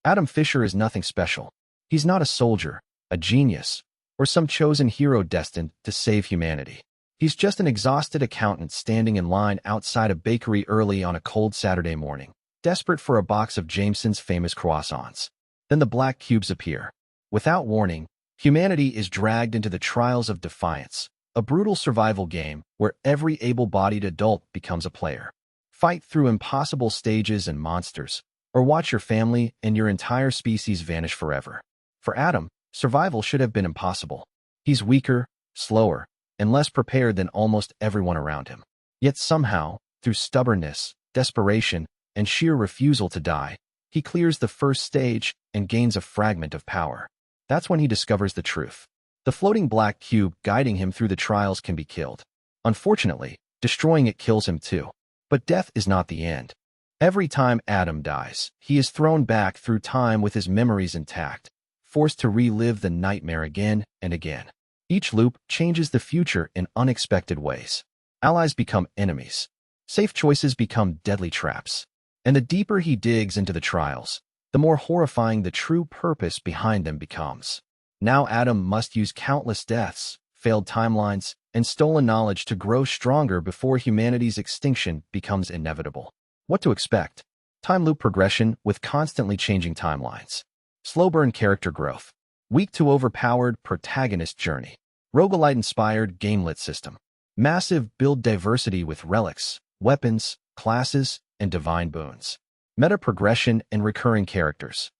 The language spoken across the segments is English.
Adam Fischer is nothing special. He's not a soldier, a genius, or some chosen hero destined to save humanity. He's just an exhausted accountant standing in line outside a bakery early on a cold Saturday morning, desperate for a box of Jameson's famous croissants. Then the black cubes appear. Without warning, humanity is dragged into the Trials of Defiance, a brutal survival game where every able-bodied adult becomes a player. Fight through impossible stages and monsters, or watch your family and your entire species vanish forever. For Adam, survival should have been impossible. He's weaker, slower, and less prepared than almost everyone around him. Yet somehow, through stubbornness, desperation, and sheer refusal to die, he clears the first stage and gains a fragment of power. That's when he discovers the truth. The floating black cube guiding him through the trials can be killed. Unfortunately, destroying it kills him too. But death is not the end. Every time Adam dies, he is thrown back through time with his memories intact, forced to relive the nightmare again and again. Each loop changes the future in unexpected ways. Allies become enemies. Safe choices become deadly traps. And the deeper he digs into the trials, the more horrifying the true purpose behind them becomes. Now Adam must use countless deaths, failed timelines, and stolen knowledge to grow stronger before humanity's extinction becomes inevitable. What to expect? Time loop progression with constantly changing timelines. Slow burn character growth. Weak to overpowered protagonist journey. Roguelite-inspired gamelit system. Massive build diversity with relics, weapons, classes, and divine boons. Meta progression and recurring characters.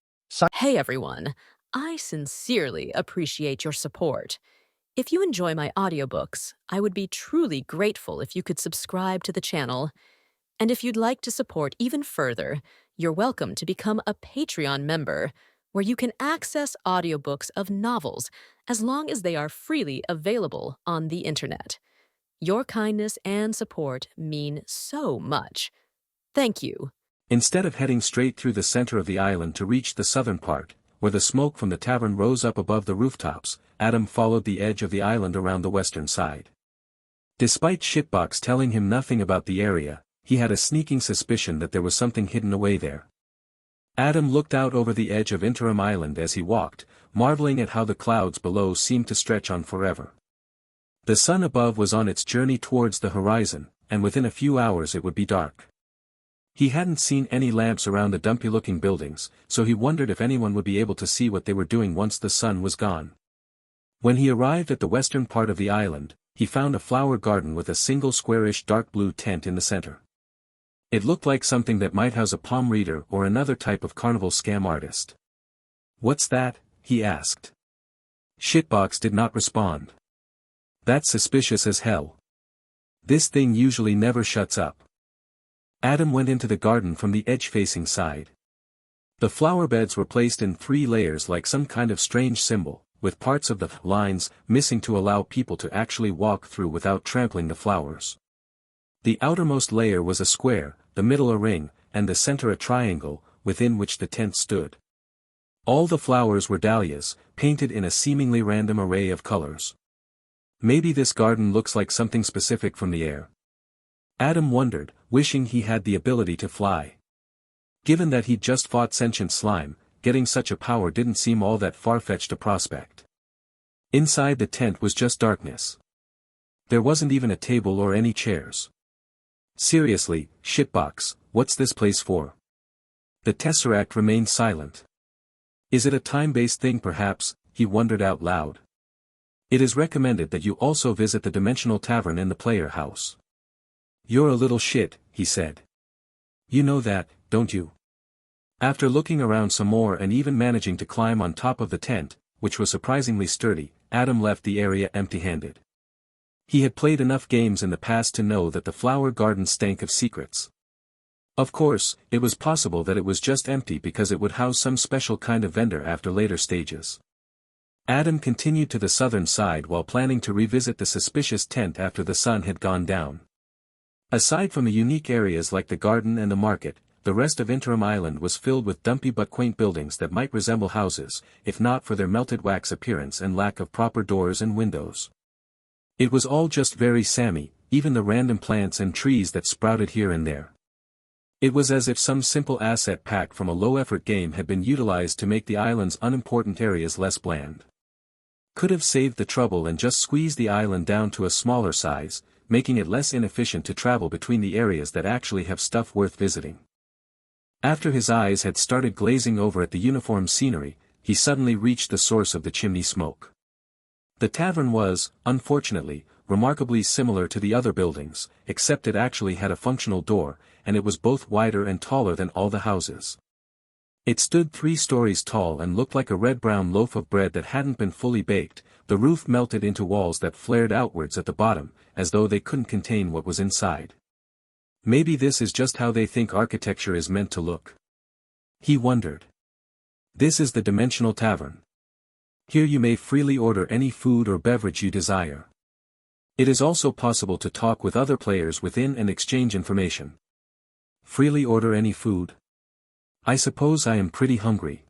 Hey everyone, I sincerely appreciate your support. If you enjoy my audiobooks, I would be truly grateful if you could subscribe to the channel. And if you'd like to support even further, you're welcome to become a Patreon member, where you can access audiobooks of novels as long as they are freely available on the internet. Your kindness and support mean so much. Thank you. Instead of heading straight through the center of the island to reach the southern part, where the smoke from the tavern rose up above the rooftops, Adam followed the edge of the island around the western side. Despite Shitbox telling him nothing about the area, he had a sneaking suspicion that there was something hidden away there. Adam looked out over the edge of Interim Island as he walked, marveling at how the clouds below seemed to stretch on forever. The sun above was on its journey towards the horizon, and within a few hours it would be dark. He hadn't seen any lamps around the dumpy-looking buildings, so he wondered if anyone would be able to see what they were doing once the sun was gone. When he arrived at the western part of the island, he found a flower garden with a single squarish dark blue tent in the center. It looked like something that might house a palm reader or another type of carnival scam artist. "What's that?" he asked. Shitbox did not respond. "That's suspicious as hell. This thing usually never shuts up." Adam went into the garden from the edge-facing side. The flower beds were placed in 3 layers like some kind of strange symbol, with parts of the lines missing to allow people to actually walk through without trampling the flowers. The outermost layer was a square, the middle a ring, and the center a triangle, within which the tent stood. All the flowers were dahlias, painted in a seemingly random array of colors. Maybe this garden looks like something specific from the air. Adam wondered, wishing he had the ability to fly. Given that he'd just fought sentient slime, getting such a power didn't seem all that far-fetched a prospect. Inside the tent was just darkness. There wasn't even a table or any chairs. "Seriously, Shitbox, what's this place for?" The Tesseract remained silent. "Is it a time-based thing perhaps?" he wondered out loud. "It is recommended that you also visit the Dimensional Tavern in the Player House." "You're a little shit," he said. "You know that, don't you?" After looking around some more and even managing to climb on top of the tent, which was surprisingly sturdy, Adam left the area empty-handed. He had played enough games in the past to know that the flower garden stank of secrets. Of course, it was possible that it was just empty because it would house some special kind of vendor after later stages. Adam continued to the southern side while planning to revisit the suspicious tent after the sun had gone down. Aside from the unique areas like the garden and the market, the rest of Interim Island was filled with dumpy but quaint buildings that might resemble houses, if not for their melted wax appearance and lack of proper doors and windows. It was all just very samey, even the random plants and trees that sprouted here and there. It was as if some simple asset pack from a low-effort game had been utilized to make the island's unimportant areas less bland. Could have saved the trouble and just squeezed the island down to a smaller size, making it less inefficient to travel between the areas that actually have stuff worth visiting. After his eyes had started glazing over at the uniform scenery, he suddenly reached the source of the chimney smoke. The tavern was, unfortunately, remarkably similar to the other buildings, except it actually had a functional door, and it was both wider and taller than all the houses. It stood 3 stories tall and looked like a red-brown loaf of bread that hadn't been fully baked. The roof melted into walls that flared outwards at the bottom, as though they couldn't contain what was inside. Maybe this is just how they think architecture is meant to look. He wondered. This is the Dimensional Tavern. Here you may freely order any food or beverage you desire. It is also possible to talk with other players within and exchange information. Freely order any food? I suppose I am pretty hungry.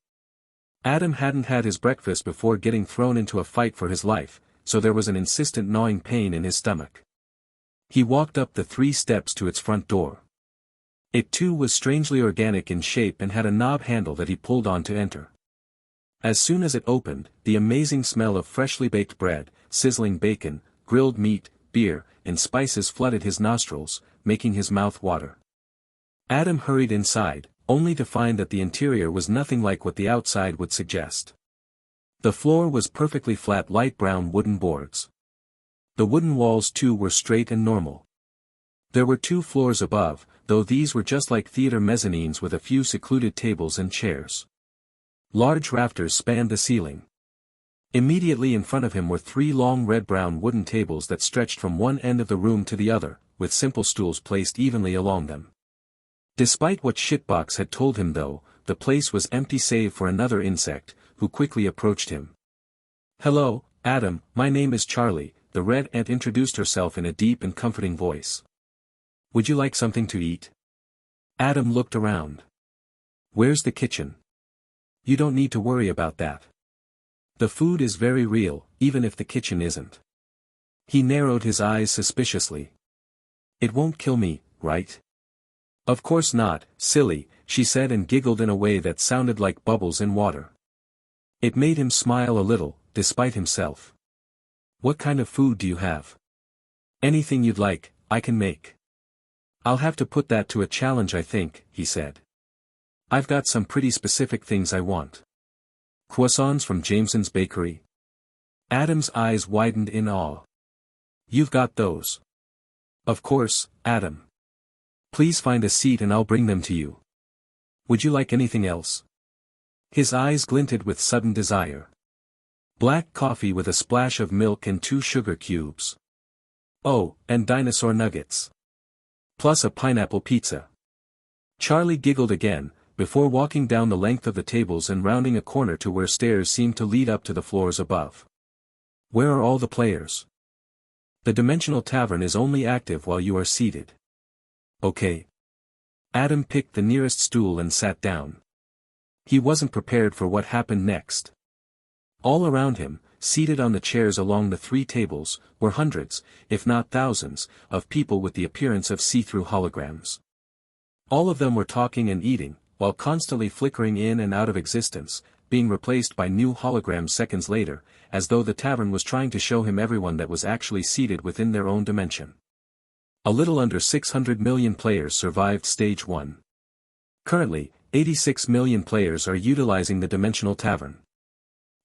Adam hadn't had his breakfast before getting thrown into a fight for his life, so there was an insistent gnawing pain in his stomach. He walked up the 3 steps to its front door. It too was strangely organic in shape and had a knob handle that he pulled on to enter. As soon as it opened, the amazing smell of freshly baked bread, sizzling bacon, grilled meat, beer, and spices flooded his nostrils, making his mouth water. Adam hurried inside, only to find that the interior was nothing like what the outside would suggest. The floor was perfectly flat light brown wooden boards. The wooden walls too were straight and normal. There were 2 floors above, though these were just like theater mezzanines with a few secluded tables and chairs. Large rafters spanned the ceiling. Immediately in front of him were 3 long red-brown wooden tables that stretched from one end of the room to the other, with simple stools placed evenly along them. Despite what Shitbox had told him though, the place was empty save for another insect, who quickly approached him. "Hello, Adam, my name is Charlie," the red ant introduced herself in a deep and comforting voice. "Would you like something to eat?" Adam looked around. "Where's the kitchen?" "You don't need to worry about that. The food is very real, even if the kitchen isn't." He narrowed his eyes suspiciously. "It won't kill me, right?" "Of course not, silly," she said and giggled in a way that sounded like bubbles in water. It made him smile a little, despite himself. "What kind of food do you have?" "Anything you'd like, I can make." "I'll have to put that to a challenge I think," he said. "I've got some pretty specific things I want." "Croissants from Jameson's bakery?" Adam's eyes widened in awe. "You've got those?" "Of course, Adam. Please find a seat and I'll bring them to you. Would you like anything else?" His eyes glinted with sudden desire. "Black coffee with a splash of milk and 2 sugar cubes. Oh, and dinosaur nuggets. Plus a pineapple pizza." Charlie giggled again, before walking down the length of the tables and rounding a corner to where stairs seemed to lead up to the floors above. "Where are all the players?" "The Dimensional Tavern is only active while you are seated." "Okay." Adam picked the nearest stool and sat down. He wasn't prepared for what happened next. All around him, seated on the chairs along the 3 tables, were hundreds, if not thousands, of people with the appearance of see-through holograms. All of them were talking and eating, while constantly flickering in and out of existence, being replaced by new holograms seconds later, as though the tavern was trying to show him everyone that was actually seated within their own dimension. A little under 600 million players survived Stage 1. Currently, 86 million players are utilizing the Dimensional Tavern.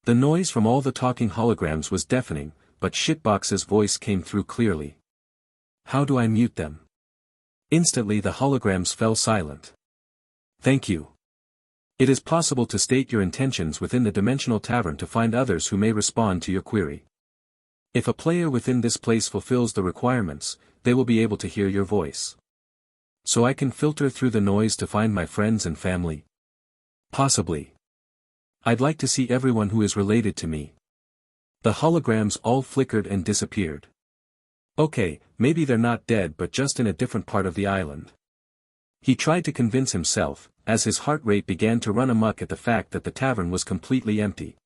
The noise from all the talking holograms was deafening, but Shitbox's voice came through clearly. "How do I mute them?" Instantly the holograms fell silent. "Thank you. It is possible to state your intentions within the Dimensional Tavern to find others who may respond to your query. If a player within this place fulfills the requirements, they will be able to hear your voice. So I can filter through the noise to find my friends and family?" "Possibly. I'd like to see everyone who is related to me." The holograms all flickered and disappeared. "Okay, maybe they're not dead but just in a different part of the island." He tried to convince himself, as his heart rate began to run amok at the fact that the tavern was completely empty.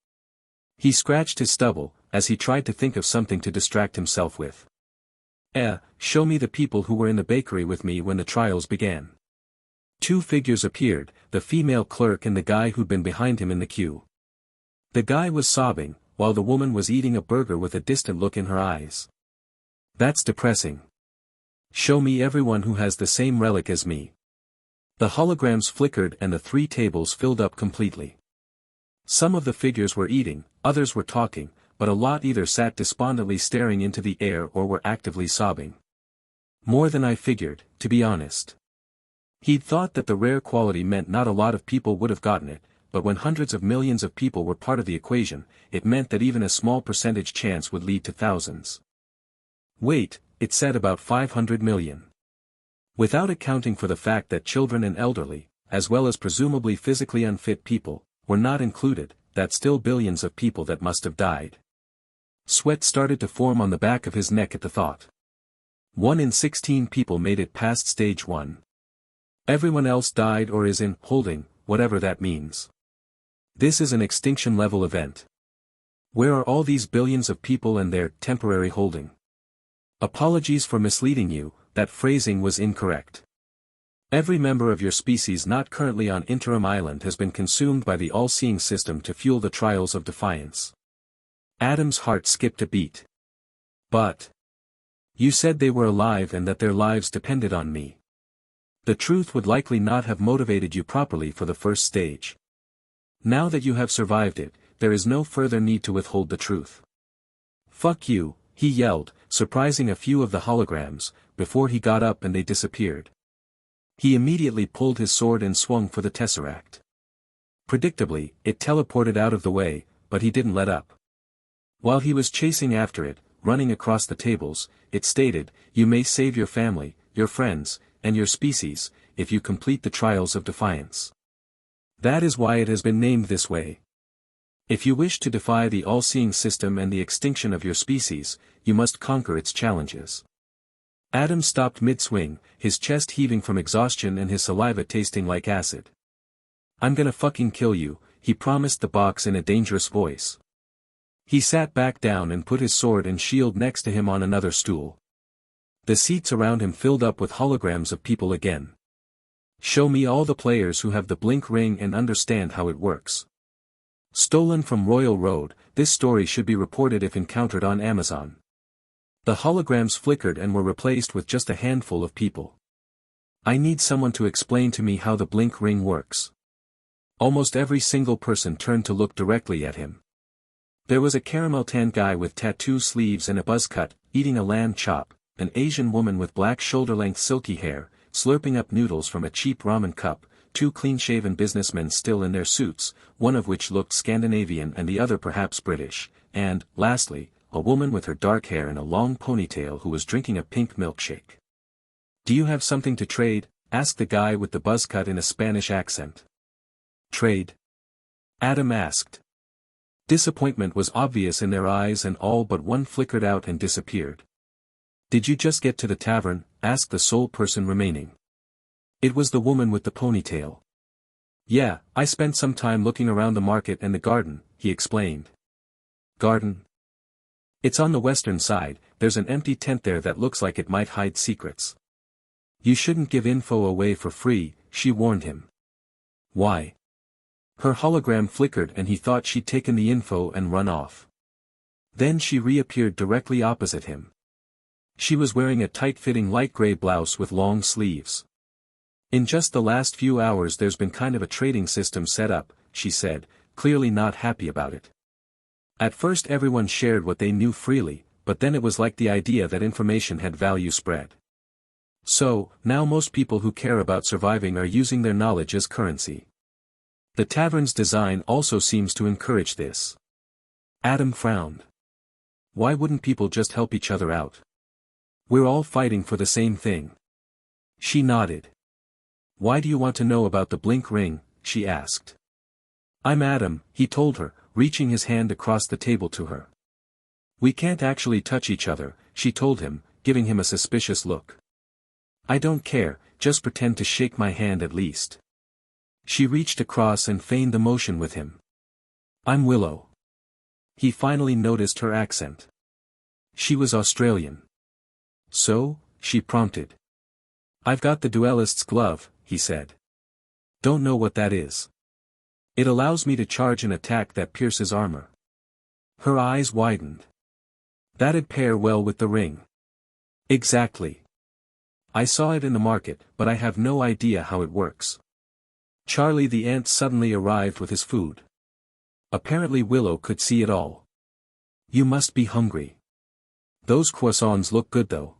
He scratched his stubble, as he tried to think of something to distract himself with. Show me the people who were in the bakery with me when the trials began." Two figures appeared, the female clerk and the guy who'd been behind him in the queue. The guy was sobbing, while the woman was eating a burger with a distant look in her eyes. That's depressing. Show me everyone who has the same relic as me. The holograms flickered and the 3 tables filled up completely. Some of the figures were eating, others were talking, but a lot either sat despondently staring into the air or were actively sobbing. More than I figured, to be honest. He'd thought that the rare quality meant not a lot of people would have gotten it, but when hundreds of millions of people were part of the equation, it meant that even a small percentage chance would lead to thousands. Wait, it said about 500 million. Without accounting for the fact that children and elderly, as well as presumably physically unfit people, were not included, that's still billions of people that must have died. Sweat started to form on the back of his neck at the thought. 1 in 16 people made it past stage 1. Everyone else died or is in holding, whatever that means. This is an extinction-level event. Where are all these billions of people and their temporary holding? Apologies for misleading you, that phrasing was incorrect. Every member of your species not currently on Interim Island has been consumed by the all-seeing system to fuel the Trials of Defiance. Adam's heart skipped a beat. But you said they were alive and that their lives depended on me. The truth would likely not have motivated you properly for the first stage. Now that you have survived it, there is no further need to withhold the truth. Fuck you, he yelled, surprising a few of the holograms, before he got up and they disappeared. He immediately pulled his sword and swung for the Tesseract. Predictably, it teleported out of the way, but he didn't let up. While he was chasing after it, running across the tables, it stated, "You may save your family, your friends, and your species, if you complete the Trials of Defiance. That is why it has been named this way. If you wish to defy the all-seeing system and the extinction of your species, you must conquer its challenges." Adam stopped mid-swing, his chest heaving from exhaustion and his saliva tasting like acid. "I'm gonna fucking kill you," he promised the box in a dangerous voice. He sat back down and put his sword and shield next to him on another stool. The seats around him filled up with holograms of people again. "Show me all the players who have the blink ring and understand how it works." Stolen from Royal Road, this story should be reported if encountered on Amazon. The holograms flickered and were replaced with just a handful of people. "I need someone to explain to me how the blink ring works." Almost every single person turned to look directly at him. There was a caramel-tanned guy with tattoo sleeves and a buzz cut, eating a lamb chop, an Asian woman with black shoulder-length silky hair, slurping up noodles from a cheap ramen cup, 2 clean-shaven businessmen still in their suits, one of which looked Scandinavian and the other perhaps British, and, lastly, a woman with her dark hair and a long ponytail who was drinking a pink milkshake. "Do you have something to trade?" asked the guy with the buzz cut in a Spanish accent. "Trade?" Adam asked. Disappointment was obvious in their eyes and all but one flickered out and disappeared. "Did you just get to the tavern?" asked the sole person remaining. It was the woman with the ponytail. "Yeah, I spent some time looking around the market and the garden," he explained. "Garden?" "It's on the western side, there's an empty tent there that looks like it might hide secrets." "You shouldn't give info away for free," she warned him. "Why?" Her hologram flickered and he thought she'd taken the info and run off. Then she reappeared directly opposite him. She was wearing a tight-fitting light gray blouse with long sleeves. "In just the last few hours there's been kind of a trading system set up," she said, clearly not happy about it. At first everyone shared what they knew freely, but then it was like the idea that information had value spread. So, now most people who care about surviving are using their knowledge as currency. The tavern's design also seems to encourage this. Adam frowned. Why wouldn't people just help each other out? We're all fighting for the same thing. She nodded. "Why do you want to know about the blink ring?" she asked. "I'm Adam," he told her, reaching his hand across the table to her. "We can't actually touch each other," she told him, giving him a suspicious look. "I don't care, just pretend to shake my hand at least." She reached across and feigned the motion with him. "I'm Willow." He finally noticed her accent. She was Australian. "So?" she prompted. "I've got the duelist's glove," he said. Don't know what that is. It allows me to charge an attack that pierces armor. Her eyes widened. That'd pair well with the ring. Exactly. I saw it in the market, but I have no idea how it works. Charlie the ant suddenly arrived with his food. Apparently Willow could see it all. You must be hungry. Those croissants look good though.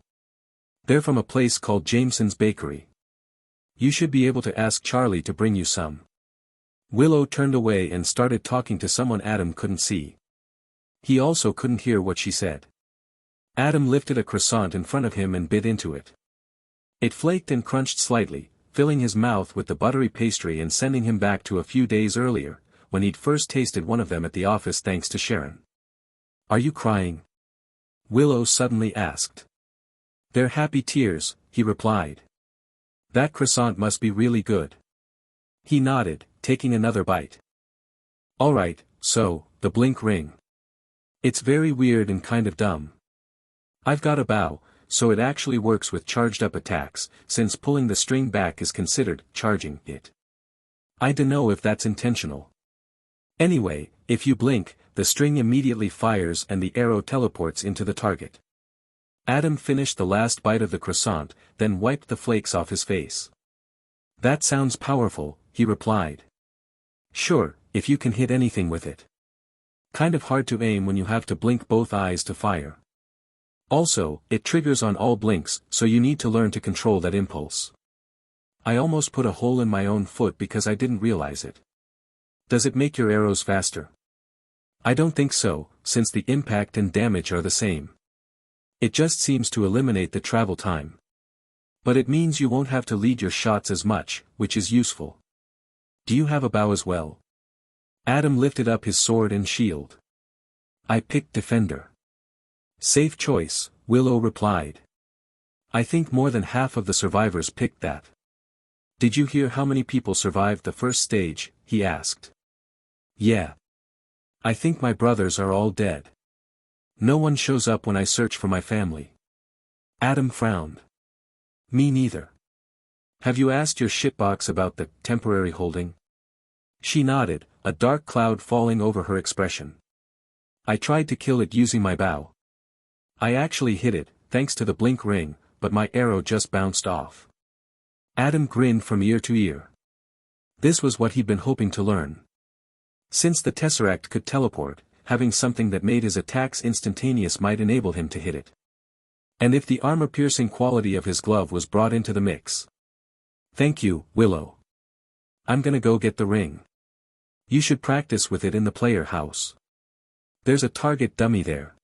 They're from a place called Jameson's Bakery. You should be able to ask Charlie to bring you some. Willow turned away and started talking to someone Adam couldn't see. He also couldn't hear what she said. Adam lifted a croissant in front of him and bit into it. It flaked and crunched slightly, filling his mouth with the buttery pastry and sending him back to a few days earlier, when he'd first tasted one of them at the office thanks to Sharon. Are you crying? Willow suddenly asked. They're happy tears, he replied. That croissant must be really good. He nodded, taking another bite. Alright, so, the blink ring. It's very weird and kind of dumb. I've got a bow, so it actually works with charged up attacks, since pulling the string back is considered charging it. I dunno if that's intentional. Anyway, if you blink, the string immediately fires and the arrow teleports into the target. Adam finished the last bite of the croissant, then wiped the flakes off his face. That sounds powerful, he replied. Sure, if you can hit anything with it. Kind of hard to aim when you have to blink both eyes to fire. Also, it triggers on all blinks, so you need to learn to control that impulse. I almost put a hole in my own foot because I didn't realize it. Does it make your arrows faster? I don't think so, since the impact and damage are the same. It just seems to eliminate the travel time. But it means you won't have to lead your shots as much, which is useful. Do you have a bow as well? Adam lifted up his sword and shield. I picked defender. Safe choice, Willow replied. I think more than half of the survivors picked that. Did you hear how many people survived the first stage? He asked. Yeah. I think my brothers are all dead. No one shows up when I search for my family. Adam frowned. Me neither. Have you asked your shitbox about the temporary holding? She nodded, a dark cloud falling over her expression. I tried to kill it using my bow. I actually hit it, thanks to the blink ring, but my arrow just bounced off. Adam grinned from ear to ear. This was what he'd been hoping to learn. Since the Tesseract could teleport, having something that made his attacks instantaneous might enable him to hit it. And if the armor-piercing quality of his glove was brought into the mix. Thank you, Willow. I'm gonna go get the ring. You should practice with it in the player house. There's a target dummy there.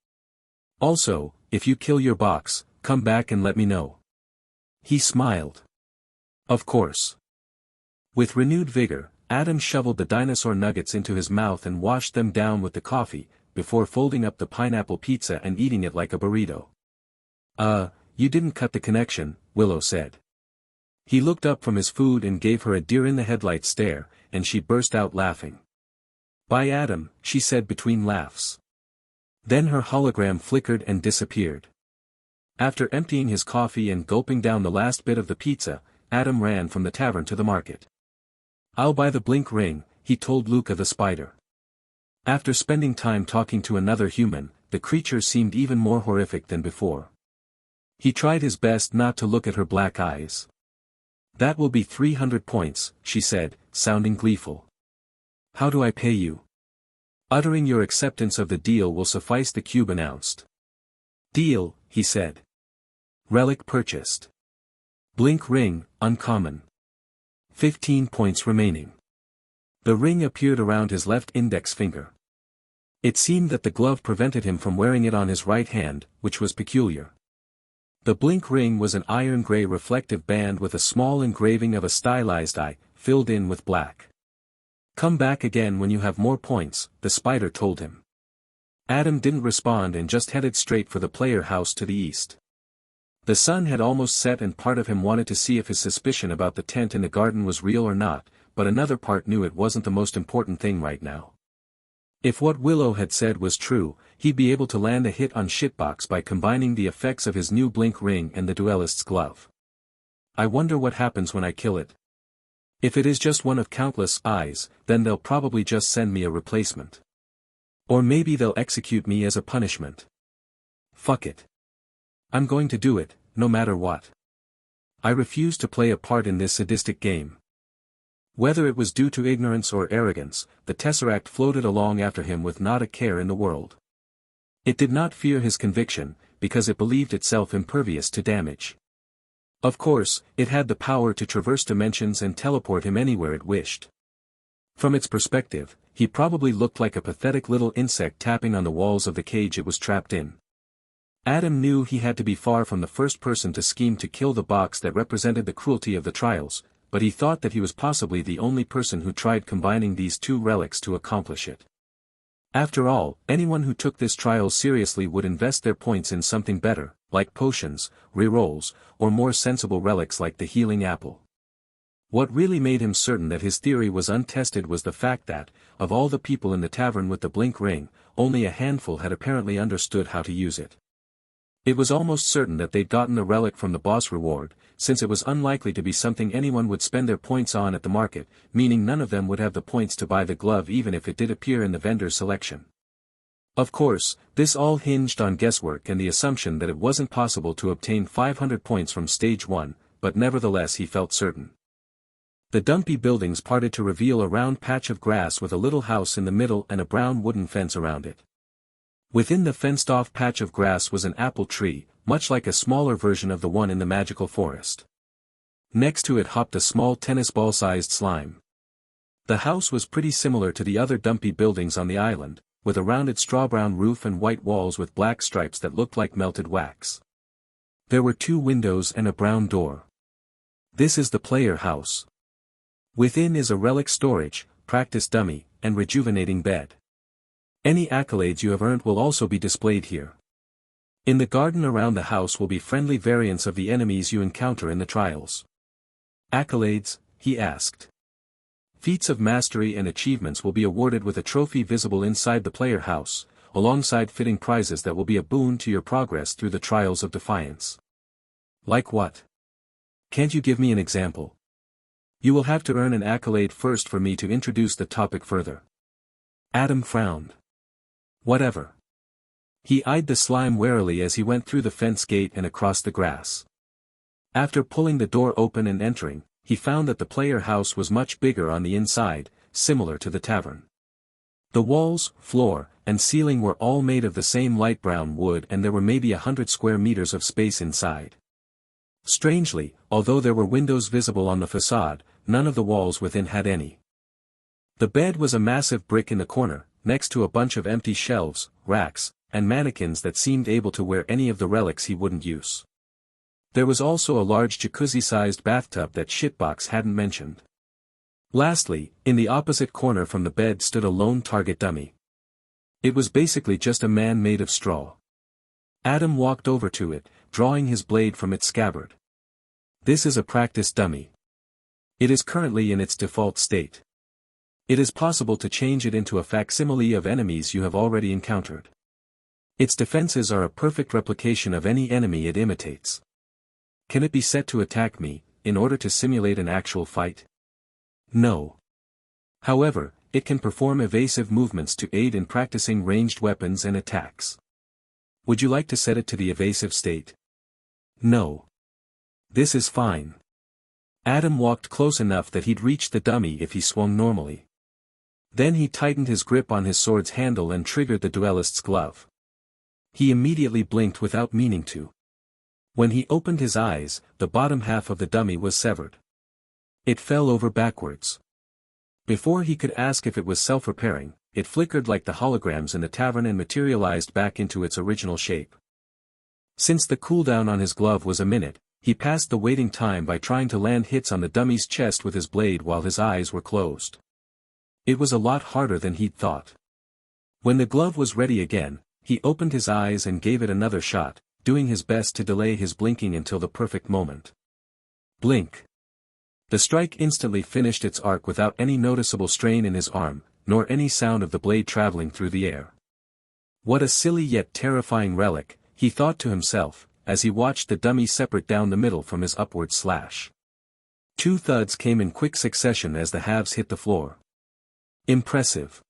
Also, if you kill your box, come back and let me know. He smiled. Of course. With renewed vigor, Adam shoveled the dinosaur nuggets into his mouth and washed them down with the coffee, before folding up the pineapple pizza and eating it like a burrito. You didn't cut the connection, Willow said. He looked up from his food and gave her a deer-in-the-headlights stare, and she burst out laughing. Bye Adam, she said between laughs. Then her hologram flickered and disappeared. After emptying his coffee and gulping down the last bit of the pizza, Adam ran from the tavern to the market. I'll buy the blink ring, he told Luca the spider. After spending time talking to another human, the creature seemed even more horrific than before. He tried his best not to look at her black eyes. That will be 300 points, she said, sounding gleeful. How do I pay you? Uttering your acceptance of the deal will suffice, the cube announced. Deal, he said. Relic purchased. Blink ring, uncommon. 15 points remaining. The ring appeared around his left index finger. It seemed that the glove prevented him from wearing it on his right hand, which was peculiar. The blink ring was an iron-gray reflective band with a small engraving of a stylized eye, filled in with black. Come back again when you have more points, the spider told him. Adam didn't respond and just headed straight for the player house to the east. The sun had almost set and part of him wanted to see if his suspicion about the tent in the garden was real or not, but another part knew it wasn't the most important thing right now. If what Willow had said was true, he'd be able to land a hit on Shitbox by combining the effects of his new blink ring and the duelist's glove. I wonder what happens when I kill it. If it is just one of countless eyes, then they'll probably just send me a replacement. Or maybe they'll execute me as a punishment. Fuck it. I'm going to do it, no matter what. I refuse to play a part in this sadistic game. Whether it was due to ignorance or arrogance, the Tesseract floated along after him with not a care in the world. It did not fear his conviction, because it believed itself impervious to damage. Of course, it had the power to traverse dimensions and teleport him anywhere it wished. From its perspective, he probably looked like a pathetic little insect tapping on the walls of the cage it was trapped in. Adam knew he had to be far from the first person to scheme to kill the box that represented the cruelty of the trials, but he thought that he was possibly the only person who tried combining these two relics to accomplish it. After all, anyone who took this trial seriously would invest their points in something better, like potions, rerolls, or more sensible relics like the healing apple. What really made him certain that his theory was untested was the fact that, of all the people in the tavern with the blink ring, only a handful had apparently understood how to use it. It was almost certain that they'd gotten the relic from the boss reward, since it was unlikely to be something anyone would spend their points on at the market, meaning none of them would have the points to buy the glove even if it did appear in the vendor's selection. Of course, this all hinged on guesswork and the assumption that it wasn't possible to obtain 500 points from stage 1, but nevertheless he felt certain. The dumpy buildings parted to reveal a round patch of grass with a little house in the middle and a brown wooden fence around it. Within the fenced-off patch of grass was an apple tree, much like a smaller version of the one in the magical forest. Next to it hopped a small tennis ball-sized slime. The house was pretty similar to the other dumpy buildings on the island, with a rounded straw-brown roof and white walls with black stripes that looked like melted wax. There were 2 windows and a brown door. This is the player house. Within is a relic storage, practice dummy, and rejuvenating bed. Any accolades you have earned will also be displayed here. In the garden around the house will be friendly variants of the enemies you encounter in the trials. Accolades, he asked. Feats of mastery and achievements will be awarded with a trophy visible inside the player house, alongside fitting prizes that will be a boon to your progress through the Trials of Defiance. Like what? Can't you give me an example? You will have to earn an accolade first for me to introduce the topic further. Adam frowned. Whatever. He eyed the slime warily as he went through the fence gate and across the grass. After pulling the door open and entering, he found that the player house was much bigger on the inside, similar to the tavern. The walls, floor, and ceiling were all made of the same light brown wood and there were maybe 100 square meters of space inside. Strangely, although there were windows visible on the facade, none of the walls within had any. The bed was a massive brick in the corner, next to a bunch of empty shelves, racks, and mannequins that seemed able to wear any of the relics he wouldn't use. There was also a large jacuzzi-sized bathtub that Shitbox hadn't mentioned. Lastly, in the opposite corner from the bed stood a lone target dummy. It was basically just a man made of straw. Adam walked over to it, drawing his blade from its scabbard. This is a practice dummy. It is currently in its default state. It is possible to change it into a facsimile of enemies you have already encountered. Its defenses are a perfect replication of any enemy it imitates. Can it be set to attack me, in order to simulate an actual fight? No. However, it can perform evasive movements to aid in practicing ranged weapons and attacks. Would you like to set it to the evasive state? No. This is fine. Adam walked close enough that he'd reach the dummy if he swung normally. Then he tightened his grip on his sword's handle and triggered the duelist's glove. He immediately blinked without meaning to. When he opened his eyes, the bottom half of the dummy was severed. It fell over backwards. Before he could ask if it was self-repairing, it flickered like the holograms in the tavern and materialized back into its original shape. Since the cooldown on his glove was a minute, he passed the waiting time by trying to land hits on the dummy's chest with his blade while his eyes were closed. It was a lot harder than he'd thought. When the glove was ready again, he opened his eyes and gave it another shot, doing his best to delay his blinking until the perfect moment. Blink. The strike instantly finished its arc without any noticeable strain in his arm, nor any sound of the blade traveling through the air. What a silly yet terrifying relic, he thought to himself, as he watched the dummy separate down the middle from his upward slash. Two thuds came in quick succession as the halves hit the floor. Impressive.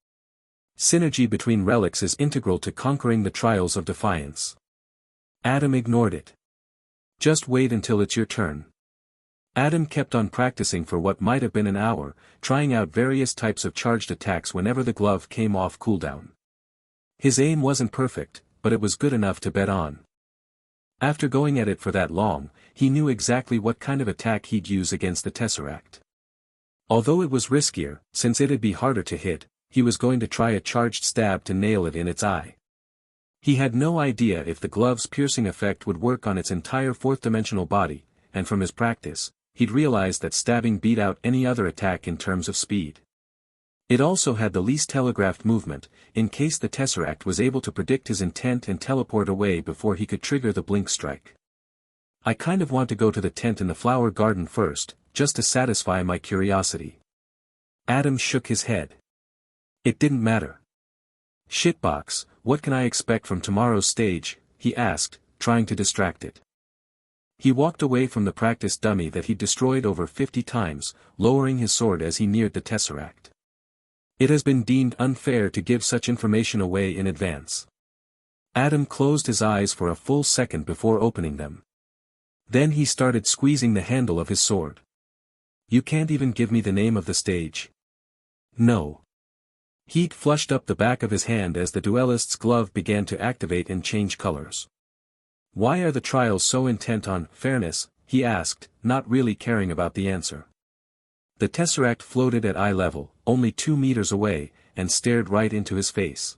Synergy between relics is integral to conquering the Trials of Defiance. Adam ignored it. Just wait until it's your turn. Adam kept on practicing for what might have been an hour, trying out various types of charged attacks whenever the glove came off cooldown. His aim wasn't perfect, but it was good enough to bet on. After going at it for that long, he knew exactly what kind of attack he'd use against the Tesseract. Although it was riskier, since it'd be harder to hit, he was going to try a charged stab to nail it in its eye. He had no idea if the glove's piercing effect would work on its entire fourth-dimensional body, and from his practice, he'd realized that stabbing beat out any other attack in terms of speed. It also had the least telegraphed movement, in case the Tesseract was able to predict his intent and teleport away before he could trigger the blink strike. I kind of want to go to the tent in the flower garden first, just to satisfy my curiosity. Adam shook his head. It didn't matter. Shitbox, what can I expect from tomorrow's stage? He asked, trying to distract it. He walked away from the practice dummy that he'd destroyed over 50 times, lowering his sword as he neared the Tesseract. It has been deemed unfair to give such information away in advance. Adam closed his eyes for a full second before opening them. Then he started squeezing the handle of his sword. You can't even give me the name of the stage. No. Heat flushed up the back of his hand as the duelist's glove began to activate and change colors. Why are the trials so intent on fairness? He asked, not really caring about the answer. The Tesseract floated at eye level, only 2 meters away, and stared right into his face.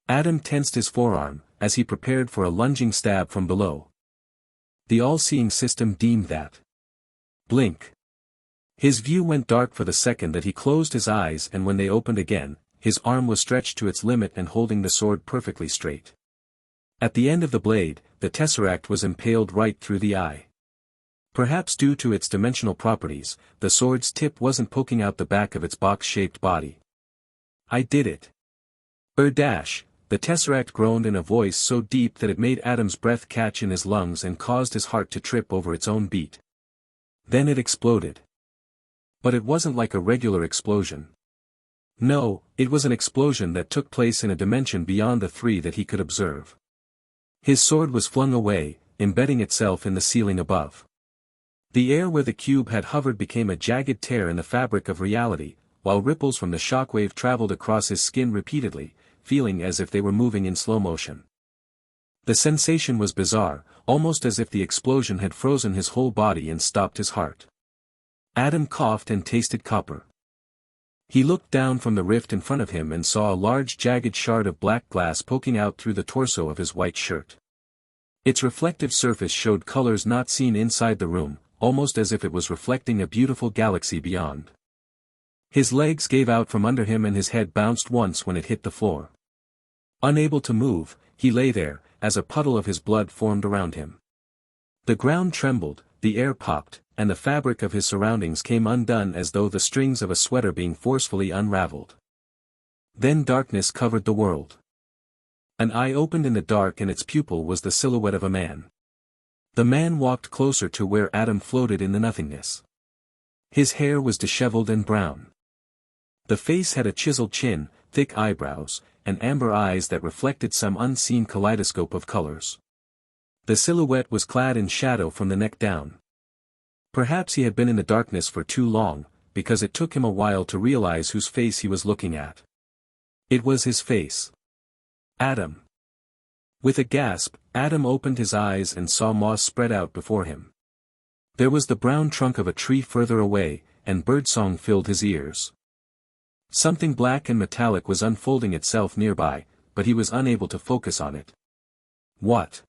Adam tensed his forearm, as he prepared for a lunging stab from below. The all-seeing system deemed that. Blink. His view went dark for the second that he closed his eyes, and when they opened again, his arm was stretched to its limit and holding the sword perfectly straight. At the end of the blade, the Tesseract was impaled right through the eye. Perhaps due to its dimensional properties, the sword's tip wasn't poking out the back of its box-shaped body. I did it. The Tesseract groaned in a voice so deep that it made Adam's breath catch in his lungs and caused his heart to trip over its own beat. Then it exploded. But it wasn't like a regular explosion. No, it was an explosion that took place in a dimension beyond the 3 that he could observe. His sword was flung away, embedding itself in the ceiling above. The air where the cube had hovered became a jagged tear in the fabric of reality, while ripples from the shockwave traveled across his skin repeatedly, feeling as if they were moving in slow motion. The sensation was bizarre, almost as if the explosion had frozen his whole body and stopped his heart. Adam coughed and tasted copper. He looked down from the rift in front of him and saw a large jagged shard of black glass poking out through the torso of his white shirt. Its reflective surface showed colors not seen inside the room, almost as if it was reflecting a beautiful galaxy beyond. His legs gave out from under him and his head bounced once when it hit the floor. Unable to move, he lay there, as a puddle of his blood formed around him. The ground trembled, the air popped, and the fabric of his surroundings came undone as though the strings of a sweater being forcefully unraveled. Then darkness covered the world. An eye opened in the dark and its pupil was the silhouette of a man. The man walked closer to where Adam floated in the nothingness. His hair was disheveled and brown. The face had a chiseled chin, thick eyebrows, and amber eyes that reflected some unseen kaleidoscope of colors. The silhouette was clad in shadow from the neck down. Perhaps he had been in the darkness for too long, because it took him a while to realize whose face he was looking at. It was his face. Adam. With a gasp, Adam opened his eyes and saw moss spread out before him. There was the brown trunk of a tree further away, and birdsong filled his ears. Something black and metallic was unfolding itself nearby, but he was unable to focus on it. What?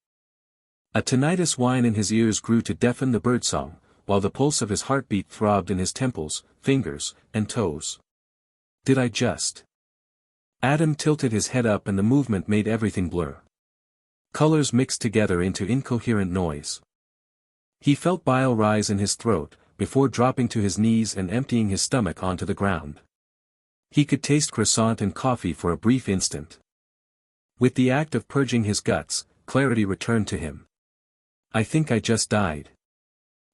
A tinnitus whine in his ears grew to deafen the birdsong, while the pulse of his heartbeat throbbed in his temples, fingers, and toes. Did I just? Adam tilted his head up and the movement made everything blur. Colors mixed together into incoherent noise. He felt bile rise in his throat, before dropping to his knees and emptying his stomach onto the ground. He could taste croissant and coffee for a brief instant. With the act of purging his guts, clarity returned to him. I think I just died.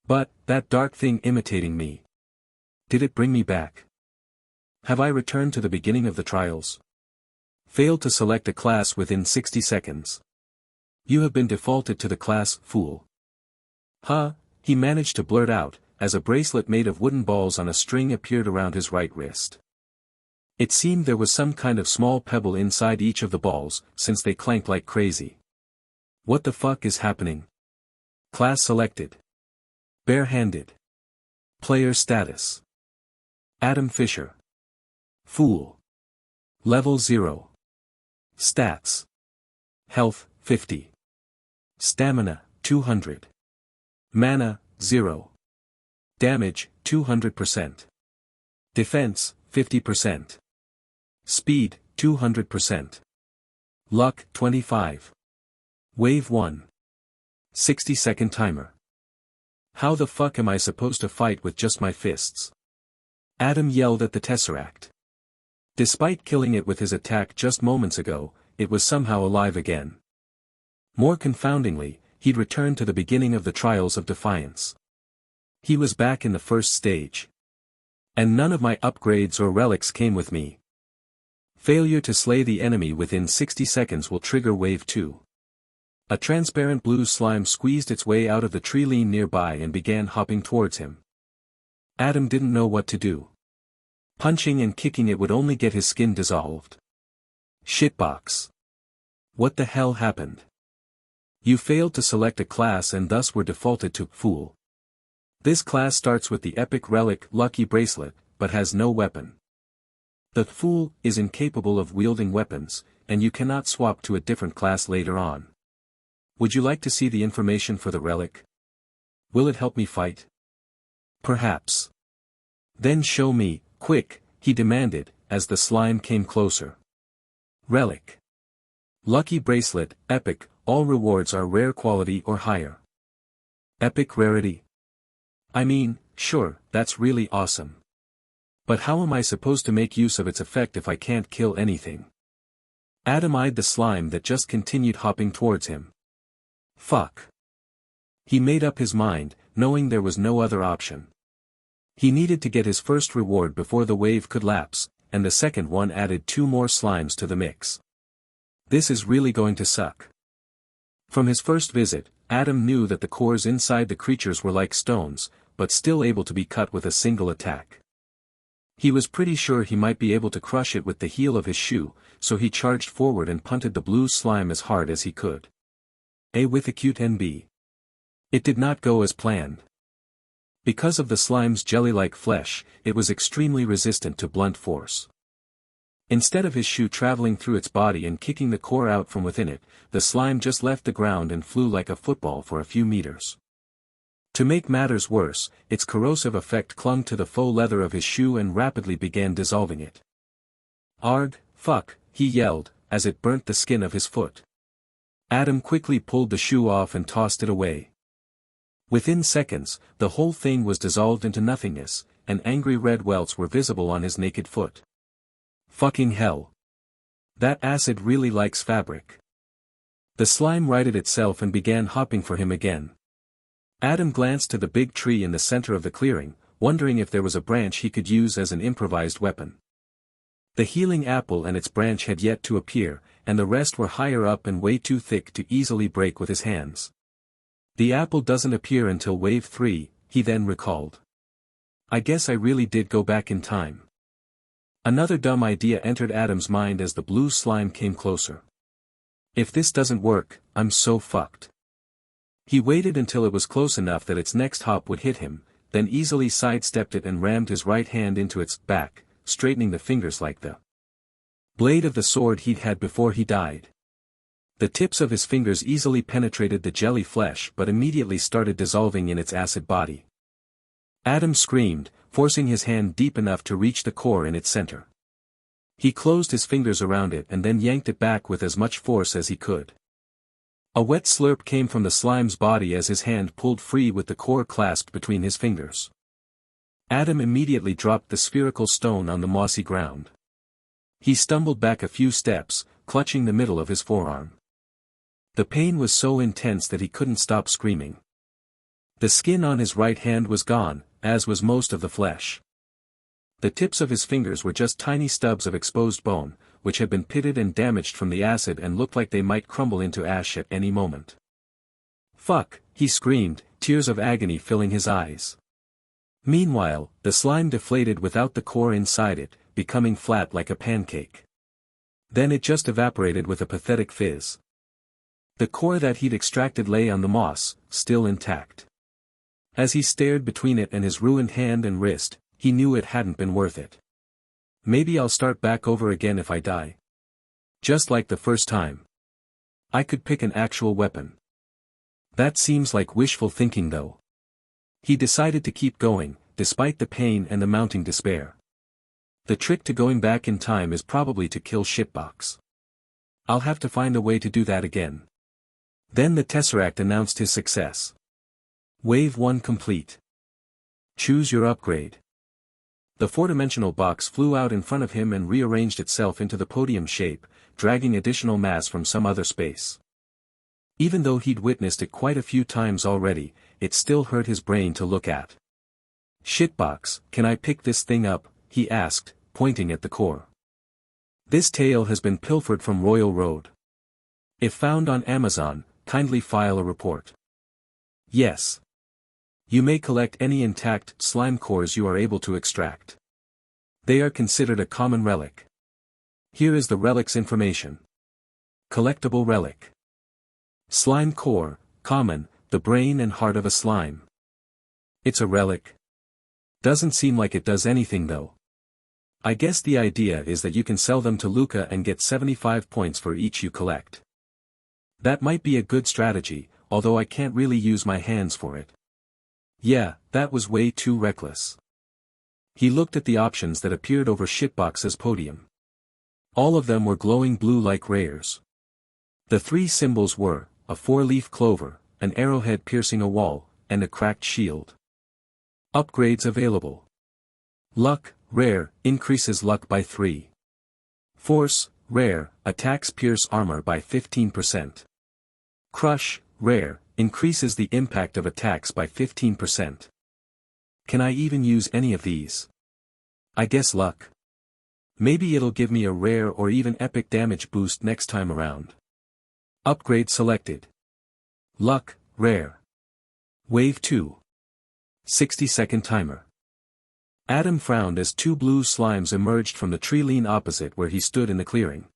But, That dark thing imitating me. Did it bring me back? Have I returned to the beginning of the trials? Failed to select a class within 60 seconds. You have been defaulted to the class, fool. Huh, he managed to blurt out, as a bracelet made of wooden balls on a string appeared around his right wrist. It seemed there was some kind of small pebble inside each of the balls, since they clanked like crazy. What the fuck is happening? Class selected. Bare-handed. Player status. Adam Fischer. Fool. Level 0. Stats. Health, 50. Stamina, 200. Mana, 0. Damage, 200%. Defense, 50%. Speed, 200%. Luck, 25. Wave 1. 60-second timer. How the fuck am I supposed to fight with just my fists? Adam yelled at the Tesseract. Despite killing it with his attack just moments ago, it was somehow alive again. More confoundingly, he'd returned to the beginning of the Trials of Defiance. He was back in the first stage. And none of my upgrades or relics came with me. Failure to slay the enemy within 60 seconds will trigger Wave 2. A transparent blue slime squeezed its way out of the tree line nearby and began hopping towards him. Adam didn't know what to do. Punching and kicking it would only get his skin dissolved. Shitbox. What the hell happened? You failed to select a class and thus were defaulted to Fool. This class starts with the epic relic Lucky Bracelet, but has no weapon. The Fool is incapable of wielding weapons, and you cannot swap to a different class later on. Would you like to see the information for the relic? Will it help me fight? Perhaps. Then show me, quick, he demanded, as the slime came closer. Relic. Lucky Bracelet, Epic, all rewards are rare quality or higher. Epic rarity? I mean, sure, that's really awesome. But how am I supposed to make use of its effect if I can't kill anything? Adam eyed the slime that just continued hopping towards him. Fuck. He made up his mind, knowing there was no other option. He needed to get his first reward before the wave could lapse, and the second one added 2 more slimes to the mix. This is really going to suck. From his first visit, Adam knew that the cores inside the creatures were like stones, but still able to be cut with a single attack. He was pretty sure he might be able to crush it with the heel of his shoe, so he charged forward and punted the blue slime as hard as he could. A with acute NB. It did not go as planned. Because of the slime's jelly-like flesh, it was extremely resistant to blunt force. Instead of his shoe traveling through its body and kicking the core out from within it, the slime just left the ground and flew like a football for a few meters. To make matters worse, its corrosive effect clung to the faux leather of his shoe and rapidly began dissolving it. Arg, fuck, he yelled, as it burnt the skin of his foot. Adam quickly pulled the shoe off and tossed it away. Within seconds, the whole thing was dissolved into nothingness, and angry red welts were visible on his naked foot. Fucking hell. That acid really likes fabric. The slime righted itself and began hopping for him again. Adam glanced to the big tree in the center of the clearing, wondering if there was a branch he could use as an improvised weapon. The healing apple and its branch had yet to appear, and the rest were higher up and way too thick to easily break with his hands. The apple doesn't appear until wave 3, he then recalled. I guess I really did go back in time. Another dumb idea entered Adam's mind as the blue slime came closer. If this doesn't work, I'm so fucked. He waited until it was close enough that its next hop would hit him, then easily sidestepped it and rammed his right hand into its back, straightening the fingers like the blade of the sword he'd had before he died. The tips of his fingers easily penetrated the jelly flesh but immediately started dissolving in its acid body. Adam screamed, forcing his hand deep enough to reach the core in its center. He closed his fingers around it and then yanked it back with as much force as he could. A wet slurp came from the slime's body as his hand pulled free with the core clasped between his fingers. Adam immediately dropped the spherical stone on the mossy ground. He stumbled back a few steps, clutching the middle of his forearm. The pain was so intense that he couldn't stop screaming. The skin on his right hand was gone, as was most of the flesh. The tips of his fingers were just tiny stubs of exposed bone, which had been pitted and damaged from the acid and looked like they might crumble into ash at any moment. "Fuck," he screamed, tears of agony filling his eyes. Meanwhile, the slime deflated without the core inside it, becoming flat like a pancake. Then it just evaporated with a pathetic fizz. The core that he'd extracted lay on the moss, still intact. As he stared between it and his ruined hand and wrist, he knew it hadn't been worth it. Maybe I'll start back over again if I die. Just like the first time. I could pick an actual weapon. That seems like wishful thinking though. He decided to keep going, despite the pain and the mounting despair. The trick to going back in time is probably to kill Shitbox. I'll have to find a way to do that again. Then the Tesseract announced his success. Wave 1 complete. Choose your upgrade. The four-dimensional box flew out in front of him and rearranged itself into the podium shape, dragging additional mass from some other space. Even though he'd witnessed it quite a few times already, it still hurt his brain to look at. "Shitbox, can I pick this thing up?" he asked, pointing at the core. "This tale has been pilfered from Royal Road. If found on Amazon, kindly file a report." "Yes. You may collect any intact slime cores you are able to extract. They are considered a common relic. Here is the relic's information. Collectible relic. Slime core, common, the brain and heart of a slime. It's a relic. Doesn't seem like it does anything though. I guess the idea is that you can sell them to Luca and get 75 points for each you collect. That might be a good strategy, although I can't really use my hands for it. Yeah, that was way too reckless." He looked at the options that appeared over Shitbox's podium. All of them were glowing blue like rares. The three symbols were, a four-leaf clover, an arrowhead piercing a wall, and a cracked shield. Upgrades available. Luck, rare, increases luck by 3. Force, rare, attacks pierce armor by 15%. Crush, rare, increases the impact of attacks by 15%. Can I even use any of these? I guess luck. Maybe it'll give me a rare or even epic damage boost next time around. Upgrade selected. Luck, rare. Wave 2. 60-second timer. Adam frowned as two blue slimes emerged from the tree lean opposite where he stood in the clearing.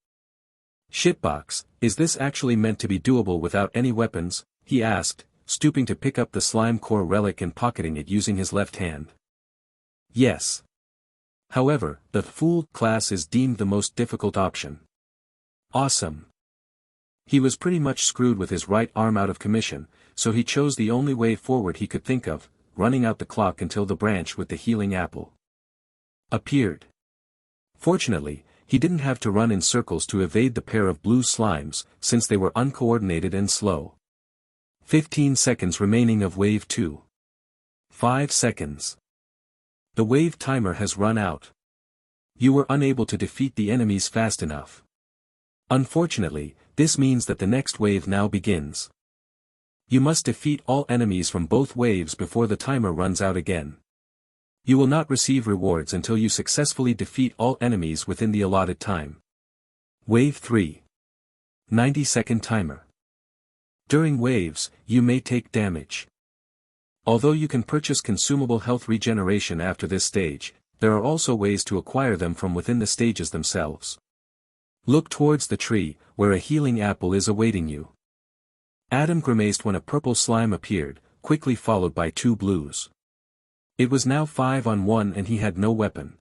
"Shitbox, is this actually meant to be doable without any weapons?" he asked, stooping to pick up the slime core relic and pocketing it using his left hand. "Yes. However, the Fool class is deemed the most difficult option." Awesome. He was pretty much screwed with his right arm out of commission, so he chose the only way forward he could think of, running out the clock until the branch with the healing apple appeared. Fortunately, he didn't have to run in circles to evade the pair of blue slimes, since they were uncoordinated and slow. 15 seconds remaining of wave 2. 5 seconds. The wave timer has run out. You were unable to defeat the enemies fast enough. Unfortunately, this means that the next wave now begins. You must defeat all enemies from both waves before the timer runs out again. You will not receive rewards until you successfully defeat all enemies within the allotted time. Wave 3. 90-second timer. During waves, you may take damage. Although you can purchase consumable health regeneration after this stage, there are also ways to acquire them from within the stages themselves. Look towards the tree, where a healing apple is awaiting you. Adam grimaced when a purple slime appeared, quickly followed by two blues. It was now 5-on-1 and he had no weapon.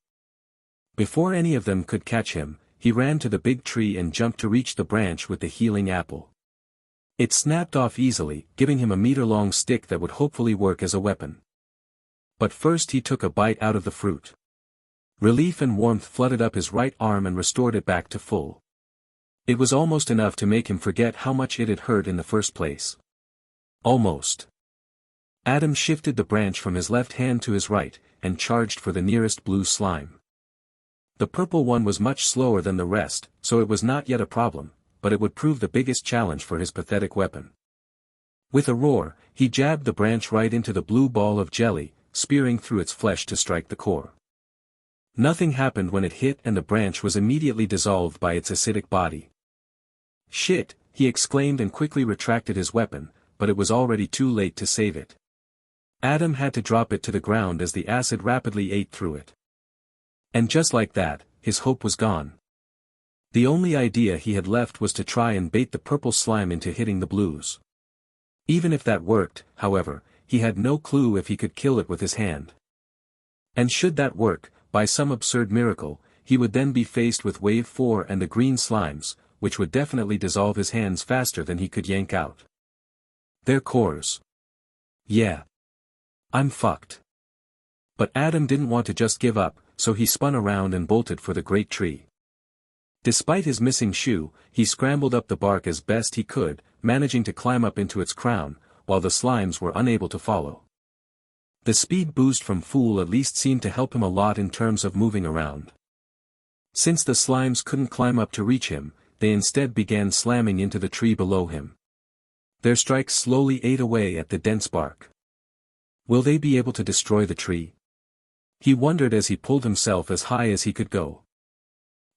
Before any of them could catch him, he ran to the big tree and jumped to reach the branch with the healing apple. It snapped off easily, giving him a meter-long stick that would hopefully work as a weapon. But first he took a bite out of the fruit. Relief and warmth flooded up his right arm and restored it back to full. It was almost enough to make him forget how much it had hurt in the first place. Almost. Adam shifted the branch from his left hand to his right, and charged for the nearest blue slime. The purple one was much slower than the rest, so it was not yet a problem, but it would prove the biggest challenge for his pathetic weapon. With a roar, he jabbed the branch right into the blue ball of jelly, spearing through its flesh to strike the core. Nothing happened when it hit, and the branch was immediately dissolved by its acidic body. "Shit," he exclaimed and quickly retracted his weapon, but it was already too late to save it. Adam had to drop it to the ground as the acid rapidly ate through it. And just like that, his hope was gone. The only idea he had left was to try and bait the purple slime into hitting the blues. Even if that worked, however, he had no clue if he could kill it with his hand. And should that work, by some absurd miracle, he would then be faced with Wave 4 and the green slimes, which would definitely dissolve his hands faster than he could yank out their cores. Yeah. I'm fucked. But Adam didn't want to just give up, so he spun around and bolted for the great tree. Despite his missing shoe, he scrambled up the bark as best he could, managing to climb up into its crown, while the slimes were unable to follow. The speed boost from Fool at least seemed to help him a lot in terms of moving around. Since the slimes couldn't climb up to reach him, they instead began slamming into the tree below him. Their strikes slowly ate away at the dense bark. Will they be able to destroy the tree? He wondered as he pulled himself as high as he could go.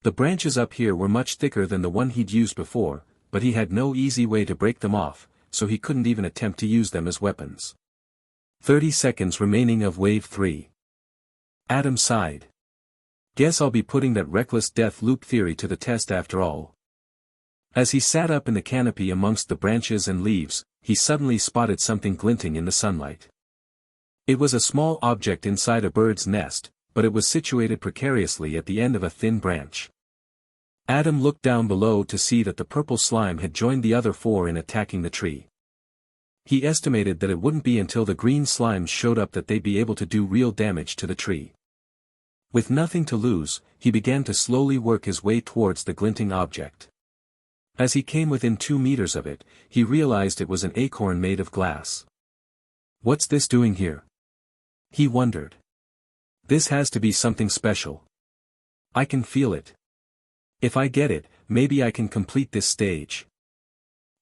The branches up here were much thicker than the one he'd used before, but he had no easy way to break them off, so he couldn't even attempt to use them as weapons. 30 seconds remaining of Wave 3. Adam sighed. Guess I'll be putting that reckless death loop theory to the test after all. As he sat up in the canopy amongst the branches and leaves, he suddenly spotted something glinting in the sunlight. It was a small object inside a bird's nest, but it was situated precariously at the end of a thin branch. Adam looked down below to see that the purple slime had joined the other 4 in attacking the tree. He estimated that it wouldn't be until the green slimes showed up that they'd be able to do real damage to the tree. With nothing to lose, he began to slowly work his way towards the glinting object. As he came within 2 meters of it, he realized it was an acorn made of glass. What's this doing here? He wondered. This has to be something special. I can feel it. If I get it, maybe I can complete this stage.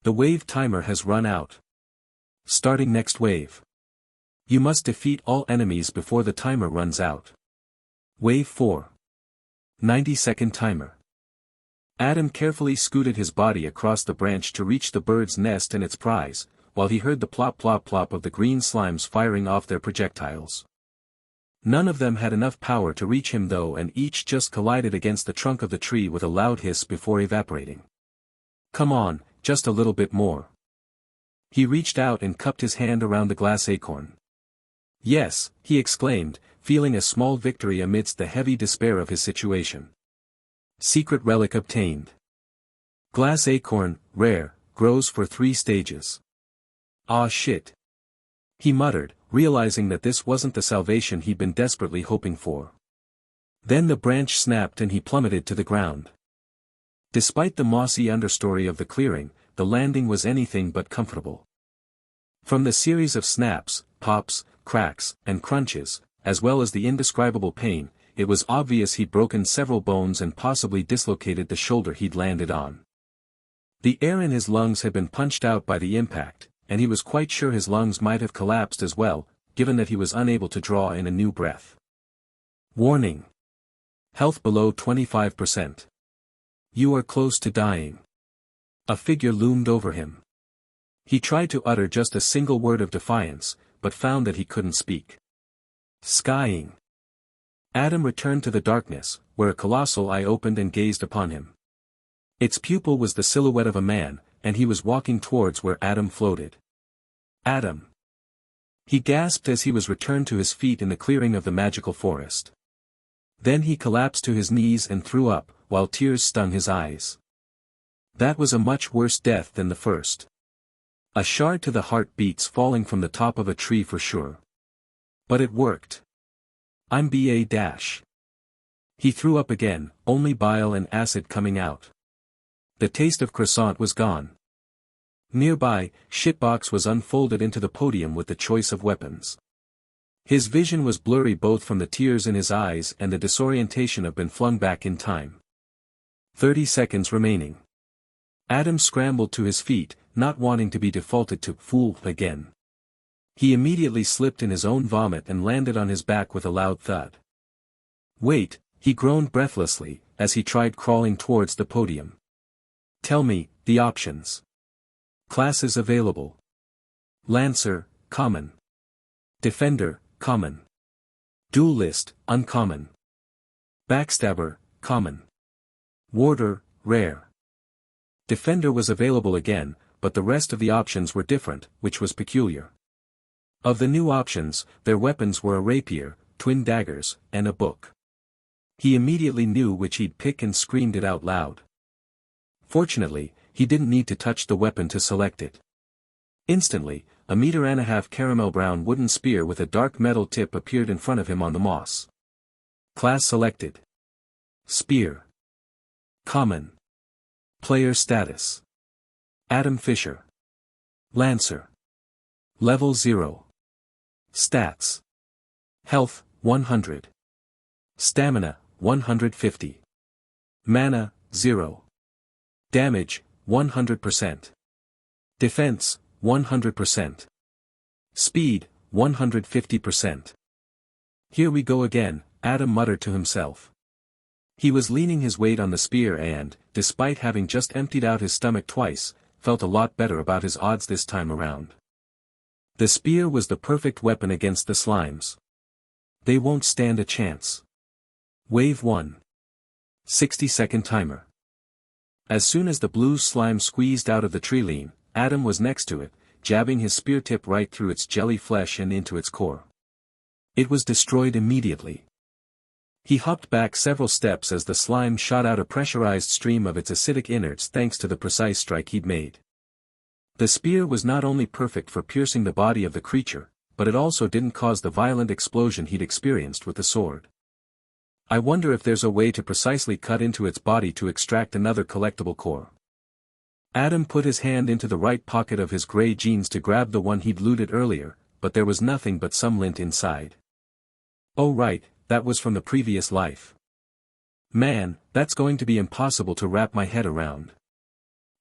The wave timer has run out. Starting next wave. You must defeat all enemies before the timer runs out. Wave 4. 90-second timer. Adam carefully scooted his body across the branch to reach the bird's nest and its prize, while he heard the plop plop plop of the green slimes firing off their projectiles. None of them had enough power to reach him though, and each just collided against the trunk of the tree with a loud hiss before evaporating. Come on, just a little bit more. He reached out and cupped his hand around the glass acorn. Yes, he exclaimed, feeling a small victory amidst the heavy despair of his situation. Secret relic obtained. Glass acorn, rare, grows for 3 stages. Ah shit. He muttered, realizing that this wasn't the salvation he'd been desperately hoping for. Then the branch snapped and he plummeted to the ground. Despite the mossy understory of the clearing, the landing was anything but comfortable. From the series of snaps, pops, cracks, and crunches, as well as the indescribable pain, it was obvious he'd broken several bones and possibly dislocated the shoulder he'd landed on. The air in his lungs had been punched out by the impact, and he was quite sure his lungs might have collapsed as well, given that he was unable to draw in a new breath. Warning. Health below 25%. You are close to dying. A figure loomed over him. He tried to utter just a single word of defiance, but found that he couldn't speak. Skying. Adam returned to the darkness, where a colossal eye opened and gazed upon him. Its pupil was the silhouette of a man, and he was walking towards where Adam floated. Adam. He gasped as he was returned to his feet in the clearing of the magical forest. Then he collapsed to his knees and threw up, while tears stung his eyes. That was a much worse death than the first. A shard to the heart beats falling from the top of a tree for sure. But it worked. I'm BA-. He threw up again, only bile and acid coming out. The taste of croissant was gone. Nearby, Shitbox was unfolded into the podium with the choice of weapons. His vision was blurry both from the tears in his eyes and the disorientation of being flung back in time. 30 seconds remaining. Adam scrambled to his feet, not wanting to be defaulted to fool again. He immediately slipped in his own vomit and landed on his back with a loud thud. Wait, he groaned breathlessly, as he tried crawling towards the podium. Tell me, the options. Classes available. Lancer, common. Defender, common. Duelist, uncommon. Backstabber, common. Warder, rare. Defender was available again, but the rest of the options were different, which was peculiar. Of the new options, their weapons were a rapier, twin daggers, and a book. He immediately knew which he'd pick and screamed it out loud. Fortunately, he didn't need to touch the weapon to select it. Instantly, a 1.5-meter caramel brown wooden spear with a dark metal tip appeared in front of him on the moss. Class selected. Spear. Common. Player status. Adam Fischer. Lancer. Level 0. Stats. Health, 100. Stamina, 150. Mana, 0. Damage, 100%. Defense, 100%. Speed, 150%. Here we go again, Adam muttered to himself. He was leaning his weight on the spear and, despite having just emptied out his stomach twice, felt a lot better about his odds this time around. The spear was the perfect weapon against the slimes. They won't stand a chance. Wave 1. 60-second timer. As soon as the blue slime squeezed out of the trilene, Adam was next to it, jabbing his spear tip right through its jelly flesh and into its core. It was destroyed immediately. He hopped back several steps as the slime shot out a pressurized stream of its acidic innards thanks to the precise strike he'd made. The spear was not only perfect for piercing the body of the creature, but it also didn't cause the violent explosion he'd experienced with the sword. I wonder if there's a way to precisely cut into its body to extract another collectible core. Adam put his hand into the right pocket of his gray jeans to grab the one he'd looted earlier, but there was nothing but some lint inside. Oh right, that was from the previous life. Man, that's going to be impossible to wrap my head around.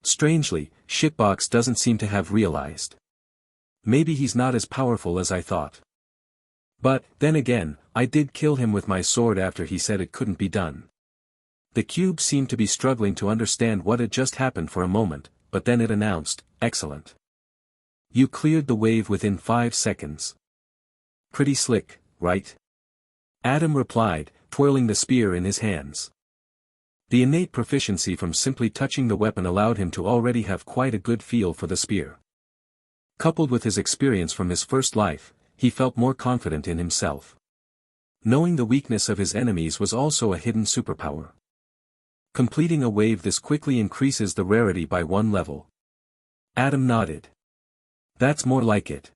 Strangely, Shitbox doesn't seem to have realized. Maybe he's not as powerful as I thought. But, then again, I did kill him with my sword after he said it couldn't be done. The cube seemed to be struggling to understand what had just happened for a moment, but then it announced, "Excellent. You cleared the wave within 5 seconds. Pretty slick, right?" Adam replied, twirling the spear in his hands. The innate proficiency from simply touching the weapon allowed him to already have quite a good feel for the spear. Coupled with his experience from his first life, he felt more confident in himself. Knowing the weakness of his enemies was also a hidden superpower. Completing a wave this quickly increases the rarity by 1 level. Adam nodded. That's more like it.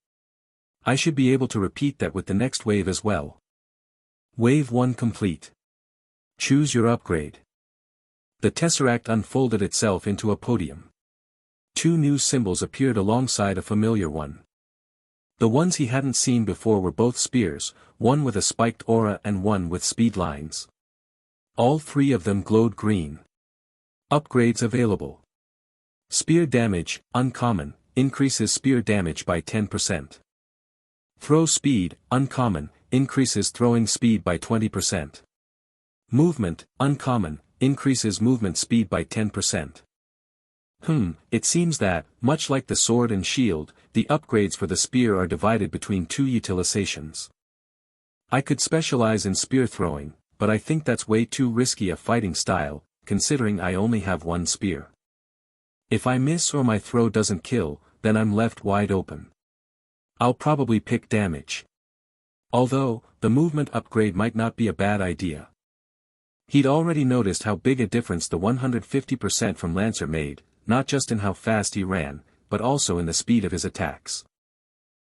I should be able to repeat that with the next wave as well. Wave 1 complete. Choose your upgrade. The tesseract unfolded itself into a podium. 2 new symbols appeared alongside a familiar one. The ones he hadn't seen before were both spears, one with a spiked aura and one with speed lines. All 3 of them glowed green. Upgrades available. Spear damage, uncommon, increases spear damage by 10%. Throw speed, uncommon, increases throwing speed by 20%. Movement, uncommon, increases movement speed by 10%. It seems that, much like the sword and shield, the upgrades for the spear are divided between 2 utilizations. I could specialize in spear throwing, but I think that's way too risky a fighting style, considering I only have 1 spear. If I miss or my throw doesn't kill, then I'm left wide open. I'll probably pick damage. Although, the movement upgrade might not be a bad idea. He'd already noticed how big a difference the 150% from Lancer made, not just in how fast he ran, but also in the speed of his attacks.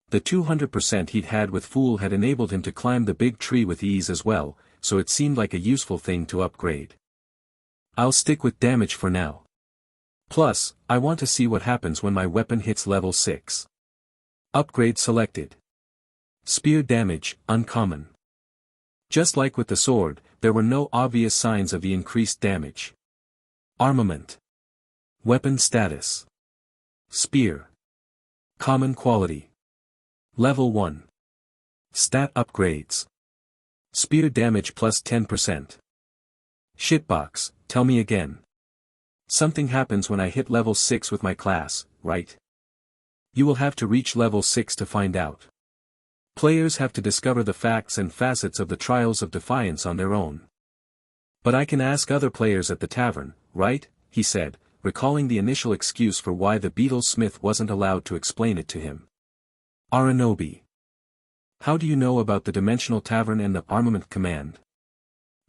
The 200% he'd had with Fool had enabled him to climb the big tree with ease as well, so it seemed like a useful thing to upgrade. I'll stick with damage for now. Plus, I want to see what happens when my weapon hits level 6. Upgrade selected. Spear damage, uncommon. Just like with the sword, there were no obvious signs of the increased damage. Armament. Weapon status. Spear. Common quality. Level 1. Stat upgrades. Spear damage plus 10%. Shitbox, tell me again. Something happens when I hit level 6 with my class, right? You will have to reach level 6 to find out. Players have to discover the facts and facets of the Trials of Defiance on their own. But I can ask other players at the tavern, right? He said, recalling the initial excuse for why the beetle smith wasn't allowed to explain it to him. Aranobi. How do you know about the Dimensional Tavern and the Armament Command?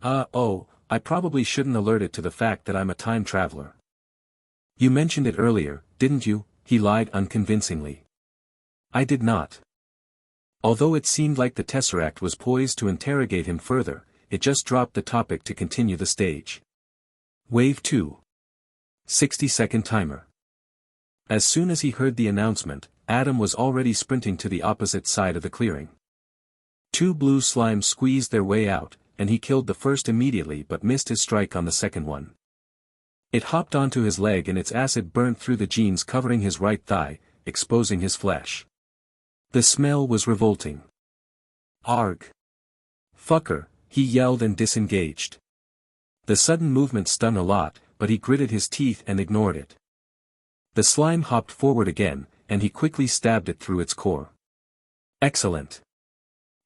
I probably shouldn't alert it to the fact that I'm a time traveler. You mentioned it earlier, didn't you? He lied unconvincingly. I did not. Although it seemed like the Tesseract was poised to interrogate him further, it just dropped the topic to continue the stage. Wave 2. 60-second timer. As soon as he heard the announcement, Adam was already sprinting to the opposite side of the clearing. 2 blue slimes squeezed their way out, and he killed the first immediately but missed his strike on the second one. It hopped onto his leg and its acid burnt through the jeans covering his right thigh, exposing his flesh. The smell was revolting. Arg. Fucker, he yelled and disengaged. The sudden movement stung a lot, but he gritted his teeth and ignored it. The slime hopped forward again, and he quickly stabbed it through its core. Excellent.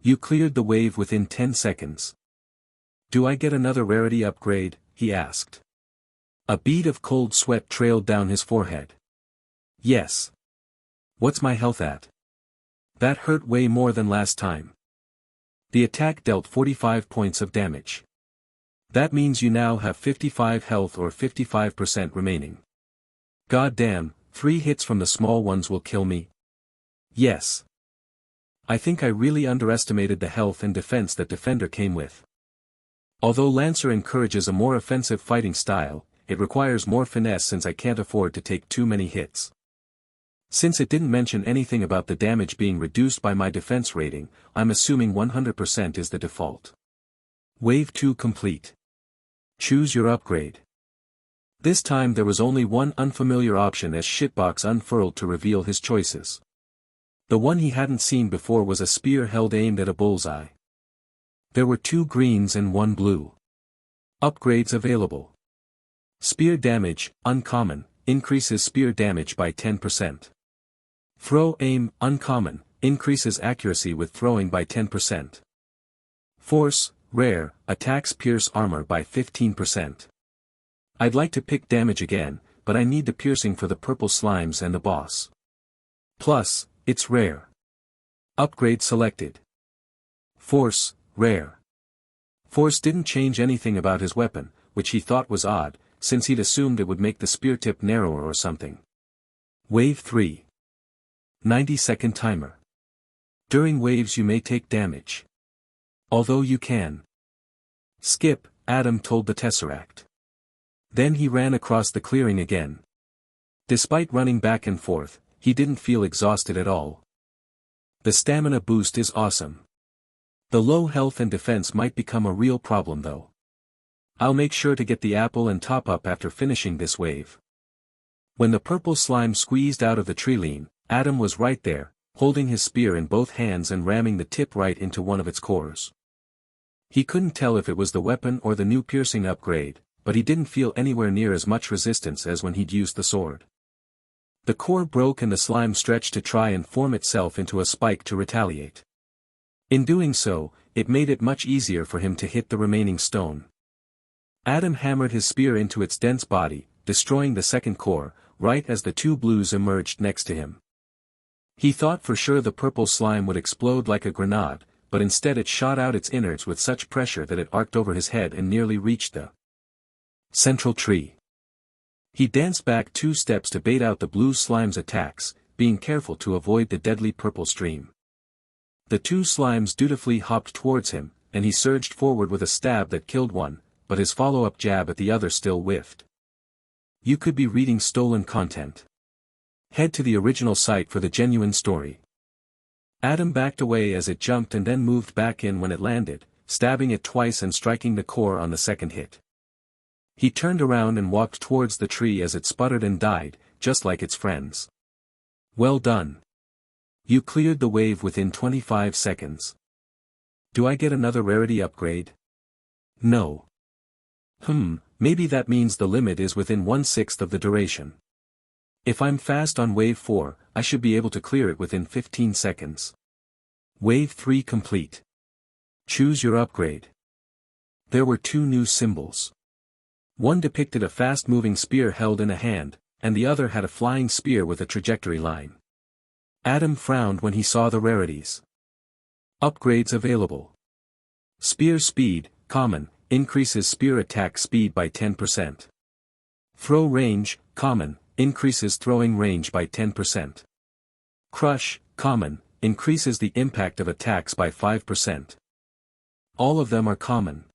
You cleared the wave within 10 seconds. Do I get another rarity upgrade? He asked. A bead of cold sweat trailed down his forehead. Yes. What's my health at? That hurt way more than last time. The attack dealt 45 points of damage. That means you now have 55 health or 55% remaining. God damn, 3 hits from the small ones will kill me. Yes. I think I really underestimated the health and defense that Defender came with. Although Lancer encourages a more offensive fighting style, it requires more finesse since I can't afford to take too many hits. Since it didn't mention anything about the damage being reduced by my defense rating, I'm assuming 100% is the default. Wave 2 complete. Choose your upgrade. This time there was only one unfamiliar option as Shitbox unfurled to reveal his choices. The one he hadn't seen before was a spear held aimed at a bullseye. There were 2 greens and 1 blue. Upgrades available. Spear damage, uncommon, increases spear damage by 10%. Throw aim, uncommon, increases accuracy with throwing by 10%. Force, rare, attacks pierce armor by 15%. I'd like to pick damage again, but I need the piercing for the purple slimes and the boss. Plus, it's rare. Upgrade selected. Force, rare. Force didn't change anything about his weapon, which he thought was odd, since he'd assumed it would make the spear tip narrower or something. Wave 3. 90-second timer. During waves you may take damage. Although you can skip, Adam told the Tesseract. Then he ran across the clearing again. Despite running back and forth, he didn't feel exhausted at all. The stamina boost is awesome. The low health and defense might become a real problem though. I'll make sure to get the apple and top up after finishing this wave. When the purple slime squeezed out of the treeline, Adam was right there, holding his spear in both hands and ramming the tip right into one of its cores. He couldn't tell if it was the weapon or the new piercing upgrade, but he didn't feel anywhere near as much resistance as when he'd used the sword. The core broke and the slime stretched to try and form itself into a spike to retaliate. In doing so, it made it much easier for him to hit the remaining stone. Adam hammered his spear into its dense body, destroying the second core, right as the 2 blues emerged next to him. He thought for sure the purple slime would explode like a grenade, but instead it shot out its innards with such pressure that it arced over his head and nearly reached the central tree. He danced back 2 steps to bait out the blue slime's attacks, being careful to avoid the deadly purple stream. The 2 slimes dutifully hopped towards him, and he surged forward with a stab that killed one, but his follow-up jab at the other still whiffed. You could be reading stolen content. Head to the original site for the genuine story. Adam backed away as it jumped and then moved back in when it landed, stabbing it twice and striking the core on the second hit. He turned around and walked towards the tree as it sputtered and died, just like its friends. Well done. You cleared the wave within 25 seconds. Do I get another rarity upgrade? No. Maybe that means the limit is within 1/6 of the duration. If I'm fast on wave 4, I should be able to clear it within 15 seconds. Wave 3 complete. Choose your upgrade. There were 2 new symbols. One depicted a fast-moving spear held in a hand, and the other had a flying spear with a trajectory line. Adam frowned when he saw the rarities. Upgrades available. Spear speed, common, increases spear attack speed by 10%. Throw range, common, increases throwing range by 10%. Crush, common, increases the impact of attacks by 5%. All of them are common.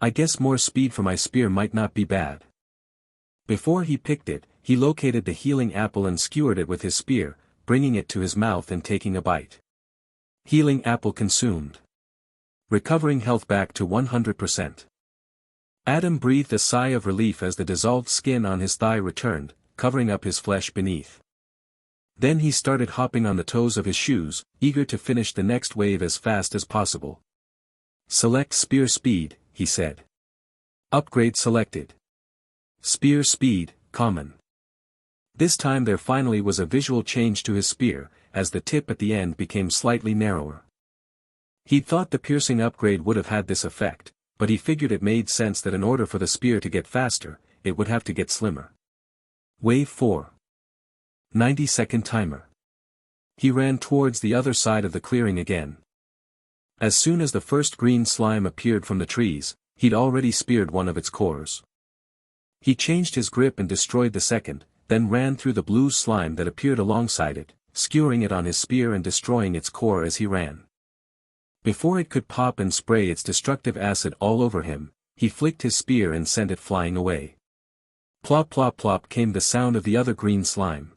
I guess more speed for my spear might not be bad. Before he picked it, he located the healing apple and skewered it with his spear, bringing it to his mouth and taking a bite. Healing apple consumed. Recovering health back to 100%. Adam breathed a sigh of relief as the dissolved skin on his thigh returned, covering up his flesh beneath. Then he started hopping on the toes of his shoes, eager to finish the next wave as fast as possible. Select spear speed, he said. Upgrade selected. Spear speed, common. This time there finally was a visual change to his spear, as the tip at the end became slightly narrower. He'd thought the piercing upgrade would have had this effect, but he figured it made sense that in order for the spear to get faster, it would have to get slimmer. Wave 4. 90-second timer. He ran towards the other side of the clearing again. As soon as the first green slime appeared from the trees, he'd already speared one of its cores. He changed his grip and destroyed the second, then ran through the blue slime that appeared alongside it, skewering it on his spear and destroying its core as he ran. Before it could pop and spray its destructive acid all over him, he flicked his spear and sent it flying away. Plop plop plop came the sound of the other green slime.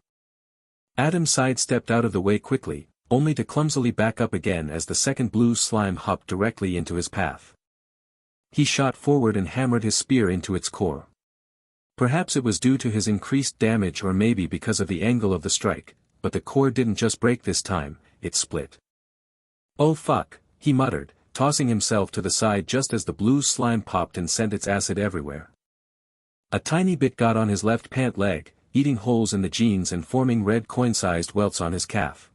Adam sidestepped out of the way quickly, only to clumsily back up again as the second blue slime hopped directly into his path. He shot forward and hammered his spear into its core. Perhaps it was due to his increased damage or maybe because of the angle of the strike, but the core didn't just break this time, it split. Oh fuck, he muttered, tossing himself to the side just as the blue slime popped and sent its acid everywhere. A tiny bit got on his left pant leg, eating holes in the jeans and forming red coin-sized welts on his calf.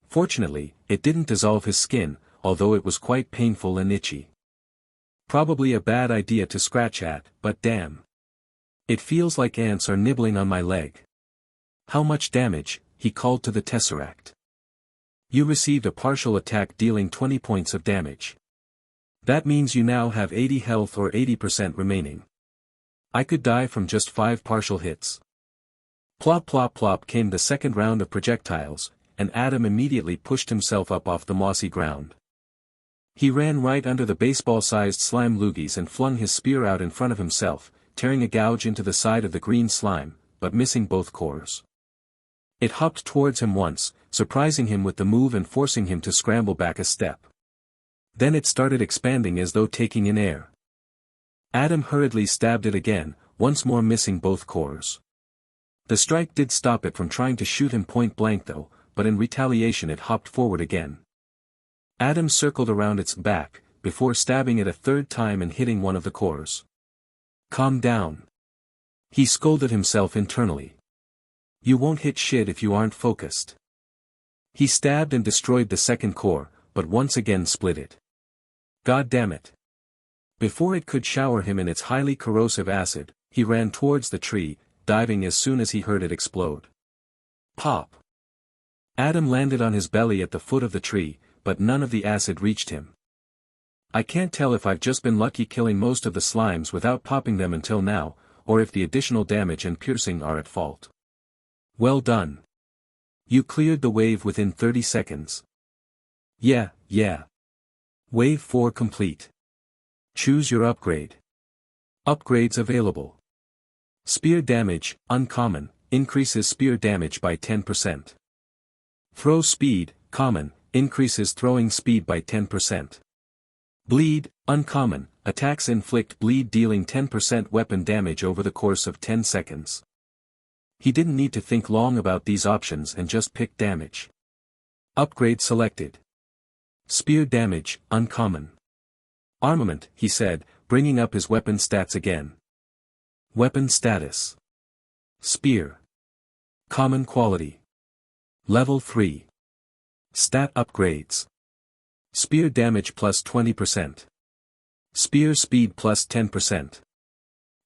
Fortunately, it didn't dissolve his skin, although it was quite painful and itchy. Probably a bad idea to scratch at, but damn. It feels like ants are nibbling on my leg. How much damage? He called to the Tesseract. You received a partial attack dealing 20 points of damage. That means you now have 80 health or 80% remaining. I could die from just 5 partial hits. Plop plop plop came the second round of projectiles, and Adam immediately pushed himself up off the mossy ground. He ran right under the baseball-sized slime loogies and flung his spear out in front of himself, tearing a gouge into the side of the green slime, but missing both cores. It hopped towards him once, surprising him with the move and forcing him to scramble back a step. Then it started expanding as though taking in air. Adam hurriedly stabbed it again, once more missing both cores. The strike did stop it from trying to shoot him point blank though, but in retaliation it hopped forward again. Adam circled around its back, before stabbing it a third time and hitting one of the cores. Calm down. He scolded himself internally. You won't hit shit if you aren't focused. He stabbed and destroyed the second core, but once again split it. God damn it. Before it could shower him in its highly corrosive acid, he ran towards the tree, diving as soon as he heard it explode. Pop. Adam landed on his belly at the foot of the tree, but none of the acid reached him. I can't tell if I've just been lucky killing most of the slimes without popping them until now, or if the additional damage and piercing are at fault. Well done. You cleared the wave within 30 seconds. Yeah. Wave 4 complete. Choose your upgrade. Upgrades available. Spear damage, uncommon, increases spear damage by 10%. Throw speed, common, increases throwing speed by 10%. Bleed, uncommon, attacks inflict bleed dealing 10% weapon damage over the course of 10 seconds. He didn't need to think long about these options and just picked damage. Upgrade selected. Spear damage, uncommon. Armament, he said, bringing up his weapon stats again. Weapon status. Spear. Common quality. Level 3. Stat upgrades. Spear damage plus 20%. Spear speed plus 10%.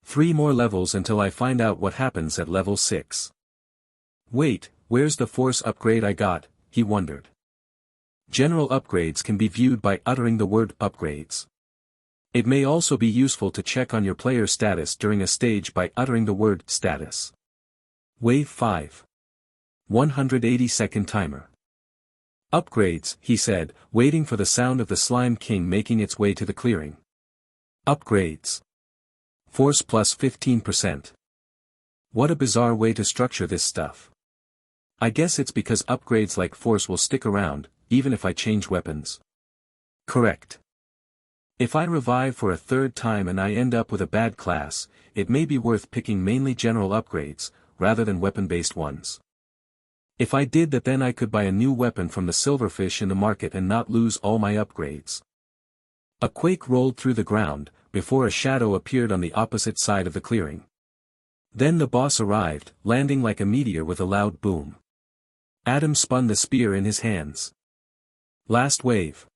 3 more levels until I find out what happens at level 6. Wait, where's the force upgrade I got, he wondered. General upgrades can be viewed by uttering the word upgrades. It may also be useful to check on your player status during a stage by uttering the word status. Wave 5. 180-second timer. Upgrades, he said, waiting for the sound of the Slime King making its way to the clearing. Upgrades. Force plus 15%. What a bizarre way to structure this stuff. I guess it's because upgrades like force will stick around, even if I change weapons. Correct. If I revive for a third time and I end up with a bad class, it may be worth picking mainly general upgrades, rather than weapon-based ones. If I did that, then I could buy a new weapon from the silverfish in the market and not lose all my upgrades. A quake rolled through the ground, before a shadow appeared on the opposite side of the clearing. Then the boss arrived, landing like a meteor with a loud boom. Adam spun the spear in his hands. Last wave.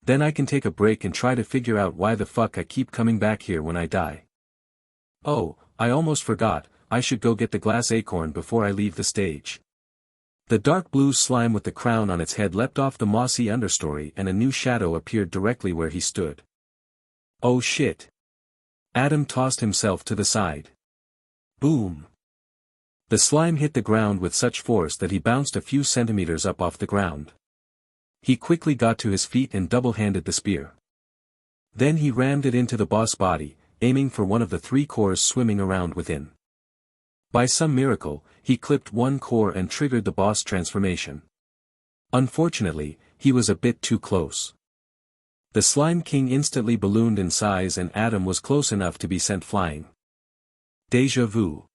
Then I can take a break and try to figure out why the fuck I keep coming back here when I die. Oh, I almost forgot, I should go get the glass acorn before I leave the stage. The dark blue slime with the crown on its head leapt off the mossy understory and a new shadow appeared directly where he stood. Oh shit. Adam tossed himself to the side. Boom. The slime hit the ground with such force that he bounced a few centimeters up off the ground. He quickly got to his feet and double-handed the spear. Then he rammed it into the boss body, aiming for one of the 3 cores swimming around within. By some miracle, he clipped one core and triggered the boss transformation. Unfortunately, he was a bit too close. The Slime King instantly ballooned in size and Adam was close enough to be sent flying. Deja vu.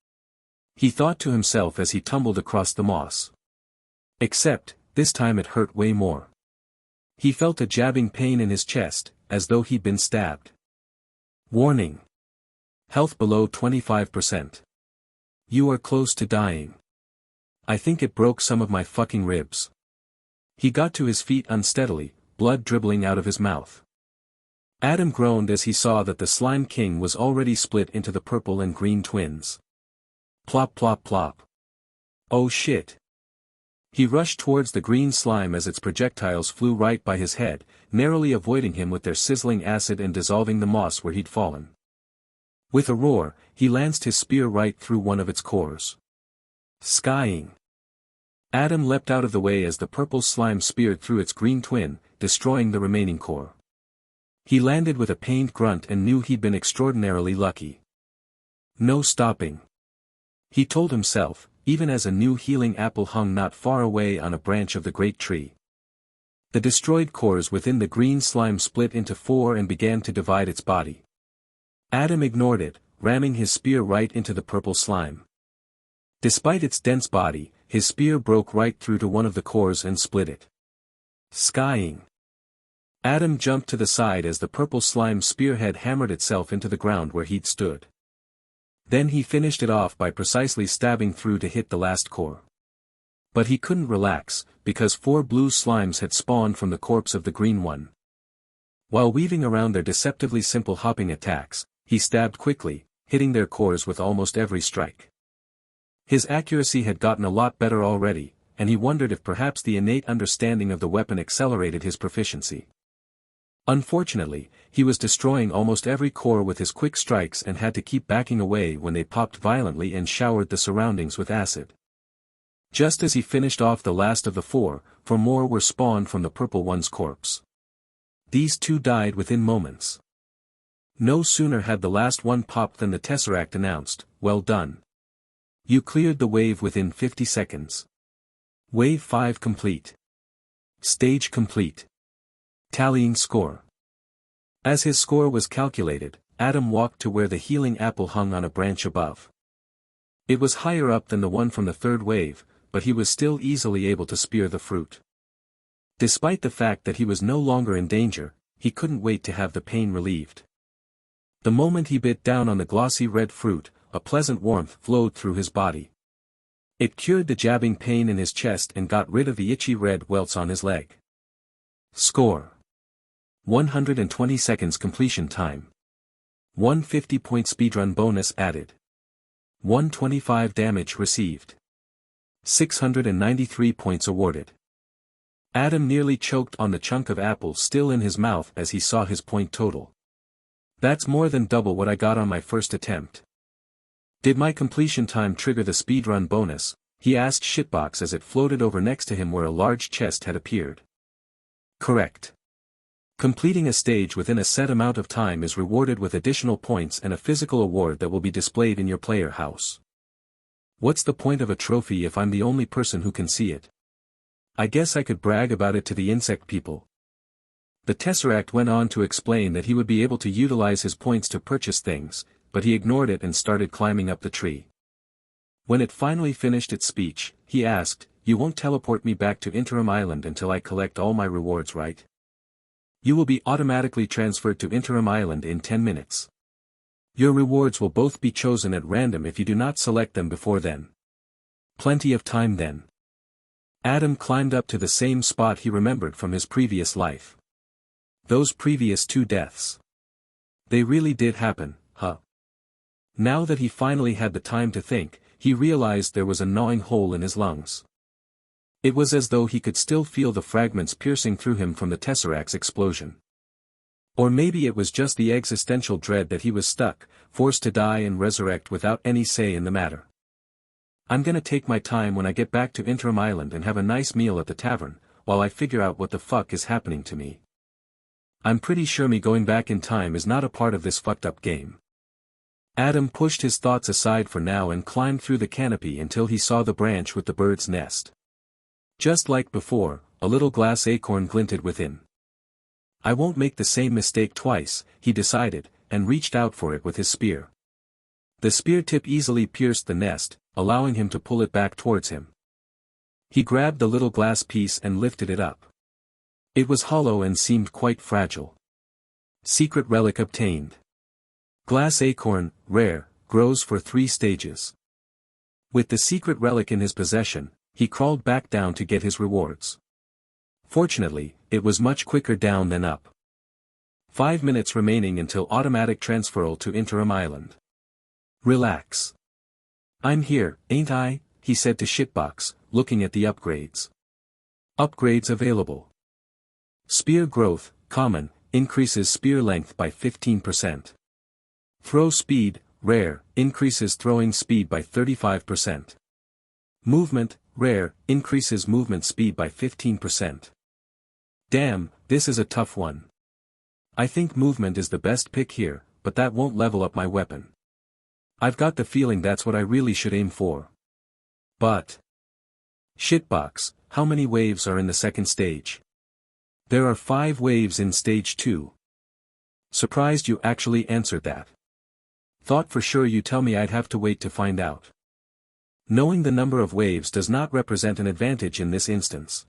He thought to himself as he tumbled across the moss. Except, this time it hurt way more. He felt a jabbing pain in his chest, as though he'd been stabbed. Warning. Health below 25%. You are close to dying. I think it broke some of my fucking ribs. He got to his feet unsteadily, blood dribbling out of his mouth. Adam groaned as he saw that the Slime King was already split into the purple and green twins. Plop plop plop. Oh shit. He rushed towards the green slime as its projectiles flew right by his head, narrowly avoiding him with their sizzling acid and dissolving the moss where he'd fallen. With a roar, he lanced his spear right through one of its cores. Skying. Adam leapt out of the way as the purple slime speared through its green twin, destroying the remaining core. He landed with a pained grunt and knew he'd been extraordinarily lucky. No stopping. He told himself, even as a new healing apple hung not far away on a branch of the great tree. The destroyed cores within the green slime split into 4 and began to divide its body. Adam ignored it, ramming his spear right into the purple slime. Despite its dense body, his spear broke right through to one of the cores and split it. Skying. Adam jumped to the side as the purple slime spearhead hammered itself into the ground where he'd stood. Then he finished it off by precisely stabbing through to hit the last core. But he couldn't relax, because 4 blue slimes had spawned from the corpse of the green one. While weaving around their deceptively simple hopping attacks, he stabbed quickly, hitting their cores with almost every strike. His accuracy had gotten a lot better already, and he wondered if perhaps the innate understanding of the weapon accelerated his proficiency. Unfortunately, he was destroying almost every core with his quick strikes and had to keep backing away when they popped violently and showered the surroundings with acid. Just as he finished off the last of the 4 more were spawned from the purple one's corpse. These 2 died within moments. No sooner had the last one popped than the Tesseract announced, "Well done. You cleared the wave within 50 seconds. Wave 5 complete. Stage complete. Tallying score. As his score was calculated, Adam walked to where the healing apple hung on a branch above. It was higher up than the one from the third wave, but he was still easily able to spear the fruit. Despite the fact that he was no longer in danger, he couldn't wait to have the pain relieved. The moment he bit down on the glossy red fruit, a pleasant warmth flowed through his body. It cured the jabbing pain in his chest and got rid of the itchy red welts on his leg. Score: 120 seconds completion time. 150-point speedrun bonus added. 125 damage received. 693 points awarded. Adam nearly choked on the chunk of apple still in his mouth as he saw his point total. That's more than double what I got on my first attempt. Did my completion time trigger the speedrun bonus? He asked Shitbox as it floated over next to him where a large chest had appeared. Correct. Completing a stage within a set amount of time is rewarded with additional points and a physical award that will be displayed in your player house. What's the point of a trophy if I'm the only person who can see it? I guess I could brag about it to the insect people. The Tesseract went on to explain that he would be able to utilize his points to purchase things, but he ignored it and started climbing up the tree. When it finally finished its speech, he asked, "You won't teleport me back to Interim Island until I collect all my rewards, right? You will be automatically transferred to Interim Island in 10 minutes. Your rewards will both be chosen at random if you do not select them before then. Plenty of time then." Adam climbed up to the same spot he remembered from his previous life. Those previous 2 deaths. They really did happen, huh? Now that he finally had the time to think, he realized there was a gnawing hole in his lungs. It was as though he could still feel the fragments piercing through him from the Tesseract's explosion. Or maybe it was just the existential dread that he was stuck, forced to die and resurrect without any say in the matter. "I'm gonna take my time when I get back to Interim Island and have a nice meal at the tavern, while I figure out what the fuck is happening to me. I'm pretty sure me going back in time is not a part of this fucked up game." Adam pushed his thoughts aside for now and climbed through the canopy until he saw the branch with the bird's nest. Just like before, a little glass acorn glinted within. "I won't make the same mistake twice," he decided, and reached out for it with his spear. The spear tip easily pierced the nest, allowing him to pull it back towards him. He grabbed the little glass piece and lifted it up. It was hollow and seemed quite fragile. Secret relic obtained. Glass acorn, rare, grows for 3 stages. With the secret relic in his possession, he crawled back down to get his rewards. Fortunately, it was much quicker down than up. 5 minutes remaining until automatic transferal to Interim Island. "Relax. I'm here, ain't I?" he said to Shitbox, looking at the upgrades. Upgrades available. Spear growth, common, increases spear length by 15%. Throw speed, rare, increases throwing speed by 35%. Movement, rare, increases movement speed by 15%. Damn, this is a tough one. I think movement is the best pick here, but that won't level up my weapon. I've got the feeling that's what I really should aim for. But... Shitbox, how many waves are in the second stage? There are 5 waves in stage 2. Surprised you actually answered that. Thought for sure you tell me I'd have to wait to find out. Knowing the number of waves does not represent an advantage in this instance.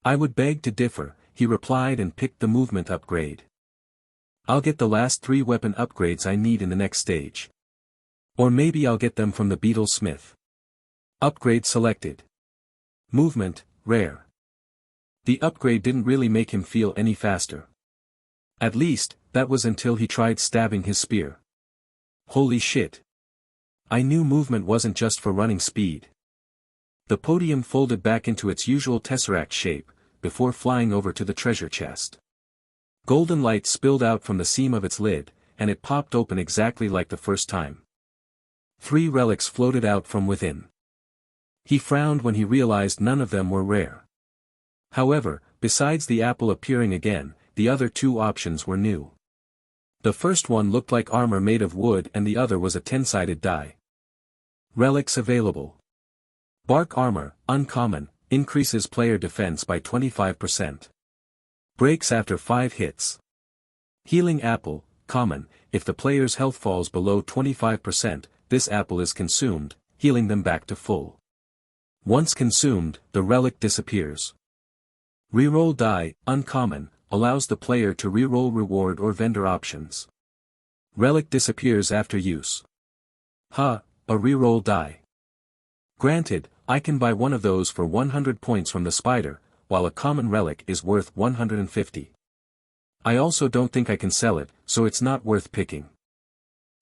I would beg to differ, he replied and picked the movement upgrade. I'll get the last 3 weapon upgrades I need in the next stage. Or maybe I'll get them from the beetle smith. Upgrade selected. Movement, rare. The upgrade didn't really make him feel any faster. At least, that was until he tried stabbing his spear. Holy shit. I knew movement wasn't just for running speed. The podium folded back into its usual tesseract shape, before flying over to the treasure chest. Golden light spilled out from the seam of its lid, and it popped open exactly like the first time. 3 relics floated out from within. He frowned when he realized none of them were rare. However, besides the apple appearing again, the other 2 options were new. The first one looked like armor made of wood and the other was a 10-sided die. Relics available. Bark armor, uncommon, increases player defense by 25%. Breaks after 5 hits. Healing apple, common, if the player's health falls below 25%, this apple is consumed, healing them back to full. Once consumed, the relic disappears. Reroll die, uncommon, allows the player to reroll reward or vendor options. Relic disappears after use. A reroll die. Granted, I can buy one of those for 100 points from the spider, while a common relic is worth 150. I also don't think I can sell it, so it's not worth picking.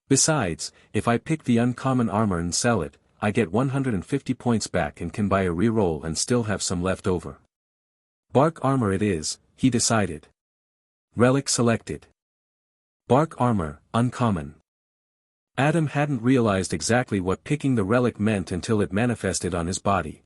Besides, if I pick the uncommon armor and sell it, I get 150 points back and can buy a reroll and still have some left over. Bark armor it is, he decided. Relic selected. Bark armor, uncommon. Adam hadn't realized exactly what picking the relic meant until it manifested on his body.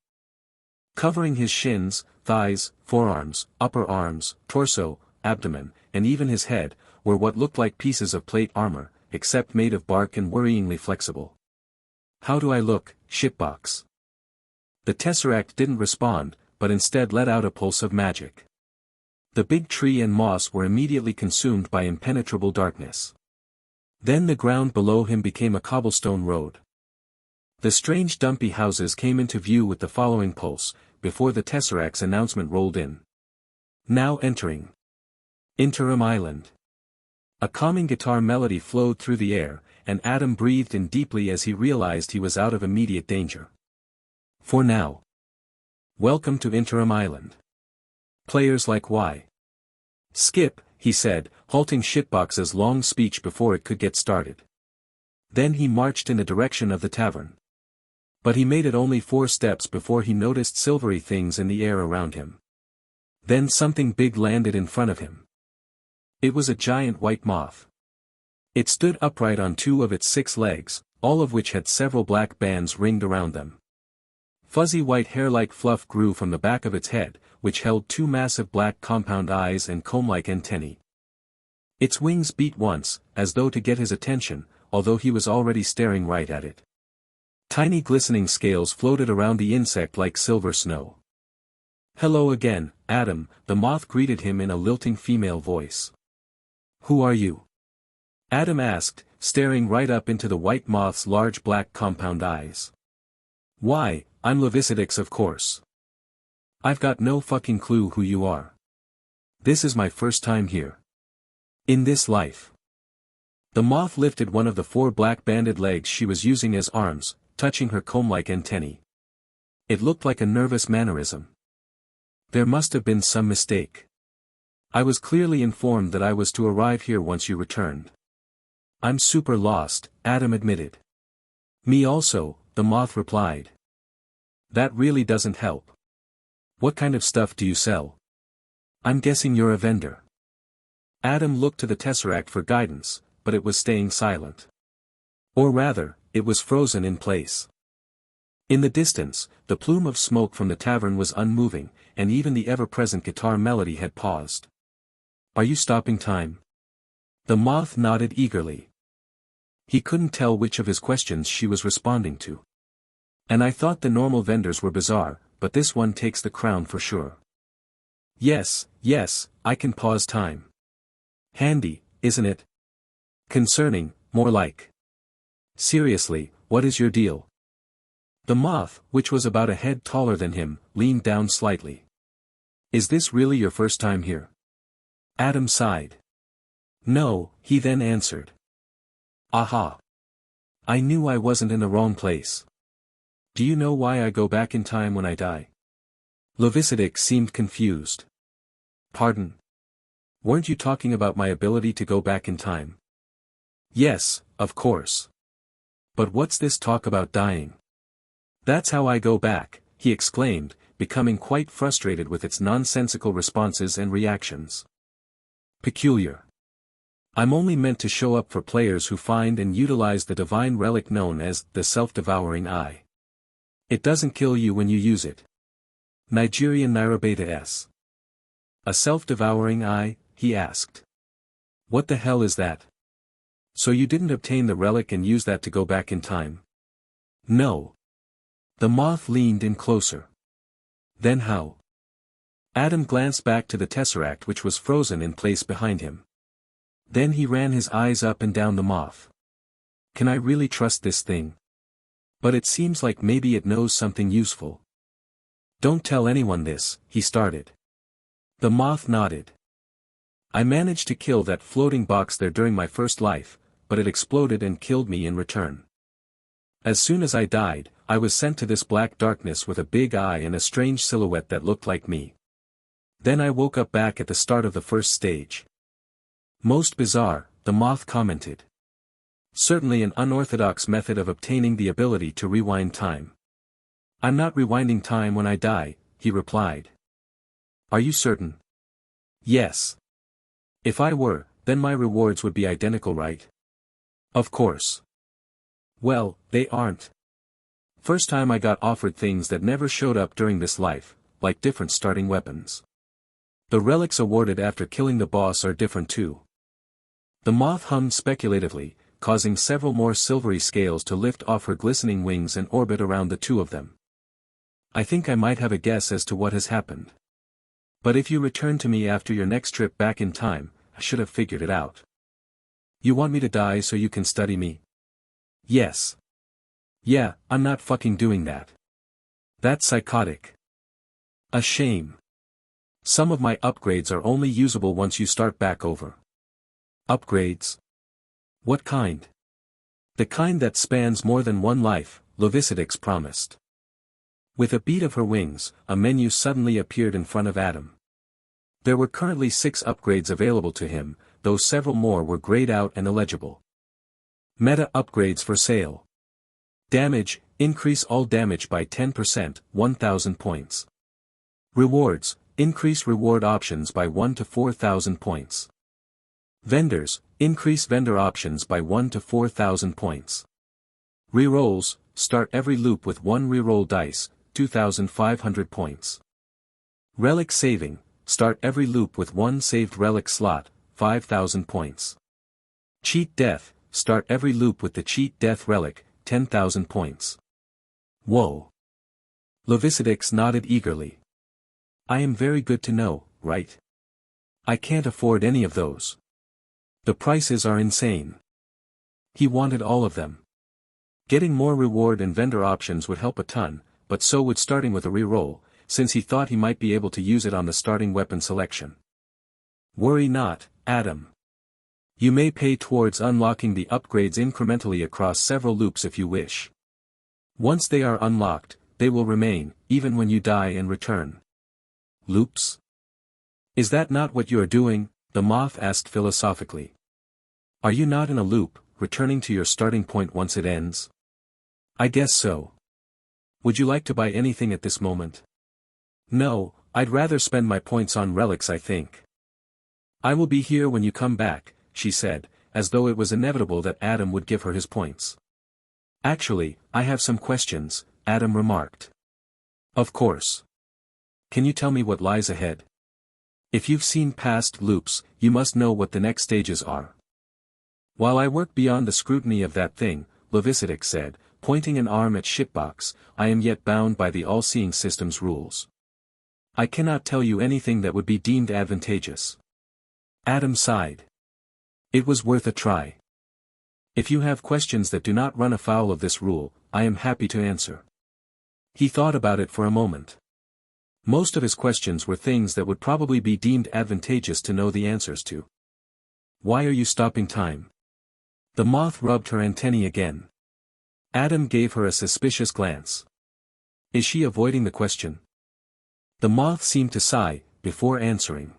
Covering his shins, thighs, forearms, upper arms, torso, abdomen, and even his head, were what looked like pieces of plate armor, except made of bark and worryingly flexible. How do I look, shitbox? The Tesseract didn't respond, but instead let out a pulse of magic. The big tree and moss were immediately consumed by impenetrable darkness. Then the ground below him became a cobblestone road. The strange dumpy houses came into view with the following pulse, before the Tesseract's announcement rolled in. Now entering. Interim Island. A calming guitar melody flowed through the air, and Adam breathed in deeply as he realized he was out of immediate danger. For now. Welcome to Interim Island. Players like Y. Skip, he said, halting Shitbox's long speech before it could get started. Then he marched in the direction of the tavern. But he made it only 4 steps before he noticed silvery things in the air around him. Then something big landed in front of him. It was a giant white moth. It stood upright on 2 of its 6 legs, all of which had several black bands ringed around them. Fuzzy white hair-like fluff grew from the back of its head, which held 2 massive black compound eyes and comb-like antennae. Its wings beat once, as though to get his attention, although he was already staring right at it. Tiny glistening scales floated around the insect like silver snow. Hello again, Adam, the moth greeted him in a lilting female voice. Who are you? Adam asked, staring right up into the white moth's large black compound eyes. Why, I'm Levicidix of course. I've got no fucking clue who you are. This is my first time here. In this life. The moth lifted one of the 4 black banded legs she was using as arms, touching her comb-like antennae. It looked like a nervous mannerism. There must have been some mistake. I was clearly informed that I was to arrive here once you returned. I'm super lost, Adam admitted. Me also, the moth replied. That really doesn't help. What kind of stuff do you sell? I'm guessing you're a vendor. Adam looked to the Tesseract for guidance, but it was staying silent. Or rather, it was frozen in place. In the distance, the plume of smoke from the tavern was unmoving, and even the ever-present guitar melody had paused. Are you stopping time? The moth nodded eagerly. He couldn't tell which of his questions she was responding to. And I thought the normal vendors were bizarre, but this one takes the crown for sure. Yes, I can pause time. Handy, isn't it? Concerning, more like. Seriously, what is your deal? The moth, which was about a head taller than him, leaned down slightly. Is this really your first time here? Adam sighed. No, he then answered. Aha. I knew I wasn't in the wrong place. Do you know why I go back in time when I die? Levicidix seemed confused. Pardon? Weren't you talking about my ability to go back in time? Yes, of course. But what's this talk about dying? That's how I go back, he exclaimed, becoming quite frustrated with its nonsensical responses and reactions. Peculiar. I'm only meant to show up for players who find and utilize the divine relic known as the self-devouring eye. It doesn't kill you when you use it. Nigerian Nairabeta S. A self-devouring eye, he asked. What the hell is that? So you didn't obtain the relic and use that to go back in time? No. The moth leaned in closer. Then how? Adam glanced back to the Tesseract which was frozen in place behind him. Then he ran his eyes up and down the moth. Can I really trust this thing? But it seems like maybe it knows something useful. Don't tell anyone this, he started. The moth nodded. I managed to kill that floating box there during my first life, but it exploded and killed me in return. As soon as I died, I was sent to this black darkness with a big eye and a strange silhouette that looked like me. Then I woke up back at the start of the first stage. Most bizarre, the moth commented. Certainly an unorthodox method of obtaining the ability to rewind time. I'm not rewinding time when I die, he replied. Are you certain? Yes. If I were, then my rewards would be identical, right? Of course. Well, they aren't. First time I got offered things that never showed up during this life, like different starting weapons. The relics awarded after killing the boss are different too. The moth hummed speculatively, causing several more silvery scales to lift off her glistening wings and orbit around the two of them. I think I might have a guess as to what has happened. But if you return to me after your next trip back in time, I should have figured it out. You want me to die so you can study me? Yes. Yeah, I'm not fucking doing that. That's psychotic. A shame. Some of my upgrades are only usable once you start back over. Upgrades? What kind? The kind that spans more than one life, Lovicidix promised. With a beat of her wings, a menu suddenly appeared in front of Adam. There were currently 6 upgrades available to him, though several more were grayed out and illegible. Meta upgrades for sale. Damage, increase all damage by 10%, 1000 points. Rewards, increase reward options by 1 to 4000 points. Vendors, increase vendor options by 1 to 4000 points. Rerolls, start every loop with 1 reroll dice, 2500 points. Relic saving, start every loop with 1 saved relic slot, 5000 points. Cheat death, start every loop with the cheat death relic, 10,000 points. Whoa. Lovicidix nodded eagerly. I am very good to know, right? I can't afford any of those. The prices are insane. He wanted all of them. Getting more reward and vendor options would help a ton, but so would starting with a reroll, since he thought he might be able to use it on the starting weapon selection. Worry not, Adam. You may pay towards unlocking the upgrades incrementally across several loops if you wish. Once they are unlocked, they will remain, even when you die and return. Loops? Is that not what you are doing? The moth asked philosophically. Are you not in a loop, returning to your starting point once it ends? I guess so. Would you like to buy anything at this moment? No, I'd rather spend my points on relics, I think. I will be here when you come back, she said, as though it was inevitable that Adam would give her his points. Actually, I have some questions, Adam remarked. Of course. Can you tell me what lies ahead? If you've seen past loops, you must know what the next stages are. While I work beyond the scrutiny of that thing, Lovicidix said, pointing an arm at Shitbox, I am yet bound by the all-seeing system's rules. I cannot tell you anything that would be deemed advantageous. Adam sighed. It was worth a try. If you have questions that do not run afoul of this rule, I am happy to answer. He thought about it for a moment. Most of his questions were things that would probably be deemed advantageous to know the answers to. Why are you stopping time? The moth rubbed her antennae again. Adam gave her a suspicious glance. Is she avoiding the question? The moth seemed to sigh, before answering.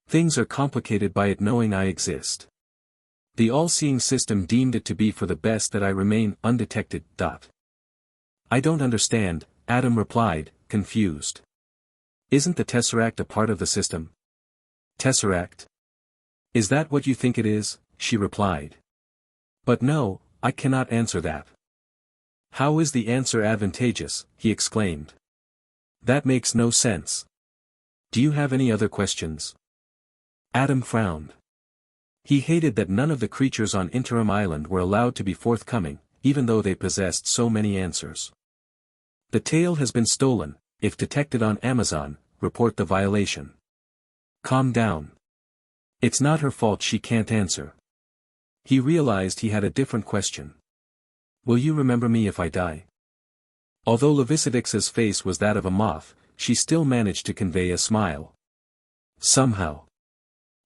Things are complicated by it knowing I exist. The all-seeing system deemed it to be for the best that I remain undetected. I don't understand, Adam replied, confused. Isn't the Tesseract a part of the system? Tesseract? Is that what you think it is? She replied. But no, I cannot answer that. How is the answer advantageous? He exclaimed. That makes no sense. Do you have any other questions? Adam frowned. He hated that none of the creatures on Interim Island were allowed to be forthcoming, even though they possessed so many answers. The tail has been stolen. If detected on Amazon, report the violation. Calm down. It's not her fault she can't answer. He realized he had a different question. Will you remember me if I die? Although Levicidix's face was that of a moth, she still managed to convey a smile. Somehow.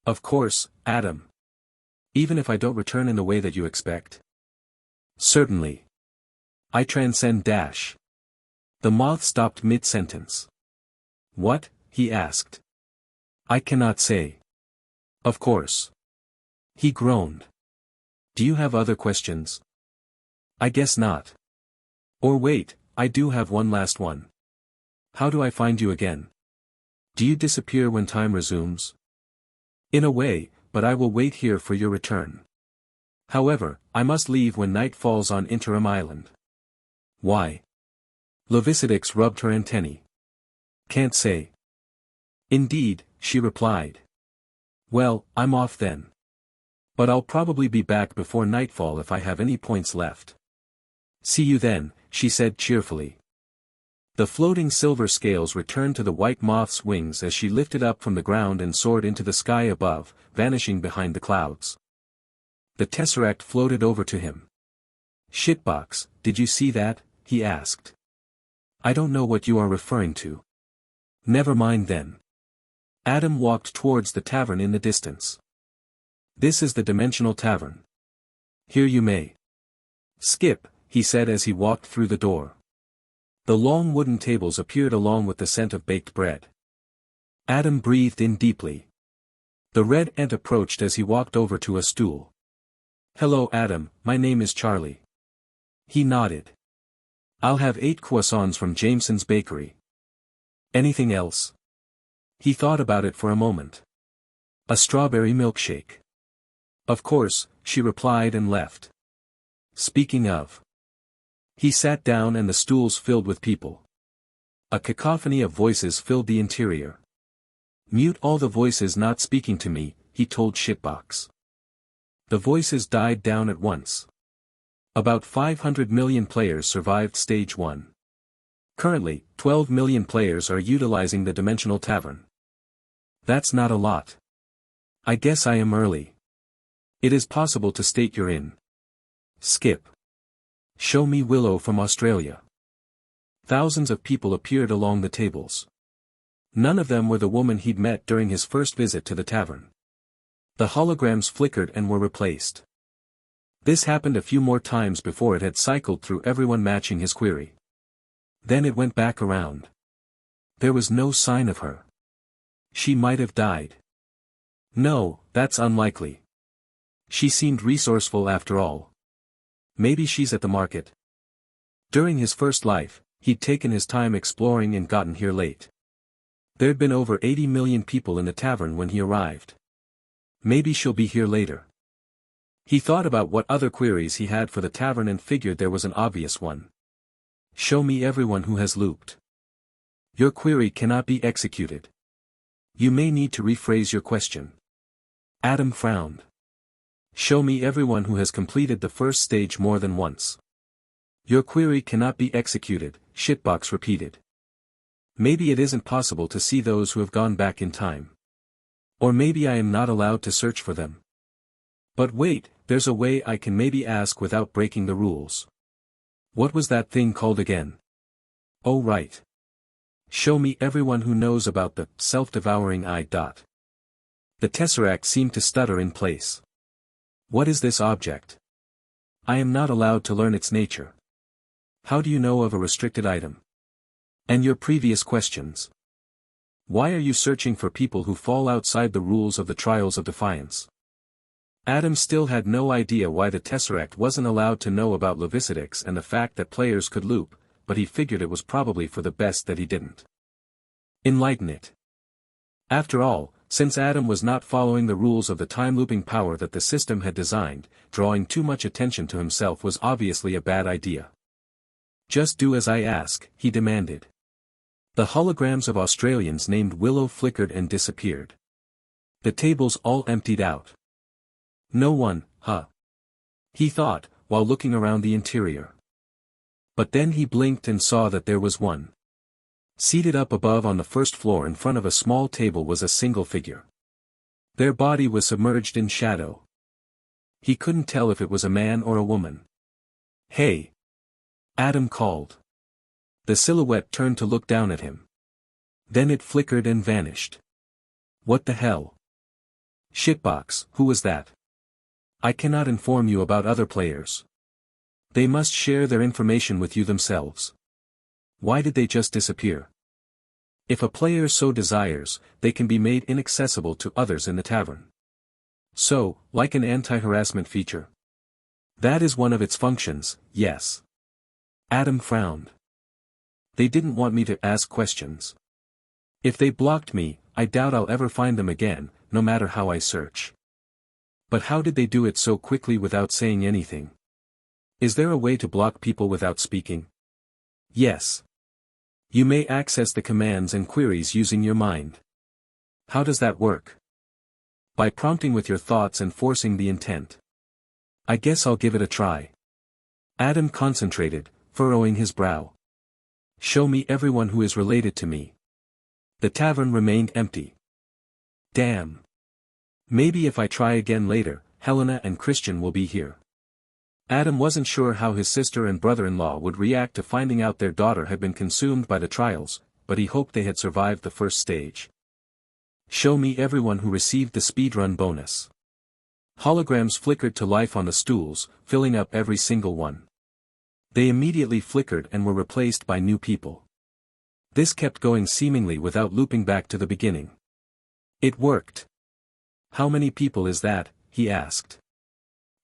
Of course, Adam. Even if I don't return in the way that you expect. Certainly. I transcend dash. The moth stopped mid-sentence. What? He asked. I cannot say. Of course. He groaned. Do you have other questions? I guess not. Or wait, I do have one last one. How do I find you again? Do you disappear when time resumes? In a way, but I will wait here for your return. However, I must leave when night falls on Interim Island. Why? Levicidix rubbed her antennae. Can't say. Indeed, she replied. Well, I'm off then. But I'll probably be back before nightfall if I have any points left. See you then, she said cheerfully. The floating silver scales returned to the white moth's wings as she lifted up from the ground and soared into the sky above, vanishing behind the clouds. The tesseract floated over to him. Shitbox, did you see that? He asked. I don't know what you are referring to. Never mind then. Adam walked towards the tavern in the distance. This is the Dimensional Tavern. Here you may. Skip, he said as he walked through the door. The long wooden tables appeared along with the scent of baked bread. Adam breathed in deeply. The red ant approached as he walked over to a stool. Hello Adam, my name is Charlie. He nodded. I'll have 8 croissants from Jameson's bakery. Anything else? He thought about it for a moment. A strawberry milkshake. Of course, she replied and left. Speaking of. He sat down and the stools filled with people. A cacophony of voices filled the interior. Mute all the voices not speaking to me, he told Shitbox. The voices died down at once. About 500 million players survived Stage 1. Currently, 12 million players are utilizing the Dimensional Tavern. That's not a lot. I guess I am early. It is possible to state you're in. Skip. Show me Willow from Australia. Thousands of people appeared along the tables. None of them were the woman he'd met during his first visit to the tavern. The holograms flickered and were replaced. This happened a few more times before it had cycled through everyone matching his query. Then it went back around. There was no sign of her. She might have died. No, that's unlikely. She seemed resourceful after all. Maybe she's at the market. During his first life, he'd taken his time exploring and gotten here late. There'd been over 80 million people in the tavern when he arrived. Maybe she'll be here later. He thought about what other queries he had for the tavern and figured there was an obvious one. Show me everyone who has looped. Your query cannot be executed. You may need to rephrase your question. Adam frowned. Show me everyone who has completed the first stage more than once. Your query cannot be executed, Shitbox repeated. Maybe it isn't possible to see those who have gone back in time. Or maybe I am not allowed to search for them. But wait, there's a way I can maybe ask without breaking the rules. What was that thing called again? Oh right. Show me everyone who knows about the self-devouring eye. The tesseract seemed to stutter in place. What is this object? I am not allowed to learn its nature. How do you know of a restricted item? And your previous questions. Why are you searching for people who fall outside the rules of the Trials of Defiance? Adam still had no idea why the tesseract wasn't allowed to know about Levicidix and the fact that players could loop, but he figured it was probably for the best that he didn't. Enlighten it. After all, since Adam was not following the rules of the time-looping power that the system had designed, drawing too much attention to himself was obviously a bad idea. Just do as I ask, he demanded. The holograms of Australians named Willow flickered and disappeared. The tables all emptied out. No one, huh? He thought, while looking around the interior. But then he blinked and saw that there was one. Seated up above on the first floor in front of a small table was a single figure. Their body was submerged in shadow. He couldn't tell if it was a man or a woman. "Hey!" Adam called. The silhouette turned to look down at him. Then it flickered and vanished. "What the hell?" "Shitbox, who was that?" "I cannot inform you about other players. They must share their information with you themselves." "Why did they just disappear?" "If a player so desires, they can be made inaccessible to others in the tavern. So, like an anti-harassment feature." "That is one of its functions, yes." Adam frowned. "They didn't want me to ask questions. If they blocked me, I doubt I'll ever find them again, no matter how I search." "But how did they do it so quickly without saying anything? Is there a way to block people without speaking?" "Yes. You may access the commands and queries using your mind." "How does that work?" "By prompting with your thoughts and forcing the intent." "I guess I'll give it a try." Adam concentrated, furrowing his brow. "Show me everyone who is related to me." The tavern remained empty. "Damn. Maybe if I try again later, Helena and Christian will be here." Adam wasn't sure how his sister and brother-in-law would react to finding out their daughter had been consumed by the trials, but he hoped they had survived the first stage. "Show me everyone who received the speedrun bonus." Holograms flickered to life on the stools, filling up every single one. They immediately flickered and were replaced by new people. This kept going seemingly without looping back to the beginning. It worked. "How many people is that?" he asked.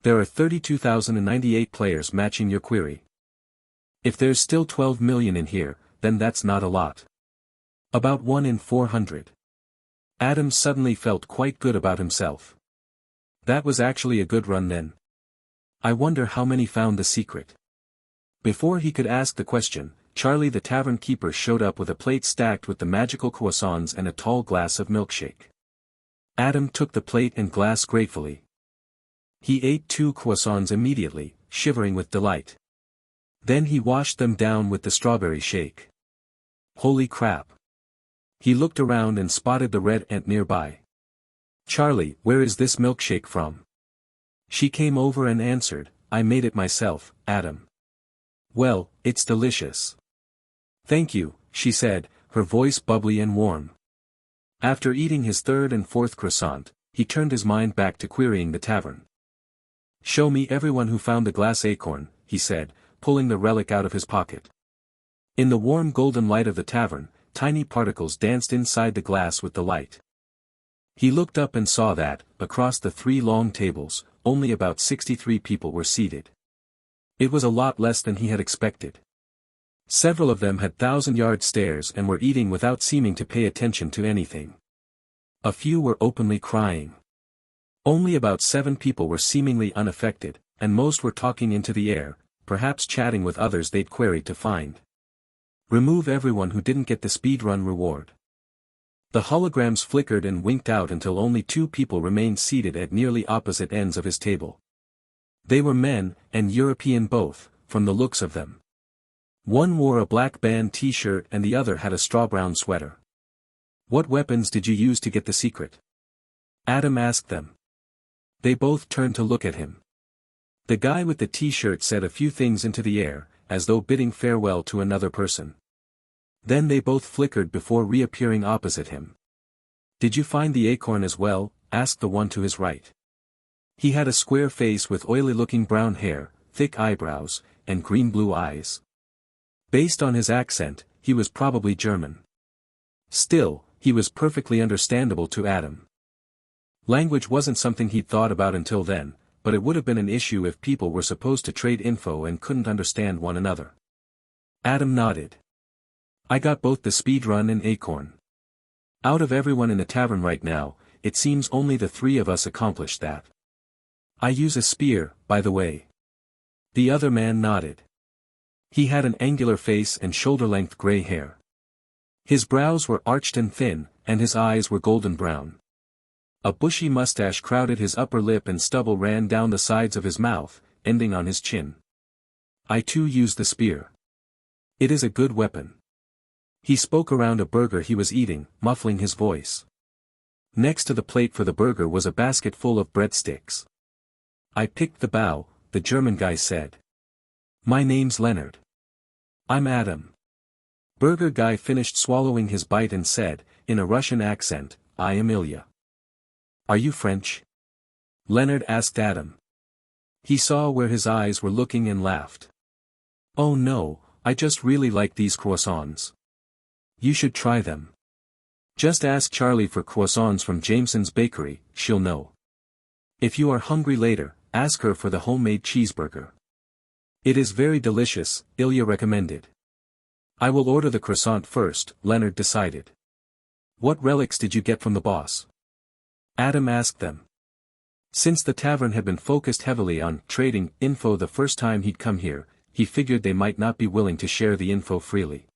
"There are 32,098 players matching your query. If there's still 12 million in here, then that's not a lot. About 1 in 400. Adam suddenly felt quite good about himself. That was actually a good run then. I wonder how many found the secret. Before he could ask the question, Charlie the tavern keeper showed up with a plate stacked with the magical croissants and a tall glass of milkshake. Adam took the plate and glass gratefully. He ate 2 croissants immediately, shivering with delight. Then he washed them down with the strawberry shake. Holy crap. He looked around and spotted the red ant nearby. "Charlie, where is this milkshake from?" She came over and answered, "I made it myself, Adam." "Well, it's delicious." "Thank you," she said, her voice bubbly and warm. After eating his 3rd and 4th croissant, he turned his mind back to querying the tavern. "Show me everyone who found the glass acorn," he said, pulling the relic out of his pocket. In the warm golden light of the tavern, tiny particles danced inside the glass with delight. He looked up and saw that, across the 3 long tables, only about 63 people were seated. It was a lot less than he had expected. Several of them had 1,000-yard stares and were eating without seeming to pay attention to anything. A few were openly crying. Only about 7 people were seemingly unaffected, and most were talking into the air, perhaps chatting with others they'd queried to find. Remove everyone who didn't get the speedrun reward. The holograms flickered and winked out until only 2 people remained seated at nearly opposite ends of his table. They were men, and European both, from the looks of them. One wore a black band t-shirt and the other had a straw-brown sweater. "What weapons did you use to get the secret?" Adam asked them. They both turned to look at him. The guy with the t-shirt said a few things into the air, as though bidding farewell to another person. Then they both flickered before reappearing opposite him. "Did you find the acorn as well?" asked the one to his right. He had a square face with oily-looking brown hair, thick eyebrows, and green-blue eyes. Based on his accent, he was probably German. Still, he was perfectly understandable to Adam. Language wasn't something he'd thought about until then, but it would have been an issue if people were supposed to trade info and couldn't understand one another. Adam nodded. "I got both the speedrun and acorn. Out of everyone in the tavern right now, it seems only the 3 of us accomplished that. I use a spear, by the way." The other man nodded. He had an angular face and shoulder-length gray hair. His brows were arched and thin, and his eyes were golden brown. A bushy mustache crowded his upper lip and stubble ran down the sides of his mouth, ending on his chin. "I too use the spear. It is a good weapon." He spoke around a burger he was eating, muffling his voice. Next to the plate for the burger was a basket full of breadsticks. I picked the bao, the German guy said. My name's Leonard. I'm Adam. Burger guy finished swallowing his bite and said, in a Russian accent, I am Ilya. Are you French? Leonard asked Adam. He saw where his eyes were looking and laughed. Oh no, I just really like these croissants. You should try them. Just ask Charlie for croissants from Jameson's bakery, she'll know. If you are hungry later, ask her for the homemade cheeseburger. It is very delicious, Ilya recommended. I will order the croissant first, Leonard decided. What relics did you get from the boss? Adam asked them. Since the tavern had been focused heavily on trading info the first time he'd come here, he figured they might not be willing to share the info freely.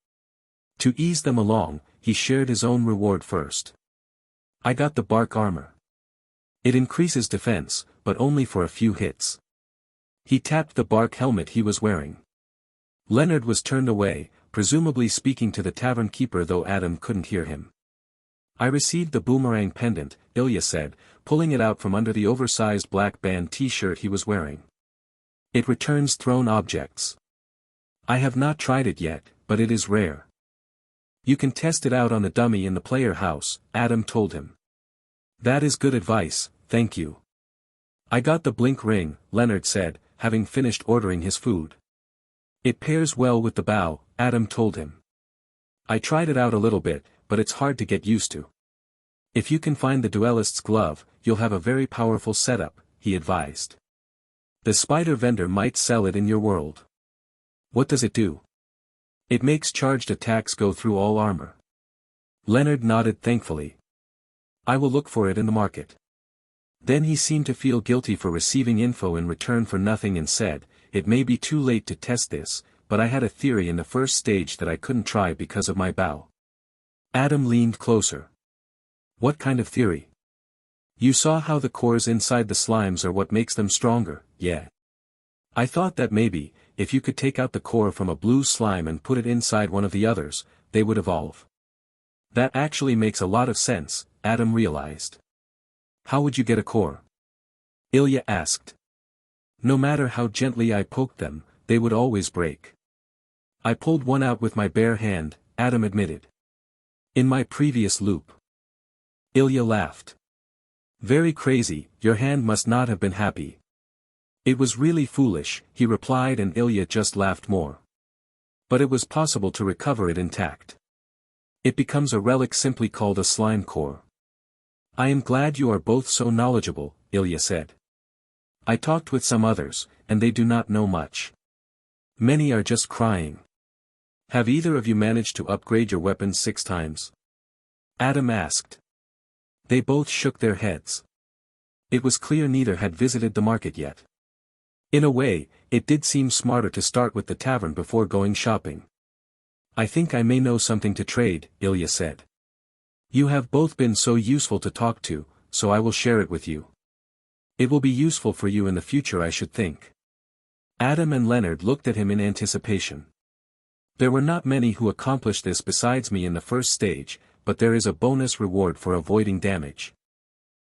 To ease them along, he shared his own reward first. I got the bark armor. It increases defense, but only for a few hits. He tapped the bark helmet he was wearing. Leonard was turned away, presumably speaking to the tavern keeper though Adam couldn't hear him. I received the boomerang pendant, Ilya said, pulling it out from under the oversized black band t-shirt he was wearing. It returns thrown objects. I have not tried it yet, but it is rare. You can test it out on the dummy in the player house, Adam told him. That is good advice, thank you. I got the blink ring, Leonard said, having finished ordering his food. It pairs well with the bao, Adam told him. I tried it out a little bit, but it's hard to get used to. If you can find the duelist's glove, you'll have a very powerful setup, he advised. The spider vendor might sell it in your world. What does it do? It makes charged attacks go through all armor. Leonard nodded thankfully. I will look for it in the market. Then he seemed to feel guilty for receiving info in return for nothing and said, it may be too late to test this, but I had a theory in the first stage that I couldn't try because of my bao. Adam leaned closer. What kind of theory? You saw how the cores inside the slimes are what makes them stronger, yeah. I thought that maybe, if you could take out the core from a blue slime and put it inside one of the others, they would evolve. That actually makes a lot of sense, Adam realized. How would you get a core? Ilya asked. No matter how gently I poked them, they would always break. I pulled one out with my bare hand, Adam admitted. In my previous loop. Ilya laughed. Very crazy, your hand must not have been happy. It was really foolish, he replied and Ilya just laughed more. But it was possible to recover it intact. It becomes a relic simply called a slime core. I am glad you are both so knowledgeable, Ilya said. I talked with some others, and they do not know much. Many are just crying. Have either of you managed to upgrade your weapons 6 times? Adam asked. They both shook their heads. It was clear neither had visited the market yet. In a way, it did seem smarter to start with the tavern before going shopping. I think I may know something to trade, Ilya said. You have both been so useful to talk to, so I will share it with you. It will be useful for you in the future I should think. Adam and Leonard looked at him in anticipation. There were not many who accomplished this besides me in the first stage, but there is a bonus reward for avoiding damage.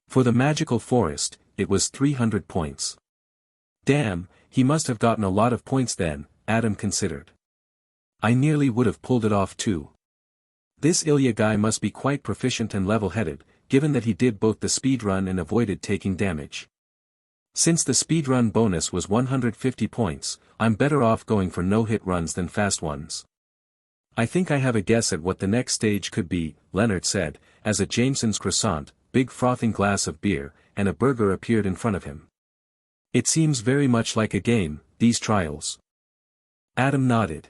For the magical forest, it was 300 points. Damn, he must have gotten a lot of points then, Adam considered. I nearly would have pulled it off too. This Ilya guy must be quite proficient and level-headed, given that he did both the speedrun and avoided taking damage. Since the speedrun bonus was 150 points, I'm better off going for no-hit runs than fast ones. I think I have a guess at what the next stage could be, Leonard said, as a Jameson's croissant, big frothing glass of beer, and a burger appeared in front of him. It seems very much like a game, these trials. Adam nodded.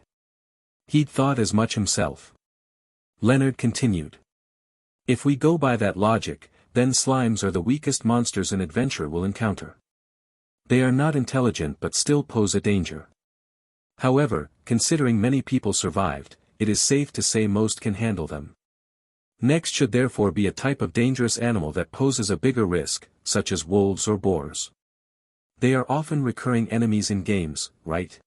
He'd thought as much himself. Leonard continued. If we go by that logic, then slimes are the weakest monsters an adventurer will encounter. They are not intelligent but still pose a danger. However, considering many people survived, it is safe to say most can handle them. Next should therefore be a type of dangerous animal that poses a bigger risk, such as wolves or boars. They are often recurring enemies in games, right?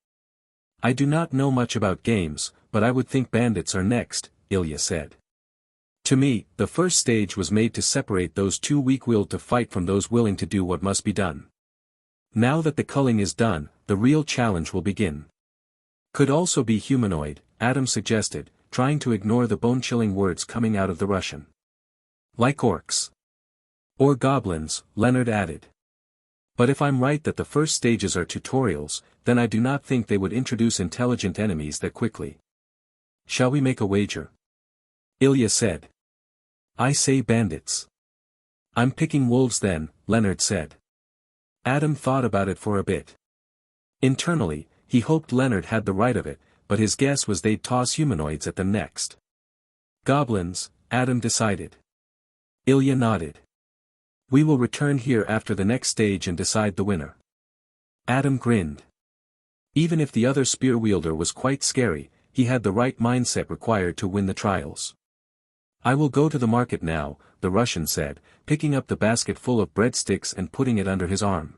I do not know much about games, but I would think bandits are next, Ilya said. To me, the first stage was made to separate those too weak-willed to fight from those willing to do what must be done. Now that the culling is done, the real challenge will begin. Could also be humanoid, Adam suggested, trying to ignore the bone-chilling words coming out of the Russian. Like orcs. Or goblins, Leonard added. But if I'm right that the first stages are tutorials, then I do not think they would introduce intelligent enemies that quickly. Shall we make a wager? Ilya said. I say bandits. I'm picking wolves then, Leonard said. Adam thought about it for a bit. Internally, he hoped Leonard had the right of it, but his guess was they'd toss humanoids at them next. Goblins, Adam decided. Ilya nodded. We will return here after the next stage and decide the winner. Adam grinned. Even if the other spear wielder was quite scary, he had the right mindset required to win the trials. I will go to the market now, the Russian said, picking up the basket full of breadsticks and putting it under his arm.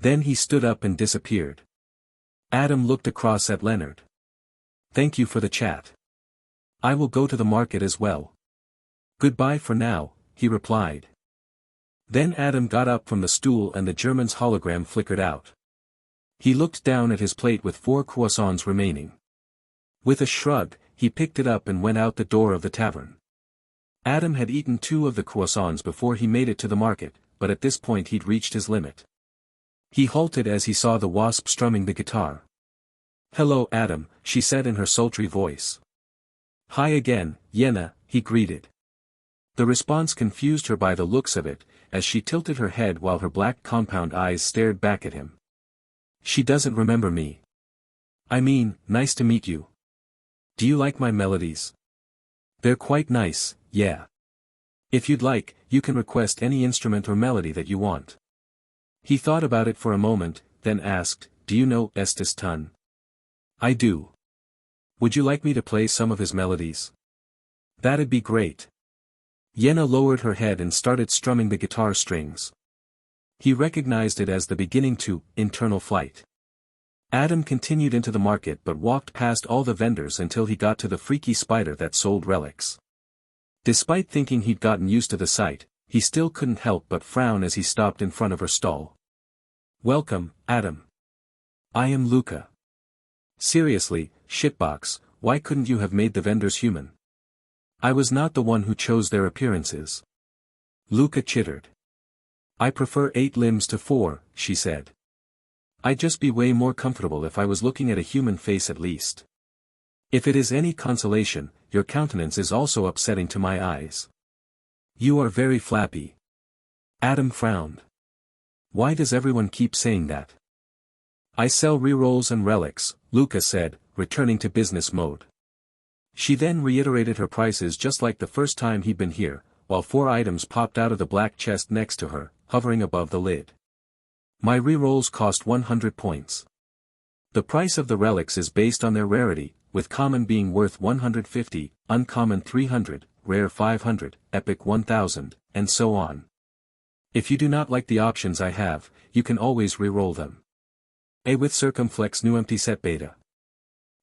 Then he stood up and disappeared. Adam looked across at Leonard. Thank you for the chat. I will go to the market as well. Goodbye for now, he replied. Then Adam got up from the stool and the German's hologram flickered out. He looked down at his plate with 4 croissants remaining. With a shrug, he picked it up and went out the door of the tavern. Adam had eaten 2 of the croissants before he made it to the market, but at this point he'd reached his limit. He halted as he saw the wasp strumming the guitar. Hello Adam, she said in her sultry voice. Hi again, Yenna, he greeted. The response confused her by the looks of it, as she tilted her head while her black compound eyes stared back at him. She doesn't remember me. I mean, nice to meet you. Do you like my melodies? They're quite nice, yeah. If you'd like, you can request any instrument or melody that you want. He thought about it for a moment, then asked, do you know Estes Tun? I do. Would you like me to play some of his melodies? That'd be great. Yenna lowered her head and started strumming the guitar strings. He recognized it as the beginning to Internal Flight. Adam continued into the market but walked past all the vendors until he got to the freaky spider that sold relics. Despite thinking he'd gotten used to the sight, he still couldn't help but frown as he stopped in front of her stall. Welcome, Adam. I am Luca. Seriously, shitbox, why couldn't you have made the vendors human? I was not the one who chose their appearances. Luca chittered. I prefer 8 limbs to 4, she said. I'd just be way more comfortable if I was looking at a human face at least. If it is any consolation, your countenance is also upsetting to my eyes. You are very flappy. Adam frowned. Why does everyone keep saying that? I sell rerolls and relics, Luca said, returning to business mode. She then reiterated her prices just like the first time he'd been here, while 4 items popped out of the black chest next to her, hovering above the lid. My rerolls cost 100 points. The price of the relics is based on their rarity, with common being worth 150, uncommon 300, rare 500, epic 1000, and so on. If you do not like the options I have, you can always reroll them. A with circumflex new empty set beta.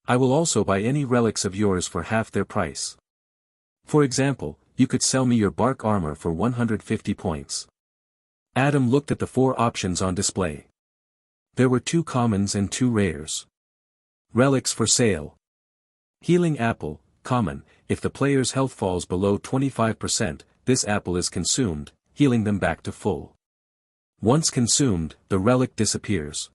I will also buy any relics of yours for half their price. For example, you could sell me your bark armor for 150 points. Adam looked at the 4 options on display. There were 2 commons and 2 rares. Relics for sale. Healing apple, common, if the player's health falls below 25%, this apple is consumed, healing them back to full. Once consumed, the relic disappears.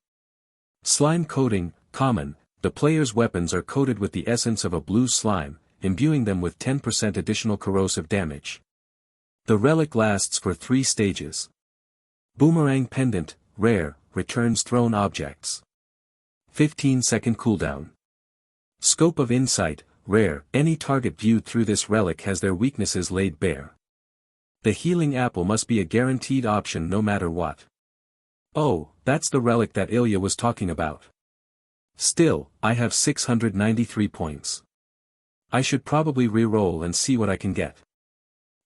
Slime coating, common, the player's weapons are coated with the essence of a blue slime, imbuing them with 10% additional corrosive damage. The relic lasts for 3 stages. Boomerang pendant, rare, returns thrown objects. 15-second cooldown. Scope of insight, rare, any target viewed through this relic has their weaknesses laid bare. The healing apple must be a guaranteed option no matter what. Oh, that's the relic that Ilya was talking about. Still, I have 693 points. I should probably re-roll and see what I can get.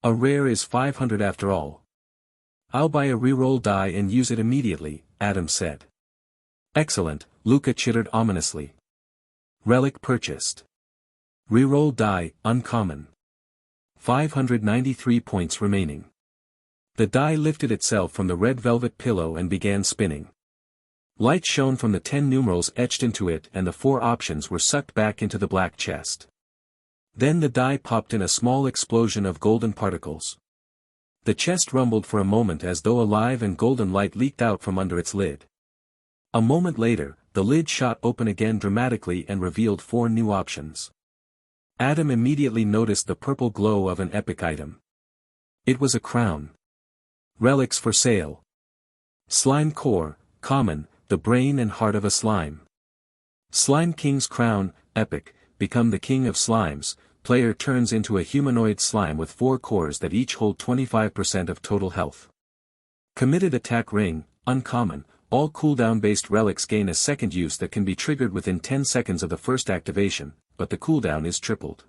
A rare is 500 after all. I'll buy a re-roll die and use it immediately, Adam said. Excellent, Luca chittered ominously. Relic purchased. Re-roll die, uncommon. 593 points remaining. The die lifted itself from the red velvet pillow and began spinning. Light shone from the 10 numerals etched into it and the 4 options were sucked back into the black chest. Then the die popped in a small explosion of golden particles. The chest rumbled for a moment as though alive and golden light leaked out from under its lid. A moment later, the lid shot open again dramatically and revealed 4 new options. Adam immediately noticed the purple glow of an epic item. It was a crown. Relics for sale. Slime core, common, the brain and heart of a slime. Slime King's crown, epic, become the king of slimes. Player turns into a humanoid slime with 4 cores that each hold 25% of total health. Committed attack ring, uncommon, all cooldown-based relics gain a second use that can be triggered within 10 seconds of the first activation, but the cooldown is tripled.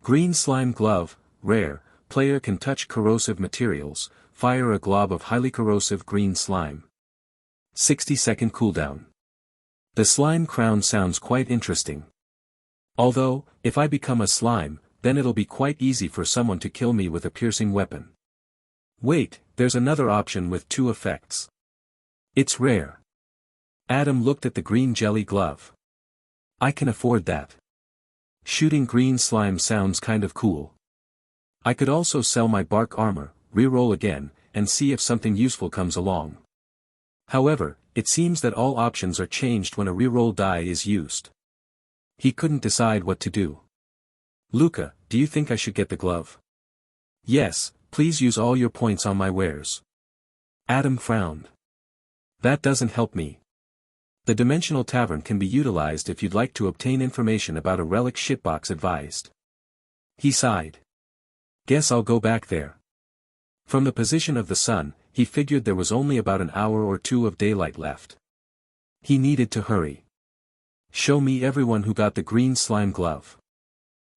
Green slime glove, rare, player can touch corrosive materials, fire a glob of highly corrosive green slime. 60-second cooldown. The slime crown sounds quite interesting. Although, if I become a slime, then it'll be quite easy for someone to kill me with a piercing weapon. Wait, there's another option with 2 effects. It's rare. Adam looked at the green jelly glove. I can afford that. Shooting green slime sounds kind of cool. I could also sell my bark armor, reroll again, and see if something useful comes along. However, it seems that all options are changed when a reroll die is used. He couldn't decide what to do. Luca, do you think I should get the glove? Yes, please use all your points on my wares. Adam frowned. That doesn't help me. The Dimensional Tavern can be utilized if you'd like to obtain information about a relic shitbox advised. He sighed. Guess I'll go back there. From the position of the sun, he figured there was only about an hour or 2 of daylight left. He needed to hurry. Show me everyone who got the green slime glove.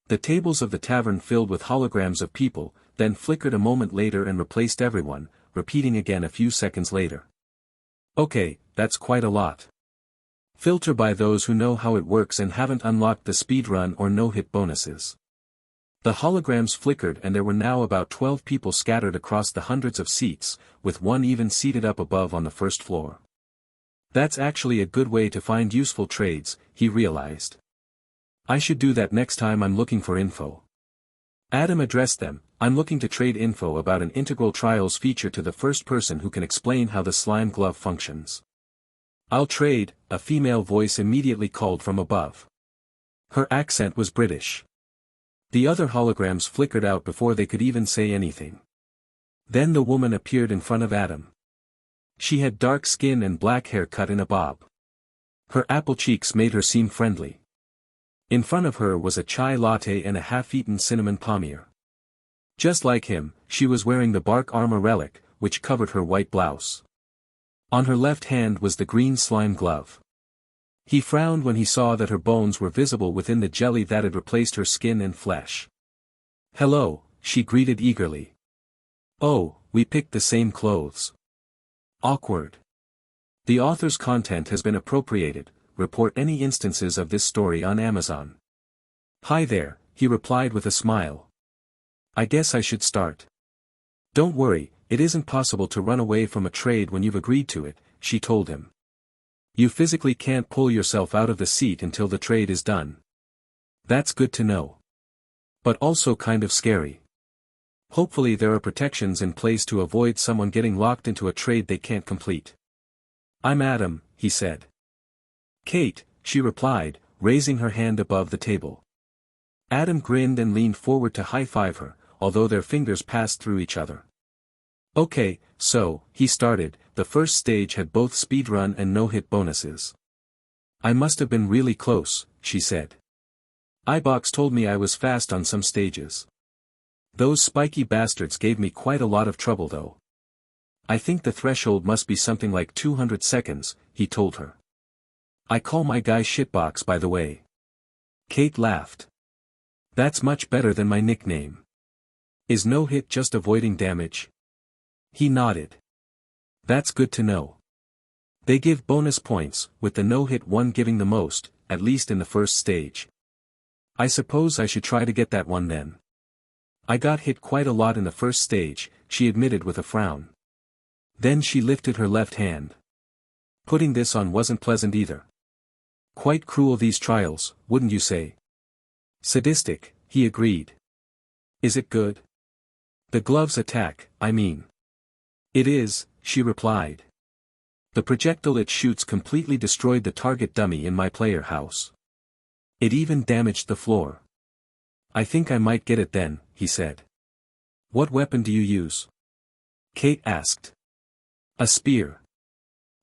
The tables of the tavern filled with holograms of people, then flickered a moment later and replaced everyone, repeating again a few seconds later. Okay, that's quite a lot. Filter by those who know how it works and haven't unlocked the speedrun or no-hit bonuses. The holograms flickered and there were now about 12 people scattered across the hundreds of seats, with one even seated up above on the first floor. That's actually a good way to find useful trades, he realized. I should do that next time I'm looking for info. Adam addressed them, I'm looking to trade info about an integral trials feature to the first person who can explain how the slime glove functions. I'll trade, a female voice immediately called from above. Her accent was British. The other holograms flickered out before they could even say anything. Then the woman appeared in front of Adam. She had dark skin and black hair cut in a bob. Her apple cheeks made her seem friendly. In front of her was a chai latte and a half-eaten cinnamon palmier. Just like him, she was wearing the bark armor relic, which covered her white blouse. On her left hand was the green slime glove. He frowned when he saw that her bones were visible within the jelly that had replaced her skin and flesh. Hello, she greeted eagerly. Oh, we picked the same clothes. Awkward. The author's content has been appropriated, report any instances of this story on Amazon. Hi there, he replied with a smile. I guess I should start. Don't worry, it isn't possible to run away from a trade when you've agreed to it, she told him. You physically can't pull yourself out of the seat until the trade is done. That's good to know. But also kind of scary. Hopefully there are protections in place to avoid someone getting locked into a trade they can't complete. I'm Adam, he said. Kate, she replied, raising her hand above the table. Adam grinned and leaned forward to high-five her, although their fingers passed through each other. Okay, so, he started, the first stage had both speedrun and no-hit bonuses. I must have been really close, she said. iBox told me I was fast on some stages. Those spiky bastards gave me quite a lot of trouble though. I think the threshold must be something like 200 seconds, he told her. I call my guy Shitbox by the way. Kate laughed. That's much better than my nickname. Is no hit just avoiding damage? He nodded. That's good to know. They give bonus points, with the no-hit one giving the most, at least in the first stage. I suppose I should try to get that one then. I got hit quite a lot in the first stage, she admitted with a frown. Then she lifted her left hand. Putting this on wasn't pleasant either. Quite cruel these trials, wouldn't you say? Sadistic, he agreed. Is it good? The gloves attack, I mean. It is, she replied. The projectile it shoots completely destroyed the target dummy in my player house. It even damaged the floor. I think I might get it then, he said. What weapon do you use? Kate asked. A spear.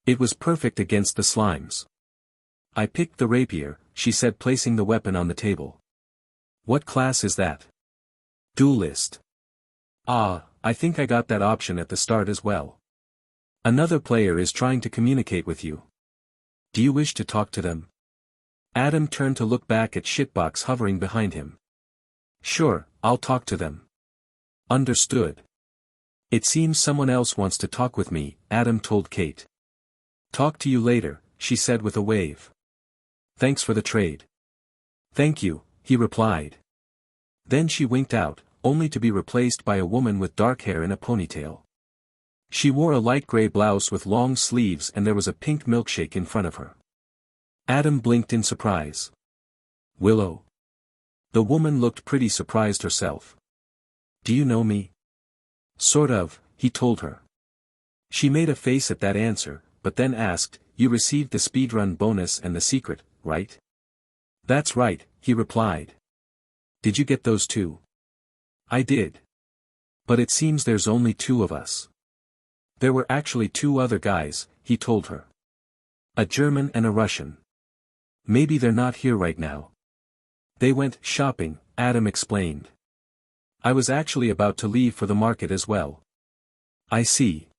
It was perfect against the slimes. I picked the rapier, she said, placing the weapon on the table. What class is that? Duelist. Ah, I think I got that option at the start as well. Another player is trying to communicate with you. Do you wish to talk to them? Adam turned to look back at Shitbox hovering behind him. Sure, I'll talk to them. Understood. It seems someone else wants to talk with me, Adam told Kate. Talk to you later, she said with a wave. Thanks for the trade. Thank you, he replied. Then she winked out, only to be replaced by a woman with dark hair in a ponytail. She wore a light gray blouse with long sleeves and there was a pink milkshake in front of her. Adam blinked in surprise. Willow. The woman looked pretty surprised herself. Do you know me? Sort of, he told her. She made a face at that answer, but then asked, You received the speedrun bonus and the secret, right? That's right, he replied. Did you get those too? I did. But it seems there's only 2 of us. There were actually 2 other guys, he told her. A German and a Russian. Maybe they're not here right now. They went shopping, Adam explained. I was actually about to leave for the market as well. I see.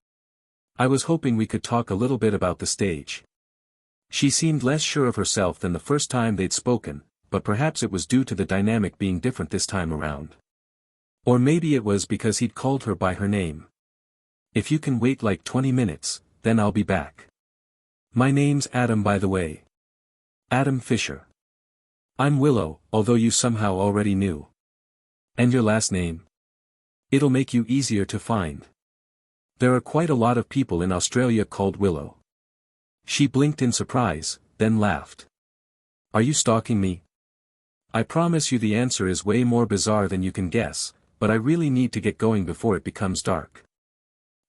I was hoping we could talk a little bit about the stage. She seemed less sure of herself than the first time they'd spoken, but perhaps it was due to the dynamic being different this time around. Or maybe it was because he'd called her by her name. If you can wait like 20 minutes, then I'll be back. My name's Adam, by the way. Adam Fischer. I'm Willow, although you somehow already knew. And your last name? It'll make you easier to find. There are quite a lot of people in Australia called Willow. She blinked in surprise, then laughed. Are you stalking me? I promise you the answer is way more bizarre than you can guess, but I really need to get going before it becomes dark.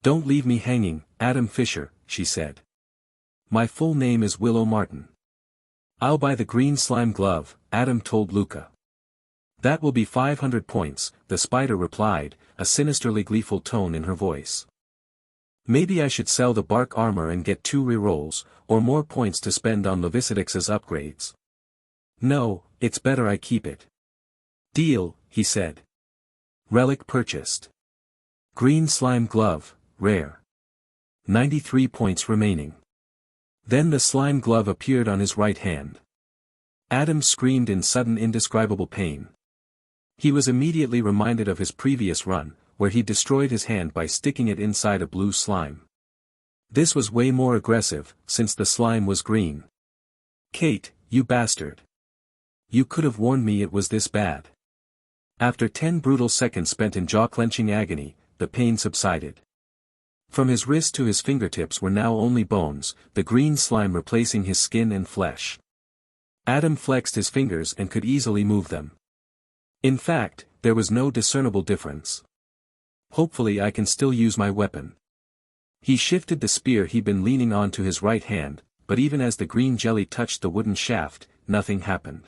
Don't leave me hanging, Adam Fischer, she said. My full name is Willow Martin. I'll buy the green slime glove, Adam told Luca. That will be 500 points, the spider replied, a sinisterly gleeful tone in her voice. Maybe I should sell the bark armor and get 2 rerolls, or more points to spend on Levicidix's upgrades. No, it's better I keep it. Deal, he said. Relic purchased. Green slime glove, rare. 93 points remaining. Then the slime glove appeared on his right hand. Adam screamed in sudden indescribable pain. He was immediately reminded of his previous run, where he destroyed his hand by sticking it inside a blue slime. This was way more aggressive, since the slime was green. Kate, you bastard. You could have warned me it was this bad. After 10 brutal seconds spent in jaw-clenching agony, the pain subsided. From his wrist to his fingertips were now only bones, the green slime replacing his skin and flesh. Adam flexed his fingers and could easily move them. In fact, there was no discernible difference. Hopefully I can still use my weapon. He shifted the spear he'd been leaning on to his right hand, but even as the green jelly touched the wooden shaft, nothing happened.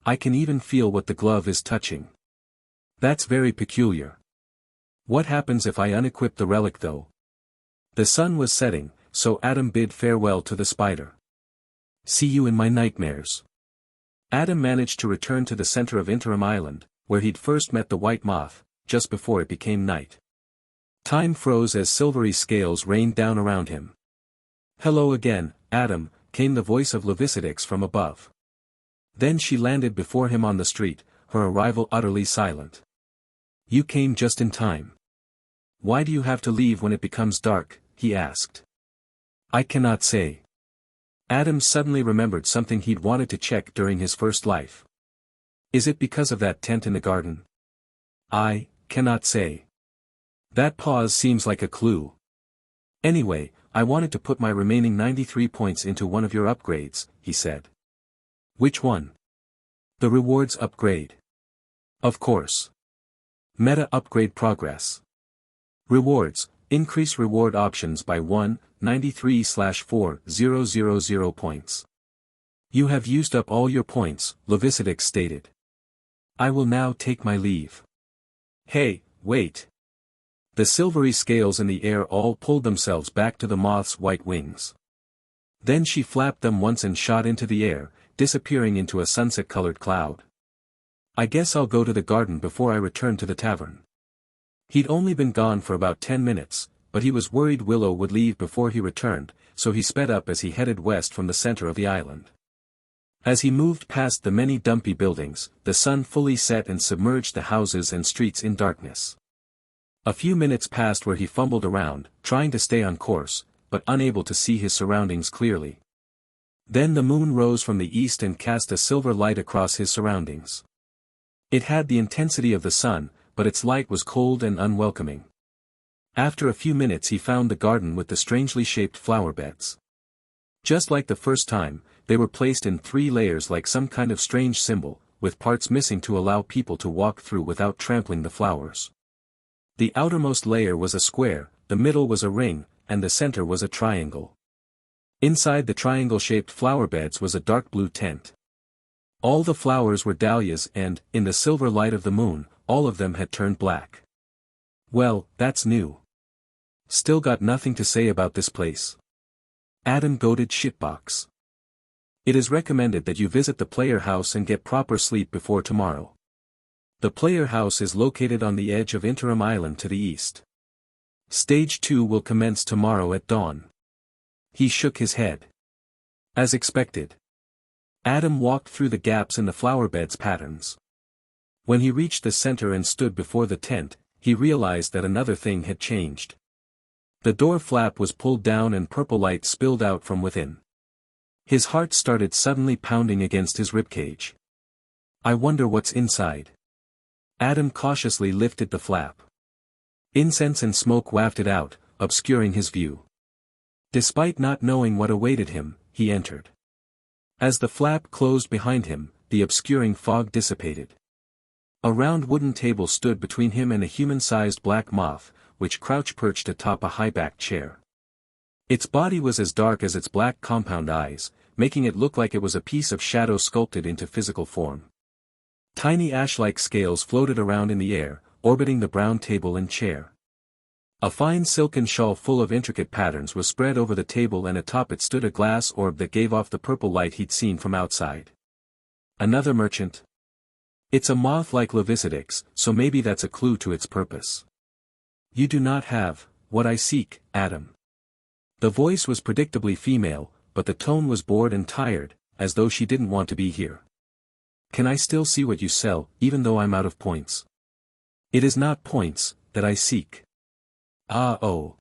I can even feel what the glove is touching. That's very peculiar. What happens if I unequip the relic though? The sun was setting, so Adam bid farewell to the spider. See you in my nightmares. Adam managed to return to the center of Interim Island, where he'd first met the white moth, just before it became night. Time froze as silvery scales rained down around him. Hello again, Adam, came the voice of Levicidix from above. Then she landed before him on the street, her arrival utterly silent. You came just in time. Why do you have to leave when it becomes dark? He asked. I cannot say. Adam suddenly remembered something he'd wanted to check during his first life. Is it because of that tent in the garden? I cannot say. That pause seems like a clue. Anyway, I wanted to put my remaining 93 points into one of your upgrades, he said. Which one? The rewards upgrade. Of course. Meta upgrade progress. Rewards, increase reward options by 193/4000 points. You have used up all your points, Levicidix stated. I will now take my leave. Hey, wait. The silvery scales in the air all pulled themselves back to the moth's white wings. Then she flapped them once and shot into the air, disappearing into a sunset-colored cloud. I guess I'll go to the garden before I return to the tavern. He'd only been gone for about 10 minutes, but he was worried Willow would leave before he returned, so he sped up as he headed west from the center of the island. As he moved past the many dumpy buildings, the sun fully set and submerged the houses and streets in darkness. A few minutes passed where he fumbled around, trying to stay on course, but unable to see his surroundings clearly. Then the moon rose from the east and cast a silver light across his surroundings. It had the intensity of the sun, but its light was cold and unwelcoming. After a few minutes he found the garden with the strangely shaped flower beds. Just like the first time, they were placed in 3 layers like some kind of strange symbol, with parts missing to allow people to walk through without trampling the flowers. The outermost layer was a square, the middle was a ring, and the center was a triangle. Inside the triangle-shaped flower beds was a dark blue tent. All the flowers were dahlias and, in the silver light of the moon, all of them had turned black. Well, that's new. Still got nothing to say about this place. Adam goaded shitbox. It is recommended that you visit the player house and get proper sleep before tomorrow. The player house is located on the edge of Interim Island to the east. Stage 2 will commence tomorrow at dawn. He shook his head. As expected. Adam walked through the gaps in the flower bed's patterns. When he reached the center and stood before the tent, he realized that another thing had changed. The door flap was pulled down and purple light spilled out from within. His heart started suddenly pounding against his ribcage. I wonder what's inside. Adam cautiously lifted the flap. Incense and smoke wafted out, obscuring his view. Despite not knowing what awaited him, he entered. As the flap closed behind him, the obscuring fog dissipated. A round wooden table stood between him and a human-sized black moth, which crouch-perched atop a high-backed chair. Its body was as dark as its black compound eyes, making it look like it was a piece of shadow sculpted into physical form. Tiny ash-like scales floated around in the air, orbiting the brown table and chair. A fine silken shawl full of intricate patterns was spread over the table and atop it stood a glass orb that gave off the purple light he'd seen from outside. Another merchant? It's a moth like Levicidix, so maybe that's a clue to its purpose. You do not have what I seek, Adam. The voice was predictably female, but the tone was bored and tired, as though she didn't want to be here. Can I still see what you sell, even though I'm out of points? It is not points that I seek. Oh.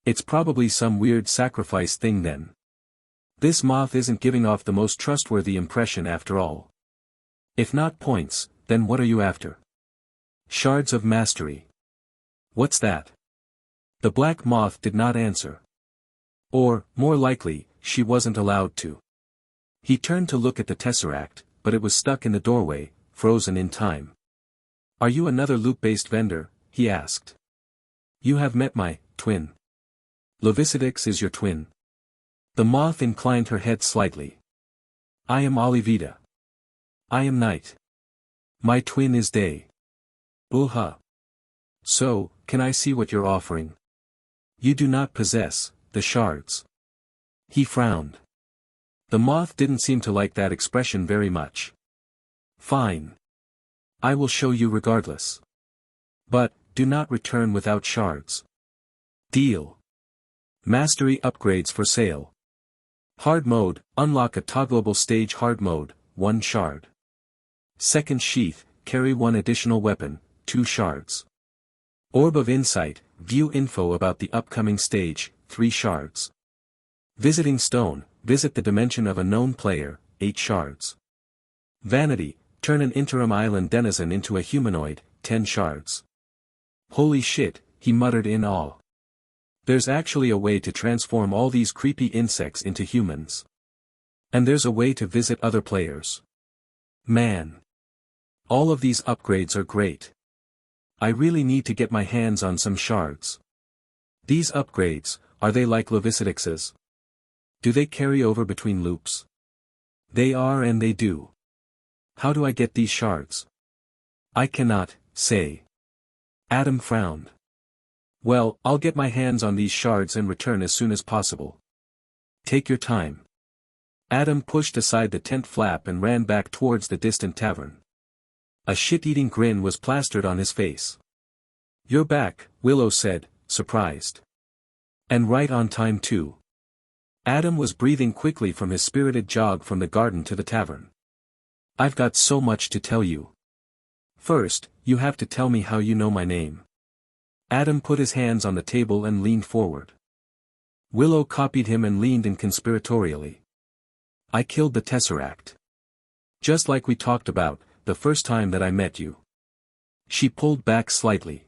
It's probably some weird sacrifice thing then. This moth isn't giving off the most trustworthy impression after all. If not points, then what are you after? Shards of mastery. What's that? The black moth did not answer. Or, more likely, she wasn't allowed to. He turned to look at the tesseract, but it was stuck in the doorway, frozen in time. Are you another loot-based vendor? He asked. You have met my twin. Levicidix is your twin. The moth inclined her head slightly. I am Olivida. I am night. My twin is day. So, can I see what you're offering? You do not possess the shards. He frowned. The moth didn't seem to like that expression very much. Fine. I will show you regardless. But, do not return without shards. Deal. Mastery upgrades for sale. Hard mode, unlock a toggleable stage hard mode, 1 shard. Second sheath, carry 1 additional weapon, 2 shards. Orb of Insight, view info about the upcoming stage, 3 shards. Visiting Stone, visit the dimension of a known player, 8 shards. Vanity, turn an Interim Island denizen into a humanoid, 10 shards. Holy shit, he muttered in awe. There's actually a way to transform all these creepy insects into humans. And there's a way to visit other players. Man. All of these upgrades are great. I really need to get my hands on some shards. These upgrades, are they like Levicidix's? Do they carry over between loops? They are and they do. How do I get these shards? I cannot, say. Adam frowned. Well, I'll get my hands on these shards and return as soon as possible. Take your time. Adam pushed aside the tent flap and ran back towards the distant tavern. A shit-eating grin was plastered on his face. You're back, Willow said, surprised. And right on time too. Adam was breathing quickly from his spirited jog from the garden to the tavern. I've got so much to tell you. First, you have to tell me how you know my name. Adam put his hands on the table and leaned forward. Willow copied him and leaned in conspiratorially. I killed the Tesseract. Just like we talked about, the first time that I met you. She pulled back slightly.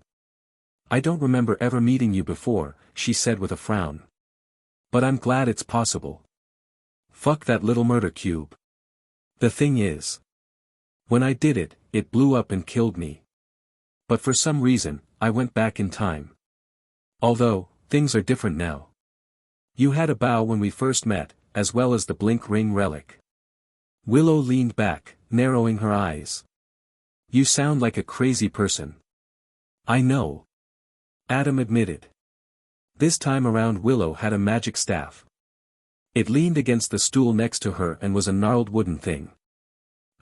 I don't remember ever meeting you before, she said with a frown. But I'm glad it's possible. Fuck that little murder cube. The thing is. When I did it, it blew up and killed me. But for some reason, I went back in time. Although, things are different now. You had a bow when we first met, as well as the blink ring relic. Willow leaned back, narrowing her eyes. You sound like a crazy person. I know. Adam admitted. This time around Willow had a magic staff. It leaned against the stool next to her and was a gnarled wooden thing.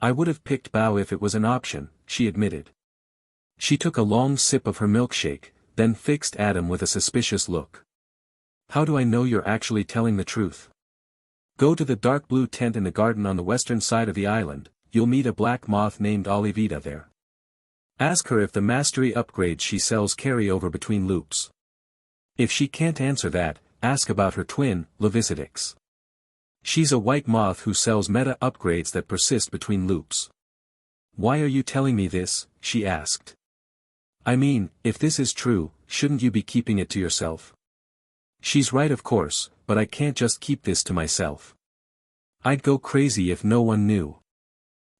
I would have picked bow if it was an option, she admitted. She took a long sip of her milkshake, then fixed Adam with a suspicious look. How do I know you're actually telling the truth? Go to the dark blue tent in the garden on the western side of the island, you'll meet a black moth named Olivita there. Ask her if the mastery upgrades she sells carry over between loops. If she can't answer that, ask about her twin, Levicidix. She's a white moth who sells meta upgrades that persist between loops. Why are you telling me this? She asked. I mean, if this is true, shouldn't you be keeping it to yourself? She's right of course, but I can't just keep this to myself. I'd go crazy if no one knew.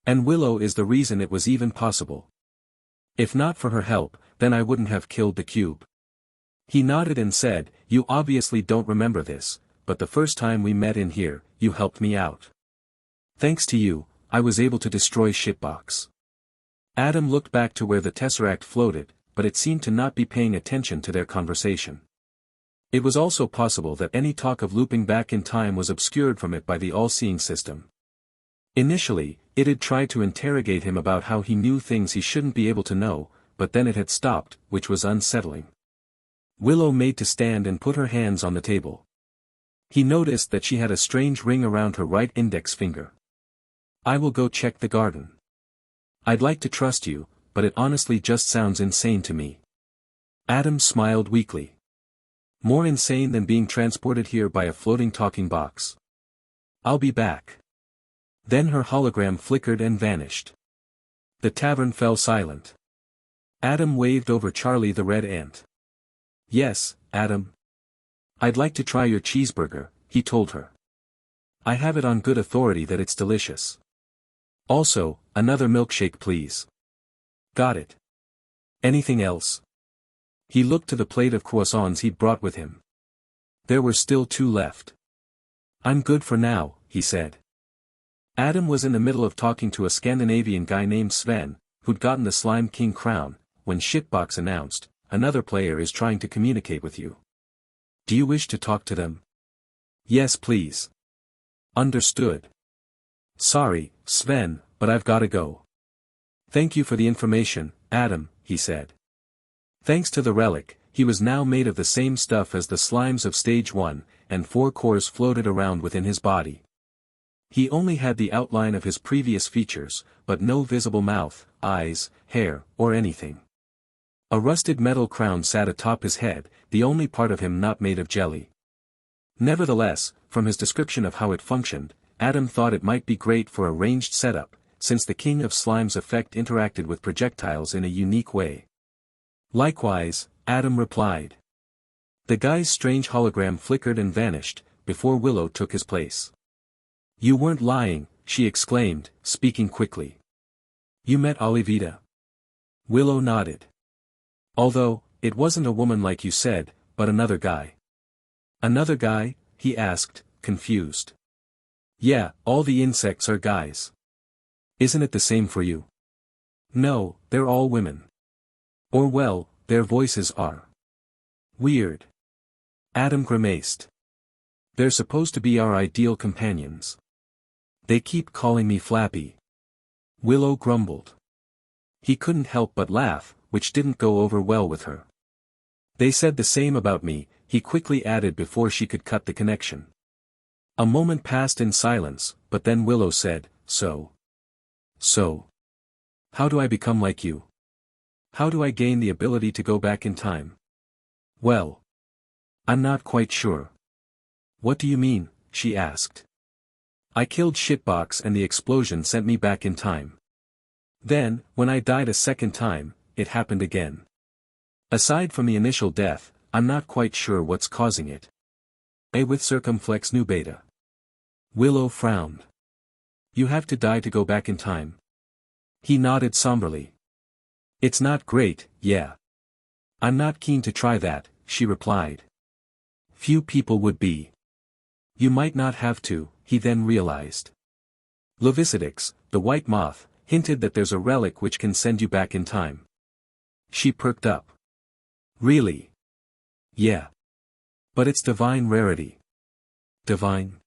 And Willow is the reason it was even possible. If not for her help, then I wouldn't have killed the cube. He nodded and said, you obviously don't remember this, but the first time we met in here, you helped me out. Thanks to you, I was able to destroy Shitbox. Adam looked back to where the Tesseract floated, but it seemed to not be paying attention to their conversation. It was also possible that any talk of looping back in time was obscured from it by the all-seeing system. Initially, it had tried to interrogate him about how he knew things he shouldn't be able to know, but then it had stopped, which was unsettling. Willow made to stand and put her hands on the table. He noticed that she had a strange ring around her right index finger. I will go check the garden. I'd like to trust you, but it honestly just sounds insane to me. Adam smiled weakly. More insane than being transported here by a floating talking box. I'll be back. Then her hologram flickered and vanished. The tavern fell silent. Adam waved over Charlie the red ant. Yes, Adam. I'd like to try your cheeseburger, he told her. I have it on good authority that it's delicious. Also, another milkshake please. Got it. Anything else? He looked to the plate of croissants he'd brought with him. There were still 2 left. I'm good for now, he said. Adam was in the middle of talking to a Scandinavian guy named Sven, who'd gotten the Slime King crown, when Shitbox announced, another player is trying to communicate with you. Do you wish to talk to them? Yes please. Understood. Sorry, Sven, but I've gotta go. Thank you for the information, Adam, he said. Thanks to the relic, he was now made of the same stuff as the slimes of Stage 1, and 4 cores floated around within his body. He only had the outline of his previous features, but no visible mouth, eyes, hair, or anything. A rusted metal crown sat atop his head, the only part of him not made of jelly. Nevertheless, from his description of how it functioned, Adam thought it might be great for a ranged setup, since the King of Slime's effect interacted with projectiles in a unique way. Likewise, Adam replied. The guy's strange hologram flickered and vanished, before Willow took his place. You weren't lying, she exclaimed, speaking quickly. You met Olivia? Willow nodded. Although, it wasn't a woman like you said, but another guy. Another guy? He asked, confused. Yeah, all the insects are guys. Isn't it the same for you? No, they're all women. Or well, their voices are. Weird. Adam grimaced. They're supposed to be our ideal companions. They keep calling me Flappy. Willow grumbled. He couldn't help but laugh, which didn't go over well with her. They said the same about me, he quickly added before she could cut the connection. A moment passed in silence, but then Willow said, So, how do I become like you? How do I gain the ability to go back in time? Well, I'm not quite sure. What do you mean? She asked. I killed Shitbox and the explosion sent me back in time. Then, when I died a second time, it happened again. Aside from the initial death, I'm not quite sure what's causing it. A with circumflex nu beta. Willow frowned. You have to die to go back in time. He nodded somberly. It's not great, yeah. I'm not keen to try that, she replied. Few people would be. You might not have to, he then realized. Levicidix, the white moth, hinted that there's a relic which can send you back in time. She perked up. Really? Yeah. But it's divine rarity. Divine?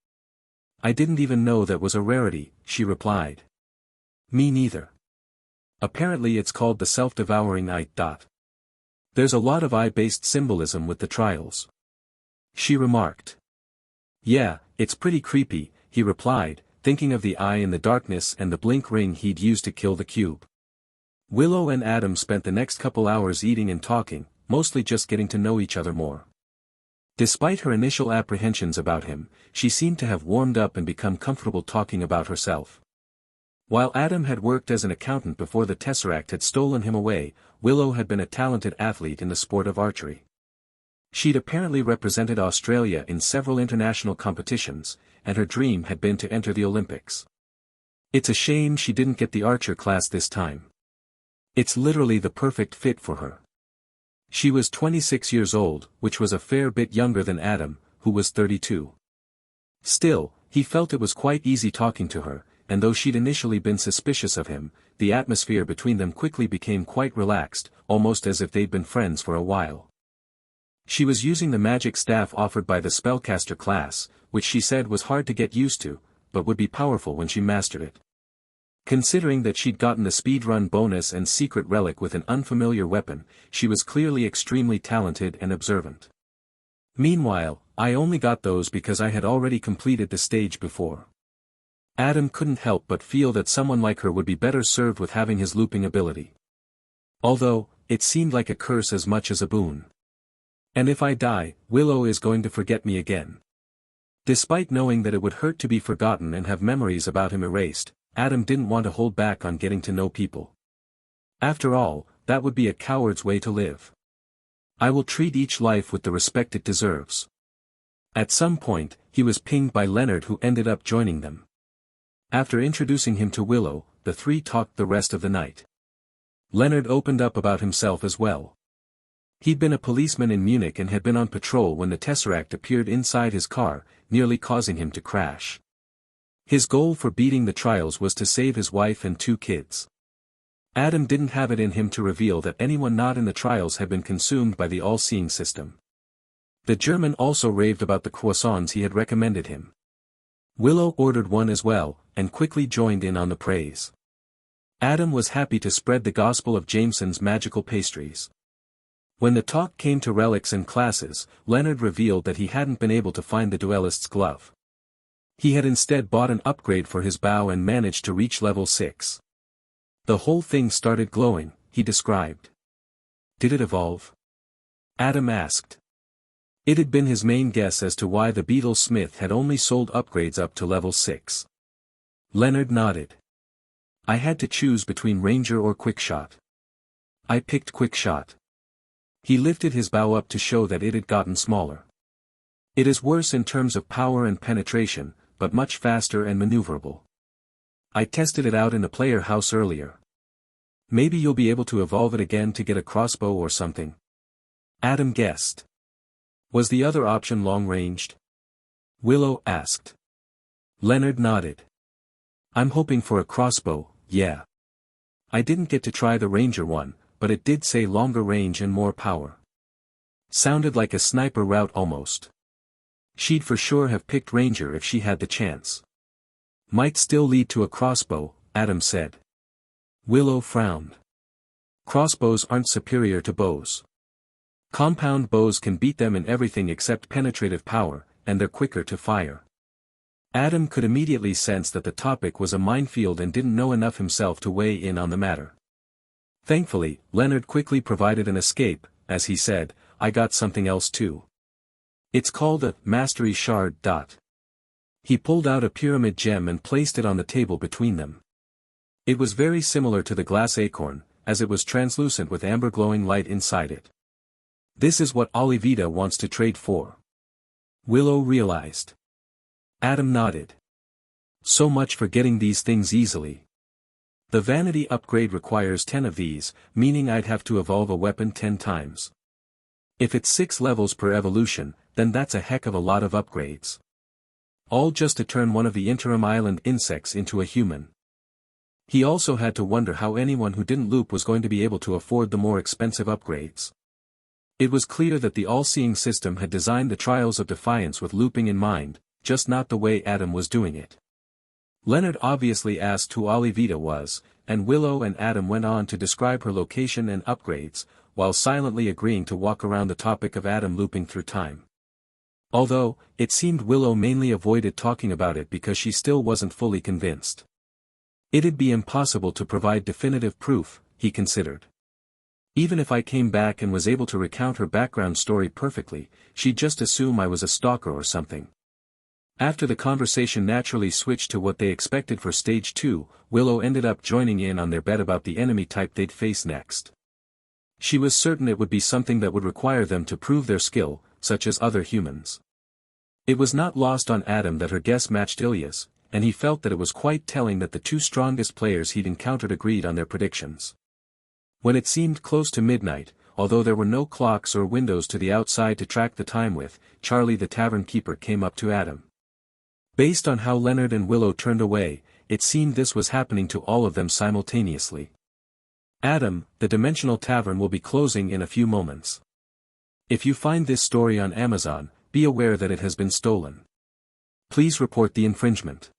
I didn't even know that was a rarity, she replied. Me neither. Apparently it's called the self-devouring eye. There's a lot of eye-based symbolism with the trials. She remarked. Yeah, it's pretty creepy, he replied, thinking of the eye in the darkness and the blink ring he'd used to kill the cube. Willow and Adam spent the next couple hours eating and talking, mostly just getting to know each other more. Despite her initial apprehensions about him, she seemed to have warmed up and become comfortable talking about herself. While Adam had worked as an accountant before the Tesseract had stolen him away, Willow had been a talented athlete in the sport of archery. She'd apparently represented Australia in several international competitions, and her dream had been to enter the Olympics. It's a shame she didn't get the archer class this time. It's literally the perfect fit for her. She was 26 years old, which was a fair bit younger than Adam, who was 32. Still, he felt it was quite easy talking to her, and though she'd initially been suspicious of him, the atmosphere between them quickly became quite relaxed, almost as if they'd been friends for a while. She was using the magic staff offered by the spellcaster class, which she said was hard to get used to, but would be powerful when she mastered it. Considering that she'd gotten the speedrun bonus and secret relic with an unfamiliar weapon, she was clearly extremely talented and observant. Meanwhile, I only got those because I had already completed the stage before. Adam couldn't help but feel that someone like her would be better served with having his looping ability. Although, it seemed like a curse as much as a boon. And if I die, Willow is going to forget me again. Despite knowing that it would hurt to be forgotten and have memories about him erased, Adam didn't want to hold back on getting to know people. After all, that would be a coward's way to live. I will treat each life with the respect it deserves. At some point, he was pinged by Leonard, who ended up joining them. After introducing him to Willow, the three talked the rest of the night. Leonard opened up about himself as well. He'd been a policeman in Munich and had been on patrol when the Tesseract appeared inside his car, nearly causing him to crash. His goal for beating the trials was to save his wife and 2 kids. Adam didn't have it in him to reveal that anyone not in the trials had been consumed by the all-seeing system. The German also raved about the croissants he had recommended him. Willow ordered one as well, and quickly joined in on the praise. Adam was happy to spread the gospel of Jameson's magical pastries. When the talk came to relics and classes, Leonard revealed that he hadn't been able to find the duelist's glove. He had instead bought an upgrade for his bow and managed to reach level 6. The whole thing started glowing, he described. Did it evolve? Adam asked. It had been his main guess as to why the Beetle Smith had only sold upgrades up to level 6. Leonard nodded. I had to choose between Ranger or Quickshot. I picked Quickshot. He lifted his bow up to show that it had gotten smaller. It is worse in terms of power and penetration, but much faster and maneuverable. I tested it out in the player house earlier. Maybe you'll be able to evolve it again to get a crossbow or something. Adam guessed. Was the other option long-ranged? Willow asked. Leonard nodded. I'm hoping for a crossbow, yeah. I didn't get to try the Ranger one, but it did say longer range and more power. Sounded like a sniper route almost. She'd for sure have picked Ranger if she had the chance. Might still lead to a crossbow, Adam said. Willow frowned. Crossbows aren't superior to bows. Compound bows can beat them in everything except penetrative power, and they're quicker to fire. Adam could immediately sense that the topic was a minefield and didn't know enough himself to weigh in on the matter. Thankfully, Leonard quickly provided an escape, as he said, I got something else too. It's called a mastery shard. He pulled out a pyramid gem and placed it on the table between them. It was very similar to the glass acorn, as it was translucent with amber glowing light inside it. This is what Olivia wants to trade for. Willow realized. Adam nodded. So much for getting these things easily. The vanity upgrade requires 10 of these, meaning I'd have to evolve a weapon 10 times. If it's 6 levels per evolution, then that's a heck of a lot of upgrades. All just to turn one of the interim island insects into a human. He also had to wonder how anyone who didn't loop was going to be able to afford the more expensive upgrades. It was clear that the all-seeing system had designed the Trials of Defiance with looping in mind, just not the way Adam was doing it. Leonard obviously asked who Olivia was, and Willow and Adam went on to describe her location and upgrades, while silently agreeing to walk around the topic of Adam looping through time. Although, it seemed Willow mainly avoided talking about it because she still wasn't fully convinced. It'd be impossible to provide definitive proof, he considered. Even if I came back and was able to recount her background story perfectly, she'd just assume I was a stalker or something. After the conversation naturally switched to what they expected for Stage 2, Willow ended up joining in on their bet about the enemy type they'd face next. She was certain it would be something that would require them to prove their skill, such as other humans. It was not lost on Adam that her guess matched Ilya's, and he felt that it was quite telling that the 2 strongest players he'd encountered agreed on their predictions. When it seemed close to midnight, although there were no clocks or windows to the outside to track the time with, Charlie the tavern keeper came up to Adam. Based on how Leonard and Willow turned away, it seemed this was happening to all of them simultaneously. Adam, the Dimensional Tavern will be closing in a few moments. If you find this story on Amazon, be aware that it has been stolen. Please report the infringement.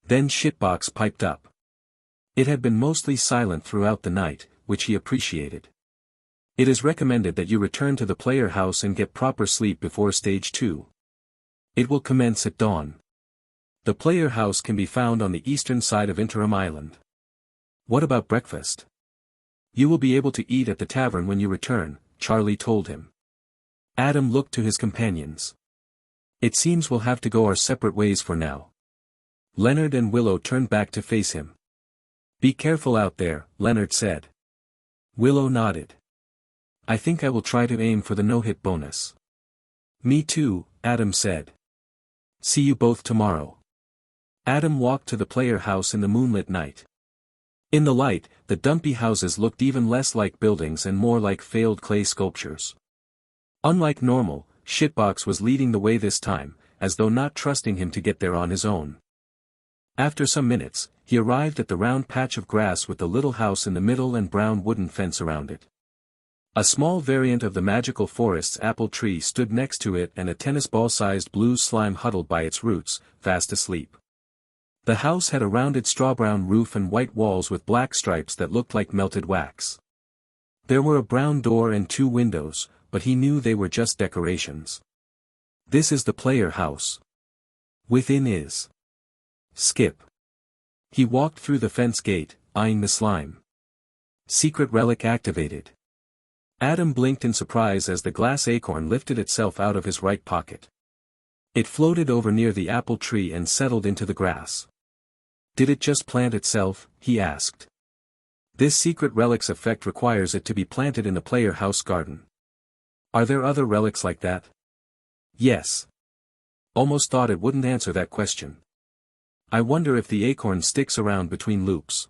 Then Shitbox piped up. It had been mostly silent throughout the night, which he appreciated. It is recommended that you return to the player house and get proper sleep before Stage 2. It will commence at dawn. The player house can be found on the eastern side of Interim Island. What about breakfast? You will be able to eat at the tavern when you return, Charlie told him. Adam looked to his companions. It seems we'll have to go our separate ways for now. Leonard and Willow turned back to face him. Be careful out there, Leonard said. Willow nodded. I think I will try to aim for the no-hit bonus. Me too, Adam said. See you both tomorrow. Adam walked to the player house in the moonlit night. In the light, the dumpy houses looked even less like buildings and more like failed clay sculptures. Unlike normal, Shitbox was leading the way this time, as though not trusting him to get there on his own. After some minutes, he arrived at the round patch of grass with the little house in the middle and brown wooden fence around it. A small variant of the magical forest's apple tree stood next to it and a tennis ball-sized blue slime huddled by its roots, fast asleep. The house had a rounded straw-brown roof and white walls with black stripes that looked like melted wax. There were a brown door and 2 windows, but he knew they were just decorations. This is the player house. Within is Skip. He walked through the fence gate, eyeing the slime. Secret relic activated. Adam blinked in surprise as the glass acorn lifted itself out of his right pocket. It floated over near the apple tree and settled into the grass. Did it just plant itself? He asked. This secret relic's effect requires it to be planted in a player house garden. Are there other relics like that? Yes. Almost thought it wouldn't answer that question. I wonder if the acorn sticks around between loops.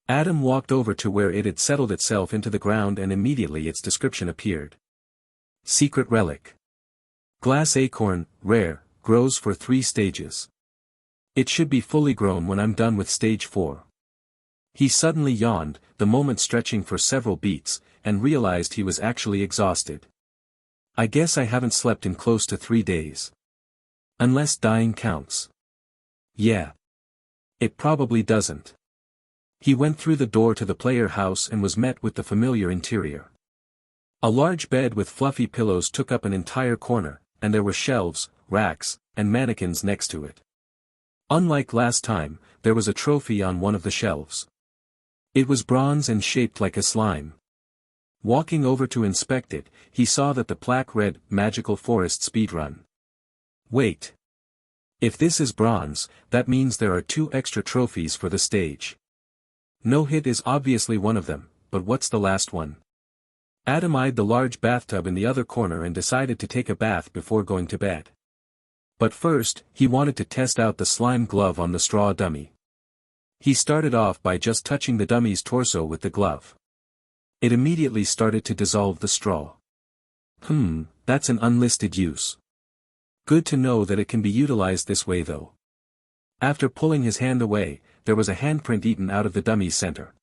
Adam walked over to where it had settled itself into the ground and immediately its description appeared. Secret relic. Glass acorn, rare, grows for 3 stages. It should be fully grown when I'm done with stage 4. He suddenly yawned, the moment stretching for several beats, and realized he was actually exhausted. I guess I haven't slept in close to 3 days. Unless dying counts. Yeah. It probably doesn't. He went through the door to the player house and was met with the familiar interior. A large bed with fluffy pillows took up an entire corner, and there were shelves, racks, and mannequins next to it. Unlike last time, there was a trophy on one of the shelves. It was bronze and shaped like a slime. Walking over to inspect it, he saw that the plaque read, Magical Forest Speedrun. Wait. If this is bronze, that means there are 2 extra trophies for the stage. No hit is obviously one of them, but what's the last one? Adam eyed the large bathtub in the other corner and decided to take a bath before going to bed. But first, he wanted to test out the slime glove on the straw dummy. He started off by just touching the dummy's torso with the glove. It immediately started to dissolve the straw. That's an unlisted use. Good to know that it can be utilized this way though. After pulling his hand away, there was a handprint eaten out of the dummy's center.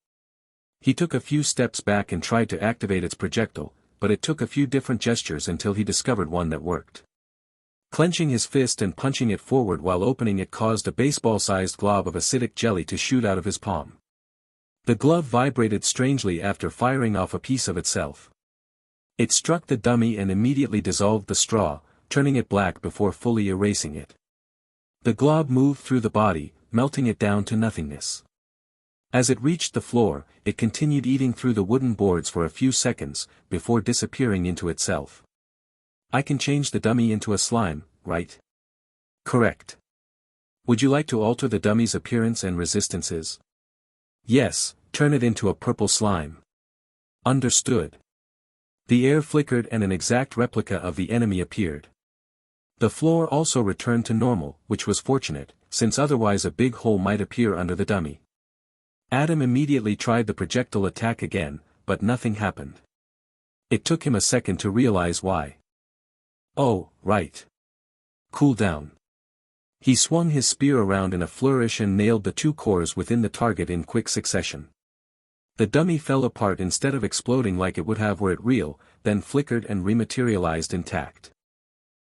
He took a few steps back and tried to activate its projectile, but it took a few different gestures until he discovered one that worked. Clenching his fist and punching it forward while opening it caused a baseball-sized glob of acidic jelly to shoot out of his palm. The glove vibrated strangely after firing off a piece of itself. It struck the dummy and immediately dissolved the straw, turning it black before fully erasing it. The glob moved through the body, melting it down to nothingness. As it reached the floor, it continued eating through the wooden boards for a few seconds, before disappearing into itself. I can change the dummy into a slime, right? Correct. Would you like to alter the dummy's appearance and resistances? Yes, turn it into a purple slime. Understood. The air flickered and an exact replica of the enemy appeared. The floor also returned to normal, which was fortunate, since otherwise a big hole might appear under the dummy. Adam immediately tried the projectile attack again, but nothing happened. It took him a second to realize why. Oh, right. Cool down. He swung his spear around in a flourish and nailed the 2 cores within the target in quick succession. The dummy fell apart instead of exploding like it would have were it real, then flickered and rematerialized intact.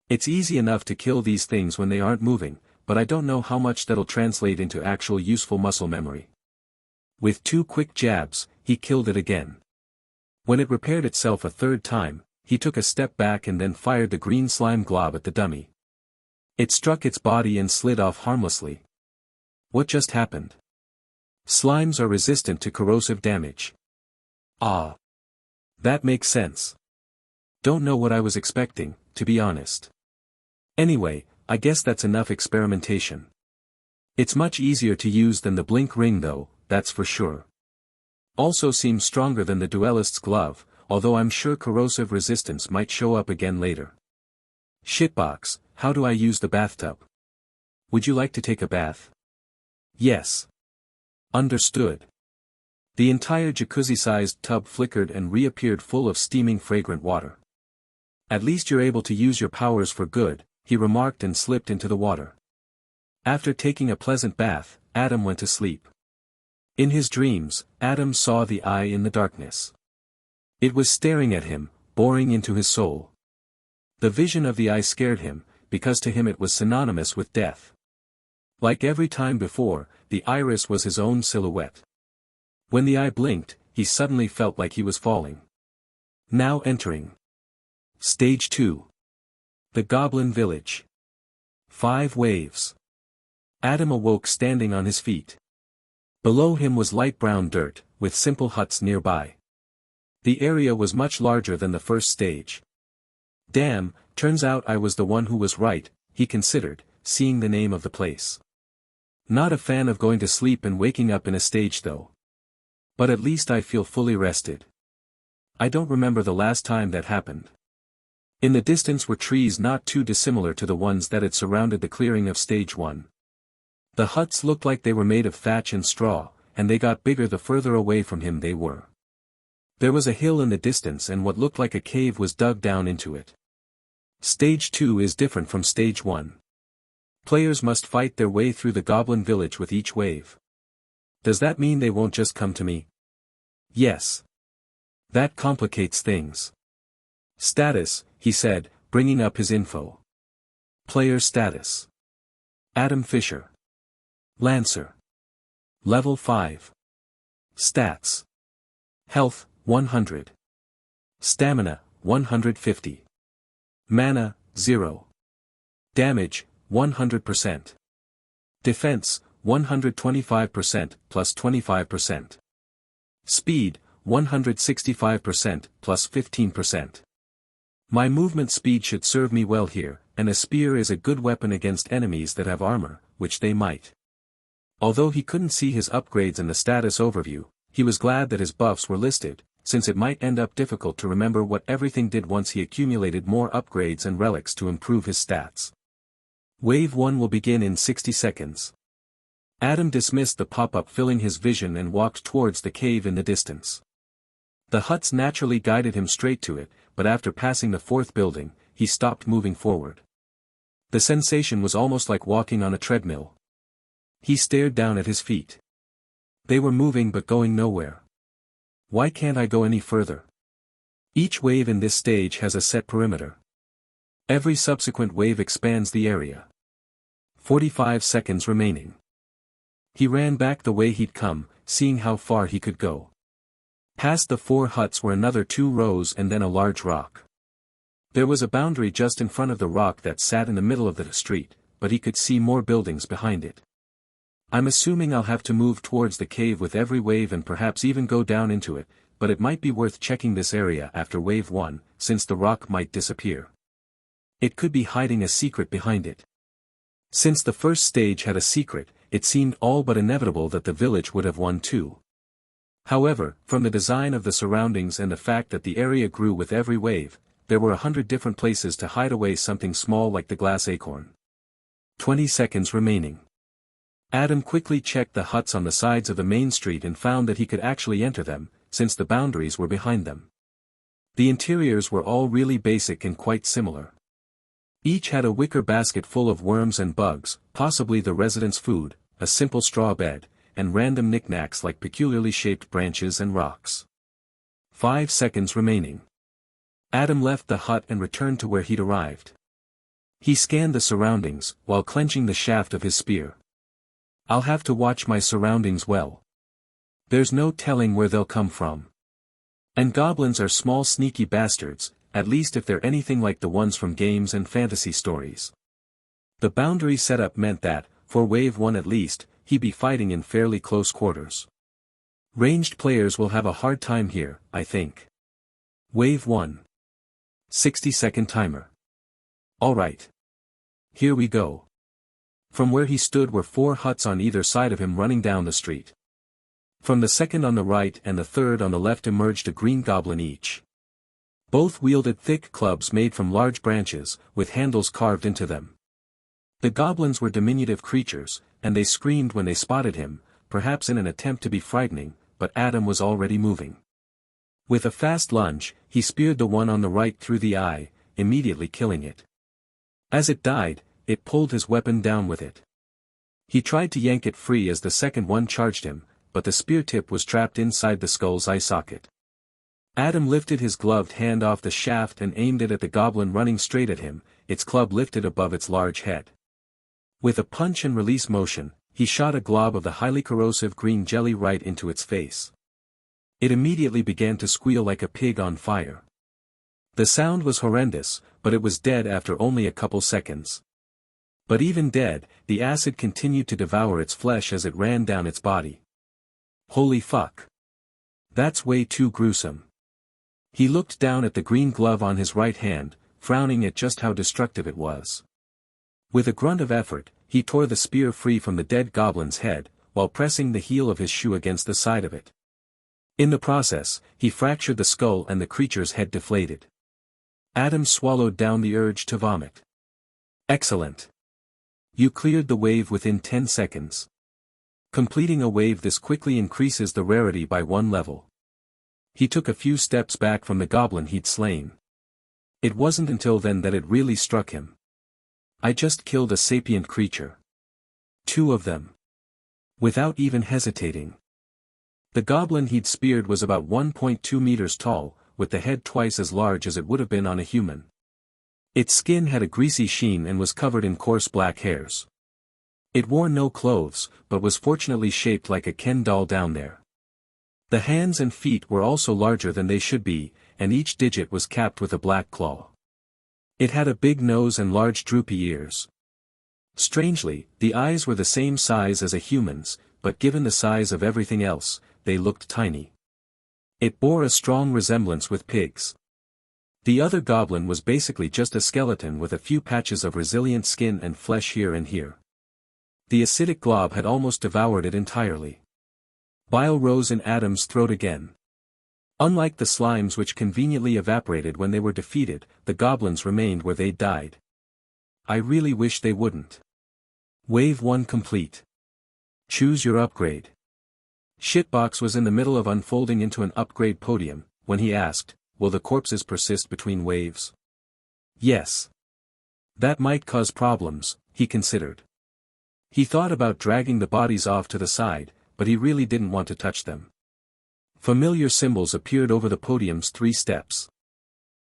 It's easy enough to kill these things when they aren't moving, but I don't know how much that'll translate into actual useful muscle memory. With 2 quick jabs, he killed it again. When it repaired itself a 3rd time, he took a step back and then fired the green slime glob at the dummy. It struck its body and slid off harmlessly. What just happened? Slimes are resistant to corrosive damage. Ah. That makes sense. Don't know what I was expecting, to be honest. Anyway, I guess that's enough experimentation. It's much easier to use than the blink ring though, that's for sure. Also seems stronger than the duelist's glove, although I'm sure corrosive resistance might show up again later. Shitbox, how do I use the bathtub? Would you like to take a bath? Yes. Understood. The entire jacuzzi-sized tub flickered and reappeared full of steaming fragrant water. At least you're able to use your powers for good, he remarked and slipped into the water. After taking a pleasant bath, Adam went to sleep. In his dreams, Adam saw the eye in the darkness. It was staring at him, boring into his soul. The vision of the eye scared him, because to him it was synonymous with death. Like every time before, the iris was his own silhouette. When the eye blinked, he suddenly felt like he was falling. Now entering. Stage 2. The Goblin Village. 5 waves. Adam awoke standing on his feet. Below him was light brown dirt, with simple huts nearby. The area was much larger than the first stage. Damn, turns out I was the one who was right, he considered, seeing the name of the place. Not a fan of going to sleep and waking up in a stage though. But at least I feel fully rested. I don't remember the last time that happened. In the distance were trees not too dissimilar to the ones that had surrounded the clearing of stage 1. The huts looked like they were made of thatch and straw, and they got bigger the further away from him they were. There was a hill in the distance and what looked like a cave was dug down into it. Stage 2 is different from stage 1. Players must fight their way through the goblin village with each wave. Does that mean they won't just come to me? Yes. That complicates things. Status, he said, bringing up his info. Player status. Adam Fischer. Lancer. Level 5. Stats. Health, 100. Stamina, 150. Mana, 0. Damage, 100%. Defense, 125% plus 25%. Speed, 165% plus 15%. My movement speed should serve me well here, and a spear is a good weapon against enemies that have armor, which they might. Although he couldn't see his upgrades in the status overview, he was glad that his buffs were listed, since it might end up difficult to remember what everything did once he accumulated more upgrades and relics to improve his stats. Wave 1 will begin in 60 seconds. Adam dismissed the pop-up filling his vision and walked towards the cave in the distance. The huts naturally guided him straight to it, but after passing the 4th building, he stopped moving forward. The sensation was almost like walking on a treadmill. He stared down at his feet. They were moving but going nowhere. Why can't I go any further? Each wave in this stage has a set perimeter. Every subsequent wave expands the area. 45 seconds remaining. He ran back the way he'd come, seeing how far he could go. Past the 4 huts were another 2 rows and then a large rock. There was a boundary just in front of the rock that sat in the middle of the street, but he could see more buildings behind it. I'm assuming I'll have to move towards the cave with every wave and perhaps even go down into it, but it might be worth checking this area after wave 1, since the rock might disappear. It could be hiding a secret behind it. Since the first stage had a secret, it seemed all but inevitable that the village would have one too. However, from the design of the surroundings and the fact that the area grew with every wave, there were 100 different places to hide away something small like the glass acorn. 20 seconds remaining. Adam quickly checked the huts on the sides of the main street and found that he could actually enter them, since the boundaries were behind them. The interiors were all really basic and quite similar. Each had a wicker basket full of worms and bugs, possibly the residents' food, a simple straw bed, and random knickknacks like peculiarly shaped branches and rocks. 5 seconds remaining. Adam left the hut and returned to where he'd arrived. He scanned the surroundings, while clenching the shaft of his spear. I'll have to watch my surroundings well. There's no telling where they'll come from. And goblins are small sneaky bastards, at least if they're anything like the ones from games and fantasy stories. The boundary setup meant that, for wave 1 at least, he'd be fighting in fairly close quarters. Ranged players will have a hard time here, I think. Wave 1. 60-second timer. Alright. Here we go. From where he stood were 4 huts on either side of him running down the street. From the second on the right and the third on the left emerged a green goblin each. Both wielded thick clubs made from large branches, with handles carved into them. The goblins were diminutive creatures, and they screamed when they spotted him, perhaps in an attempt to be frightening, but Adam was already moving. With a fast lunge, he speared the one on the right through the eye, immediately killing it. As it died, it pulled his weapon down with it. He tried to yank it free as the second one charged him, but the spear tip was trapped inside the skull's eye socket. Adam lifted his gloved hand off the shaft and aimed it at the goblin running straight at him, its club lifted above its large head. With a punch and release motion, he shot a glob of the highly corrosive green jelly right into its face. It immediately began to squeal like a pig on fire. The sound was horrendous, but it was dead after only a couple seconds. But even dead, the acid continued to devour its flesh as it ran down its body. Holy fuck. That's way too gruesome. He looked down at the green glove on his right hand, frowning at just how destructive it was. With a grunt of effort, he tore the spear free from the dead goblin's head, while pressing the heel of his shoe against the side of it. In the process, he fractured the skull and the creature's head deflated. Adam swallowed down the urge to vomit. Excellent. You cleared the wave within 10 seconds. Completing a wave this quickly increases the rarity by 1 level. He took a few steps back from the goblin he'd slain. It wasn't until then that it really struck him. I just killed a sapient creature. 2 of them. Without even hesitating. The goblin he'd speared was about 1.2 meters tall, with the head twice as large as it would have been on a human. Its skin had a greasy sheen and was covered in coarse black hairs. It wore no clothes, but was fortunately shaped like a Ken doll down there. The hands and feet were also larger than they should be, and each digit was capped with a black claw. It had a big nose and large droopy ears. Strangely, the eyes were the same size as a human's, but given the size of everything else, they looked tiny. It bore a strong resemblance with pigs. The other goblin was basically just a skeleton with a few patches of resilient skin and flesh here and here. The acidic glob had almost devoured it entirely. Bile rose in Adam's throat again. Unlike the slimes which conveniently evaporated when they were defeated, the goblins remained where they'd died. I really wish they wouldn't. Wave 1 complete. Choose your upgrade. Shitbox was in the middle of unfolding into an upgrade podium, when he asked, will the corpses persist between waves? Yes. That might cause problems, he considered. He thought about dragging the bodies off to the side, but he really didn't want to touch them. Familiar symbols appeared over the podium's 3 steps.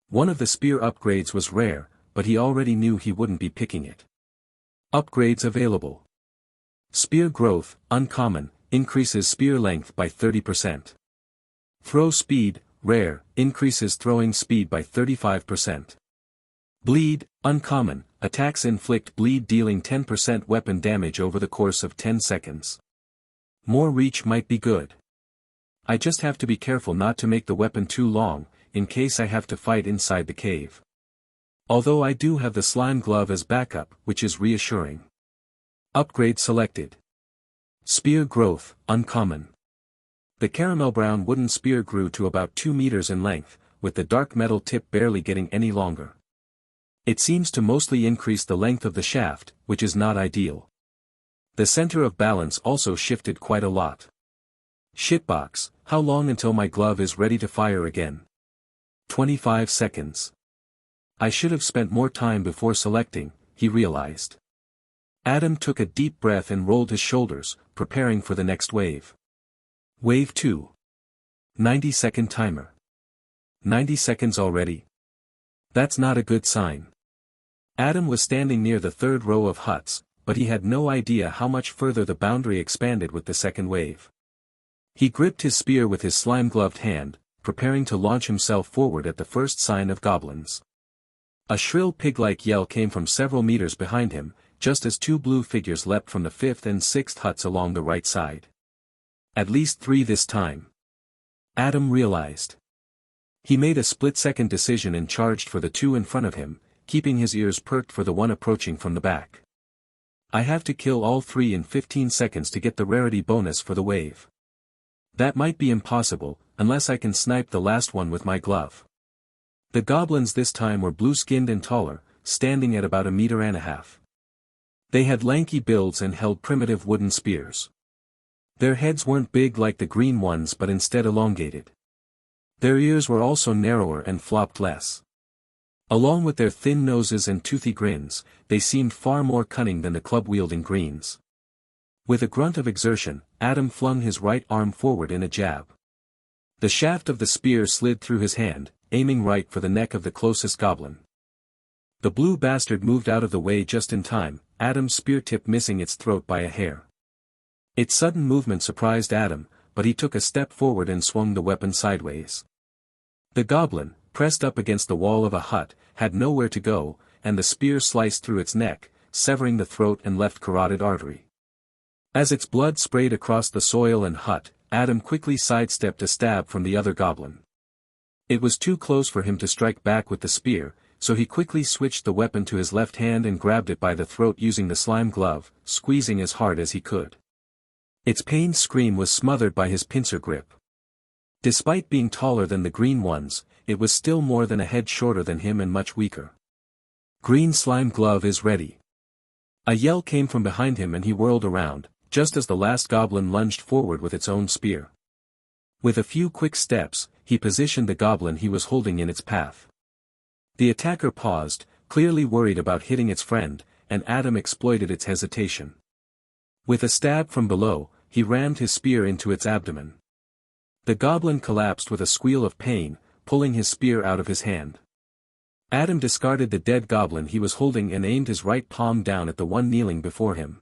One of the spear upgrades was rare, but he already knew he wouldn't be picking it. Upgrades available. Spear growth, uncommon, increases spear length by 30%. Throw speed, rare, increases throwing speed by 35%. Bleed, uncommon, attacks inflict bleed dealing 10% weapon damage over the course of 10 seconds. More reach might be good. I just have to be careful not to make the weapon too long, in case I have to fight inside the cave. Although I do have the slime glove as backup, which is reassuring. Upgrade selected. Spear growth, uncommon. The caramel brown wooden spear grew to about 2 meters in length, with the dark metal tip barely getting any longer. It seems to mostly increase the length of the shaft, which is not ideal. The center of balance also shifted quite a lot. Shitbox, how long until my glove is ready to fire again? 25 seconds. I should have spent more time before selecting, he realized. Adam took a deep breath and rolled his shoulders, preparing for the next wave. Wave 2. 90-second timer. 90 seconds already? That's not a good sign. Adam was standing near the 3rd row of huts, but he had no idea how much further the boundary expanded with the second wave. He gripped his spear with his slime-gloved hand, preparing to launch himself forward at the first sign of goblins. A shrill pig-like yell came from several meters behind him, just as 2 blue figures leapt from the 5th and 6th huts along the right side. At least 3 this time. Adam realized. He made a split-second decision and charged for the 2 in front of him, keeping his ears perked for the one approaching from the back. I have to kill all 3 in 15 seconds to get the rarity bonus for the wave. That might be impossible, unless I can snipe the last one with my glove. The goblins this time were blue-skinned and taller, standing at about 1.5 meters. They had lanky builds and held primitive wooden spears. Their heads weren't big like the green ones but instead elongated. Their ears were also narrower and flopped less. Along with their thin noses and toothy grins, they seemed far more cunning than the club-wielding greens. With a grunt of exertion, Adam flung his right arm forward in a jab. The shaft of the spear slid through his hand, aiming right for the neck of the closest goblin. The blue bastard moved out of the way just in time, Adam's spear tip missing its throat by a hair. Its sudden movement surprised Adam, but he took a step forward and swung the weapon sideways. The goblin, pressed up against the wall of a hut, had nowhere to go, and the spear sliced through its neck, severing the throat and left carotid artery. As its blood sprayed across the soil and hut, Adam quickly sidestepped a stab from the other goblin. It was too close for him to strike back with the spear, so he quickly switched the weapon to his left hand and grabbed it by the throat using the slime glove, squeezing as hard as he could. Its pained scream was smothered by his pincer grip. Despite being taller than the green ones, it was still more than a head shorter than him and much weaker. Green slime glove is ready. A yell came from behind him and he whirled around, just as the last goblin lunged forward with its own spear. With a few quick steps, he positioned the goblin he was holding in its path. The attacker paused, clearly worried about hitting its friend, and Adam exploited its hesitation. With a stab from below, he rammed his spear into its abdomen. The goblin collapsed with a squeal of pain, pulling his spear out of his hand. Adam discarded the dead goblin he was holding and aimed his right palm down at the one kneeling before him.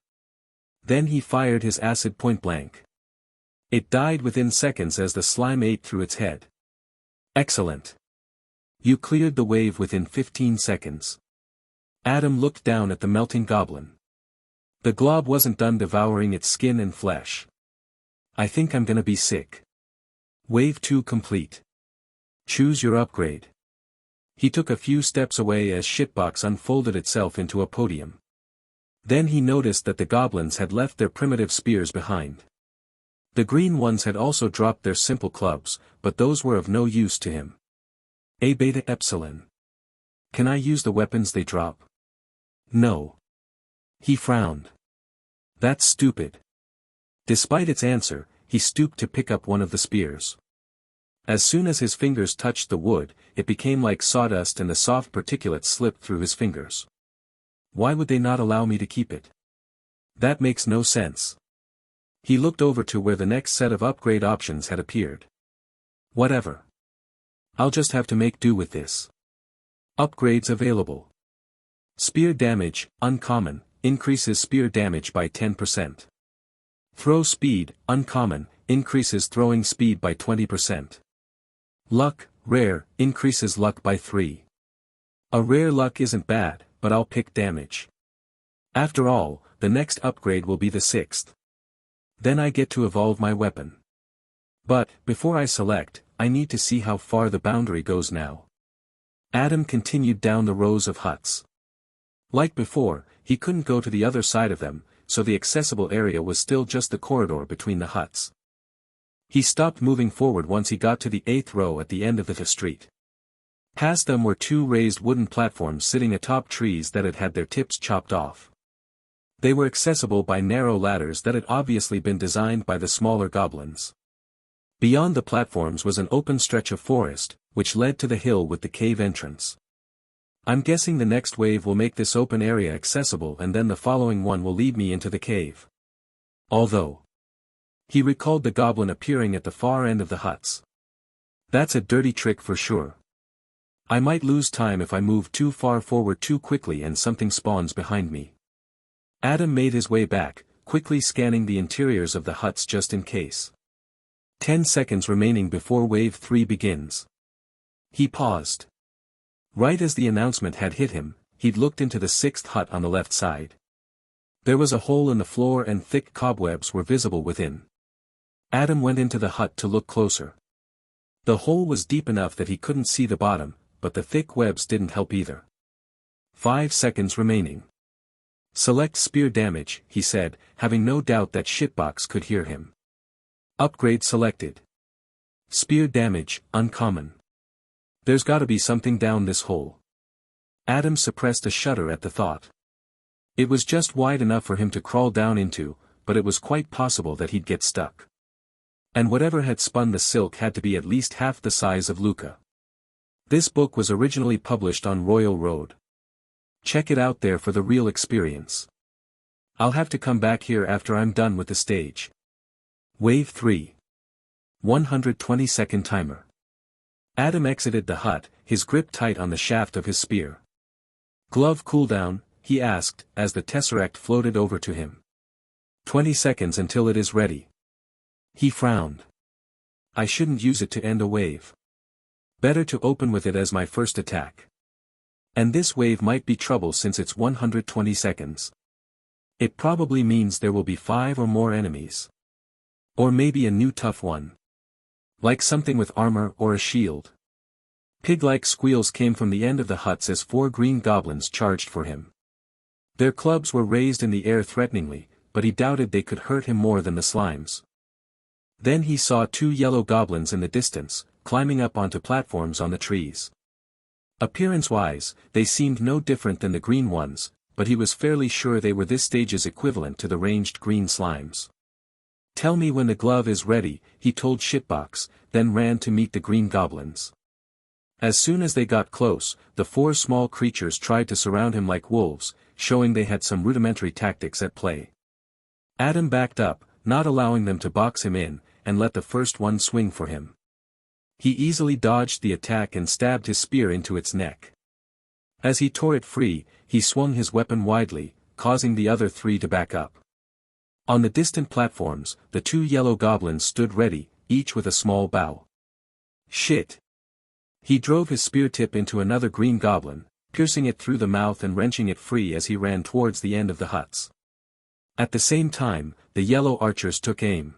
Then he fired his acid point blank. It died within seconds as the slime ate through its head. Excellent. You cleared the wave within 15 seconds. Adam looked down at the melting goblin. The glob wasn't done devouring its skin and flesh. I think I'm gonna be sick. Wave 2 complete. Choose your upgrade. He took a few steps away as Shitbox unfolded itself into a podium. Then he noticed that the goblins had left their primitive spears behind. The green ones had also dropped their simple clubs, but those were of no use to him. A beta epsilon. Can I use the weapons they drop? No. He frowned. That's stupid. Despite its answer, he stooped to pick up one of the spears. As soon as his fingers touched the wood, it became like sawdust and the soft particulates slipped through his fingers. Why would they not allow me to keep it? That makes no sense. He looked over to where the next set of upgrade options had appeared. Whatever. I'll just have to make do with this. Upgrades available. Spear damage, uncommon, increases spear damage by 10%. Throw speed, uncommon, increases throwing speed by 20%. Luck, rare, increases luck by 3. A rare luck isn't bad, but I'll pick damage. After all, the next upgrade will be the 6th. Then I get to evolve my weapon. But, before I select, I need to see how far the boundary goes now. Adam continued down the rows of huts. Like before, he couldn't go to the other side of them, so the accessible area was still just the corridor between the huts. He stopped moving forward once he got to the 8th row at the end of the street. Past them were 2 raised wooden platforms sitting atop trees that had had their tips chopped off. They were accessible by narrow ladders that had obviously been designed by the smaller goblins. Beyond the platforms was an open stretch of forest, which led to the hill with the cave entrance. I'm guessing the next wave will make this open area accessible and then the following one will lead me into the cave. Although, he recalled the goblin appearing at the far end of the huts. That's a dirty trick for sure. I might lose time if I move too far forward too quickly and something spawns behind me. Adam made his way back, quickly scanning the interiors of the huts just in case. 10 seconds remaining before wave 3 begins. He paused. Right as the announcement had hit him, he'd looked into the 6th hut on the left side. There was a hole in the floor and thick cobwebs were visible within. Adam went into the hut to look closer. The hole was deep enough that he couldn't see the bottom, but the thick webs didn't help either. 5 seconds remaining. Select spear damage, he said, having no doubt that Shitbox could hear him. Upgrade selected. Spear damage, uncommon. There's gotta be something down this hole. Adam suppressed a shudder at the thought. It was just wide enough for him to crawl down into, but it was quite possible that he'd get stuck. And whatever had spun the silk had to be at least half the size of Luca. This book was originally published on Royal Road. Check it out there for the real experience. I'll have to come back here after I'm done with the stage. Wave 3. 120-second timer. Adam exited the hut, his grip tight on the shaft of his spear. Glove cooldown, he asked, as the tesseract floated over to him. 20 seconds until it is ready. He frowned. I shouldn't use it to end a wave. Better to open with it as my first attack. And this wave might be trouble since it's 120 seconds. It probably means there will be 5 or more enemies. Or maybe a new tough one. Like something with armor or a shield. Pig-like squeals came from the end of the huts as 4 green goblins charged for him. Their clubs were raised in the air threateningly, but he doubted they could hurt him more than the slimes. Then he saw 2 yellow goblins in the distance, climbing up onto platforms on the trees. Appearance-wise, they seemed no different than the green ones, but he was fairly sure they were this stage's equivalent to the ranged green slimes. "Tell me when the glove is ready," he told Shitbox, then ran to meet the green goblins. As soon as they got close, the 4 small creatures tried to surround him like wolves, showing they had some rudimentary tactics at play. Adam backed up, not allowing them to box him in, and let the first one swing for him. He easily dodged the attack and stabbed his spear into its neck. As he tore it free, he swung his weapon widely, causing the other 3 to back up. On the distant platforms, the 2 yellow goblins stood ready, each with a small bow. "Shit!" He drove his spear tip into another green goblin, piercing it through the mouth and wrenching it free as he ran towards the end of the huts. At the same time, the yellow archers took aim.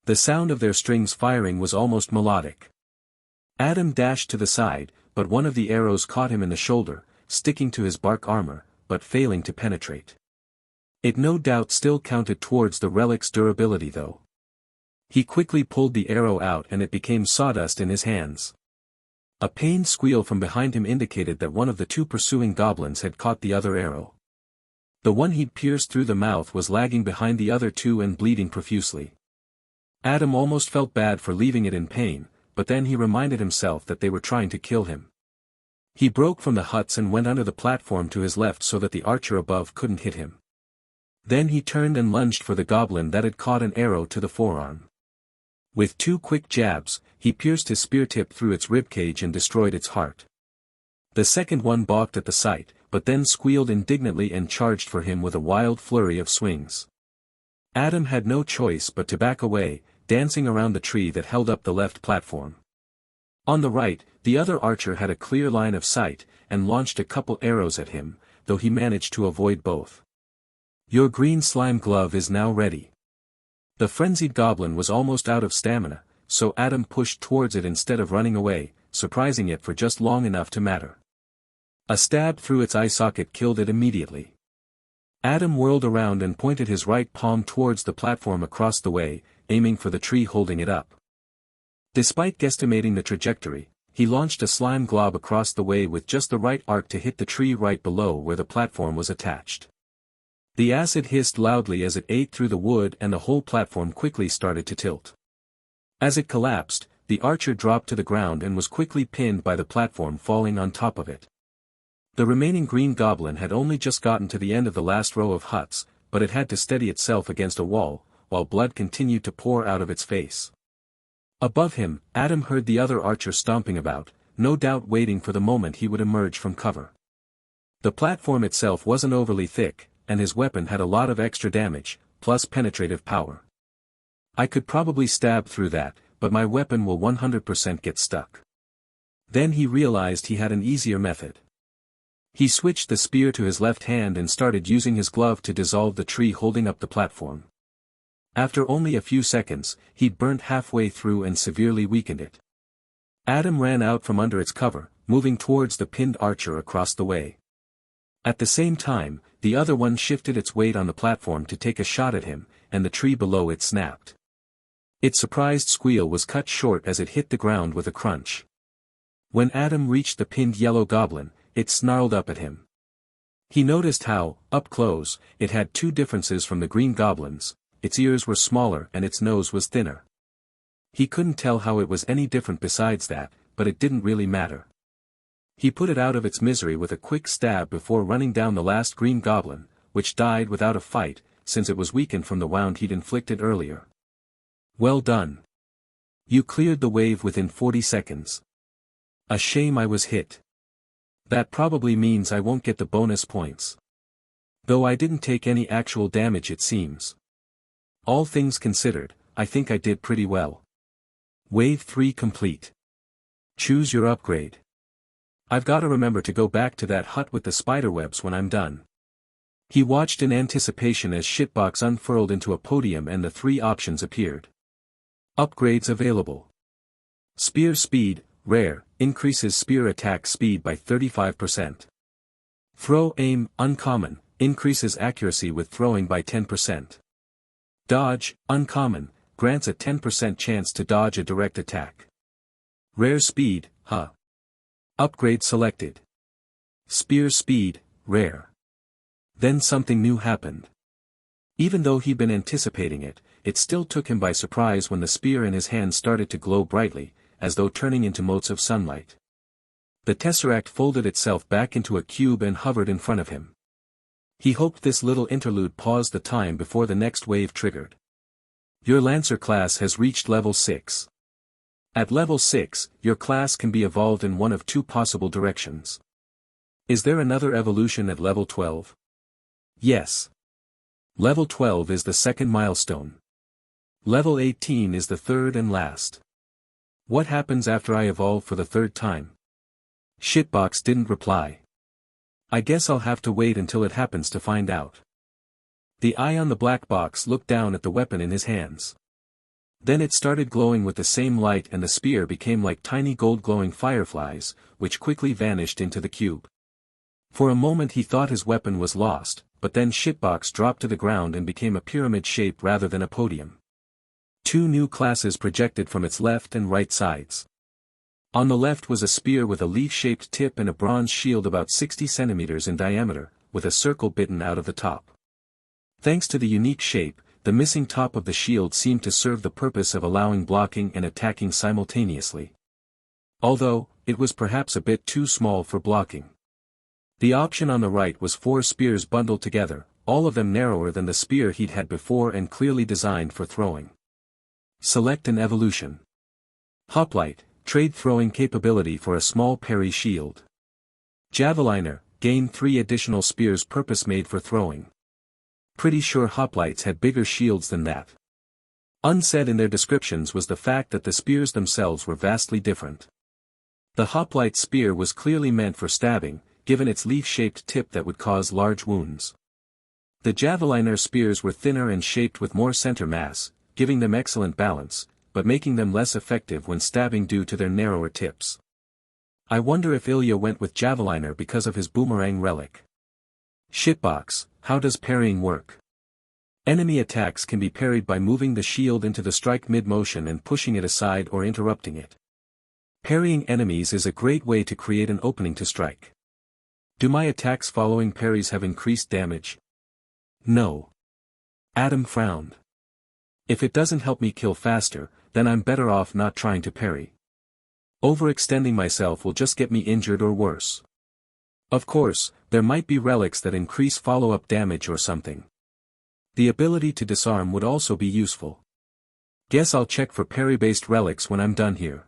The sound of their strings firing was almost melodic. Adam dashed to the side, but one of the arrows caught him in the shoulder, sticking to his bark armor, but failing to penetrate. It no doubt still counted towards the relic's durability though. He quickly pulled the arrow out and it became sawdust in his hands. A pained squeal from behind him indicated that one of the 2 pursuing goblins had caught the other arrow. The one he'd pierced through the mouth was lagging behind the other 2 and bleeding profusely. Adam almost felt bad for leaving it in pain, but then he reminded himself that they were trying to kill him. He broke from the huts and went under the platform to his left so that the archer above couldn't hit him. Then he turned and lunged for the goblin that had caught an arrow to the forearm. With 2 quick jabs, he pierced his spear tip through its ribcage and destroyed its heart. The second one balked at the sight, but then squealed indignantly and charged for him with a wild flurry of swings. Adam had no choice but to back away, dancing around the tree that held up the left platform. On the right, the other archer had a clear line of sight, and launched a couple arrows at him, though he managed to avoid both. "Your green slime glove is now ready." The frenzied goblin was almost out of stamina, so Adam pushed towards it instead of running away, surprising it for just long enough to matter. A stab through its eye socket killed it immediately. Adam whirled around and pointed his right palm towards the platform across the way, aiming for the tree holding it up. Despite guesstimating the trajectory, he launched a slime glob across the way with just the right arc to hit the tree right below where the platform was attached. The acid hissed loudly as it ate through the wood and the whole platform quickly started to tilt. As it collapsed, the archer dropped to the ground and was quickly pinned by the platform falling on top of it. The remaining green goblin had only just gotten to the end of the last row of huts, but it had to steady itself against a wall, while blood continued to pour out of its face. Above him, Adam heard the other archer stomping about, no doubt waiting for the moment he would emerge from cover. The platform itself wasn't overly thick, and his weapon had a lot of extra damage, plus penetrative power. "I could probably stab through that, but my weapon will 100% get stuck." Then he realized he had an easier method. He switched the spear to his left hand and started using his glove to dissolve the tree holding up the platform. After only a few seconds, he'd burnt halfway through and severely weakened it. Adam ran out from under its cover, moving towards the pinned archer across the way. At the same time, the other one shifted its weight on the platform to take a shot at him, and the tree below it snapped. Its surprised squeal was cut short as it hit the ground with a crunch. When Adam reached the pinned yellow goblin, it snarled up at him. He noticed how, up close, it had 2 differences from the green goblins: its ears were smaller and its nose was thinner. He couldn't tell how it was any different besides that, but it didn't really matter. He put it out of its misery with a quick stab before running down the last green goblin, which died without a fight, since it was weakened from the wound he'd inflicted earlier. "Well done. You cleared the wave within 40 seconds. A shame I was hit. That probably means I won't get the bonus points. Though I didn't take any actual damage it seems. All things considered, I think I did pretty well. Wave 3 complete. Choose your upgrade. I've gotta remember to go back to that hut with the spiderwebs when I'm done." He watched in anticipation as Shitbox unfurled into a podium and the 3 options appeared. Upgrades available. Spear speed, rare, increases spear attack speed by 35%. Throw aim, uncommon, increases accuracy with throwing by 10%. Dodge, uncommon, grants a 10% chance to dodge a direct attack. Rare speed, He. Upgrade selected. Spear speed, rare. Then something new happened. Even though he'd been anticipating it, it still took him by surprise when the spear in his hand started to glow brightly, as though turning into motes of sunlight. The tesseract folded itself back into a cube and hovered in front of him. He hoped this little interlude paused the time before the next wave triggered. Your Lancer class has reached level 6. At level 6, your class can be evolved in one of two possible directions. Is there another evolution at level 12? Yes. Level 12 is the second milestone. Level 18 is the third and last. What happens after I evolve for the third time? Shitbox didn't reply. I guess I'll have to wait until it happens to find out. The eye on the black box looked down at the weapon in his hands. Then it started glowing with the same light and the spear became like tiny gold-glowing fireflies, which quickly vanished into the cube. For a moment he thought his weapon was lost, but then Shitbox dropped to the ground and became a pyramid shape rather than a podium. Two new classes projected from its left and right sides. On the left was a spear with a leaf-shaped tip and a bronze shield about 60 centimeters in diameter, with a circle bitten out of the top. Thanks to the unique shape, the missing top of the shield seemed to serve the purpose of allowing blocking and attacking simultaneously. Although, it was perhaps a bit too small for blocking. The option on the right was 4 spears bundled together, all of them narrower than the spear he'd had before and clearly designed for throwing. Select an evolution. Hoplite, trade throwing capability for a small parry shield. Javeliner, gain 3 additional spears purpose-made for throwing. Pretty sure hoplites had bigger shields than that. Unsaid in their descriptions was the fact that the spears themselves were vastly different. The hoplite spear was clearly meant for stabbing, given its leaf-shaped tip that would cause large wounds. The javeliner spears were thinner and shaped with more center mass, giving them excellent balance, but making them less effective when stabbing due to their narrower tips. I wonder if Ilya went with javeliner because of his boomerang relic. Shitbox, how does parrying work? Enemy attacks can be parried by moving the shield into the strike mid-motion and pushing it aside or interrupting it. Parrying enemies is a great way to create an opening to strike. Do my attacks following parries have increased damage? No. Adam frowned. If it doesn't help me kill faster, then I'm better off not trying to parry. Overextending myself will just get me injured or worse. Of course, there might be relics that increase follow-up damage or something. The ability to disarm would also be useful. Guess I'll check for parry-based relics when I'm done here.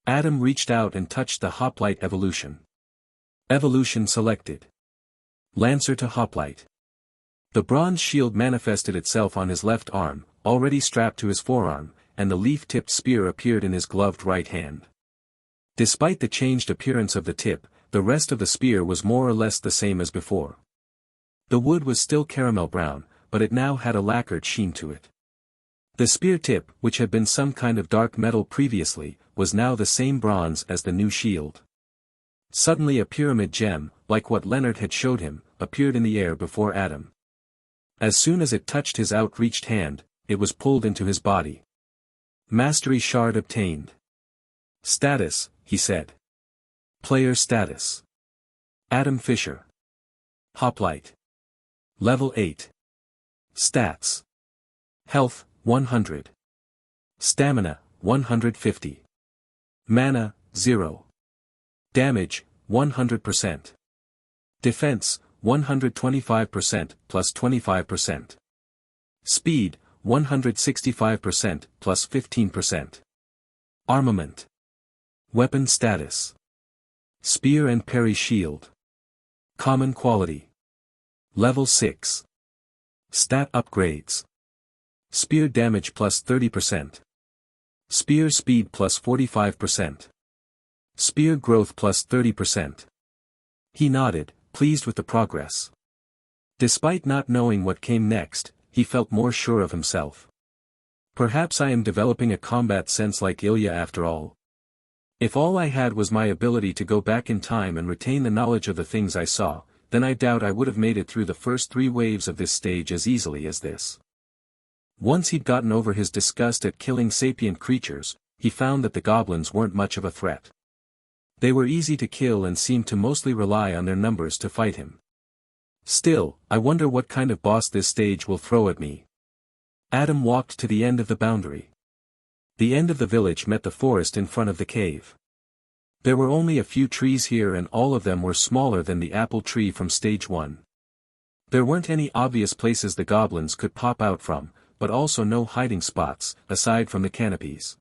Adam reached out and touched the hoplite evolution. Evolution selected. Lancer to hoplite. The bronze shield manifested itself on his left arm, already strapped to his forearm, and the leaf-tipped spear appeared in his gloved right hand. Despite the changed appearance of the tip, the rest of the spear was more or less the same as before. The wood was still caramel brown, but it now had a lacquered sheen to it. The spear tip, which had been some kind of dark metal previously, was now the same bronze as the new shield. Suddenly a pyramid gem, like what Leonard had showed him, appeared in the air before Adam. As soon as it touched his outreached hand, it was pulled into his body. Mastery shard obtained. Status, he said. Player status. Adam Fischer. Hoplite. Level 8. Stats. Health, 100. Stamina, 150. Mana, 0. Damage, 100%. Defense, 125% plus 25%. Speed, 165% plus 15%. Armament. Weapon status. Spear and parry shield. Common quality. Level 6. Stat upgrades. Spear damage plus 30%. Spear speed plus 45%. Spear growth plus 30%. He nodded, pleased with the progress. Despite not knowing what came next, he felt more sure of himself. Perhaps I am developing a combat sense like Ilya after all. If all I had was my ability to go back in time and retain the knowledge of the things I saw, then I doubt I would have made it through the first 3 waves of this stage as easily as this. Once he'd gotten over his disgust at killing sapient creatures, he found that the goblins weren't much of a threat. They were easy to kill and seemed to mostly rely on their numbers to fight him. Still, I wonder what kind of boss this stage will throw at me. Adam walked to the end of the boundary. The end of the village met the forest in front of the cave. There were only a few trees here and all of them were smaller than the apple tree from stage 1. There weren't any obvious places the goblins could pop out from, but also no hiding spots, aside from the canopies.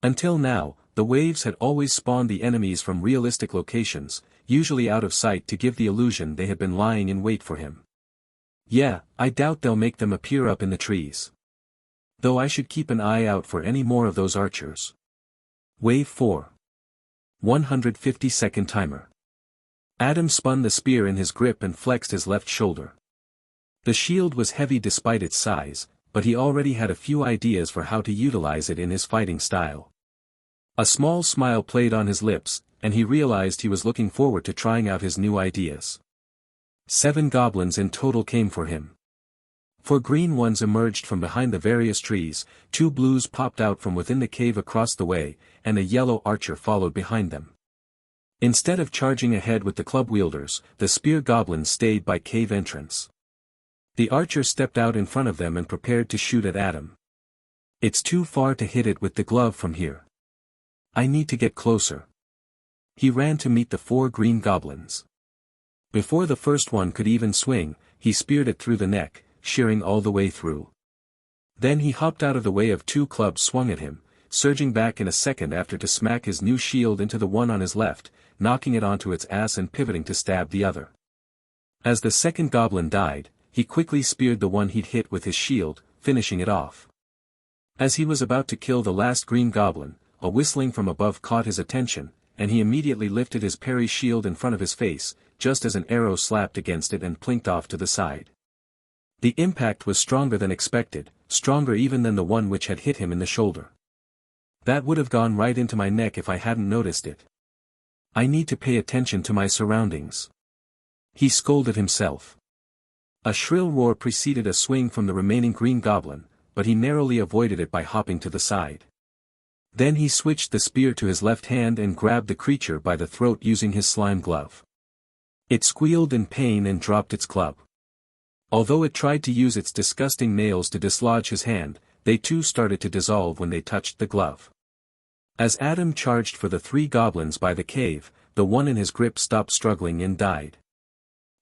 Until now, the waves had always spawned the enemies from realistic locations, usually out of sight to give the illusion they had been lying in wait for him. Yeah, I doubt they'll make them appear up in the trees. Though I should keep an eye out for any more of those archers. Wave 4. 150-second timer. Adam spun the spear in his grip and flexed his left shoulder. The shield was heavy despite its size, but he already had a few ideas for how to utilize it in his fighting style. A small smile played on his lips, and he realized he was looking forward to trying out his new ideas. 7 goblins in total came for him. 4 green ones emerged from behind the various trees, 2 blues popped out from within the cave across the way, and a yellow archer followed behind them. Instead of charging ahead with the club wielders, the spear goblins stayed by cave entrance. The archer stepped out in front of them and prepared to shoot at Adam. It's too far to hit it with the glove from here. I need to get closer. He ran to meet the 4 green goblins. Before the first one could even swing, he speared it through the neck, shearing all the way through. Then he hopped out of the way of 2 clubs swung at him, surging back in a second after to smack his new shield into the one on his left, knocking it onto its ass and pivoting to stab the other. As the second goblin died, he quickly speared the one he'd hit with his shield, finishing it off. As he was about to kill the last green goblin, a whistling from above caught his attention, and he immediately lifted his parry shield in front of his face, just as an arrow slapped against it and plinked off to the side. The impact was stronger than expected, stronger even than the one which had hit him in the shoulder. That would have gone right into my neck if I hadn't noticed it. I need to pay attention to my surroundings. He scolded himself. A shrill roar preceded a swing from the remaining green goblin, but he narrowly avoided it by hopping to the side. Then he switched the spear to his left hand and grabbed the creature by the throat using his slime glove. It squealed in pain and dropped its club. Although it tried to use its disgusting nails to dislodge his hand, they too started to dissolve when they touched the glove. As Adam charged for the 3 goblins by the cave, the one in his grip stopped struggling and died.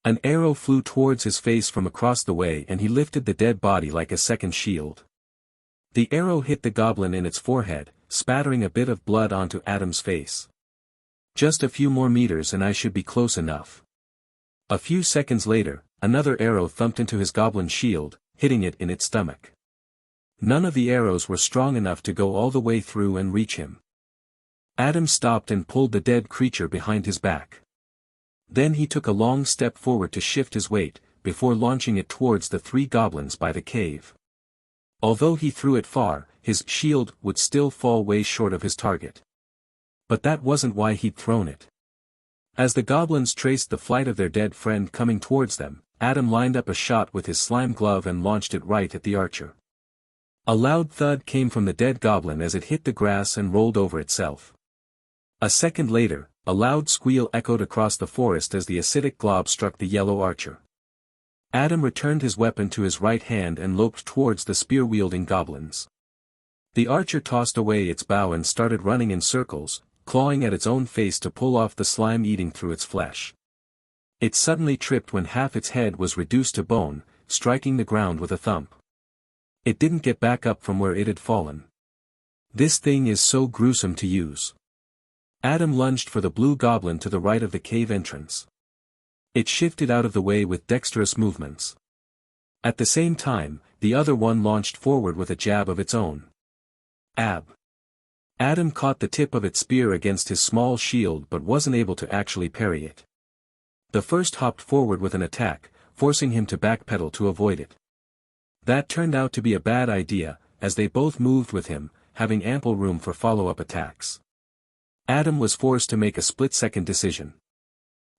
An arrow flew towards his face from across the way and he lifted the dead body like a second shield. The arrow hit the goblin in its forehead, spattering a bit of blood onto Adam's face. Just a few more meters and I should be close enough. A few seconds later, another arrow thumped into his goblin shield, hitting it in its stomach. None of the arrows were strong enough to go all the way through and reach him. Adam stopped and pulled the dead creature behind his back. Then he took a long step forward to shift his weight, before launching it towards the 3 goblins by the cave. Although he threw it far, his shield would still fall way short of his target. But that wasn't why he'd thrown it. As the goblins traced the flight of their dead friend coming towards them, Adam lined up a shot with his slime glove and launched it right at the archer. A loud thud came from the dead goblin as it hit the grass and rolled over itself. A second later, a loud squeal echoed across the forest as the acidic glob struck the yellow archer. Adam returned his weapon to his right hand and loped towards the spear-wielding goblins. The archer tossed away its bow and started running in circles, clawing at its own face to pull off the slime eating through its flesh. It suddenly tripped when half its head was reduced to bone, striking the ground with a thump. It didn't get back up from where it had fallen. This thing is so gruesome to use. Adam lunged for the blue goblin to the right of the cave entrance. It shifted out of the way with dexterous movements. At the same time, the other one launched forward with a jab of its own. Adam caught the tip of its spear against his small shield but wasn't able to actually parry it. The first hopped forward with an attack, forcing him to backpedal to avoid it. That turned out to be a bad idea, as they both moved with him, having ample room for follow-up attacks. Adam was forced to make a split-second decision.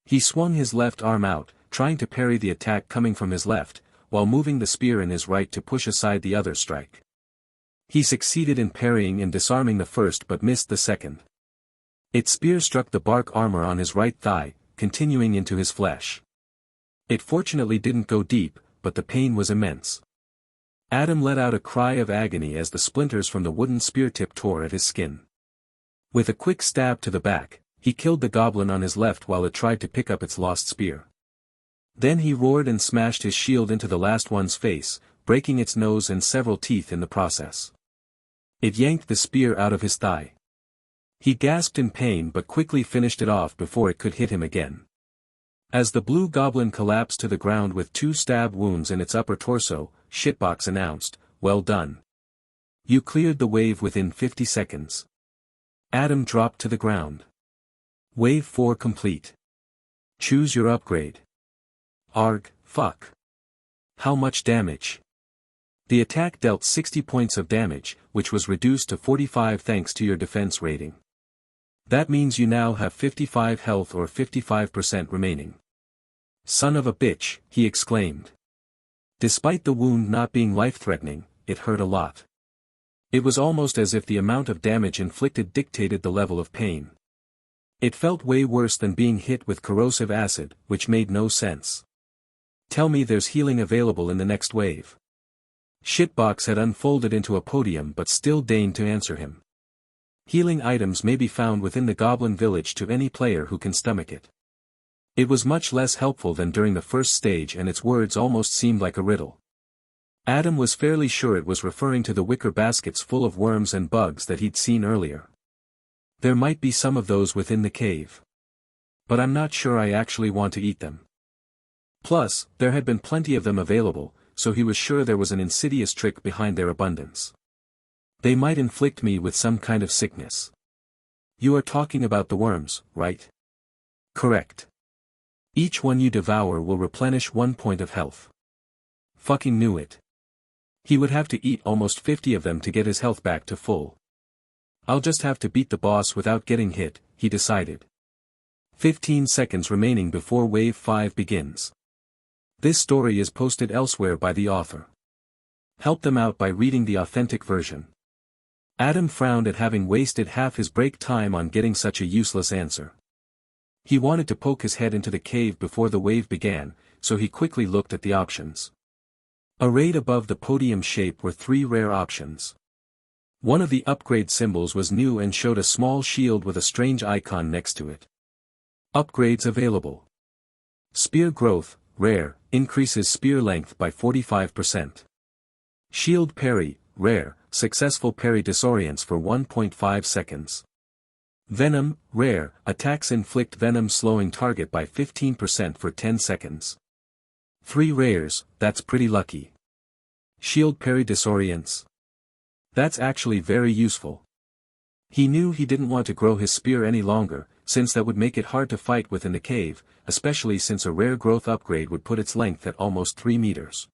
He swung his left arm out, trying to parry the attack coming from his left, while moving the spear in his right to push aside the other strike. He succeeded in parrying and disarming the first but missed the second. Its spear struck the bark armor on his right thigh, continuing into his flesh. It fortunately didn't go deep, but the pain was immense. Adam let out a cry of agony as the splinters from the wooden spear tip tore at his skin. With a quick stab to the back, he killed the goblin on his left while it tried to pick up its lost spear. Then he roared and smashed his shield into the last one's face, breaking its nose and several teeth in the process. It yanked the spear out of his thigh. He gasped in pain but quickly finished it off before it could hit him again. As the blue goblin collapsed to the ground with 2 stab wounds in its upper torso, Shitbox announced, "Well done. You cleared the wave within 50 seconds. Adam dropped to the ground. Wave 4 complete. Choose your upgrade. Arg, fuck. How much damage? The attack dealt 60 points of damage, which was reduced to 45 thanks to your defense rating. That means you now have 55 health or 55% remaining. Son of a bitch, he exclaimed. Despite the wound not being life-threatening, it hurt a lot. It was almost as if the amount of damage inflicted dictated the level of pain. It felt way worse than being hit with corrosive acid, which made no sense. Tell me there's healing available in the next wave. Shitbox had unfolded into a podium but still deigned to answer him. Healing items may be found within the Goblin Village to any player who can stomach it. It was much less helpful than during the first stage and its words almost seemed like a riddle. Adam was fairly sure it was referring to the wicker baskets full of worms and bugs that he'd seen earlier. There might be some of those within the cave. But I'm not sure I actually want to eat them. Plus, there had been plenty of them available, so he was sure there was an insidious trick behind their abundance. They might inflict me with some kind of sickness. You are talking about the worms, right? Correct. Each one you devour will replenish 1 point of health. Fucking knew it. He would have to eat almost 50 of them to get his health back to full. I'll just have to beat the boss without getting hit, he decided. 15 seconds remaining before Wave 5 begins. This story is posted elsewhere by the author. Help them out by reading the authentic version. Adam frowned at having wasted half his break time on getting such a useless answer. He wanted to poke his head into the cave before the wave began, so he quickly looked at the options. Arrayed above the podium shape were 3 rare options. One of the upgrade symbols was new and showed a small shield with a strange icon next to it. Upgrades available. Spear growth, rare, increases spear length by 45%. Shield parry, rare, successful parry disorients for 1.5 seconds. Venom, rare, attacks inflict venom slowing target by 15% for 10 seconds. 3 rares, that's pretty lucky. Shield parry disorients. That's actually very useful. He knew he didn't want to grow his spear any longer, since that would make it hard to fight within the cave, especially since a rare growth upgrade would put its length at almost 3 meters.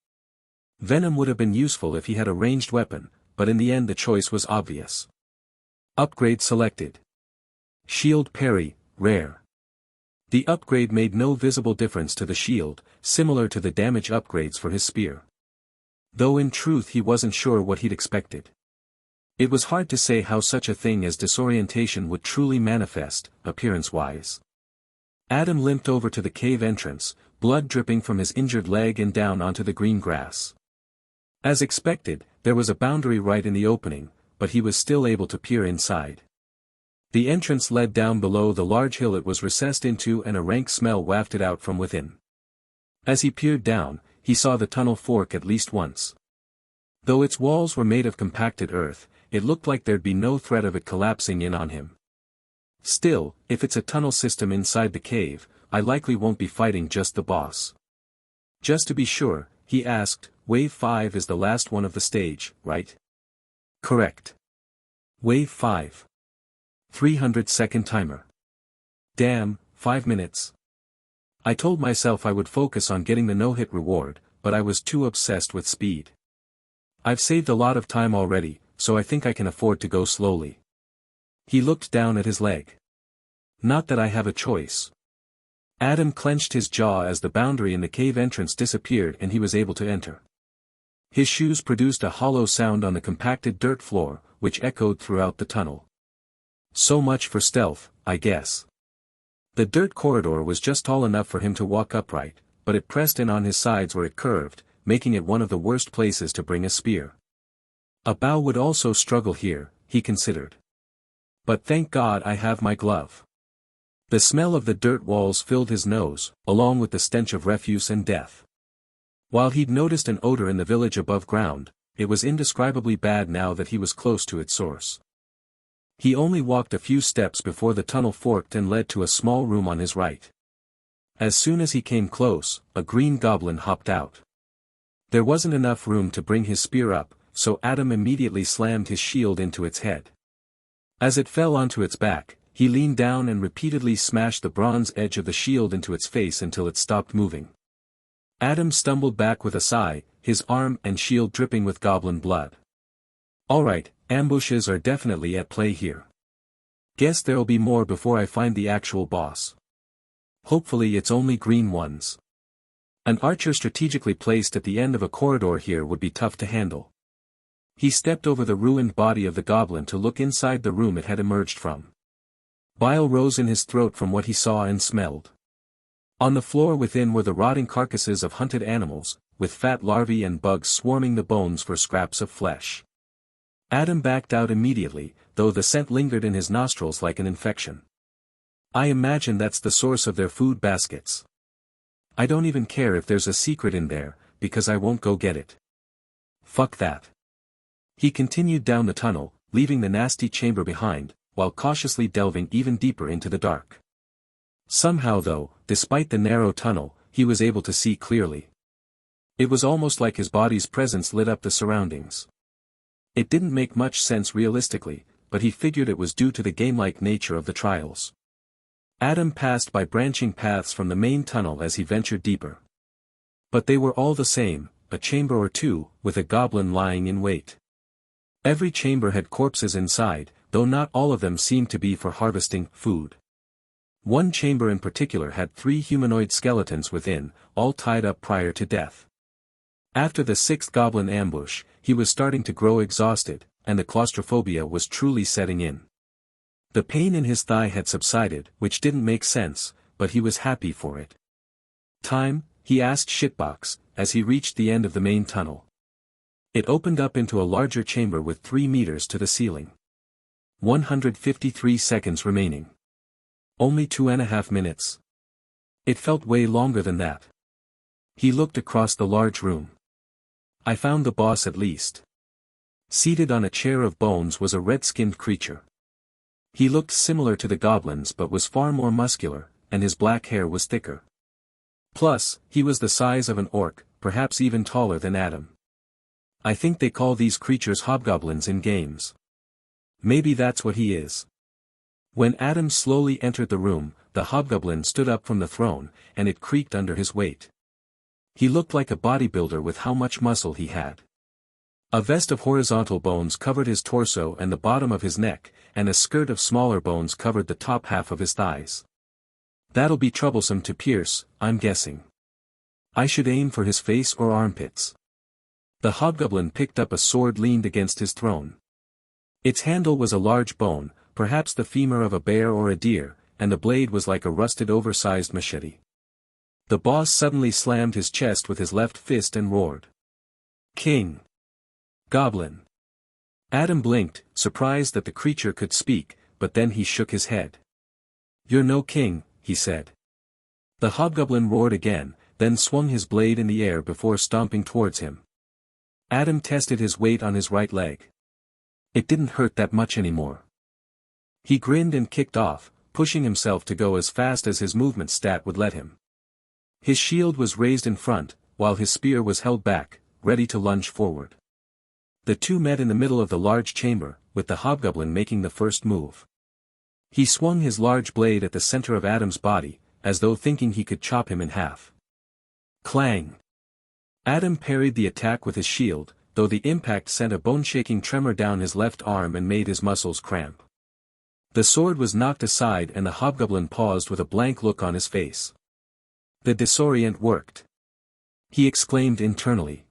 Venom would have been useful if he had a ranged weapon, but in the end the choice was obvious. Upgrade selected. Shield parry, rare. The upgrade made no visible difference to the shield, similar to the damage upgrades for his spear. Though in truth he wasn't sure what he'd expected. It was hard to say how such a thing as disorientation would truly manifest, appearance-wise. Adam limped over to the cave entrance, blood dripping from his injured leg and down onto the green grass. As expected, there was a boundary right in the opening, but he was still able to peer inside. The entrance led down below the large hill it was recessed into and a rank smell wafted out from within. As he peered down, he saw the tunnel fork at least once. Though its walls were made of compacted earth, it looked like there'd be no threat of it collapsing in on him. Still, if it's a tunnel system inside the cave, I likely won't be fighting just the boss. Just to be sure, he asked, Wave 5 is the last one of the stage, right? Correct. Wave 5. 300-second timer. Damn, 5 minutes. I told myself I would focus on getting the no-hit reward, but I was too obsessed with speed. I've saved a lot of time already, so I think I can afford to go slowly. He looked down at his leg. Not that I have a choice. Adam clenched his jaw as the boundary in the cave entrance disappeared and he was able to enter. His shoes produced a hollow sound on the compacted dirt floor, which echoed throughout the tunnel. So much for stealth, I guess. The dirt corridor was just tall enough for him to walk upright, but it pressed in on his sides where it curved, making it one of the worst places to bring a spear. A bow would also struggle here, he considered. But thank God I have my glove. The smell of the dirt walls filled his nose, along with the stench of refuse and death. While he'd noticed an odor in the village above ground, it was indescribably bad now that he was close to its source. He only walked a few steps before the tunnel forked and led to a small room on his right. As soon as he came close, a green goblin hopped out. There wasn't enough room to bring his spear up, so Adam immediately slammed his shield into its head. As it fell onto its back, he leaned down and repeatedly smashed the bronze edge of the shield into its face until it stopped moving. Adam stumbled back with a sigh, his arm and shield dripping with goblin blood. Alright, ambushes are definitely at play here. Guess there'll be more before I find the actual boss. Hopefully it's only green ones. An archer strategically placed at the end of a corridor here would be tough to handle. He stepped over the ruined body of the goblin to look inside the room it had emerged from. Bile rose in his throat from what he saw and smelled. On the floor within were the rotting carcasses of hunted animals, with fat larvae and bugs swarming the bones for scraps of flesh. Adam backed out immediately, though the scent lingered in his nostrils like an infection. I imagine that's the source of their food baskets. I don't even care if there's a secret in there, because I won't go get it. Fuck that. He continued down the tunnel, leaving the nasty chamber behind, while cautiously delving even deeper into the dark. Somehow though, despite the narrow tunnel, he was able to see clearly. It was almost like his body's presence lit up the surroundings. It didn't make much sense realistically, but he figured it was due to the game-like nature of the trials. Adam passed by branching paths from the main tunnel as he ventured deeper. But they were all the same, a chamber or two, with a goblin lying in wait. Every chamber had corpses inside, though not all of them seemed to be for harvesting food. One chamber in particular had 3 humanoid skeletons within, all tied up prior to death. After the 6th goblin ambush, he was starting to grow exhausted, and the claustrophobia was truly setting in. The pain in his thigh had subsided, which didn't make sense, but he was happy for it. Time, he asked Shitbox, as he reached the end of the main tunnel. It opened up into a larger chamber with 3 meters to the ceiling. 153 seconds remaining. Only 2.5 minutes. It felt way longer than that. He looked across the large room. I found the boss at least. Seated on a chair of bones was a red-skinned creature. He looked similar to the goblins but was far more muscular, and his black hair was thicker. Plus, he was the size of an orc, perhaps even taller than Adam. I think they call these creatures hobgoblins in games. Maybe that's what he is. When Adam slowly entered the room, the hobgoblin stood up from the throne, and it creaked under his weight. He looked like a bodybuilder with how much muscle he had. A vest of horizontal bones covered his torso and the bottom of his neck, and a skirt of smaller bones covered the top half of his thighs. That'll be troublesome to pierce, I'm guessing. I should aim for his face or armpits. The hobgoblin picked up a sword leaned against his throne. Its handle was a large bone, perhaps the femur of a bear or a deer, and the blade was like a rusted oversized machete. The boss suddenly slammed his chest with his left fist and roared. King! Goblin! Adam blinked, surprised that the creature could speak, but then he shook his head. You're no king, he said. The hobgoblin roared again, then swung his blade in the air before stomping towards him. Adam tested his weight on his right leg. It didn't hurt that much anymore. He grinned and kicked off, pushing himself to go as fast as his movement stat would let him. His shield was raised in front, while his spear was held back, ready to lunge forward. The two met in the middle of the large chamber, with the hobgoblin making the first move. He swung his large blade at the center of Adam's body, as though thinking he could chop him in half. Clang! Adam parried the attack with his shield, though the impact sent a bone-shaking tremor down his left arm and made his muscles cramp. The sword was knocked aside and the hobgoblin paused with a blank look on his face. The disorient worked. He exclaimed internally.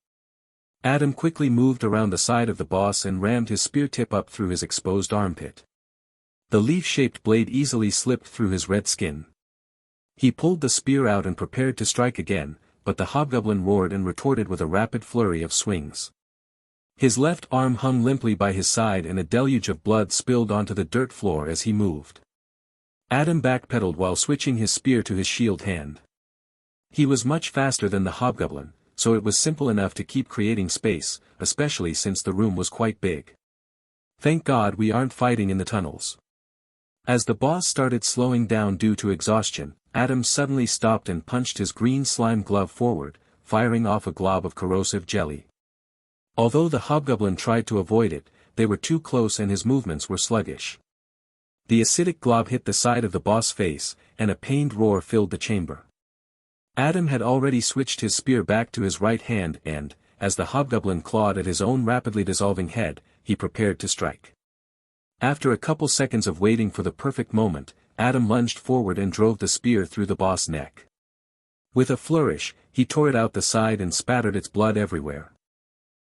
Adam quickly moved around the side of the boss and rammed his spear tip up through his exposed armpit. The leaf-shaped blade easily slipped through his red skin. He pulled the spear out and prepared to strike again, but the hobgoblin roared and retorted with a rapid flurry of swings. His left arm hung limply by his side and a deluge of blood spilled onto the dirt floor as he moved. Adam backpedaled while switching his spear to his shield hand. He was much faster than the hobgoblin, so it was simple enough to keep creating space, especially since the room was quite big. Thank God we aren't fighting in the tunnels. As the boss started slowing down due to exhaustion, Adam suddenly stopped and punched his green slime glove forward, firing off a glob of corrosive jelly. Although the hobgoblin tried to avoid it, they were too close and his movements were sluggish. The acidic glob hit the side of the boss' face, and a pained roar filled the chamber. Adam had already switched his spear back to his right hand and, as the hobgoblin clawed at his own rapidly dissolving head, he prepared to strike. After a couple seconds of waiting for the perfect moment, Adam lunged forward and drove the spear through the boss' neck. With a flourish, he tore it out the side and spattered its blood everywhere.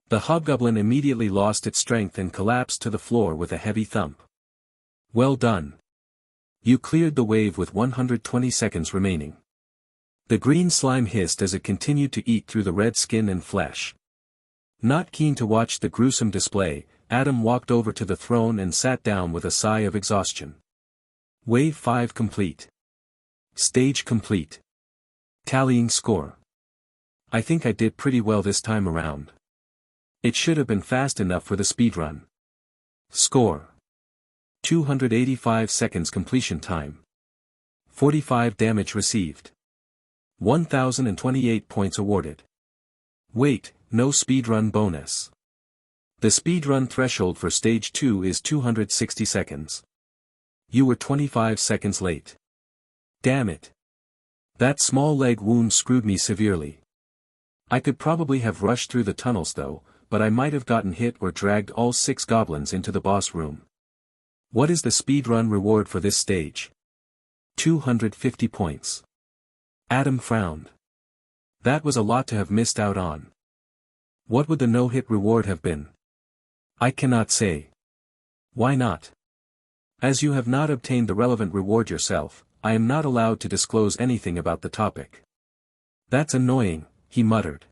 The hobgoblin immediately lost its strength and collapsed to the floor with a heavy thump. Well done. You cleared the wave with 120 seconds remaining. The green slime hissed as it continued to eat through the red skin and flesh. Not keen to watch the gruesome display, Adam walked over to the throne and sat down with a sigh of exhaustion. Wave 5 complete. Stage complete. Tallying score. I think I did pretty well this time around. It should have been fast enough for the speedrun. Score. 285 seconds completion time. 45 damage received. 1,028 points awarded. Wait, no speedrun bonus. The speedrun threshold for Stage 2 is 260 seconds. You were 25 seconds late. Damn it. That small leg wound screwed me severely. I could probably have rushed through the tunnels though, but I might have gotten hit or dragged all 6 goblins into the boss room. What is the speedrun reward for this stage? 250 points. Adam frowned. That was a lot to have missed out on. What would the no-hit reward have been? I cannot say. Why not? As you have not obtained the relevant reward yourself, I am not allowed to disclose anything about the topic. That's annoying, he muttered.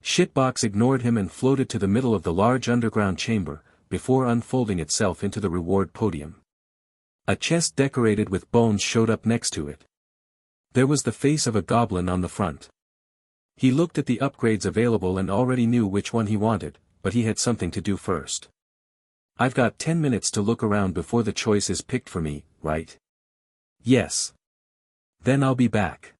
Shitbox ignored him and floated to the middle of the large underground chamber, before unfolding itself into the reward podium. A chest decorated with bones showed up next to it. There was the face of a goblin on the front. He looked at the upgrades available and already knew which one he wanted, but he had something to do first. I've got 10 minutes to look around before the choice is picked for me, right? Yes. Then I'll be back.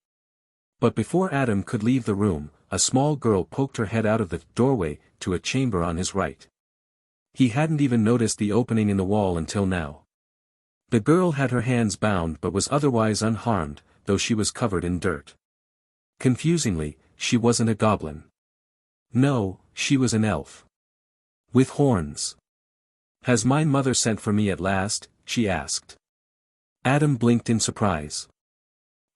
But before Adam could leave the room, a small girl poked her head out of the doorway to a chamber on his right. He hadn't even noticed the opening in the wall until now. The girl had her hands bound but was otherwise unharmed, though she was covered in dirt. Confusingly, she wasn't a goblin. No, she was an elf. With horns. Has my mother sent for me at last? She asked. Adam blinked in surprise.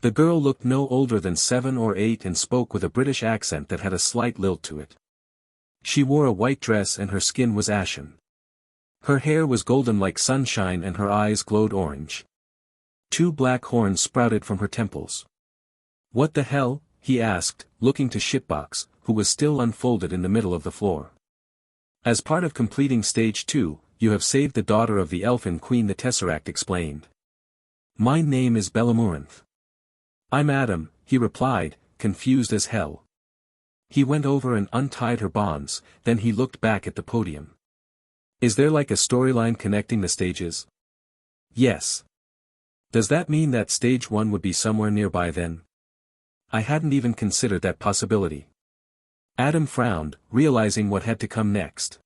The girl looked no older than 7 or 8 and spoke with a British accent that had a slight lilt to it. She wore a white dress and her skin was ashen. Her hair was golden like sunshine and her eyes glowed orange. 2 black horns sprouted from her temples. What the hell? He asked, looking to Shitbox, who was still unfolded in the middle of the floor. As part of completing Stage 2, you have saved the daughter of the Elfin Queen, the Tesseract explained. My name is Bellamurinth. I'm Adam, he replied, confused as hell. He went over and untied her bonds, then he looked back at the podium. Is there like a storyline connecting the stages? Yes. Does that mean that Stage 1 would be somewhere nearby then? I hadn't even considered that possibility. Adam frowned, realizing what had to come next.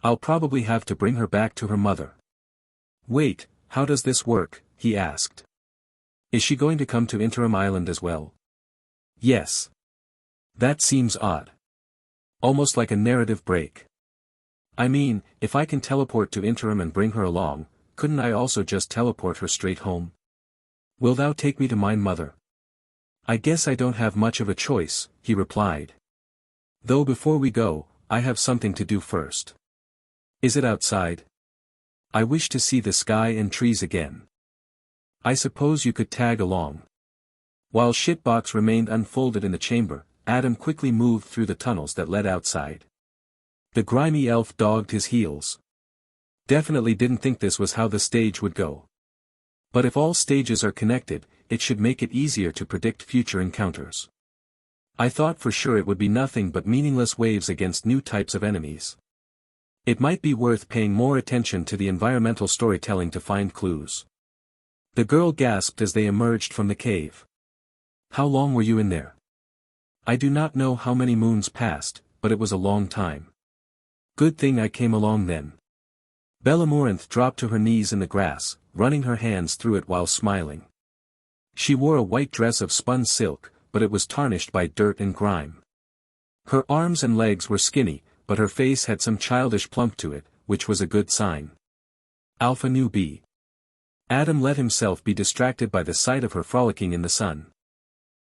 I'll probably have to bring her back to her mother. Wait, how does this work? He asked. Is she going to come to Interim Island as well? Yes. That seems odd. Almost like a narrative break. I mean, if I can teleport to Interim and bring her along, couldn't I also just teleport her straight home? Will thou take me to mine mother? I guess I don't have much of a choice, he replied. Though before we go, I have something to do first. Is it outside? I wish to see the sky and trees again. I suppose you could tag along. While Shitbox remained unfolded in the chamber, Adam quickly moved through the tunnels that led outside. The grimy elf dogged his heels. Definitely didn't think this was how the stage would go. But if all stages are connected, it should make it easier to predict future encounters. I thought for sure it would be nothing but meaningless waves against new types of enemies. It might be worth paying more attention to the environmental storytelling to find clues. The girl gasped as they emerged from the cave. How long were you in there? I do not know how many moons passed, but it was a long time. Good thing I came along then. Bellamorinth dropped to her knees in the grass, running her hands through it while smiling. She wore a white dress of spun silk, but it was tarnished by dirt and grime. Her arms and legs were skinny, but her face had some childish plump to it, which was a good sign. Alpha Nu B. Adam let himself be distracted by the sight of her frolicking in the sun.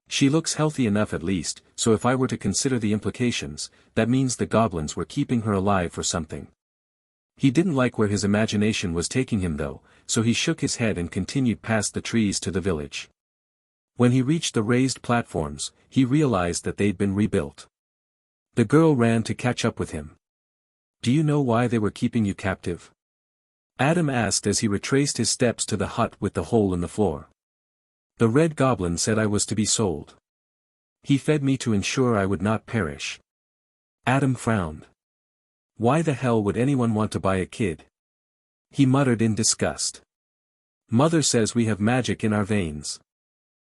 She looks healthy enough at least, so if I were to consider the implications, that means the goblins were keeping her alive for something. He didn't like where his imagination was taking him though, so he shook his head and continued past the trees to the village. When he reached the raised platforms, he realized that they'd been rebuilt. The girl ran to catch up with him. Do you know why they were keeping you captive? Adam asked as he retraced his steps to the hut with the hole in the floor. The Red Goblin said I was to be sold. He fed me to ensure I would not perish. Adam frowned. Why the hell would anyone want to buy a kid? He muttered in disgust. Mother says we have magic in our veins.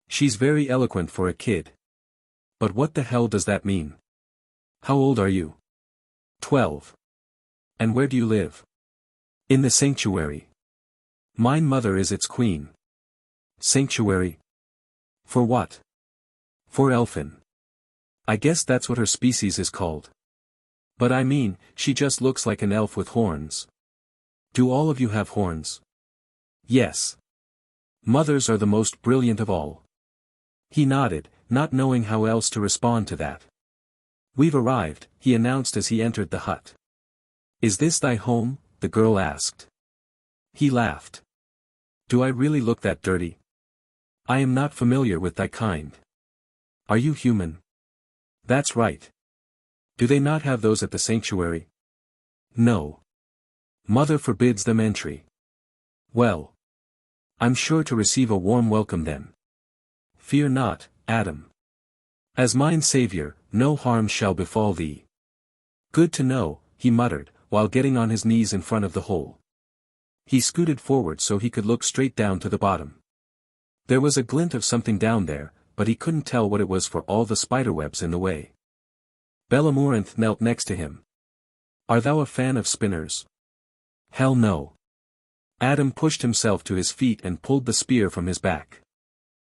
She's very eloquent for a kid. But what the hell does that mean? How old are you? 12. And where do you live? In the sanctuary. Mine mother is its queen. Sanctuary? For what? For elfin. I guess that's what her species is called. But I mean, she just looks like an elf with horns. Do all of you have horns? Yes. Mothers are the most brilliant of all. He nodded, not knowing how else to respond to that. We've arrived, he announced as he entered the hut. Is this thy home? The girl asked. He laughed. Do I really look that dirty? I am not familiar with thy kind. Are you human? That's right. Do they not have those at the sanctuary? No. Mother forbids them entry. Well. I'm sure to receive a warm welcome then. Fear not, Adam. As mine savior, no harm shall befall thee. Good to know, he muttered, while getting on his knees in front of the hole. He scooted forward so he could look straight down to the bottom. There was a glint of something down there, but he couldn't tell what it was for all the spiderwebs in the way. Bellamorinth knelt next to him. Are thou a fan of spinners? Hell no. Adam pushed himself to his feet and pulled the spear from his back.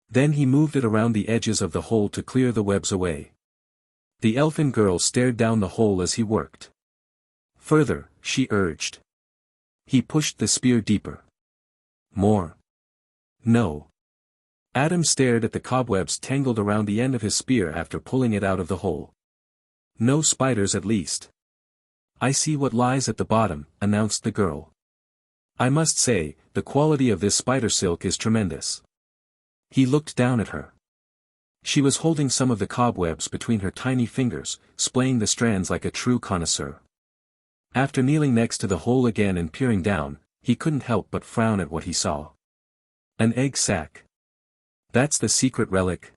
Then he moved it around the edges of the hole to clear the webs away. The elfin girl stared down the hole as he worked. Further, she urged. He pushed the spear deeper. More. No. Adam stared at the cobwebs tangled around the end of his spear after pulling it out of the hole. No spiders at least. I see what lies at the bottom, announced the girl. I must say, the quality of this spider silk is tremendous. He looked down at her. She was holding some of the cobwebs between her tiny fingers, splaying the strands like a true connoisseur. After kneeling next to the hole again and peering down, he couldn't help but frown at what he saw. An egg sac. That's the secret relic.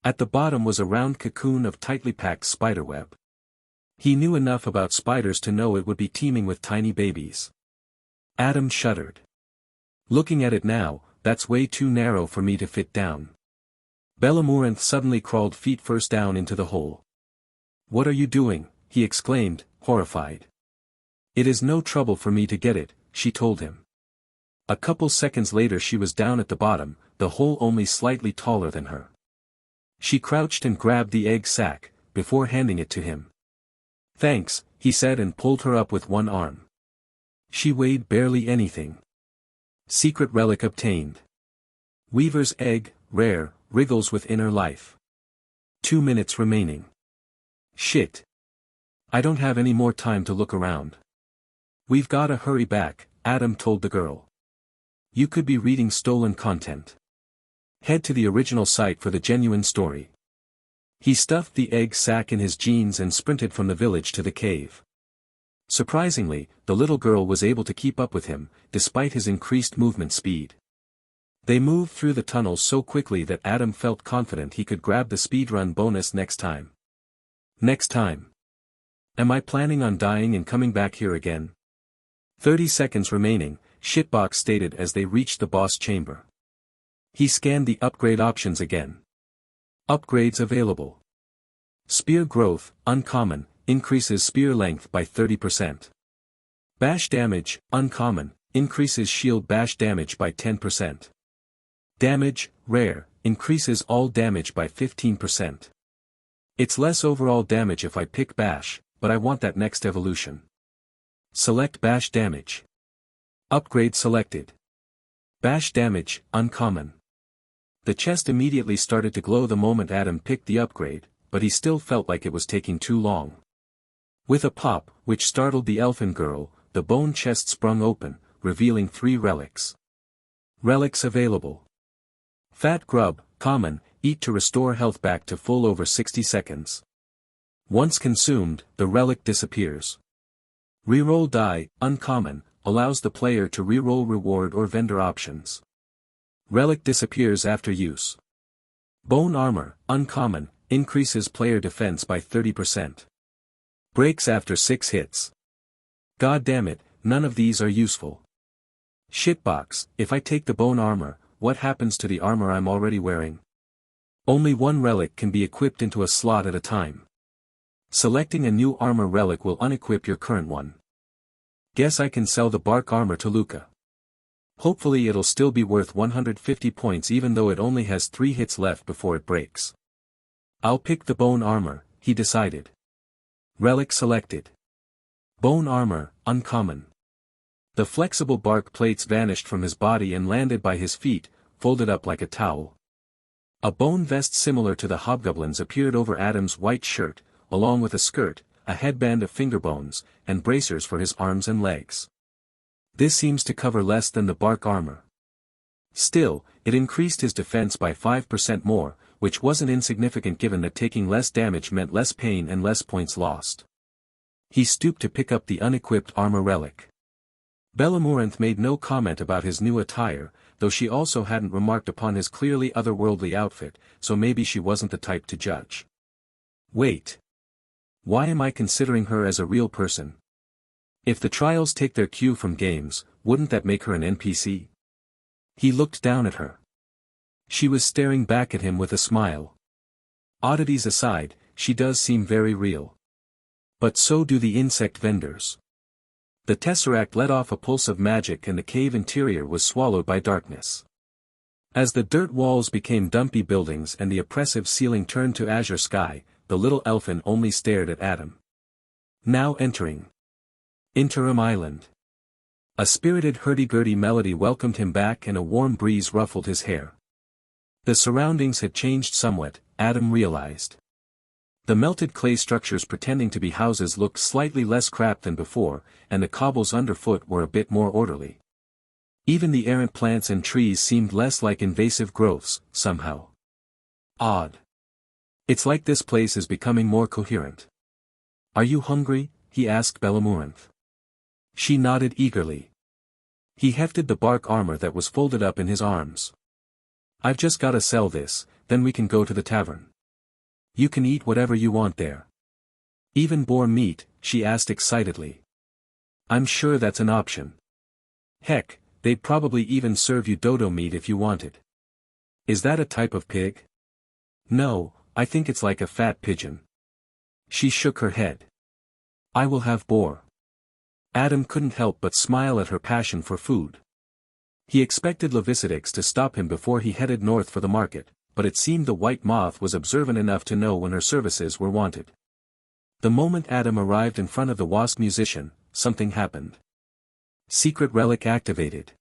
At the bottom was a round cocoon of tightly packed spiderweb. He knew enough about spiders to know it would be teeming with tiny babies. Adam shuddered. Looking at it now, that's way too narrow for me to fit down. Bellamorinth suddenly crawled feet first down into the hole. What are you doing? He exclaimed, horrified. It is no trouble for me to get it, she told him. A couple seconds later she was down at the bottom, the hole only slightly taller than her. She crouched and grabbed the egg sac, before handing it to him. Thanks, he said and pulled her up with one arm. She weighed barely anything. Secret relic obtained. Weaver's egg, rare, wriggles with inner life. 2 minutes remaining. Shit. I don't have any more time to look around. We've gotta hurry back, Adam told the girl. You could be reading stolen content. Head to the original site for the genuine story. He stuffed the egg sack in his jeans and sprinted from the village to the cave. Surprisingly, the little girl was able to keep up with him, despite his increased movement speed. They moved through the tunnels so quickly that Adam felt confident he could grab the speedrun bonus next time. Next time. Am I planning on dying and coming back here again? 30 seconds remaining, Shitbox stated as they reached the boss chamber. He scanned the upgrade options again. Upgrades available. Spear growth, uncommon, increases spear length by 30%. Bash damage, uncommon, increases shield bash damage by 10%. Damage, rare, increases all damage by 15%. It's less overall damage if I pick bash, but I want that next evolution. Select bash damage. Upgrade selected. Bash damage, uncommon. The chest immediately started to glow the moment Adam picked the upgrade, but he still felt like it was taking too long. With a pop, which startled the elfin girl, the bone chest sprung open, revealing 3 relics. Relics available. Fat grub, common, eat to restore health back to full over 60 seconds. Once consumed, the relic disappears. Reroll die, uncommon, allows the player to reroll reward or vendor options. Relic disappears after use. Bone armor, uncommon, increases player defense by 30%. Breaks after 6 hits. God damn it, none of these are useful. Shitbox, if I take the bone armor, what happens to the armor I'm already wearing? Only one relic can be equipped into a slot at a time. Selecting a new armor relic will unequip your current one. Guess I can sell the bark armor to Luca. Hopefully it'll still be worth 150 points even though it only has 3 hits left before it breaks. I'll pick the bone armor, he decided. Relic selected. Bone armor, uncommon. The flexible bark plates vanished from his body and landed by his feet, folded up like a towel. A bone vest similar to the hobgoblins appeared over Adam's white shirt, along with a skirt, a headband of finger bones, and bracers for his arms and legs. This seems to cover less than the bark armor. Still, it increased his defense by 5% more, which wasn't insignificant given that taking less damage meant less pain and less points lost. He stooped to pick up the unequipped armor relic. Bellamorinth made no comment about his new attire, though she also hadn't remarked upon his clearly otherworldly outfit, so maybe she wasn't the type to judge. Wait. Why am I considering her as a real person? If the trials take their cue from games, wouldn't that make her an NPC? He looked down at her. She was staring back at him with a smile. Oddities aside, she does seem very real. But so do the insect vendors. The tesseract let off a pulse of magic and the cave interior was swallowed by darkness. As the dirt walls became dumpy buildings and the oppressive ceiling turned to azure sky, the little elfin only stared at Adam. Now entering. Interim Island. A spirited hurdy-gurdy melody welcomed him back and a warm breeze ruffled his hair. The surroundings had changed somewhat, Adam realized. The melted clay structures pretending to be houses looked slightly less crap than before, and the cobbles underfoot were a bit more orderly. Even the errant plants and trees seemed less like invasive growths, somehow. Odd. It's like this place is becoming more coherent. Are you hungry? He asked Bellamorinth. She nodded eagerly. He hefted the bark armor that was folded up in his arms. I've just gotta sell this, then we can go to the tavern. You can eat whatever you want there. Even boar meat, she asked excitedly. I'm sure that's an option. Heck, they'd probably even serve you dodo meat if you wanted. Is that a type of pig? No, I think it's like a fat pigeon. She shook her head. I will have boar. Adam couldn't help but smile at her passion for food. He expected Levicidix to stop him before he headed north for the market, but it seemed the white moth was observant enough to know when her services were wanted. The moment Adam arrived in front of the wasp musician, something happened. Secret relic activated.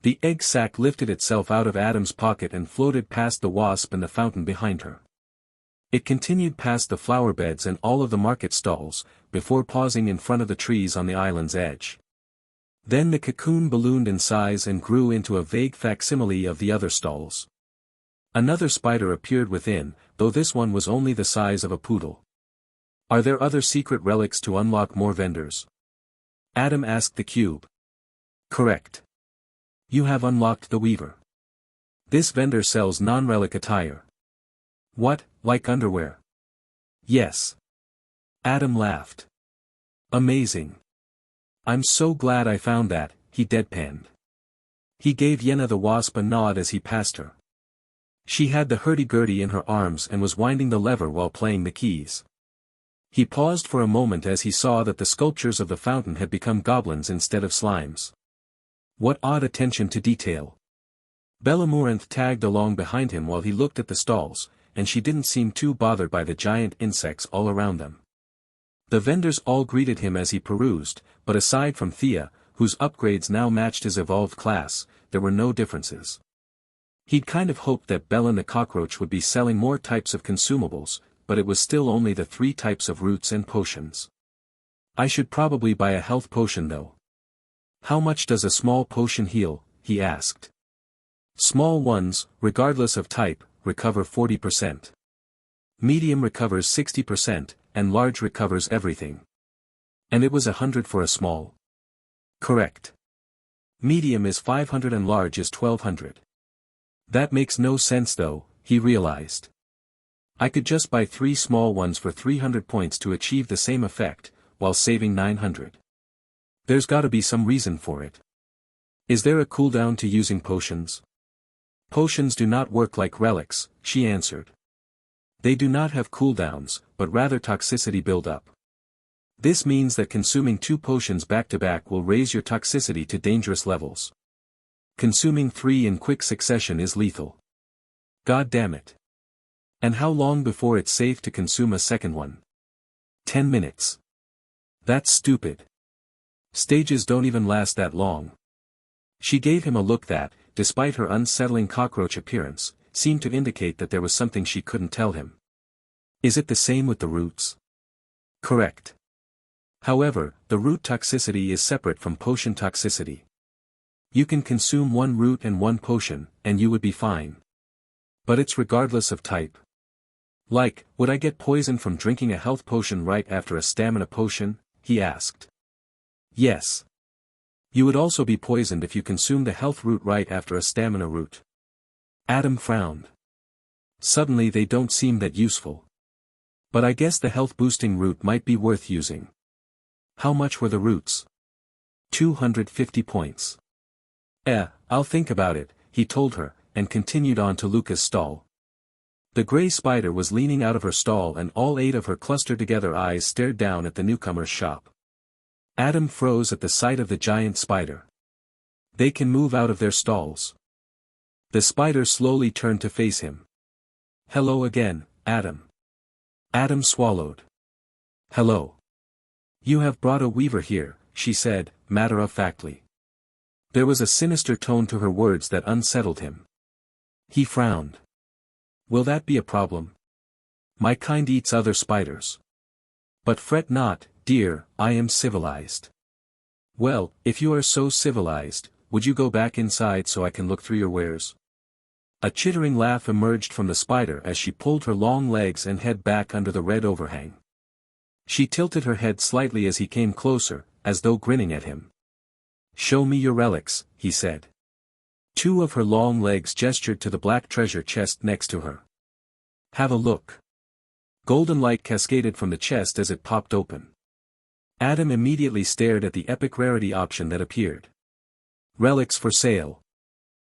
The egg sac lifted itself out of Adam's pocket and floated past the wasp and the fountain behind her. It continued past the flower beds and all of the market stalls, before pausing in front of the trees on the island's edge. Then the cocoon ballooned in size and grew into a vague facsimile of the other stalls. Another spider appeared within, though this one was only the size of a poodle. Are there other secret relics to unlock more vendors? Adam asked the cube. Correct. You have unlocked the weaver. This vendor sells non-relic attire. What, like underwear? Yes. Adam laughed. Amazing. I'm so glad I found that, he deadpanned. He gave Yenna the wasp a nod as he passed her. She had the hurdy-gurdy in her arms and was winding the lever while playing the keys. He paused for a moment as he saw that the sculptures of the fountain had become goblins instead of slimes. What odd attention to detail. Bellamoranth tagged along behind him while he looked at the stalls, and she didn't seem too bothered by the giant insects all around them. The vendors all greeted him as he perused, but aside from Thea, whose upgrades now matched his evolved class, there were no differences. He'd kind of hoped that Bella the cockroach would be selling more types of consumables, but it was still only the 3 types of roots and potions. I should probably buy a health potion though. How much does a small potion heal? He asked. Small ones, regardless of type, recover 40%. Medium recovers 60%, and large recovers everything. And it was 100 for a small. Correct. Medium is 500 and large is 1200. That makes no sense though, he realized. I could just buy 3 small ones for 300 points to achieve the same effect, while saving 900. There's gotta be some reason for it. Is there a cooldown to using potions? Potions do not work like relics, she answered. They do not have cooldowns, but rather toxicity build-up. This means that consuming 2 potions back-to-back will raise your toxicity to dangerous levels. Consuming 3 in quick succession is lethal. God damn it. And how long before it's safe to consume a second one? 10 minutes. That's stupid. Stages don't even last that long. She gave him a look that, despite her unsettling cockroach appearance, seemed to indicate that there was something she couldn't tell him. Is it the same with the roots? Correct. However, the root toxicity is separate from potion toxicity. You can consume 1 root and 1 potion, and you would be fine. But it's regardless of type. Like, would I get poisoned from drinking a health potion right after a stamina potion? He asked. Yes. You would also be poisoned if you consumed a health root right after a stamina root. Adam frowned. Suddenly they don't seem that useful. But I guess the health boosting root might be worth using. How much were the roots? 250 points. I'll think about it, he told her, and continued on to Luca's stall. The gray spider was leaning out of her stall and all 8 of her clustered-together eyes stared down at the newcomer's shop. Adam froze at the sight of the giant spider. They can move out of their stalls. The spider slowly turned to face him. Hello again, Adam. Adam swallowed. Hello. You have brought a weaver here, she said, matter-of-factly. There was a sinister tone to her words that unsettled him. He frowned. Will that be a problem? My kind eats other spiders. But fret not, dear, I am civilized. Well, if you are so civilized, would you go back inside so I can look through your wares? A chittering laugh emerged from the spider as she pulled her long legs and head back under the red overhang. She tilted her head slightly as he came closer, as though grinning at him. Show me your relics, he said. 2 of her long legs gestured to the black treasure chest next to her. Have a look. Golden light cascaded from the chest as it popped open. Adam immediately stared at the epic rarity option that appeared. Relics for sale.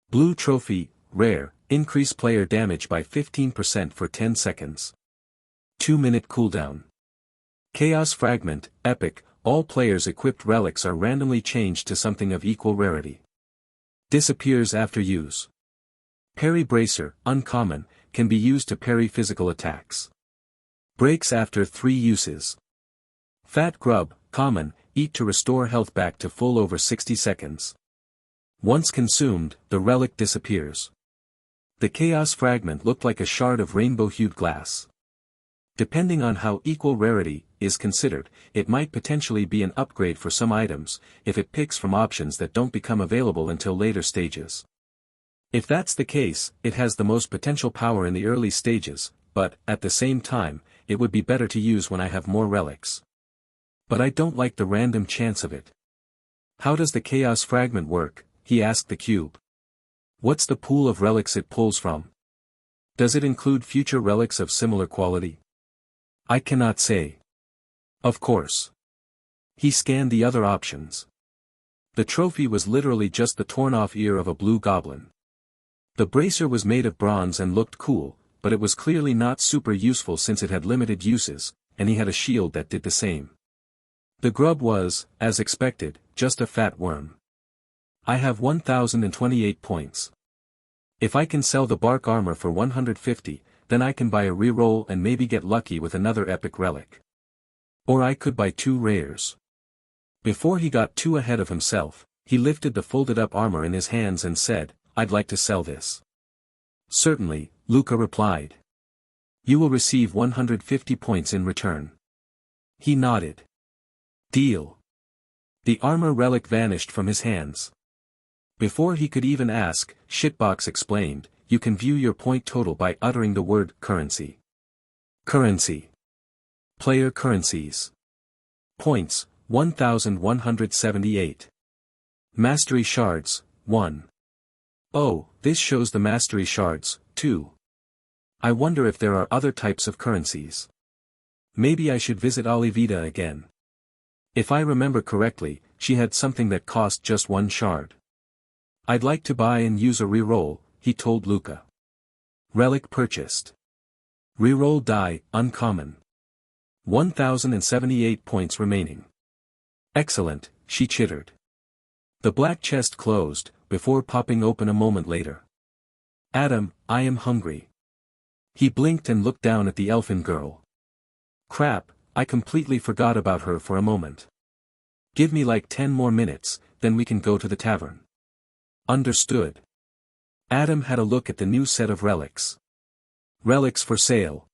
Blue trophy, rare, increase player damage by 15% for 10 seconds. 2-minute cooldown. Chaos fragment, epic, all players equipped relics are randomly changed to something of equal rarity. Disappears after use. Parry bracer, uncommon, can be used to parry physical attacks. Breaks after 3 uses. Fat grub, common, eat to restore health back to full over 60 seconds. Once consumed, the relic disappears. The chaos fragment looked like a shard of rainbow-hued glass. Depending on how equal rarity is considered, it might potentially be an upgrade for some items, if it picks from options that don't become available until later stages. If that's the case, it has the most potential power in the early stages, but, at the same time, it would be better to use when I have more relics. But I don't like the random chance of it. How does the chaos fragment work? He asked the cube. What's the pool of relics it pulls from? Does it include future relics of similar quality? I cannot say. Of course. He scanned the other options. The trophy was literally just the torn-off ear of a blue goblin. The bracer was made of bronze and looked cool, but it was clearly not super useful since it had limited uses, and he had a shield that did the same. The grub was, as expected, just a fat worm. I have 1,028 points. If I can sell the bark armor for 150, then I can buy a reroll and maybe get lucky with another epic relic. Or I could buy 2 rares. Before he got too ahead of himself, he lifted the folded-up armor in his hands and said, "I'd like to sell this." "Certainly," Luca replied. "You will receive 150 points in return." He nodded. "Deal." The armor relic vanished from his hands. Before he could even ask, Shitbox explained, "You can view your point total by uttering the word currency." Currency. Player currencies. Points, 1,178. Mastery shards, 1. Oh, this shows the mastery shards, too. I wonder if there are other types of currencies. Maybe I should visit Olivida again. If I remember correctly, she had something that cost just 1 shard. I'd like to buy and use a reroll, he told Luca. Relic purchased. Reroll die, uncommon. 1,078 points remaining. Excellent, she chittered. The black chest closed, before popping open a moment later. "Adam, I am hungry." He blinked and looked down at the elfin girl. "Crap, I completely forgot about her for a moment. Give me like 10 more minutes, then we can go to the tavern." Understood. Adam had a look at the new set of relics. Relics for sale.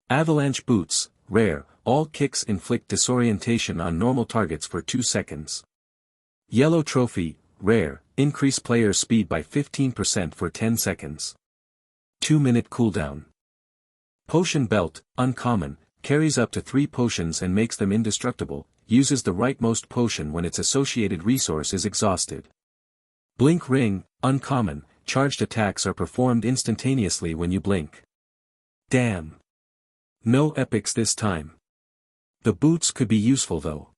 Avalanche boots, rare, all kicks inflict disorientation on normal targets for 2 seconds. Yellow trophy, rare, increase player speed by 15% for 10 seconds. 2-minute cooldown. Potion belt, uncommon, carries up to 3 potions and makes them indestructible, uses the rightmost potion when its associated resource is exhausted. Blink ring, uncommon, charged attacks are performed instantaneously when you blink. Damn. No epics this time. The boots could be useful though.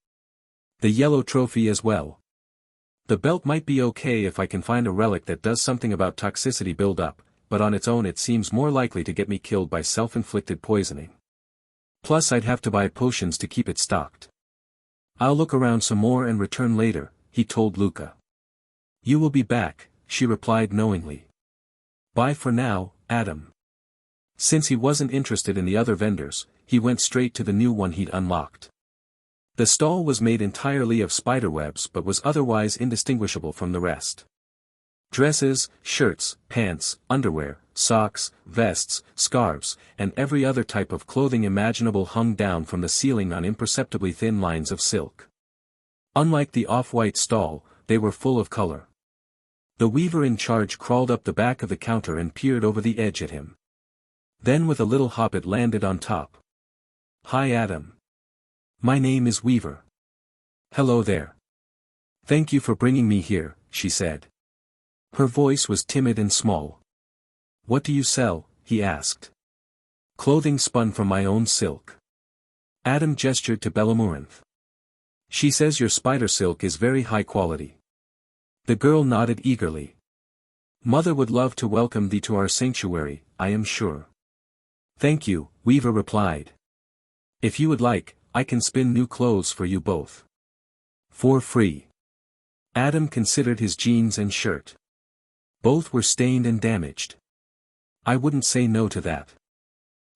The yellow trophy as well. The belt might be okay if I can find a relic that does something about toxicity build-up, but on its own it seems more likely to get me killed by self-inflicted poisoning. Plus I'd have to buy potions to keep it stocked. I'll look around some more and return later, he told Luca. You will be back, she replied knowingly. Bye for now, Adam. Since he wasn't interested in the other vendors, he went straight to the new one he'd unlocked. The stall was made entirely of spiderwebs but was otherwise indistinguishable from the rest. Dresses, shirts, pants, underwear, socks, vests, scarves, and every other type of clothing imaginable hung down from the ceiling on imperceptibly thin lines of silk. Unlike the off-white stall, they were full of color. The weaver in charge crawled up the back of the counter and peered over the edge at him. Then with a little hop it landed on top. Hi Adam. My name is Weaver. Hello there. Thank you for bringing me here, she said. Her voice was timid and small. What do you sell? He asked. Clothing spun from my own silk. Adam gestured to Bellamurinth. She says your spider silk is very high quality. The girl nodded eagerly. Mother would love to welcome thee to our sanctuary, I am sure. Thank you, Weaver replied. If you would like, I can spin new clothes for you both. For free. Adam considered his jeans and shirt. Both were stained and damaged. I wouldn't say no to that.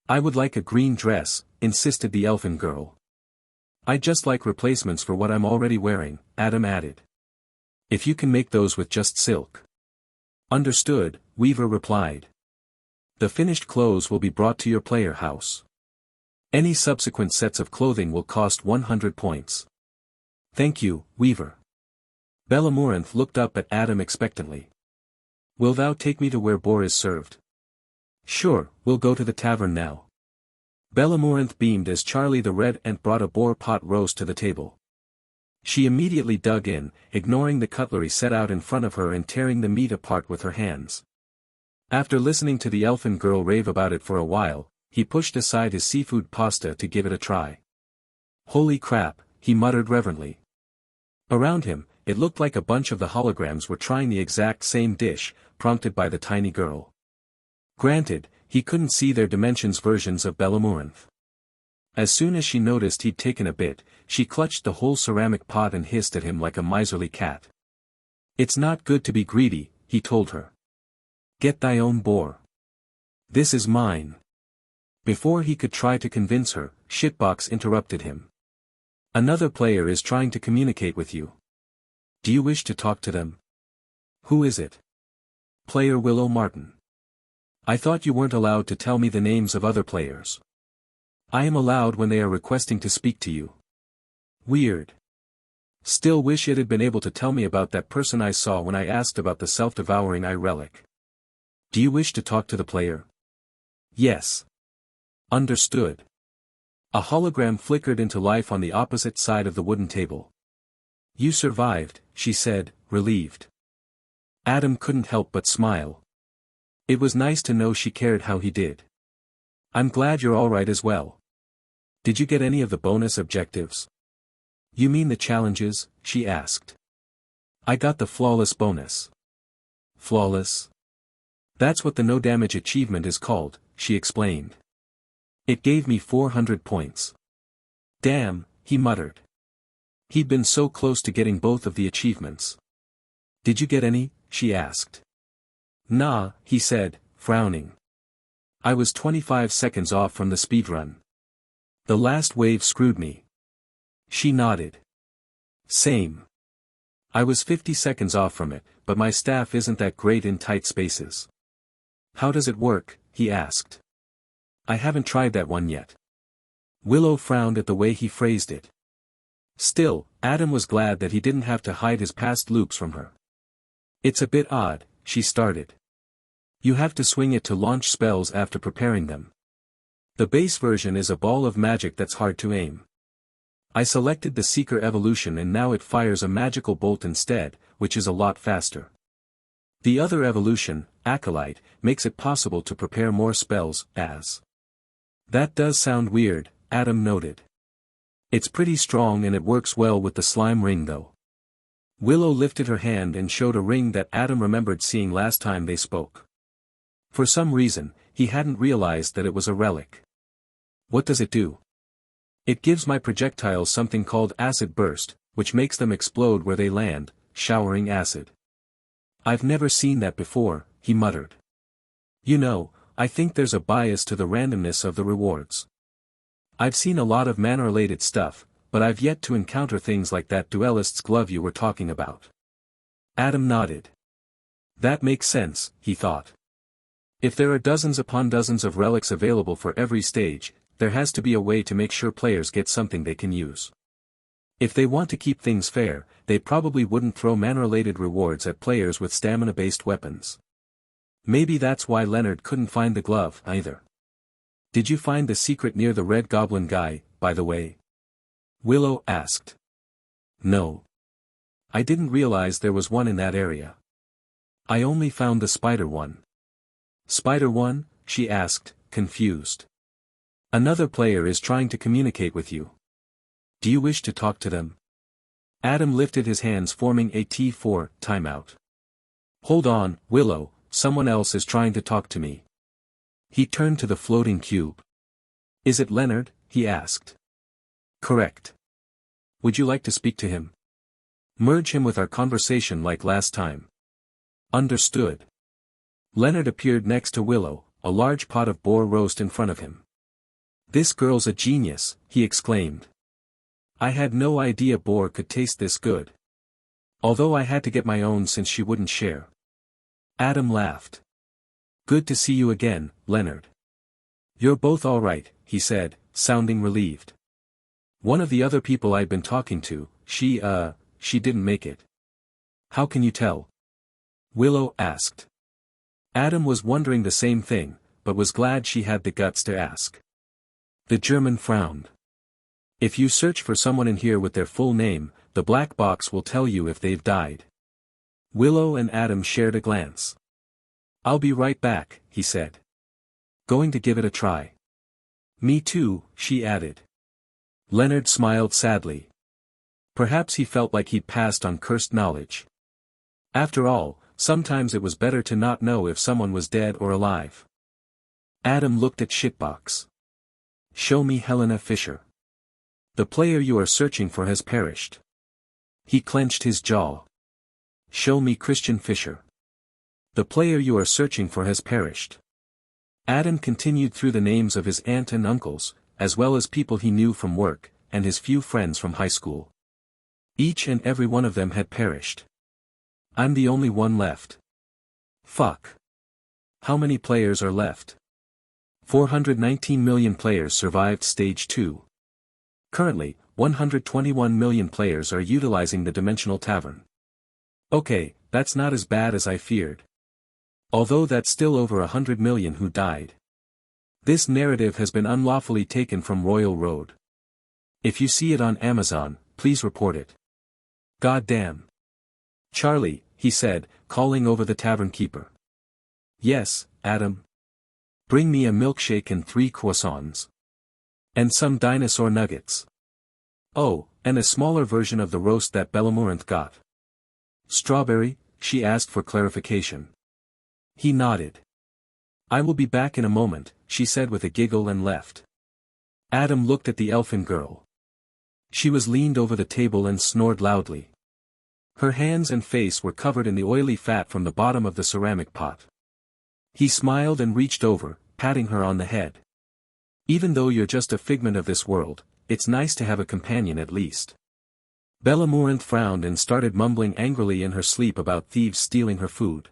I would like a green dress, insisted the elfin girl. I'd just like replacements for what I'm already wearing, Adam added. If you can make those with just silk. Understood, Weaver replied. The finished clothes will be brought to your player house. Any subsequent sets of clothing will cost 100 points. Thank you, Weaver. Bellamorinth looked up at Adam expectantly. Will thou take me to where boar is served? Sure, we'll go to the tavern now. Bellamorinth beamed as Charlie the Red Ant brought a boar pot roast to the table. She immediately dug in, ignoring the cutlery set out in front of her and tearing the meat apart with her hands. After listening to the elfin girl rave about it for a while, he pushed aside his seafood pasta to give it a try. Holy crap, he muttered reverently. Around him, it looked like a bunch of the holograms were trying the exact same dish, prompted by the tiny girl. Granted, he couldn't see their dimensions versions of Bellamorinth. As soon as she noticed he'd taken a bit, she clutched the whole ceramic pot and hissed at him like a miserly cat. It's not good to be greedy, he told her. Get thy own boar. This is mine. Before he could try to convince her, Shitbox interrupted him. Another player is trying to communicate with you. Do you wish to talk to them? Who is it? Player Willow Martin. I thought you weren't allowed to tell me the names of other players. I am allowed when they are requesting to speak to you. Weird. Still wish it had been able to tell me about that person I saw when I asked about the self-devouring eye relic. Do you wish to talk to the player? Yes. Understood. A hologram flickered into life on the opposite side of the wooden table. You survived, she said, relieved. Adam couldn't help but smile. It was nice to know she cared how he did. I'm glad you're alright as well. Did you get any of the bonus objectives? You mean the challenges? She asked. I got the flawless bonus. Flawless? That's what the no damage achievement is called, she explained. It gave me 400 points. Damn, he muttered. He'd been so close to getting both of the achievements. Did you get any? She asked. Nah, he said, frowning. I was 25 seconds off from the speedrun. The last wave screwed me. She nodded. Same. I was 50 seconds off from it, but my staff isn't that great in tight spaces. How does it work? He asked. I haven't tried that one yet. Willow frowned at the way he phrased it. Still, Adam was glad that he didn't have to hide his past loops from her. It's a bit odd, she started. You have to swing it to launch spells after preparing them. The base version is a ball of magic that's hard to aim. I selected the Seeker evolution and now it fires a magical bolt instead, which is a lot faster. The other evolution, Acolyte, makes it possible to prepare more spells, as. That does sound weird, Adam noted. It's pretty strong and it works well with the slime ring though. Willow lifted her hand and showed a ring that Adam remembered seeing last time they spoke. For some reason, he hadn't realized that it was a relic. What does it do? It gives my projectiles something called acid burst, which makes them explode where they land, showering acid. I've never seen that before, he muttered. You know, I think there's a bias to the randomness of the rewards. I've seen a lot of mana-related stuff, but I've yet to encounter things like that duelist's glove you were talking about. Adam nodded. That makes sense, he thought. If there are dozens upon dozens of relics available for every stage, there has to be a way to make sure players get something they can use. If they want to keep things fair, they probably wouldn't throw mana-related rewards at players with stamina-based weapons. Maybe that's why Leonard couldn't find the glove, either. Did you find the secret near the Red Goblin guy, by the way? Willow asked. No. I didn't realize there was one in that area. I only found the spider one. Spider one? She asked, confused. Another player is trying to communicate with you. Do you wish to talk to them? Adam lifted his hands forming a T for timeout. Hold on, Willow, someone else is trying to talk to me. He turned to the floating cube. Is it Leonard? He asked. Correct. Would you like to speak to him? Merge him with our conversation like last time. Understood. Leonard appeared next to Willow, a large pot of boar roast in front of him. This girl's a genius, he exclaimed. I had no idea boar could taste this good. Although I had to get my own since she wouldn't share. Adam laughed. Good to see you again, Leonard. You're both all right, he said, sounding relieved. One of the other people I'd been talking to, she didn't make it. How can you tell? Willow asked. Adam was wondering the same thing, but was glad she had the guts to ask. The German frowned. If you search for someone in here with their full name, the black box will tell you if they've died. Willow and Adam shared a glance. I'll be right back, he said. Going to give it a try. Me too, she added. Leonard smiled sadly. Perhaps he felt like he'd passed on cursed knowledge. After all, sometimes it was better to not know if someone was dead or alive. Adam looked at Shitbox. Show me Helena Fischer. The player you are searching for has perished. He clenched his jaw. Show me Christian Fischer. The player you are searching for has perished. Adam continued through the names of his aunt and uncles, as well as people he knew from work, and his few friends from high school. Each and every one of them had perished. I'm the only one left. Fuck. How many players are left? 419 million players survived Stage 2. Currently, 121 million players are utilizing the Dimensional Tavern. Okay, that's not as bad as I feared. Although that's still over 100 million who died. This narrative has been unlawfully taken from Royal Road. If you see it on Amazon, please report it. God damn. Charlie, he said, calling over the tavern keeper. Yes, Adam. Bring me a milkshake and 3 croissants. And some dinosaur nuggets. Oh, and a smaller version of the roast that Bellamorinth got. Strawberry, she asked for clarification. He nodded. I will be back in a moment, she said with a giggle and left. Adam looked at the elfin girl. She was leaned over the table and snored loudly. Her hands and face were covered in the oily fat from the bottom of the ceramic pot. He smiled and reached over, patting her on the head. Even though you're just a figment of this world, it's nice to have a companion at least. Bellamorinth frowned and started mumbling angrily in her sleep about thieves stealing her food.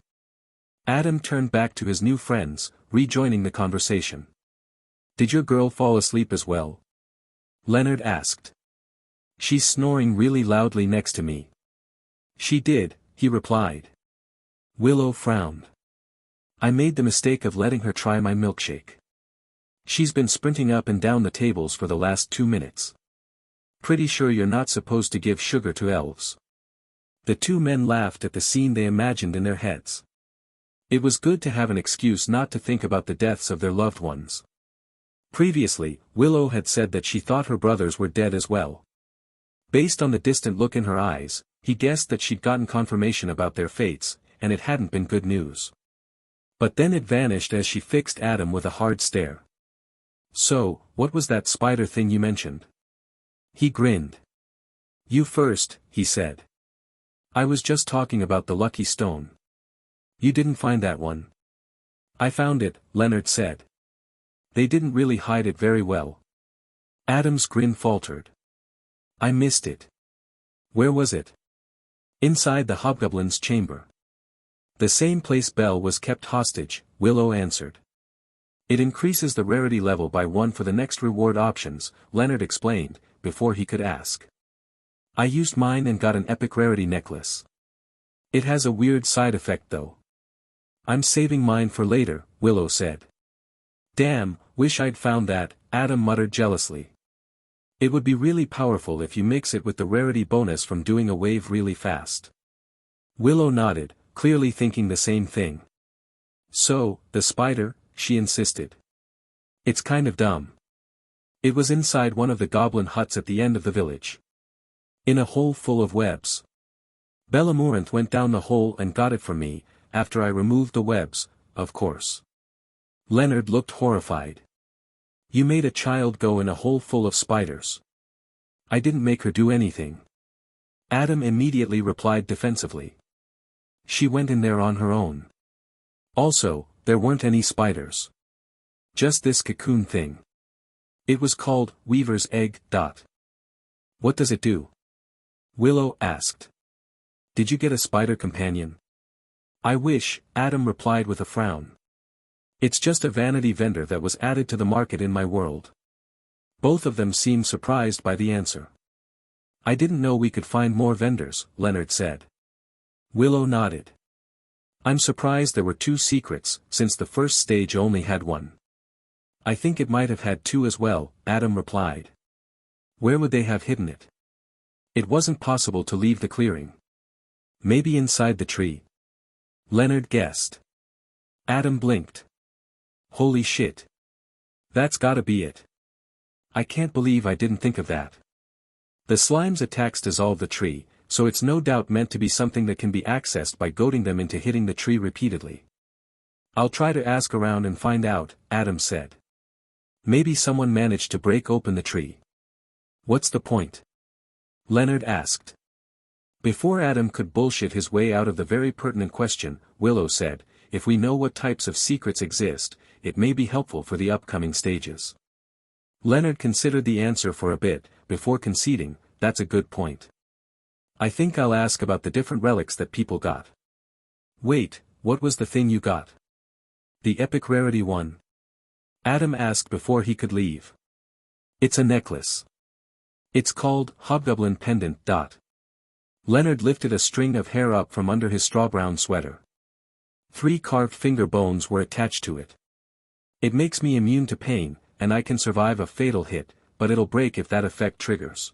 Adam turned back to his new friends, rejoining the conversation. Did your girl fall asleep as well? Leonard asked. She's snoring really loudly next to me. She did, he replied. Willow frowned. I made the mistake of letting her try my milkshake. She's been sprinting up and down the tables for the last 2 minutes. Pretty sure you're not supposed to give sugar to elves. The two men laughed at the scene they imagined in their heads. It was good to have an excuse not to think about the deaths of their loved ones. Previously, Willow had said that she thought her brothers were dead as well. Based on the distant look in her eyes, he guessed that she'd gotten confirmation about their fates, and it hadn't been good news. But then it vanished as she fixed Adam with a hard stare. So, what was that spider thing you mentioned? He grinned. You first, he said. I was just talking about the lucky stone. You didn't find that one. I found it, Leonard said. They didn't really hide it very well. Adam's grin faltered. I missed it. Where was it? Inside the hobgoblin's chamber. The same place Belle was kept hostage, Willow answered. It increases the rarity level by 1 for the next reward options, Leonard explained, before he could ask. I used mine and got an epic rarity necklace. It has a weird side effect though. I'm saving mine for later, Willow said. Damn, wish I'd found that, Adam muttered jealously. It would be really powerful if you mix it with the rarity bonus from doing a wave really fast. Willow nodded, clearly thinking the same thing. So, the spider, she insisted. It's kind of dumb. It was inside one of the goblin huts at the end of the village. In a hole full of webs. Bellamorinth went down the hole and got it for me, after I removed the webs, of course. Leonard looked horrified. You made a child go in a hole full of spiders. I didn't make her do anything. Adam immediately replied defensively. She went in there on her own. Also, there weren't any spiders. Just this cocoon thing. It was called Weaver's Egg. What does it do? Willow asked. Did you get a spider companion? I wish, Adam replied with a frown. It's just a vanity vendor that was added to the market in my world. Both of them seemed surprised by the answer. I didn't know we could find more vendors, Leonard said. Willow nodded. I'm surprised there were 2 secrets, since the first stage only had 1. I think it might have had 2 as well, Adam replied. Where would they have hidden it? It wasn't possible to leave the clearing. Maybe inside the tree. Leonard guessed. Adam blinked. Holy shit. That's gotta be it. I can't believe I didn't think of that. The slime's attacks dissolve the tree, so it's no doubt meant to be something that can be accessed by goading them into hitting the tree repeatedly. I'll try to ask around and find out, Adam said. Maybe someone managed to break open the tree. What's the point? Leonard asked. Before Adam could bullshit his way out of the very pertinent question, Willow said, if we know what types of secrets exist, it may be helpful for the upcoming stages. Leonard considered the answer for a bit, before conceding, that's a good point. I think I'll ask about the different relics that people got. Wait, what was the thing you got? The epic rarity one? Adam asked before he could leave. It's a necklace. It's called Hobgoblin Pendant. Leonard lifted a string of hair up from under his straw-brown sweater. 3 carved finger bones were attached to it. It makes me immune to pain, and I can survive a fatal hit, but it'll break if that effect triggers.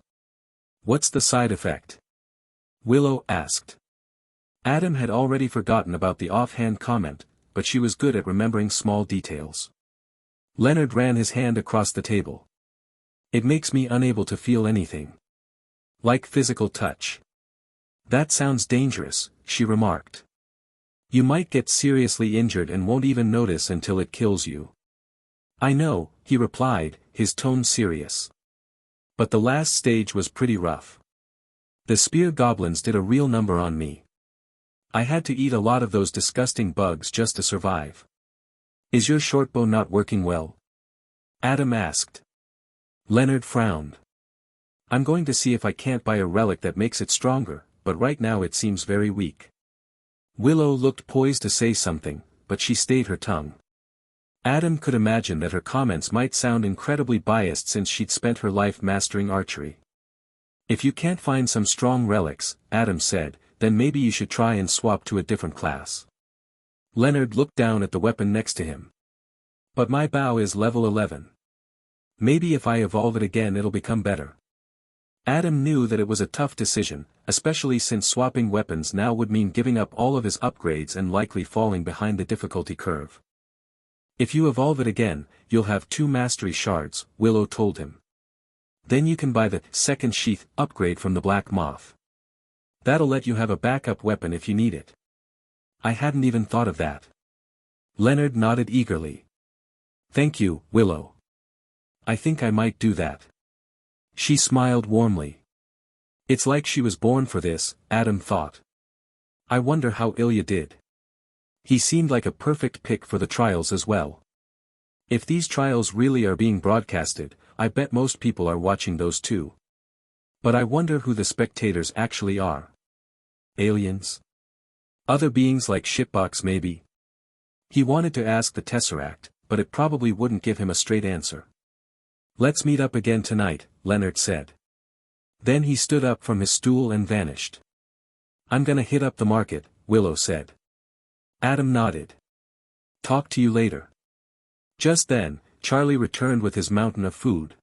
What's the side effect? Willow asked. Adam had already forgotten about the offhand comment, but she was good at remembering small details. Leonard ran his hand across the table. It makes me unable to feel anything. Like physical touch. That sounds dangerous, she remarked. You might get seriously injured and won't even notice until it kills you. I know, he replied, his tone serious. But the last stage was pretty rough. The spear goblins did a real number on me. I had to eat a lot of those disgusting bugs just to survive. Is your shortbow not working well? Adam asked. Leonard frowned. I'm going to see if I can't buy a relic that makes it stronger, but right now it seems very weak. Willow looked poised to say something, but she stayed her tongue. Adam could imagine that her comments might sound incredibly biased since she'd spent her life mastering archery. If you can't find some strong relics, Adam said, then maybe you should try and swap to a different class. Leonard looked down at the weapon next to him. But my bow is level 11. Maybe if I evolve it again it'll become better. Adam knew that it was a tough decision, especially since swapping weapons now would mean giving up all of his upgrades and likely falling behind the difficulty curve. If you evolve it again, you'll have 2 mastery shards, Willow told him. Then you can buy the second sheath upgrade from the Black Moth. That'll let you have a backup weapon if you need it. I hadn't even thought of that. Leonard nodded eagerly. Thank you, Willow. I think I might do that. She smiled warmly. It's like she was born for this, Adam thought. I wonder how Ilya did. He seemed like a perfect pick for the trials as well. If these trials really are being broadcasted, I bet most people are watching those too. But I wonder who the spectators actually are. Aliens? Other beings like shitbox maybe? He wanted to ask the Tesseract, but it probably wouldn't give him a straight answer. Let's meet up again tonight, Leonard said. Then he stood up from his stool and vanished. I'm gonna hit up the market, Willow said. Adam nodded. Talk to you later. Just then, Charlie returned with his mountain of food.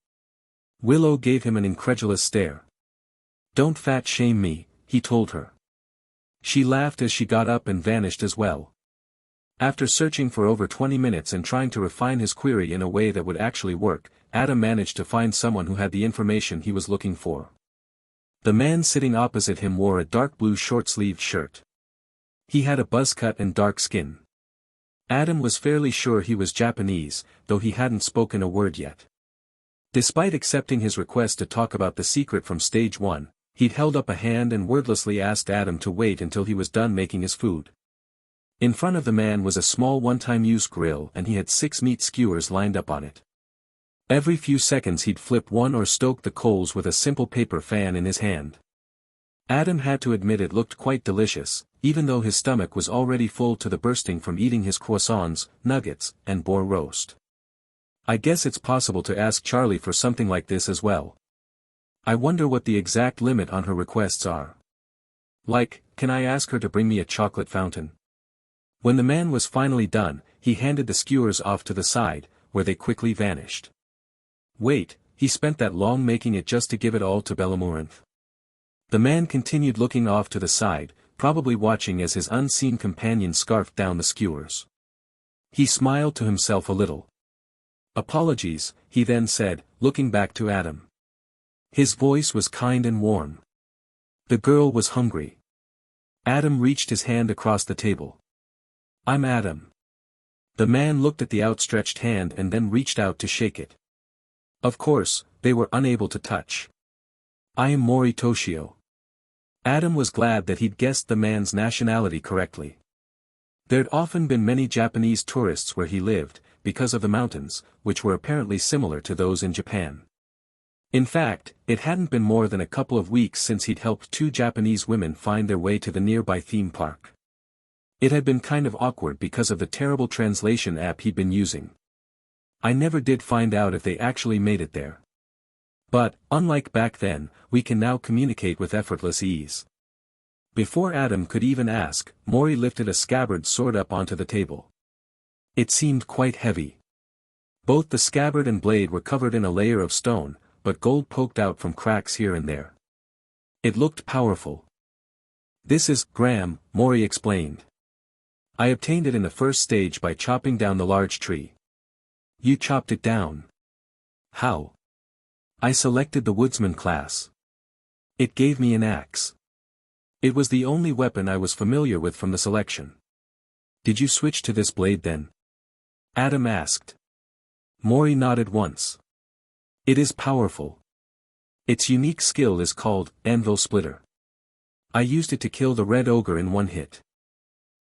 Willow gave him an incredulous stare. Don't fat shame me, he told her. She laughed as she got up and vanished as well. After searching for over 20 minutes and trying to refine his query in a way that would actually work, Adam managed to find someone who had the information he was looking for. The man sitting opposite him wore a dark blue short-sleeved shirt. He had a buzz cut and dark skin. Adam was fairly sure he was Japanese, though he hadn't spoken a word yet. Despite accepting his request to talk about the secret from stage 1, he'd held up a hand and wordlessly asked Adam to wait until he was done making his food. In front of the man was a small one-time-use grill and he had 6 meat skewers lined up on it. Every few seconds he'd flip one or stoke the coals with a simple paper fan in his hand. Adam had to admit it looked quite delicious, even though his stomach was already full to the bursting from eating his croissants, nuggets, and boar roast. I guess it's possible to ask Charlie for something like this as well. I wonder what the exact limit on her requests are. Like, can I ask her to bring me a chocolate fountain? When the man was finally done, he handed the skewers off to the side, where they quickly vanished. Wait, he spent that long making it just to give it all to Bellamoranthe. The man continued looking off to the side, probably watching as his unseen companion scarfed down the skewers. He smiled to himself a little. Apologies, he then said, looking back to Adam. His voice was kind and warm. The girl was hungry. Adam reached his hand across the table. I'm Adam. The man looked at the outstretched hand and then reached out to shake it. Of course, they were unable to touch. I am Mori Toshio. Adam was glad that he'd guessed the man's nationality correctly. There'd often been many Japanese tourists where he lived, because of the mountains, which were apparently similar to those in Japan. In fact, it hadn't been more than a couple of weeks since he'd helped 2 Japanese women find their way to the nearby theme park. It had been kind of awkward because of the terrible translation app he'd been using. I never did find out if they actually made it there. But, unlike back then, we can now communicate with effortless ease. Before Adam could even ask, Mori lifted a scabbard sword up onto the table. It seemed quite heavy. Both the scabbard and blade were covered in a layer of stone, but gold poked out from cracks here and there. It looked powerful. This is Graham, Mori explained. I obtained it in the first stage by chopping down the large tree. You chopped it down. How? I selected the woodsman class. It gave me an axe. It was the only weapon I was familiar with from the selection. Did you switch to this blade then? Adam asked. Mori nodded once. It is powerful. Its unique skill is called Anvil Splitter. I used it to kill the Red Ogre in one hit.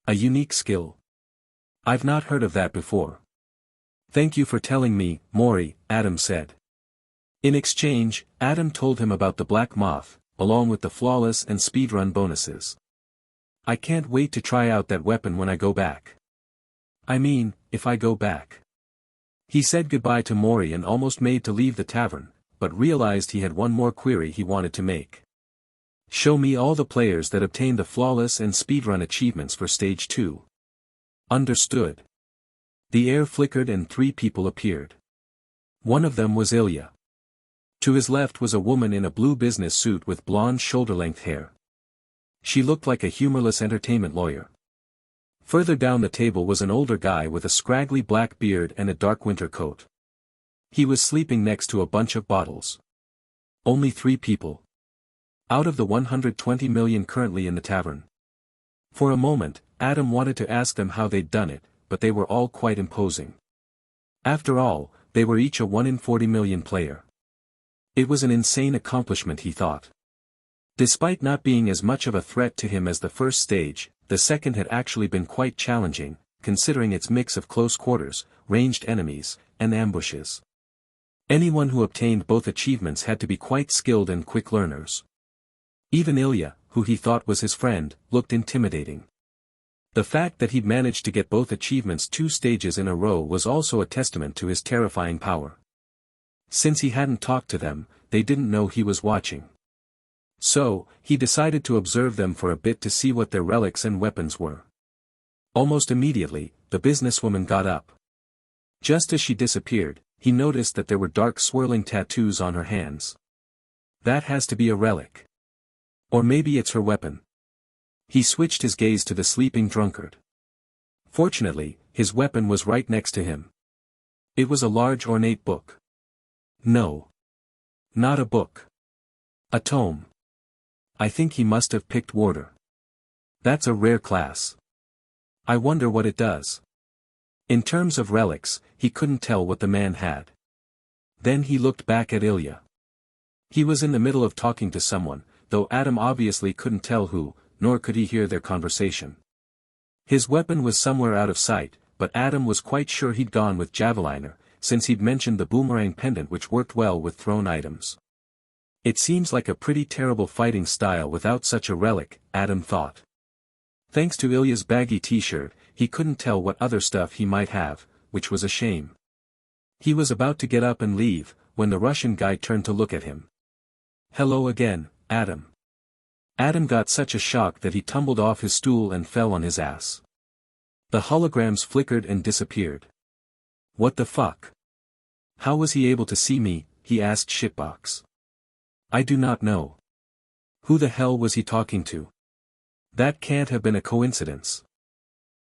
A unique skill. I've not heard of that before. Thank you for telling me, Mori, Adam said. In exchange, Adam told him about the Black Moth, along with the flawless and speedrun bonuses. I can't wait to try out that weapon when I go back. I mean, if I go back. He said goodbye to Mori and almost made to leave the tavern, but realized he had one more query he wanted to make. Show me all the players that obtained the flawless and speedrun achievements for stage 2. Understood. The air flickered and 3 people appeared. One of them was Ilya. To his left was a woman in a blue business suit with blonde shoulder-length hair. She looked like a humorless entertainment lawyer. Further down the table was an older guy with a scraggly black beard and a dark winter coat. He was sleeping next to a bunch of bottles. Only 3 people. Out of the 120 million currently in the tavern. For a moment, Adam wanted to ask them how they'd done it, but they were all quite imposing. After all, they were each a 1 in 40 million player. It was an insane accomplishment, he thought. Despite not being as much of a threat to him as the first stage, the second had actually been quite challenging, considering its mix of close quarters, ranged enemies, and ambushes. Anyone who obtained both achievements had to be quite skilled and quick learners. Even Ilya, who he thought was his friend, looked intimidating. The fact that he'd managed to get both achievements 2 stages in a row was also a testament to his terrifying power. Since he hadn't talked to them, they didn't know he was watching. So, he decided to observe them for a bit to see what their relics and weapons were. Almost immediately, the businesswoman got up. Just as she disappeared, he noticed that there were dark swirling tattoos on her hands. That has to be a relic. Or maybe it's her weapon. He switched his gaze to the sleeping drunkard. Fortunately, his weapon was right next to him. It was a large ornate book. No. Not a book. A tome. I think he must have picked Warder. That's a rare class. I wonder what it does. In terms of relics, he couldn't tell what the man had. Then he looked back at Ilya. He was in the middle of talking to someone, though Adam obviously couldn't tell who, nor could he hear their conversation. His weapon was somewhere out of sight, but Adam was quite sure he'd gone with Javeliner, since he'd mentioned the boomerang pendant which worked well with thrown items. It seems like a pretty terrible fighting style without such a relic, Adam thought. Thanks to Ilya's baggy t-shirt, he couldn't tell what other stuff he might have, which was a shame. He was about to get up and leave, when the Russian guy turned to look at him. "Hello again, Adam." Adam got such a shock that he tumbled off his stool and fell on his ass. The holograms flickered and disappeared. "What the fuck? How was he able to see me?" he asked Shitbox. "I do not know. Who the hell was he talking to? That can't have been a coincidence."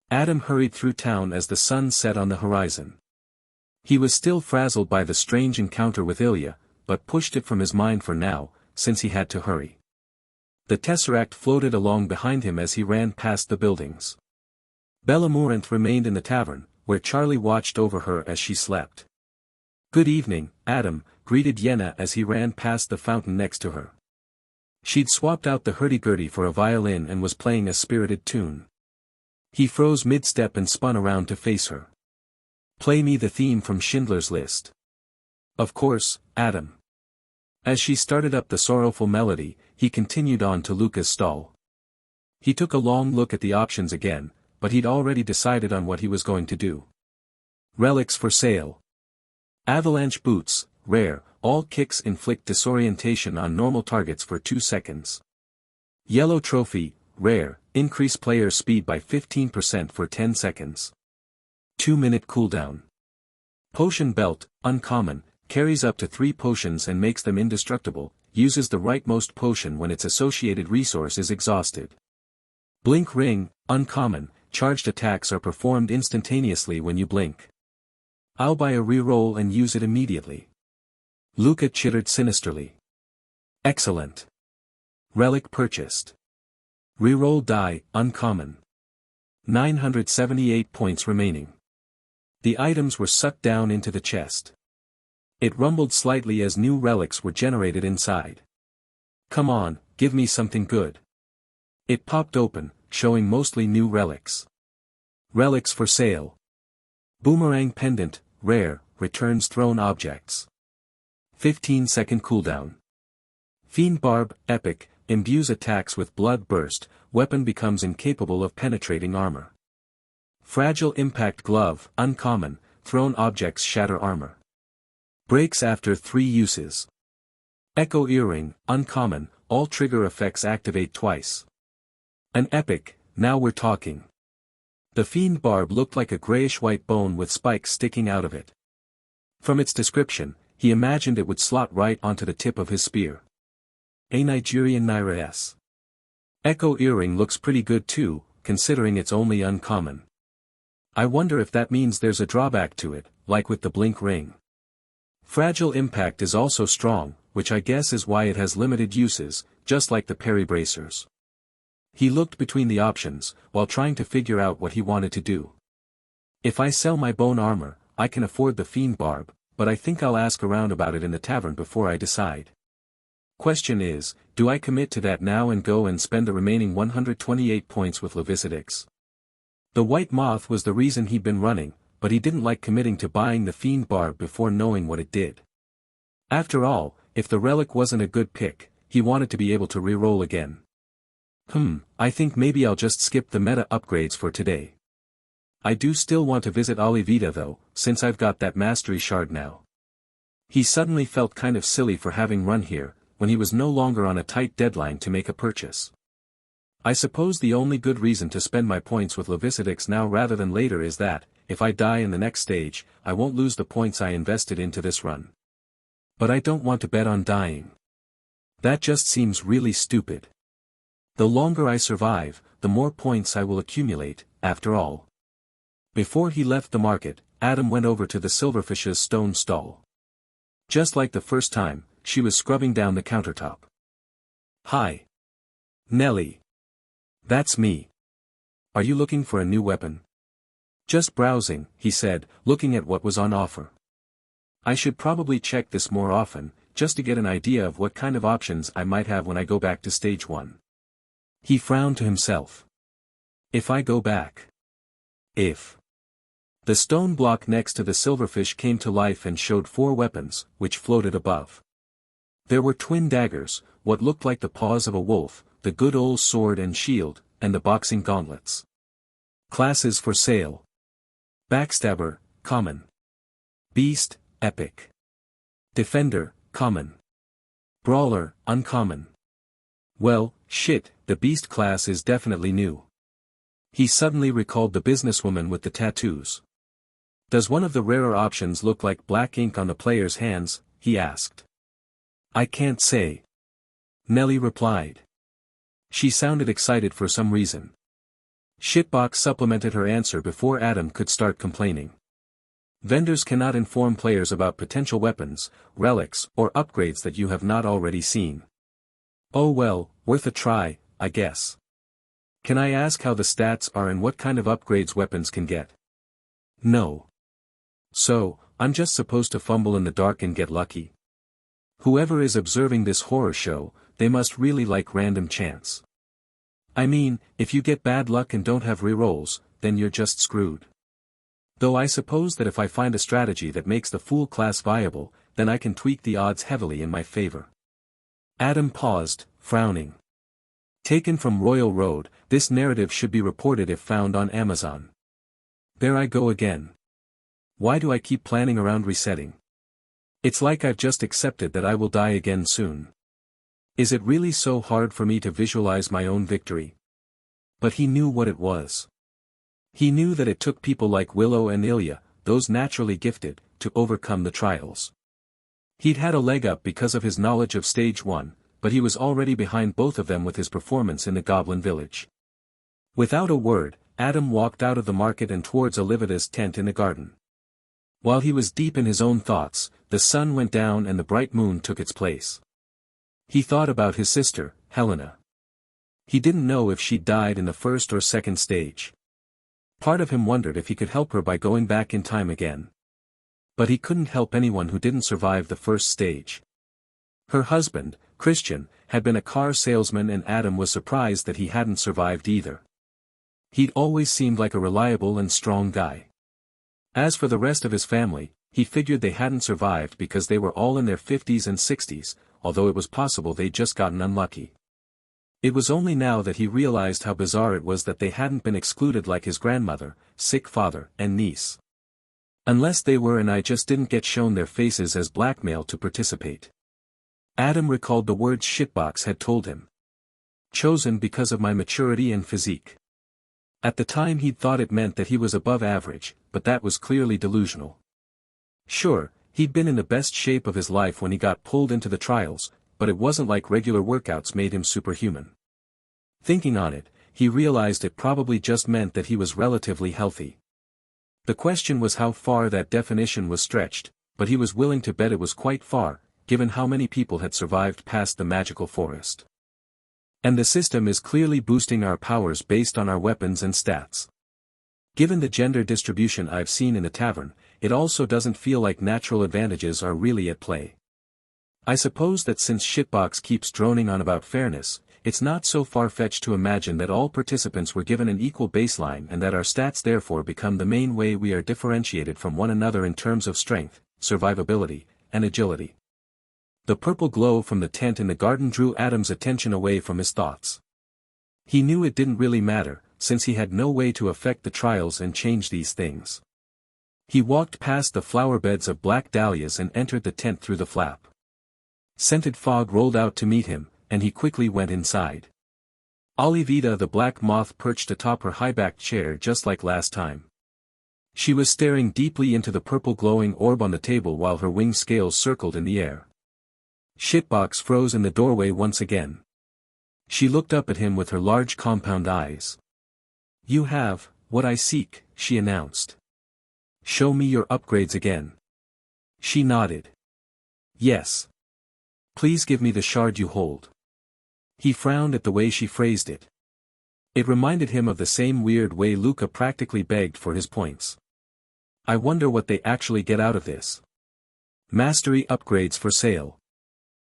Adam hurried through town as the sun set on the horizon. He was still frazzled by the strange encounter with Ilya, but pushed it from his mind for now, since he had to hurry. The Tesseract floated along behind him as he ran past the buildings. Bella Morinth remained in the tavern, where Charlie watched over her as she slept. "Good evening, Adam," greeted Yenna as he ran past the fountain next to her. She'd swapped out the hurdy-gurdy for a violin and was playing a spirited tune. He froze mid-step and spun around to face her. "Play me the theme from Schindler's List." "Of course, Adam." As she started up the sorrowful melody, he continued on to Luca's stall. He took a long look at the options again, but he'd already decided on what he was going to do. Relics for sale. Avalanche boots, rare, all kicks inflict disorientation on normal targets for 2 seconds. Yellow trophy, rare, increase player speed by 15% for 10 seconds. 2-minute cooldown. Potion belt, uncommon, carries up to 3 potions and makes them indestructible, uses the rightmost potion when its associated resource is exhausted. Blink ring, uncommon, charged attacks are performed instantaneously when you blink. "I'll buy a reroll and use it immediately." Luca chittered sinisterly. "Excellent. Relic purchased. Reroll die, uncommon. 978 points remaining." The items were sucked down into the chest. It rumbled slightly as new relics were generated inside. "Come on, give me something good." It popped open, showing mostly new relics. Relics for sale. Boomerang pendant, rare, returns thrown objects. 15-second cooldown. Fiend barb, epic, imbues attacks with blood burst, weapon becomes incapable of penetrating armor. Fragile impact glove, uncommon, thrown objects shatter armor. Breaks after 3 uses. Echo earring, uncommon, all trigger effects activate twice. An epic, now we're talking. The fiend barb looked like a grayish-white bone with spikes sticking out of it. From its description, he imagined it would slot right onto the tip of his spear. A Nigerian Naira S. Echo earring looks pretty good too, considering it's only uncommon. I wonder if that means there's a drawback to it, like with the blink ring. Fragile impact is also strong, which I guess is why it has limited uses, just like the parry bracers. He looked between the options, while trying to figure out what he wanted to do. If I sell my bone armor, I can afford the fiend barb, but I think I'll ask around about it in the tavern before I decide. Question is, do I commit to that now and go and spend the remaining 128 points with Levicidix? The white moth was the reason he'd been running, but he didn't like committing to buying the fiend barb before knowing what it did. After all, if the relic wasn't a good pick, he wanted to be able to re-roll again. I think maybe I'll just skip the meta upgrades for today. I do still want to visit Olivita though, since I've got that mastery shard now. He suddenly felt kind of silly for having run here, when he was no longer on a tight deadline to make a purchase. I suppose the only good reason to spend my points with Levicidix now rather than later is that, if I die in the next stage, I won't lose the points I invested into this run. But I don't want to bet on dying. That just seems really stupid. The longer I survive, the more points I will accumulate, after all. Before he left the market, Adam went over to the Silverfish's stone stall. Just like the first time, she was scrubbing down the countertop. "Hi. Nelly. That's me. Are you looking for a new weapon?" "Just browsing," he said, looking at what was on offer. "I should probably check this more often, just to get an idea of what kind of options I might have when I go back to stage 1. He frowned to himself. If I go back. If. The stone block next to the silverfish came to life and showed 4 weapons, which floated above. There were twin daggers, what looked like the paws of a wolf, the good old sword and shield, and the boxing gauntlets. Classes for sale. Backstabber, common. Beast, epic. Defender, common. Brawler, uncommon. Well, shit, the beast class is definitely new. He suddenly recalled the businesswoman with the tattoos. Does one of the rarer options look like black ink on the player's hands? He asked. I can't say. Nellie replied. She sounded excited for some reason. Shitbox supplemented her answer before Adam could start complaining. Vendors cannot inform players about potential weapons, relics, or upgrades that you have not already seen. Oh well, worth a try, I guess. Can I ask how the stats are and what kind of upgrades weapons can get? No. So, I'm just supposed to fumble in the dark and get lucky? Whoever is observing this horror show, they must really like random chance. I mean, if you get bad luck and don't have rerolls, then you're just screwed. Though I suppose that if I find a strategy that makes the Fool class viable, then I can tweak the odds heavily in my favor. Adam paused, frowning. Taken from Royal Road, this narrative should be reported if found on Amazon. There I go again. Why do I keep planning around resetting? It's like I've just accepted that I will die again soon. Is it really so hard for me to visualize my own victory? But he knew what it was. He knew that it took people like Willow and Ilya, those naturally gifted, to overcome the trials. He'd had a leg up because of his knowledge of Stage 1, but he was already behind both of them with his performance in the Goblin Village. Without a word, Adam walked out of the market and towards Olivida's tent in the garden. While he was deep in his own thoughts, the sun went down and the bright moon took its place. He thought about his sister, Helena. He didn't know if she'd died in the first or second stage. Part of him wondered if he could help her by going back in time again. But he couldn't help anyone who didn't survive the first stage. Her husband, Christian, had been a car salesman and Adam was surprised that he hadn't survived either. He'd always seemed like a reliable and strong guy. As for the rest of his family, he figured they hadn't survived because they were all in their 50s and 60s, although it was possible they'd just gotten unlucky. It was only now that he realized how bizarre it was that they hadn't been excluded like his grandmother, sick father, and niece. Unless they were, and I just didn't get shown their faces as blackmail to participate. Adam recalled the words Shitbox had told him. Chosen because of my maturity and physique. At the time he'd thought it meant that he was above average, but that was clearly delusional. Sure, he'd been in the best shape of his life when he got pulled into the trials, but it wasn't like regular workouts made him superhuman. Thinking on it, he realized it probably just meant that he was relatively healthy. The question was how far that definition was stretched, but he was willing to bet it was quite far, given how many people had survived past the magical forest. And the system is clearly boosting our powers based on our weapons and stats. Given the gender distribution I've seen in the tavern, it also doesn't feel like natural advantages are really at play. I suppose that since Shitbox keeps droning on about fairness, it's not so far-fetched to imagine that all participants were given an equal baseline and that our stats therefore become the main way we are differentiated from one another in terms of strength, survivability, and agility. The purple glow from the tent in the garden drew Adam's attention away from his thoughts. He knew it didn't really matter, since he had no way to affect the trials and change these things. He walked past the flower beds of black dahlias and entered the tent through the flap. Scented fog rolled out to meet him, and he quickly went inside. Olivida the black moth perched atop her high-backed chair just like last time. She was staring deeply into the purple glowing orb on the table while her wing scales circled in the air. Shitbox froze in the doorway once again. She looked up at him with her large compound eyes. "You have what I seek," she announced. "Show me your upgrades again." She nodded. "Yes. Please give me the shard you hold." He frowned at the way she phrased it. It reminded him of the same weird way Luca practically begged for his points. I wonder what they actually get out of this. Mastery upgrades for sale.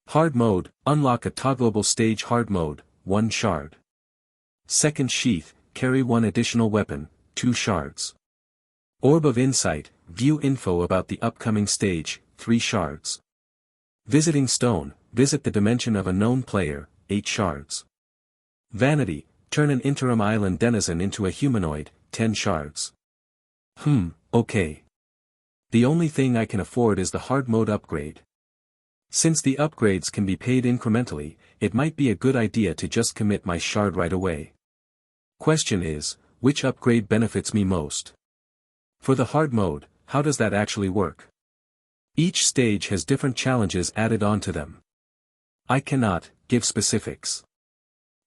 Hard mode, unlock a toggleable stage hard mode, 1 shard. Second sheath, carry 1 additional weapon, 2 shards. Orb of Insight, view info about the upcoming stage, 3 shards. Visiting Stone, visit the dimension of a known player, 8 shards. Vanity, turn an interim island denizen into a humanoid, 10 shards. Okay. The only thing I can afford is the hard mode upgrade. Since the upgrades can be paid incrementally, it might be a good idea to just commit my shard right away. Question is, which upgrade benefits me most? For the hard mode, how does that actually work? Each stage has different challenges added onto them. I cannot give specifics.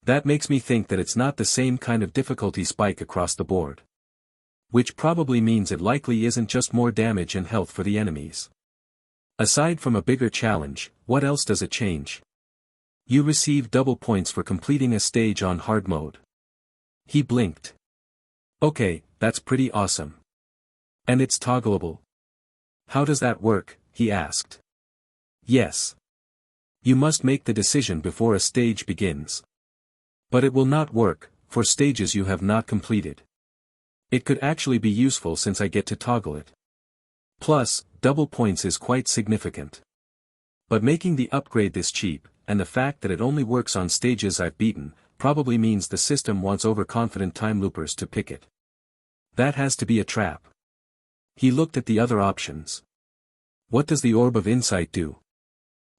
That makes me think that it's not the same kind of difficulty spike across the board. Which probably means it likely isn't just more damage and health for the enemies. Aside from a bigger challenge, what else does it change? You receive double points for completing a stage on hard mode. He blinked. Okay, that's pretty awesome. And it's toggleable. How does that work? He asked. Yes. You must make the decision before a stage begins. But it will not work, for stages you have not completed. It could actually be useful since I get to toggle it. Plus, double points is quite significant. But making the upgrade this cheap, and the fact that it only works on stages I've beaten, probably means the system wants overconfident time loopers to pick it. That has to be a trap. He looked at the other options. What does the Orb of Insight do?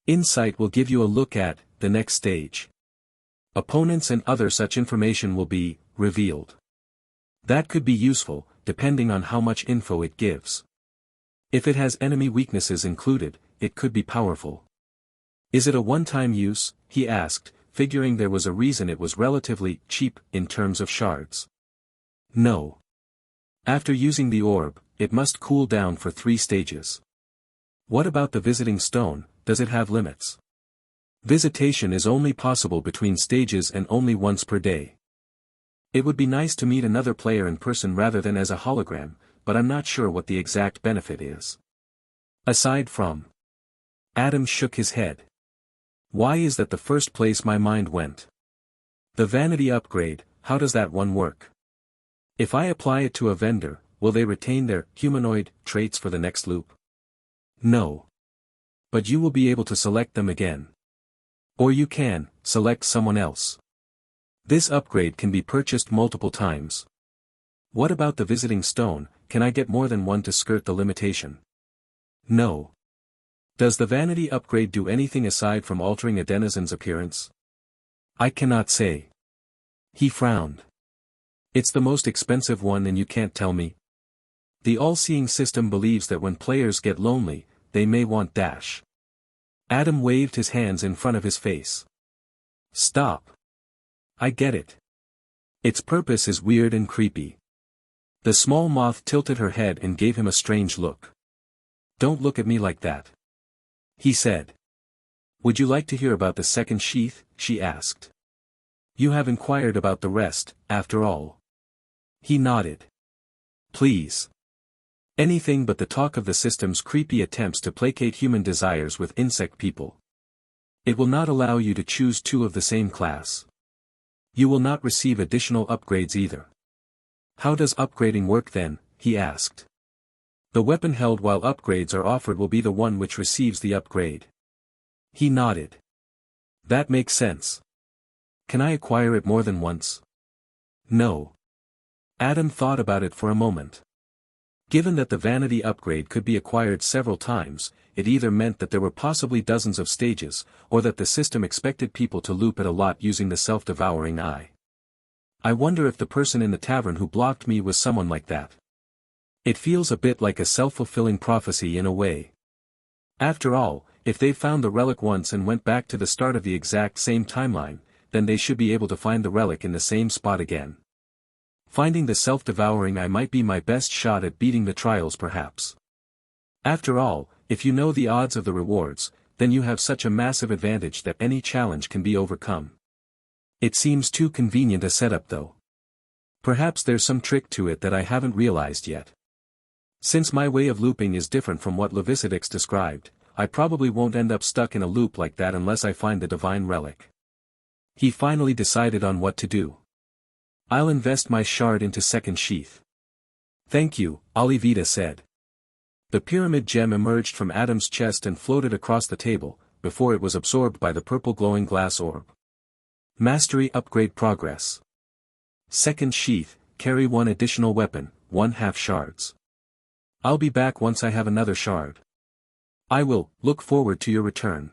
Insight will give you a look at the next stage. Opponents and other such information will be revealed. That could be useful, depending on how much info it gives. If it has enemy weaknesses included, it could be powerful. Is it a one-time use? He asked, figuring there was a reason it was relatively cheap in terms of shards. No. After using the orb, it must cool down for 3 stages. What about the visiting stone, does it have limits? Visitation is only possible between stages and only once per day. It would be nice to meet another player in person rather than as a hologram, but I'm not sure what the exact benefit is. Aside from. Adam shook his head. Why is that the first place my mind went? The vanity upgrade, how does that one work? If I apply it to a vendor, will they retain their humanoid traits for the next loop? No. But you will be able to select them again. Or you can select someone else. This upgrade can be purchased multiple times. What about the visiting stone, can I get more than one to skirt the limitation? No. Does the vanity upgrade do anything aside from altering a denizen's appearance? I cannot say. He frowned. It's the most expensive one and you can't tell me? The all-seeing system believes that when players get lonely, they may want dash. Adam waved his hands in front of his face. Stop. I get it. Its purpose is weird and creepy. The small moth tilted her head and gave him a strange look. Don't look at me like that. He said. Would you like to hear about the second sheath? She asked. You have inquired about the rest, after all. He nodded. Please. Anything but the talk of the system's creepy attempts to placate human desires with insect people. It will not allow you to choose 2 of the same class. You will not receive additional upgrades either. How does upgrading work then? He asked. The weapon held while upgrades are offered will be the one which receives the upgrade. He nodded. That makes sense. Can I acquire it more than once? No. Adam thought about it for a moment. Given that the vanity upgrade could be acquired several times, it either meant that there were possibly dozens of stages, or that the system expected people to loop it a lot using the self-devouring eye. I wonder if the person in the tavern who blocked me was someone like that. It feels a bit like a self-fulfilling prophecy in a way. After all, if they found the relic once and went back to the start of the exact same timeline, then they should be able to find the relic in the same spot again. Finding the self-devouring eye might be my best shot at beating the trials perhaps. After all, if you know the odds of the rewards, then you have such a massive advantage that any challenge can be overcome. It seems too convenient a setup though. Perhaps there's some trick to it that I haven't realized yet. Since my way of looping is different from what Levicidix described, I probably won't end up stuck in a loop like that unless I find the divine relic. He finally decided on what to do. I'll invest my shard into second sheath. Thank you, Olivita said. The pyramid gem emerged from Adam's chest and floated across the table, before it was absorbed by the purple glowing glass orb. Mastery upgrade progress. Second sheath, carry 1 additional weapon, 1/2 shards. I'll be back once I have another shard. I will, look forward to your return.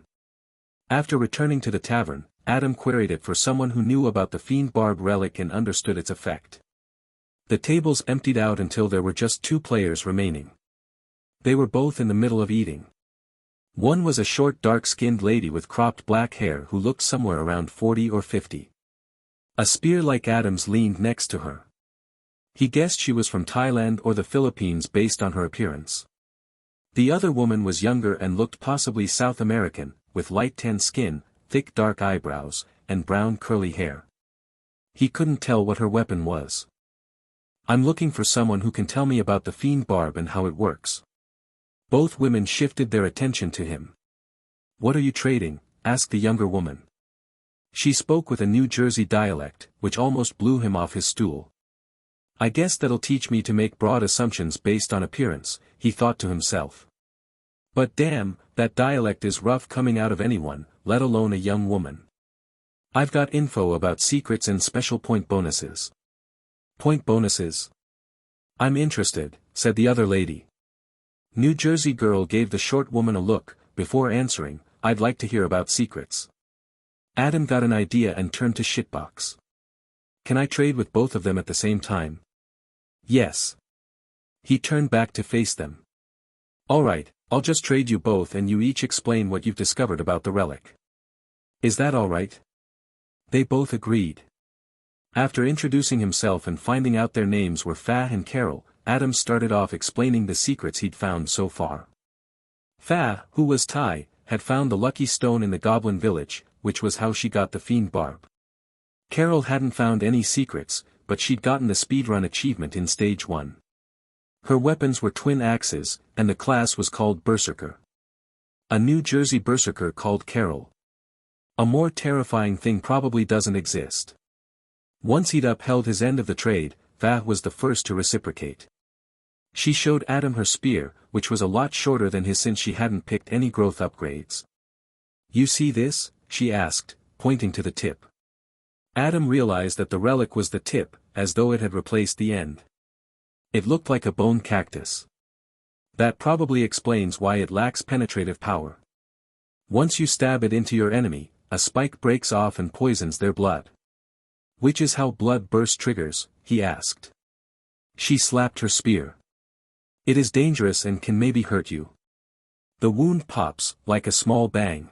After returning to the tavern, Adam queried it for someone who knew about the Fiend Barb relic and understood its effect. The tables emptied out until there were just 2 players remaining. They were both in the middle of eating. One was a short dark-skinned lady with cropped black hair who looked somewhere around 40 or 50. A spear like Adam's leaned next to her. He guessed she was from Thailand or the Philippines based on her appearance. The other woman was younger and looked possibly South American, with light tan skin, thick dark eyebrows, and brown curly hair. He couldn't tell what her weapon was. I'm looking for someone who can tell me about the Fiend Barb and how it works. Both women shifted their attention to him. What are you trading? Asked the younger woman. She spoke with a New Jersey dialect, which almost blew him off his stool. I guess that'll teach me to make broad assumptions based on appearance, he thought to himself. But damn, that dialect is rough coming out of anyone, let alone a young woman. I've got info about secrets and special point bonuses. Point bonuses? I'm interested, said the other lady. New Jersey girl gave the short woman a look, before answering, I'd like to hear about secrets. Adam got an idea and turned to Shitbox. Can I trade with both of them at the same time? Yes. He turned back to face them. Alright, I'll just trade you both and you each explain what you've discovered about the relic. Is that alright? They both agreed. After introducing himself and finding out their names were Fa and Carol, Adam started off explaining the secrets he'd found so far. Fa, who was Thai, had found the lucky stone in the Goblin Village, which was how she got the Fiend Barb. Carol hadn't found any secrets, but she'd gotten the speedrun achievement in Stage 1. Her weapons were twin axes, and the class was called Berserker. A New Jersey Berserker called Carol. A more terrifying thing probably doesn't exist. Once he'd upheld his end of the trade, Fa was the first to reciprocate. She showed Adam her spear, which was a lot shorter than his since she hadn't picked any growth upgrades. You see this? She asked, pointing to the tip. Adam realized that the relic was the tip, as though it had replaced the end. It looked like a bone cactus. That probably explains why it lacks penetrative power. Once you stab it into your enemy, a spike breaks off and poisons their blood. Which is how blood burst triggers, he asked. She slapped her spear. It is dangerous and can maybe hurt you. The wound pops, like a small bang.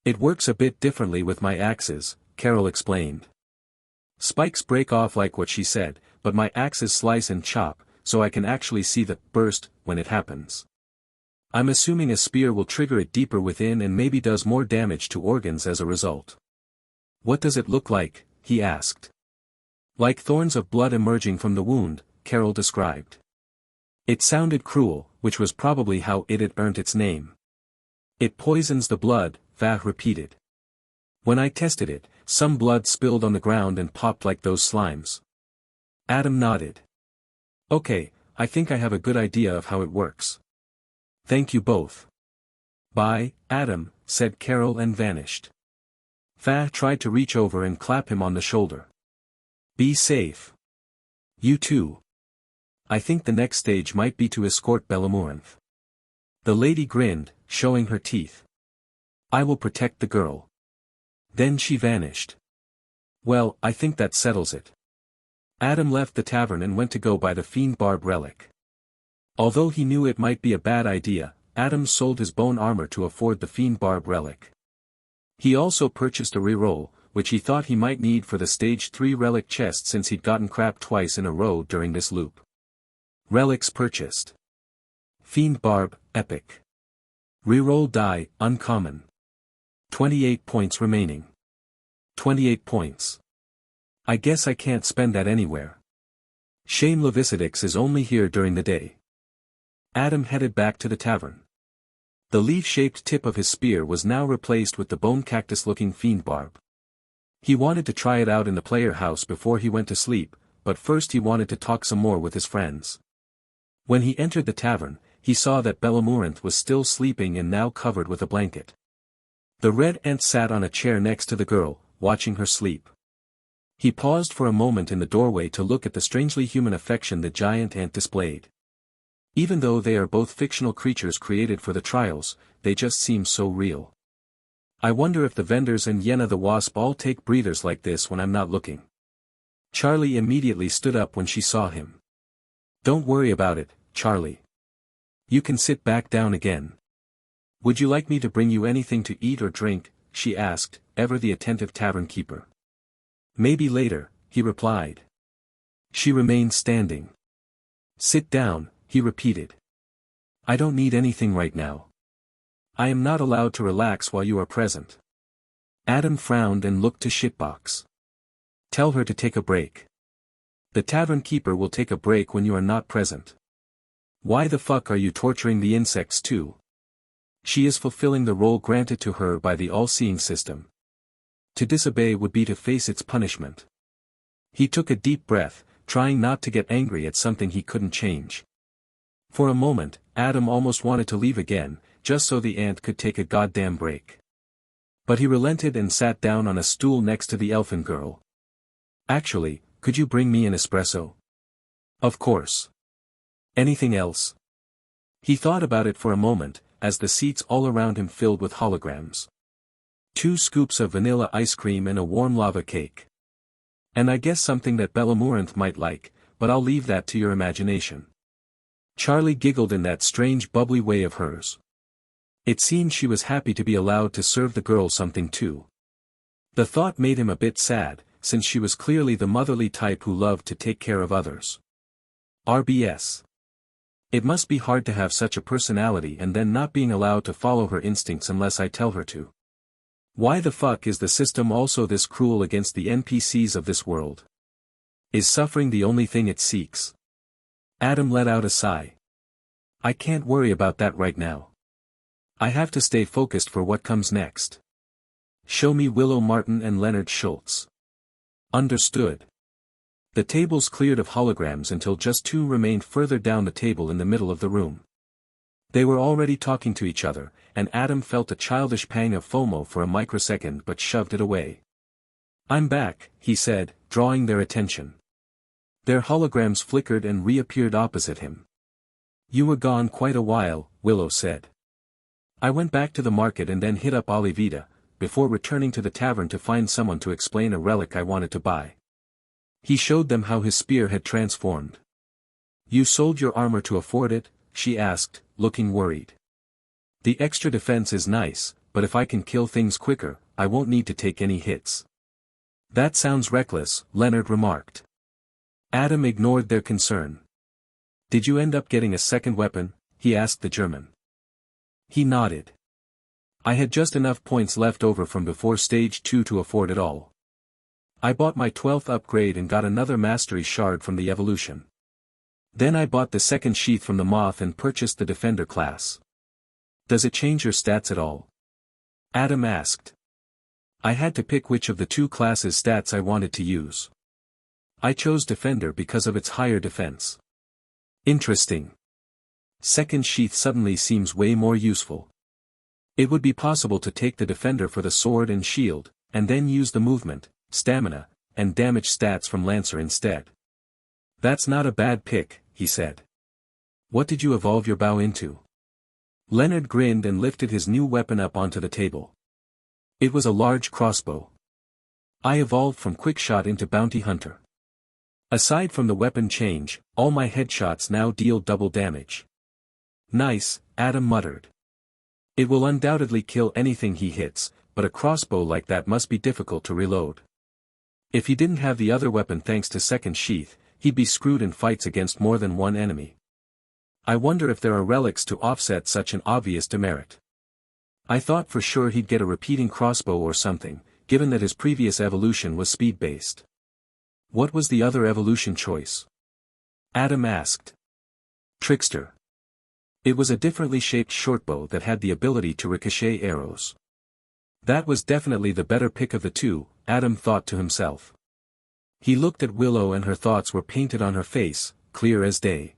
It works a bit differently with my axes, Carol explained. Spikes break off like what she said, but my axes slice and chop, so I can actually see the burst when it happens. I'm assuming a spear will trigger it deeper within and maybe does more damage to organs as a result. What does it look like? He asked. Like thorns of blood emerging from the wound, Carol described. It sounded cruel, which was probably how it had earned its name. It poisons the blood, Va repeated. When I tested it, some blood spilled on the ground and popped like those slimes. Adam nodded. Okay, I think I have a good idea of how it works. Thank you both. Bye, Adam, said Carol and vanished. Fa tried to reach over and clap him on the shoulder. Be safe. You too. I think the next stage might be to escort Bellamuranth. The lady grinned, showing her teeth. I will protect the girl. Then she vanished. Well, I think that settles it. Adam left the tavern and went to go buy the Fiend Barb relic. Although he knew it might be a bad idea, Adam sold his bone armor to afford the Fiend Barb relic. He also purchased a reroll, which he thought he might need for the Stage 3 relic chest since he'd gotten crap twice in a row during this loop. Relics purchased. Fiend Barb, epic. Reroll die, uncommon. 28 points remaining. 28 points. I guess I can't spend that anywhere. Shame Levicidix is only here during the day. Adam headed back to the tavern. The leaf-shaped tip of his spear was now replaced with the bone cactus-looking Fiend Barb. He wanted to try it out in the player house before he went to sleep, but first he wanted to talk some more with his friends. When he entered the tavern, he saw that Bellamuranth was still sleeping and now covered with a blanket. The red ant sat on a chair next to the girl, watching her sleep. He paused for a moment in the doorway to look at the strangely human affection the giant ant displayed. Even though they are both fictional creatures created for the trials, they just seem so real. I wonder if the vendors and Yenna the wasp all take breathers like this when I'm not looking. Charlie immediately stood up when she saw him. Don't worry about it, Charlie. You can sit back down again. Would you like me to bring you anything to eat or drink? She asked, ever the attentive tavern keeper. Maybe later, he replied. She remained standing. Sit down, he repeated. I don't need anything right now. I am not allowed to relax while you are present. Adam frowned and looked to Shitbox. Tell her to take a break. The tavern keeper will take a break when you are not present. Why the fuck are you torturing the insects too? She is fulfilling the role granted to her by the all-seeing system. To disobey would be to face its punishment. He took a deep breath, trying not to get angry at something he couldn't change. For a moment, Adam almost wanted to leave again, just so the ant could take a goddamn break. But he relented and sat down on a stool next to the elfin girl. Actually, could you bring me an espresso? Of course. Anything else? He thought about it for a moment, as the seats all around him filled with holograms. 2 scoops of vanilla ice cream and a warm lava cake. And I guess something that Bellamuranth might like, but I'll leave that to your imagination. Charlie giggled in that strange bubbly way of hers. It seemed she was happy to be allowed to serve the girl something too. The thought made him a bit sad, since she was clearly the motherly type who loved to take care of others. RBS. It must be hard to have such a personality and then not being allowed to follow her instincts unless I tell her to. Why the fuck is the system also this cruel against the NPCs of this world? Is suffering the only thing it seeks? Adam let out a sigh. I can't worry about that right now. I have to stay focused for what comes next. Show me Willow Martin and Leonard Schultz. Understood. The tables cleared of holograms until just 2 remained further down the table in the middle of the room. They were already talking to each other, and Adam felt a childish pang of FOMO for a microsecond but shoved it away. I'm back, he said, drawing their attention. Their holograms flickered and reappeared opposite him. You were gone quite a while, Willow said. I went back to the market and then hit up Olivita, before returning to the tavern to find someone to explain a relic I wanted to buy. He showed them how his spear had transformed. You sold your armor to afford it? She asked, looking worried. The extra defense is nice, but if I can kill things quicker, I won't need to take any hits. That sounds reckless, Leonard remarked. Adam ignored their concern. Did you end up getting a second weapon? He asked the German. He nodded. I had just enough points left over from before stage 2 to afford it all. I bought my 12th upgrade and got another mastery shard from the evolution. Then I bought the second sheath from the moth and purchased the defender class. Does it change your stats at all? Adam asked. I had to pick which of the 2 classes' stats I wanted to use. I chose defender because of its higher defense. Interesting. Second sheath suddenly seems way more useful. It would be possible to take the defender for the sword and shield, and then use the movement, stamina, and damage stats from Lancer instead. That's not a bad pick, he said. What did you evolve your bow into? Leonard grinned and lifted his new weapon up onto the table. It was a large crossbow. I evolved from quickshot into bounty hunter. Aside from the weapon change, all my headshots now deal double damage. Nice, Adam muttered. It will undoubtedly kill anything he hits, but a crossbow like that must be difficult to reload. If he didn't have the other weapon thanks to second sheath, he'd be screwed in fights against more than one enemy. I wonder if there are relics to offset such an obvious demerit. I thought for sure he'd get a repeating crossbow or something, given that his previous evolution was speed-based. What was the other evolution choice? Adam asked. Trickster. It was a differently shaped shortbow that had the ability to ricochet arrows. That was definitely the better pick of the 2, Adam thought to himself. He looked at Willow and her thoughts were painted on her face, clear as day.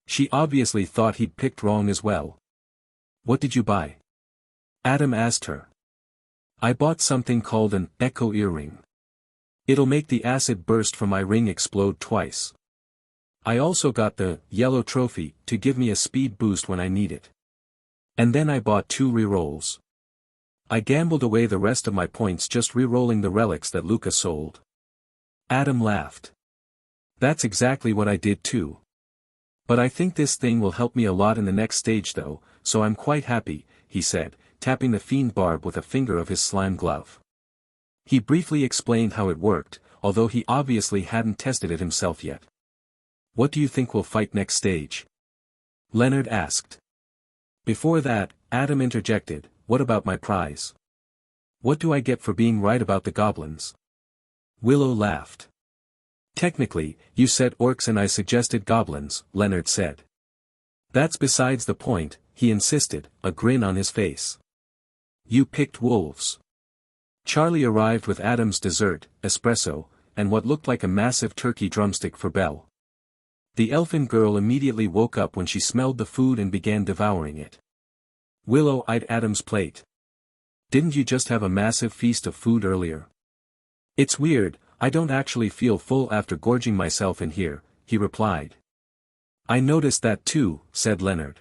She obviously thought he'd picked wrong as well. What did you buy? Adam asked her. I bought something called an echo earring. It'll make the acid burst from my ring explode twice. I also got the yellow trophy to give me a speed boost when I need it. And then I bought 2 rerolls. I gambled away the rest of my points just rerolling the relics that Luca sold. Adam laughed. That's exactly what I did too. But I think this thing will help me a lot in the next stage though, so I'm quite happy, he said, tapping the fiend barb with a finger of his slime glove. He briefly explained how it worked, although he obviously hadn't tested it himself yet. What do you think we'll fight next stage? Leonard asked. Before that, Adam interjected, what about my prize? What do I get for being right about the goblins? Willow laughed. Technically, you said orcs and I suggested goblins, Leonard said. That's besides the point, he insisted, a grin on his face. You picked wolves. Charlie arrived with Adam's dessert, espresso, and what looked like a massive turkey drumstick for Belle. The elfin girl immediately woke up when she smelled the food and began devouring it. Willow eyed Adam's plate. Didn't you just have a massive feast of food earlier? It's weird, I don't actually feel full after gorging myself in here, he replied. I noticed that too, said Leonard.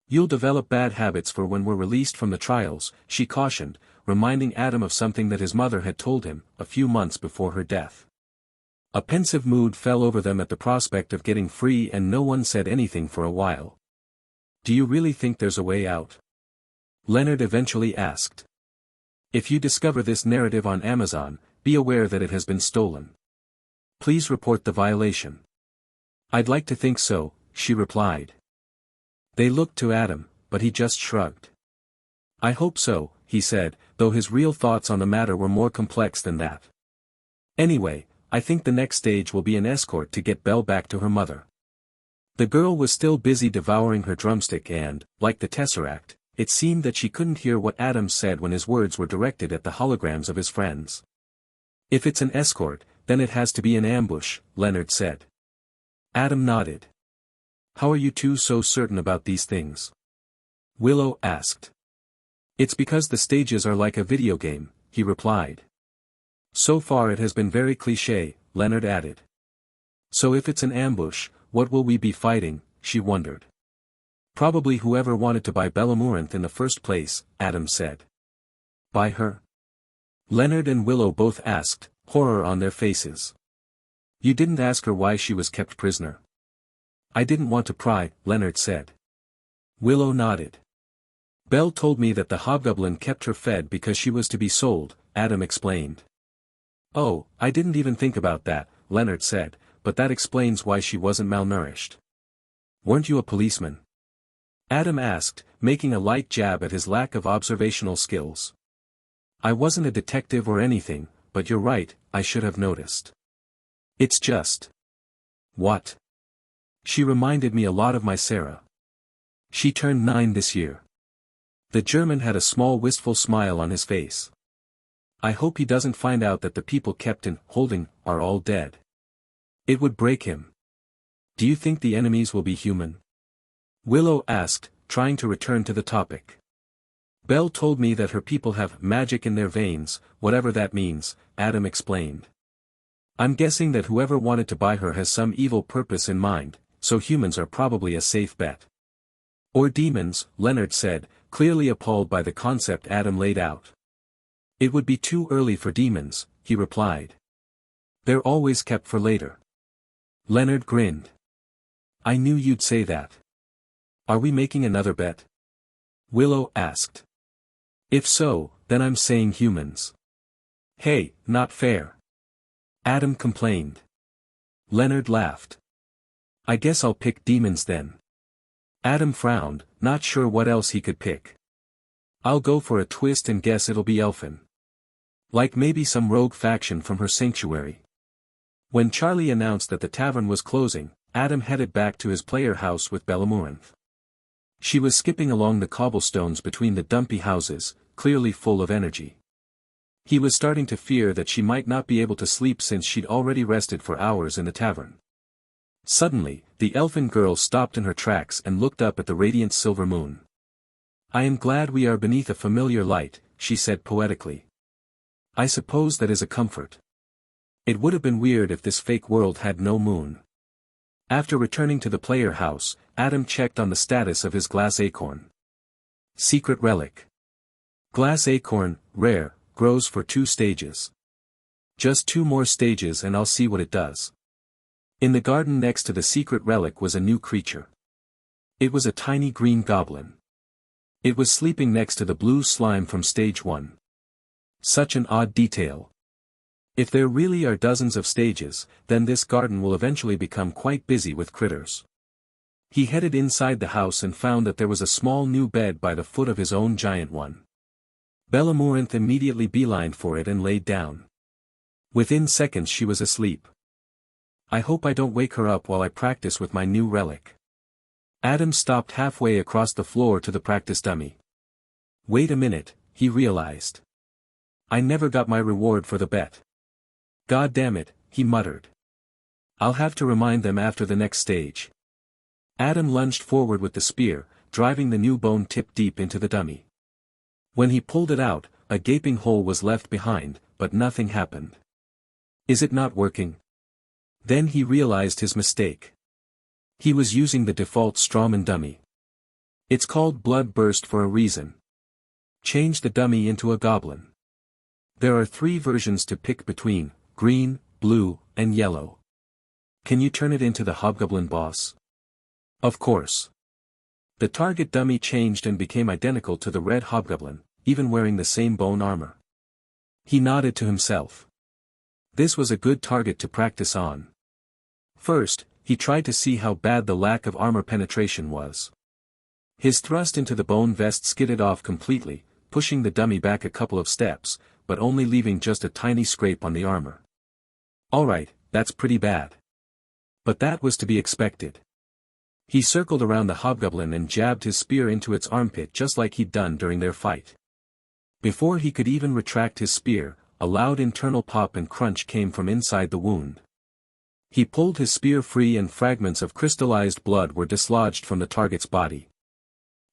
You'll develop bad habits for when we're released from the trials, she cautioned, reminding Adam of something that his mother had told him, a few months before her death. A pensive mood fell over them at the prospect of getting free and no one said anything for a while. Do you really think there's a way out? Leonard eventually asked. If you discover this narrative on Amazon, be aware that it has been stolen. Please report the violation. I'd like to think so, she replied. They looked to Adam, but he just shrugged. I hope so, he said, though his real thoughts on the matter were more complex than that. Anyway, I think the next stage will be an escort to get Belle back to her mother. The girl was still busy devouring her drumstick and, like the Tesseract, it seemed that she couldn't hear what Adam said when his words were directed at the holograms of his friends. If it's an escort, then it has to be an ambush, Leonard said. Adam nodded. How are you two so certain about these things? Willow asked. It's because the stages are like a video game, he replied. So far it has been very cliché, Leonard added. So if it's an ambush, what will we be fighting, she wondered. Probably whoever wanted to buy Bellamurinth in the first place, Adam said. Buy her? Leonard and Willow both asked, horror on their faces. You didn't ask her why she was kept prisoner. I didn't want to pry, Leonard said. Willow nodded. Belle told me that the hobgoblin kept her fed because she was to be sold, Adam explained. Oh, I didn't even think about that, Leonard said, but that explains why she wasn't malnourished. Weren't you a policeman? Adam asked, making a light jab at his lack of observational skills. I wasn't a detective or anything, but you're right, I should have noticed. It's just. What? She reminded me a lot of my Sarah. She turned 9 this year. The German had a small wistful smile on his face. I hope he doesn't find out that the people kept in holding are all dead. It would break him. Do you think the enemies will be human? Willow asked, trying to return to the topic. Belle told me that her people have magic in their veins, whatever that means, Adam explained. I'm guessing that whoever wanted to buy her has some evil purpose in mind, so humans are probably a safe bet. Or demons, Leonard said, clearly appalled by the concept Adam laid out. It would be too early for demons, he replied. They're always kept for later. Leonard grinned. I knew you'd say that. Are we making another bet? Willow asked. If so, then I'm saying humans. Hey, not fair. Adam complained. Leonard laughed. I guess I'll pick demons then. Adam frowned, not sure what else he could pick. I'll go for a twist and guess it'll be elfin. Like maybe some rogue faction from her sanctuary. When Charlie announced that the tavern was closing, Adam headed back to his player house with Bellamurinth. She was skipping along the cobblestones between the dumpy houses, clearly full of energy. He was starting to fear that she might not be able to sleep since she'd already rested for hours in the tavern. Suddenly, the elfin girl stopped in her tracks and looked up at the radiant silver moon. I am glad we are beneath a familiar light, she said poetically. I suppose that is a comfort. It would have been weird if this fake world had no moon. After returning to the player house, Adam checked on the status of his glass acorn. Secret relic. Glass acorn, rare, grows for 2 stages. Just 2 more stages and I'll see what it does. In the garden next to the secret relic was a new creature. It was a tiny green goblin. It was sleeping next to the blue slime from stage 1. Such an odd detail. If there really are dozens of stages, then this garden will eventually become quite busy with critters. He headed inside the house and found that there was a small new bed by the foot of his own giant one. Bellamourinth immediately beelined for it and laid down. Within seconds she was asleep. I hope I don't wake her up while I practice with my new relic. Adam stopped halfway across the floor to the practice dummy. Wait a minute, he realized. I never got my reward for the bet. God damn it, he muttered. I'll have to remind them after the next stage. Adam lunged forward with the spear, driving the new bone tip deep into the dummy. When he pulled it out, a gaping hole was left behind, but nothing happened. Is it not working? Then he realized his mistake. He was using the default Strawman dummy. It's called Blood Burst for a reason. Change the dummy into a goblin. There are 3 versions to pick between, green, blue, and yellow. Can you turn it into the hobgoblin boss? Of course. The target dummy changed and became identical to the red hobgoblin, even wearing the same bone armor. He nodded to himself. This was a good target to practice on. First, he tried to see how bad the lack of armor penetration was. His thrust into the bone vest skidded off completely, pushing the dummy back a couple of steps, but only leaving just a tiny scrape on the armor. Alright, that's pretty bad. But that was to be expected. He circled around the hobgoblin and jabbed his spear into its armpit just like he'd done during their fight. Before he could even retract his spear, a loud internal pop and crunch came from inside the wound. He pulled his spear free and fragments of crystallized blood were dislodged from the target's body.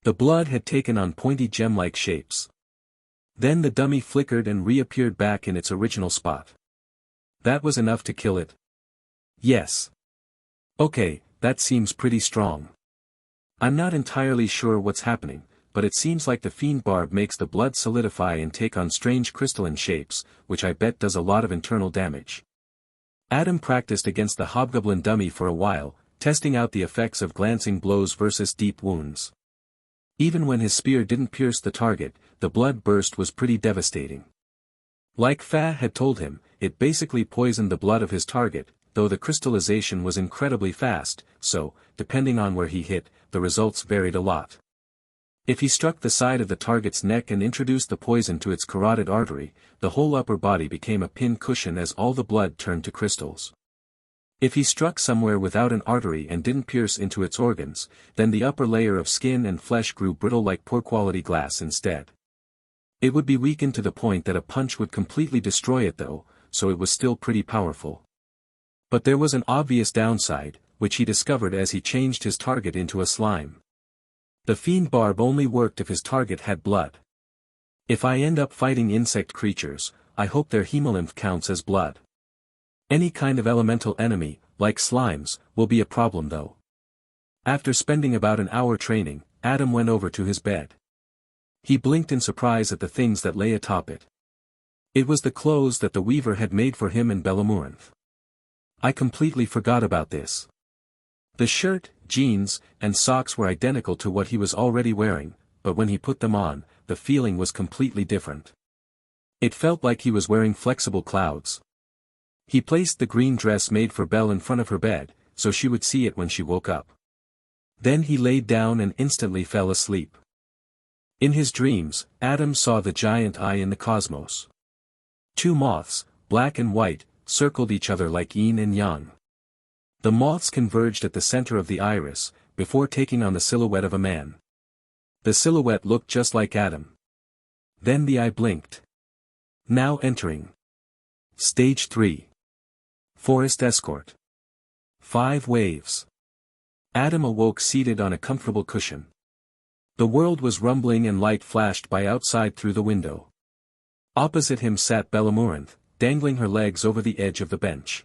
The blood had taken on pointy gem-like shapes. Then the dummy flickered and reappeared back in its original spot. That was enough to kill it? Yes. Okay, that seems pretty strong. I'm not entirely sure what's happening, but it seems like the fiend barb makes the blood solidify and take on strange crystalline shapes, which I bet does a lot of internal damage. Adam practiced against the hobgoblin dummy for a while, testing out the effects of glancing blows versus deep wounds. Even when his spear didn't pierce the target, the blood burst was pretty devastating. Like Fa had told him, it basically poisoned the blood of his target, though the crystallization was incredibly fast, so, depending on where he hit, the results varied a lot. If he struck the side of the target's neck and introduced the poison to its carotid artery, the whole upper body became a pin cushion as all the blood turned to crystals. If he struck somewhere without an artery and didn't pierce into its organs, then the upper layer of skin and flesh grew brittle like poor-quality glass instead. It would be weakened to the point that a punch would completely destroy it though, so it was still pretty powerful. But there was an obvious downside, which he discovered as he changed his target into a slime. The fiend barb only worked if his target had blood. If I end up fighting insect creatures, I hope their hemolymph counts as blood. Any kind of elemental enemy, like slimes, will be a problem though. After spending about an hour training, Adam went over to his bed. He blinked in surprise at the things that lay atop it. It was the clothes that the weaver had made for him and Bellamourinth. I completely forgot about this. The shirt, jeans, and socks were identical to what he was already wearing, but when he put them on, the feeling was completely different. It felt like he was wearing flexible clouds. He placed the green dress made for Belle in front of her bed, so she would see it when she woke up. Then he laid down and instantly fell asleep. In his dreams, Adam saw the giant eye in the cosmos. 2 moths, black and white, circled each other like yin and yang. The moths converged at the center of the iris, before taking on the silhouette of a man. The silhouette looked just like Adam. Then the eye blinked. Now entering. Stage 3. Forest Escort. 5 waves. Adam awoke seated on a comfortable cushion. The world was rumbling and light flashed by outside through the window. Opposite him sat Bellamorant, dangling her legs over the edge of the bench.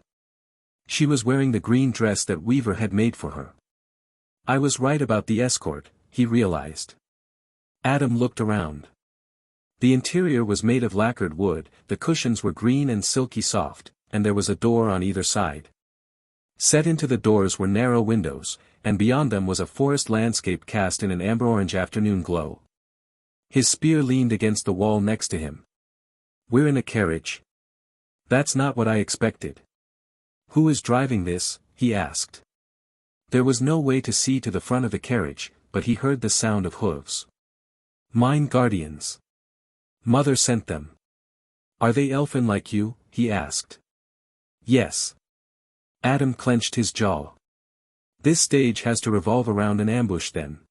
She was wearing the green dress that Weaver had made for her. I was right about the escort, he realized. Adam looked around. The interior was made of lacquered wood, the cushions were green and silky soft, and there was a door on either side. Set into the doors were narrow windows, and beyond them was a forest landscape cast in an amber-orange afternoon glow. His spear leaned against the wall next to him. "We're in a carriage?" "That's not what I expected." "Who is driving this?" he asked. There was no way to see to the front of the carriage, but he heard the sound of hooves. "Mine guardians. Mother sent them." "Are they elfin like you?" he asked. "Yes." Adam clenched his jaw. "This stage has to revolve around an ambush then.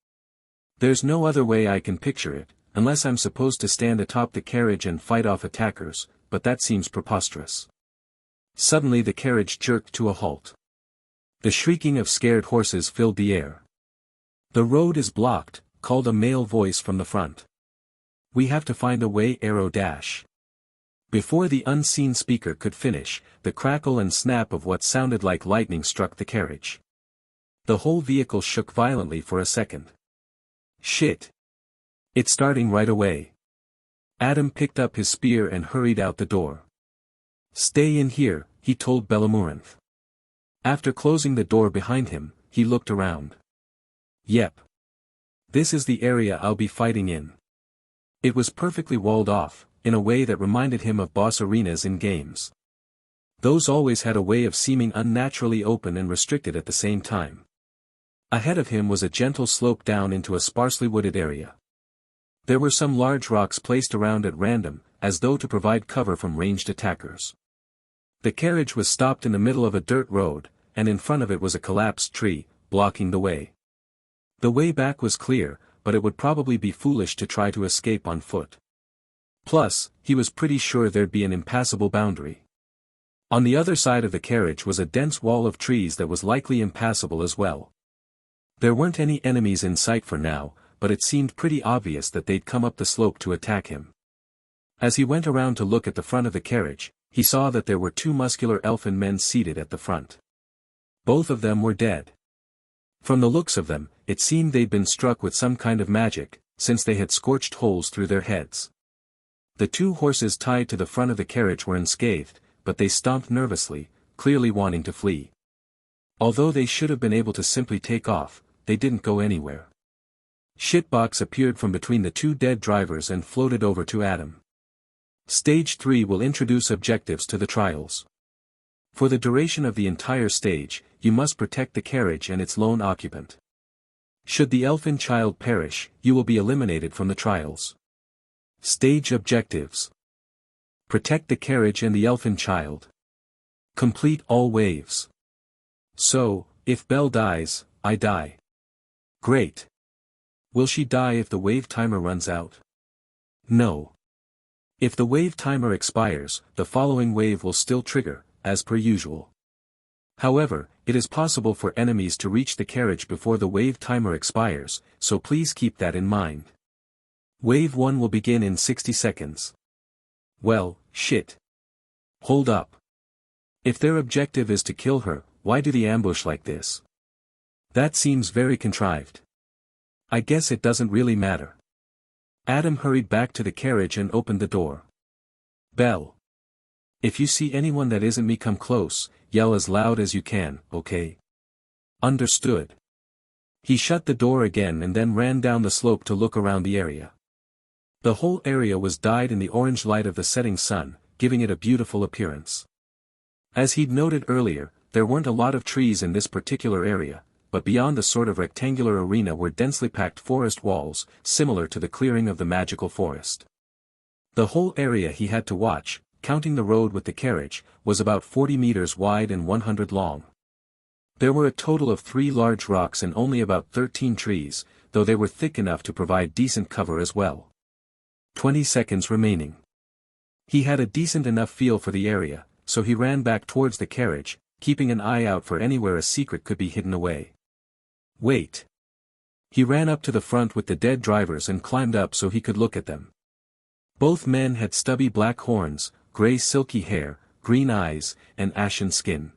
There's no other way I can picture it, unless I'm supposed to stand atop the carriage and fight off attackers, but that seems preposterous." Suddenly the carriage jerked to a halt. The shrieking of scared horses filled the air. "The road is blocked," called a male voice from the front. "We have to find a way, arrow dash." Before the unseen speaker could finish, the crackle and snap of what sounded like lightning struck the carriage. The whole vehicle shook violently for a second. "Shit! It's starting right away." Adam picked up his spear and hurried out the door. "Stay in here," he told Bellamorant. After closing the door behind him, he looked around. "Yep. This is the area I'll be fighting in." It was perfectly walled off, in a way that reminded him of boss arenas in games. Those always had a way of seeming unnaturally open and restricted at the same time. Ahead of him was a gentle slope down into a sparsely wooded area. There were some large rocks placed around at random, as though to provide cover from ranged attackers. The carriage was stopped in the middle of a dirt road, and in front of it was a collapsed tree, blocking the way. The way back was clear, but it would probably be foolish to try to escape on foot. Plus, he was pretty sure there'd be an impassable boundary. On the other side of the carriage was a dense wall of trees that was likely impassable as well. There weren't any enemies in sight for now, but it seemed pretty obvious that they'd come up the slope to attack him. As he went around to look at the front of the carriage, he saw that there were two muscular elfin men seated at the front. Both of them were dead. From the looks of them, it seemed they'd been struck with some kind of magic, since they had scorched holes through their heads. The two horses tied to the front of the carriage were unscathed, but they stomped nervously, clearly wanting to flee. Although they should have been able to simply take off, they didn't go anywhere. Shitbox appeared from between the two dead drivers and floated over to Adam. Stage 3 will introduce objectives to the trials. For the duration of the entire stage, you must protect the carriage and its lone occupant. Should the elfin child perish, you will be eliminated from the trials. Stage objectives. Protect the carriage and the elfin child. Complete all waves. So, if Belle dies, I die. Great. Will she die if the wave timer runs out? No. If the wave timer expires, the following wave will still trigger, as per usual. However, it is possible for enemies to reach the carriage before the wave timer expires, so please keep that in mind. Wave 1 will begin in 60 seconds. Well, shit. Hold up. If their objective is to kill her, why do the ambush like this? That seems very contrived. I guess it doesn't really matter. Adam hurried back to the carriage and opened the door. Belle. If you see anyone that isn't me, come close, yell as loud as you can, okay? Understood. He shut the door again and then ran down the slope to look around the area. The whole area was dyed in the orange light of the setting sun, giving it a beautiful appearance. As he'd noted earlier, there weren't a lot of trees in this particular area, but beyond the sort of rectangular arena were densely packed forest walls, similar to the clearing of the magical forest. The whole area he had to watch, counting the road with the carriage, was about 40 meters wide and 100 long. There were a total of 3 large rocks and only about 13 trees, though they were thick enough to provide decent cover as well. 20 seconds remaining. He had a decent enough feel for the area, so he ran back towards the carriage, keeping an eye out for anywhere a secret could be hidden away. Wait. He ran up to the front with the dead drivers and climbed up so he could look at them. Both men had stubby black horns, grey silky hair, green eyes, and ashen skin.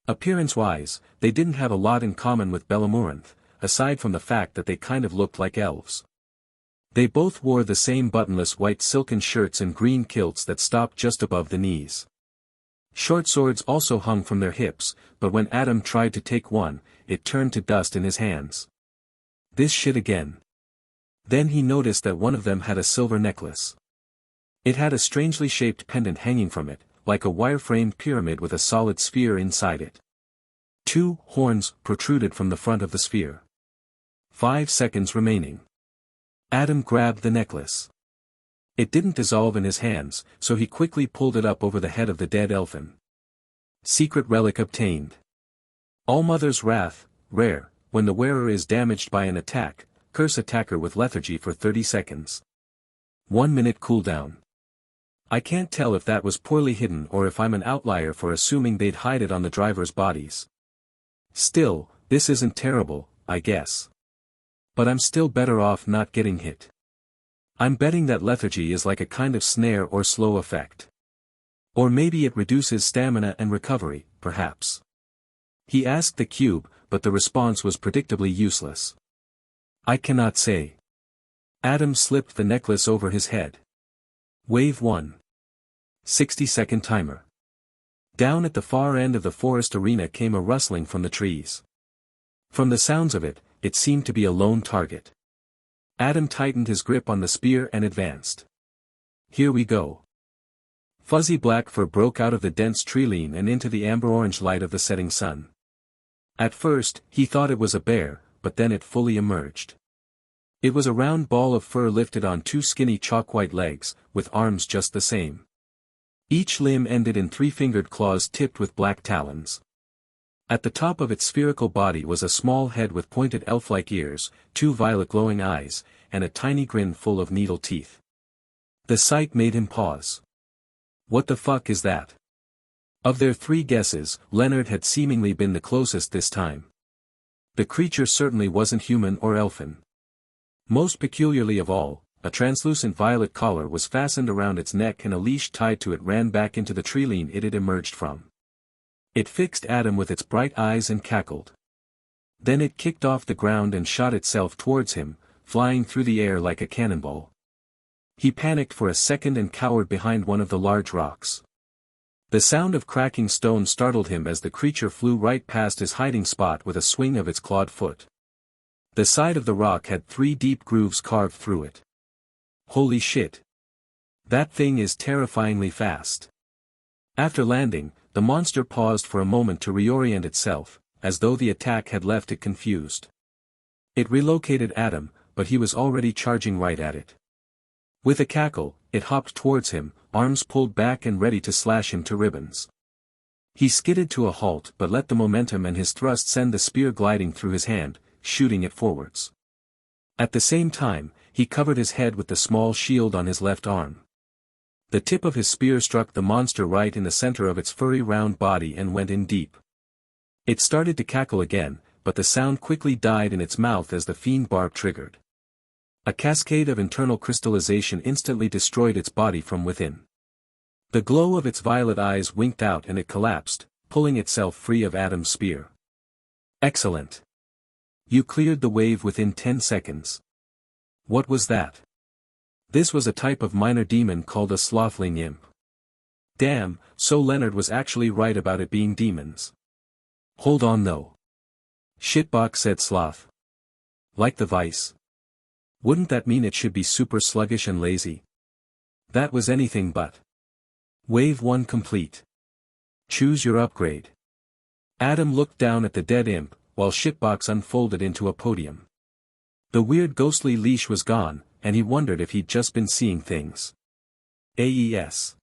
Appearance-wise, they didn't have a lot in common with Bellamourinth, aside from the fact that they kind of looked like elves. They both wore the same buttonless white silken shirts and green kilts that stopped just above the knees. Short swords also hung from their hips, but when Adam tried to take one, it turned to dust in his hands. This shit again. Then he noticed that one of them had a silver necklace. It had a strangely shaped pendant hanging from it, like a wire-framed pyramid with a solid sphere inside it. 2 horns protruded from the front of the sphere. 5 seconds remaining. Adam grabbed the necklace. It didn't dissolve in his hands, so he quickly pulled it up over the head of the dead elfin. Secret relic obtained. Allmother's Wrath, rare, when the wearer is damaged by an attack, curse attacker with lethargy for 30 seconds. 1 minute cooldown. I can't tell if that was poorly hidden or if I'm an outlier for assuming they'd hide it on the driver's bodies. Still, this isn't terrible, I guess. But I'm still better off not getting hit. I'm betting that lethargy is like a kind of snare or slow effect. Or maybe it reduces stamina and recovery, perhaps. He asked the cube, but the response was predictably useless. I cannot say. Adam slipped the necklace over his head. Wave 1. 60-second timer. Down at the far end of the forest arena came a rustling from the trees. From the sounds of it, it seemed to be a lone target. Adam tightened his grip on the spear and advanced. Here we go. Fuzzy black fur broke out of the dense tree-line and into the amber-orange light of the setting sun. At first, he thought it was a bear, but then it fully emerged. It was a round ball of fur lifted on 2 skinny chalk-white legs, with arms just the same. Each limb ended in 3-fingered claws tipped with black talons. At the top of its spherical body was a small head with pointed elf-like ears, 2 violet glowing eyes, and a tiny grin full of needle teeth. The sight made him pause. What the fuck is that? Of their 3 guesses, Leonard had seemingly been the closest this time. The creature certainly wasn't human or elfin. Most peculiarly of all, a translucent violet collar was fastened around its neck and a leash tied to it ran back into the tree-line it had emerged from. It fixed Adam with its bright eyes and cackled. Then it kicked off the ground and shot itself towards him, flying through the air like a cannonball. He panicked for a second and cowered behind one of the large rocks. The sound of cracking stone startled him as the creature flew right past his hiding spot with a swing of its clawed foot. The side of the rock had 3 deep grooves carved through it. Holy shit. That thing is terrifyingly fast. After landing, the monster paused for a moment to reorient itself, as though the attack had left it confused. It relocated Adam, but he was already charging right at it. With a cackle, it hopped towards him, arms pulled back and ready to slash him to ribbons. He skidded to a halt but let the momentum and his thrust send the spear gliding through his hand, shooting it forwards. At the same time, he covered his head with the small shield on his left arm. The tip of his spear struck the monster right in the center of its furry round body and went in deep. It started to cackle again, but the sound quickly died in its mouth as the fiend barb triggered. A cascade of internal crystallization instantly destroyed its body from within. The glow of its violet eyes winked out and it collapsed, pulling itself free of Adam's spear. Excellent. You cleared the wave within 10 seconds. What was that? This was a type of minor demon called a slothling imp. Damn, so Leonard was actually right about it being demons. Hold on though. Shitbox said Sloth. Like the Vice. Wouldn't that mean it should be super sluggish and lazy? That was anything but. Wave 1 complete. Choose your upgrade. Adam looked down at the dead imp, while Shitbox unfolded into a podium. The weird ghostly leash was gone, and he wondered if he'd just been seeing things. AES.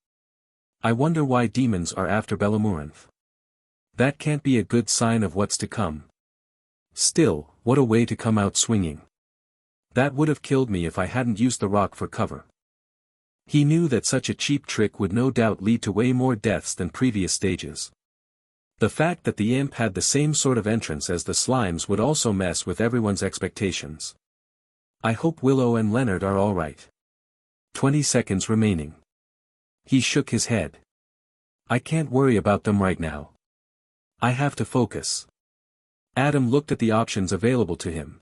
I wonder why demons are after Bellamourinth. That can't be a good sign of what's to come. Still, what a way to come out swinging. That would have killed me if I hadn't used the rock for cover. He knew that such a cheap trick would no doubt lead to way more deaths than previous stages. The fact that the imp had the same sort of entrance as the slimes would also mess with everyone's expectations. I hope Willow and Leonard are alright. 20 seconds remaining. He shook his head. I can't worry about them right now. I have to focus. Adam looked at the options available to him.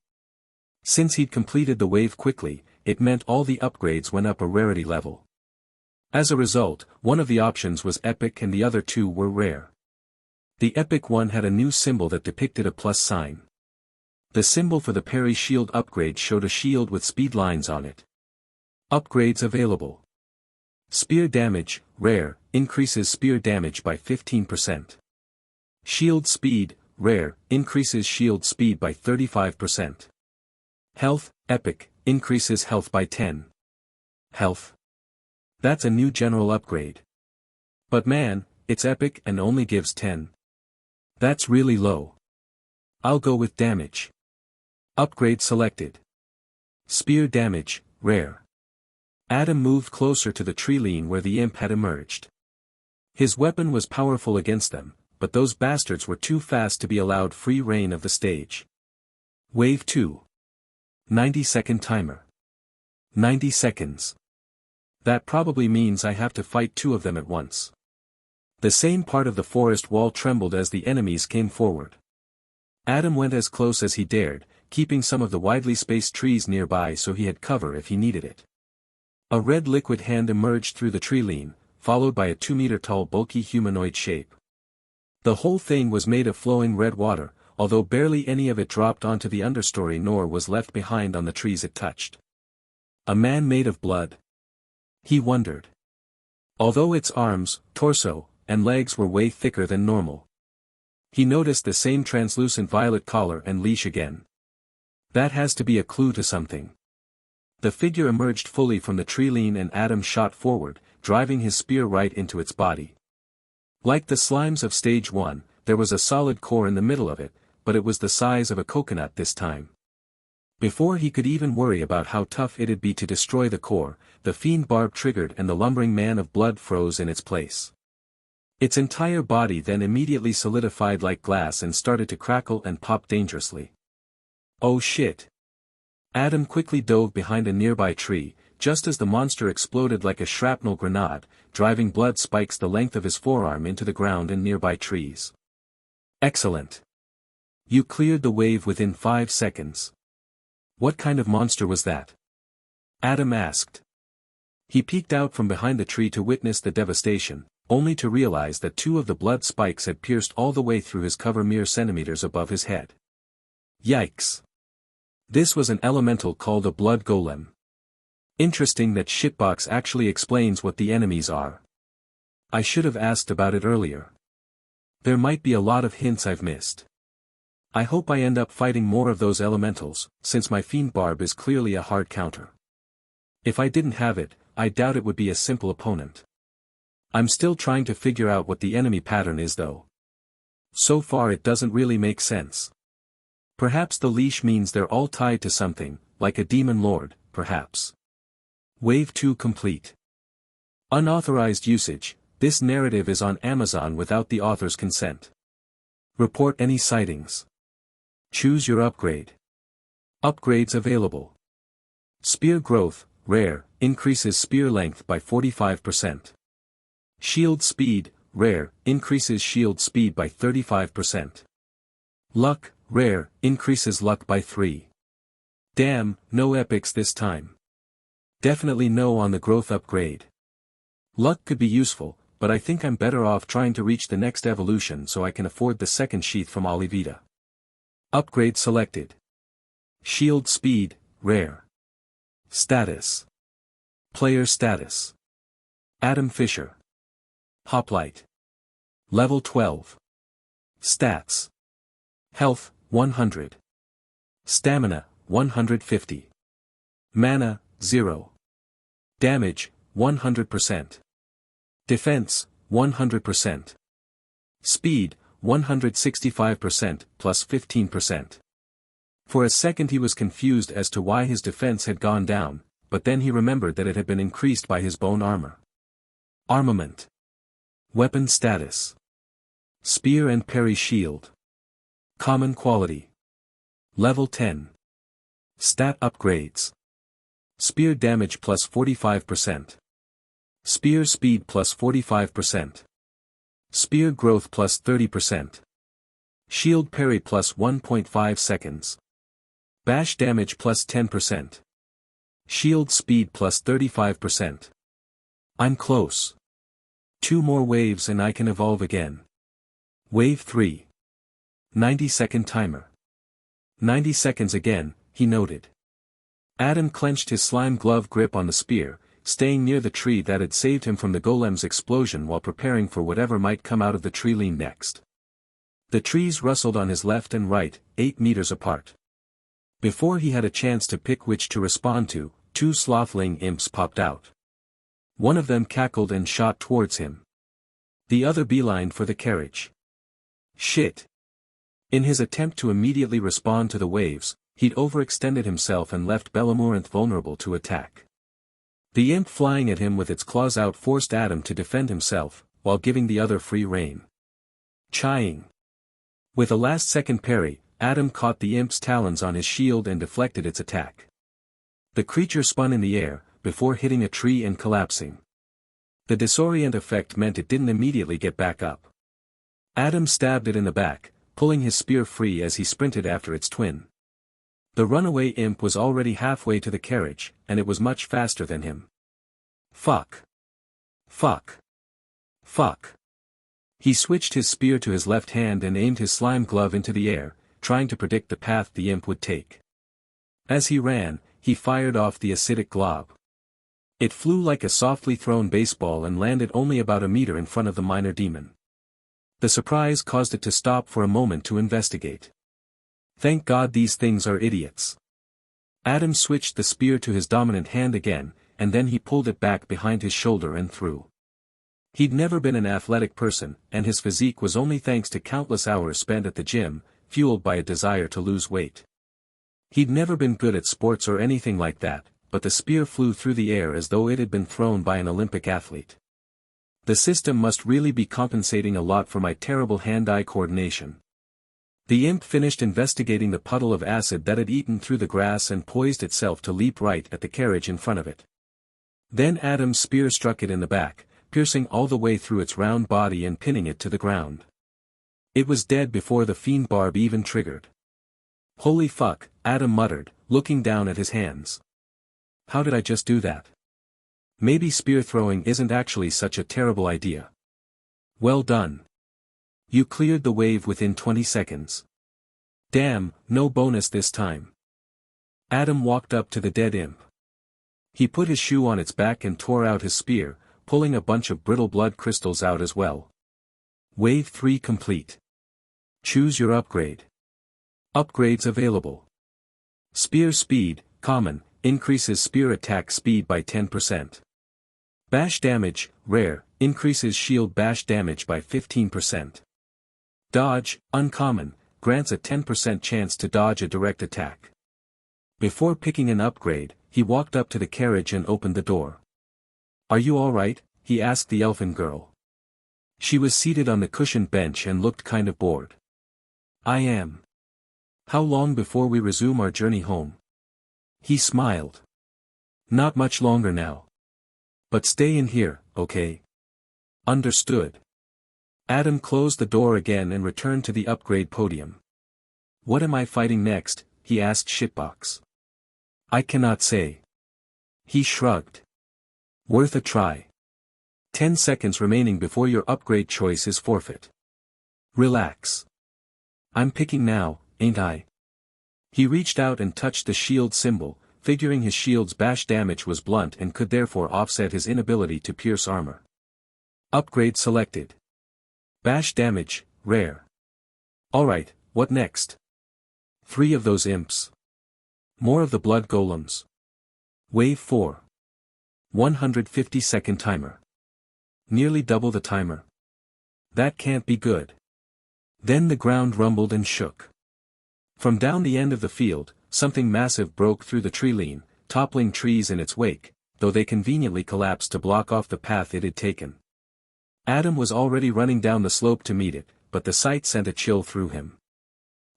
Since he'd completed the wave quickly, it meant all the upgrades went up a rarity level. As a result, one of the options was epic and the other two were rare. The epic one had a new symbol that depicted a plus sign. The symbol for the parry shield upgrade showed a shield with speed lines on it. Upgrades available. Spear damage, rare, increases spear damage by 15%. Shield speed, rare, increases shield speed by 35%. Health, epic, increases health by 10. Health. That's a new general upgrade. But man, it's epic and only gives 10. That's really low. I'll go with damage. Upgrade selected. Spear damage, rare. Adam moved closer to the tree line where the imp had emerged. His weapon was powerful against them, but those bastards were too fast to be allowed free reign of the stage. Wave 2. 90-second timer. 90 seconds. That probably means I have to fight two of them at once. The same part of the forest wall trembled as the enemies came forward. Adam went as close as he dared, keeping some of the widely spaced trees nearby so he had cover if he needed it. A red liquid hand emerged through the tree line, followed by a 2-meter-tall bulky humanoid shape. The whole thing was made of flowing red water, although barely any of it dropped onto the understory nor was left behind on the trees it touched. A man made of blood? He wondered. Although its arms, torso, and legs were way thicker than normal. He noticed the same translucent violet collar and leash again. That has to be a clue to something. The figure emerged fully from the tree line and Adam shot forward, driving his spear right into its body. Like the slimes of stage 1, there was a solid core in the middle of it, but it was the size of a coconut this time. Before he could even worry about how tough it'd be to destroy the core, the fiend barb triggered and the lumbering man of blood froze in its place. Its entire body then immediately solidified like glass and started to crackle and pop dangerously. Oh shit! Adam quickly dove behind a nearby tree, just as the monster exploded like a shrapnel grenade, driving blood spikes the length of his forearm into the ground and nearby trees. Excellent! You cleared the wave within 5 seconds. What kind of monster was that? Adam asked. He peeked out from behind the tree to witness the devastation, only to realize that 2 of the blood spikes had pierced all the way through his cover mere centimeters above his head. Yikes! This was an elemental called a blood golem. Interesting that shitbox actually explains what the enemies are. I should have asked about it earlier. There might be a lot of hints I've missed. I hope I end up fighting more of those elementals, since my fiend barb is clearly a hard counter. If I didn't have it, I doubt it would be a simple opponent. I'm still trying to figure out what the enemy pattern is though. So far it doesn't really make sense. Perhaps the leash means they're all tied to something, like a demon lord, perhaps. Wave 2 complete. Unauthorized usage. This narrative is on Amazon without the author's consent. Report any sightings. Choose your upgrade. Upgrades available. Spear growth, rare, increases spear length by 45%. Shield speed, rare, increases shield speed by 35%. Luck, rare, increases luck by 3. Damn, no epics this time. Definitely no on the growth upgrade. Luck could be useful, but I think I'm better off trying to reach the next evolution so I can afford the second sheath from Olivita. Upgrade selected. Shield speed, rare. Status. Player status. Adam Fischer. Hoplite. Level 12. Stats. Health, 100. Stamina, 150. Mana, 0. Damage, 100%. Defense, 100%. Speed, 165% plus 15%. For a second he was confused as to why his defense had gone down, but then he remembered that it had been increased by his bone armor. Armament. Weapon status. Spear and parry shield. Common quality. Level 10. Stat upgrades. Spear damage plus 45%. Spear speed plus 45%. Spear growth plus 30%. Shield parry plus 1.5 seconds. Bash damage plus 10%. Shield speed plus 35%. I'm close. 2 more waves and I can evolve again. Wave 3. 90-second timer. 90 seconds again, he noted. Adam clenched his slime glove grip on the spear, staying near the tree that had saved him from the golem's explosion while preparing for whatever might come out of the tree lean next. The trees rustled on his left and right, 8 meters apart. Before he had a chance to pick which to respond to, 2 slothling imps popped out. One of them cackled and shot towards him. The other beelined for the carriage. Shit. In his attempt to immediately respond to the waves, he'd overextended himself and left Bellamorinth vulnerable to attack. The imp flying at him with its claws out forced Adam to defend himself, while giving the other free rein. Chaying. With a last-second parry, Adam caught the imp's talons on his shield and deflected its attack. The creature spun in the air, before hitting a tree and collapsing. The disorient effect meant it didn't immediately get back up. Adam stabbed it in the back, pulling his spear free as he sprinted after its twin. The runaway imp was already halfway to the carriage, and it was much faster than him. Fuck. Fuck. Fuck. He switched his spear to his left hand and aimed his slime glove into the air, trying to predict the path the imp would take. As he ran, he fired off the acidic glob. It flew like a softly thrown baseball and landed only about a meter in front of the minor demon. The surprise caused it to stop for a moment to investigate. Thank God these things are idiots. Adam switched the spear to his dominant hand again, and then he pulled it back behind his shoulder and threw. He'd never been an athletic person, and his physique was only thanks to countless hours spent at the gym, fueled by a desire to lose weight. He'd never been good at sports or anything like that, but the spear flew through the air as though it had been thrown by an Olympic athlete. The system must really be compensating a lot for my terrible hand-eye coordination. The imp finished investigating the puddle of acid that had eaten through the grass and poised itself to leap right at the carriage in front of it. Then Adam's spear struck it in the back, piercing all the way through its round body and pinning it to the ground. It was dead before the fiend barb even triggered. Holy fuck, Adam muttered, looking down at his hands. How did I just do that? Maybe spear throwing isn't actually such a terrible idea. Well done. You cleared the wave within 20 seconds. Damn, no bonus this time. Adam walked up to the dead imp. He put his shoe on its back and tore out his spear, pulling a bunch of brittle blood crystals out as well. Wave 3 complete. Choose your upgrade. Upgrades available. Spear speed, common, increases spear attack speed by 10%. Bash damage, rare, increases shield bash damage by 15%. Dodge, uncommon, grants a 10% chance to dodge a direct attack. Before picking an upgrade, he walked up to the carriage and opened the door. Are you alright? He asked the elfin girl. She was seated on the cushioned bench and looked kind of bored. I am. How long before we resume our journey home? He smiled. Not much longer now. But stay in here, okay? Understood. Adam closed the door again and returned to the upgrade podium. What am I fighting next? He asked Shitbox. I cannot say. He shrugged. Worth a try. 10 seconds remaining before your upgrade choice is forfeit. Relax. I'm picking now, ain't I? He reached out and touched the shield symbol, figuring his shield's bash damage was blunt and could therefore offset his inability to pierce armor. Upgrade selected. Bash damage, rare. Alright, what next? 3 of those imps. More of the blood golems. Wave 4. 150-second timer. Nearly double the timer. That can't be good. Then the ground rumbled and shook. From down the end of the field, something massive broke through the tree line, toppling trees in its wake, though they conveniently collapsed to block off the path it had taken. Adam was already running down the slope to meet it, but the sight sent a chill through him.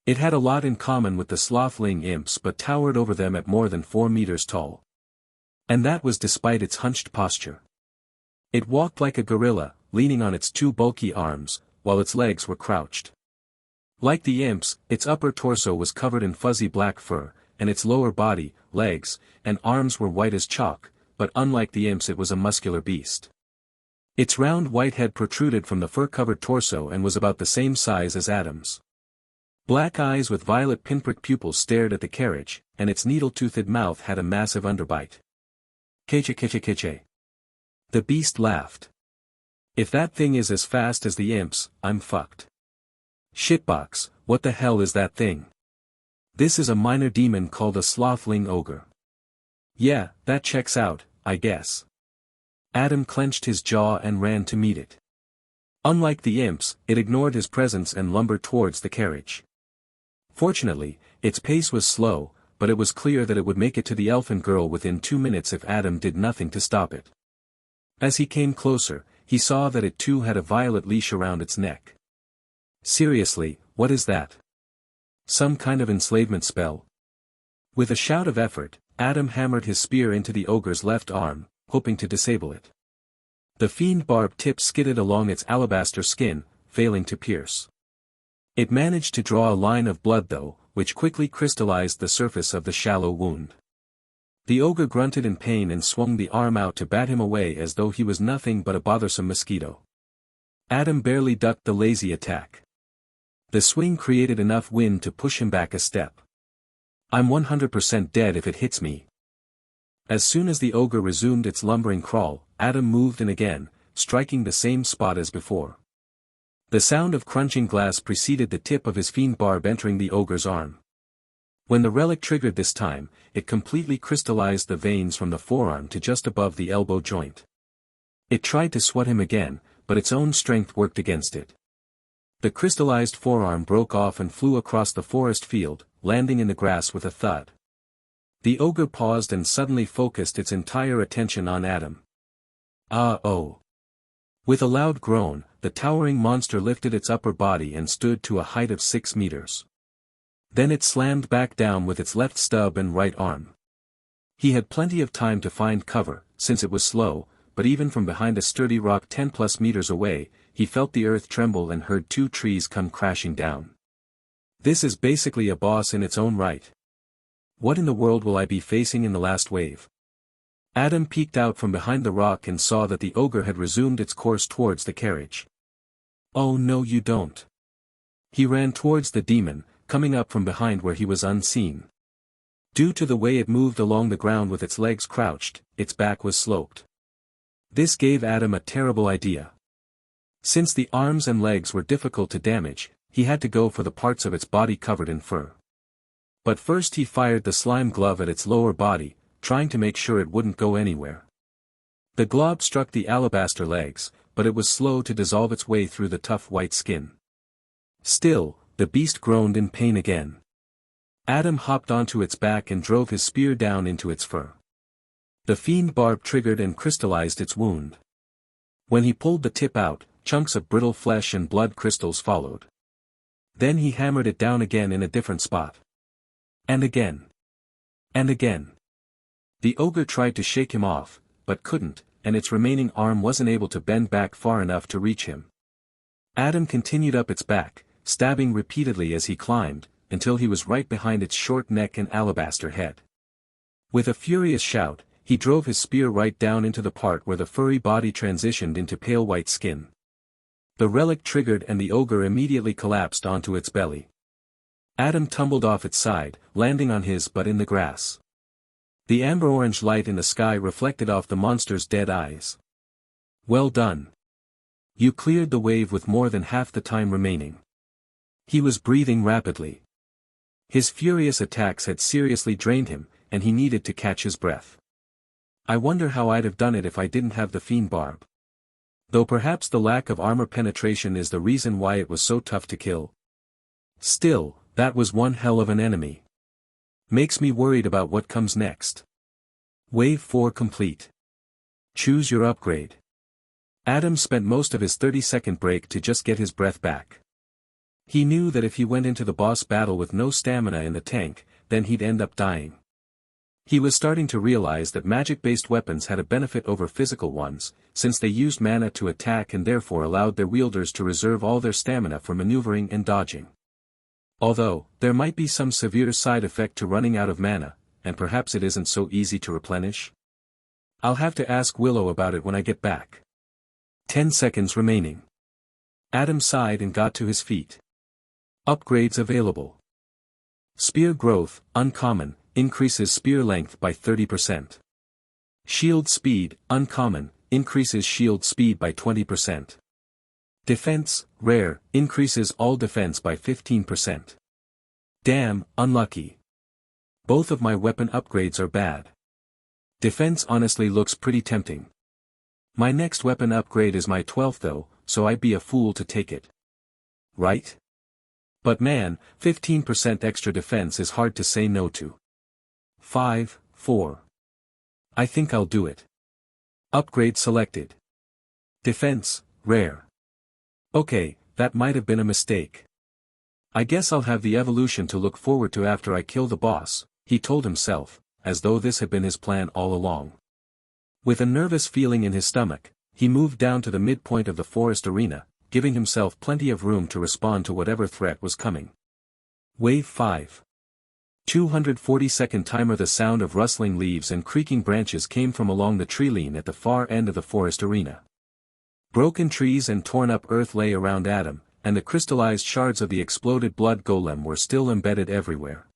It had a lot in common with the slothling imps but towered over them at more than 4 meters tall. And that was despite its hunched posture. It walked like a gorilla, leaning on its two bulky arms, while its legs were crouched. Like the imp's, its upper torso was covered in fuzzy black fur, and its lower body, legs, and arms were white as chalk, but unlike the imp's it was a muscular beast. Its round white head protruded from the fur-covered torso and was about the same size as Adam's. Black eyes with violet pinprick pupils stared at the carriage, and its needle-toothed mouth had a massive underbite. Keche keche keche. The beast laughed. If that thing is as fast as the imp's, I'm fucked. Shitbox, what the hell is that thing? This is a minor demon called a slothling ogre. Yeah, that checks out, I guess. Adam clenched his jaw and ran to meet it. Unlike the imp's, it ignored his presence and lumbered towards the carriage. Fortunately, its pace was slow, but it was clear that it would make it to the elfin girl within 2 minutes if Adam did nothing to stop it. As he came closer, he saw that it too had a violet leash around its neck. Seriously, what is that? Some kind of enslavement spell? With a shout of effort, Adam hammered his spear into the ogre's left arm, hoping to disable it. The fiend barb tip skidded along its alabaster skin, failing to pierce. It managed to draw a line of blood though, which quickly crystallized the surface of the shallow wound. The ogre grunted in pain and swung the arm out to bat him away as though he was nothing but a bothersome mosquito. Adam barely ducked the lazy attack. The swing created enough wind to push him back a step. I'm 100% dead if it hits me. As soon as the ogre resumed its lumbering crawl, Adam moved in again, striking the same spot as before. The sound of crunching glass preceded the tip of his fiend barb entering the ogre's arm. When the relic triggered this time, it completely crystallized the veins from the forearm to just above the elbow joint. It tried to swat him again, but its own strength worked against it. The crystallized forearm broke off and flew across the forest field, landing in the grass with a thud. The ogre paused and suddenly focused its entire attention on Adam. Ah-oh. With a loud groan, the towering monster lifted its upper body and stood to a height of 6 meters. Then it slammed back down with its left stub and right arm. He had plenty of time to find cover, since it was slow, but even from behind a sturdy rock 10+ meters away, he felt the earth tremble and heard 2 trees come crashing down. This is basically a boss in its own right. What in the world will I be facing in the last wave? Adam peeked out from behind the rock and saw that the ogre had resumed its course towards the carriage. Oh no you don't. He ran towards the demon, coming up from behind where he was unseen. Due to the way it moved along the ground with its legs crouched, its back was sloped. This gave Adam a terrible idea. Since the arms and legs were difficult to damage, he had to go for the parts of its body covered in fur. But first he fired the slime glove at its lower body, trying to make sure it wouldn't go anywhere. The glob struck the alabaster legs, but it was slow to dissolve its way through the tough white skin. Still, the beast groaned in pain again. Adam hopped onto its back and drove his spear down into its fur. The fiend barb triggered and crystallized its wound. When he pulled the tip out, chunks of brittle flesh and blood crystals followed. Then he hammered it down again in a different spot. And again. And again. The ogre tried to shake him off, but couldn't, and its remaining arm wasn't able to bend back far enough to reach him. Adam continued up its back, stabbing repeatedly as he climbed, until he was right behind its short neck and alabaster head. With a furious shout, he drove his spear right down into the part where the furry body transitioned into pale white skin. The relic triggered and the ogre immediately collapsed onto its belly. Adam tumbled off its side, landing on his butt in the grass. The amber-orange light in the sky reflected off the monster's dead eyes. Well done. You cleared the wave with more than half the time remaining. He was breathing rapidly. His furious attacks had seriously drained him, and he needed to catch his breath. I wonder how I'd have done it if I didn't have the fiend barb. Though perhaps the lack of armor penetration is the reason why it was so tough to kill. Still, that was one hell of an enemy. Makes me worried about what comes next. Wave 4 complete. Choose your upgrade. Adam spent most of his 30-second break to just get his breath back. He knew that if he went into the boss battle with no stamina in the tank, then he'd end up dying. He was starting to realize that magic-based weapons had a benefit over physical ones, since they used mana to attack and therefore allowed their wielders to reserve all their stamina for maneuvering and dodging. Although, there might be some severe side effect to running out of mana, and perhaps it isn't so easy to replenish. I'll have to ask Willow about it when I get back. 10 seconds remaining. Adam sighed and got to his feet. Upgrades available. Spear growth, uncommon, increases spear length by 30%. Shield speed, uncommon, increases shield speed by 20%. Defense, rare, increases all defense by 15%. Damn, unlucky. Both of my weapon upgrades are bad. Defense honestly looks pretty tempting. My next weapon upgrade is my 12th though, so I'd be a fool to take it. Right? But man, 15% extra defense is hard to say no to. 5, 4. I think I'll do it. Upgrade selected. Defense, rare. Okay, that might have been a mistake. I guess I'll have the evolution to look forward to after I kill the boss, he told himself, as though this had been his plan all along. With a nervous feeling in his stomach, he moved down to the midpoint of the forest arena, giving himself plenty of room to respond to whatever threat was coming. Wave 5. 240-second timer. The sound of rustling leaves and creaking branches came from along the tree line at the far end of the forest arena. Broken trees and torn-up earth lay around Adam, and the crystallized shards of the exploded blood golem were still embedded everywhere.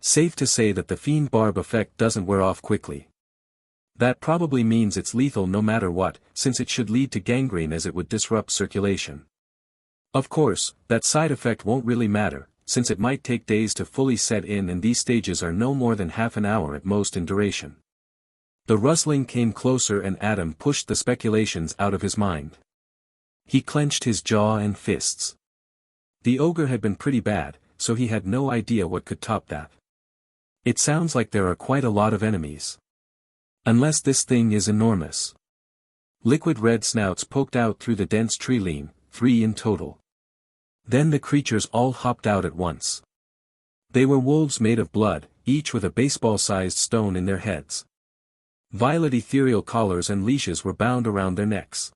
Safe to say that the fiend barb effect doesn't wear off quickly. That probably means it's lethal no matter what, since it should lead to gangrene as it would disrupt circulation. Of course, that side effect won't really matter, since it might take days to fully set in and these stages are no more than half an hour at most in duration. The rustling came closer and Adam pushed the speculations out of his mind. He clenched his jaw and fists. The ogre had been pretty bad, so he had no idea what could top that. It sounds like there are quite a lot of enemies. Unless this thing is enormous. Liquid red snouts poked out through the dense tree line, 3 in total. Then the creatures all hopped out at once. They were wolves made of blood, each with a baseball-sized stone in their heads. Violet ethereal collars and leashes were bound around their necks.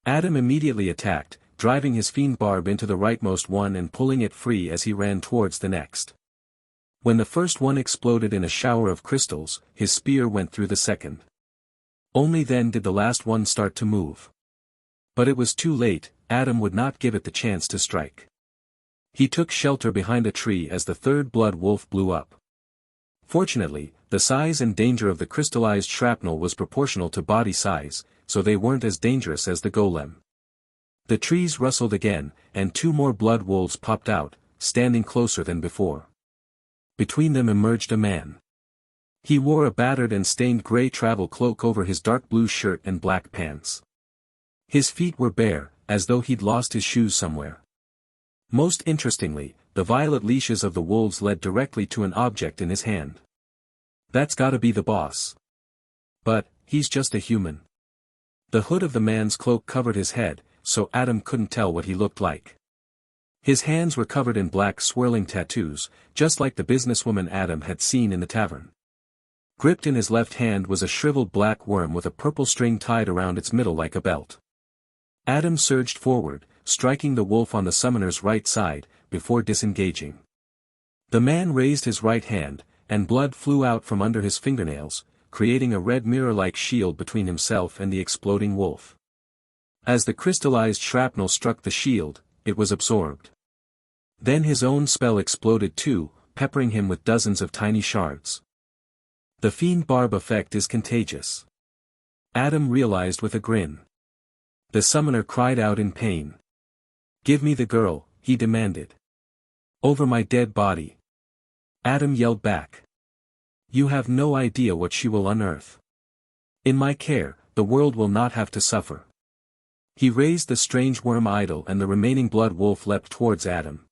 Adam immediately attacked, driving his fiend barb into the rightmost one and pulling it free as he ran towards the next. When the first one exploded in a shower of crystals, his spear went through the second. Only then did the last one start to move. But it was too late, Adam would not give it the chance to strike. He took shelter behind a tree as the third blood wolf blew up. Fortunately, the size and danger of the crystallized shrapnel was proportional to body size, so they weren't as dangerous as the golem. The trees rustled again, and 2 more blood wolves popped out, standing closer than before. Between them emerged a man. He wore a battered and stained gray travel cloak over his dark blue shirt and black pants. His feet were bare, as though he'd lost his shoes somewhere. Most interestingly, the violet leashes of the wolves led directly to an object in his hand. That's gotta be the boss. But, he's just a human. The hood of the man's cloak covered his head, so Adam couldn't tell what he looked like. His hands were covered in black swirling tattoos, just like the businesswoman Adam had seen in the tavern. Gripped in his left hand was a shriveled black worm with a purple string tied around its middle like a belt. Adam surged forward, striking the wolf on the summoner's right side, before disengaging. The man raised his right hand, and blood flew out from under his fingernails, creating a red mirror-like shield between himself and the exploding wolf. As the crystallized shrapnel struck the shield, it was absorbed. Then his own spell exploded too, peppering him with dozens of tiny shards. The fiend barb effect is contagious. Adam realized with a grin. The summoner cried out in pain. "Give me the girl," he demanded. "Over my dead body." Adam yelled back. "You have no idea what she will unearth. In my care, the world will not have to suffer." He raised the strange worm idol and the remaining blood wolf leapt towards Adam.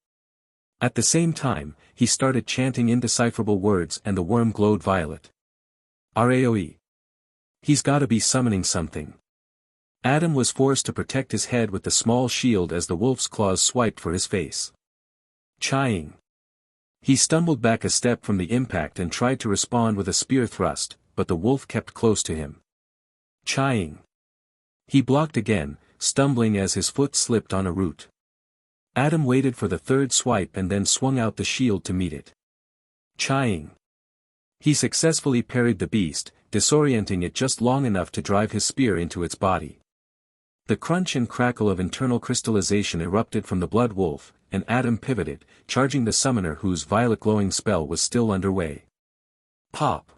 At the same time, he started chanting indecipherable words and the worm glowed violet. Raoe. He's gotta be summoning something. Adam was forced to protect his head with the small shield as the wolf's claws swiped for his face. Chaying. He stumbled back a step from the impact and tried to respond with a spear thrust, but the wolf kept close to him. Chaying. He blocked again, stumbling as his foot slipped on a root. Adam waited for the third swipe and then swung out the shield to meet it. Chaying. He successfully parried the beast, disorienting it just long enough to drive his spear into its body. The crunch and crackle of internal crystallization erupted from the blood wolf, and Adam pivoted, charging the summoner whose violet glowing spell was still underway. Pop!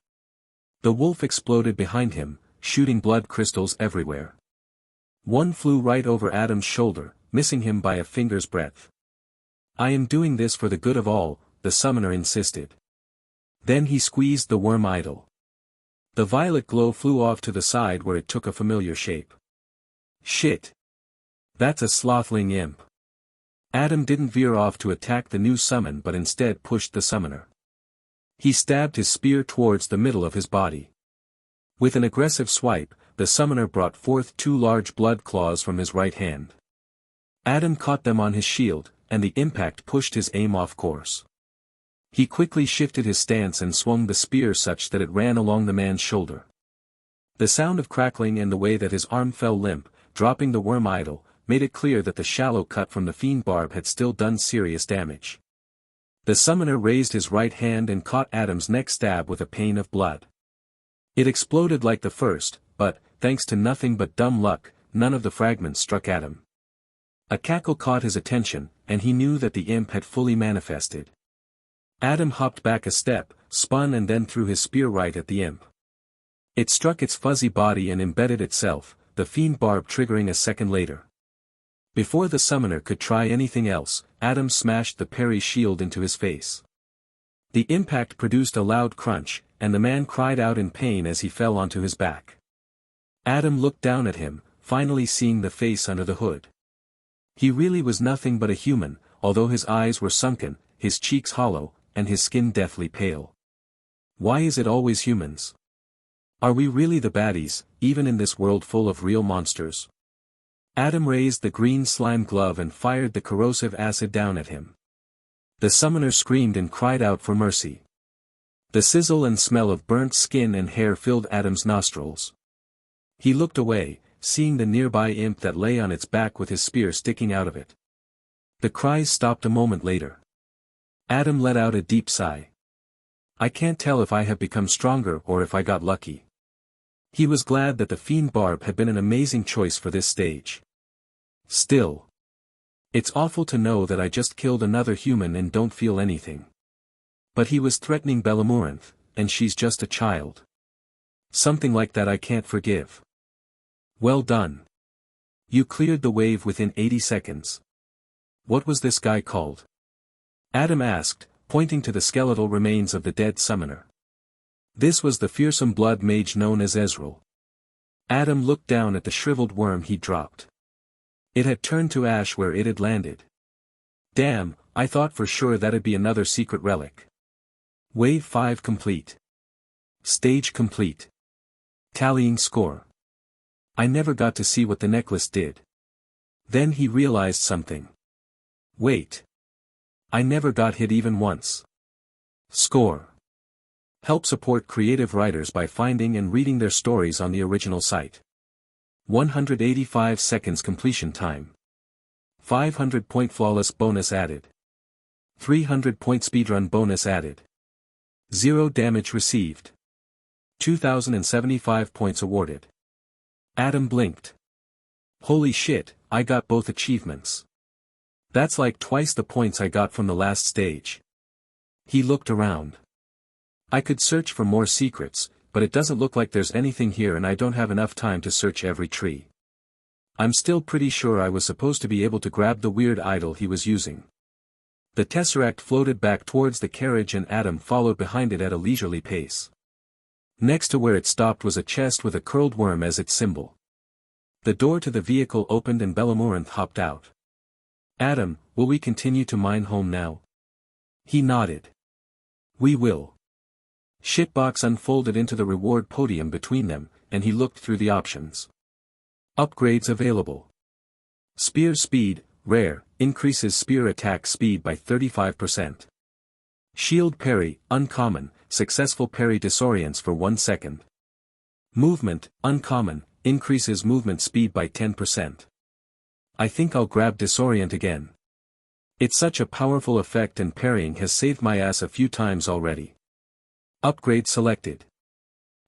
The wolf exploded behind him, shooting blood crystals everywhere. One flew right over Adam's shoulder, missing him by a finger's breadth. I am doing this for the good of all, the summoner insisted. Then he squeezed the worm idol. The violet glow flew off to the side where it took a familiar shape. Shit! That's a slothling imp. Adam didn't veer off to attack the new summon but instead pushed the summoner. He stabbed his spear towards the middle of his body. With an aggressive swipe, the summoner brought forth two large blood claws from his right hand. Adam caught them on his shield, and the impact pushed his aim off course. He quickly shifted his stance and swung the spear such that it ran along the man's shoulder. The sound of crackling and the way that his arm fell limp, dropping the worm idol, made it clear that the shallow cut from the fiend barb had still done serious damage. The summoner raised his right hand and caught Adam's neck stab with a pane of blood. It exploded like the first, but, thanks to nothing but dumb luck, none of the fragments struck Adam. A cackle caught his attention, and he knew that the imp had fully manifested. Adam hopped back a step, spun and then threw his spear right at the imp. It struck its fuzzy body and embedded itself, the fiend barb triggering a second later. Before the summoner could try anything else, Adam smashed the parry shield into his face. The impact produced a loud crunch, and the man cried out in pain as he fell onto his back. Adam looked down at him, finally seeing the face under the hood. He really was nothing but a human, although his eyes were sunken, his cheeks hollow, and his skin deathly pale. Why is it always humans? Are we really the baddies, even in this world full of real monsters? Adam raised the green slime glove and fired the corrosive acid down at him. The summoner screamed and cried out for mercy. The sizzle and smell of burnt skin and hair filled Adam's nostrils. He looked away, seeing the nearby imp that lay on its back with his spear sticking out of it. The cries stopped a moment later. Adam let out a deep sigh. I can't tell if I have become stronger or if I got lucky. He was glad that the fiend barb had been an amazing choice for this stage. Still. It's awful to know that I just killed another human and don't feel anything. But he was threatening Bellamoranthe, and she's just a child. Something like that I can't forgive. Well done. You cleared the wave within 80 seconds. What was this guy called? Adam asked, pointing to the skeletal remains of the dead summoner. This was the fearsome blood mage known as Ezreal. Adam looked down at the shriveled worm he dropped. It had turned to ash where it had landed. Damn, I thought for sure that'd be another secret relic. Wave 5 complete. Stage complete. Tallying score. I never got to see what the necklace did. Then he realized something. Wait. I never got hit even once. Score. Help support creative writers by finding and reading their stories on the original site. 185 seconds completion time. 500-point flawless bonus added. 300-point speedrun bonus added. 0 damage received. 2,075 points awarded. Adam blinked. Holy shit, I got both achievements. That's like twice the points I got from the last stage. He looked around. I could search for more secrets, but it doesn't look like there's anything here and I don't have enough time to search every tree. I'm still pretty sure I was supposed to be able to grab the weird idol he was using. The tesseract floated back towards the carriage and Adam followed behind it at a leisurely pace. Next to where it stopped was a chest with a curled worm as its symbol. The door to the vehicle opened and Bellamoranthe hopped out. Adam, will we continue to mine home now? He nodded. We will. Shitbox unfolded into the reward podium between them, and he looked through the options. Upgrades available. Spear speed, rare, increases spear attack speed by 35%. Shield parry, uncommon, successful parry disorients for 1 second. Movement, uncommon, increases movement speed by 10%. I think I'll grab disorient again. It's such a powerful effect and parrying has saved my ass a few times already. Upgrade selected.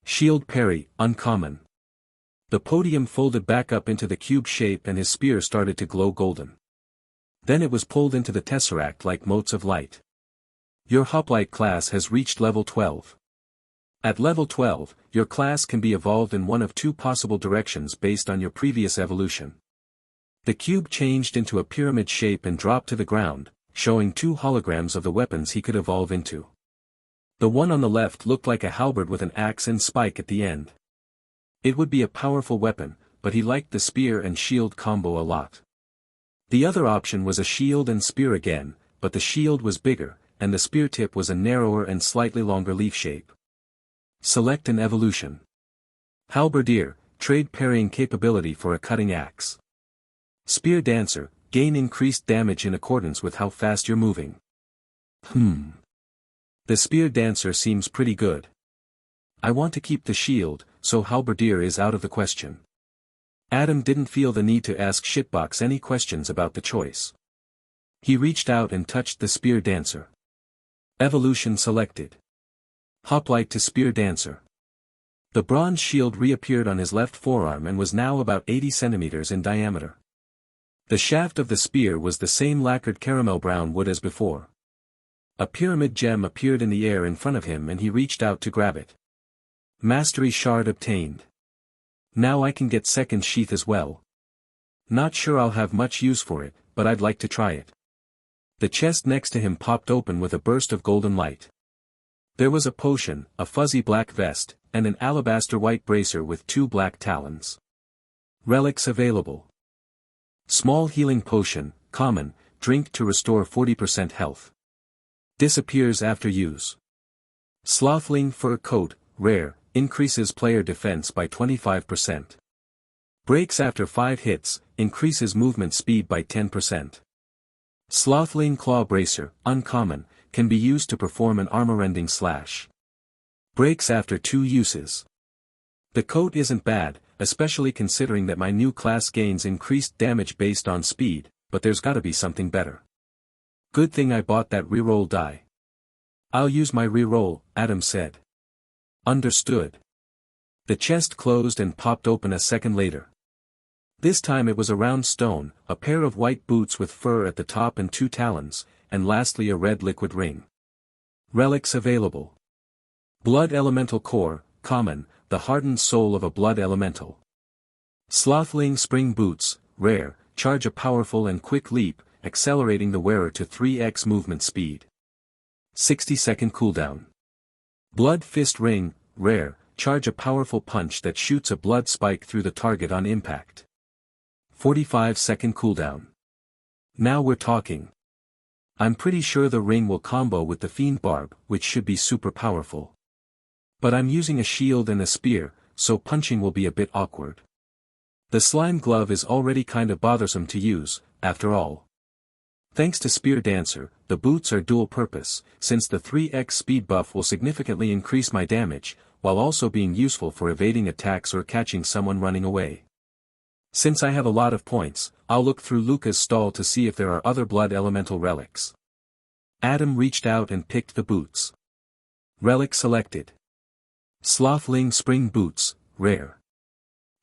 Shield parry, uncommon. The podium folded back up into the cube shape and his spear started to glow golden. Then it was pulled into the tesseract like motes of light. Your hoplite class has reached level 12. At level 12, your class can be evolved in one of two possible directions based on your previous evolution. The cube changed into a pyramid shape and dropped to the ground, showing two holograms of the weapons he could evolve into. The one on the left looked like a halberd with an axe and spike at the end. It would be a powerful weapon, but he liked the spear and shield combo a lot. The other option was a shield and spear again, but the shield was bigger, and the spear tip was a narrower and slightly longer leaf shape. Select an evolution. Halberdier, trade parrying capability for a cutting axe. Spear dancer, gain increased damage in accordance with how fast you're moving. The spear dancer seems pretty good. I want to keep the shield, so halberdier is out of the question. Adam didn't feel the need to ask Shitbox any questions about the choice. He reached out and touched the spear dancer. Evolution selected. Hoplite to spear dancer. The bronze shield reappeared on his left forearm and was now about 80 centimeters in diameter. The shaft of the spear was the same lacquered caramel brown wood as before. A pyramid gem appeared in the air in front of him and he reached out to grab it. Mastery shard obtained. Now I can get second sheath as well. Not sure I'll have much use for it, but I'd like to try it. The chest next to him popped open with a burst of golden light. There was a potion, a fuzzy black vest, and an alabaster white bracer with 2 black talons. Relics available. Small healing potion, common, drink to restore 40% health. Disappears after use. Slothling fur coat, rare, increases player defense by 25%. Breaks after 5 hits, increases movement speed by 10%. Slothling claw bracer, uncommon, can be used to perform an armor-rending slash. Breaks after 2 uses. The coat isn't bad, especially considering that my new class gains increased damage based on speed, but there's gotta be something better. Good thing I bought that reroll die. I'll use my reroll, Adam said. Understood. The chest closed and popped open a second later. This time it was a round stone, a pair of white boots with fur at the top and 2 talons, and lastly a red liquid ring. Relics available. Blood elemental core, common, the hardened soul of a blood elemental. Slothling spring boots, rare, charge a powerful and quick leap, accelerating the wearer to 3x movement speed. 60-second cooldown. Blood fist ring, rare, charge a powerful punch that shoots a blood spike through the target on impact. 45-second cooldown. Now we're talking. I'm pretty sure the ring will combo with the fiend barb, which should be super powerful. But I'm using a shield and a spear, so punching will be a bit awkward. The slime glove is already kinda bothersome to use, after all. Thanks to Spear Dancer, the boots are dual purpose, since the 3x speed buff will significantly increase my damage, while also being useful for evading attacks or catching someone running away. Since I have a lot of points, I'll look through Luca's stall to see if there are other blood elemental relics. Adam reached out and picked the boots. Relic selected. Slothling spring boots, rare.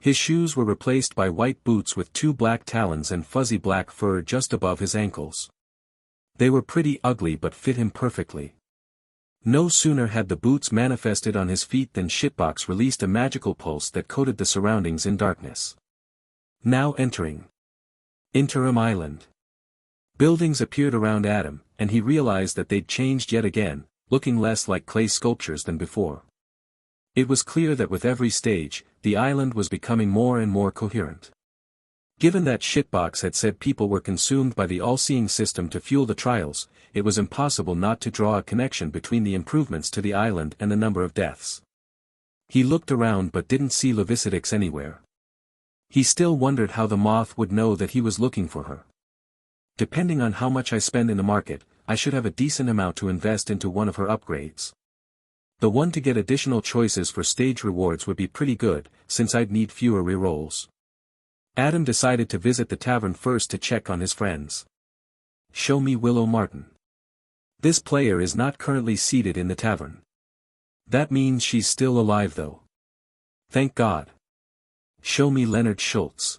His shoes were replaced by white boots with 2 black talons and fuzzy black fur just above his ankles. They were pretty ugly but fit him perfectly. No sooner had the boots manifested on his feet than Shitbox released a magical pulse that coated the surroundings in darkness. Now entering. Interim Island. Buildings appeared around Adam, and he realized that they'd changed yet again, looking less like clay sculptures than before. It was clear that with every stage, the island was becoming more and more coherent. Given that Shitbox had said people were consumed by the all-seeing system to fuel the trials, it was impossible not to draw a connection between the improvements to the island and the number of deaths. He looked around but didn't see Levicidix anywhere. He still wondered how the moth would know that he was looking for her. Depending on how much I spend in the market, I should have a decent amount to invest into one of her upgrades. The one to get additional choices for stage rewards would be pretty good, since I'd need fewer rerolls. Adam decided to visit the tavern first to check on his friends. Show me Willow Martin. This player is not currently seated in the tavern. That means she's still alive though. Thank God. Show me Leonard Schultz.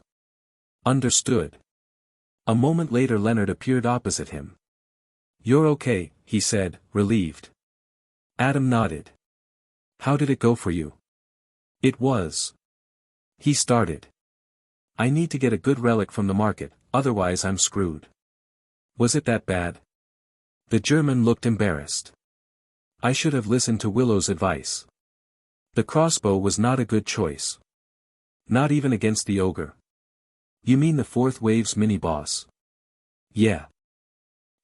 Understood. A moment later Leonard appeared opposite him. You're okay, he said, relieved. Adam nodded. How did it go for you? It was. He started. I need to get a good relic from the market, otherwise I'm screwed. Was it that bad? The German looked embarrassed. I should have listened to Willow's advice. The crossbow was not a good choice. Not even against the ogre. You mean the fourth wave's mini-boss? Yeah.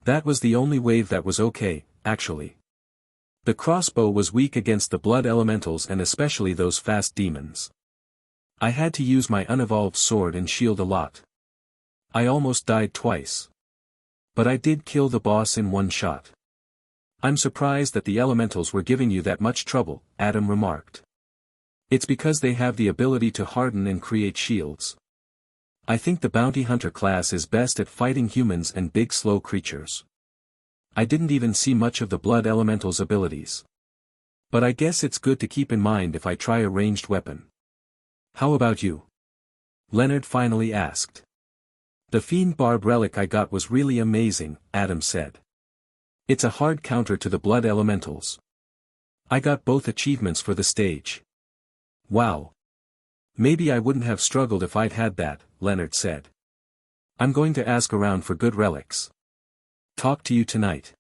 That was the only wave that was okay, actually. The crossbow was weak against the blood elementals and especially those fast demons. I had to use my unevolved sword and shield a lot. I almost died twice. But I did kill the boss in one shot. I'm surprised that the elementals were giving you that much trouble, Adam remarked. It's because they have the ability to harden and create shields. I think the bounty hunter class is best at fighting humans and big slow creatures. I didn't even see much of the blood elemental's abilities. But I guess it's good to keep in mind if I try a ranged weapon. How about you? Leonard finally asked. The Fiend Barb relic I got was really amazing, Adam said. It's a hard counter to the blood elementals. I got both achievements for the stage. Wow. Maybe I wouldn't have struggled if I'd had that, Leonard said. I'm going to ask around for good relics. Talk to you tonight.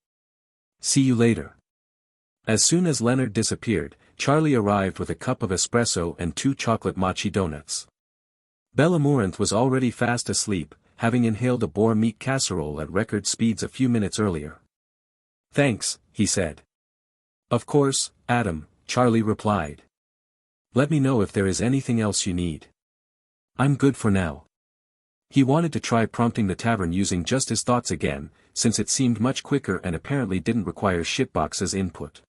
See you later. As soon as Leonard disappeared, Charlie arrived with a cup of espresso and 2 chocolate mochi donuts. Bella Morinth was already fast asleep, having inhaled a boar meat casserole at record speeds a few minutes earlier. Thanks, he said. Of course, Adam, Charlie replied. Let me know if there is anything else you need. I'm good for now. He wanted to try prompting the tavern using just his thoughts again, since it seemed much quicker and apparently didn't require shitbox as input.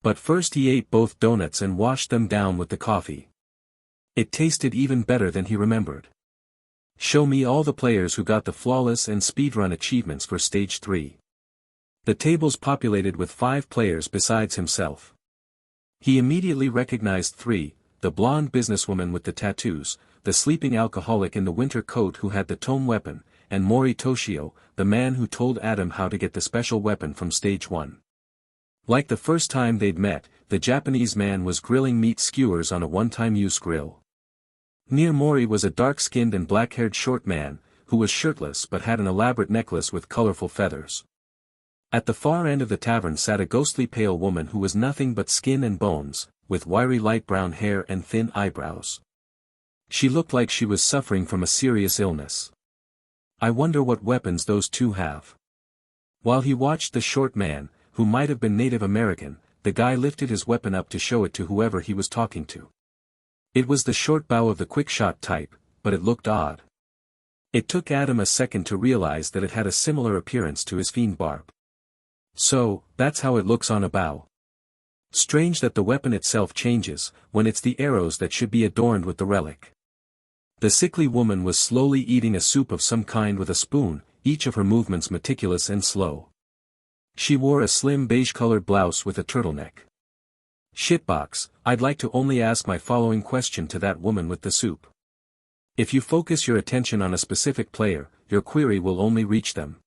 But first he ate both donuts and washed them down with the coffee. It tasted even better than he remembered. Show me all the players who got the flawless and speedrun achievements for stage 3. The table's populated with 5 players besides himself. He immediately recognized 3, the blonde businesswoman with the tattoos, the sleeping alcoholic in the winter coat who had the tome weapon, and Mori Toshio, the man who told Adam how to get the special weapon from stage 1. Like the first time they'd met, the Japanese man was grilling meat skewers on a one-time-use grill. Near Mori was a dark-skinned and black-haired short man, who was shirtless but had an elaborate necklace with colorful feathers. At the far end of the tavern sat a ghostly pale woman who was nothing but skin and bones, with wiry light brown hair and thin eyebrows. She looked like she was suffering from a serious illness. I wonder what weapons those two have. While he watched the short man, who might have been Native American, the guy lifted his weapon up to show it to whoever he was talking to. It was the short bow of the quick-shot type, but it looked odd. It took Adam a second to realize that it had a similar appearance to his Fiend Barb. So, that's how it looks on a bow. Strange that the weapon itself changes, when it's the arrows that should be adorned with the relic. The sickly woman was slowly eating a soup of some kind with a spoon, each of her movements meticulous and slow. She wore a slim beige-colored blouse with a turtleneck. Shitbox, I'd like to only ask my following question to that woman with the soup. If you focus your attention on a specific player, your query will only reach them.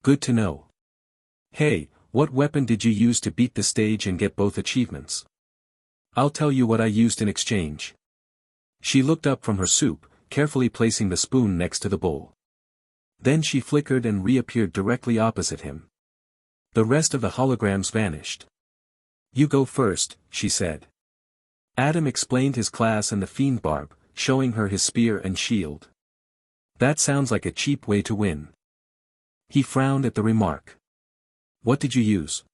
Good to know. Hey, what weapon did you use to beat the stage and get both achievements? I'll tell you what I used in exchange. She looked up from her soup, carefully placing the spoon next to the bowl. Then she flickered and reappeared directly opposite him. The rest of the holograms vanished. You go first, she said. Adam explained his class and the Fiend Barb, showing her his spear and shield. That sounds like a cheap way to win. He frowned at the remark. What did you use?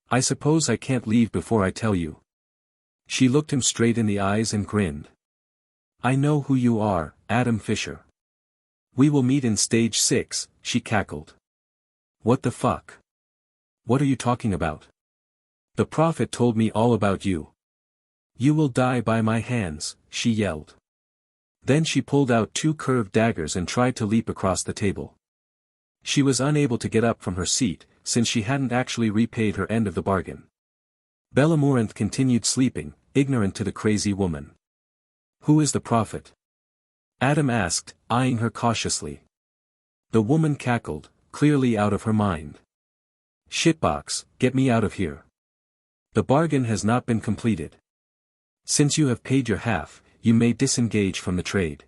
I suppose I can't leave before I tell you. She looked him straight in the eyes and grinned. I know who you are, Adam Fischer. We will meet in stage 6, she cackled. What the fuck? What are you talking about? The prophet told me all about you. You will die by my hands, she yelled. Then she pulled out 2 curved daggers and tried to leap across the table. She was unable to get up from her seat, since she hadn't actually repaid her end of the bargain. Bellamorinth continued sleeping, ignorant to the crazy woman. Who is the prophet? Adam asked, eyeing her cautiously. The woman cackled, clearly out of her mind. Shitbox, get me out of here. The bargain has not been completed. Since you have paid your half, you may disengage from the trade.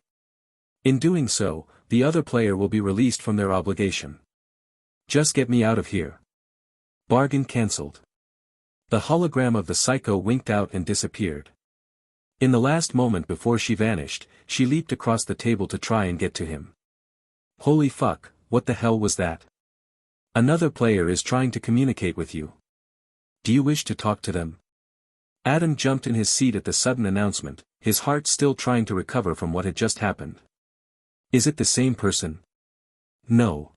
In doing so, the other player will be released from their obligation. Just get me out of here. Bargain cancelled. The hologram of the psycho winked out and disappeared. In the last moment before she vanished, she leaped across the table to try and get to him. Holy fuck, what the hell was that? Another player is trying to communicate with you. Do you wish to talk to them? Adam jumped in his seat at the sudden announcement, his heart still trying to recover from what had just happened. Is it the same person? No.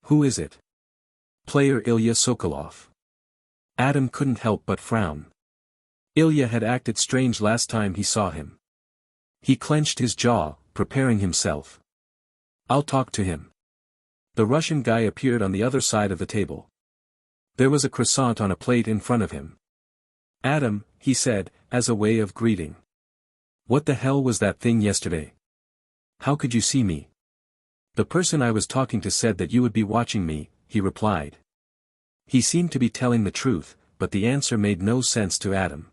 Who is it? Player Ilya Sokolov. Adam couldn't help but frown. Ilya had acted strange last time he saw him. He clenched his jaw, preparing himself. I'll talk to him. The Russian guy appeared on the other side of the table. There was a croissant on a plate in front of him. Adam, he said, as a way of greeting. What the hell was that thing yesterday? How could you see me? The person I was talking to said that you would be watching me, he replied. He seemed to be telling the truth, but the answer made no sense to Adam.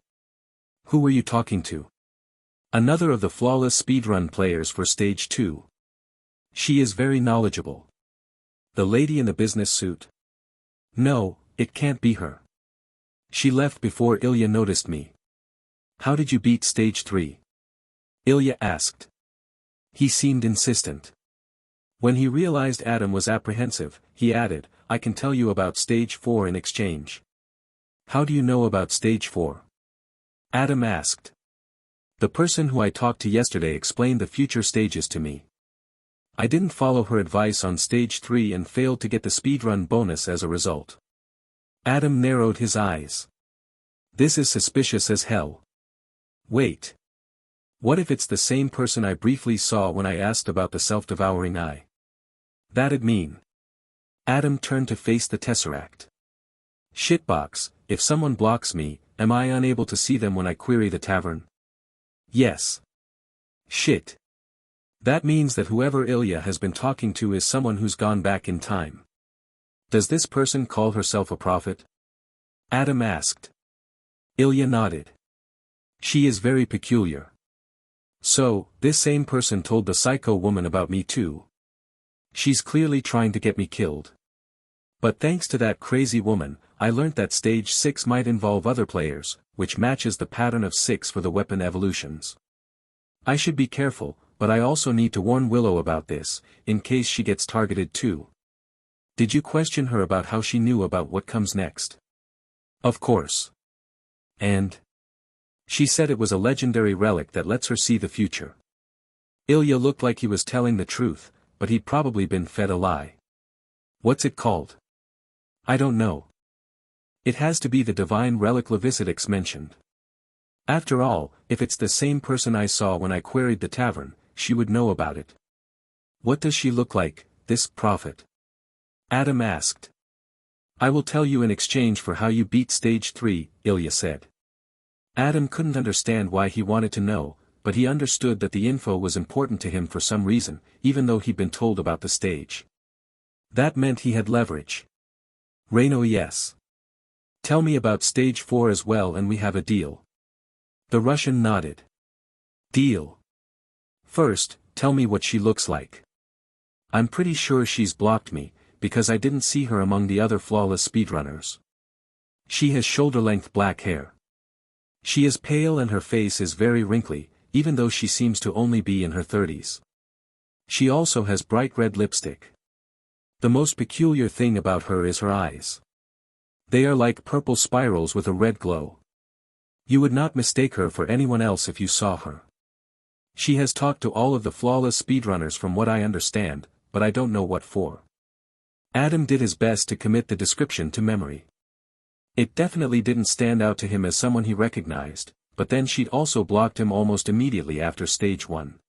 Who were you talking to? Another of the flawless speedrun players for Stage 2. She is very knowledgeable. The lady in the business suit? No, it can't be her. She left before Ilya noticed me. How did you beat Stage 3? Ilya asked. He seemed insistent. When he realized Adam was apprehensive, he added, I can tell you about Stage 4 in exchange. How do you know about Stage 4? Adam asked. The person who I talked to yesterday explained the future stages to me. I didn't follow her advice on Stage 3 and failed to get the speedrun bonus as a result. Adam narrowed his eyes. This is suspicious as hell. Wait. What if it's the same person I briefly saw when I asked about the self-devouring eye? That'd mean. Adam turned to face the Tesseract. Shitbox, if someone blocks me, am I unable to see them when I query the tavern? Yes. Shit. That means that whoever Ilya has been talking to is someone who's gone back in time. Does this person call herself a prophet? Adam asked. Ilya nodded. She is very peculiar. So, this same person told the psycho woman about me too. She's clearly trying to get me killed. But thanks to that crazy woman, I learnt that Stage 6 might involve other players, which matches the pattern of 6 for the weapon evolutions. I should be careful, but I also need to warn Willow about this, in case she gets targeted too. Did you question her about how she knew about what comes next? Of course. And? She said it was a legendary relic that lets her see the future. Ilya looked like he was telling the truth, but he'd probably been fed a lie. What's it called? I don't know. It has to be the divine relic Levicidix mentioned. After all, if it's the same person I saw when I queried the tavern, she would know about it. What does she look like, this prophet? Adam asked. I will tell you in exchange for how you beat Stage 3, Ilya said. Adam couldn't understand why he wanted to know, but he understood that the info was important to him for some reason, even though he'd been told about the stage. That meant he had leverage. Reno, yes. Tell me about Stage 4 as well and we have a deal. The Russian nodded. Deal. First, tell me what she looks like. I'm pretty sure she's blocked me, because I didn't see her among the other flawless speedrunners. She has shoulder-length black hair. She is pale and her face is very wrinkly, even though she seems to only be in her 30s. She also has bright red lipstick. The most peculiar thing about her is her eyes. They are like purple spirals with a red glow. You would not mistake her for anyone else if you saw her. She has talked to all of the flawless speedrunners from what I understand, but I don't know what for. Adam did his best to commit the description to memory. It definitely didn't stand out to him as someone he recognized, but then she'd also blocked him almost immediately after stage 1.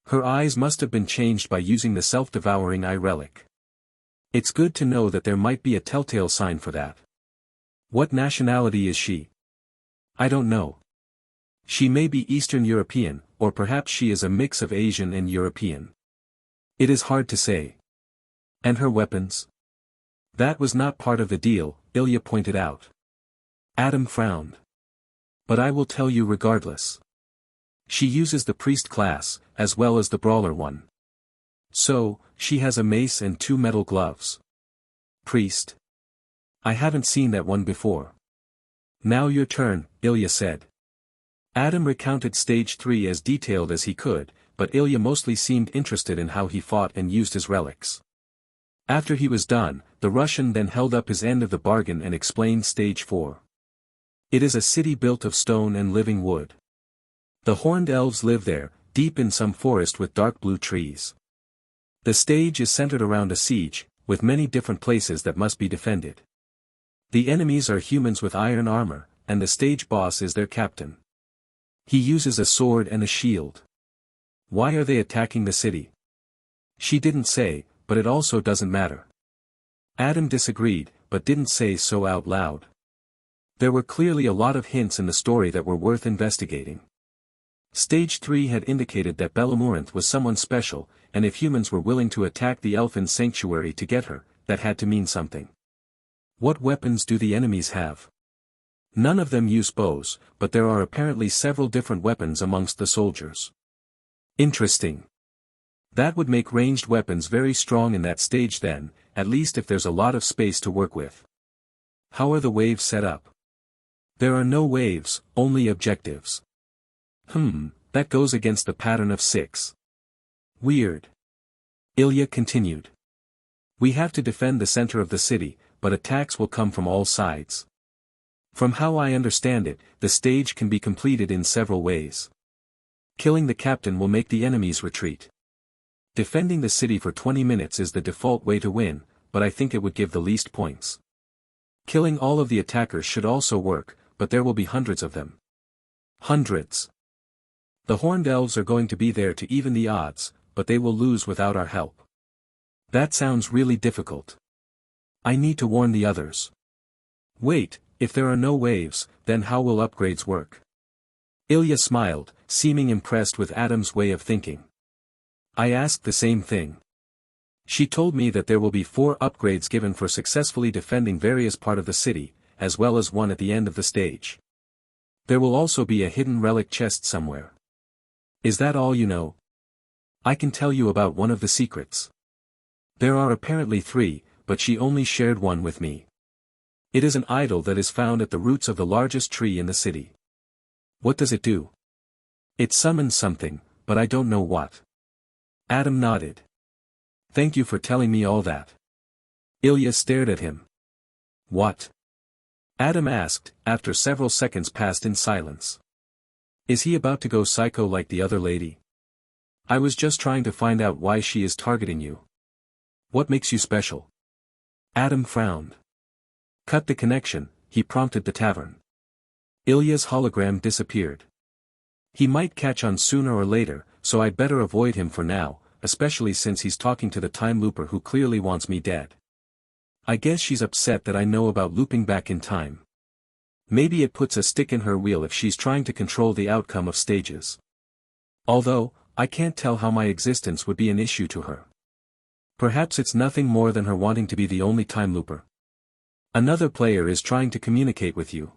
Her eyes must have been changed by using the self-devouring eye relic. It's good to know that there might be a telltale sign for that. What nationality is she? I don't know. She may be Eastern European, or perhaps she is a mix of Asian and European. It is hard to say. And her weapons? That was not part of the deal, Ilya pointed out. Adam frowned. But I will tell you regardless. She uses the priest class, as well as the brawler one. So, she has a mace and 2 metal gloves. Priest? I haven't seen that one before. Now your turn, Ilya said. Adam recounted stage 3 as detailed as he could, but Ilya mostly seemed interested in how he fought and used his relics. After he was done, the Russian then held up his end of the bargain and explained stage 4. It is a city built of stone and living wood. The horned elves live there, deep in some forest with dark blue trees. The stage is centered around a siege, with many different places that must be defended. The enemies are humans with iron armor, and the stage boss is their captain. He uses a sword and a shield. Why are they attacking the city? She didn't say, but it also doesn't matter. Adam disagreed, but didn't say so out loud. There were clearly a lot of hints in the story that were worth investigating. Stage 3 had indicated that Bellamurinth was someone special, and if humans were willing to attack the elfin sanctuary to get her, that had to mean something. What weapons do the enemies have? None of them use bows, but there are apparently several different weapons amongst the soldiers. Interesting. That would make ranged weapons very strong in that stage then, at least if there's a lot of space to work with. How are the waves set up? There are no waves, only objectives. That goes against the pattern of 6. Weird. Ilya continued. We have to defend the center of the city, but attacks will come from all sides. From how I understand it, the stage can be completed in several ways. Killing the captain will make the enemies retreat. Defending the city for 20 minutes is the default way to win, but I think it would give the least points. Killing all of the attackers should also work, but there will be hundreds of them. Hundreds. The horned elves are going to be there to even the odds, but they will lose without our help. That sounds really difficult. I need to warn the others. Wait, if there are no waves, then how will upgrades work? Ilya smiled, seeming impressed with Adam's way of thinking. I asked the same thing. She told me that there will be 4 upgrades given for successfully defending various parts of the city, as well as one at the end of the stage. There will also be a hidden relic chest somewhere. Is that all you know? I can tell you about one of the secrets. There are apparently 3, but she only shared one with me. It is an idol that is found at the roots of the largest tree in the city. What does it do? It summons something, but I don't know what. Adam nodded. Thank you for telling me all that. Ilya stared at him. What? Adam asked, after several seconds passed in silence. Is he about to go psycho like the other lady? I was just trying to find out why she is targeting you. What makes you special? Adam frowned. Cut the connection, he prompted the tavern. Ilya's hologram disappeared. He might catch on sooner or later, so I'd better avoid him for now, especially since he's talking to the time looper who clearly wants me dead. I guess she's upset that I know about looping back in time. Maybe it puts a stick in her wheel if she's trying to control the outcome of stages. Although, I can't tell how my existence would be an issue to her. Perhaps it's nothing more than her wanting to be the only time looper. Another player is trying to communicate with you.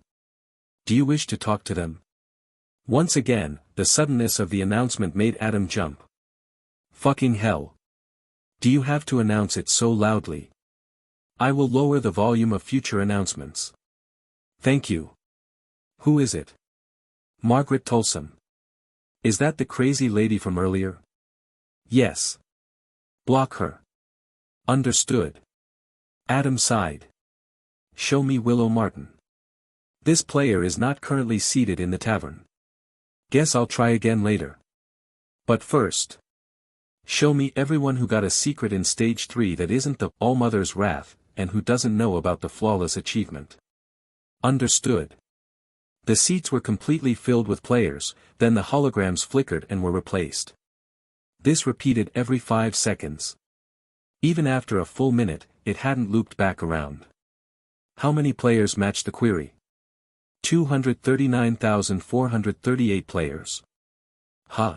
Do you wish to talk to them? Once again, the suddenness of the announcement made Adam jump. Fucking hell. Do you have to announce it so loudly? I will lower the volume of future announcements. Thank you. Who is it? Margaret Tolson. Is that the crazy lady from earlier? Yes. Block her. Understood. Adam sighed. Show me Willow Martin. This player is not currently seated in the tavern. Guess I'll try again later. But first. Show me everyone who got a secret in stage 3 that isn't the All-Mother's Wrath, and who doesn't know about the flawless achievement. Understood. The seats were completely filled with players, then the holograms flickered and were replaced. This repeated every 5 seconds. Even after a full minute, it hadn't looped back around. How many players matched the query? 239,438 players. Huh.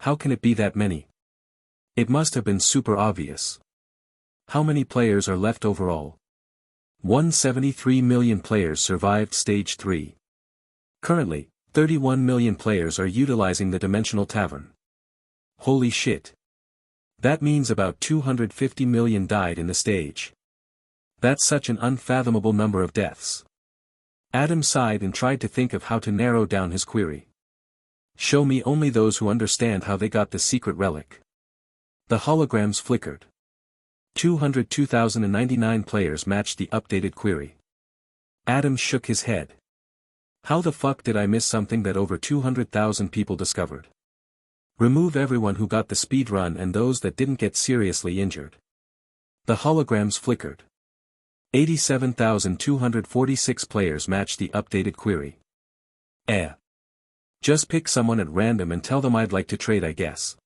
How can it be that many? It must have been super obvious. How many players are left overall? 173 million players survived stage 3. Currently, 31 million players are utilizing the Dimensional Tavern. Holy shit. That means about 250 million died in the stage. That's such an unfathomable number of deaths. Adam sighed and tried to think of how to narrow down his query. Show me only those who understand how they got the secret relic. The holograms flickered. 202,099 players matched the updated query. Adam shook his head. How the fuck did I miss something that over 200,000 people discovered? Remove everyone who got the speed run and those that didn't get seriously injured. The holograms flickered. 87,246 players matched the updated query. Just pick someone at random and tell them I'd like to trade, I guess.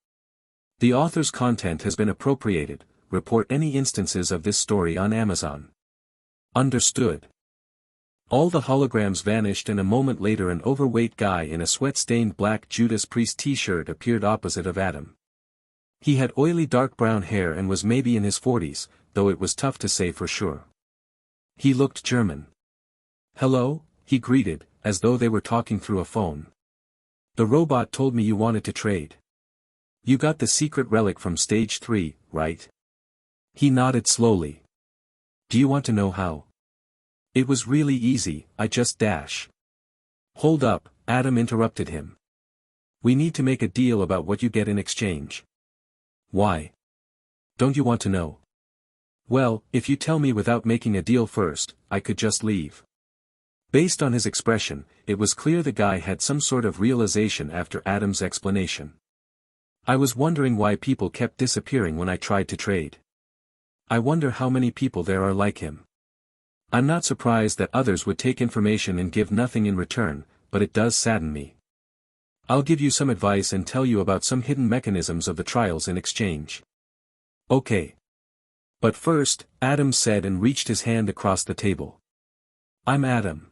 The author's content has been appropriated. Report any instances of this story on Amazon. Understood. All the holograms vanished and a moment later an overweight guy in a sweat-stained black Judas Priest t-shirt appeared opposite of Adam. He had oily dark brown hair and was maybe in his 40s, though it was tough to say for sure. He looked German. Hello, he greeted, as though they were talking through a phone. The robot told me you wanted to trade. You got the secret relic from stage 3, right? He nodded slowly. Do you want to know how? It was really easy, I just dash. Hold up, Adam interrupted him. We need to make a deal about what you get in exchange. Why? Don't you want to know? Well, if you tell me without making a deal first, I could just leave. Based on his expression, it was clear the guy had some sort of realization after Adam's explanation. I was wondering why people kept disappearing when I tried to trade. I wonder how many people there are like him. I'm not surprised that others would take information and give nothing in return, but it does sadden me. I'll give you some advice and tell you about some hidden mechanisms of the trials in exchange. Okay. But first, Adam said and reached his hand across the table. I'm Adam.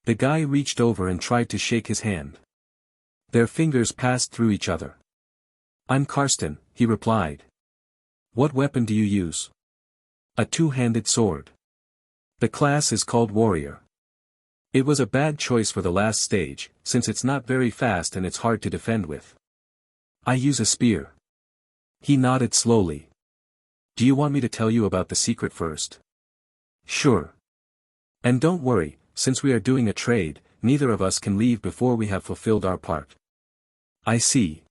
The guy reached over and tried to shake his hand. Their fingers passed through each other. I'm Karsten, he replied. What weapon do you use? A two-handed sword. The class is called Warrior. It was a bad choice for the last stage, since it's not very fast and it's hard to defend with. I use a spear. He nodded slowly. Do you want me to tell you about the secret first? Sure. And don't worry, since we are doing a trade, neither of us can leave before we have fulfilled our part. I see.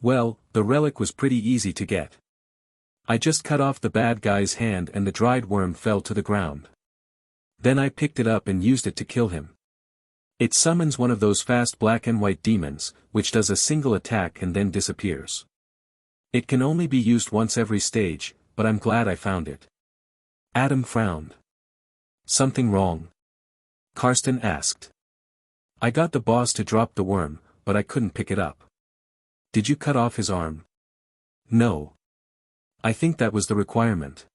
Well, the relic was pretty easy to get. I just cut off the bad guy's hand and the dried worm fell to the ground. Then I picked it up and used it to kill him. It summons one of those fast black and white demons, which does a single attack and then disappears. It can only be used once every stage, but I'm glad I found it. Adam frowned. Something wrong? Karsten asked. I got the boss to drop the worm, but I couldn't pick it up. Did you cut off his arm? No. I think that was the requirement.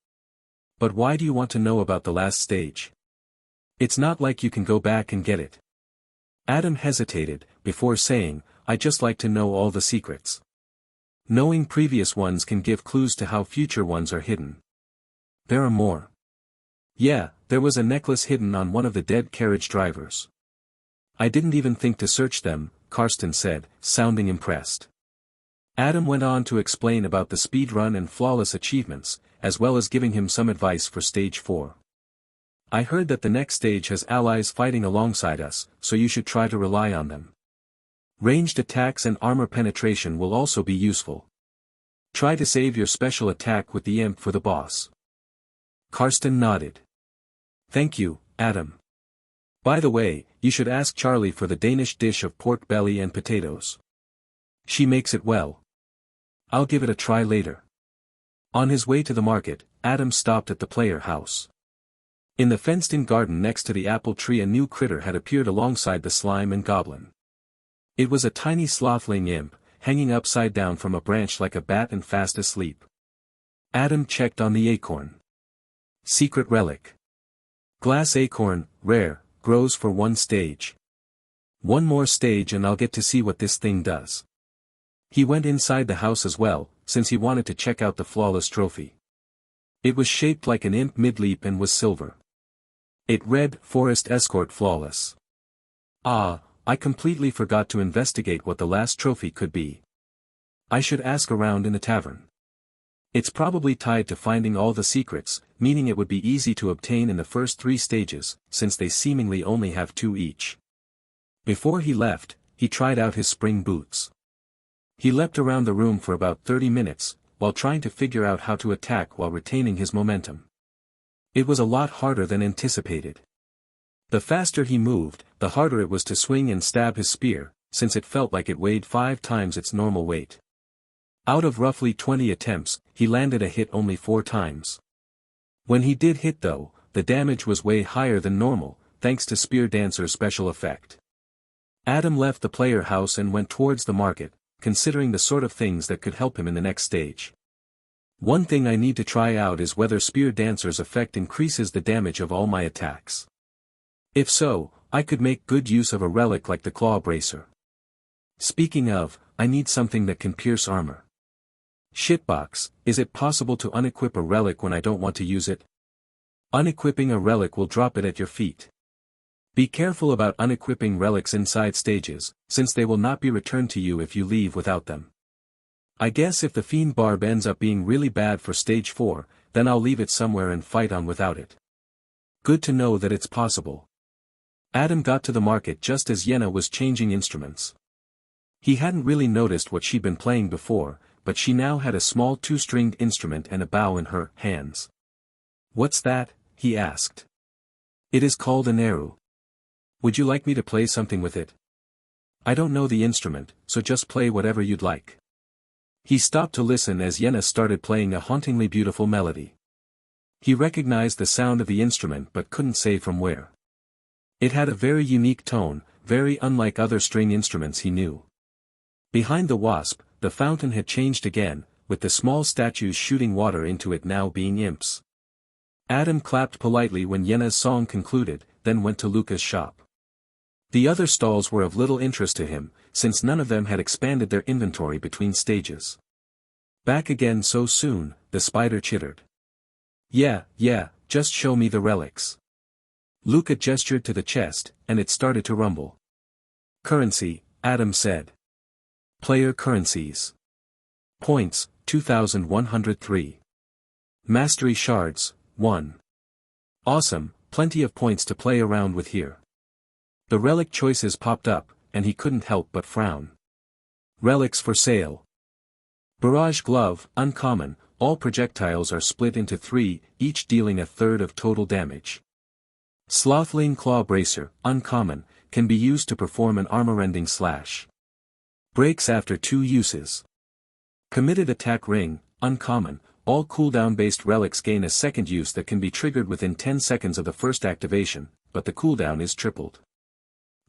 But why do you want to know about the last stage? It's not like you can go back and get it. Adam hesitated, before saying, I'd just like to know all the secrets. Knowing previous ones can give clues to how future ones are hidden. There are more. Yeah, there was a necklace hidden on one of the dead carriage drivers. I didn't even think to search them, Karsten said, sounding impressed. Adam went on to explain about the speedrun and flawless achievements, as well as giving him some advice for stage 4. I heard that the next stage has allies fighting alongside us, so you should try to rely on them. Ranged attacks and armor penetration will also be useful. Try to save your special attack with the imp for the boss. Karsten nodded. Thank you, Adam. By the way, you should ask Charlie for the Danish dish of pork belly and potatoes. She makes it well. I'll give it a try later. On his way to the market, Adam stopped at the player house. In the fenced-in garden next to the apple tree a new critter had appeared alongside the slime and goblin. It was a tiny slothling imp, hanging upside down from a branch like a bat and fast asleep. Adam checked on the acorn. Secret relic. Glass acorn, rare, grows for 1 stage. 1 more stage and I'll get to see what this thing does. He went inside the house as well, since he wanted to check out the flawless trophy. It was shaped like an imp mid-leap and was silver. It read, Forest Escort Flawless. Ah, I completely forgot to investigate what the last trophy could be. I should ask around in the tavern. It's probably tied to finding all the secrets, meaning it would be easy to obtain in the first 3 stages, since they seemingly only have 2 each. Before he left, he tried out his spring boots. He leapt around the room for about 30 minutes, while trying to figure out how to attack while retaining his momentum. It was a lot harder than anticipated. The faster he moved, the harder it was to swing and stab his spear, since it felt like it weighed 5 times its normal weight. Out of roughly 20 attempts, he landed a hit only 4 times. When he did hit though, the damage was way higher than normal, thanks to Spear Dancer's special effect. Adam left the player house and went towards the market, considering the sort of things that could help him in the next stage. One thing I need to try out is whether Spear Dancer's effect increases the damage of all my attacks. If so, I could make good use of a relic like the Claw Bracer. Speaking of, I need something that can pierce armor. Shitbox, is it possible to unequip a relic when I don't want to use it? Unequipping a relic will drop it at your feet. Be careful about unequipping relics inside stages, since they will not be returned to you if you leave without them. I guess if the Fiend Barb ends up being really bad for stage 4, then I'll leave it somewhere and fight on without it. Good to know that it's possible. Adam got to the market just as Yenna was changing instruments. He hadn't really noticed what she'd been playing before, but she now had a small 2-stringed instrument and a bow in her hands. What's that? He asked. It is called an eru. Would you like me to play something with it? I don't know the instrument, so just play whatever you'd like. He stopped to listen as Yenna started playing a hauntingly beautiful melody. He recognized the sound of the instrument but couldn't say from where. It had a very unique tone, very unlike other string instruments he knew. Behind the wasp, the fountain had changed again, with the small statues shooting water into it now being imps. Adam clapped politely when Yenna's song concluded, then went to Luca's shop. The other stalls were of little interest to him, since none of them had expanded their inventory between stages. Back again so soon, the spider chittered. Yeah, just show me the relics. Luca gestured to the chest, and it started to rumble. Currency, Adam said. Player currencies. Points, 2,103. Mastery shards, 1. Awesome, plenty of points to play around with here. The relic choices popped up, and he couldn't help but frown. Relics for sale. Barrage Glove, uncommon, all projectiles are split into 3, each dealing 1/3 of total damage. Slothling Claw Bracer, uncommon, can be used to perform an armor-ending slash. Breaks after 2 uses. Committed Attack Ring, uncommon, all cooldown-based relics gain a second use that can be triggered within 10 seconds of the first activation, but the cooldown is tripled.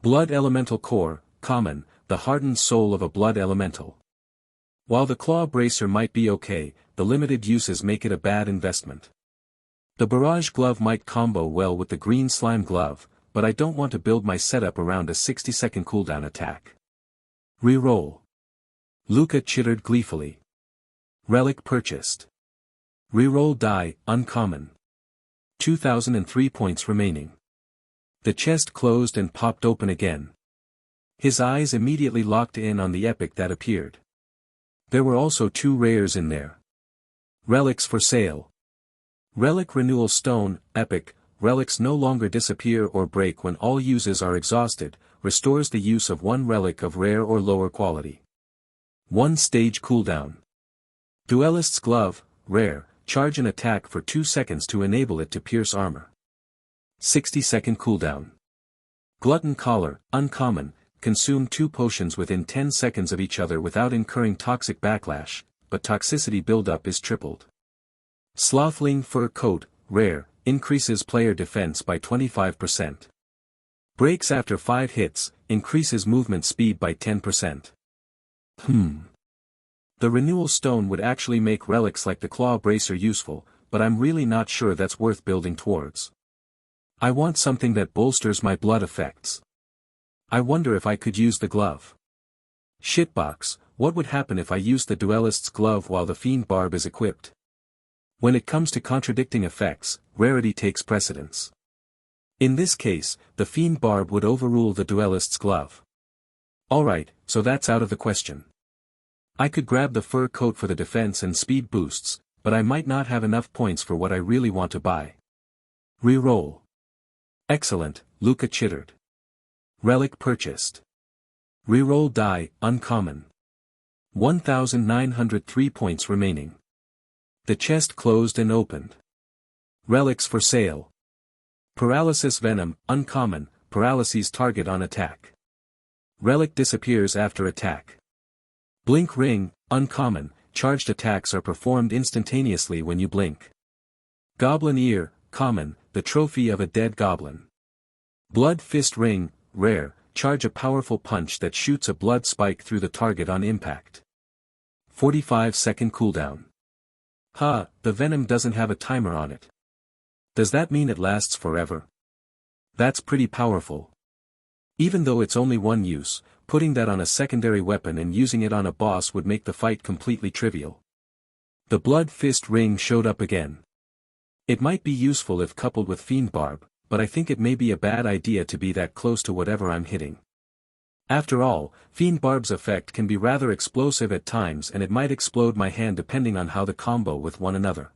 Blood Elemental Core, common, the hardened soul of a blood elemental. While the Claw Bracer might be okay, the limited uses make it a bad investment. The Barrage Glove might combo well with the Green Slime Glove, but I don't want to build my setup around a 60-second cooldown attack. Reroll. Luca chittered gleefully. Relic purchased. Reroll die, uncommon. 2,003 points remaining. The chest closed and popped open again. His eyes immediately locked in on the epic that appeared. There were also 2 rares in there. Relics for sale. Relic Renewal Stone, epic, relics no longer disappear or break when all uses are exhausted, restores the use of 1 relic of rare or lower quality. 1 stage cooldown. Duelist's Glove, rare, charge an attack for 2 seconds to enable it to pierce armor. 60-second cooldown. Glutton Collar, uncommon, consume 2 potions within 10 seconds of each other without incurring toxic backlash, but toxicity buildup is tripled. Slothling fur coat, rare, increases player defense by 25%. Breaks after 5 hits, increases movement speed by 10%. The renewal stone would actually make relics like the claw bracer useful, but I'm really not sure that's worth building towards. I want something that bolsters my blood effects. I wonder if I could use the glove. Shitbox, what would happen if I used the duelist's glove while the fiend barb is equipped? When it comes to contradicting effects, rarity takes precedence. In this case, the fiend barb would overrule the duelist's glove. Alright, so that's out of the question. I could grab the fur coat for the defense and speed boosts, but I might not have enough points for what I really want to buy. Reroll. Excellent, Luca chittered. Relic purchased. Reroll die, uncommon. 1,903 points remaining. The chest closed and opened. Relics for sale. Paralysis venom, uncommon, paralyses target on attack. Relic disappears after attack. Blink ring, uncommon, charged attacks are performed instantaneously when you blink. Goblin ear, common, the trophy of a dead goblin. Blood fist ring, rare, charge a powerful punch that shoots a blood spike through the target on impact. 45-second cooldown. The venom doesn't have a timer on it. Does that mean it lasts forever? That's pretty powerful. Even though it's only one use, putting that on a secondary weapon and using it on a boss would make the fight completely trivial. The blood fist ring showed up again. It might be useful if coupled with fiend barb, but I think it may be a bad idea to be that close to whatever I'm hitting. After all, fiend barb's effect can be rather explosive at times and it might explode my hand depending on how the combo with one another.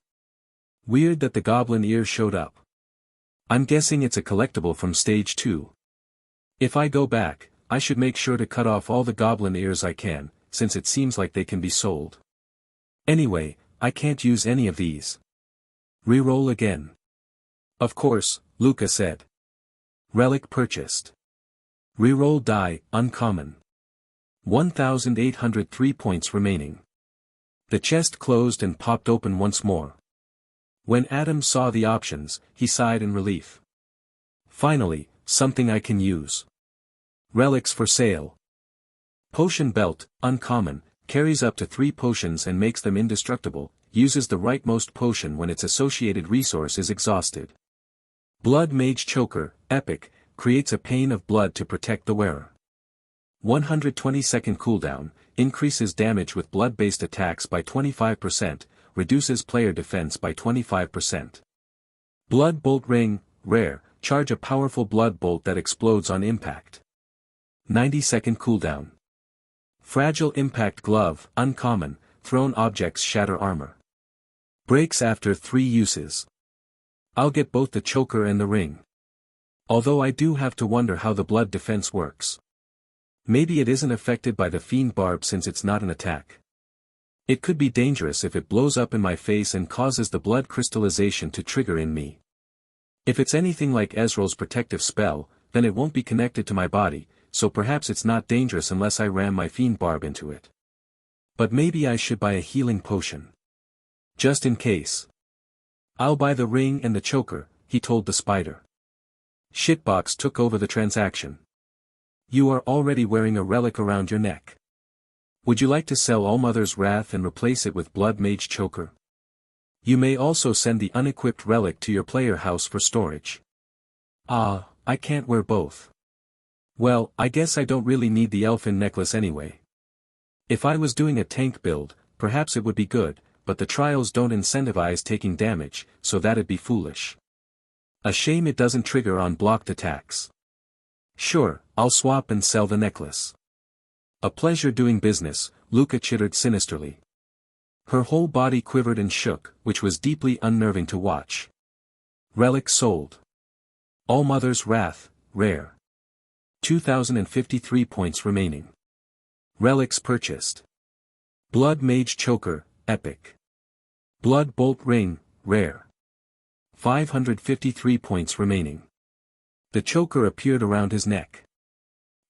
Weird that the goblin ear showed up. I'm guessing it's a collectible from stage 2. If I go back, I should make sure to cut off all the goblin ears I can, since it seems like they can be sold. Anyway, I can't use any of these. Reroll again. Of course, Luca said. Relic purchased. Reroll die, uncommon. 1,803 points remaining. The chest closed and popped open once more. When Adam saw the options, he sighed in relief. Finally, something I can use. Relics for sale. Potion belt, uncommon, carries up to 3 potions and makes them indestructible, uses the rightmost potion when its associated resource is exhausted. Blood mage choker, epic, creates a pane of blood to protect the wearer. 120-second cooldown, increases damage with blood-based attacks by 25%, reduces player defense by 25%. Blood bolt ring, rare, charge a powerful blood bolt that explodes on impact. 90-second cooldown. Fragile impact glove, uncommon, thrown objects shatter armor. Breaks after 3 uses. I'll get both the choker and the ring. Although I do have to wonder how the blood defense works. Maybe it isn't affected by the fiend barb since it's not an attack. It could be dangerous if it blows up in my face and causes the blood crystallization to trigger in me. If it's anything like Ezreal's protective spell, then it won't be connected to my body, so perhaps it's not dangerous unless I ram my fiend barb into it. But maybe I should buy a healing potion. Just in case. I'll buy the ring and the choker, he told the spider. Shitbox took over the transaction. You are already wearing a relic around your neck. Would you like to sell Allmother's Wrath and replace it with Blood Mage Choker? You may also send the unequipped relic to your player house for storage. I can't wear both. Well, I guess I don't really need the elfin necklace anyway. If I was doing a tank build, perhaps it would be good, but the trials don't incentivize taking damage, so that'd be foolish. A shame it doesn't trigger on blocked attacks. Sure, I'll swap and sell the necklace. A pleasure doing business, Luca chittered sinisterly. Her whole body quivered and shook, which was deeply unnerving to watch. Relic sold. Allmother's Wrath, rare. 2,053 points remaining. Relics purchased. Blood Mage Choker, epic. Blood Bolt Ring, rare. 553 points remaining. The choker appeared around his neck.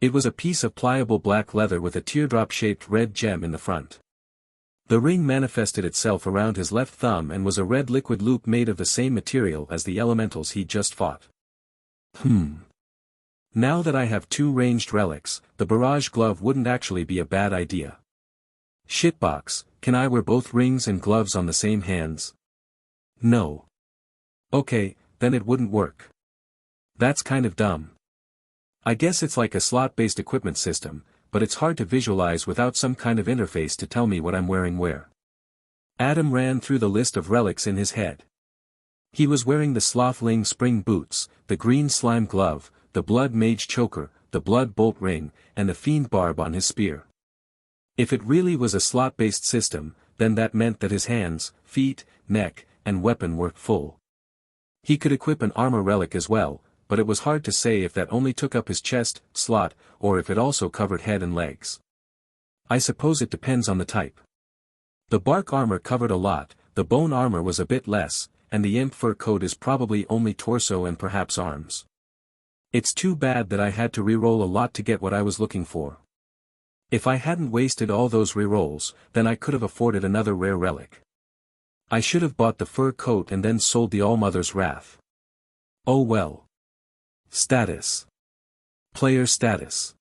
It was a piece of pliable black leather with a teardrop-shaped red gem in the front. The ring manifested itself around his left thumb and was a red liquid loop made of the same material as the elementals he'd just fought. Now that I have 2 ranged relics, the barrage glove wouldn't actually be a bad idea. Shitbox, can I wear both rings and gloves on the same hands? No. Okay, then it wouldn't work. That's kind of dumb. I guess it's like a slot-based equipment system, but it's hard to visualize without some kind of interface to tell me what I'm wearing where. Adam ran through the list of relics in his head. He was wearing the Slothling spring boots, the green slime glove, the blood mage choker, the blood bolt ring, and the fiend barb on his spear. If it really was a slot-based system, then that meant that his hands, feet, neck, and weapon were full. He could equip an armor relic as well, but it was hard to say if that only took up his chest, slot, or if it also covered head and legs. I suppose it depends on the type. The bark armor covered a lot, the bone armor was a bit less, and the imp fur coat is probably only torso and perhaps arms. It's too bad that I had to reroll a lot to get what I was looking for. If I hadn't wasted all those rerolls, then I could have afforded another rare relic. I should have bought the fur coat and then sold the Allmother's Wrath. Oh well. Status. Player status.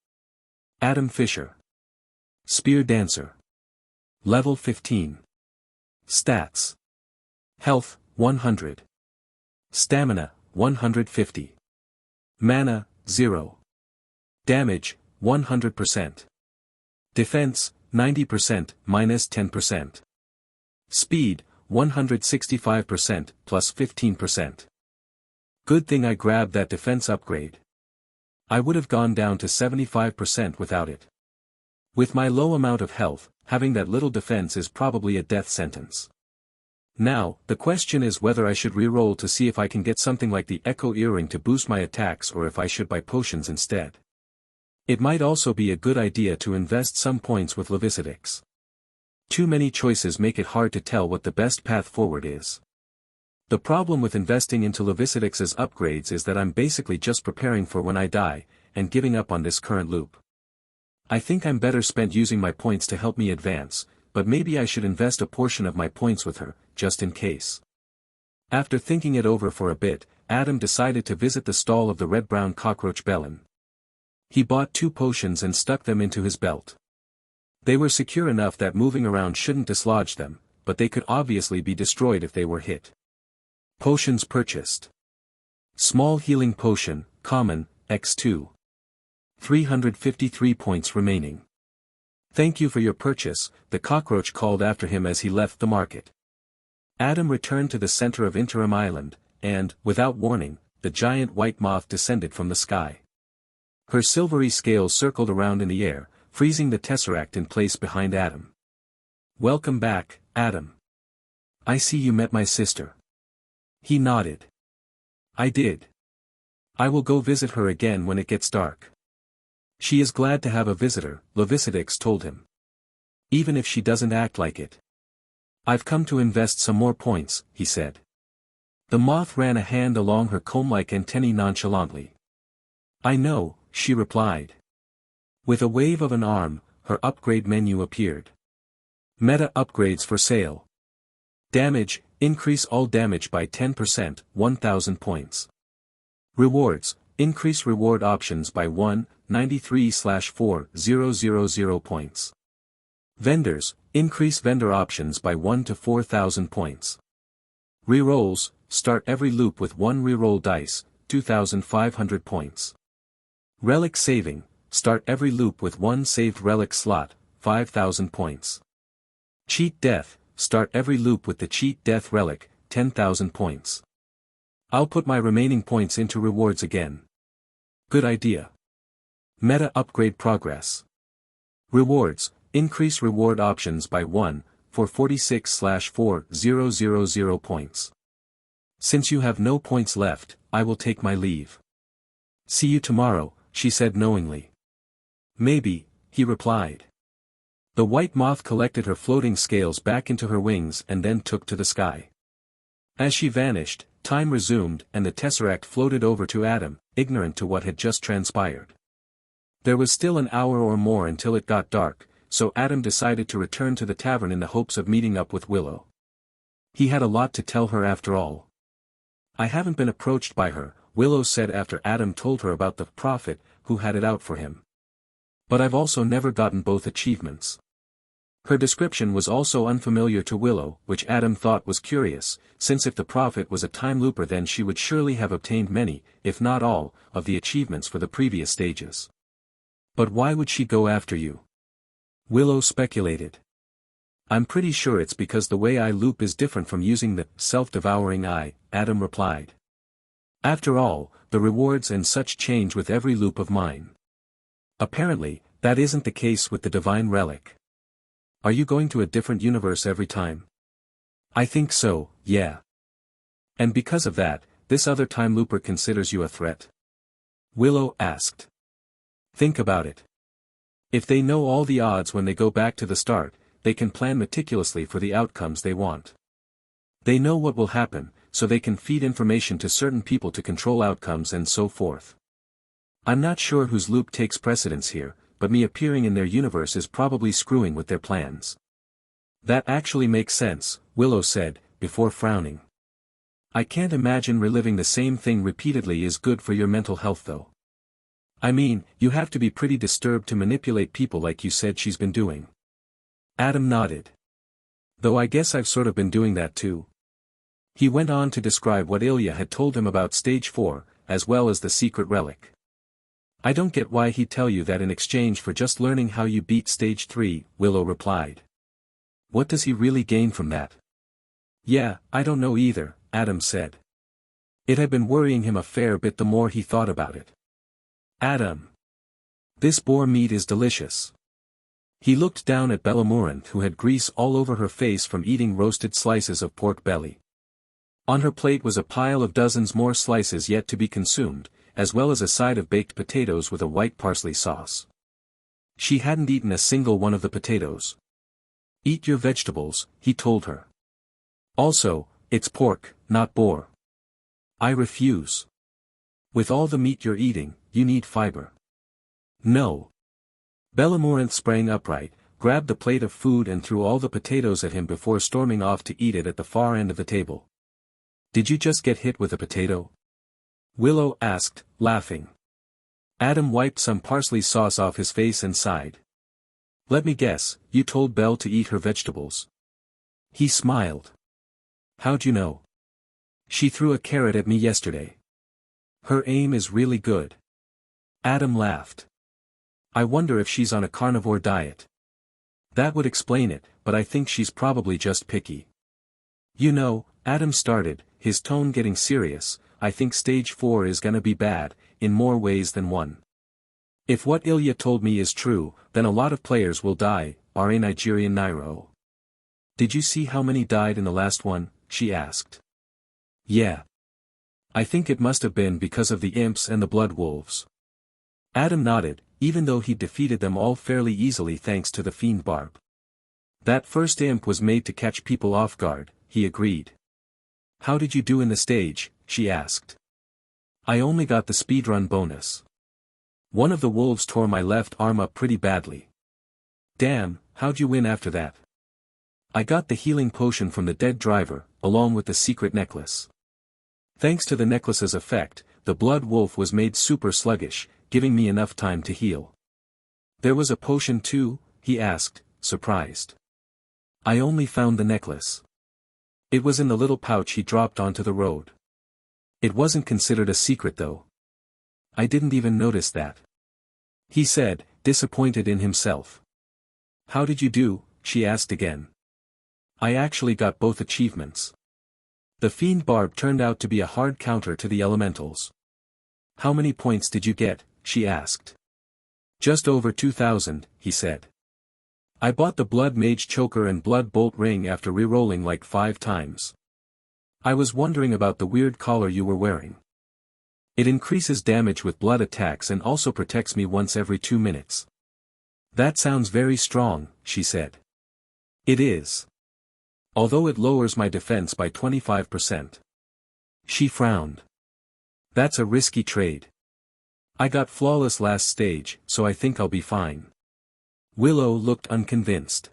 Adam Fischer. Spear Dancer. Level 15. Stats. Health, 100. Stamina, 150. Mana, 0. Damage, 100%. Defense, 90% minus 10%. Speed, 165% plus 15%. Good thing I grabbed that defense upgrade. I would have gone down to 75% without it. With my low amount of health, having that little defense is probably a death sentence. Now, the question is whether I should reroll to see if I can get something like the Echo Earring to boost my attacks or if I should buy potions instead. It might also be a good idea to invest some points with Levicidix. Too many choices make it hard to tell what the best path forward is. The problem with investing into Levicidix's upgrades is that I'm basically just preparing for when I die, and giving up on this current loop. I think I'm better spent using my points to help me advance, but maybe I should invest a portion of my points with her, just in case. After thinking it over for a bit, Adam decided to visit the stall of the red-brown cockroach Bellin. He bought 2 potions and stuck them into his belt. They were secure enough that moving around shouldn't dislodge them, but they could obviously be destroyed if they were hit. Potions purchased. Small healing potion, common, x2. 353 points remaining. Thank you for your purchase, the cockroach called after him as he left the market. Adam returned to the center of Interim Island, and, without warning, the giant white moth descended from the sky. Her silvery scales circled around in the air, freezing the tesseract in place behind Adam. Welcome back, Adam. I see you met my sister. He nodded. I did. I will go visit her again when it gets dark. She is glad to have a visitor, Levicidix told him. Even if she doesn't act like it. I've come to invest some more points, he said. The moth ran a hand along her comb-like antennae nonchalantly. I know, she replied. With a wave of an arm, her upgrade menu appeared. Meta upgrades for sale. Damage, increase all damage by 10%, 1000 points. Rewards, increase reward options by 193/4000 points. Vendors, increase vendor options by 1 to 4000 points. Rerolls, start every loop with 1 reroll dice, 2500 points. Relic saving, start every loop with 1 saved relic slot, 5000 points. Cheat death, start every loop with the cheat death relic, 10,000 points. I'll put my remaining points into rewards again. Good idea. Meta upgrade progress. Rewards, increase reward options by 1, for 46/4000 points. Since you have no points left, I will take my leave. See you tomorrow, she said knowingly. Maybe, he replied. The white moth collected her floating scales back into her wings and then took to the sky. As she vanished, time resumed and the tesseract floated over to Adam, ignorant to what had just transpired. There was still an hour or more until it got dark, so Adam decided to return to the tavern in the hopes of meeting up with Willow. He had a lot to tell her after all. I haven't been approached by her, Willow said after Adam told her about the prophet who had it out for him. But I've also never gotten both achievements. Her description was also unfamiliar to Willow, which Adam thought was curious, since if the prophet was a time looper then she would surely have obtained many, if not all, of the achievements for the previous stages. But why would she go after you? Willow speculated. I'm pretty sure it's because the way I loop is different from using the self-devouring eye, Adam replied. After all, the rewards and such change with every loop of mine. Apparently, that isn't the case with the divine relic. Are you going to a different universe every time? I think so, yeah. And because of that, this other time looper considers you a threat? Willow asked. Think about it. If they know all the odds when they go back to the start, they can plan meticulously for the outcomes they want. They know what will happen, so they can feed information to certain people to control outcomes and so forth. I'm not sure whose loop takes precedence here, but me appearing in their universe is probably screwing with their plans. That actually makes sense, Willow said, before frowning. I can't imagine reliving the same thing repeatedly is good for your mental health though. I mean, you have to be pretty disturbed to manipulate people like you said she's been doing. Adam nodded. Though I guess I've sort of been doing that too. He went on to describe what Ilya had told him about Stage 4, as well as the secret relic. I don't get why he'd tell you that in exchange for just learning how you beat Stage 3, Willow replied. What does he really gain from that? Yeah, I don't know either, Adam said. It had been worrying him a fair bit the more he thought about it. Adam. This boar meat is delicious. He looked down at Bellamorant who had grease all over her face from eating roasted slices of pork belly. On her plate was a pile of dozens more slices yet to be consumed, as well as a side of baked potatoes with a white parsley sauce. She hadn't eaten a single one of the potatoes. Eat your vegetables, he told her. Also, it's pork, not boar. I refuse. With all the meat you're eating, you need fiber. No. Bellamorant sprang upright, grabbed the plate of food and threw all the potatoes at him before storming off to eat it at the far end of the table. Did you just get hit with a potato? Willow asked, laughing. Adam wiped some parsley sauce off his face and sighed. Let me guess, you told Belle to eat her vegetables. He smiled. How'd you know? She threw a carrot at me yesterday. Her aim is really good. Adam laughed. I wonder if she's on a carnivore diet. That would explain it, but I think she's probably just picky. You know, Adam started, his tone getting serious, I think Stage 4 is gonna be bad, in more ways than one. If what Ilya told me is true, then a lot of players will die, R.A. Nigerian Nairo. Did you see how many died in the last one? She asked. Yeah. I think it must have been because of the imps and the blood wolves. Adam nodded, even though he defeated them all fairly easily thanks to the fiend barb. That first imp was made to catch people off guard, he agreed. How did you do in the stage? She asked. I only got the speedrun bonus. One of the wolves tore my left arm up pretty badly. Damn, how'd you win after that? I got the healing potion from the dead driver, along with the secret necklace. Thanks to the necklace's effect, the blood wolf was made super sluggish, giving me enough time to heal. There was a potion too? He asked, surprised. I only found the necklace. It was in the little pouch he dropped onto the road. It wasn't considered a secret though. I didn't even notice that. He said, disappointed in himself. How did you do? She asked again. I actually got both achievements. The fiend barb turned out to be a hard counter to the elementals. How many points did you get? She asked. Just over 2,000, he said. I bought the blood mage choker and blood bolt ring after re-rolling like 5 times. I was wondering about the weird collar you were wearing. It increases damage with blood attacks and also protects me once every 2 minutes. That sounds very strong, she said. It is. Although it lowers my defense by 25%. She frowned. That's a risky trade. I got flawless last stage, so I think I'll be fine. Willow looked unconvinced.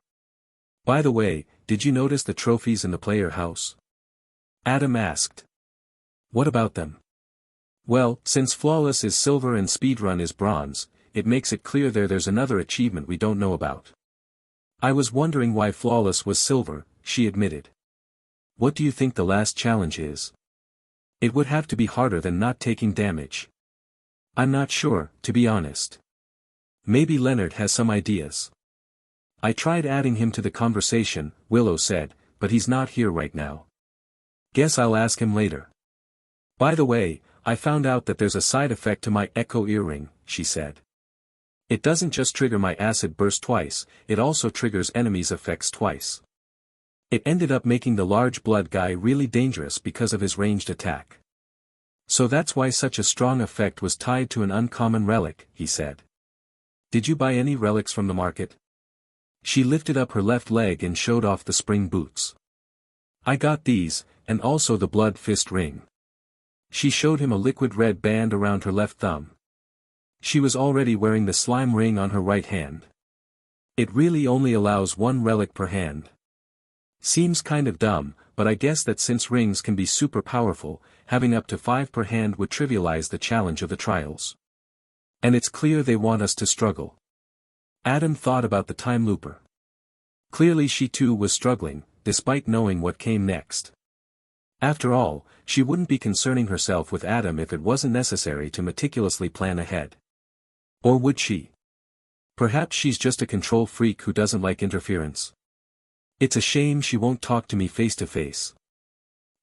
By the way, did you notice the trophies in the player house? Adam asked. What about them? Well, since flawless is silver and speedrun is bronze, it makes it clear there's another achievement we don't know about. I was wondering why flawless was silver, she admitted. What do you think the last challenge is? It would have to be harder than not taking damage. I'm not sure, to be honest. Maybe Leonard has some ideas. I tried adding him to the conversation, Willow said, but he's not here right now. Guess I'll ask him later. By the way, I found out that there's a side effect to my echo earring, she said. It doesn't just trigger my acid burst twice, it also triggers enemies' effects twice. It ended up making the large blood guy really dangerous because of his ranged attack. So that's why such a strong effect was tied to an uncommon relic, he said. Did you buy any relics from the market? She lifted up her left leg and showed off the spring boots. I got these, and also the blood fist ring. She showed him a liquid red band around her left thumb. She was already wearing the slime ring on her right hand. It really only allows one relic per hand. Seems kind of dumb, but I guess that since rings can be super powerful, having up to 5 per hand would trivialize the challenge of the trials. And it's clear they want us to struggle. Adam thought about the time looper. Clearly she too was struggling, despite knowing what came next. After all, she wouldn't be concerning herself with Adam if it wasn't necessary to meticulously plan ahead. Or would she? Perhaps she's just a control freak who doesn't like interference. It's a shame she won't talk to me face to face.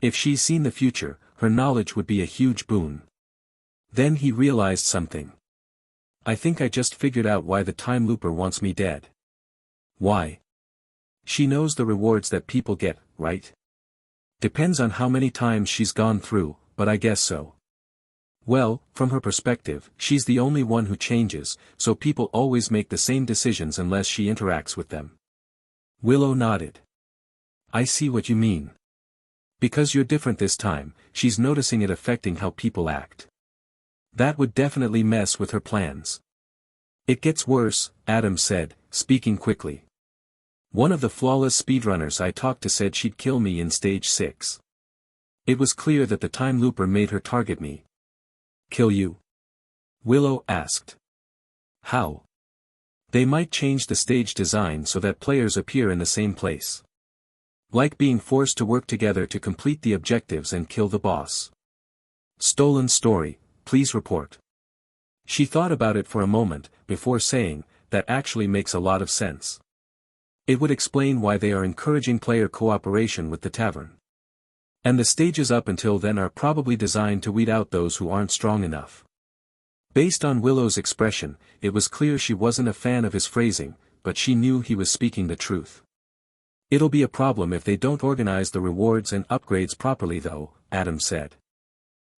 If she's seen the future, her knowledge would be a huge boon. Then he realized something. I think I just figured out why the time looper wants me dead. Why? She knows the rewards that people get, right? Depends on how many times she's gone through, but I guess so. Well, from her perspective, she's the only one who changes, so people always make the same decisions unless she interacts with them. Willow nodded. I see what you mean. Because you're different this time, she's noticing it affecting how people act. That would definitely mess with her plans. It gets worse, Adam said, speaking quickly. One of the flawless speedrunners I talked to said she'd kill me in stage 6. It was clear that the time looper made her target me. Kill you? Willow asked. How? They might change the stage design so that players appear in the same place. Like being forced to work together to complete the objectives and kill the boss. Stolen story, please report. She thought about it for a moment, before saying, that actually makes a lot of sense. It would explain why they are encouraging player cooperation with the tavern. And the stages up until then are probably designed to weed out those who aren't strong enough. Based on Willow's expression, it was clear she wasn't a fan of his phrasing, but she knew he was speaking the truth. It'll be a problem if they don't organize the rewards and upgrades properly though, Adam said.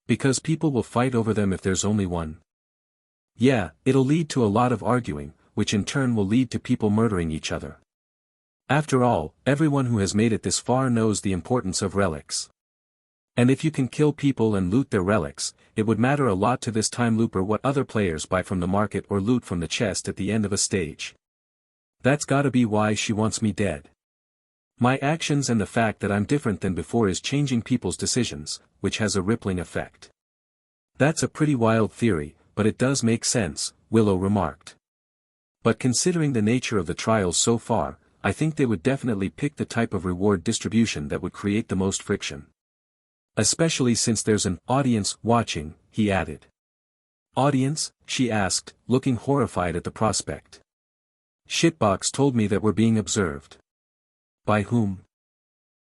Because people will fight over them if there's only one. Yeah, it'll lead to a lot of arguing, which in turn will lead to people murdering each other. After all, everyone who has made it this far knows the importance of relics. And if you can kill people and loot their relics, it would matter a lot to this time looper what other players buy from the market or loot from the chest at the end of a stage. That's gotta be why she wants me dead. My actions and the fact that I'm different than before is changing people's decisions, which has a rippling effect. That's a pretty wild theory, but it does make sense, Willow remarked. But considering the nature of the trials so far, I think they would definitely pick the type of reward distribution that would create the most friction. Especially since there's an audience watching, he added. Audience? She asked, looking horrified at the prospect. Shitbox told me that we're being observed. By whom?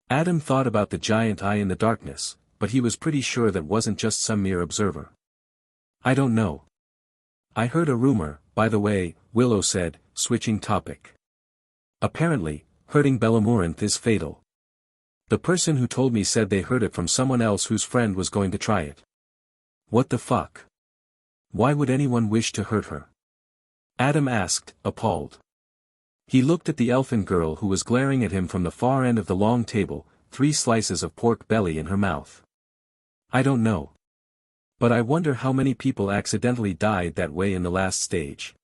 Adam thought about the giant eye in the darkness, but he was pretty sure that wasn't just some mere observer. I don't know. I heard a rumor, by the way, Willow said, switching topic. Apparently, hurting Bellamorinth is fatal. The person who told me said they heard it from someone else whose friend was going to try it. What the fuck? Why would anyone wish to hurt her? Adam asked, appalled. He looked at the elfin girl who was glaring at him from the far end of the long table, 3 slices of pork belly in her mouth. I don't know. But I wonder how many people accidentally died that way in the last stage.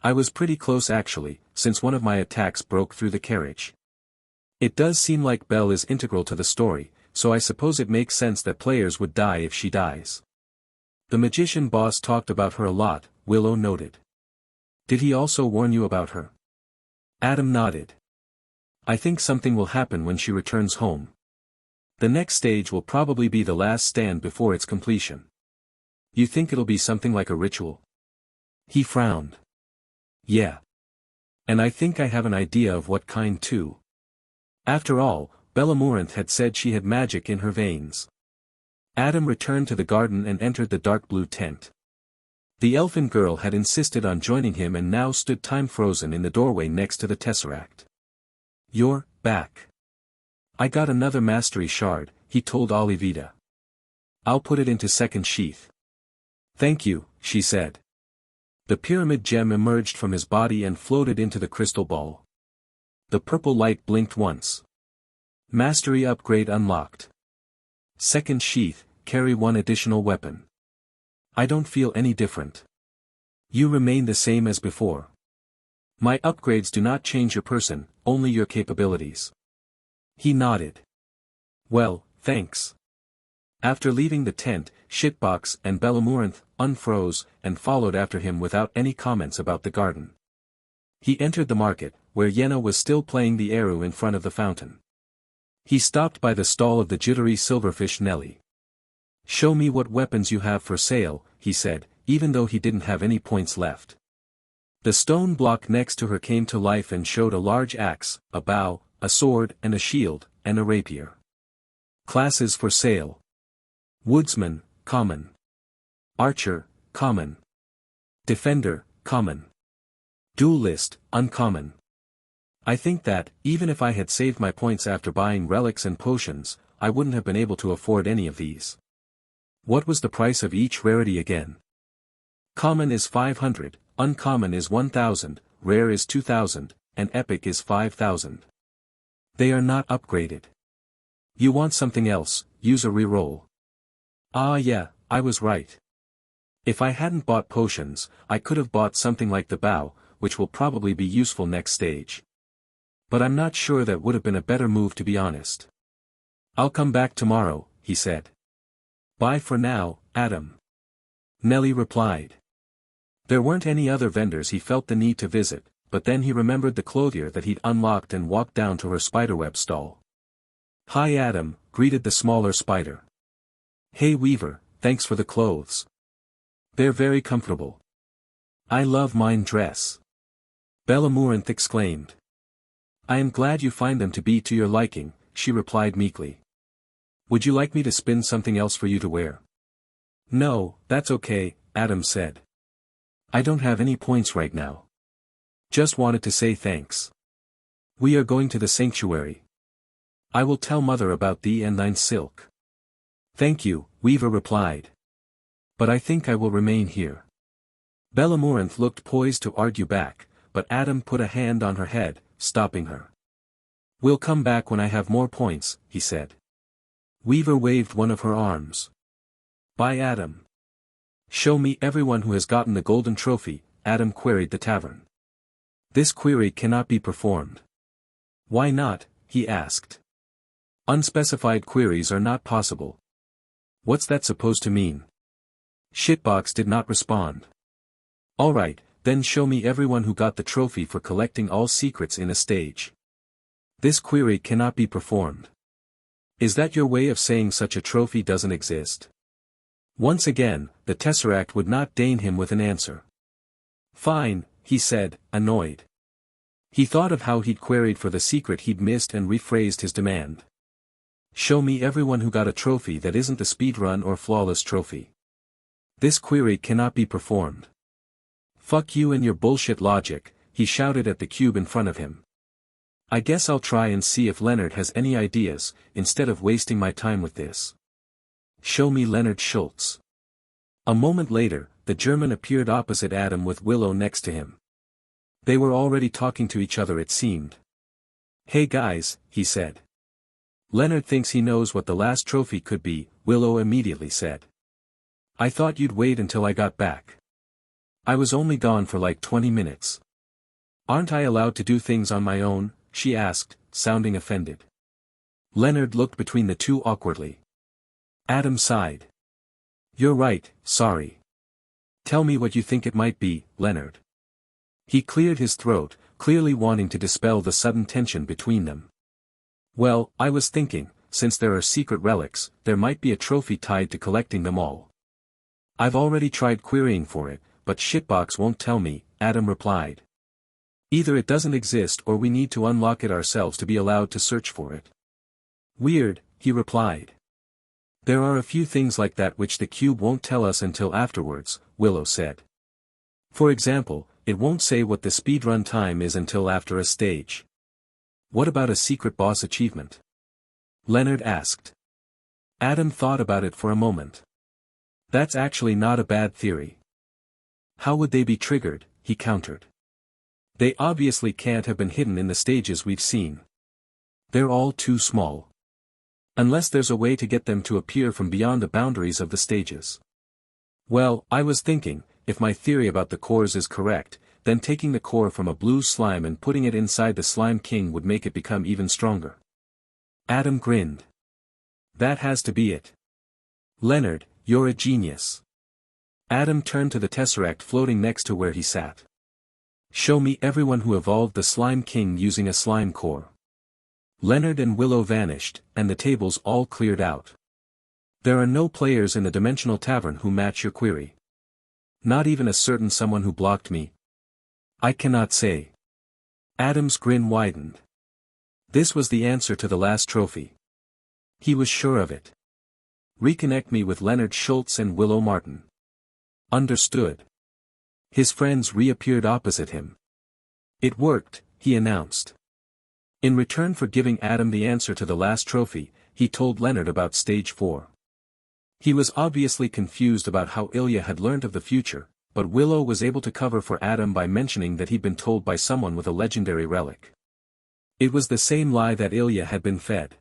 I was pretty close actually, since one of my attacks broke through the carriage. It does seem like Belle is integral to the story, so I suppose it makes sense that players would die if she dies. The magician boss talked about her a lot, Willow noted. Did he also warn you about her? Adam nodded. I think something will happen when she returns home. The next stage will probably be the last stand before its completion. You think it'll be something like a ritual? He frowned. Yeah. And I think I have an idea of what kind too. After all, Bellamorant had said she had magic in her veins. Adam returned to the garden and entered the dark blue tent. The elfin girl had insisted on joining him and now stood time-frozen in the doorway next to the tesseract. You're back. I got another mastery shard, he told Olivia. I'll put it into second sheath. Thank you, she said. The pyramid gem emerged from his body and floated into the crystal ball. The purple light blinked once. Mastery upgrade unlocked. Second sheath, carry one additional weapon. I don't feel any different. You remain the same as before. My upgrades do not change your person, only your capabilities. He nodded. Well, thanks. After leaving the tent, Shitbox and Bellamorant unfroze and followed after him without any comments about the garden. He entered the market, where Yenna was still playing the Eru in front of the fountain. He stopped by the stall of the jittery silverfish Nelly. Show me what weapons you have for sale, he said, even though he didn't have any points left. The stone block next to her came to life and showed a large axe, a bow, a sword and a shield, and a rapier. Classes for sale. Woodsman, common. Archer, common. Defender, common. Duelist, uncommon. I think that, even if I had saved my points after buying relics and potions, I wouldn't have been able to afford any of these. What was the price of each rarity again? Common is 500, uncommon is 1000, rare is 2000, and epic is 5000. They are not upgraded. You want something else, use a reroll. Ah yeah, I was right. If I hadn't bought potions, I could have bought something like the bow, which will probably be useful next stage. But I'm not sure that would have been a better move to be honest. I'll come back tomorrow, he said. Bye for now, Adam. Nelly replied. There weren't any other vendors he felt the need to visit, but then he remembered the clothier that he'd unlocked and walked down to her spiderweb stall. Hi Adam, greeted the smaller spider. Hey Weaver, thanks for the clothes. They're very comfortable. I love mine dress. Bellamorant exclaimed. I am glad you find them to be to your liking, she replied meekly. Would you like me to spin something else for you to wear? No, that's okay, Adam said. I don't have any points right now. Just wanted to say thanks. We are going to the sanctuary. I will tell mother about thee and thine silk. Thank you, Weaver replied. But I think I will remain here. Bellamorant looked poised to argue back, but Adam put a hand on her head, stopping her. We'll come back when I have more points, he said. Weaver waved one of her arms. Bye Adam. Show me everyone who has gotten the golden trophy, Adam queried the tavern. This query cannot be performed. Why not, he asked. Unspecified queries are not possible. What's that supposed to mean? Shitbox did not respond. Alright, then show me everyone who got the trophy for collecting all secrets in a stage. This query cannot be performed. Is that your way of saying such a trophy doesn't exist? Once again, the Tesseract would not deign him with an answer. Fine, he said, annoyed. He thought of how he'd queried for the secret he'd missed and rephrased his demand. Show me everyone who got a trophy that isn't the speedrun or flawless trophy. This query cannot be performed. Fuck you and your bullshit logic, he shouted at the cube in front of him. I guess I'll try and see if Leonard has any ideas, instead of wasting my time with this. Show me Leonard Schultz. A moment later, the German appeared opposite Adam with Willow next to him. They were already talking to each other it seemed. Hey guys, he said. Leonard thinks he knows what the last trophy could be, Willow immediately said. I thought you'd wait until I got back. I was only gone for like 20 minutes. Aren't I allowed to do things on my own? She asked, sounding offended. Leonard looked between the two awkwardly. Adam sighed. You're right, sorry. Tell me what you think it might be, Leonard. He cleared his throat, clearly wanting to dispel the sudden tension between them. Well, I was thinking, since there are secret relics, there might be a trophy tied to collecting them all. I've already tried querying for it, but Shitbox won't tell me, Adam replied. Either it doesn't exist or we need to unlock it ourselves to be allowed to search for it. Weird, he replied. There are a few things like that which the cube won't tell us until afterwards, Willow said. For example, it won't say what the speedrun time is until after a stage. What about a secret boss achievement? Leonard asked. Adam thought about it for a moment. That's actually not a bad theory. How would they be triggered? He countered. They obviously can't have been hidden in the stages we've seen. They're all too small. Unless there's a way to get them to appear from beyond the boundaries of the stages. Well, I was thinking, if my theory about the cores is correct, then taking the core from a blue slime and putting it inside the Slime King would make it become even stronger. Adam grinned. That has to be it. Leonard, you're a genius. Adam turned to the Tesseract floating next to where he sat. Show me everyone who evolved the Slime King using a slime core. Leonard and Willow vanished, and the tables all cleared out. There are no players in the Dimensional Tavern who match your query. Not even a certain someone who blocked me. I cannot say. Adam's grin widened. This was the answer to the last trophy. He was sure of it. Reconnect me with Leonard Schultz and Willow Martin. Understood. His friends reappeared opposite him. It worked, he announced. In return for giving Adam the answer to the last trophy, he told Leonard about Stage 4. He was obviously confused about how Ilya had learned of the future, but Willow was able to cover for Adam by mentioning that he'd been told by someone with a legendary relic. It was the same lie that Ilya had been fed.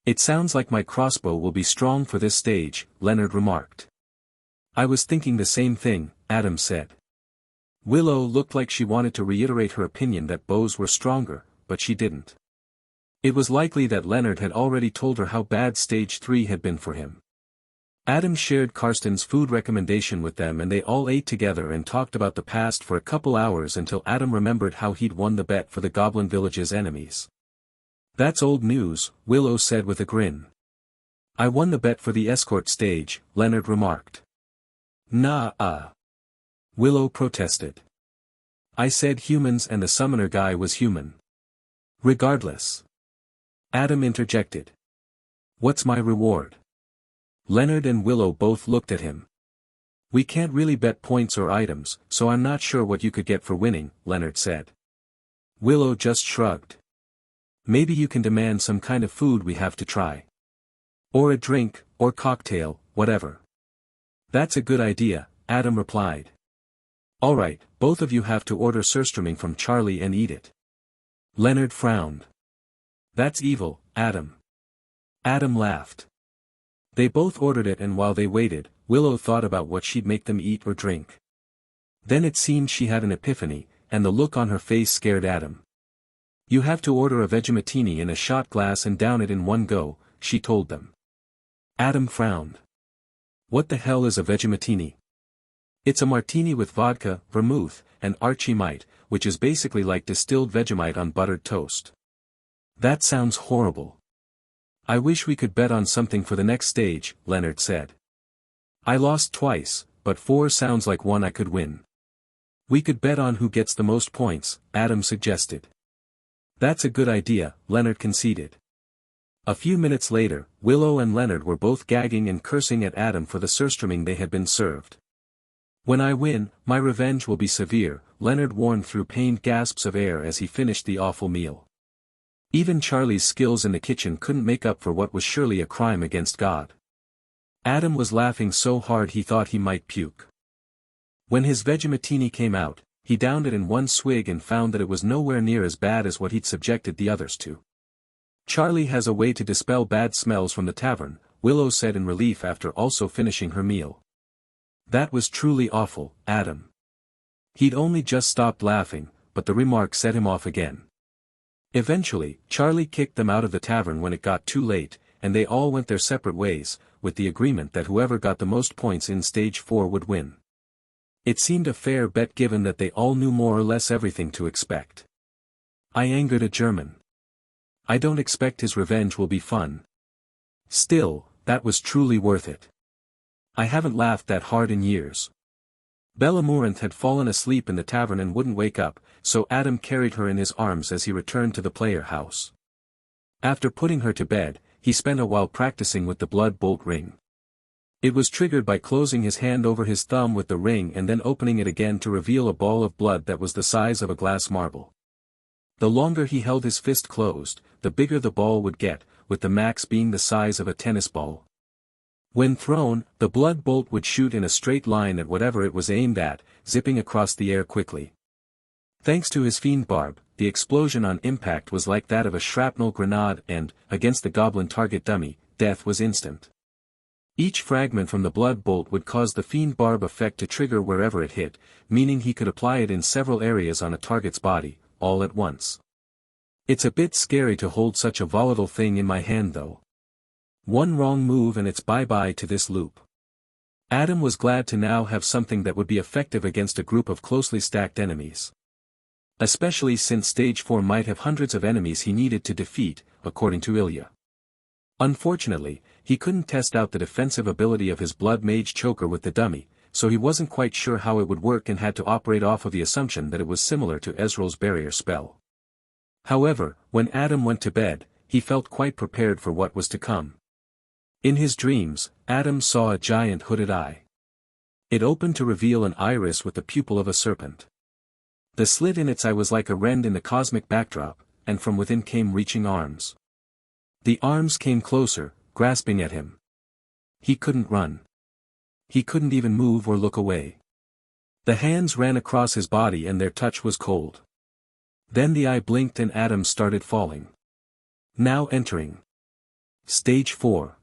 It sounds like my crossbow will be strong for this stage, Leonard remarked. I was thinking the same thing, Adam said. Willow looked like she wanted to reiterate her opinion that bows were stronger, but she didn't. It was likely that Leonard had already told her how bad Stage 3 had been for him. Adam shared Karsten's food recommendation with them and they all ate together and talked about the past for a couple hours until Adam remembered how he'd won the bet for the Goblin Village's enemies. That's old news, Willow said with a grin. I won the bet for the escort stage, Leonard remarked. Nah. Willow protested. I said humans and the summoner guy was human. Regardless. Adam interjected. What's my reward? Leonard and Willow both looked at him. We can't really bet points or items, so I'm not sure what you could get for winning, Leonard said. Willow just shrugged. Maybe you can demand some kind of food we have to try. Or a drink, or cocktail, whatever. That's a good idea, Adam replied. Alright, both of you have to order surströmming from Charlie and eat it. Leonard frowned. That's evil, Adam. Adam laughed. They both ordered it and while they waited, Willow thought about what she'd make them eat or drink. Then it seemed she had an epiphany, and the look on her face scared Adam. You have to order a Vegematini in a shot glass and down it in one go, she told them. Adam frowned. What the hell is a Vegematini? It's a martini with vodka, vermouth, and Archimite, which is basically like distilled Vegemite on buttered toast. That sounds horrible. I wish we could bet on something for the next stage, Leonard said. I lost twice, but 4 sounds like one I could win. We could bet on who gets the most points, Adam suggested. That's a good idea, Leonard conceded. A few minutes later, Willow and Leonard were both gagging and cursing at Adam for the surströmming they had been served. When I win, my revenge will be severe, Leonard warned through pained gasps of air as he finished the awful meal. Even Charlie's skills in the kitchen couldn't make up for what was surely a crime against God. Adam was laughing so hard he thought he might puke. When his Vegematini came out, he downed it in one swig and found that it was nowhere near as bad as what he'd subjected the others to. Charlie has a way to dispel bad smells from the tavern, Willow said in relief after also finishing her meal. That was truly awful, Adam. He'd only just stopped laughing, but the remark set him off again. Eventually, Charlie kicked them out of the tavern when it got too late, and they all went their separate ways, with the agreement that whoever got the most points in stage 4 would win. It seemed a fair bet given that they all knew more or less everything to expect. I angered a German. I don't expect his revenge will be fun. Still, that was truly worth it. I haven't laughed that hard in years. Bellamorant had fallen asleep in the tavern and wouldn't wake up, so Adam carried her in his arms as he returned to the player house. After putting her to bed, he spent a while practicing with the blood bolt ring. It was triggered by closing his hand over his thumb with the ring and then opening it again to reveal a ball of blood that was the size of a glass marble. The longer he held his fist closed, the bigger the ball would get, with the max being the size of a tennis ball. When thrown, the blood bolt would shoot in a straight line at whatever it was aimed at, zipping across the air quickly. Thanks to his fiend barb, the explosion on impact was like that of a shrapnel grenade and, against the goblin target dummy, death was instant. Each fragment from the blood bolt would cause the fiend barb effect to trigger wherever it hit, meaning he could apply it in several areas on a target's body, all at once. It's a bit scary to hold such a volatile thing in my hand though. One wrong move and it's bye-bye to this loop. Adam was glad to now have something that would be effective against a group of closely stacked enemies. Especially since stage 4 might have hundreds of enemies he needed to defeat, according to Ilya. Unfortunately, he couldn't test out the defensive ability of his blood mage choker with the dummy, so he wasn't quite sure how it would work and had to operate off of the assumption that it was similar to Ezreal's barrier spell. However, when Adam went to bed, he felt quite prepared for what was to come. In his dreams, Adam saw a giant hooded eye. It opened to reveal an iris with the pupil of a serpent. The slit in its eye was like a rend in the cosmic backdrop, and from within came reaching arms. The arms came closer, grasping at him. He couldn't run. He couldn't even move or look away. The hands ran across his body and their touch was cold. Then the eye blinked and Adam started falling. Now entering. Stage 4.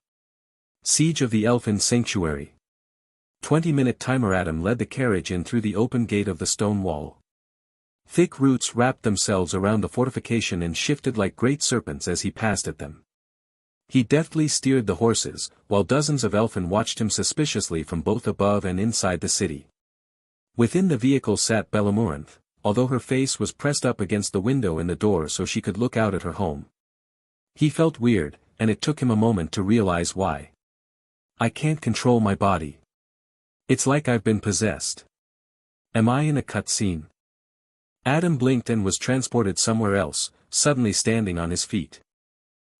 Siege of the Elfin Sanctuary. 20-minute timer. Adam led the carriage in through the open gate of the stone wall. Thick roots wrapped themselves around the fortification and shifted like great serpents as he passed at them. He deftly steered the horses, while dozens of elfin watched him suspiciously from both above and inside the city. Within the vehicle sat Bellamorant, although her face was pressed up against the window in the door so she could look out at her home. He felt weird, and it took him a moment to realize why. I can't control my body. It's like I've been possessed. Am I in a cutscene? Adam blinked and was transported somewhere else, suddenly standing on his feet.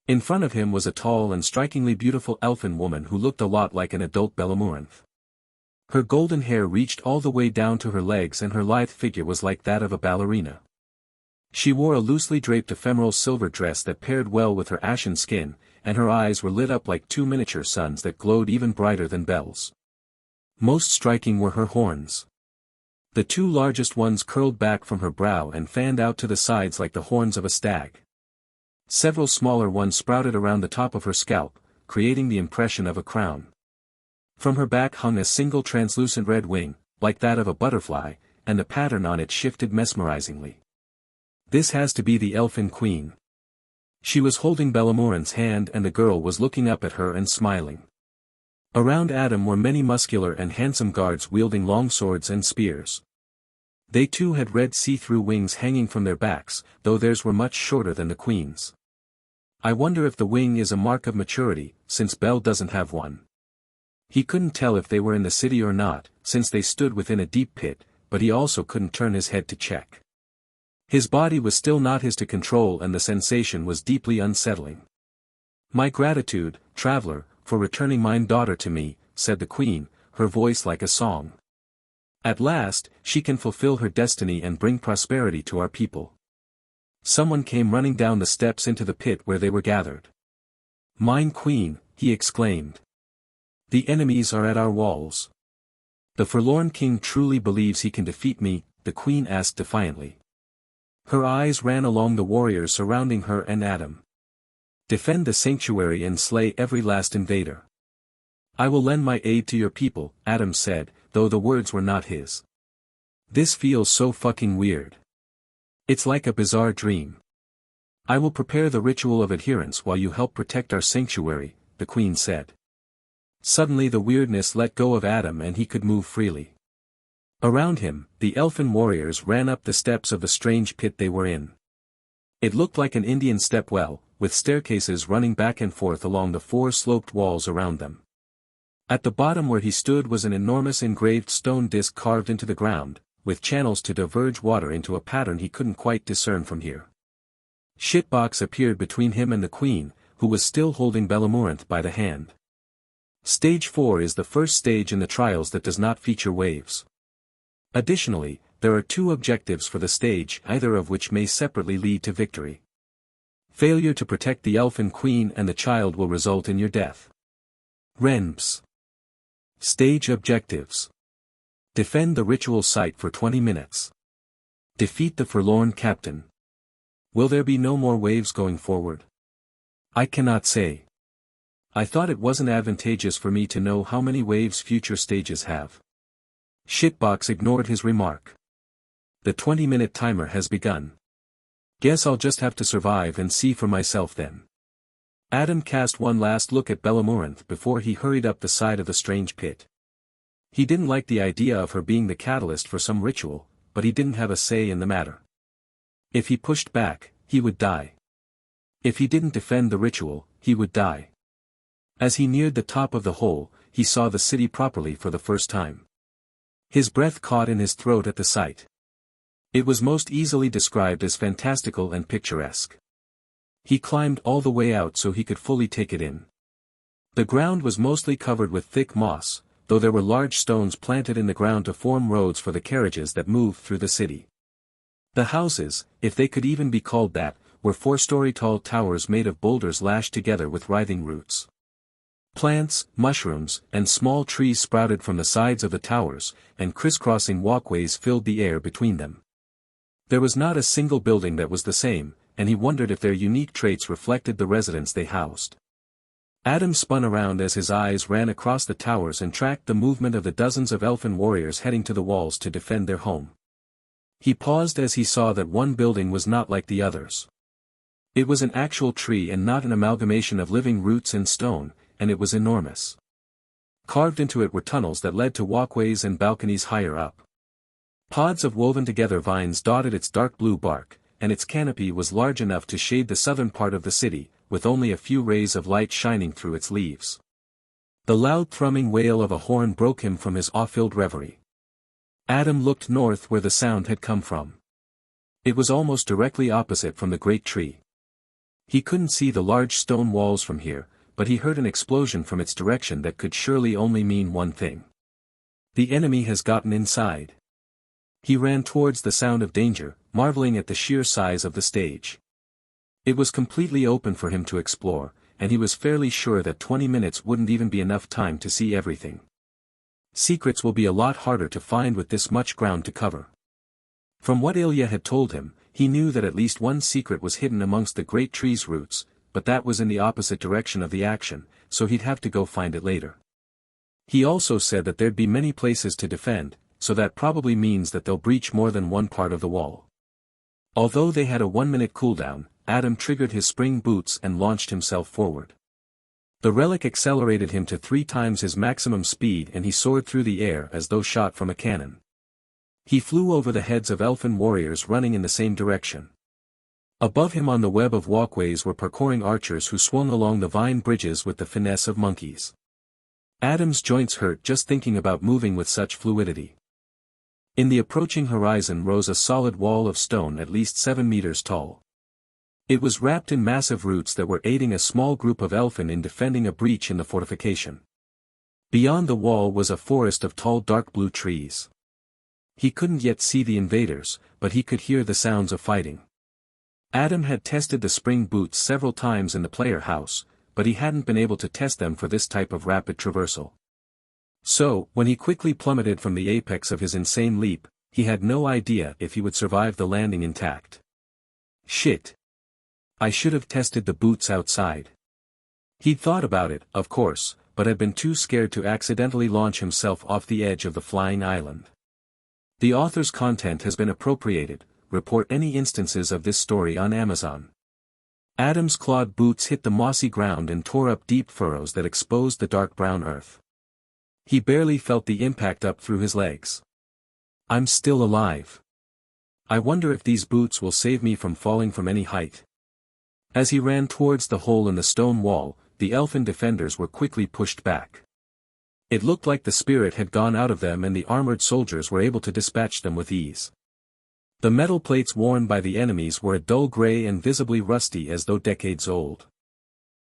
In front of him was a tall and strikingly beautiful elfin woman who looked a lot like an adult Bellamorant. Her golden hair reached all the way down to her legs and her lithe figure was like that of a ballerina. She wore a loosely draped ephemeral silver dress that paired well with her ashen skin, and her eyes were lit up like two miniature suns that glowed even brighter than bells. Most striking were her horns. The two largest ones curled back from her brow and fanned out to the sides like the horns of a stag. Several smaller ones sprouted around the top of her scalp, creating the impression of a crown. From her back hung a single translucent red wing, like that of a butterfly, and the pattern on it shifted mesmerizingly. This has to be the Elfin Queen. She was holding Bellamorant's hand and the girl was looking up at her and smiling. Around Adam were many muscular and handsome guards wielding long swords and spears. They too had red see-through wings hanging from their backs, though theirs were much shorter than the Queen's. I wonder if the wing is a mark of maturity, since Belle doesn't have one. He couldn't tell if they were in the city or not, since they stood within a deep pit, but he also couldn't turn his head to check. His body was still not his to control and the sensation was deeply unsettling. My gratitude, traveler, for returning mine daughter to me, said the Queen, her voice like a song. At last, she can fulfill her destiny and bring prosperity to our people. Someone came running down the steps into the pit where they were gathered. Mine Queen, he exclaimed. The enemies are at our walls. The forlorn king truly believes he can defeat me, the Queen asked defiantly. Her eyes ran along the warriors surrounding her and Adam. Defend the sanctuary and slay every last invader. I will lend my aid to your people, Adam said, though the words were not his. This feels so fucking weird. It's like a bizarre dream. I will prepare the ritual of adherence while you help protect our sanctuary, the queen said. Suddenly the weirdness let go of Adam and he could move freely. Around him, the elfin warriors ran up the steps of the strange pit they were in. It looked like an Indian step well, with staircases running back and forth along the 4 sloped walls around them. At the bottom where he stood was an enormous engraved stone disc carved into the ground, with channels to diverge water into a pattern he couldn't quite discern from here. Shitbox appeared between him and the queen, who was still holding Bellamorant by the hand. Stage 4 is the first stage in the trials that does not feature waves. Additionally, there are 2 objectives for the stage, either of which may separately lead to victory. Failure to protect the elfin queen and the child will result in your death. Rems. Stage objectives. Defend the ritual site for 20 minutes. Defeat the forlorn captain. Will there be no more waves going forward? I cannot say. I thought it wasn't advantageous for me to know how many waves future stages have. Shitbox ignored his remark. The 20-minute timer has begun. Guess I'll just have to survive and see for myself then. Adam cast one last look at Bellamorant before he hurried up the side of the strange pit. He didn't like the idea of her being the catalyst for some ritual, but he didn't have a say in the matter. If he pushed back, he would die. If he didn't defend the ritual, he would die. As he neared the top of the hole, he saw the city properly for the first time. His breath caught in his throat at the sight. It was most easily described as fantastical and picturesque. He climbed all the way out so he could fully take it in. The ground was mostly covered with thick moss, though there were large stones planted in the ground to form roads for the carriages that moved through the city. The houses, if they could even be called that, were 4-story tall towers made of boulders lashed together with writhing roots. Plants, mushrooms, and small trees sprouted from the sides of the towers, and crisscrossing walkways filled the air between them. There was not a single building that was the same, and he wondered if their unique traits reflected the residents they housed. Adam spun around as his eyes ran across the towers and tracked the movement of the dozens of elfin warriors heading to the walls to defend their home. He paused as he saw that one building was not like the others. It was an actual tree and not an amalgamation of living roots and stone, and it was enormous. Carved into it were tunnels that led to walkways and balconies higher up. Pods of woven-together vines dotted its dark blue bark, and its canopy was large enough to shade the southern part of the city, with only a few rays of light shining through its leaves. The loud thrumming wail of a horn broke him from his awe-filled reverie. Adam looked north where the sound had come from. It was almost directly opposite from the great tree. He couldn't see the large stone walls from here, but he heard an explosion from its direction that could surely only mean one thing. The enemy has gotten inside. He ran towards the sound of danger, marveling at the sheer size of the stage. It was completely open for him to explore, and he was fairly sure that 20 minutes wouldn't even be enough time to see everything. Secrets will be a lot harder to find with this much ground to cover. From what Ilya had told him, he knew that at least one secret was hidden amongst the great tree's roots, but that was in the opposite direction of the action, so he'd have to go find it later. He also said that there'd be many places to defend, so that probably means that they'll breach more than one part of the wall. Although they had a 1-minute cooldown, Adam triggered his spring boots and launched himself forward. The relic accelerated him to 3 times his maximum speed and he soared through the air as though shot from a cannon. He flew over the heads of elfin warriors running in the same direction. Above him on the web of walkways were parkouring archers who swung along the vine bridges with the finesse of monkeys. Adam's joints hurt just thinking about moving with such fluidity. In the approaching horizon rose a solid wall of stone at least 7 meters tall. It was wrapped in massive roots that were aiding a small group of elfin in defending a breach in the fortification. Beyond the wall was a forest of tall dark blue trees. He couldn't yet see the invaders, but he could hear the sounds of fighting. Adam had tested the spring boots several times in the player house, but he hadn't been able to test them for this type of rapid traversal. So, when he quickly plummeted from the apex of his insane leap, he had no idea if he would survive the landing intact. Shit. I should have tested the boots outside. He'd thought about it, of course, but had been too scared to accidentally launch himself off the edge of the flying island. The author's content has been appropriated. Report any instances of this story on Amazon. Adam's clawed boots hit the mossy ground and tore up deep furrows that exposed the dark brown earth. He barely felt the impact up through his legs. I'm still alive. I wonder if these boots will save me from falling from any height. As he ran towards the hole in the stone wall, the elfin defenders were quickly pushed back. It looked like the spirit had gone out of them and the armored soldiers were able to dispatch them with ease. The metal plates worn by the enemies were a dull gray and visibly rusty as though decades old.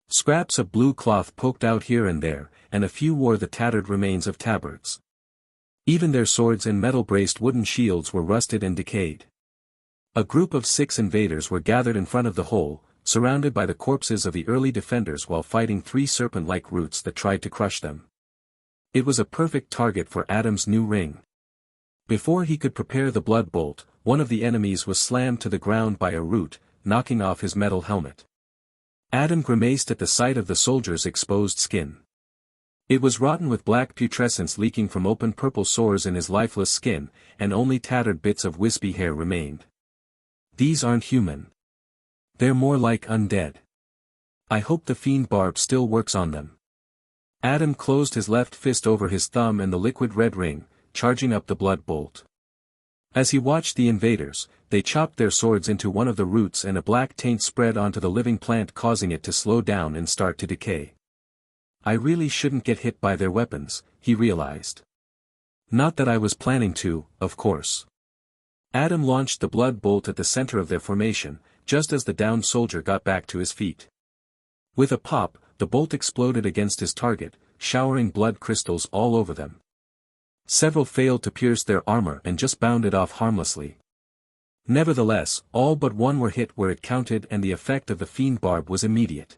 Scraps of blue cloth poked out here and there, and a few wore the tattered remains of tabards. Even their swords and metal-braced wooden shields were rusted and decayed. A group of 6 invaders were gathered in front of the hole, surrounded by the corpses of the early defenders while fighting 3 serpent-like roots that tried to crush them. It was a perfect target for Adam's new ring. Before he could prepare the blood bolt, one of the enemies was slammed to the ground by a root, knocking off his metal helmet. Adam grimaced at the sight of the soldier's exposed skin. It was rotten with black putrescence leaking from open purple sores in his lifeless skin, and only tattered bits of wispy hair remained. These aren't human. They're more like undead. I hope the fiend barb still works on them. Adam closed his left fist over his thumb and the liquid red ring, charging up the blood bolt. As he watched the invaders, they chopped their swords into one of the roots and a black taint spread onto the living plant, causing it to slow down and start to decay. I really shouldn't get hit by their weapons, he realized. Not that I was planning to, of course. Adam launched the blood bolt at the center of their formation, just as the downed soldier got back to his feet. With a pop, the bolt exploded against his target, showering blood crystals all over them. Several failed to pierce their armor and just bounded off harmlessly. Nevertheless, all but one were hit where it counted, and the effect of the fiend barb was immediate.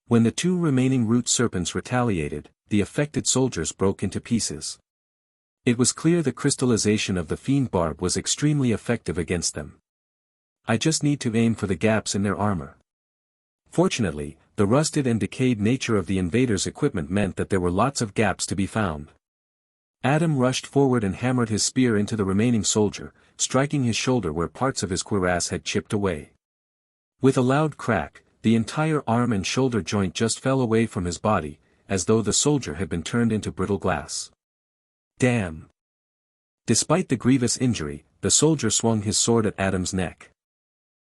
When the 2 remaining root serpents retaliated, the affected soldiers broke into pieces. It was clear the crystallization of the fiend barb was extremely effective against them. I just need to aim for the gaps in their armor. Fortunately, the rusted and decayed nature of the invaders' equipment meant that there were lots of gaps to be found. Adam rushed forward and hammered his spear into the remaining soldier, striking his shoulder where parts of his cuirass had chipped away. With a loud crack, the entire arm and shoulder joint just fell away from his body, as though the soldier had been turned into brittle glass. Damn! Despite the grievous injury, the soldier swung his sword at Adam's neck.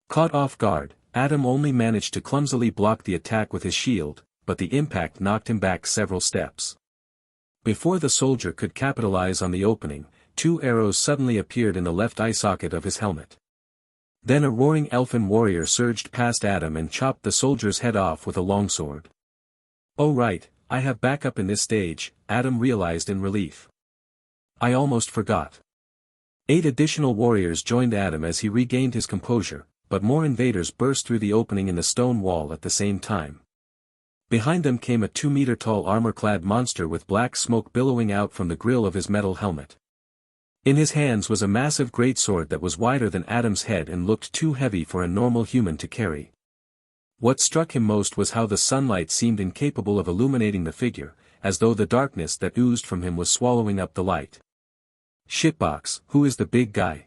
Caught off guard, Adam only managed to clumsily block the attack with his shield, but the impact knocked him back several steps. Before the soldier could capitalize on the opening, 2 arrows suddenly appeared in the left eye socket of his helmet. Then a roaring elfin warrior surged past Adam and chopped the soldier's head off with a longsword. Oh right, I have backup in this stage, Adam realized in relief. I almost forgot. 8 additional warriors joined Adam as he regained his composure, but more invaders burst through the opening in the stone wall at the same time. Behind them came a 2-meter-tall armor-clad monster with black smoke billowing out from the grill of his metal helmet. In his hands was a massive greatsword that was wider than Adam's head and looked too heavy for a normal human to carry. What struck him most was how the sunlight seemed incapable of illuminating the figure, as though the darkness that oozed from him was swallowing up the light. Shitbox, who is the big guy?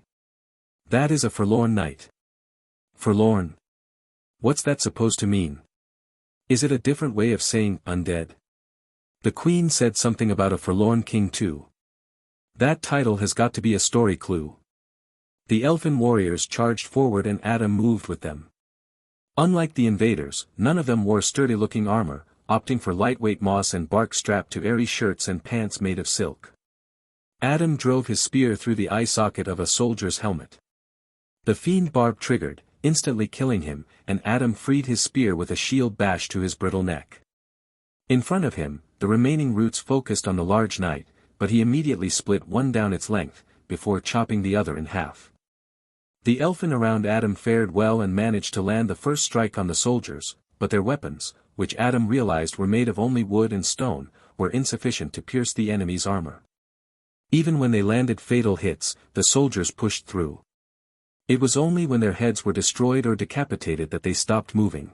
That is a forlorn knight. Forlorn? What's that supposed to mean? Is it a different way of saying undead? The Queen said something about a forlorn king too. That title has got to be a story clue. The elfin warriors charged forward and Adam moved with them. Unlike the invaders, none of them wore sturdy-looking armor, opting for lightweight moss and bark strapped to airy shirts and pants made of silk. Adam drove his spear through the eye socket of a soldier's helmet. The fiend barb triggered, instantly killing him, and Adam freed his spear with a shield bash to his brittle neck. In front of him, the remaining roots focused on the large knight, but he immediately split one down its length, before chopping the other in half. The elfin around Adam fared well and managed to land the first strike on the soldiers, but their weapons, which Adam realized were made of only wood and stone, were insufficient to pierce the enemy's armor. Even when they landed fatal hits, the soldiers pushed through. It was only when their heads were destroyed or decapitated that they stopped moving.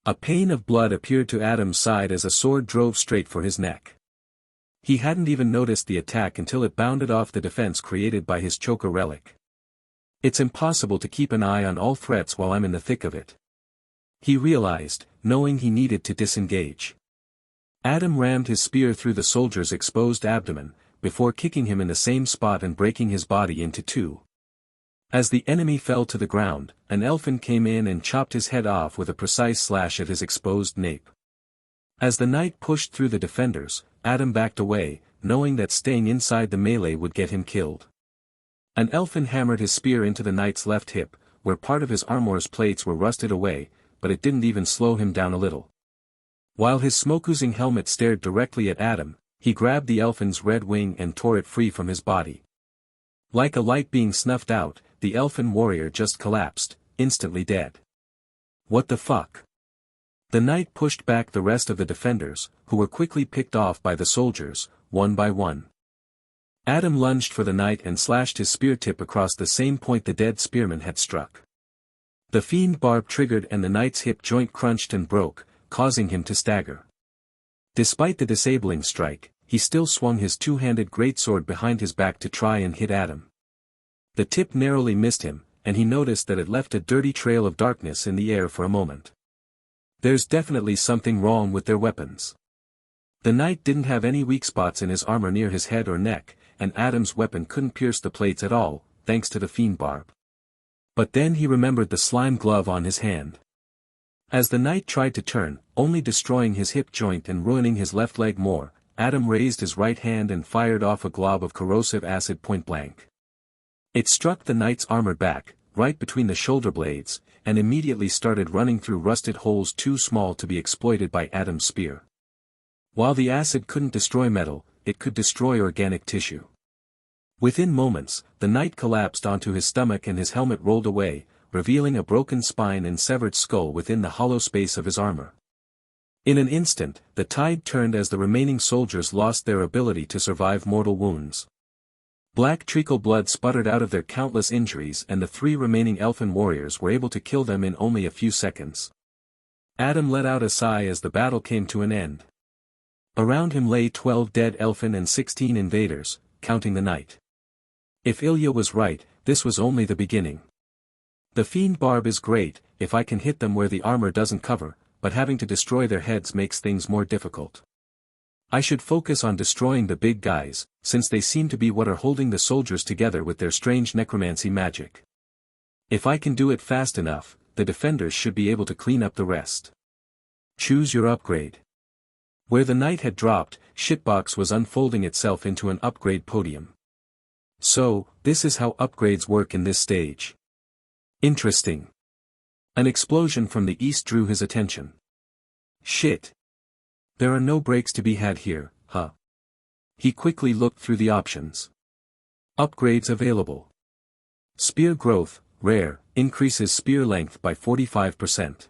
A pane of blood appeared to Adam's side as a sword drove straight for his neck. He hadn't even noticed the attack until it bounded off the defense created by his choker relic. It's impossible to keep an eye on all threats while I'm in the thick of it. He realized, knowing he needed to disengage. Adam rammed his spear through the soldier's exposed abdomen, before kicking him in the same spot and breaking his body into two. As the enemy fell to the ground, an elfin came in and chopped his head off with a precise slash at his exposed nape. As the knight pushed through the defenders, Adam backed away, knowing that staying inside the melee would get him killed. An elfin hammered his spear into the knight's left hip, where part of his armor's plates were rusted away, but it didn't even slow him down a little. While his smoke-oozing helmet stared directly at Adam, he grabbed the elfin's red wing and tore it free from his body. Like a light being snuffed out, the elfin warrior just collapsed, instantly dead. What the fuck? The knight pushed back the rest of the defenders, who were quickly picked off by the soldiers, one by one. Adam lunged for the knight and slashed his spear tip across the same point the dead spearman had struck. The fiend barb triggered and the knight's hip joint crunched and broke, causing him to stagger. Despite the disabling strike, he still swung his two-handed greatsword behind his back to try and hit Adam. The tip narrowly missed him, and he noticed that it left a dirty trail of darkness in the air for a moment. There's definitely something wrong with their weapons. The knight didn't have any weak spots in his armor near his head or neck, and Adam's weapon couldn't pierce the plates at all, thanks to the fiend barb. But then he remembered the slime glove on his hand. As the knight tried to turn, only destroying his hip joint and ruining his left leg more, Adam raised his right hand and fired off a glob of corrosive acid point blank. It struck the knight's armored back, right between the shoulder blades, and immediately started running through rusted holes too small to be exploited by Adam's spear. While the acid couldn't destroy metal, it could destroy organic tissue. Within moments, the knight collapsed onto his stomach and his helmet rolled away, revealing a broken spine and severed skull within the hollow space of his armor. In an instant, the tide turned as the remaining soldiers lost their ability to survive mortal wounds. Black treacle blood sputtered out of their countless injuries and the 3 remaining elfin warriors were able to kill them in only a few seconds. Adam let out a sigh as the battle came to an end. Around him lay 12 dead elfin and 16 invaders, counting the knight. If Ilya was right, this was only the beginning. The fiend barb is great, if I can hit them where the armor doesn't cover, but having to destroy their heads makes things more difficult. I should focus on destroying the big guys, since they seem to be what are holding the soldiers together with their strange necromancy magic. If I can do it fast enough, the defenders should be able to clean up the rest. Choose your upgrade. Where the knight had dropped, Shitbox was unfolding itself into an upgrade podium. So, this is how upgrades work in this stage. Interesting. An explosion from the east drew his attention. Shit. There are no breaks to be had here, huh? He quickly looked through the options. Upgrades available. Spear growth, rare, increases spear length by 45%.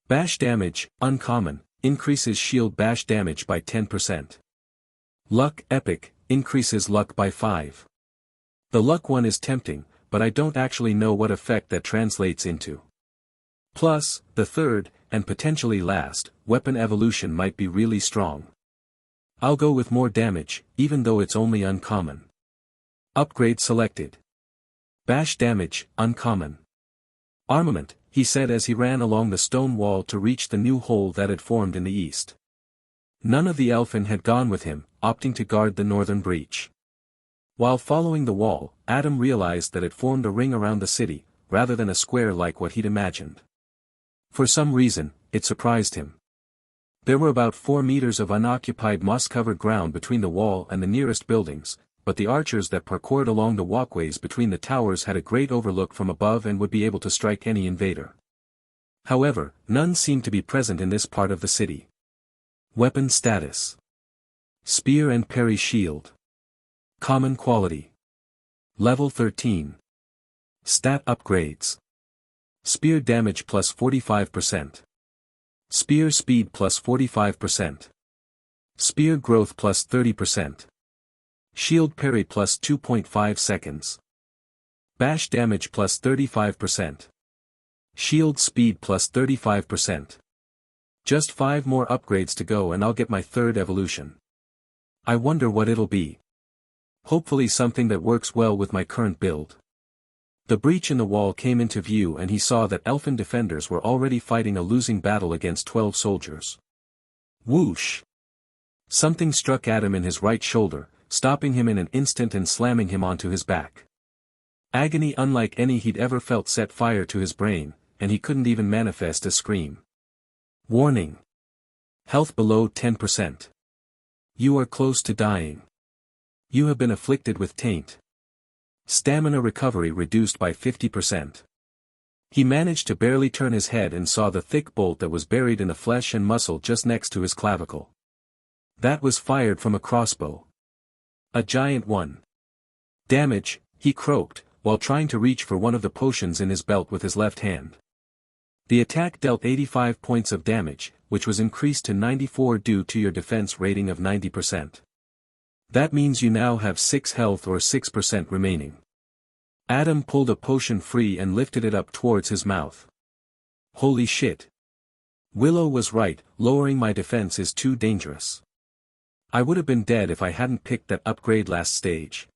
Bash damage, uncommon, increases shield bash damage by 10%. Luck, epic, increases luck by 5. The luck one is tempting, but I don't actually know what effect that translates into. Plus, the third, and potentially last, weapon evolution might be really strong. I'll go with more damage, even though it's only uncommon. Upgrade selected. Bash damage, uncommon. Armament, he said as he ran along the stone wall to reach the new hole that had formed in the east. None of the elfin had gone with him, opting to guard the northern breach. While following the wall, Adam realized that it formed a ring around the city, rather than a square like what he'd imagined. For some reason, it surprised him. There were about 4 meters of unoccupied moss-covered ground between the wall and the nearest buildings, but the archers that parkoured along the walkways between the towers had a great overlook from above and would be able to strike any invader. However, none seemed to be present in this part of the city. Weapon status. Spear and parry shield. Common quality. Level 13. Stat upgrades. Spear damage plus 45%. Spear speed plus 45%. Spear growth plus 30%. Shield parry plus 2.5 seconds. Bash damage plus 35%. Shield speed plus 35%. Just 5 more upgrades to go and I'll get my third evolution. I wonder what it'll be. Hopefully something that works well with my current build. The breach in the wall came into view and he saw that elfin defenders were already fighting a losing battle against 12 soldiers. Whoosh! Something struck Adam in his right shoulder, stopping him in an instant and slamming him onto his back. Agony unlike any he'd ever felt set fire to his brain, and he couldn't even manifest a scream. Warning! Health below 10%. You are close to dying. You have been afflicted with taint. Stamina recovery reduced by 50%. He managed to barely turn his head and saw the thick bolt that was buried in the flesh and muscle just next to his clavicle. That was fired from a crossbow. A giant one. Damage, he croaked, while trying to reach for one of the potions in his belt with his left hand. The attack dealt 85 points of damage, which was increased to 94 due to your defense rating of 90%. That means you now have 6 health or 6% remaining. Adam pulled a potion free and lifted it up towards his mouth. Holy shit. Willow was right, lowering my defense is too dangerous. I would have been dead if I hadn't picked that upgrade last stage.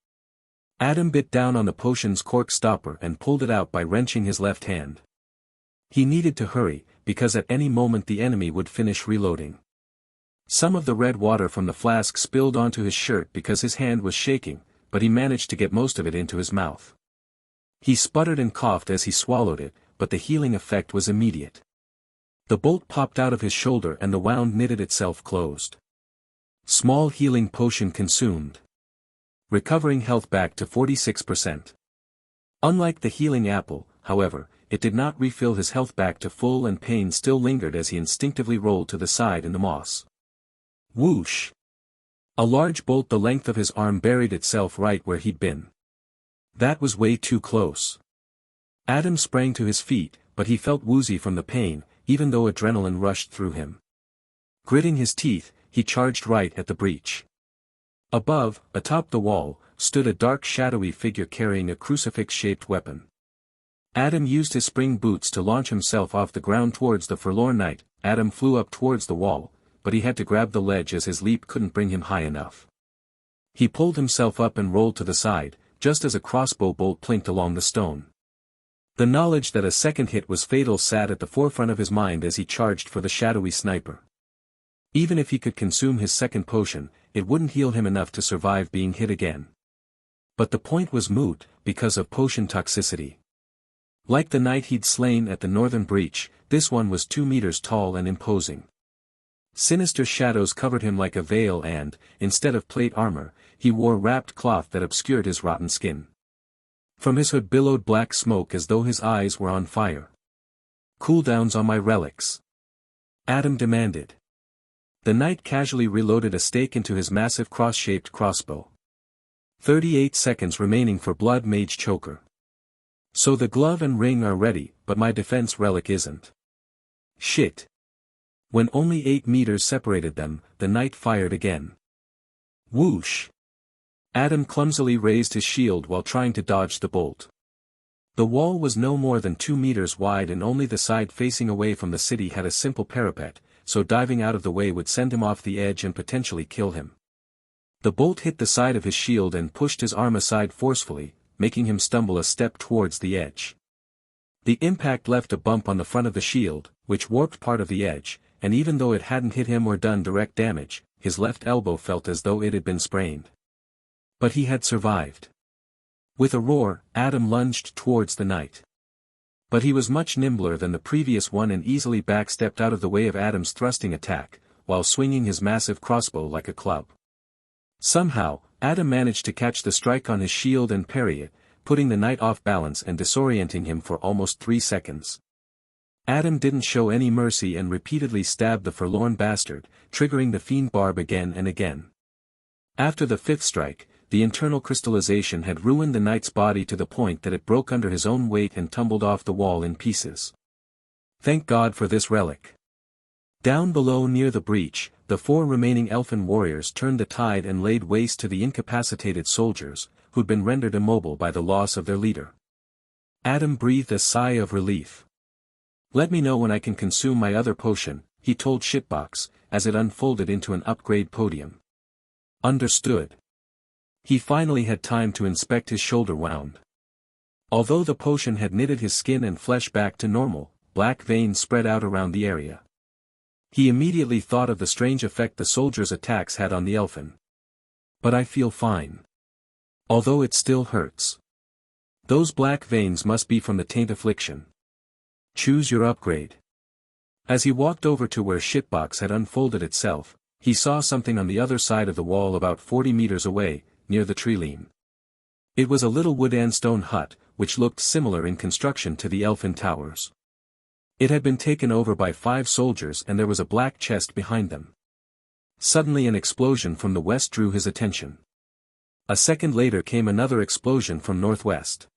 Adam bit down on the potion's cork stopper and pulled it out by wrenching his left hand. He needed to hurry, because at any moment the enemy would finish reloading. Some of the red water from the flask spilled onto his shirt because his hand was shaking, but he managed to get most of it into his mouth. He sputtered and coughed as he swallowed it, but the healing effect was immediate. The bolt popped out of his shoulder and the wound knitted itself closed. Small healing potion consumed. Recovering health back to 46%. Unlike the healing apple, however, it did not refill his health back to full and pain still lingered as he instinctively rolled to the side in the moss. Whoosh! A large bolt the length of his arm buried itself right where he'd been. That was way too close. Adam sprang to his feet, but he felt woozy from the pain, even though adrenaline rushed through him. Gritting his teeth, he charged right at the breach. Above, atop the wall, stood a dark shadowy figure carrying a crucifix-shaped weapon. Adam used his spring boots to launch himself off the ground towards the forlorn knight. Adam flew up towards the wall, but he had to grab the ledge as his leap couldn't bring him high enough. He pulled himself up and rolled to the side, just as a crossbow bolt plinked along the stone. The knowledge that a second hit was fatal sat at the forefront of his mind as he charged for the shadowy sniper. Even if he could consume his second potion, it wouldn't heal him enough to survive being hit again. But the point was moot, because of potion toxicity. Like the knight he'd slain at the northern breach, this one was 2 meters tall and imposing. Sinister shadows covered him like a veil and, instead of plate armor, he wore wrapped cloth that obscured his rotten skin. From his hood billowed black smoke as though his eyes were on fire. Cooldowns on my relics. Adam demanded. The knight casually reloaded a stake into his massive cross-shaped crossbow. 38 seconds remaining for Blood Mage Choker. So the glove and ring are ready, but my defense relic isn't. Shit. When only 8 meters separated them, the knight fired again. Whoosh! Adam clumsily raised his shield while trying to dodge the bolt. The wall was no more than 2 meters wide and only the side facing away from the city had a simple parapet, so diving out of the way would send him off the edge and potentially kill him. The bolt hit the side of his shield and pushed his arm aside forcefully, making him stumble a step towards the edge. The impact left a bump on the front of the shield, which warped part of the edge, and even though it hadn't hit him or done direct damage, his left elbow felt as though it had been sprained. But he had survived. With a roar, Adam lunged towards the knight. But he was much nimbler than the previous one and easily backstepped out of the way of Adam's thrusting attack, while swinging his massive crossbow like a club. Somehow, Adam managed to catch the strike on his shield and parry it, putting the knight off balance and disorienting him for almost 3 seconds. Adam didn't show any mercy and repeatedly stabbed the forlorn bastard, triggering the fiend barb again and again. After the 5th strike, the internal crystallization had ruined the knight's body to the point that it broke under his own weight and tumbled off the wall in pieces. Thank God for this relic. Down below near the breach, the 4 remaining elfin warriors turned the tide and laid waste to the incapacitated soldiers, who'd been rendered immobile by the loss of their leader. Adam breathed a sigh of relief. Let me know when I can consume my other potion, he told Shitbox, as it unfolded into an upgrade podium. Understood. He finally had time to inspect his shoulder wound. Although the potion had knitted his skin and flesh back to normal, black veins spread out around the area. He immediately thought of the strange effect the soldier's attacks had on the elfin. But I feel fine. Although it still hurts. Those black veins must be from the taint affliction. Choose your upgrade. As he walked over to where shitbox had unfolded itself, he saw something on the other side of the wall about 40 meters away, near the tree line. It was a little wood and stone hut, which looked similar in construction to the elfin towers. It had been taken over by 5 soldiers and there was a black chest behind them. Suddenly an explosion from the west drew his attention. A second later came another explosion from northwest.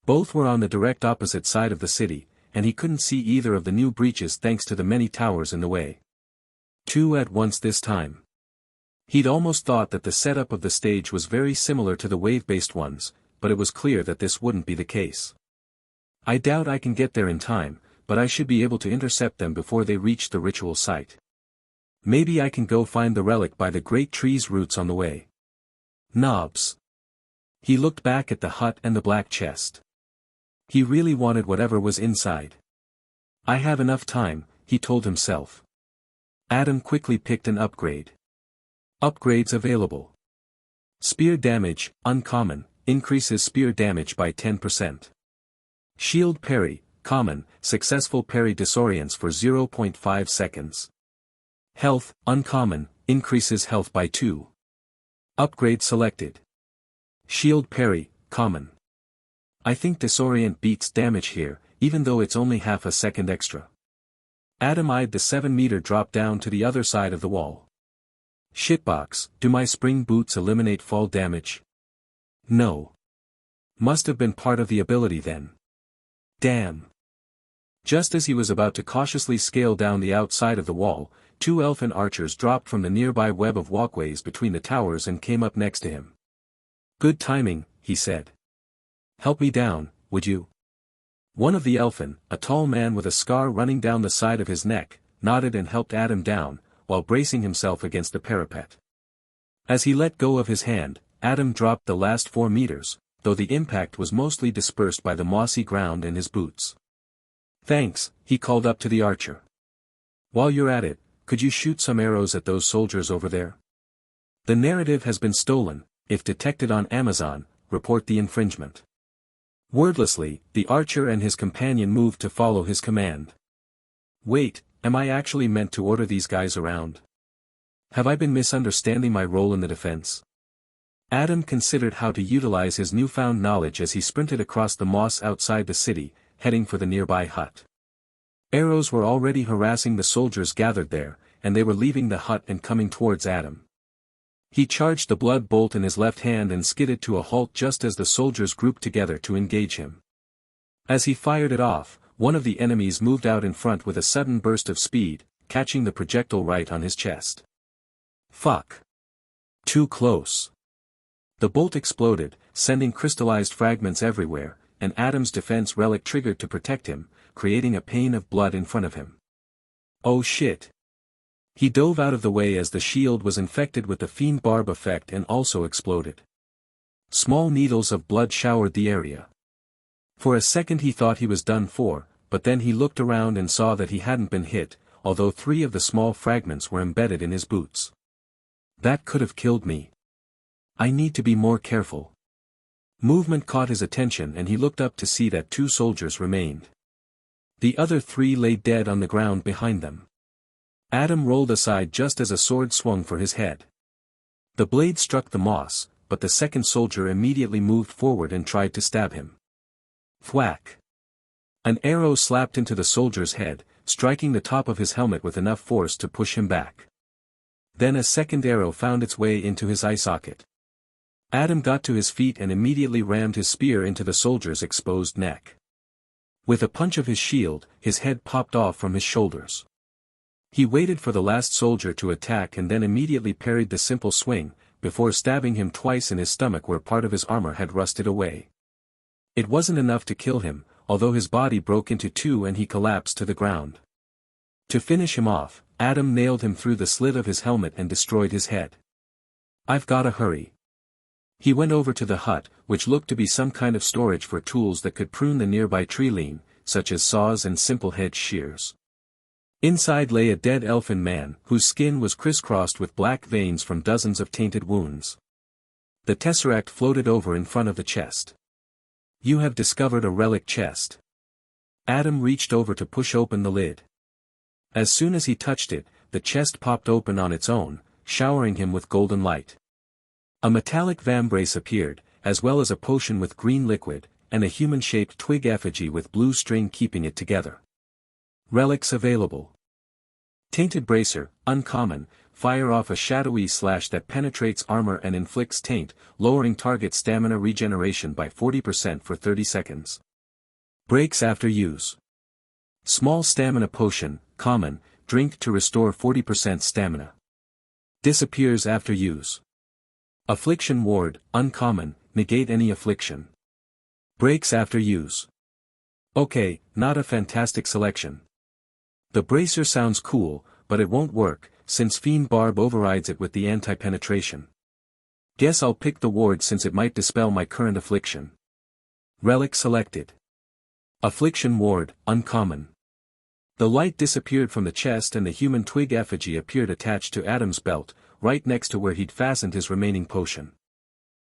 Both were on the direct opposite side of the city, and he couldn't see either of the new breaches thanks to the many towers in the way. 2 at once this time. He'd almost thought that the setup of the stage was very similar to the wave-based ones, but it was clear that this wouldn't be the case. I doubt I can get there in time, but I should be able to intercept them before they reach the ritual site. Maybe I can go find the relic by the great tree's roots on the way. Knobs. He looked back at the hut and the black chest. He really wanted whatever was inside. I have enough time, he told himself. Adam quickly picked an upgrade. Upgrades available. Spear damage, uncommon, increases spear damage by 10%. Shield parry, common, successful parry disorients for 0.5 seconds. Health, uncommon, increases health by 2. Upgrade selected. Shield parry, common. I think disorient beats damage here, even though it's only half a second extra. Adam eyed the 7-meter drop down to the other side of the wall. Shitbox, do my spring boots eliminate fall damage? No. Must have been part of the ability then. Damn. Just as he was about to cautiously scale down the outside of the wall, 2 elfin archers dropped from the nearby web of walkways between the towers and came up next to him. Good timing, he said. Help me down, would you? One of the elfin, a tall man with a scar running down the side of his neck, nodded and helped Adam down, while bracing himself against the parapet. As he let go of his hand, Adam dropped the last 4 meters, though the impact was mostly dispersed by the mossy ground and his boots. Thanks, he called up to the archer. While you're at it, could you shoot some arrows at those soldiers over there? The narrative has been stolen. If detected on Amazon, report the infringement. Wordlessly, the archer and his companion moved to follow his command. Wait, am I actually meant to order these guys around? Have I been misunderstanding my role in the defense? Adam considered how to utilize his newfound knowledge as he sprinted across the moss outside the city, heading for the nearby hut. Arrows were already harassing the soldiers gathered there, and they were leaving the hut and coming towards Adam. He charged the blood bolt in his left hand and skidded to a halt just as the soldiers grouped together to engage him. As he fired it off, one of the enemies moved out in front with a sudden burst of speed, catching the projectile right on his chest. Fuck. Too close. The bolt exploded, sending crystallized fragments everywhere, and Adam's defense relic triggered to protect him, creating a pane of blood in front of him. Oh shit. He dove out of the way as the shield was infected with the fiend barb effect and also exploded. Small needles of blood showered the area. For a second he thought he was done for, but then he looked around and saw that he hadn't been hit, although 3 of the small fragments were embedded in his boots. That could have killed me. I need to be more careful. Movement caught his attention and he looked up to see that 2 soldiers remained. The other 3 lay dead on the ground behind them. Adam rolled aside just as a sword swung for his head. The blade struck the moss, but the second soldier immediately moved forward and tried to stab him. Thwack. An arrow slapped into the soldier's head, striking the top of his helmet with enough force to push him back. Then a second arrow found its way into his eye socket. Adam got to his feet and immediately rammed his spear into the soldier's exposed neck. With a punch of his shield, his head popped off from his shoulders. He waited for the last soldier to attack and then immediately parried the simple swing, before stabbing him twice in his stomach where part of his armor had rusted away. It wasn't enough to kill him, although his body broke into 2 and he collapsed to the ground. To finish him off, Adam nailed him through the slit of his helmet and destroyed his head. I've gotta hurry. He went over to the hut, which looked to be some kind of storage for tools that could prune the nearby tree lean, such as saws and simple hedge shears. Inside lay a dead elfin man, whose skin was crisscrossed with black veins from dozens of tainted wounds. The tesseract floated over in front of the chest. You have discovered a relic chest. Adam reached over to push open the lid. As soon as he touched it, the chest popped open on its own, showering him with golden light. A metallic vambrace appeared, as well as a potion with green liquid, and a human-shaped twig effigy with blue string keeping it together. Relics available. Tainted Bracer, uncommon, fire off a shadowy slash that penetrates armor and inflicts taint, lowering target stamina regeneration by 40% for 30 seconds. Breaks after use. Small stamina potion, common, drink to restore 40% stamina. Disappears after use. Affliction ward, uncommon, negate any affliction. Breaks after use. Okay, not a fantastic selection. The bracer sounds cool, but it won't work, since Fiend Barb overrides it with the anti-penetration. Guess I'll pick the ward since it might dispel my current affliction. Relic selected. Affliction ward, uncommon. The light disappeared from the chest and the human twig effigy appeared attached to Adam's belt, right next to where he'd fastened his remaining potion.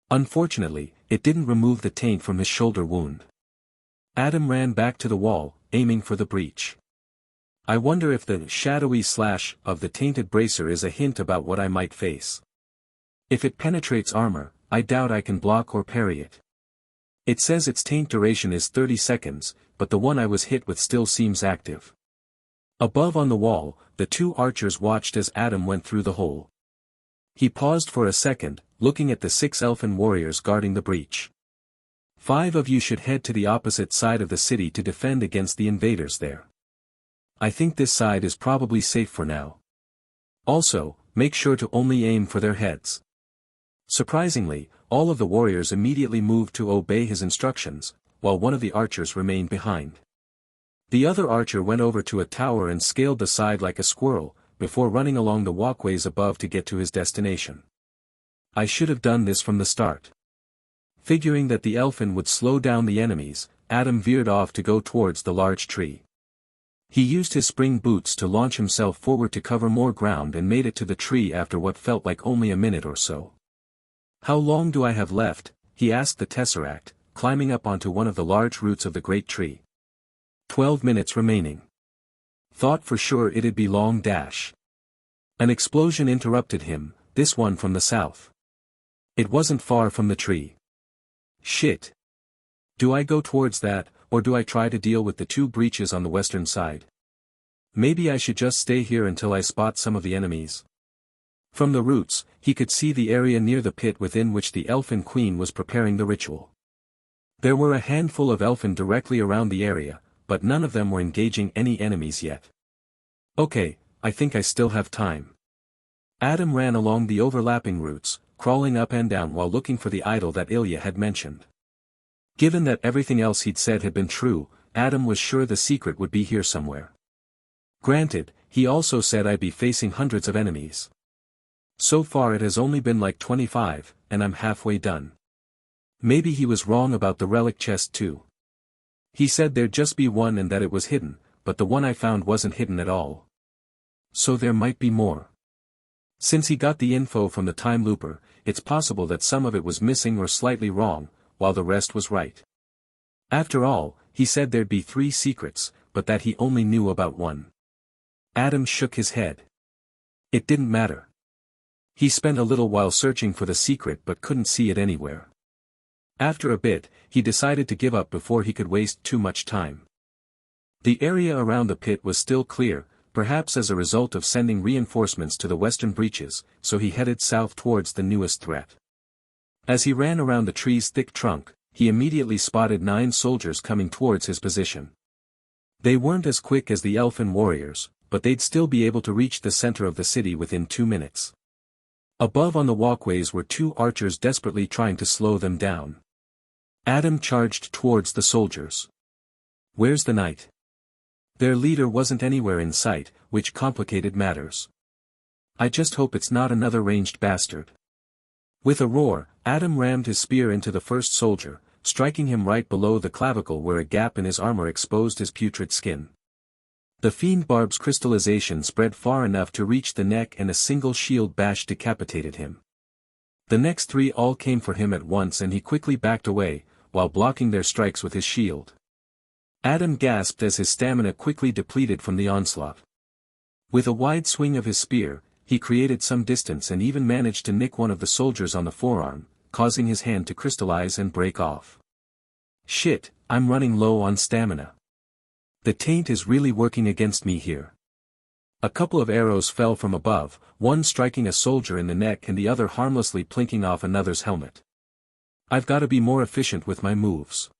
Unfortunately, it didn't remove the taint from his shoulder wound. Adam ran back to the wall, aiming for the breach. I wonder if the shadowy slash of the tainted bracer is a hint about what I might face. If it penetrates armor, I doubt I can block or parry it. It says its taint duration is 30 seconds, but the one I was hit with still seems active. Above on the wall, the two archers watched as Adam went through the hole. He paused for a second, looking at the 6 elfin warriors guarding the breach. 5 of you should head to the opposite side of the city to defend against the invaders there. I think this side is probably safe for now. Also, make sure to only aim for their heads. Surprisingly, all of the warriors immediately moved to obey his instructions, while one of the archers remained behind. The other archer went over to a tower and scaled the side like a squirrel, before running along the walkways above to get to his destination. I should have done this from the start. Figuring that the elfin would slow down the enemies, Adam veered off to go towards the large tree. He used his spring boots to launch himself forward to cover more ground and made it to the tree after what felt like only a minute or so. How long do I have left? He asked the tesseract, climbing up onto one of the large roots of the great tree. 12 minutes remaining. Thought for sure it'd be long dash. An explosion interrupted him, this one from the south. It wasn't far from the tree. Shit. Do I go towards that, or do I try to deal with the 2 breaches on the western side? Maybe I should just stay here until I spot some of the enemies. From the roots, he could see the area near the pit within which the elfin queen was preparing the ritual. There were a handful of elfin directly around the area, but none of them were engaging any enemies yet. Okay, I think I still have time. Adam ran along the overlapping roots, crawling up and down while looking for the idol that Ilya had mentioned. Given that everything else he'd said had been true, Adam was sure the secret would be here somewhere. Granted, he also said I'd be facing hundreds of enemies. So far it has only been like 25, and I'm halfway done. Maybe he was wrong about the relic chest too. He said there'd just be one and that it was hidden, but the one I found wasn't hidden at all. So there might be more. Since he got the info from the time looper, it's possible that some of it was missing or slightly wrong, while the rest was right. After all, he said there'd be 3 secrets, but that he only knew about one. Adam shook his head. It didn't matter. He spent a little while searching for the secret but couldn't see it anywhere. After a bit, he decided to give up before he could waste too much time. The area around the pit was still clear, perhaps as a result of sending reinforcements to the western breaches, so he headed south towards the newest threat. As he ran around the tree's thick trunk, he immediately spotted 9 soldiers coming towards his position. They weren't as quick as the elfin warriors, but they'd still be able to reach the center of the city within 2 minutes. Above on the walkways were 2 archers desperately trying to slow them down. Adam charged towards the soldiers. Where's the knight? Their leader wasn't anywhere in sight, which complicated matters. I just hope it's not another ranged bastard. With a roar, Adam rammed his spear into the first soldier, striking him right below the clavicle where a gap in his armor exposed his putrid skin. The fiend barb's crystallization spread far enough to reach the neck, and a single shield bash decapitated him. The next three all came for him at once, and he quickly backed away, while blocking their strikes with his shield. Adam gasped as his stamina quickly depleted from the onslaught. With a wide swing of his spear, he created some distance and even managed to nick one of the soldiers on the forearm, causing his hand to crystallize and break off. Shit, I'm running low on stamina. The taint is really working against me here. A couple of arrows fell from above, one striking a soldier in the neck and the other harmlessly plinking off another's helmet. I've got to be more efficient with my moves.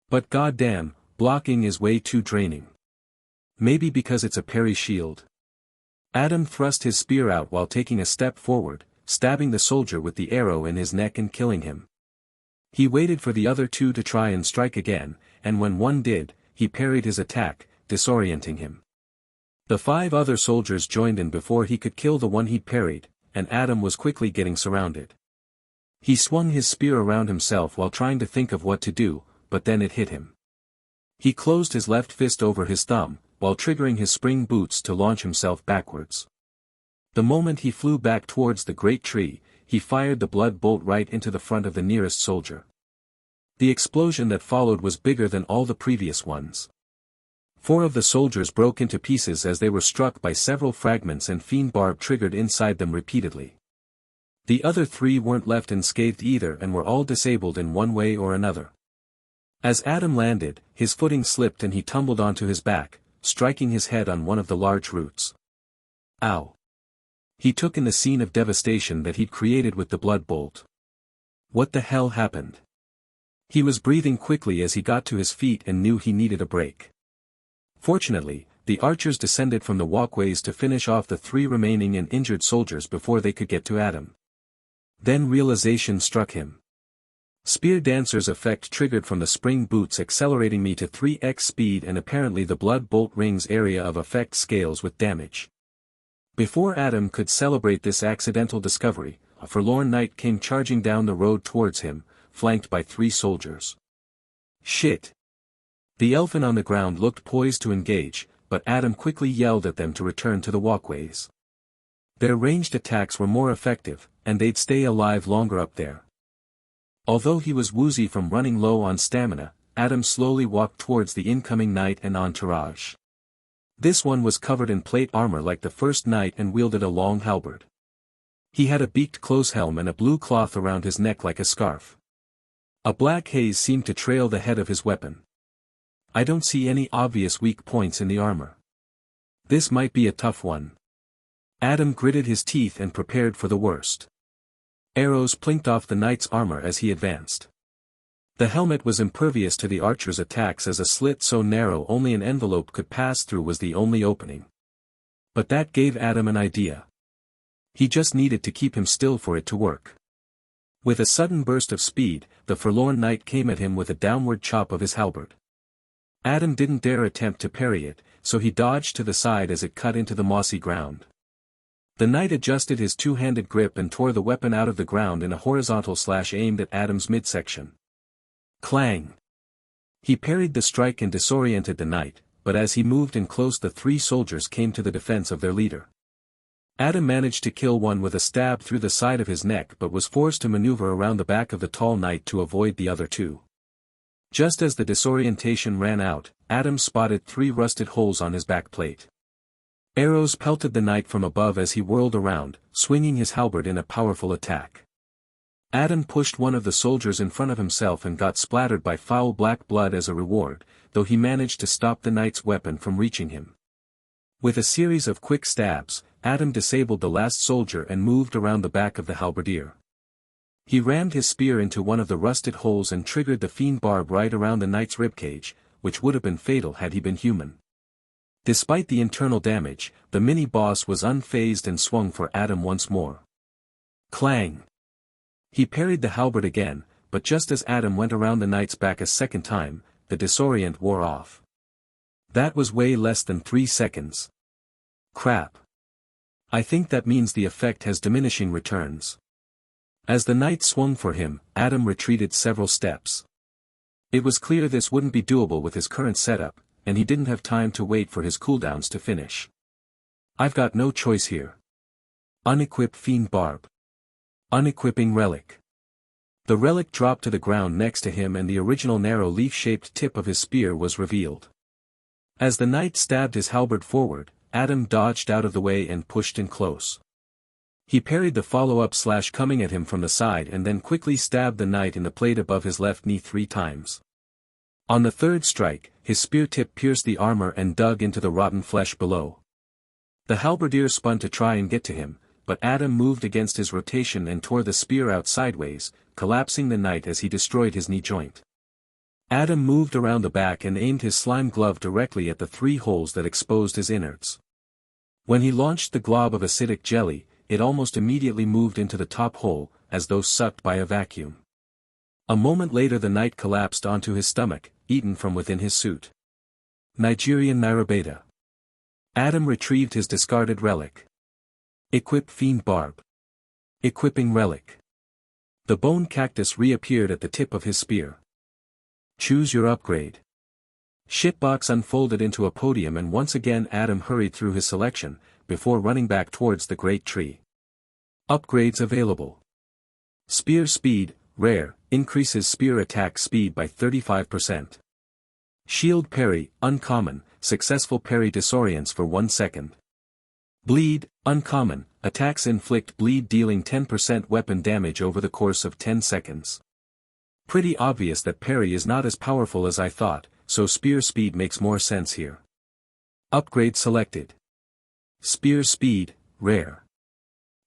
But goddamn, blocking is way too draining. Maybe because it's a parry shield. Adam thrust his spear out while taking a step forward, stabbing the soldier with the arrow in his neck and killing him. He waited for the other two to try and strike again, and when one did, he parried his attack, disorienting him. The 5 other soldiers joined in before he could kill the one he'd parried, and Adam was quickly getting surrounded. He swung his spear around himself while trying to think of what to do, but then it hit him. He closed his left fist over his thumb, while triggering his spring boots to launch himself backwards. The moment he flew back towards the great tree, he fired the blood bolt right into the front of the nearest soldier. The explosion that followed was bigger than all the previous ones. 4 of the soldiers broke into pieces as they were struck by several fragments, and fiend barb triggered inside them repeatedly. The other 3 weren't left unscathed either and were all disabled in one way or another. As Adam landed, his footing slipped and he tumbled onto his back, striking his head on one of the large roots. Ow! He took in the scene of devastation that he'd created with the blood bolt. What the hell happened? He was breathing quickly as he got to his feet and knew he needed a break. Fortunately, the archers descended from the walkways to finish off the 3 remaining and injured soldiers before they could get to Adam. Then realization struck him. Spear Dancer's effect triggered from the spring boots, accelerating me to 3x speed, and apparently the blood bolt ring's area of effect scales with damage. Before Adam could celebrate this accidental discovery, a forlorn knight came charging down the road towards him, flanked by 3 soldiers. Shit! The elfin on the ground looked poised to engage, but Adam quickly yelled at them to return to the walkways. Their ranged attacks were more effective, and they'd stay alive longer up there. Although he was woozy from running low on stamina, Adam slowly walked towards the incoming knight and entourage. This one was covered in plate armor like the first knight and wielded a long halberd. He had a beaked close helm and a blue cloth around his neck like a scarf. A black haze seemed to trail the head of his weapon. I don't see any obvious weak points in the armor. This might be a tough one. Adam gritted his teeth and prepared for the worst. Arrows plinked off the knight's armor as he advanced. The helmet was impervious to the archer's attacks, as a slit so narrow only an envelope could pass through was the only opening. But that gave Adam an idea. He just needed to keep him still for it to work. With a sudden burst of speed, the forlorn knight came at him with a downward chop of his halberd. Adam didn't dare attempt to parry it, so he dodged to the side as it cut into the mossy ground. The knight adjusted his 2-handed grip and tore the weapon out of the ground in a horizontal slash aimed at Adam's midsection. Clang! He parried the strike and disoriented the knight, but as he moved in close, the 3 soldiers came to the defense of their leader. Adam managed to kill one with a stab through the side of his neck, but was forced to maneuver around the back of the tall knight to avoid the other 2. Just as the disorientation ran out, Adam spotted 3 rusted holes on his backplate. Arrows pelted the knight from above as he whirled around, swinging his halberd in a powerful attack. Adam pushed one of the soldiers in front of himself and got splattered by foul black blood as a reward, though he managed to stop the knight's weapon from reaching him. With a series of quick stabs, Adam disabled the last soldier and moved around the back of the halberdier. He rammed his spear into one of the rusted holes and triggered the fiend barb right around the knight's ribcage, which would have been fatal had he been human. Despite the internal damage, the mini-boss was unfazed and swung for Adam once more. Clang! He parried the halberd again, but just as Adam went around the knight's back a second time, the disorient wore off. That was way less than 3 seconds. Crap. I think that means the effect has diminishing returns. As the knight swung for him, Adam retreated several steps. It was clear this wouldn't be doable with his current setup, and he didn't have time to wait for his cooldowns to finish. I've got no choice here. Unequip Fiend Barb. Unequipping Relic. The relic dropped to the ground next to him and the original narrow leaf-shaped tip of his spear was revealed. As the knight stabbed his halberd forward, Adam dodged out of the way and pushed in close. He parried the follow-up slash coming at him from the side and then quickly stabbed the knight in the plate above his left knee 3 times. On the third strike, his spear tip pierced the armor and dug into the rotten flesh below. The halberdier spun to try and get to him, but Adam moved against his rotation and tore the spear out sideways, collapsing the knight as he destroyed his knee joint. Adam moved around the back and aimed his slime glove directly at the 3 holes that exposed his innards. When he launched the glob of acidic jelly, it almost immediately moved into the top hole, as though sucked by a vacuum. A moment later the knight collapsed onto his stomach, eaten from within his suit. Nigerian Nairobeta. Adam retrieved his discarded relic. Equip Fiend Barb. Equipping Relic. The bone cactus reappeared at the tip of his spear. Choose your upgrade. Shitbox unfolded into a podium and once again Adam hurried through his selection, before running back towards the great tree. Upgrades available. Spear Speed, Rare, increases spear attack speed by 35%. Shield Parry, Uncommon, successful parry disorients for 1 second. Bleed, Uncommon, attacks inflict bleed dealing 10% weapon damage over the course of 10 seconds. Pretty obvious that parry is not as powerful as I thought, so spear speed makes more sense here. Upgrade selected. Spear Speed, Rare.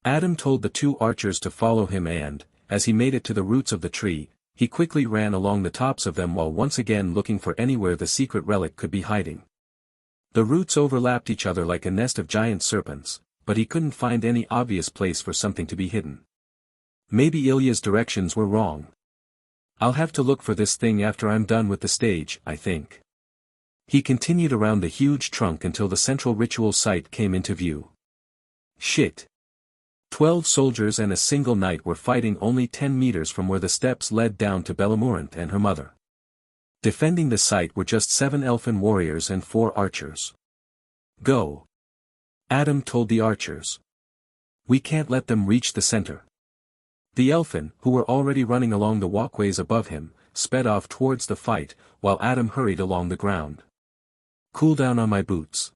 Adam told the 2 archers to follow him and, as he made it to the roots of the tree, he quickly ran along the tops of them while once again looking for anywhere the secret relic could be hiding. The roots overlapped each other like a nest of giant serpents, but he couldn't find any obvious place for something to be hidden. Maybe Ilya's directions were wrong. I'll have to look for this thing after I'm done with the stage, I think. He continued around the huge trunk until the central ritual site came into view. Shit. 12 soldiers and a single knight were fighting only 10 meters from where the steps led down to Bellamorant and her mother. Defending the site were just 7 elfin warriors and 4 archers. Go. Adam told the archers. We can't let them reach the center. The elfin, who were already running along the walkways above him, sped off towards the fight, while Adam hurried along the ground. Cooldown on my boots.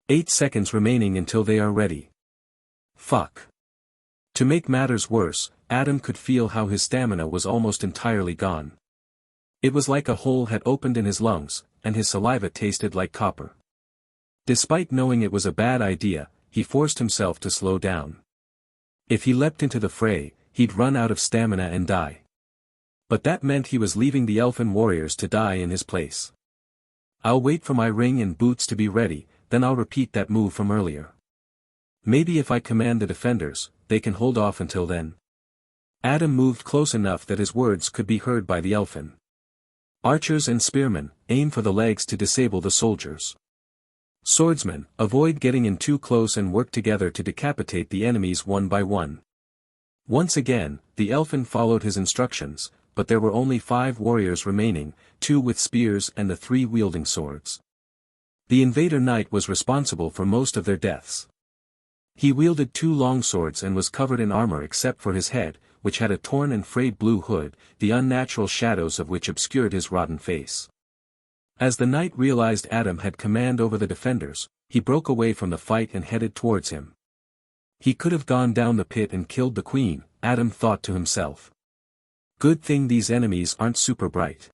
8 seconds remaining until they are ready. Fuck. To make matters worse, Adam could feel how his stamina was almost entirely gone. It was like a hole had opened in his lungs, and his saliva tasted like copper. Despite knowing it was a bad idea, he forced himself to slow down. If he leapt into the fray, he'd run out of stamina and die. But that meant he was leaving the elfin warriors to die in his place. I'll wait for my ring and boots to be ready, then I'll repeat that move from earlier. Maybe if I command the defenders, they can hold off until then. Adam moved close enough that his words could be heard by the elfin. Archers and spearmen, aim for the legs to disable the soldiers. Swordsmen, avoid getting in too close and work together to decapitate the enemies one by one. Once again, the elfin followed his instructions, but there were only 5 warriors remaining, 2 with spears and the 3 wielding swords. The invader knight was responsible for most of their deaths. He wielded 2 long swords and was covered in armor except for his head, which had a torn and frayed blue hood, the unnatural shadows of which obscured his rotten face. As the knight realized Adam had command over the defenders, he broke away from the fight and headed towards him. He could have gone down the pit and killed the queen, Adam thought to himself. Good thing these enemies aren't super bright.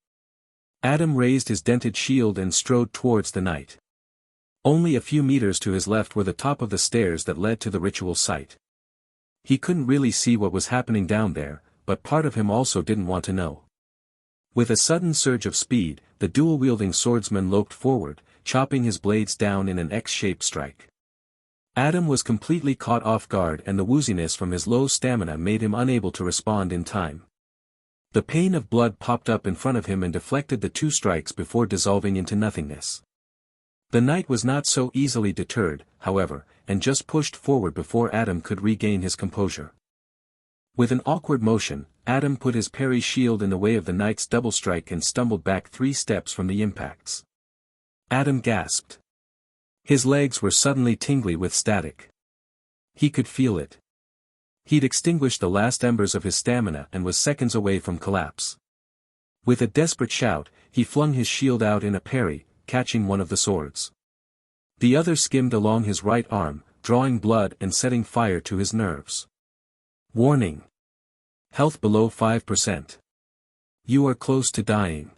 Adam raised his dented shield and strode towards the knight. Only a few meters to his left were the top of the stairs that led to the ritual site. He couldn't really see what was happening down there, but part of him also didn't want to know. With a sudden surge of speed, the dual-wielding swordsman loped forward, chopping his blades down in an X-shaped strike. Adam was completely caught off guard and the wooziness from his low stamina made him unable to respond in time. The pain of blood popped up in front of him and deflected the 2 strikes before dissolving into nothingness. The knight was not so easily deterred, however, and just pushed forward before Adam could regain his composure. With an awkward motion, Adam put his parry shield in the way of the knight's double strike and stumbled back 3 steps from the impacts. Adam gasped. His legs were suddenly tingly with static. He could feel it. He'd extinguished the last embers of his stamina and was seconds away from collapse. With a desperate shout, he flung his shield out in a parry, catching one of the swords. The other skimmed along his right arm, drawing blood and setting fire to his nerves. Warning. Health below 5%. You are close to dying.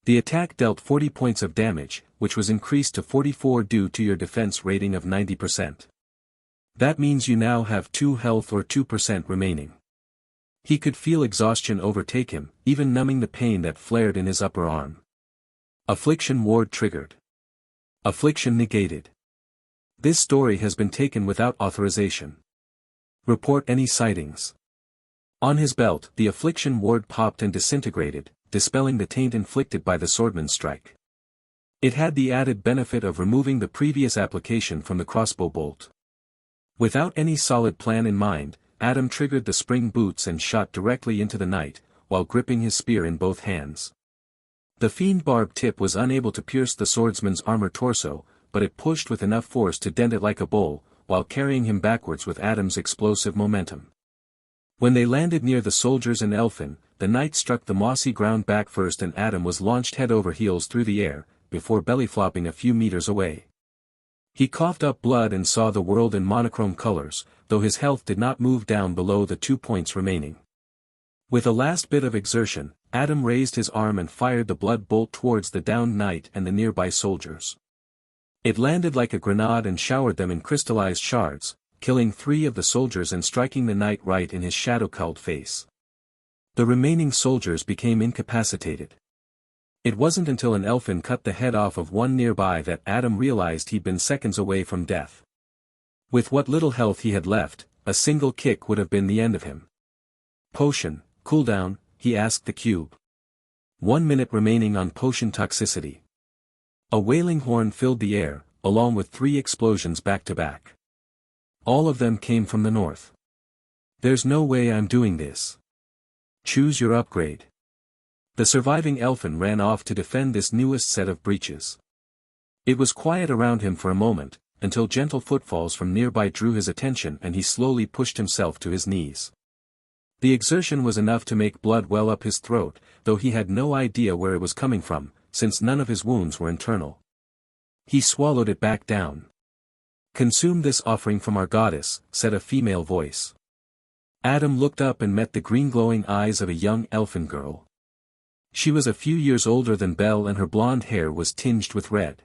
The attack dealt 40 points of damage, which was increased to 44 due to your defense rating of 90%. That means you now have 2 health or 2% remaining. He could feel exhaustion overtake him, even numbing the pain that flared in his upper arm. Affliction ward triggered. Affliction negated. This story has been taken without authorization. Report any sightings. On his belt, the affliction ward popped and disintegrated, dispelling the taint inflicted by the swordman's strike. It had the added benefit of removing the previous application from the crossbow bolt. Without any solid plan in mind, Adam triggered the spring boots and shot directly into the knight, while gripping his spear in both hands. The fiend barbed tip was unable to pierce the swordsman's armor torso, but it pushed with enough force to dent it like a bowl, while carrying him backwards with Adam's explosive momentum. When they landed near the soldiers and Elfin, the knight struck the mossy ground back first and Adam was launched head over heels through the air, before belly-flopping a few meters away. He coughed up blood and saw the world in monochrome colors, though his health did not move down below the 2 points remaining. With a last bit of exertion, Adam raised his arm and fired the blood bolt towards the downed knight and the nearby soldiers. It landed like a grenade and showered them in crystallized shards, killing 3 of the soldiers and striking the knight right in his shadow-cowled face. The remaining soldiers became incapacitated. It wasn't until an elfin cut the head off of one nearby that Adam realized he'd been seconds away from death. With what little health he had left, a single kick would have been the end of him. Potion, cooldown, he asked the cube. 1 minute remaining on potion toxicity. A wailing horn filled the air, along with 3 explosions back to back. All of them came from the north. There's no way I'm doing this. Choose your upgrade. The surviving elfin ran off to defend this newest set of breaches. It was quiet around him for a moment, until gentle footfalls from nearby drew his attention and he slowly pushed himself to his knees. The exertion was enough to make blood well up his throat, though he had no idea where it was coming from, since none of his wounds were internal. He swallowed it back down. "Consume this offering from our goddess," said a female voice. Adam looked up and met the green glowing eyes of a young elfin girl. She was a few years older than Belle and her blonde hair was tinged with red.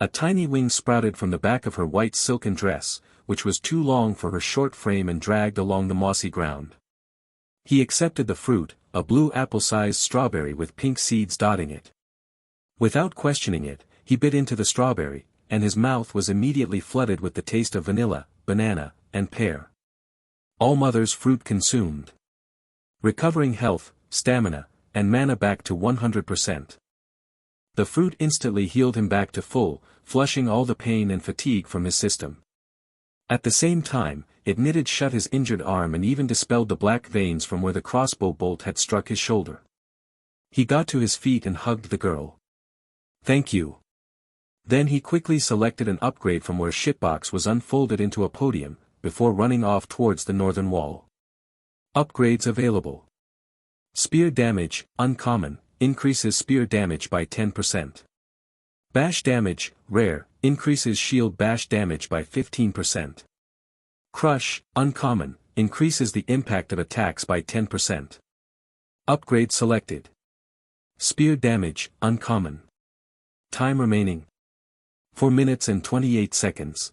A tiny wing sprouted from the back of her white silken dress, which was too long for her short frame and dragged along the mossy ground. He accepted the fruit, a blue apple-sized strawberry with pink seeds dotting it. Without questioning it, he bit into the strawberry, and his mouth was immediately flooded with the taste of vanilla, banana, and pear. All-mother's fruit consumed. Recovering health, stamina, and mana back to 100%. The fruit instantly healed him back to full, flushing all the pain and fatigue from his system. At the same time, it knitted shut his injured arm and even dispelled the black veins from where the crossbow bolt had struck his shoulder. He got to his feet and hugged the girl. "Thank you." Then he quickly selected an upgrade from where shitbox was unfolded into a podium, before running off towards the northern wall. Upgrades available. Spear damage, uncommon, increases spear damage by 10%. Bash damage, rare, increases shield bash damage by 15%. Crush, uncommon, increases the impact of attacks by 10%. Upgrade selected. Spear damage, uncommon. Time remaining: 4 minutes and 28 seconds.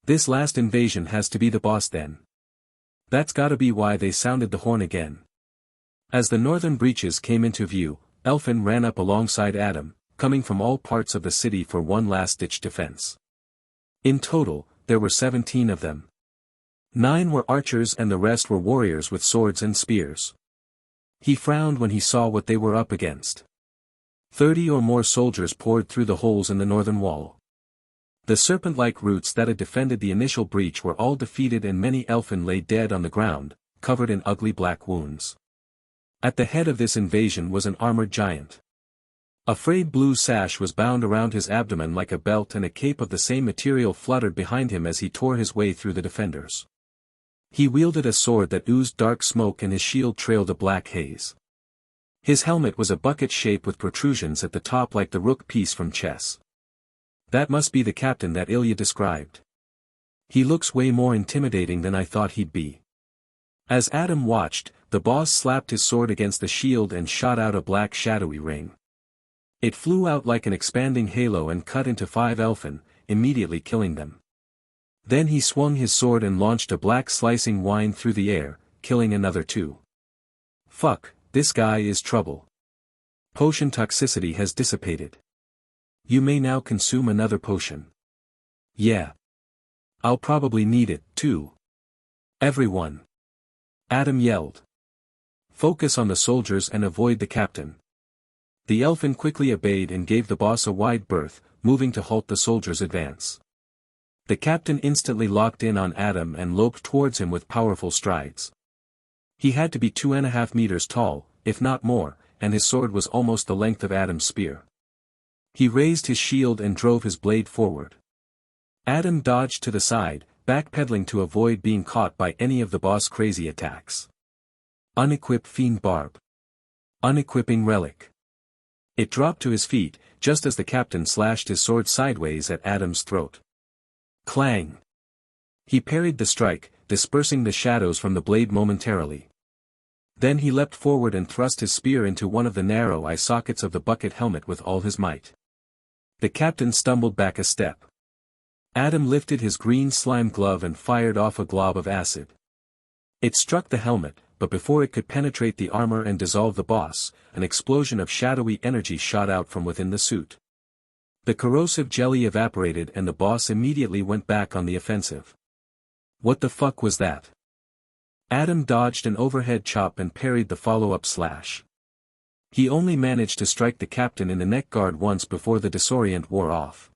This last invasion has to be the boss then. That's gotta be why they sounded the horn again. As the northern breaches came into view, Elfin ran up alongside Adam, coming from all parts of the city for one last-ditch defense. In total, there were 17 of them. 9 were archers and the rest were warriors with swords and spears. He frowned when he saw what they were up against. 30 or more soldiers poured through the holes in the northern wall. The serpent-like roots that had defended the initial breach were all defeated and many elfin lay dead on the ground, covered in ugly black wounds. At the head of this invasion was an armored giant. A frayed blue sash was bound around his abdomen like a belt, and a cape of the same material fluttered behind him as he tore his way through the defenders. He wielded a sword that oozed dark smoke, and his shield trailed a black haze. His helmet was a bucket shape with protrusions at the top like the rook piece from chess. That must be the captain that Ilya described. He looks way more intimidating than I thought he'd be. As Adam watched, the boss slapped his sword against the shield and shot out a black shadowy ring. It flew out like an expanding halo and cut into 5 elfen, immediately killing them. Then he swung his sword and launched a black slicing wind through the air, killing another 2. Fuck, this guy is trouble. Potion toxicity has dissipated. You may now consume another potion. Yeah. I'll probably need it, too. Everyone. Adam yelled. Focus on the soldiers and avoid the captain. The elfin quickly obeyed and gave the boss a wide berth, moving to halt the soldiers' advance. The captain instantly locked in on Adam and loped towards him with powerful strides. He had to be 2.5 meters tall, if not more, and his sword was almost the length of Adam's spear. He raised his shield and drove his blade forward. Adam dodged to the side, backpedaling to avoid being caught by any of the boss' crazy attacks. Unequip Fiend Barb. Unequipping Relic. It dropped to his feet, just as the captain slashed his sword sideways at Adam's throat. Clang! He parried the strike, dispersing the shadows from the blade momentarily. Then he leapt forward and thrust his spear into one of the narrow eye sockets of the bucket helmet with all his might. The captain stumbled back a step. Adam lifted his green slime glove and fired off a glob of acid. It struck the helmet, but before it could penetrate the armor and dissolve the boss, an explosion of shadowy energy shot out from within the suit. The corrosive jelly evaporated and the boss immediately went back on the offensive. What the fuck was that? Adam dodged an overhead chop and parried the follow-up slash. He only managed to strike the captain in the neck guard once before the disorient wore off.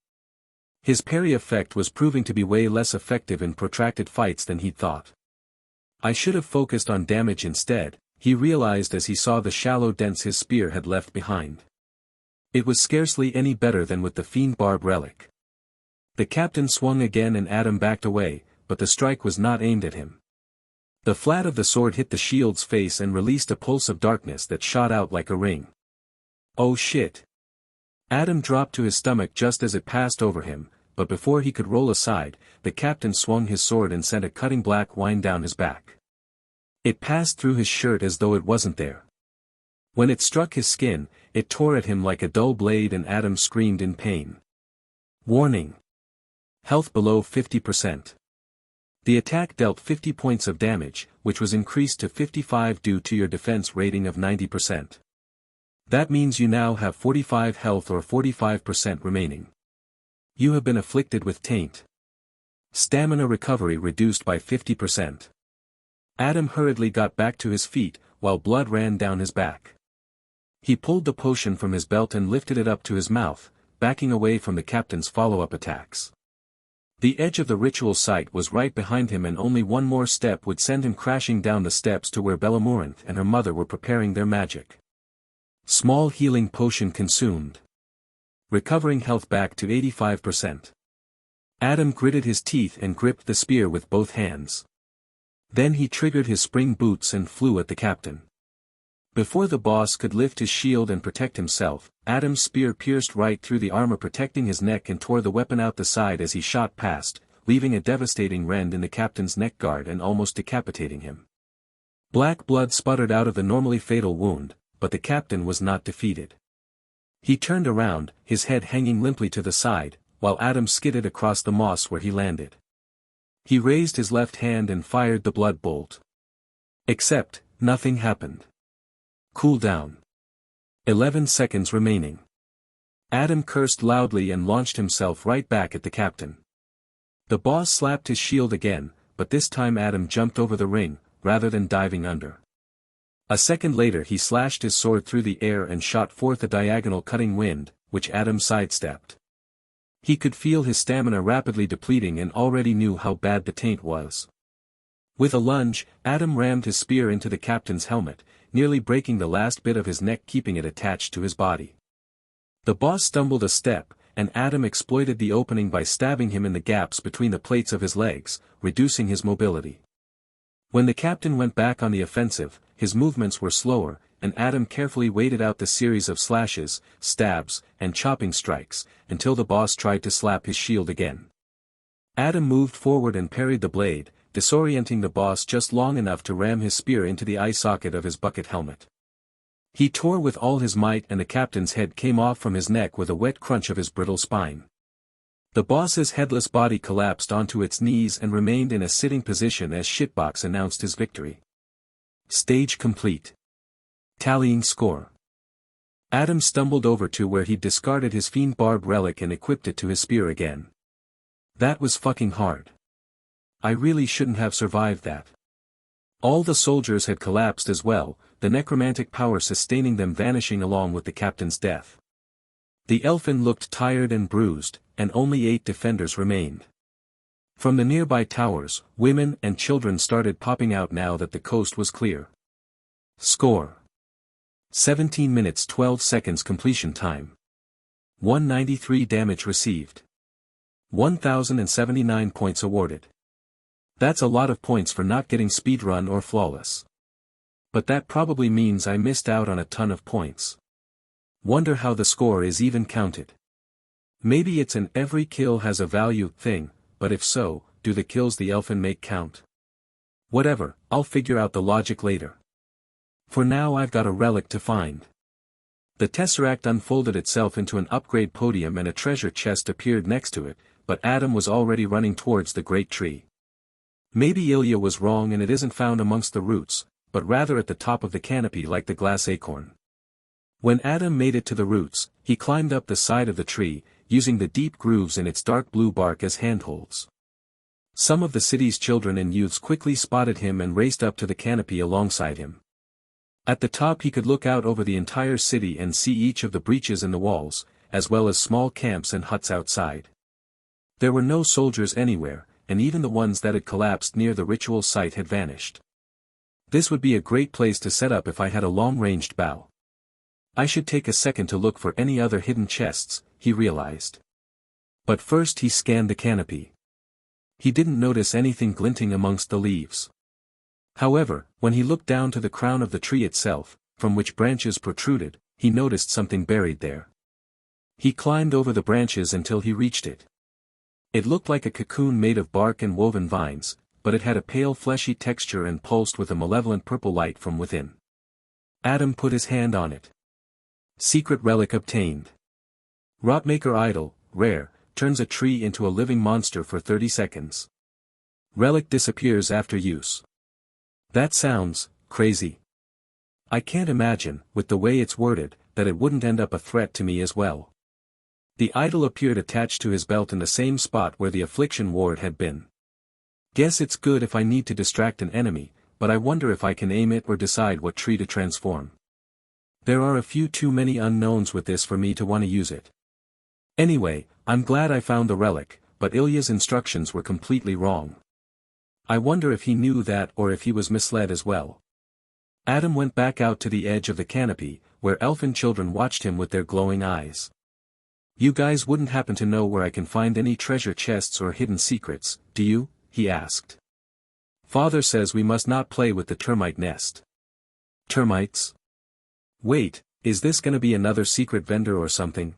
His parry effect was proving to be way less effective in protracted fights than he'd thought. I should have focused on damage instead, he realized as he saw the shallow dents his spear had left behind. It was scarcely any better than with the Fiend Barb relic. The captain swung again and Adam backed away, but the strike was not aimed at him. The flat of the sword hit the shield's face and released a pulse of darkness that shot out like a ring. Oh shit! Adam dropped to his stomach just as it passed over him, but before he could roll aside, the captain swung his sword and sent a cutting black wind down his back. It passed through his shirt as though it wasn't there. When it struck his skin, it tore at him like a dull blade and Adam screamed in pain. Warning! Health below 50%. The attack dealt 50 points of damage, which was increased to 55 due to your defense rating of 90%. That means you now have 45 health or 45% remaining. You have been afflicted with taint. Stamina recovery reduced by 50%. Adam hurriedly got back to his feet, while blood ran down his back. He pulled the potion from his belt and lifted it up to his mouth, backing away from the captain's follow-up attacks. The edge of the ritual site was right behind him and only one more step would send him crashing down the steps to where Bellamorinth and her mother were preparing their magic. Small healing potion consumed. Recovering health back to 85%. Adam gritted his teeth and gripped the spear with both hands. Then he triggered his spring boots and flew at the captain. Before the boss could lift his shield and protect himself, Adam's spear pierced right through the armor protecting his neck and tore the weapon out the side as he shot past, leaving a devastating rend in the captain's neck guard and almost decapitating him. Black blood sputtered out of the normally fatal wound, but the captain was not defeated. He turned around, his head hanging limply to the side, while Adam skidded across the moss where he landed. He raised his left hand and fired the blood bolt. Except, nothing happened. Cool down. 11 seconds remaining. Adam cursed loudly and launched himself right back at the captain. The boss slapped his shield again, but this time Adam jumped over the ring, rather than diving under. A second later he slashed his sword through the air and shot forth a diagonal cutting wind, which Adam sidestepped. He could feel his stamina rapidly depleting and already knew how bad the taint was. With a lunge, Adam rammed his spear into the captain's helmet, nearly breaking the last bit of his neck, keeping it attached to his body. The boss stumbled a step, and Adam exploited the opening by stabbing him in the gaps between the plates of his legs, reducing his mobility. When the captain went back on the offensive, his movements were slower, and Adam carefully waited out the series of slashes, stabs, and chopping strikes, until the boss tried to slap his shield again. Adam moved forward and parried the blade, disorienting the boss just long enough to ram his spear into the eye socket of his bucket helmet. He tore with all his might, and the captain's head came off from his neck with a wet crunch of his brittle spine. The boss's headless body collapsed onto its knees and remained in a sitting position as Shitbox announced his victory. Stage complete. Tallying score. Adam stumbled over to where he'd discarded his fiend barb relic and equipped it to his spear again. That was fucking hard. I really shouldn't have survived that. All the soldiers had collapsed as well, the necromantic power sustaining them vanishing along with the captain's death. The elfin looked tired and bruised, and only 8 defenders remained. From the nearby towers, women and children started popping out now that the coast was clear. Score. 17 minutes 12 seconds completion time. 193 damage received. 1,079 points awarded. That's a lot of points for not getting speedrun or flawless. But that probably means I missed out on a ton of points. Wonder how the score is even counted. Maybe it's an every kill has a value thing, but if so, do the kills the elfin make count? Whatever, I'll figure out the logic later. For now I've got a relic to find. The tesseract unfolded itself into an upgrade podium and a treasure chest appeared next to it, but Adam was already running towards the great tree. Maybe Ilya was wrong and it isn't found amongst the roots, but rather at the top of the canopy like the glass acorn. When Adam made it to the roots, he climbed up the side of the tree, using the deep grooves in its dark blue bark as handholds. Some of the city's children and youths quickly spotted him and raced up to the canopy alongside him. At the top he could look out over the entire city and see each of the breaches in the walls, as well as small camps and huts outside. There were no soldiers anywhere, and even the ones that had collapsed near the ritual site had vanished. This would be a great place to set up if I had a long-ranged bow. I should take a second to look for any other hidden chests, he realized. But first he scanned the canopy. He didn't notice anything glinting amongst the leaves. However, when he looked down to the crown of the tree itself, from which branches protruded, he noticed something buried there. He climbed over the branches until he reached it. It looked like a cocoon made of bark and woven vines, but it had a pale fleshy texture and pulsed with a malevolent purple light from within. Adam put his hand on it. Secret relic obtained. Rotmaker idol, rare, turns a tree into a living monster for 30 seconds. Relic disappears after use. That sounds crazy. I can't imagine, with the way it's worded, that it wouldn't end up a threat to me as well. The idol appeared attached to his belt in the same spot where the affliction ward had been. Guess it's good if I need to distract an enemy, but I wonder if I can aim it or decide what tree to transform. There are a few too many unknowns with this for me to want to use it. Anyway, I'm glad I found the relic, but Ilya's instructions were completely wrong. I wonder if he knew that or if he was misled as well. Adam went back out to the edge of the canopy, where elfin children watched him with their glowing eyes. You guys wouldn't happen to know where I can find any treasure chests or hidden secrets, do you? He asked. Father says we must not play with the termite nest. Termites? Wait, is this gonna be another secret vendor or something?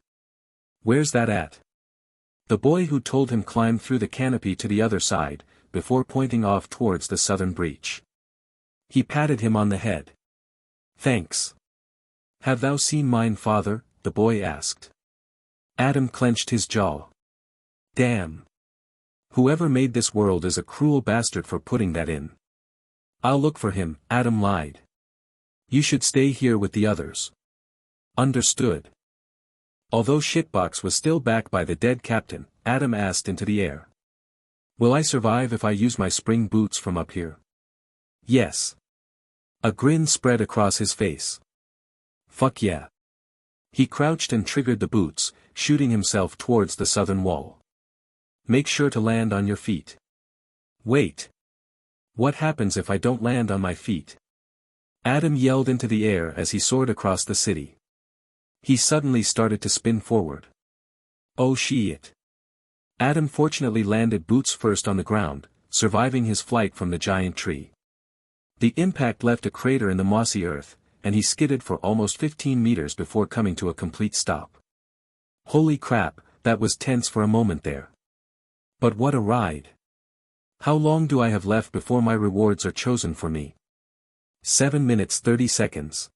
Where's that at? The boy who told him climbed through the canopy to the other side, before pointing off towards the southern breach. He patted him on the head. Thanks. Have thou seen mine father? The boy asked. Adam clenched his jaw. Damn. Whoever made this world is a cruel bastard for putting that in. I'll look for him, Adam lied. You should stay here with the others. Understood. Although Shitbox was still back by the dead captain, Adam asked into the air. Will I survive if I use my spring boots from up here? Yes. A grin spread across his face. Fuck yeah. He crouched and triggered the boots, shooting himself towards the southern wall. Make sure to land on your feet. Wait. What happens if I don't land on my feet? Adam yelled into the air as he soared across the city. He suddenly started to spin forward. Oh shit. Adam fortunately landed boots first on the ground, surviving his flight from the giant tree. The impact left a crater in the mossy earth, and he skidded for almost 15 meters before coming to a complete stop. Holy crap, that was tense for a moment there. But what a ride. How long do I have left before my rewards are chosen for me? 7 minutes 30 seconds.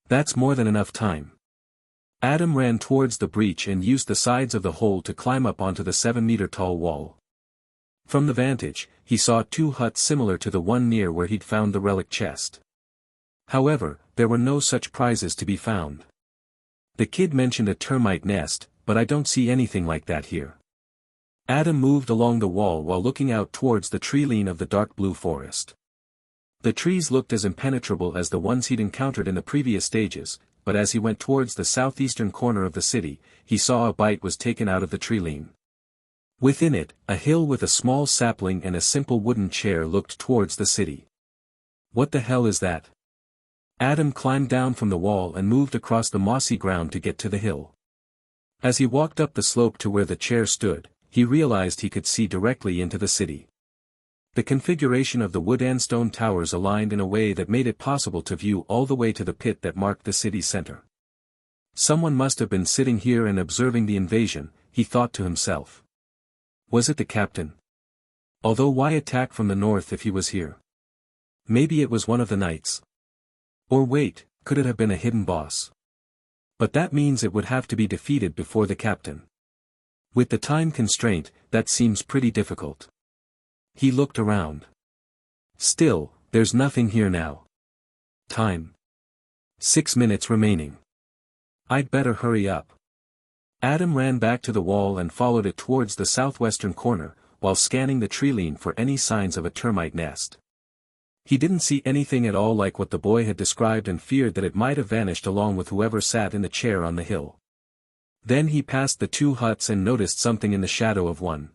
That's more than enough time. Adam ran towards the breach and used the sides of the hole to climb up onto the 7-meter-tall wall. From the vantage, he saw 2 huts similar to the one near where he'd found the relic chest. However, there were no such prizes to be found. The kid mentioned a termite nest, but I don't see anything like that here. Adam moved along the wall while looking out towards the tree line of the dark blue forest. The trees looked as impenetrable as the ones he'd encountered in the previous stages, but as he went towards the southeastern corner of the city, he saw a bite was taken out of the tree line. Within it, a hill with a small sapling and a simple wooden chair looked towards the city. What the hell is that? Adam climbed down from the wall and moved across the mossy ground to get to the hill. As he walked up the slope to where the chair stood, he realized he could see directly into the city. The configuration of the wood and stone towers aligned in a way that made it possible to view all the way to the pit that marked the city's center. Someone must have been sitting here and observing the invasion, he thought to himself. Was it the captain? Although why attack from the north if he was here? Maybe it was one of the knights. Or wait, could it have been a hidden boss? But that means it would have to be defeated before the captain. With the time constraint, that seems pretty difficult. He looked around. Still, there's nothing here now. Time. 6 minutes remaining. I'd better hurry up. Adam ran back to the wall and followed it towards the southwestern corner, while scanning the tree line for any signs of a termite nest. He didn't see anything at all like what the boy had described and feared that it might have vanished along with whoever sat in the chair on the hill. Then he passed the 2 huts and noticed something in the shadow of one.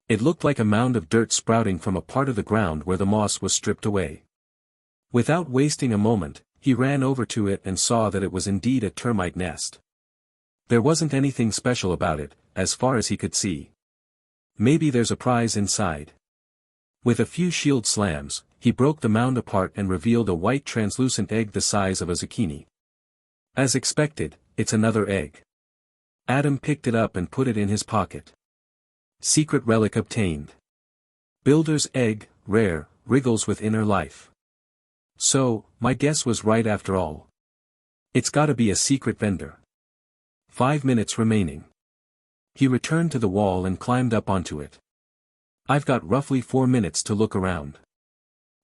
It looked like a mound of dirt sprouting from a part of the ground where the moss was stripped away. Without wasting a moment, he ran over to it and saw that it was indeed a termite nest. There wasn't anything special about it, as far as he could see. Maybe there's a prize inside. With a few shield slams, he broke the mound apart and revealed a white translucent egg the size of a zucchini. As expected, it's another egg. Adam picked it up and put it in his pocket. Secret relic obtained. Builder's egg, rare, wriggles with inner life. So, my guess was right after all. It's gotta be a secret vendor. 5 minutes remaining. He returned to the wall and climbed up onto it. I've got roughly 4 minutes to look around.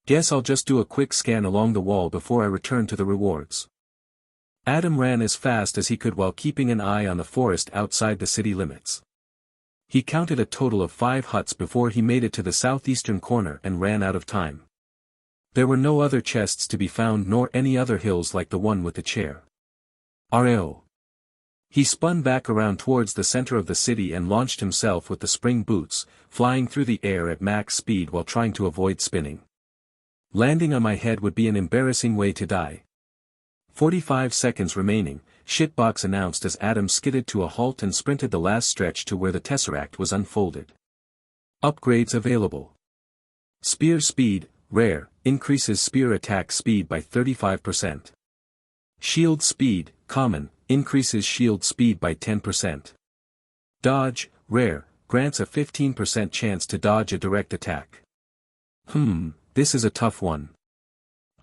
Guess I'll just do a quick scan along the wall before I return to the rewards. Adam ran as fast as he could while keeping an eye on the forest outside the city limits. He counted a total of 5 huts before he made it to the southeastern corner and ran out of time. There were no other chests to be found nor any other hills like the one with the chair. RO. He spun back around towards the center of the city and launched himself with the spring boots, flying through the air at max speed while trying to avoid spinning. Landing on my head would be an embarrassing way to die. 45 seconds remaining, Shitbox announced as Adam skidded to a halt and sprinted the last stretch to where the Tesseract was unfolded. Upgrades available. Spear speed, rare, increases spear attack speed by 35%. Shield speed, common, increases shield speed by 10%. Dodge, rare, grants a 15% chance to dodge a direct attack. This is a tough one.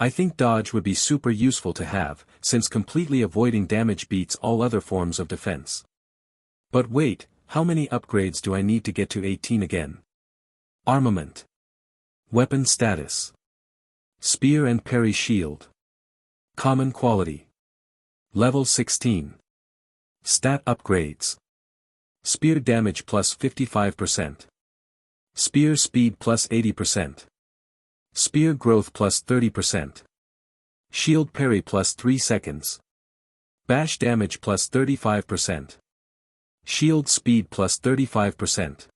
I think dodge would be super useful to have, since completely avoiding damage beats all other forms of defense. But wait, how many upgrades do I need to get to 18 again? Armament. Weapon status. Spear and parry shield. Common quality. Level 16. Stat upgrades. Spear damage plus 55%. Spear speed plus 80%. Spear growth plus 30%. Shield parry plus 3 seconds. Bash damage plus 35%. Shield speed plus 35%.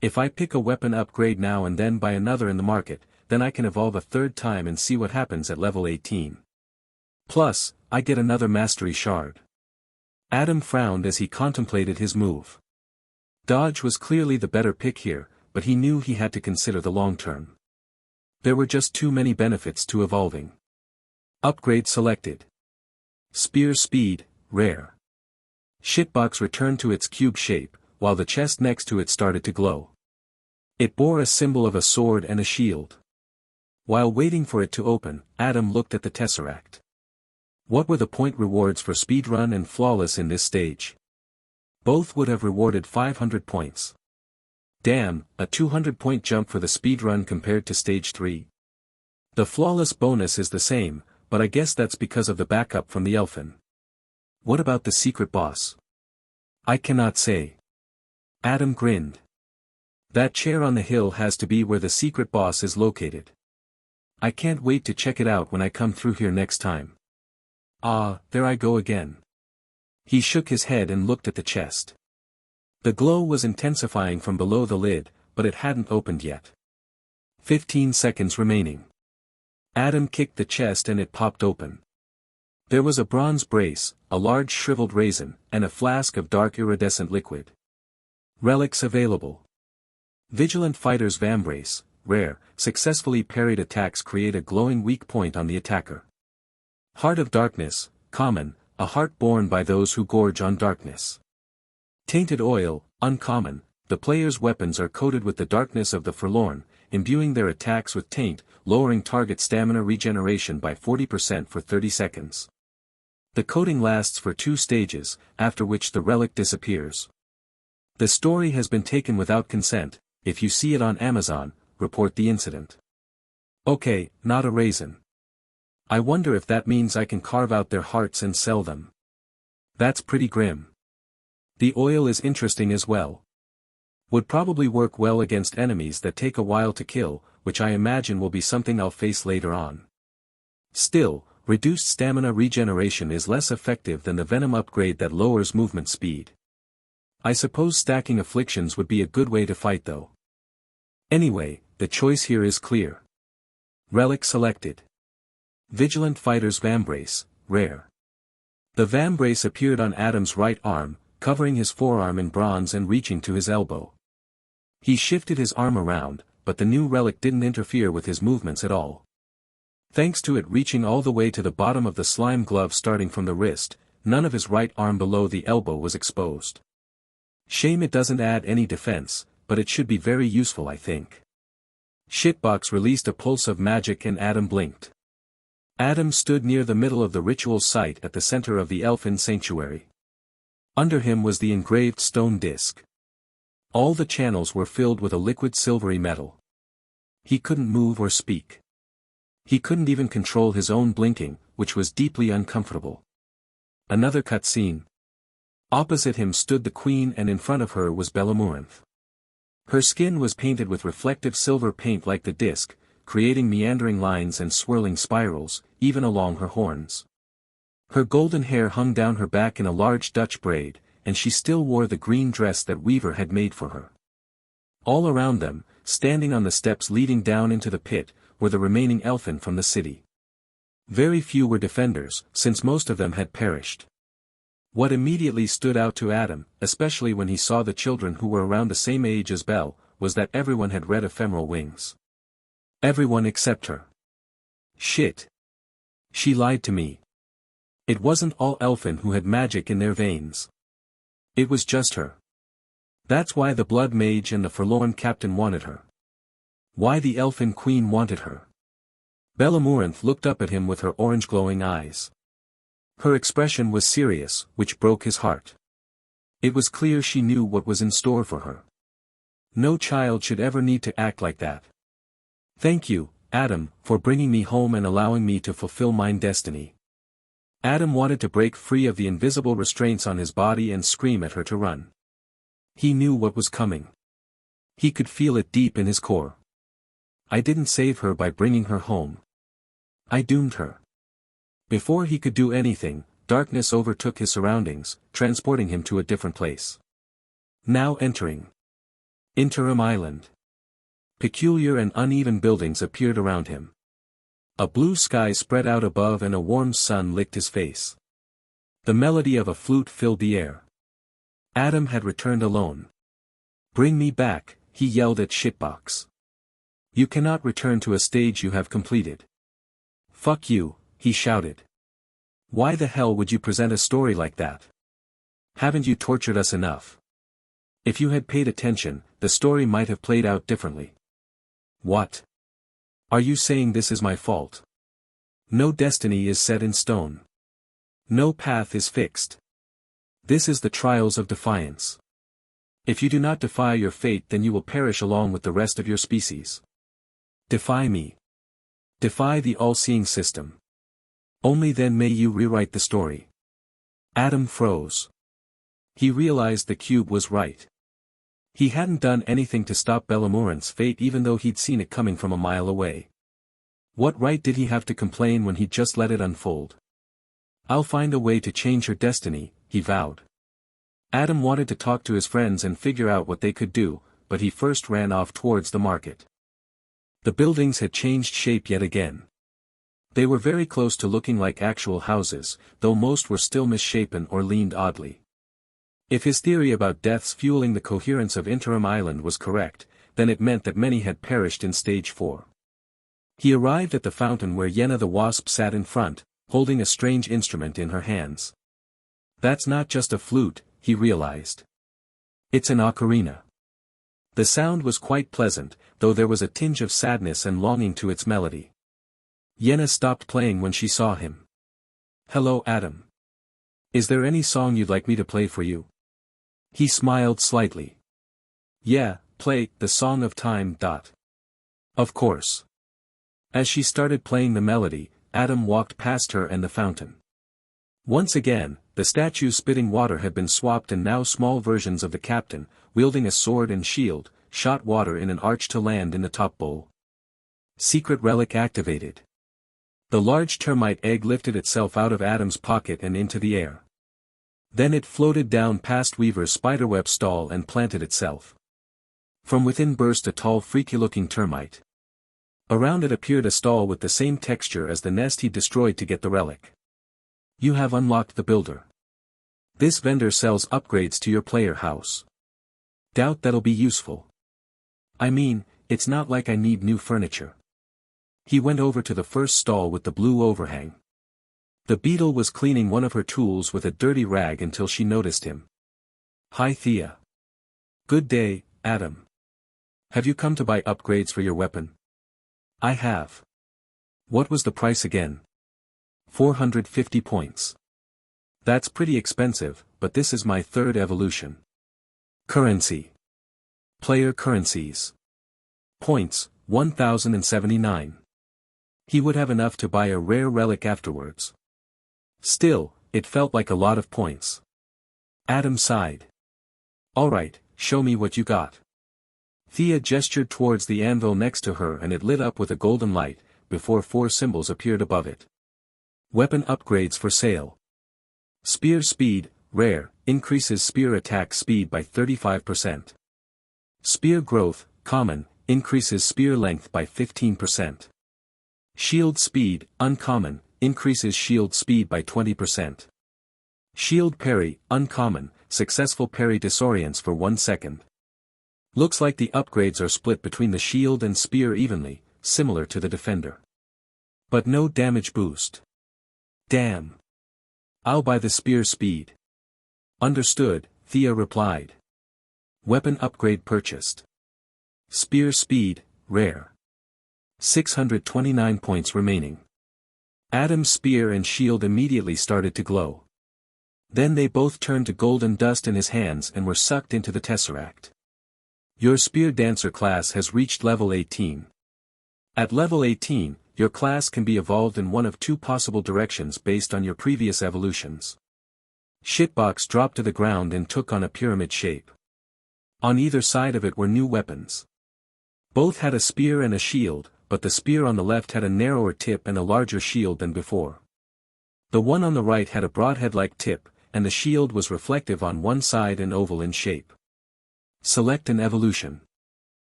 If I pick a weapon upgrade now and then buy another in the market, then I can evolve a third time and see what happens at level 18. Plus, I get another mastery shard. Adam frowned as he contemplated his move. Dodge was clearly the better pick here, but he knew he had to consider the long term. There were just too many benefits to evolving. Upgrade selected. Spear speed, rare. Shitbox returned to its cube shape, while the chest next to it started to glow. It bore a symbol of a sword and a shield. While waiting for it to open, Adam looked at the tesseract. What were the point rewards for speedrun and flawless in this stage? Both would have rewarded 500 points. Damn, a 200-point jump for the speedrun compared to stage 3. The flawless bonus is the same, but I guess that's because of the backup from the elfin. What about the secret boss? I cannot say. Adam grinned. That chair on the hill has to be where the secret boss is located. I can't wait to check it out when I come through here next time. Ah, there I go again. He shook his head and looked at the chest. The glow was intensifying from below the lid, but it hadn't opened yet. 15 seconds remaining. Adam kicked the chest and it popped open. There was a bronze brace, a large shriveled raisin, and a flask of dark iridescent liquid. Relics available. Vigilant Fighter's Vambrace, rare, successfully parried attacks create a glowing weak point on the attacker. Heart of Darkness, common, a heart borne by those who gorge on darkness. Tainted Oil, uncommon, the player's weapons are coated with the darkness of the forlorn, imbuing their attacks with taint, lowering target stamina regeneration by 40% for 30 seconds. The coating lasts for 2 stages, after which the relic disappears. The story has been taken without consent. If you see it on Amazon, report the incident. Okay, not a raisin. I wonder if that means I can carve out their hearts and sell them. That's pretty grim. The oil is interesting as well. Would probably work well against enemies that take a while to kill, which I imagine will be something I'll face later on. Still, reduced stamina regeneration is less effective than the venom upgrade that lowers movement speed. I suppose stacking afflictions would be a good way to fight though. Anyway, the choice here is clear. Relic selected. Vigilant Fighter's Vambrace, rare. The Vambrace appeared on Adam's right arm, covering his forearm in bronze and reaching to his elbow. He shifted his arm around, but the new relic didn't interfere with his movements at all. Thanks to it reaching all the way to the bottom of the slime glove starting from the wrist, none of his right arm below the elbow was exposed. Shame it doesn't add any defense, but it should be very useful I think. Shitbox released a pulse of magic and Adam blinked. Adam stood near the middle of the ritual site at the center of the elfin sanctuary. Under him was the engraved stone disc. All the channels were filled with a liquid silvery metal. He couldn't move or speak. He couldn't even control his own blinking, which was deeply uncomfortable. Another cutscene. Opposite him stood the queen and in front of her was Bellamourinth. Her skin was painted with reflective silver paint like the disc, creating meandering lines and swirling spirals, even along her horns. Her golden hair hung down her back in a large Dutch braid, and she still wore the green dress that Weaver had made for her. All around them, standing on the steps leading down into the pit, were the remaining elfin from the city. Very few were defenders, since most of them had perished. What immediately stood out to Adam, especially when he saw the children who were around the same age as Belle, was that everyone had red ephemeral wings. Everyone except her. Shit. She lied to me. It wasn't all elfin who had magic in their veins. It was just her. That's why the blood mage and the forlorn captain wanted her. Why the elfin queen wanted her. Bellamourinth looked up at him with her orange glowing eyes. Her expression was serious, which broke his heart. It was clear she knew what was in store for her. No child should ever need to act like that. Thank you, Adam, for bringing me home and allowing me to fulfill my destiny. Adam wanted to break free of the invisible restraints on his body and scream at her to run. He knew what was coming. He could feel it deep in his core. I didn't save her by bringing her home. I doomed her. Before he could do anything, darkness overtook his surroundings, transporting him to a different place. Now entering. Interim Island. Peculiar and uneven buildings appeared around him. A blue sky spread out above and a warm sun licked his face. The melody of a flute filled the air. Adam had returned alone. "Bring me back," he yelled at Shitbox. "You cannot return to a stage you have completed." "Fuck you," he shouted. "Why the hell would you present a story like that? Haven't you tortured us enough? If you had paid attention, the story might have played out differently." "What? Are you saying this is my fault? No destiny is set in stone. No path is fixed. This is the Trials of Defiance. If you do not defy your fate, then you will perish along with the rest of your species. Defy me. Defy the all-seeing system. Only then may you rewrite the story." Adam froze. He realized the cube was right. He hadn't done anything to stop Bellamorant's fate, even though he'd seen it coming from a mile away. What right did he have to complain when he'd just let it unfold? "I'll find a way to change her destiny," he vowed. Adam wanted to talk to his friends and figure out what they could do, but he first ran off towards the market. The buildings had changed shape yet again. They were very close to looking like actual houses, though most were still misshapen or leaned oddly. If his theory about deaths fueling the coherence of Interim Island was correct, then it meant that many had perished in Stage 4. He arrived at the fountain where Yenna the Wasp sat in front, holding a strange instrument in her hands. That's not just a flute, he realized. It's an ocarina. The sound was quite pleasant, though there was a tinge of sadness and longing to its melody. Yenna stopped playing when she saw him. "Hello, Adam. Is there any song you'd like me to play for you?" He smiled slightly. "Yeah, play The Song of Time. Of course." As she started playing the melody, Adam walked past her and the fountain. Once again, the statue spitting water had been swapped, and now small versions of the captain, wielding a sword and shield, shot water in an arch to land in the top bowl. Secret relic activated. The large termite egg lifted itself out of Adam's pocket and into the air. Then it floated down past Weaver's spiderweb stall and planted itself. From within burst a tall, freaky-looking termite. Around it appeared a stall with the same texture as the nest he destroyed to get the relic. "You have unlocked the builder. This vendor sells upgrades to your player house. Doubt that'll be useful. I mean, it's not like I need new furniture." He went over to the first stall with the blue overhang. The beetle was cleaning one of her tools with a dirty rag until she noticed him. "Hi, Thea. Good day, Adam. Have you come to buy upgrades for your weapon?" "I have." "What was the price again?" 450 points. "That's pretty expensive, but this is my third evolution." Currency. Player currencies. Points, 1079. He would have enough to buy a rare relic afterwards. Still, it felt like a lot of points. Adam sighed. "Alright, show me what you got." Thea gestured towards the anvil next to her and it lit up with a golden light, before 4 symbols appeared above it. Weapon upgrades for sale. Spear speed, rare, increases spear attack speed by 35%. Spear growth, common, increases spear length by 15%. Shield speed, uncommon, increases shield speed by 20%. Shield parry, uncommon, successful parry disorients for 1 second. Looks like the upgrades are split between the shield and spear evenly, similar to the defender. But no damage boost. Damn. I'll buy the spear speed. Understood, Thea replied. Weapon upgrade purchased. Spear speed, rare. 629 points remaining. Adam's spear and shield immediately started to glow. Then they both turned to golden dust in his hands and were sucked into the tesseract. Your spear dancer class has reached level 18. At level 18, your class can be evolved in one of 2 possible directions based on your previous evolutions. Shitbox dropped to the ground and took on a pyramid shape. On either side of it were new weapons. Both had a spear and a shield, but the spear on the left had a narrower tip and a larger shield than before. The one on the right had a broadhead-like tip, and the shield was reflective on one side and oval in shape. Select an evolution.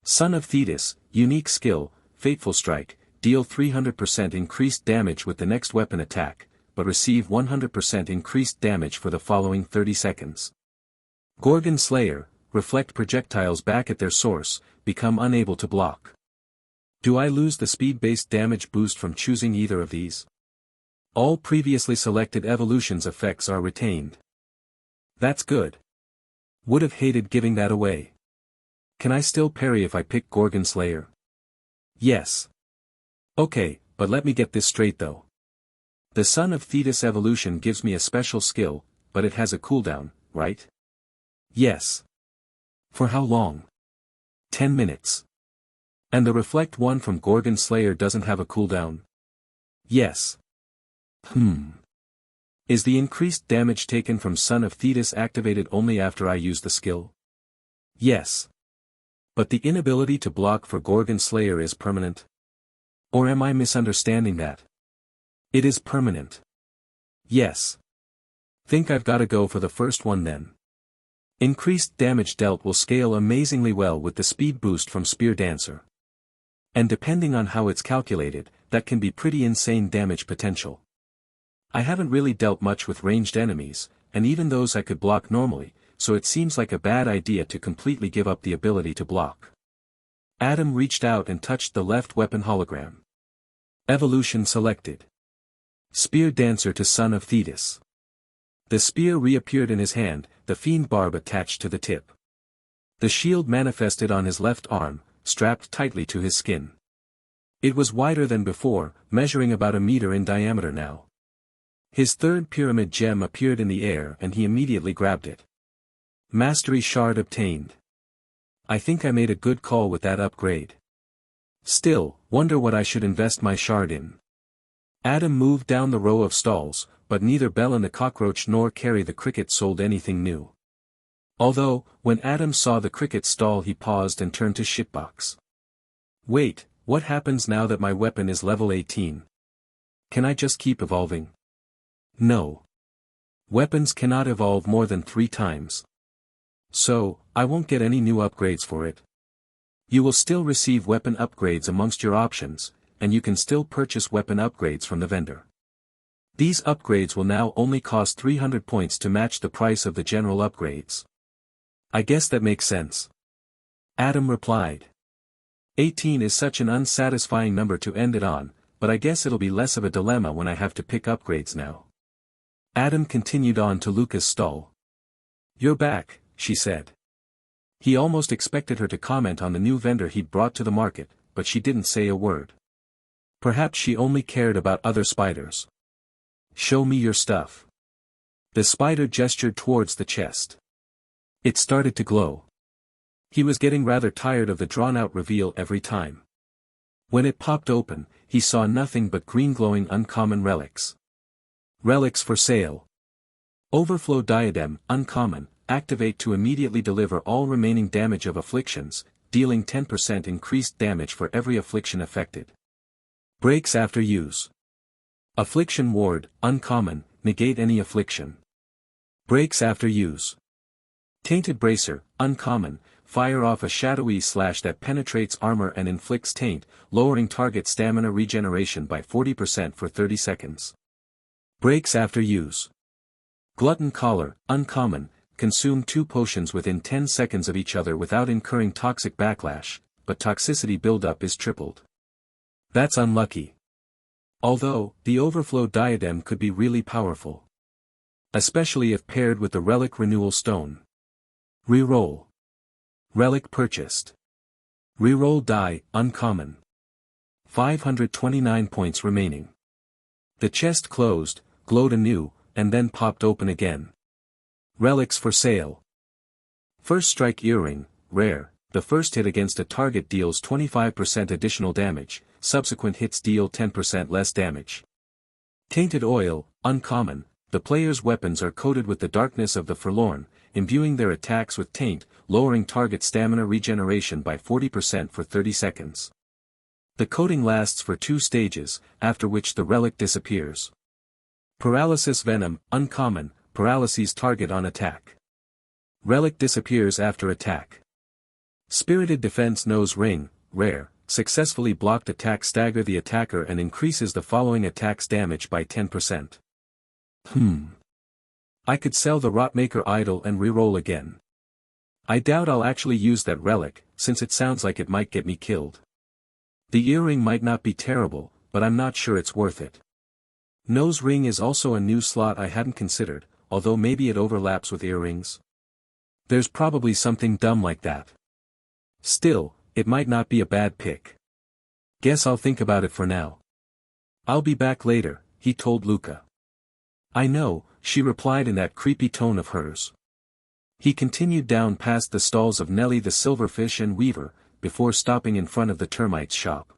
Son of Thetis, unique skill, fateful strike, deal 300% increased damage with the next weapon attack, but receive 100% increased damage for the following 30 seconds. Gorgon Slayer, reflect projectiles back at their source, become unable to block. Do I lose the speed-based damage boost from choosing either of these? All previously selected evolutions effects are retained. That's good. Would have hated giving that away. Can I still parry if I pick Gorgon Slayer? Yes. Okay, but let me get this straight though. The Son of Thetis evolution gives me a special skill, but it has a cooldown, right? Yes. For how long? 10 minutes. And the Reflect one from Gorgon Slayer doesn't have a cooldown? Yes. Is the increased damage taken from Son of Thetis activated only after I use the skill? Yes. But the inability to block for Gorgon Slayer is permanent? Or am I misunderstanding that? It is permanent. Yes. Think I've gotta go for the first one then. Increased damage dealt will scale amazingly well with the speed boost from Spear Dancer. And depending on how it's calculated, that can be pretty insane damage potential. I haven't really dealt much with ranged enemies, and even those I could block normally, so it seems like a bad idea to completely give up the ability to block. Adam reached out and touched the left weapon hologram. Evolution selected. Spear Dancer to Son of Thetis. The spear reappeared in his hand, the fiend barb attached to the tip. The shield manifested on his left arm, strapped tightly to his skin. It was wider than before, measuring about 1 meter in diameter now. His third pyramid gem appeared in the air and he immediately grabbed it. Mastery Shard obtained. I think I made a good call with that upgrade. Still, wonder what I should invest my shard in. Adam moved down the row of stalls, but neither Bell and the Cockroach nor Carrie the Cricket sold anything new. Although, when Adam saw the Cricket stall he paused and turned to Shitbox. Wait, what happens now that my weapon is level 18? Can I just keep evolving? No. Weapons cannot evolve more than 3 times. So, I won't get any new upgrades for it. You will still receive weapon upgrades amongst your options, and you can still purchase weapon upgrades from the vendor. These upgrades will now only cost 300 points to match the price of the general upgrades. I guess that makes sense. Adam replied. 18 is such an unsatisfying number to end it on, but I guess it'll be less of a dilemma when I have to pick upgrades now. Adam continued on to Luca's stall. You're back, she said. He almost expected her to comment on the new vendor he'd brought to the market, but she didn't say a word. Perhaps she only cared about other spiders. Show me your stuff. The spider gestured towards the chest. It started to glow. He was getting rather tired of the drawn-out reveal every time. When it popped open, he saw nothing but green glowing uncommon relics. Relics for sale. Overflow Diadem, uncommon, activate to immediately deliver all remaining damage of afflictions, dealing 10% increased damage for every affliction affected. Breaks after use. Affliction Ward, uncommon, negate any affliction. Breaks after use. Tainted Bracer, uncommon, fire off a shadowy slash that penetrates armor and inflicts taint, lowering target stamina regeneration by 40% for 30 seconds. Breaks after use. Glutton Collar, uncommon, consume 2 potions within 10 seconds of each other without incurring toxic backlash, but toxicity buildup is tripled. That's unlucky. Although, the Overflow Diadem could be really powerful. Especially if paired with the Relic Renewal Stone. Reroll. Relic purchased. Reroll die, uncommon. 529 points remaining. The chest closed, glowed anew, and then popped open again. Relics for sale. First Strike Earring, rare, the first hit against a target deals 25% additional damage, subsequent hits deal 10% less damage. Tainted Oil, uncommon, the player's weapons are coated with the darkness of the Forlorn, imbuing their attacks with taint, lowering target stamina regeneration by 40% for 30 seconds. The coating lasts for 2 stages, after which the relic disappears. Paralysis Venom, uncommon, paralyses target on attack. Relic disappears after attack. Spirited defense nose ring, rare, successfully blocked attack stagger the attacker and increases the following attack's damage by 10%. I could sell the Rotmaker idol and reroll again. I doubt I'll actually use that relic, since it sounds like it might get me killed. The earring might not be terrible, but I'm not sure it's worth it. Nose ring is also a new slot I hadn't considered, although maybe it overlaps with earrings. There's probably something dumb like that. Still, it might not be a bad pick. Guess I'll think about it for now. I'll be back later, he told Luca. I know, she replied in that creepy tone of hers. He continued down past the stalls of Nellie the silverfish and Weaver, before stopping in front of the termite's shop.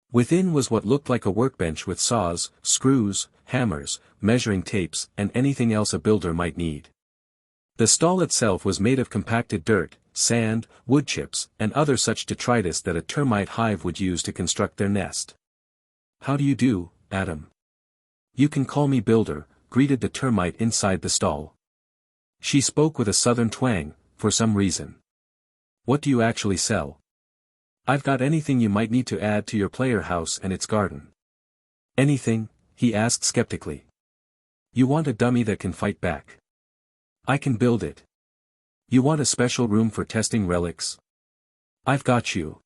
Within was what looked like a workbench with saws, screws, hammers, measuring tapes, and anything else a builder might need. The stall itself was made of compacted dirt, sand, wood chips, and other such detritus that a termite hive would use to construct their nest. How do you do, Adam? You can call me Builder, greeted the termite inside the stall. She spoke with a southern twang, for some reason. What do you actually sell? I've got anything you might need to add to your player house and its garden. Anything? He asked skeptically. You want a dummy that can fight back? I can build it. You want a special room for testing relics? I've got you.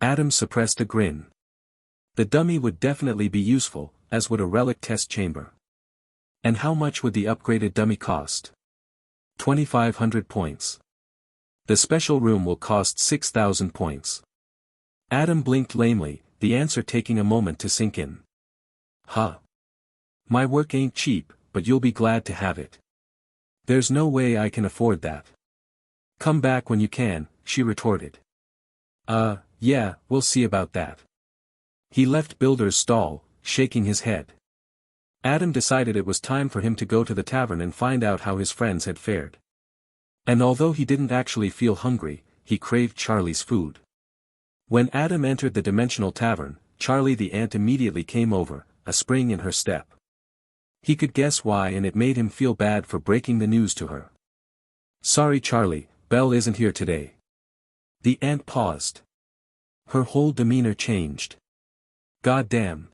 Adam suppressed a grin. The dummy would definitely be useful, as would a relic test chamber. And how much would the upgraded dummy cost? 2,500 points. The special room will cost 6,000 points. Adam blinked lamely, the answer taking a moment to sink in. Huh. My work ain't cheap, but you'll be glad to have it. There's no way I can afford that. Come back when you can, she retorted. Yeah, we'll see about that. He left Builder's stall, shaking his head. Adam decided it was time for him to go to the tavern and find out how his friends had fared. And although he didn't actually feel hungry, he craved Charlie's food. When Adam entered the dimensional tavern, Charlie the ant immediately came over, a spring in her step. He could guess why, and it made him feel bad for breaking the news to her. Sorry Charlie, Belle isn't here today. The ant paused. Her whole demeanor changed. God damn.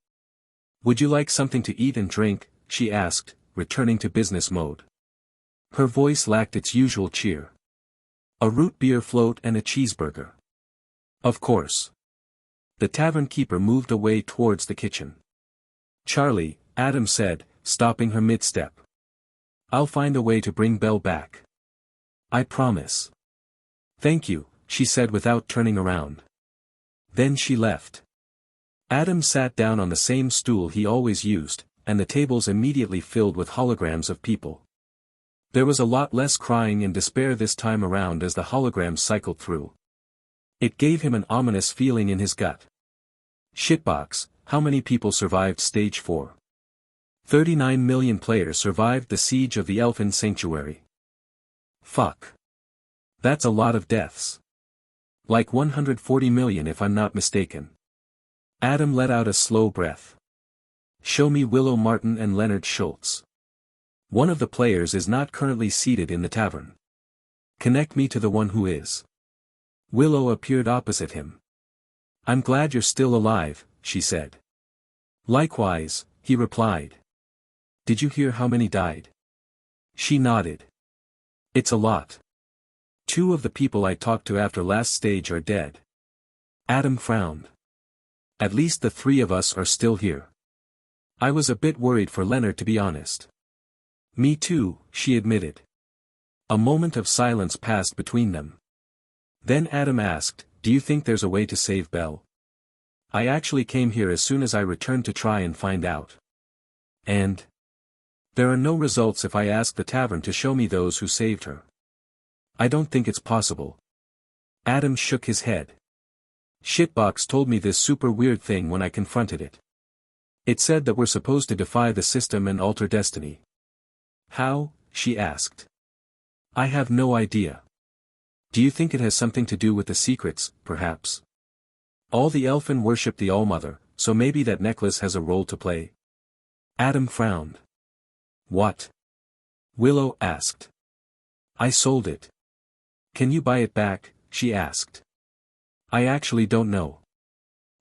Would you like something to eat and drink? She asked, returning to business mode. Her voice lacked its usual cheer. A root beer float and a cheeseburger. Of course. The tavern keeper moved away towards the kitchen. Charlie, Adam said, stopping her mid-step. I'll find a way to bring Belle back. I promise. Thank you, she said without turning around. Then she left. Adam sat down on the same stool he always used, and the tables immediately filled with holograms of people. There was a lot less crying and despair this time around as the holograms cycled through. It gave him an ominous feeling in his gut. Shitbox, how many people survived Stage 4? 39 million players survived the siege of the Elfin Sanctuary. Fuck. That's a lot of deaths. Like 140 million if I'm not mistaken. Adam let out a slow breath. Show me Willow Martin and Leonard Schultz. One of the players is not currently seated in the tavern. Connect me to the one who is. Willow appeared opposite him. I'm glad you're still alive, she said. Likewise, he replied. Did you hear how many died? She nodded. It's a lot. 2 of the people I talked to after last stage are dead. Adam frowned. At least the 3 of us are still here. I was a bit worried for Leonard, to be honest. Me too, she admitted. A moment of silence passed between them. Then Adam asked, do you think there's a way to save Belle? I actually came here as soon as I returned to try and find out. And? There are no results if I ask the tavern to show me those who saved her. I don't think it's possible. Adam shook his head. Shitbox told me this super weird thing when I confronted it. It said that we're supposed to defy the system and alter destiny. How? She asked. I have no idea. Do you think it has something to do with the secrets, perhaps? All the Elfin worship the Allmother, so maybe that necklace has a role to play. Adam frowned. What? Willow asked. I sold it. Can you buy it back? she asked. I actually don't know.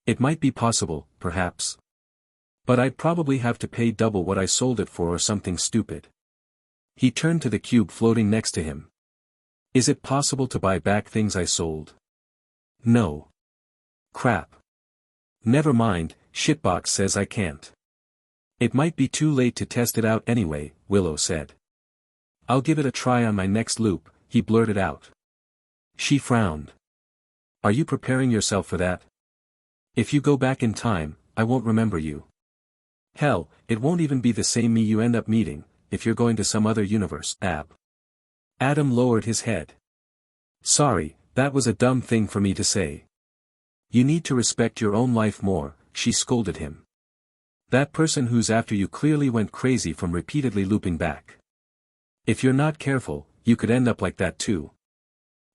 It might be possible, perhaps. But I'd probably have to pay double what I sold it for or something stupid. He turned to the cube floating next to him. Is it possible to buy back things I sold? No. Crap. Never mind, Shitbox says I can't. It might be too late to test it out anyway, Willow said. I'll give it a try on my next loop, he blurted out. She frowned. Are you preparing yourself for that? If you go back in time, I won't remember you. Hell, it won't even be the same me you end up meeting, if you're going to some other universe, Adam lowered his head. Sorry, that was a dumb thing for me to say. You need to respect your own life more, she scolded him. That person who's after you clearly went crazy from repeatedly looping back. If you're not careful, you could end up like that too.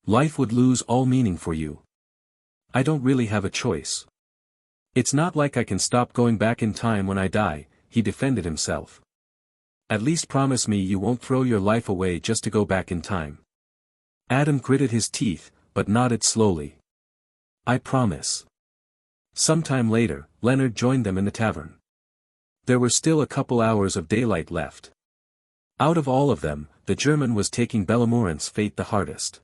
Life would lose all meaning for you. I don't really have a choice. It's not like I can stop going back in time when I die, he defended himself. At least promise me you won't throw your life away just to go back in time. Adam gritted his teeth, but nodded slowly. I promise. Sometime later, Leonard joined them in the tavern. There were still a couple hours of daylight left. Out of all of them, the German was taking Bellamorant's fate the hardest.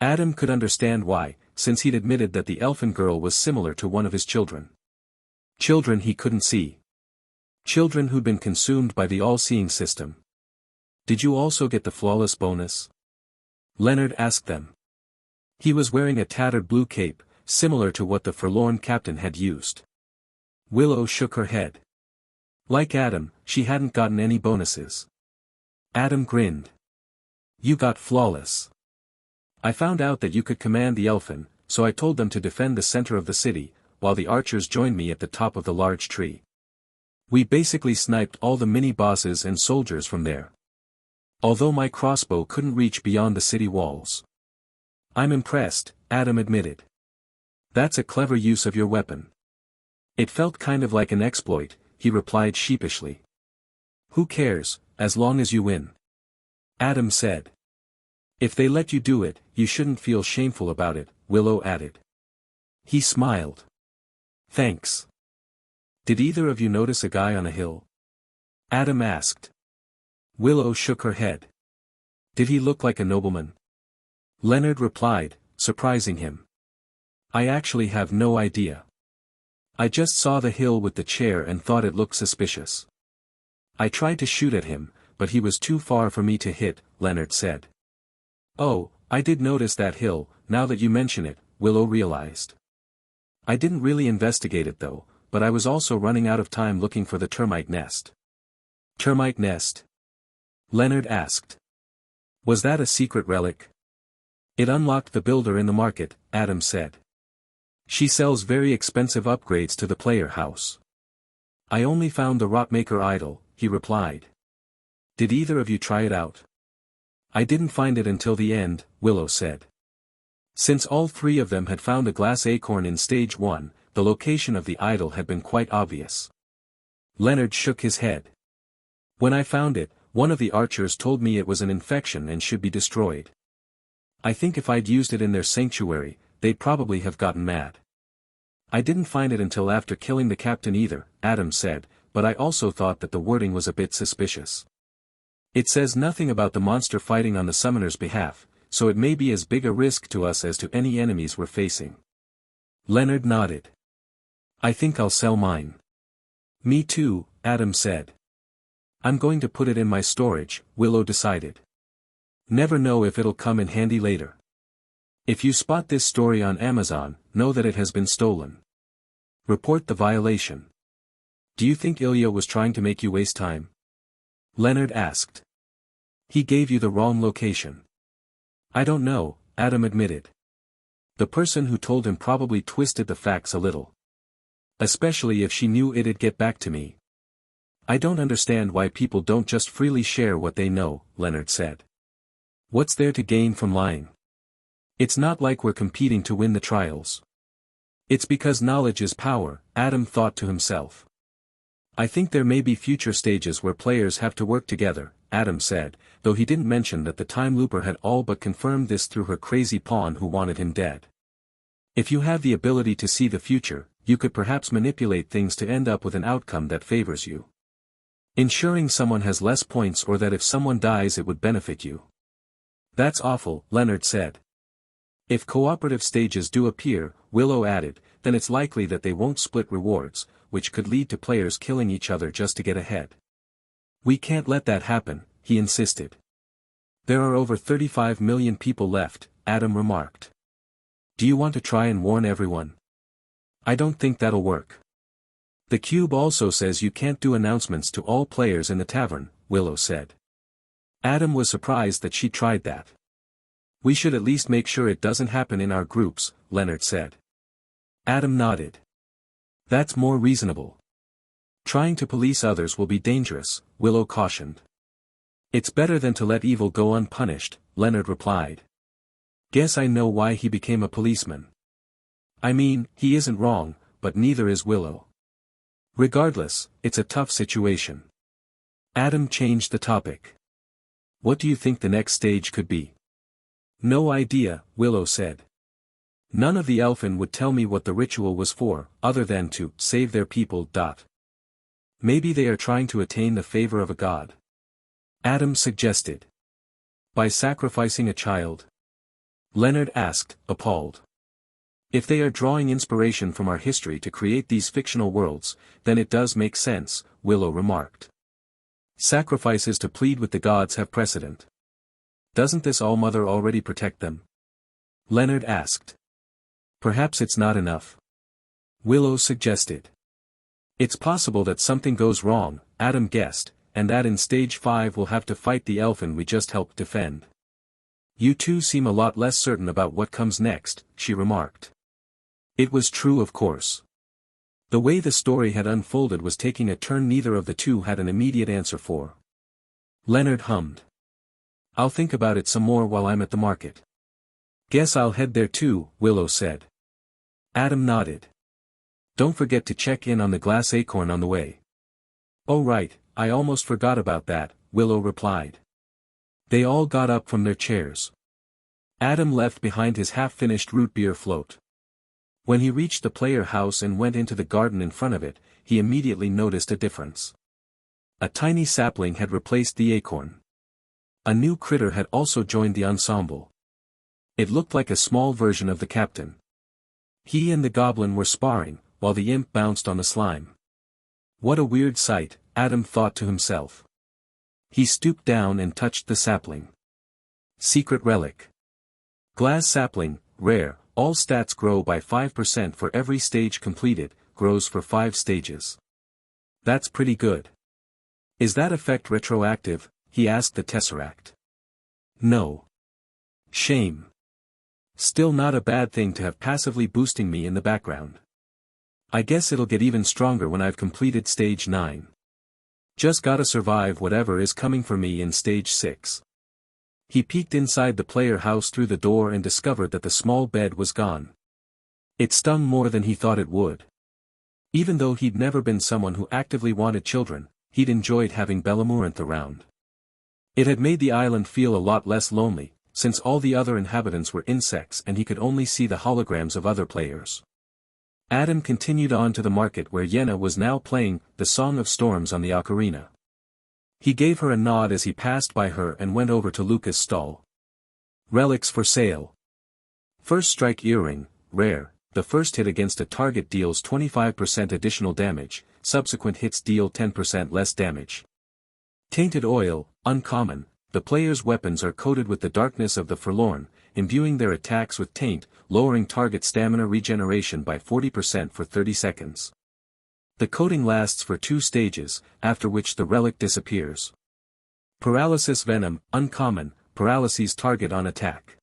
Adam could understand why, since he'd admitted that the elfin girl was similar to one of his children. Children he couldn't see. Children who'd been consumed by the all-seeing system. Did you also get the flawless bonus? Leonard asked them. He was wearing a tattered blue cape, similar to what the forlorn captain had used. Willow shook her head. Like Adam, she hadn't gotten any bonuses. Adam grinned. You got flawless. I found out that you could command the elfin, so I told them to defend the center of the city, while the archers joined me at the top of the large tree. We basically sniped all the mini-bosses and soldiers from there. Although my crossbow couldn't reach beyond the city walls. I'm impressed, Adam admitted. That's a clever use of your weapon. It felt kind of like an exploit, he replied sheepishly. Who cares, as long as you win? Adam said. If they let you do it, you shouldn't feel shameful about it, Willow added. He smiled. Thanks. Did either of you notice a guy on a hill? Adam asked. Willow shook her head. Did he look like a nobleman? Leonard replied, surprising him. I actually have no idea. I just saw the hill with the chair and thought it looked suspicious. I tried to shoot at him, but he was too far for me to hit, Leonard said. Oh, I did notice that hill, now that you mention it, Willow realized. I didn't really investigate it though, but I was also running out of time looking for the termite nest. Termite nest? Leonard asked. Was that a secret relic? It unlocked the builder in the market, Adam said. She sells very expensive upgrades to the player house. I only found the Rotmaker idol, he replied. Did either of you try it out? I didn't find it until the end, Willow said. Since all three of them had found a glass acorn in stage 1, the location of the idol had been quite obvious. Leonard shook his head. When I found it, one of the archers told me it was an infection and should be destroyed. I think if I'd used it in their sanctuary, they'd probably have gotten mad. I didn't find it until after killing the captain either, Adam said, but I also thought that the wording was a bit suspicious. It says nothing about the monster fighting on the summoner's behalf, so it may be as big a risk to us as to any enemies we're facing. Leonard nodded. I think I'll sell mine. Me too, Adam said. I'm going to put it in my storage, Willow decided. Never know if it'll come in handy later. If you spot this story on Amazon, know that it has been stolen. Report the violation. Do you think Ilya was trying to make you waste time? Leonard asked. He gave you the wrong location. I don't know, Adam admitted. The person who told him probably twisted the facts a little. Especially if she knew it'd get back to me. I don't understand why people don't just freely share what they know, Leonard said. What's there to gain from lying? It's not like we're competing to win the trials. It's because knowledge is power, Adam thought to himself. I think there may be future stages where players have to work together, Adam said, though he didn't mention that the time looper had all but confirmed this through her crazy pawn who wanted him dead. If you have the ability to see the future, you could perhaps manipulate things to end up with an outcome that favors you. Ensuring someone has less points or that if someone dies it would benefit you. That's awful, Leonard said. If cooperative stages do appear, Willow added, then it's likely that they won't split rewards, which could lead to players killing each other just to get ahead. We can't let that happen, he insisted. There are over 35 million people left, Adam remarked. Do you want to try and warn everyone? I don't think that'll work. The cube also says you can't do announcements to all players in the tavern, Willow said. Adam was surprised that she tried that. We should at least make sure it doesn't happen in our groups, Leonard said. Adam nodded. That's more reasonable. Trying to police others will be dangerous, Willow cautioned. It's better than to let evil go unpunished, Leonard replied. Guess I know why he became a policeman. I mean, he isn't wrong, but neither is Willow. Regardless, it's a tough situation. Adam changed the topic. What do you think the next stage could be? No idea, Willow said. None of the elfin would tell me what the ritual was for, other than to save their people. Maybe they are trying to attain the favor of a god. Adam suggested. By sacrificing a child? Leonard asked, appalled. If they are drawing inspiration from our history to create these fictional worlds, then it does make sense, Willow remarked. Sacrifices to plead with the gods have precedent. Doesn't this All-Mother already protect them? Leonard asked. Perhaps it's not enough. Willow suggested. It's possible that something goes wrong, Adam guessed, and that in Stage 5 we'll have to fight the elfin we just helped defend. You two seem a lot less certain about what comes next, she remarked. It was true, of course. The way the story had unfolded was taking a turn neither of the two had an immediate answer for. Leonard hummed. I'll think about it some more while I'm at the market. Guess I'll head there too, Willow said. Adam nodded. Don't forget to check in on the glass acorn on the way. Oh right, I almost forgot about that, Willow replied. They all got up from their chairs. Adam left behind his half-finished root beer float. When he reached the player house and went into the garden in front of it, he immediately noticed a difference. A tiny sapling had replaced the acorn. A new critter had also joined the ensemble. It looked like a small version of the captain. He and the goblin were sparring, while the imp bounced on the slime. What a weird sight, Adam thought to himself. He stooped down and touched the sapling. Secret relic. Glass sapling, rare, all stats grow by 5% for every stage completed, grows for 5 stages. That's pretty good. Is that effect retroactive? He asked the Tesseract. No. Shame. Still not a bad thing to have passively boosting me in the background. I guess it'll get even stronger when I've completed stage 9. Just gotta survive whatever is coming for me in stage 6. He peeked inside the player house through the door and discovered that the small bed was gone. It stung more than he thought it would. Even though he'd never been someone who actively wanted children, he'd enjoyed having Bellamorinth around. It had made the island feel a lot less lonely, since all the other inhabitants were insects and he could only see the holograms of other players. Adam continued on to the market where Yenna was now playing the Song of Storms on the ocarina. He gave her a nod as he passed by her and went over to Luca's stall. Relics for sale. First Strike Earring, rare, the first hit against a target deals 25% additional damage, subsequent hits deal 10% less damage. Tainted Oil, uncommon, the player's weapons are coated with the darkness of the Forlorn, imbuing their attacks with taint, lowering target stamina regeneration by 40% for 30 seconds. The coating lasts for 2 stages, after which the relic disappears. Paralysis Venom, uncommon, paralyses target on attack.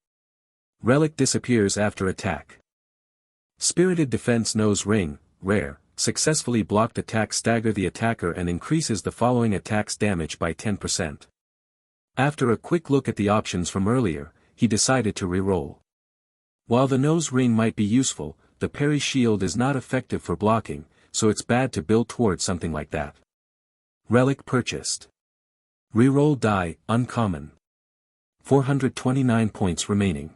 Relic disappears after attack. Spirited Defense Nose Ring, rare, successfully blocked attacks stagger the attacker and increases the following attack's damage by 10%. After a quick look at the options from earlier, he decided to re-roll. While the nose ring might be useful, the parry shield is not effective for blocking, so it's bad to build towards something like that. Relic purchased. Reroll die, uncommon. 429 points remaining.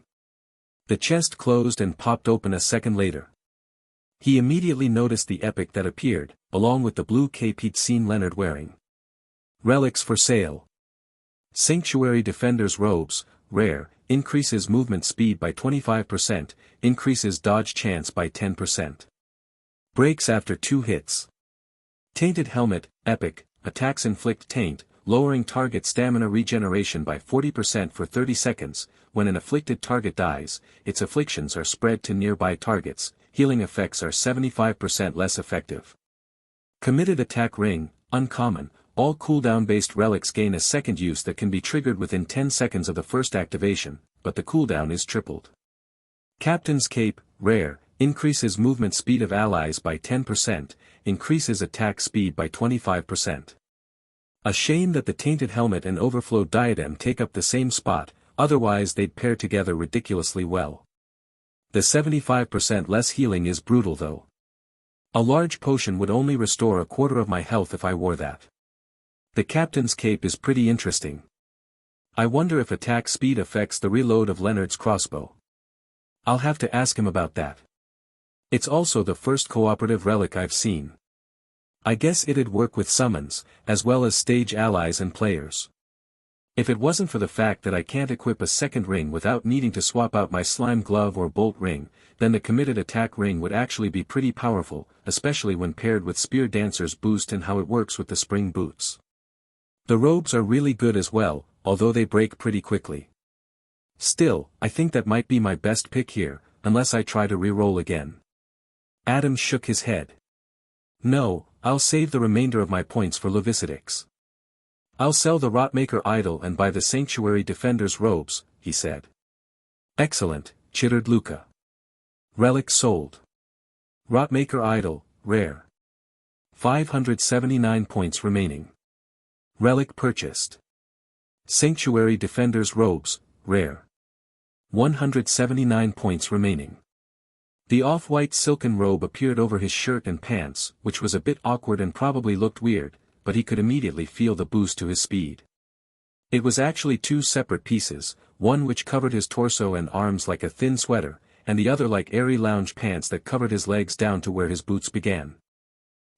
The chest closed and popped open a second later. He immediately noticed the epic that appeared, along with the blue cape he'd seen Leonard wearing. Relics for sale. Sanctuary Defender's Robes, rare, increases movement speed by 25%, increases dodge chance by 10%. Breaks after 2 hits. Tainted Helmet, epic, attacks inflict taint, lowering target stamina regeneration by 40% for 30 seconds, when an afflicted target dies, its afflictions are spread to nearby targets, healing effects are 75% less effective. Committed Attack Ring, uncommon, all cooldown-based relics gain a second use that can be triggered within 10 seconds of the first activation, but the cooldown is tripled. Captain's Cape, rare, increases movement speed of allies by 10%, increases attack speed by 25%. A shame that the Tainted Helmet and Overflow Diadem take up the same spot, otherwise they'd pair together ridiculously well. The 75% less healing is brutal though. A large potion would only restore a quarter of my health if I wore that. The Captain's Cape is pretty interesting. I wonder if attack speed affects the reload of Leonard's crossbow. I'll have to ask him about that. It's also the first cooperative relic I've seen. I guess it'd work with summons, as well as stage allies and players. If it wasn't for the fact that I can't equip a second ring without needing to swap out my slime glove or bolt ring, then the committed attack ring would actually be pretty powerful, especially when paired with Spear Dancer's boost and how it works with the spring boots. The robes are really good as well, although they break pretty quickly. Still, I think that might be my best pick here, unless I try to re-roll again. Adam shook his head. No, I'll save the remainder of my points for Levicidix. I'll sell the Rotmaker Idol and buy the Sanctuary Defender's Robes, he said. Excellent, chittered Luca. Relic sold. Rotmaker Idol, rare. 579 points remaining. Relic purchased. Sanctuary Defender's Robes, rare. 179 points remaining. The off-white silken robe appeared over his shirt and pants, which was a bit awkward and probably looked weird, but he could immediately feel the boost to his speed. It was actually 2 separate pieces, one which covered his torso and arms like a thin sweater, and the other like airy lounge pants that covered his legs down to where his boots began.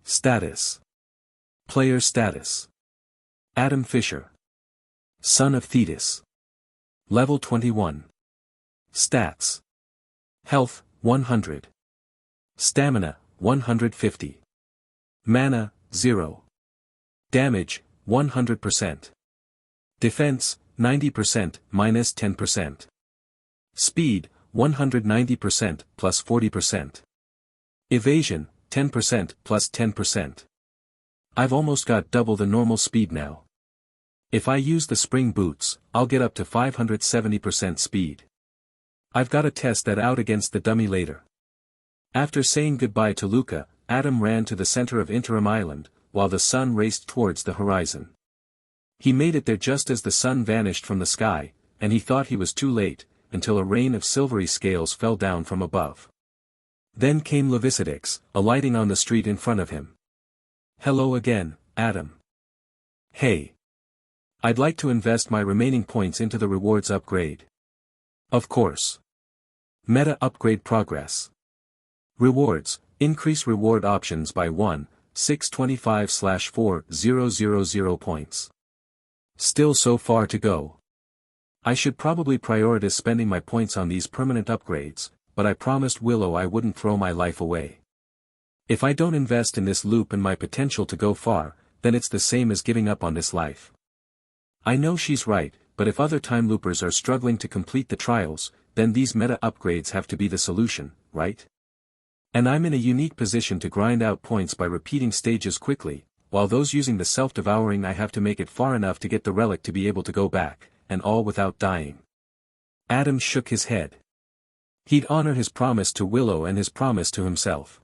Status. Player status. Adam Fischer. Son of Thetis. Level 21. Stats. Health, 100. Stamina, 150. Mana, 0. Damage, 100%. Defense, 90%, minus 10%. Speed, 190%, plus 40%. Evasion, 10%, plus 10%. I've almost got double the normal speed now. If I use the spring boots, I'll get up to 570% speed. I've got to test that out against the dummy later. After saying goodbye to Luca, Adam ran to the center of Interim Island, while the sun raced towards the horizon. He made it there just as the sun vanished from the sky, and he thought he was too late, until a rain of silvery scales fell down from above. Then came Levicidix, alighting on the street in front of him. Hello again, Adam. Hey. I'd like to invest my remaining points into the rewards upgrade. Of course. Meta upgrade progress. Rewards, increase reward options by 1,625/4000 points. Still so far to go. I should probably prioritize spending my points on these permanent upgrades, but I promised Willow I wouldn't throw my life away. If I don't invest in this loop and my potential to go far, then it's the same as giving up on this life. I know she's right, but if other time loopers are struggling to complete the trials, then these meta upgrades have to be the solution, right? And I'm in a unique position to grind out points by repeating stages quickly, while those using the self-devouring I have to make it far enough to get the relic to be able to go back, and all without dying. Adam shook his head. He'd honor his promise to Willow and his promise to himself.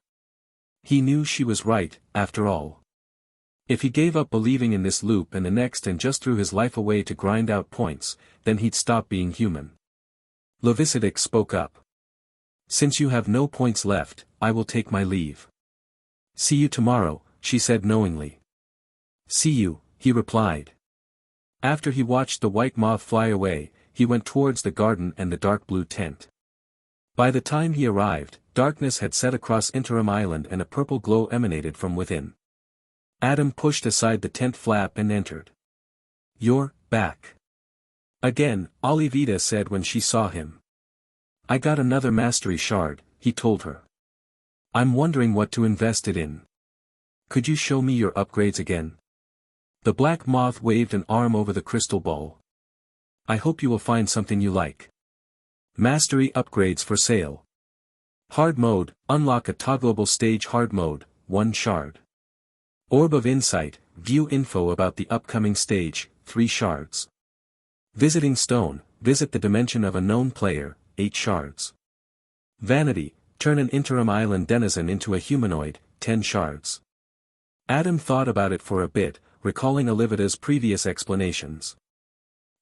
He knew she was right, after all. If he gave up believing in this loop and the next and just threw his life away to grind out points, then he'd stop being human. Levicidix spoke up. Since you have no points left, I will take my leave. See you tomorrow, she said knowingly. See you, he replied. After he watched the white moth fly away, he went towards the garden and the dark blue tent. By the time he arrived, darkness had set across Interim Island and a purple glow emanated from within. Adam pushed aside the tent flap and entered. "You're back." Again, Olivia said when she saw him. "I got another mastery shard," he told her. "I'm wondering what to invest it in. Could you show me your upgrades again?" The black moth waved an arm over the crystal ball. "I hope you will find something you like. Mastery upgrades for sale. Hard mode, unlock a toggleable stage hard mode, 1 shard. Orb of Insight, view info about the upcoming stage, 3 shards. Visiting Stone, visit the dimension of a known player, 8 shards. Vanity, turn an Interim Island denizen into a humanoid, 10 shards. Adam thought about it for a bit, recalling Olivida's previous explanations.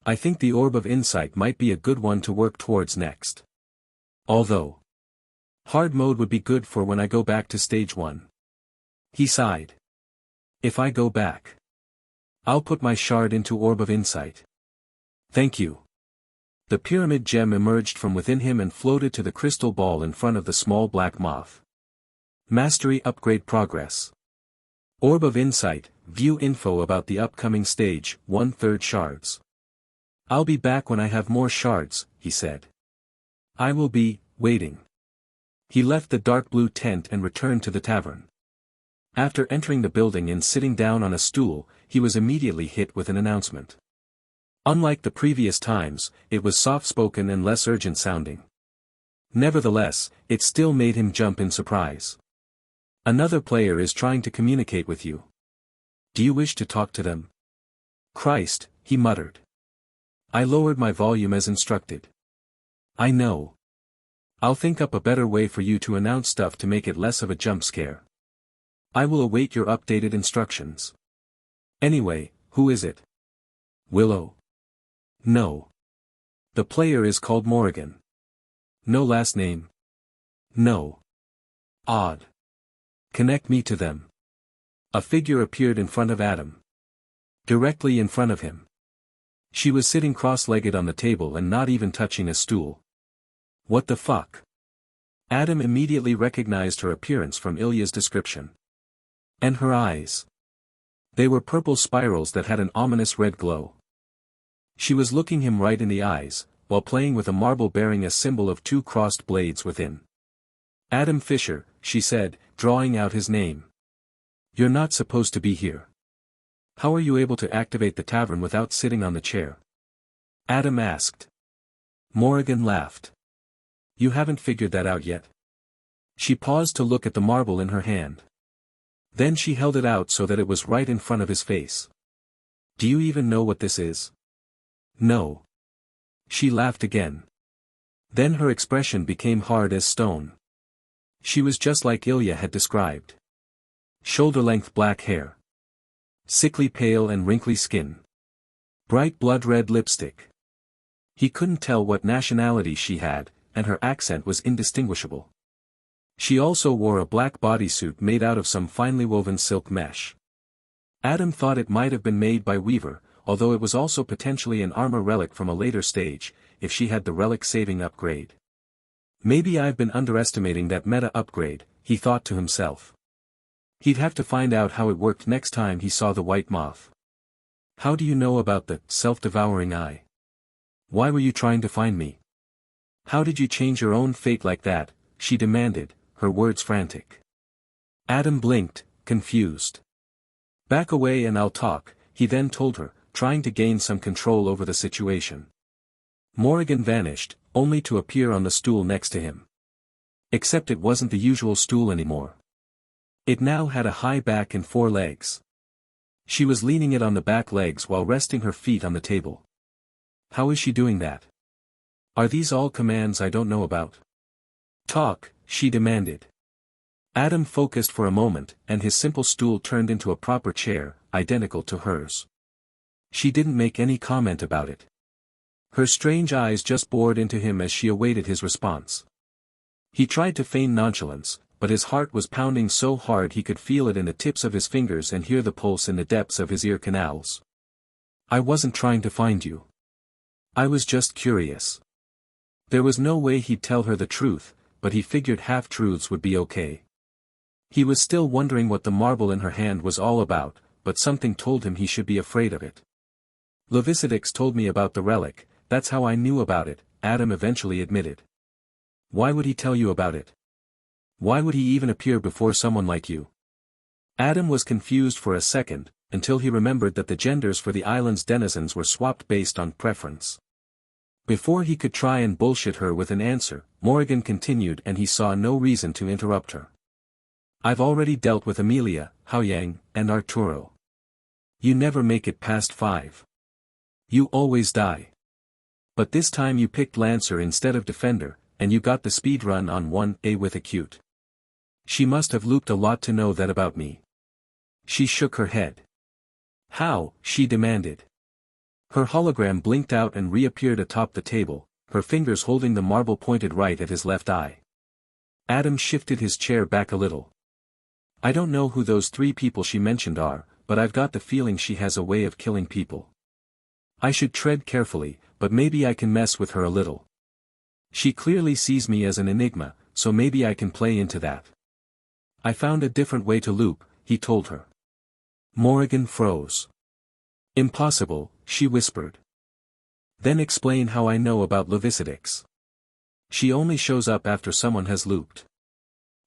"I think the Orb of Insight might be a good one to work towards next. Although hard mode would be good for when I go back to stage 1. He sighed. "If I go back, I'll put my shard into Orb of Insight." "Thank you." The pyramid gem emerged from within him and floated to the crystal ball in front of the small black moth. Mastery upgrade progress. Orb of Insight, view info about the upcoming stage, 1/3 shards. "I'll be back when I have more shards," he said. "I will be waiting." He left the dark blue tent and returned to the tavern. After entering the building and sitting down on a stool, he was immediately hit with an announcement. Unlike the previous times, it was soft-spoken and less urgent-sounding. Nevertheless, it still made him jump in surprise. "Another player is trying to communicate with you. Do you wish to talk to them?" "Christ," he muttered. I lowered my volume as instructed. "I know. I'll think up a better way for you to announce stuff to make it less of a jump scare. I will await your updated instructions. Anyway, who is it?" "Willow." "No. The player is called Morrigan." "No last name?" "No." "Odd. Connect me to them." A figure appeared in front of Adam. Directly in front of him. She was sitting cross-legged on the table and not even touching a stool. "What the fuck?" Adam immediately recognized her appearance from Ilya's description. And her eyes. They were purple spirals that had an ominous red glow. She was looking him right in the eyes, while playing with a marble bearing a symbol of 2 crossed blades within. "Adam Fischer," she said, drawing out his name. "You're not supposed to be here. How are you able to activate the tavern without sitting on the chair?" Adam asked. Morrigan laughed. "You haven't figured that out yet." She paused to look at the marble in her hand. Then she held it out so that it was right in front of his face. "Do you even know what this is?" "No." She laughed again. Then her expression became hard as stone. She was just like Ilya had described. Shoulder-length black hair. Sickly pale and wrinkly skin. Bright blood-red lipstick. He couldn't tell what nationality she had, and her accent was indistinguishable. She also wore a black bodysuit made out of some finely woven silk mesh. Adam thought it might have been made by Weaver, although it was also potentially an armor relic from a later stage, if she had the relic-saving upgrade. Maybe I've been underestimating that meta upgrade, he thought to himself. He'd have to find out how it worked next time he saw the white moth. "How do you know about the self-devouring eye? Why were you trying to find me? How did you change your own fate like that?" she demanded, her words frantic. Adam blinked, confused. "Back away and I'll talk," he then told her, trying to gain some control over the situation. Morrigan vanished, only to appear on the stool next to him. Except it wasn't the usual stool anymore. It now had a high back and 4 legs. She was leaning it on the back legs while resting her feet on the table. How is she doing that? Are these all commands I don't know about? "Talk," she demanded. Adam focused for a moment, and his simple stool turned into a proper chair, identical to hers. She didn't make any comment about it. Her strange eyes just bored into him as she awaited his response. He tried to feign nonchalance, but his heart was pounding so hard he could feel it in the tips of his fingers and hear the pulse in the depths of his ear canals. I wasn't trying to find you. I was just curious. There was no way he'd tell her the truth, but he figured half-truths would be okay. He was still wondering what the marble in her hand was all about, but something told him he should be afraid of it. Levicidix told me about the relic, that's how I knew about it, Adam eventually admitted. Why would he tell you about it? Why would he even appear before someone like you? Adam was confused for a second, until he remembered that the genders for the island's denizens were swapped based on preference. Before he could try and bullshit her with an answer, Morrigan continued and he saw no reason to interrupt her. I've already dealt with Amelia, Haoyang, and Arturo. You never make it past 5. You always die. But this time you picked Lancer instead of Defender, and you got the speed run on 1A with Acute. She must have looped a lot to know that about me. She shook her head. How? She demanded. Her hologram blinked out and reappeared atop the table, her fingers holding the marble pointed right at his left eye. Adam shifted his chair back a little. I don't know who those 3 people she mentioned are, but I've got the feeling she has a way of killing people. I should tread carefully, but maybe I can mess with her a little. She clearly sees me as an enigma, so maybe I can play into that. I found a different way to loop, he told her. Morrigan froze. Impossible, she whispered. Then explain how I know about Levicidix. She only shows up after someone has looped.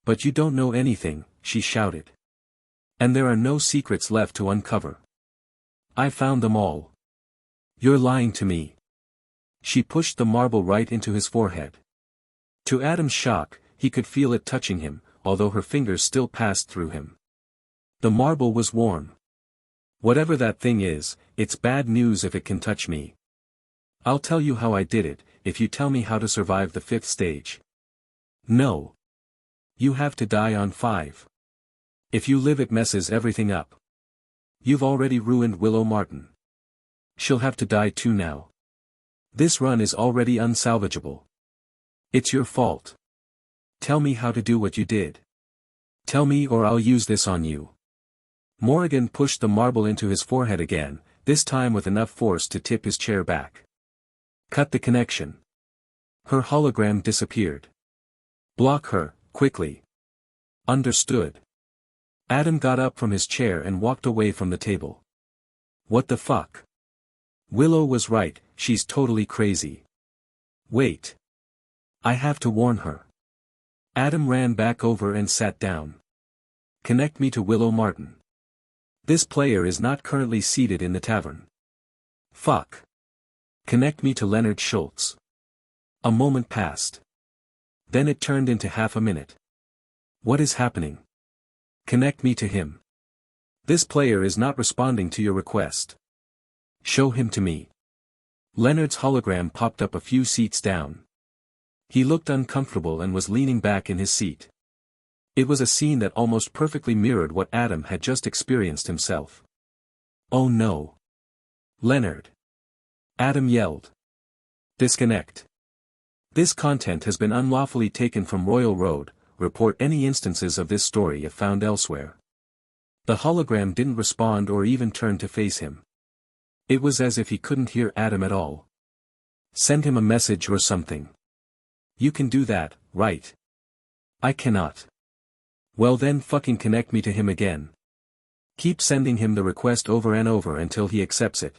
But you don't know anything, she shouted. And there are no secrets left to uncover. I found them all. You're lying to me. She pushed the marble right into his forehead. To Adam's shock, he could feel it touching him, although her fingers still passed through him. The marble was warm. Whatever that thing is, it's bad news if it can touch me. I'll tell you how I did it, if you tell me how to survive the 5th stage. No. You have to die on 5. If you live it messes everything up. You've already ruined Willow Martin. She'll have to die too now. This run is already unsalvageable. It's your fault. Tell me how to do what you did. Tell me or I'll use this on you. Morrigan pushed the marble into his forehead again, this time with enough force to tip his chair back. Cut the connection. Her hologram disappeared. Block her, quickly. Understood. Adam got up from his chair and walked away from the table. What the fuck? Willow was right, she's totally crazy. Wait. I have to warn her. Adam ran back over and sat down. Connect me to Willow Martin. This player is not currently seated in the tavern. Fuck. Connect me to Leonard Schultz. A moment passed. Then it turned into half a minute. What is happening? Connect me to him. This player is not responding to your request. Show him to me. Leonard's hologram popped up a few seats down. He looked uncomfortable and was leaning back in his seat. It was a scene that almost perfectly mirrored what Adam had just experienced himself. Oh no. Leonard. Adam yelled. Disconnect. This content has been unlawfully taken from Royal Road, report any instances of this story if found elsewhere. The hologram didn't respond or even turn to face him. It was as if he couldn't hear Adam at all. Send him a message or something. You can do that, right? I cannot. Well then fucking connect me to him again. Keep sending him the request over and over until he accepts it.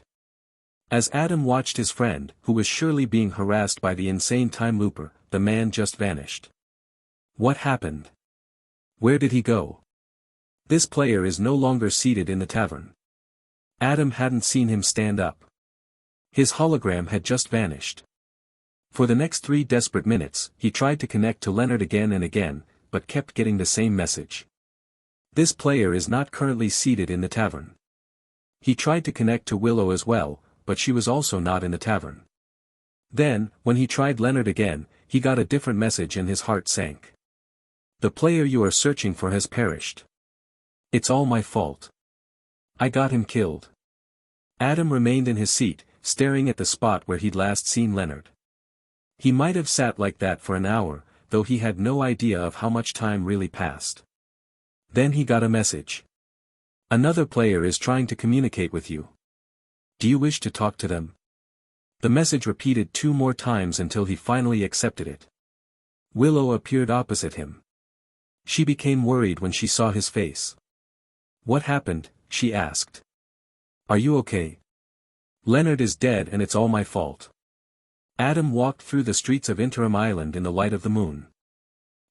As Adam watched his friend, who was surely being harassed by the insane time looper, the man just vanished. What happened? Where did he go? This player is no longer seated in the tavern. Adam hadn't seen him stand up. His hologram had just vanished. For the next 3 desperate minutes, he tried to connect to Leonard again and again, but kept getting the same message. This player is not currently seated in the tavern. He tried to connect to Willow as well, but she was also not in the tavern. Then, when he tried Leonard again, he got a different message and his heart sank. The player you are searching for has perished. It's all my fault. I got him killed. Adam remained in his seat, staring at the spot where he'd last seen Leonard. He might have sat like that for an hour, though he had no idea of how much time really passed. Then he got a message. Another player is trying to communicate with you. Do you wish to talk to them? The message repeated 2 more times until he finally accepted it. Willow appeared opposite him. She became worried when she saw his face. What happened? She asked. Are you okay? Leonard is dead and it's all my fault. Adam walked through the streets of Interim Island in the light of the moon.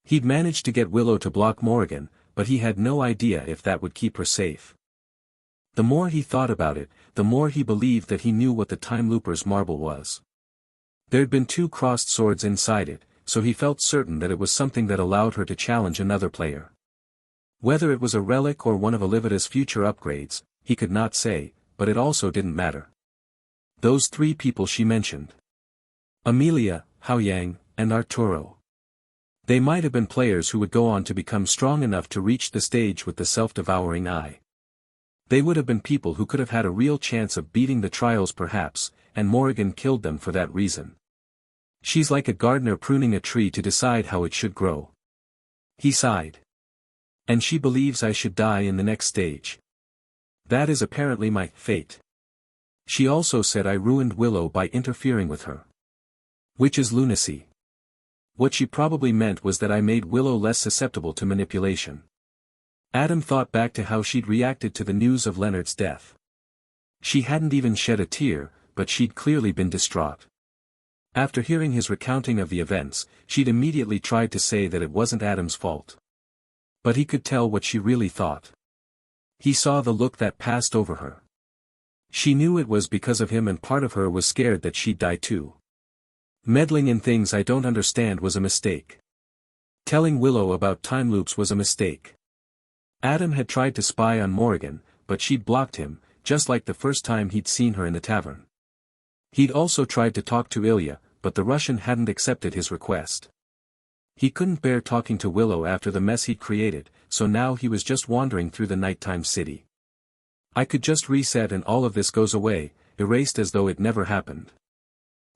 He'd managed to get Willow to block Morrigan, but he had no idea if that would keep her safe. The more he thought about it, the more he believed that he knew what the Time Looper's marble was. There'd been 2 crossed swords inside it, so he felt certain that it was something that allowed her to challenge another player. Whether it was a relic or one of Olivida's future upgrades, he could not say, but it also didn't matter. Those 3 people she mentioned. Amelia, Haoyang, and Arturo. They might have been players who would go on to become strong enough to reach the stage with the self-devouring eye. They would have been people who could have had a real chance of beating the trials perhaps, and Morrigan killed them for that reason. She's like a gardener pruning a tree to decide how it should grow. He sighed. And she believes I should die in the next stage. That is apparently my fate. She also said I ruined Willow by interfering with her. Which is lunacy. What she probably meant was that I made Willow less susceptible to manipulation. Adam thought back to how she'd reacted to the news of Leonard's death. She hadn't even shed a tear, but she'd clearly been distraught. After hearing his recounting of the events, she'd immediately tried to say that it wasn't Adam's fault. But he could tell what she really thought. He saw the look that passed over her. She knew it was because of him and part of her was scared that she'd die too. Meddling in things I don't understand was a mistake. Telling Willow about time loops was a mistake. Adam had tried to spy on Morrigan, but she'd blocked him, just like the first time he'd seen her in the tavern. He'd also tried to talk to Ilya, but the Russian hadn't accepted his request. He couldn't bear talking to Willow after the mess he'd created, so now he was just wandering through the nighttime city. I could just reset and all of this goes away, erased as though it never happened.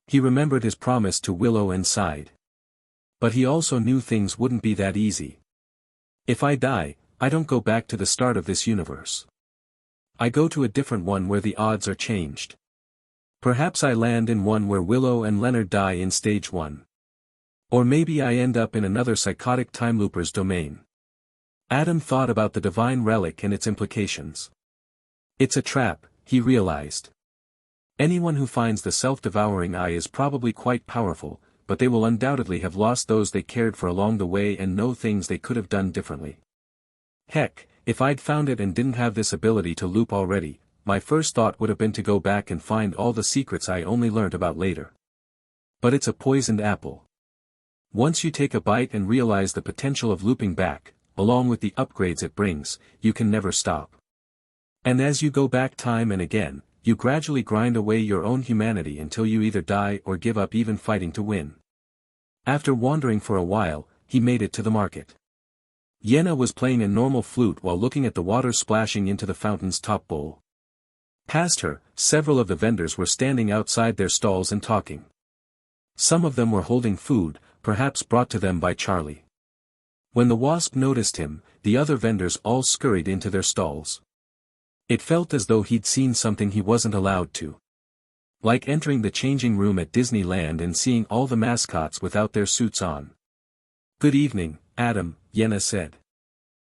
He remembered his promise to Willow and sighed. But he also knew things wouldn't be that easy. If I die, I don't go back to the start of this universe. I go to a different one where the odds are changed. Perhaps I land in one where Willow and Leonard die in stage 1. Or maybe I end up in another psychotic time looper's domain. Adam thought about the divine relic and its implications. It's a trap, he realized. Anyone who finds the self-devouring eye is probably quite powerful, but they will undoubtedly have lost those they cared for along the way and know things they could have done differently. Heck, if I'd found it and didn't have this ability to loop already, my first thought would have been to go back and find all the secrets I only learned about later. But it's a poisoned apple. Once you take a bite and realize the potential of looping back, along with the upgrades it brings, you can never stop. And as you go back time and again, you gradually grind away your own humanity until you either die or give up even fighting to win. After wandering for a while, he made it to the market. Yenna was playing a normal flute while looking at the water splashing into the fountain's top bowl. Past her, several of the vendors were standing outside their stalls and talking. Some of them were holding food, perhaps brought to them by Charlie. When the wasp noticed him, the other vendors all scurried into their stalls. It felt as though he'd seen something he wasn't allowed to. Like entering the changing room at Disneyland and seeing all the mascots without their suits on. "Good evening, Adam," Yenna said.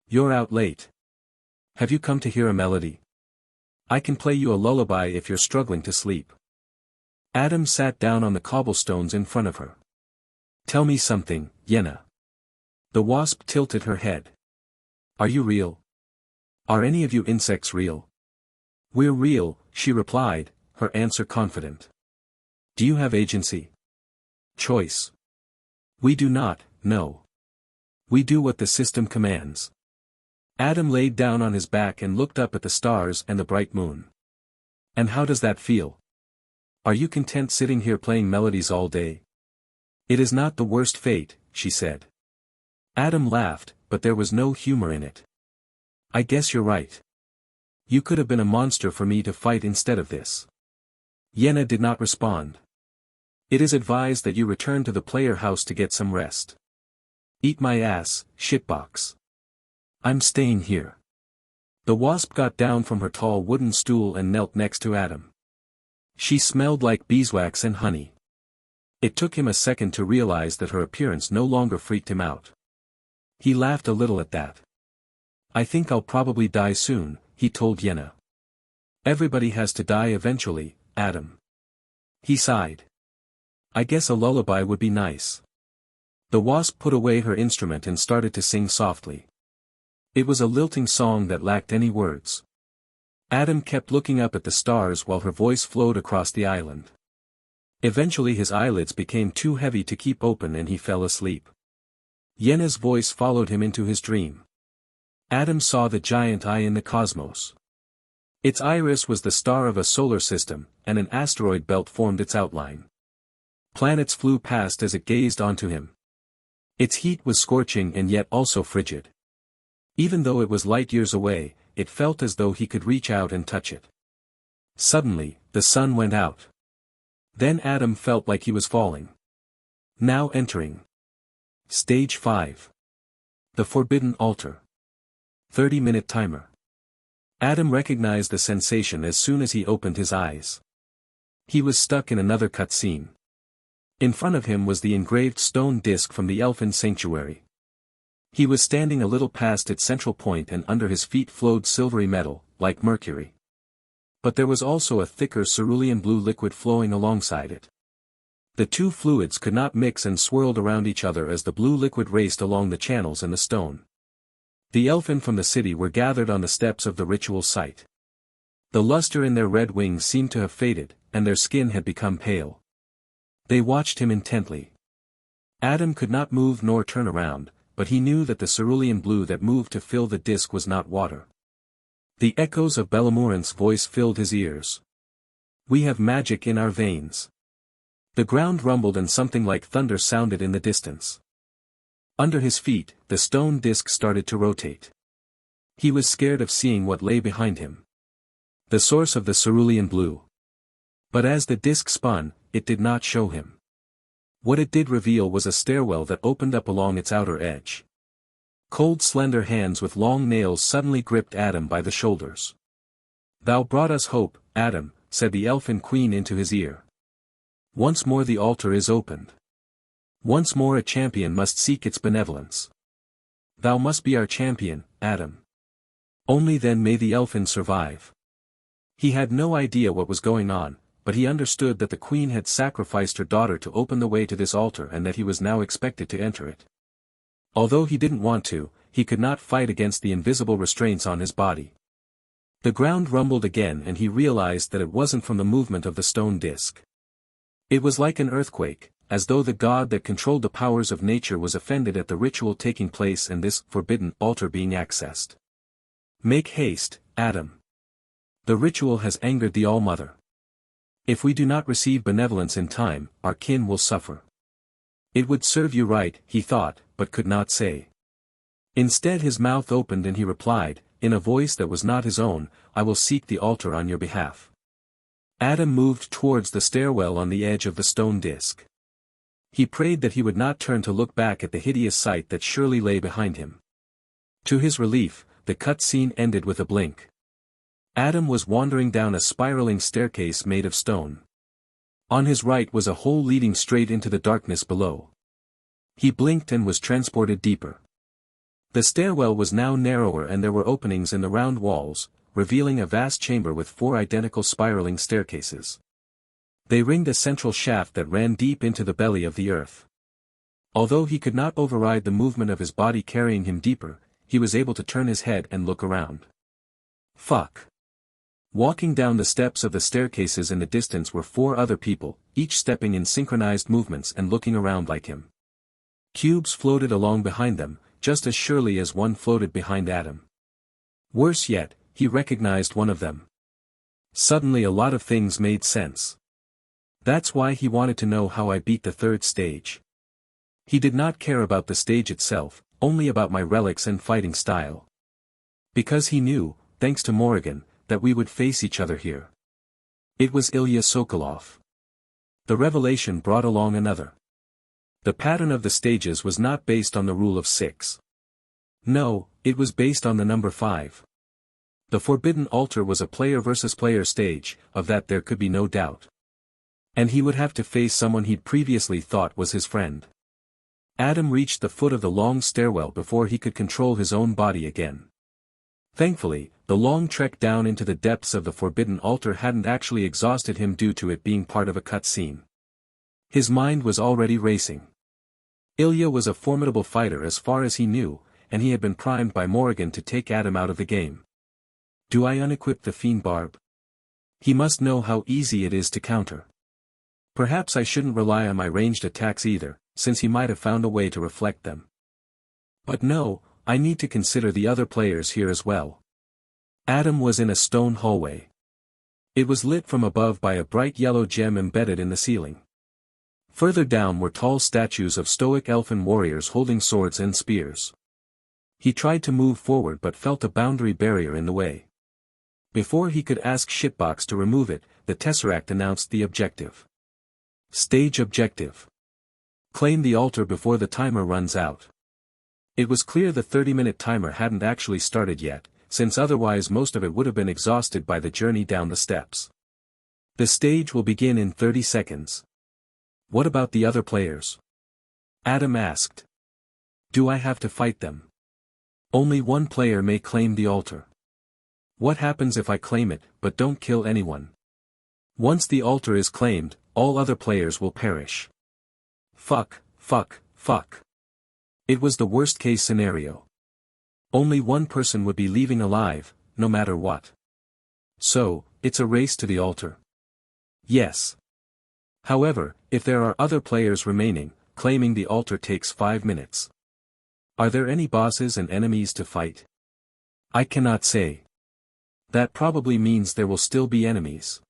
"You're out late. Have you come to hear a melody? I can play you a lullaby if you're struggling to sleep." Adam sat down on the cobblestones in front of her. "Tell me something, Yenna." The wasp tilted her head. "Are you real? Are any of you insects real?" "We're real," she replied, her answer confident. "Do you have agency? Choice?" "We do not, no. We do what the system commands." Adam laid down on his back and looked up at the stars and the bright moon. "And how does that feel? Are you content sitting here playing melodies all day?" "It is not the worst fate," she said. Adam laughed, but there was no humor in it. "I guess you're right. You could have been a monster for me to fight instead of this." Yenna did not respond. "It is advised that you return to the player house to get some rest." "Eat my ass, shitbox. I'm staying here." The wasp got down from her tall wooden stool and knelt next to Adam. She smelled like beeswax and honey. It took him a second to realize that her appearance no longer freaked him out. He laughed a little at that. I think I'll probably die soon, he told Yenna. Everybody has to die eventually, Adam. He sighed. I guess a lullaby would be nice. The wasp put away her instrument and started to sing softly. It was a lilting song that lacked any words. Adam kept looking up at the stars while her voice flowed across the island. Eventually his eyelids became too heavy to keep open and he fell asleep. Yenna's voice followed him into his dream. Adam saw the giant eye in the cosmos. Its iris was the star of a solar system, and an asteroid belt formed its outline. Planets flew past as it gazed onto him. Its heat was scorching and yet also frigid. Even though it was light years away, it felt as though he could reach out and touch it. Suddenly, the sun went out. Then Adam felt like he was falling. Now entering. Stage 5. The Forbidden Altar. 30-minute timer. Adam recognized the sensation as soon as he opened his eyes. He was stuck in another cutscene. In front of him was the engraved stone disc from the elfin sanctuary. He was standing a little past its central point and under his feet flowed silvery metal, like mercury. But there was also a thicker cerulean blue liquid flowing alongside it. The two fluids could not mix and swirled around each other as the blue liquid raced along the channels in the stone. The elfin from the city were gathered on the steps of the ritual site. The luster in their red wings seemed to have faded, and their skin had become pale. They watched him intently. Adam could not move nor turn around, but he knew that the cerulean blue that moved to fill the disk was not water. The echoes of Belamurant's voice filled his ears. We have magic in our veins. The ground rumbled and something like thunder sounded in the distance. Under his feet, the stone disk started to rotate. He was scared of seeing what lay behind him. The source of the cerulean blue. But as the disk spun, it did not show him. What it did reveal was a stairwell that opened up along its outer edge. Cold slender hands with long nails suddenly gripped Adam by the shoulders. Thou brought us hope, Adam, said the elfin queen into his ear. Once more the altar is opened. Once more a champion must seek its benevolence. Thou must be our champion, Adam. Only then may the elfin survive. He had no idea what was going on, but he understood that the queen had sacrificed her daughter to open the way to this altar and that he was now expected to enter it. Although he didn't want to, he could not fight against the invisible restraints on his body. The ground rumbled again and he realized that it wasn't from the movement of the stone disk. It was like an earthquake, as though the god that controlled the powers of nature was offended at the ritual taking place and this forbidden altar being accessed. Make haste, Adam. The ritual has angered the All-Mother. If we do not receive benevolence in time, our kin will suffer. It would serve you right, he thought, but could not say. Instead his mouth opened and he replied, in a voice that was not his own, I will seek the altar on your behalf. Adam moved towards the stairwell on the edge of the stone disk. He prayed that he would not turn to look back at the hideous sight that surely lay behind him. To his relief, the cutscene ended with a blink. Adam was wandering down a spiraling staircase made of stone. On his right was a hole leading straight into the darkness below. He blinked and was transported deeper. The stairwell was now narrower and there were openings in the round walls, revealing a vast chamber with 4 identical spiraling staircases. They ringed a central shaft that ran deep into the belly of the earth. Although he could not override the movement of his body carrying him deeper, he was able to turn his head and look around. Fuck. Walking down the steps of the staircases in the distance were 4 other people, each stepping in synchronized movements and looking around like him. Cubes floated along behind them, just as surely as one floated behind Adam. Worse yet, he recognized one of them. Suddenly a lot of things made sense. That's why he wanted to know how I beat the 3rd stage. He did not care about the stage itself, only about my relics and fighting style. Because he knew, thanks to Morrigan, that we would face each other here. It was Ilya Sokolov. The revelation brought along another. The pattern of the stages was not based on the rule of 6. No, it was based on the number 5. The Forbidden Altar was a player versus player stage, of that there could be no doubt. And he would have to face someone he'd previously thought was his friend. Adam reached the foot of the long stairwell before he could control his own body again. Thankfully, the long trek down into the depths of the Forbidden Altar hadn't actually exhausted him due to it being part of a cutscene. His mind was already racing. Ilya was a formidable fighter as far as he knew, and he had been primed by Morrigan to take Adam out of the game. Do I unequip the Fiend Barb? He must know how easy it is to counter. Perhaps I shouldn't rely on my ranged attacks either, since he might have found a way to reflect them. But no, I need to consider the other players here as well. Adam was in a stone hallway. It was lit from above by a bright yellow gem embedded in the ceiling. Further down were tall statues of stoic elfin warriors holding swords and spears. He tried to move forward but felt a boundary barrier in the way. Before he could ask Shitbox to remove it, the Tesseract announced the objective. Stage objective. Claim the altar before the timer runs out. It was clear the 30-minute timer hadn't actually started yet, since otherwise most of it would have been exhausted by the journey down the steps. The stage will begin in 30 seconds. What about the other players? Adam asked. Do I have to fight them? Only one player may claim the altar. What happens if I claim it, but don't kill anyone? Once the altar is claimed, all other players will perish. Fuck. It was the worst-case scenario. Only one person would be leaving alive, no matter what. So, it's a race to the altar. Yes. However, if there are other players remaining, claiming the altar takes 5 minutes. Are there any bosses and enemies to fight? I cannot say. That probably means there will still be enemies.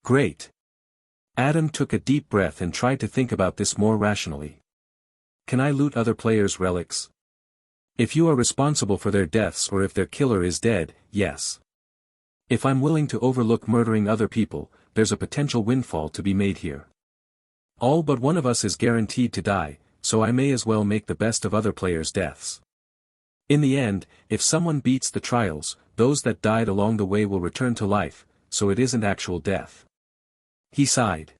Great. Adam took a deep breath and tried to think about this more rationally. Can I loot other players' relics? If you are responsible for their deaths or if their killer is dead, yes. If I'm willing to overlook murdering other people, there's a potential windfall to be made here. All but one of us is guaranteed to die, so I may as well make the best of other players' deaths. In the end, if someone beats the trials, those that died along the way will return to life, so it isn't actual death. He sighed.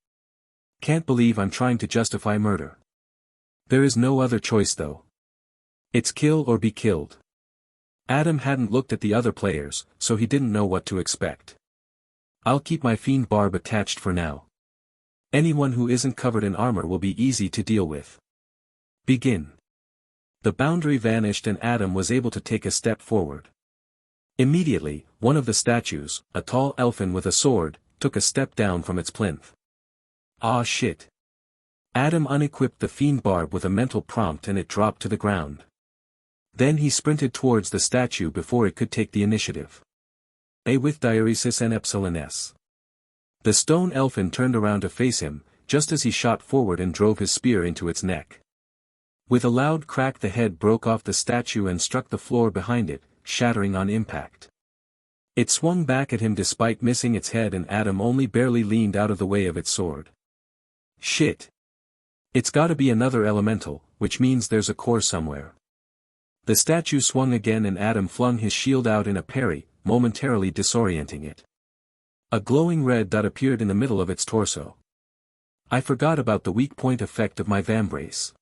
Can't believe I'm trying to justify murder. There is no other choice though. It's kill or be killed. Adam hadn't looked at the other players, so he didn't know what to expect. I'll keep my Fiend Barb attached for now. Anyone who isn't covered in armor will be easy to deal with. Begin. The boundary vanished and Adam was able to take a step forward. Immediately, one of the statues, a tall elfin with a sword, took a step down from its plinth. Ah shit. Adam unequipped the Fiend Barb with a mental prompt and it dropped to the ground. Then he sprinted towards the statue before it could take the initiative. A with diaresis and epsilon-s. The stone elfin turned around to face him, just as he shot forward and drove his spear into its neck. With a loud crack the head broke off the statue and struck the floor behind it, shattering on impact. It swung back at him despite missing its head and Adam only barely leaned out of the way of its sword. Shit. It's gotta be another elemental, which means there's a core somewhere. The statue swung again and Adam flung his shield out in a parry, momentarily disorienting it. A glowing red dot appeared in the middle of its torso. I forgot about the weak point effect of my vambrace.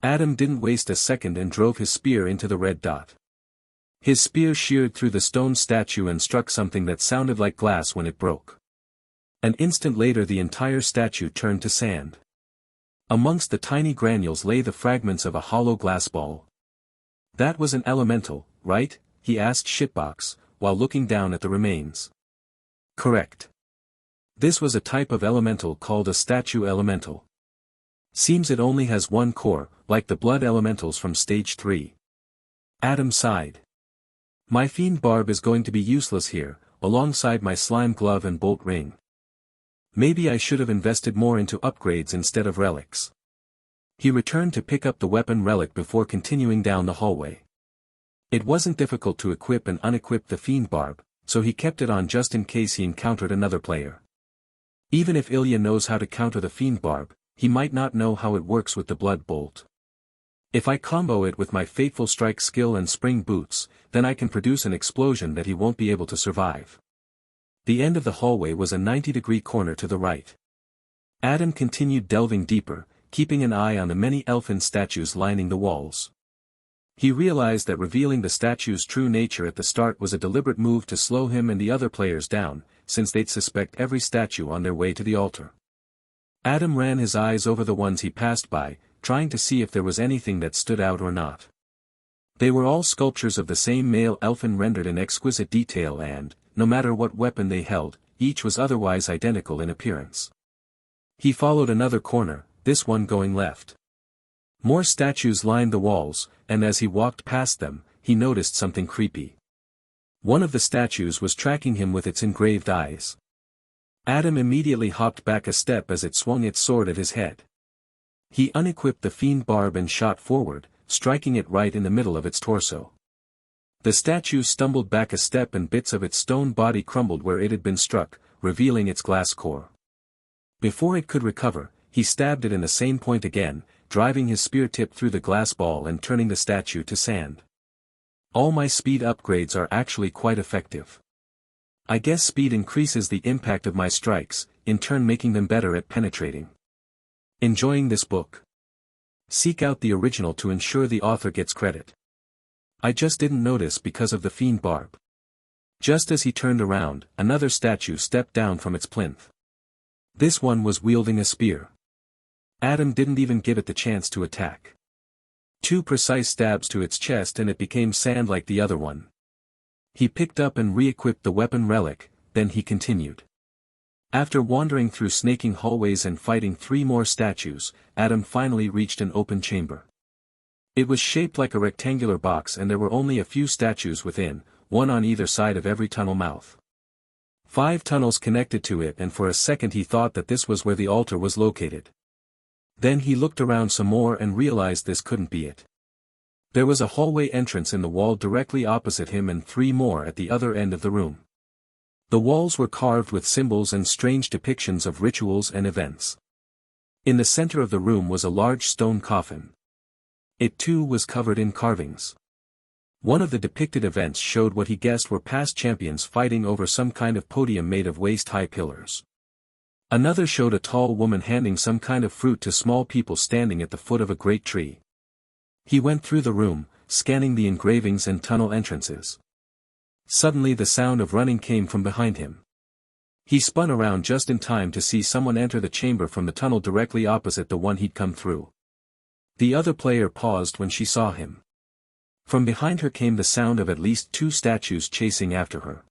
Adam didn't waste a second and drove his spear into the red dot. His spear sheared through the stone statue and struck something that sounded like glass when it broke. An instant later the entire statue turned to sand. Amongst the tiny granules lay the fragments of a hollow glass ball. That was an elemental, right? He asked Shitbox, while looking down at the remains. Correct. This was a type of elemental called a statue elemental. Seems it only has one core, like the blood elementals from stage 3. Adam sighed. My Fiend Barb is going to be useless here, alongside my slime glove and bolt ring. Maybe I should have invested more into upgrades instead of relics. He returned to pick up the weapon relic before continuing down the hallway. It wasn't difficult to equip and unequip the Fiend Barb, so he kept it on just in case he encountered another player. Even if Ilya knows how to counter the Fiend Barb, he might not know how it works with the Blood Bolt. If I combo it with my Fateful Strike skill and Spring Boots, then I can produce an explosion that he won't be able to survive. The end of the hallway was a 90-degree corner to the right. Adam continued delving deeper, keeping an eye on the many elfin statues lining the walls. He realized that revealing the statue's true nature at the start was a deliberate move to slow him and the other players down, since they'd suspect every statue on their way to the altar. Adam ran his eyes over the ones he passed by, trying to see if there was anything that stood out or not. They were all sculptures of the same male elfin rendered in exquisite detail and, no matter what weapon they held, each was otherwise identical in appearance. He followed another corner, this one going left. More statues lined the walls, and as he walked past them, he noticed something creepy. One of the statues was tracking him with its engraved eyes. Adam immediately hopped back a step as it swung its sword at his head. He unequipped the fiend barb and shot forward, striking it right in the middle of its torso. The statue stumbled back a step and bits of its stone body crumbled where it had been struck, revealing its glass core. Before it could recover, he stabbed it in the same point again, driving his spear tip through the glass ball and turning the statue to sand. All my speed upgrades are actually quite effective. I guess speed increases the impact of my strikes, in turn making them better at penetrating. Enjoying this book? Seek out the original to ensure the author gets credit. I just didn't notice because of the fiend barb. Just as he turned around, another statue stepped down from its plinth. This one was wielding a spear. Adam didn't even give it the chance to attack. 2 precise stabs to its chest and it became sand like the other one. He picked up and re-equipped the weapon relic, then he continued. After wandering through snaking hallways and fighting 3 more statues, Adam finally reached an open chamber. It was shaped like a rectangular box and there were only a few statues within, one on either side of every tunnel mouth. 5 tunnels connected to it and for a second he thought that this was where the altar was located. Then he looked around some more and realized this couldn't be it. There was a hallway entrance in the wall directly opposite him and 3 more at the other end of the room. The walls were carved with symbols and strange depictions of rituals and events. In the center of the room was a large stone coffin. It too was covered in carvings. One of the depicted events showed what he guessed were past champions fighting over some kind of podium made of waist-high pillars. Another showed a tall woman handing some kind of fruit to small people standing at the foot of a great tree. He went through the room, scanning the engravings and tunnel entrances. Suddenly the sound of running came from behind him. He spun around just in time to see someone enter the chamber from the tunnel directly opposite the one he'd come through. The other player paused when she saw him. From behind her came the sound of at least 2 statues chasing after her.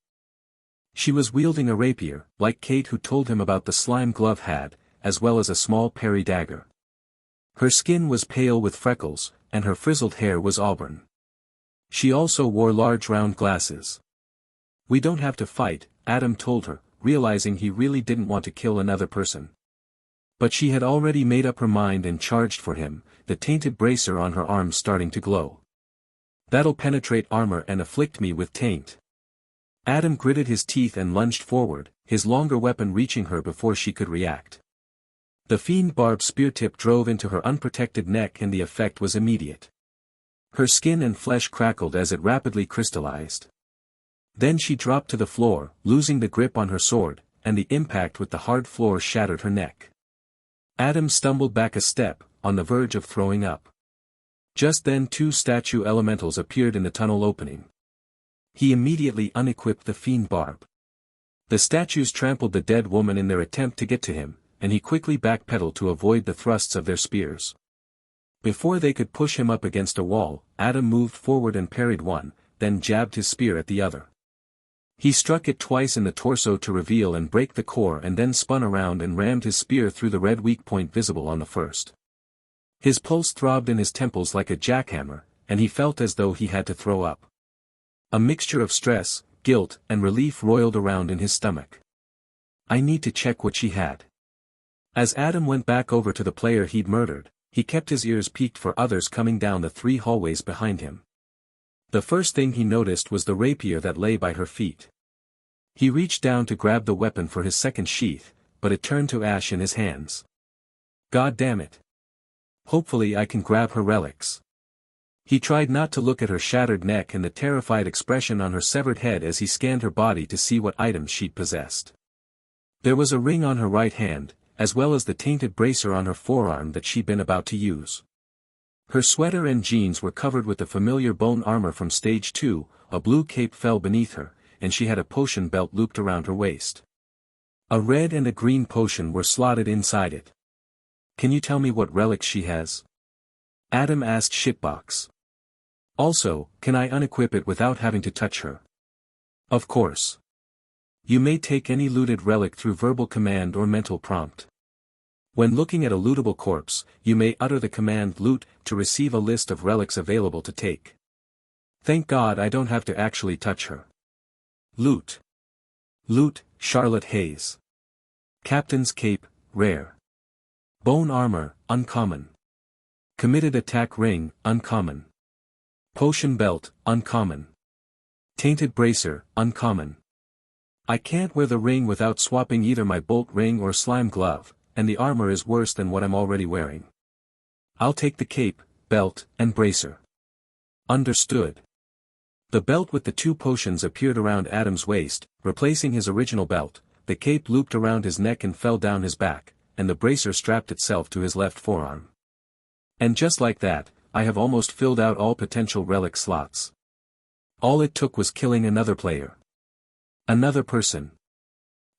She was wielding a rapier, like Kate who told him about the slime glove had, as well as a small parry dagger. Her skin was pale with freckles, and her frizzled hair was auburn. She also wore large round glasses. "We don't have to fight," Adam told her, realizing he really didn't want to kill another person. But she had already made up her mind and charged for him, the tainted bracer on her arm starting to glow. "That'll penetrate armor and afflict me with taint." Adam gritted his teeth and lunged forward, his longer weapon reaching her before she could react. The fiend barb spear tip drove into her unprotected neck and the effect was immediate. Her skin and flesh crackled as it rapidly crystallized. Then she dropped to the floor, losing the grip on her sword, and the impact with the hard floor shattered her neck. Adam stumbled back a step, on the verge of throwing up. Just then 2 statue elementals appeared in the tunnel opening. He immediately unequipped the fiend barb. The statues trampled the dead woman in their attempt to get to him, and he quickly backpedaled to avoid the thrusts of their spears. Before they could push him up against a wall, Adam moved forward and parried one, then jabbed his spear at the other. He struck it twice in the torso to reveal and break the core and then spun around and rammed his spear through the red weak point visible on the first. His pulse throbbed in his temples like a jackhammer, and he felt as though he had to throw up. A mixture of stress, guilt, and relief roiled around in his stomach. I need to check what she had. As Adam went back over to the player he'd murdered, he kept his ears peaked for others coming down the 3 hallways behind him. The first thing he noticed was the rapier that lay by her feet. He reached down to grab the weapon for his second sheath, but it turned to ash in his hands. God damn it. Hopefully I can grab her relics. He tried not to look at her shattered neck and the terrified expression on her severed head as he scanned her body to see what items she possessed. There was a ring on her right hand, as well as the tainted bracer on her forearm that she'd been about to use. Her sweater and jeans were covered with the familiar bone armor from Stage 2, a blue cape fell beneath her, and she had a potion belt looped around her waist. A red and a green potion were slotted inside it. "Can you tell me what relics she has?" Adam asked Shitbox. "Also, can I unequip it without having to touch her?" "Of course. You may take any looted relic through verbal command or mental prompt. When looking at a lootable corpse, you may utter the command loot to receive a list of relics available to take. Thank God I don't have to actually touch her." Loot. Loot, Charlotte Hayes. Captain's Cape, rare. Bone armor, uncommon. Committed attack ring, uncommon. Potion belt, uncommon. Tainted bracer, uncommon. I can't wear the ring without swapping either my bolt ring or slime glove, and the armor is worse than what I'm already wearing. I'll take the cape, belt, and bracer. Understood. The belt with the 2 potions appeared around Adam's waist, replacing his original belt, the cape looped around his neck and fell down his back, and the bracer strapped itself to his left forearm. And just like that, I have almost filled out all potential relic slots. All it took was killing another player. Another person.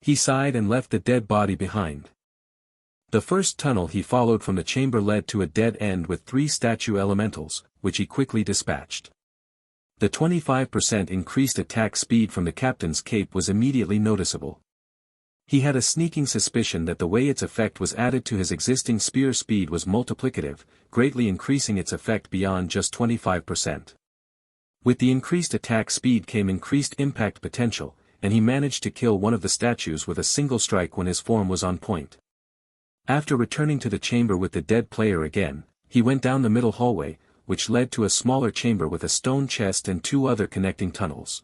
He sighed and left the dead body behind. The first tunnel he followed from the chamber led to a dead end with 3 statue elementals, which he quickly dispatched. The 25% increased attack speed from the captain's cape was immediately noticeable. He had a sneaking suspicion that the way its effect was added to his existing spear speed was multiplicative, greatly increasing its effect beyond just 25%. With the increased attack speed came increased impact potential, and he managed to kill one of the statues with a single strike when his form was on point. After returning to the chamber with the dead player again, he went down the middle hallway, which led to a smaller chamber with a stone chest and 2 other connecting tunnels.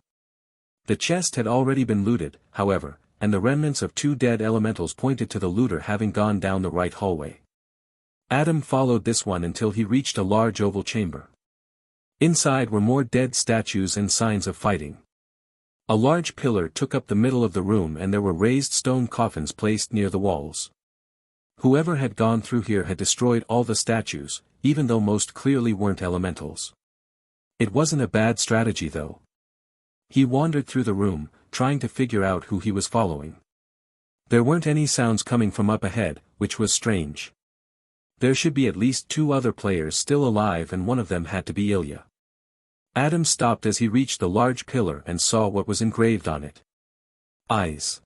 The chest had already been looted, however, and the remnants of 2 dead elementals pointed to the looter having gone down the right hallway. Adam followed this one until he reached a large oval chamber. Inside were more dead statues and signs of fighting. A large pillar took up the middle of the room and there were raised stone coffins placed near the walls. Whoever had gone through here had destroyed all the statues, even though most clearly weren't elementals. It wasn't a bad strategy though. He wandered through the room, trying to figure out who he was following. There weren't any sounds coming from up ahead, which was strange. There should be at least 2 other players still alive and one of them had to be Ilya. Adam stopped as he reached the large pillar and saw what was engraved on it. Eyes.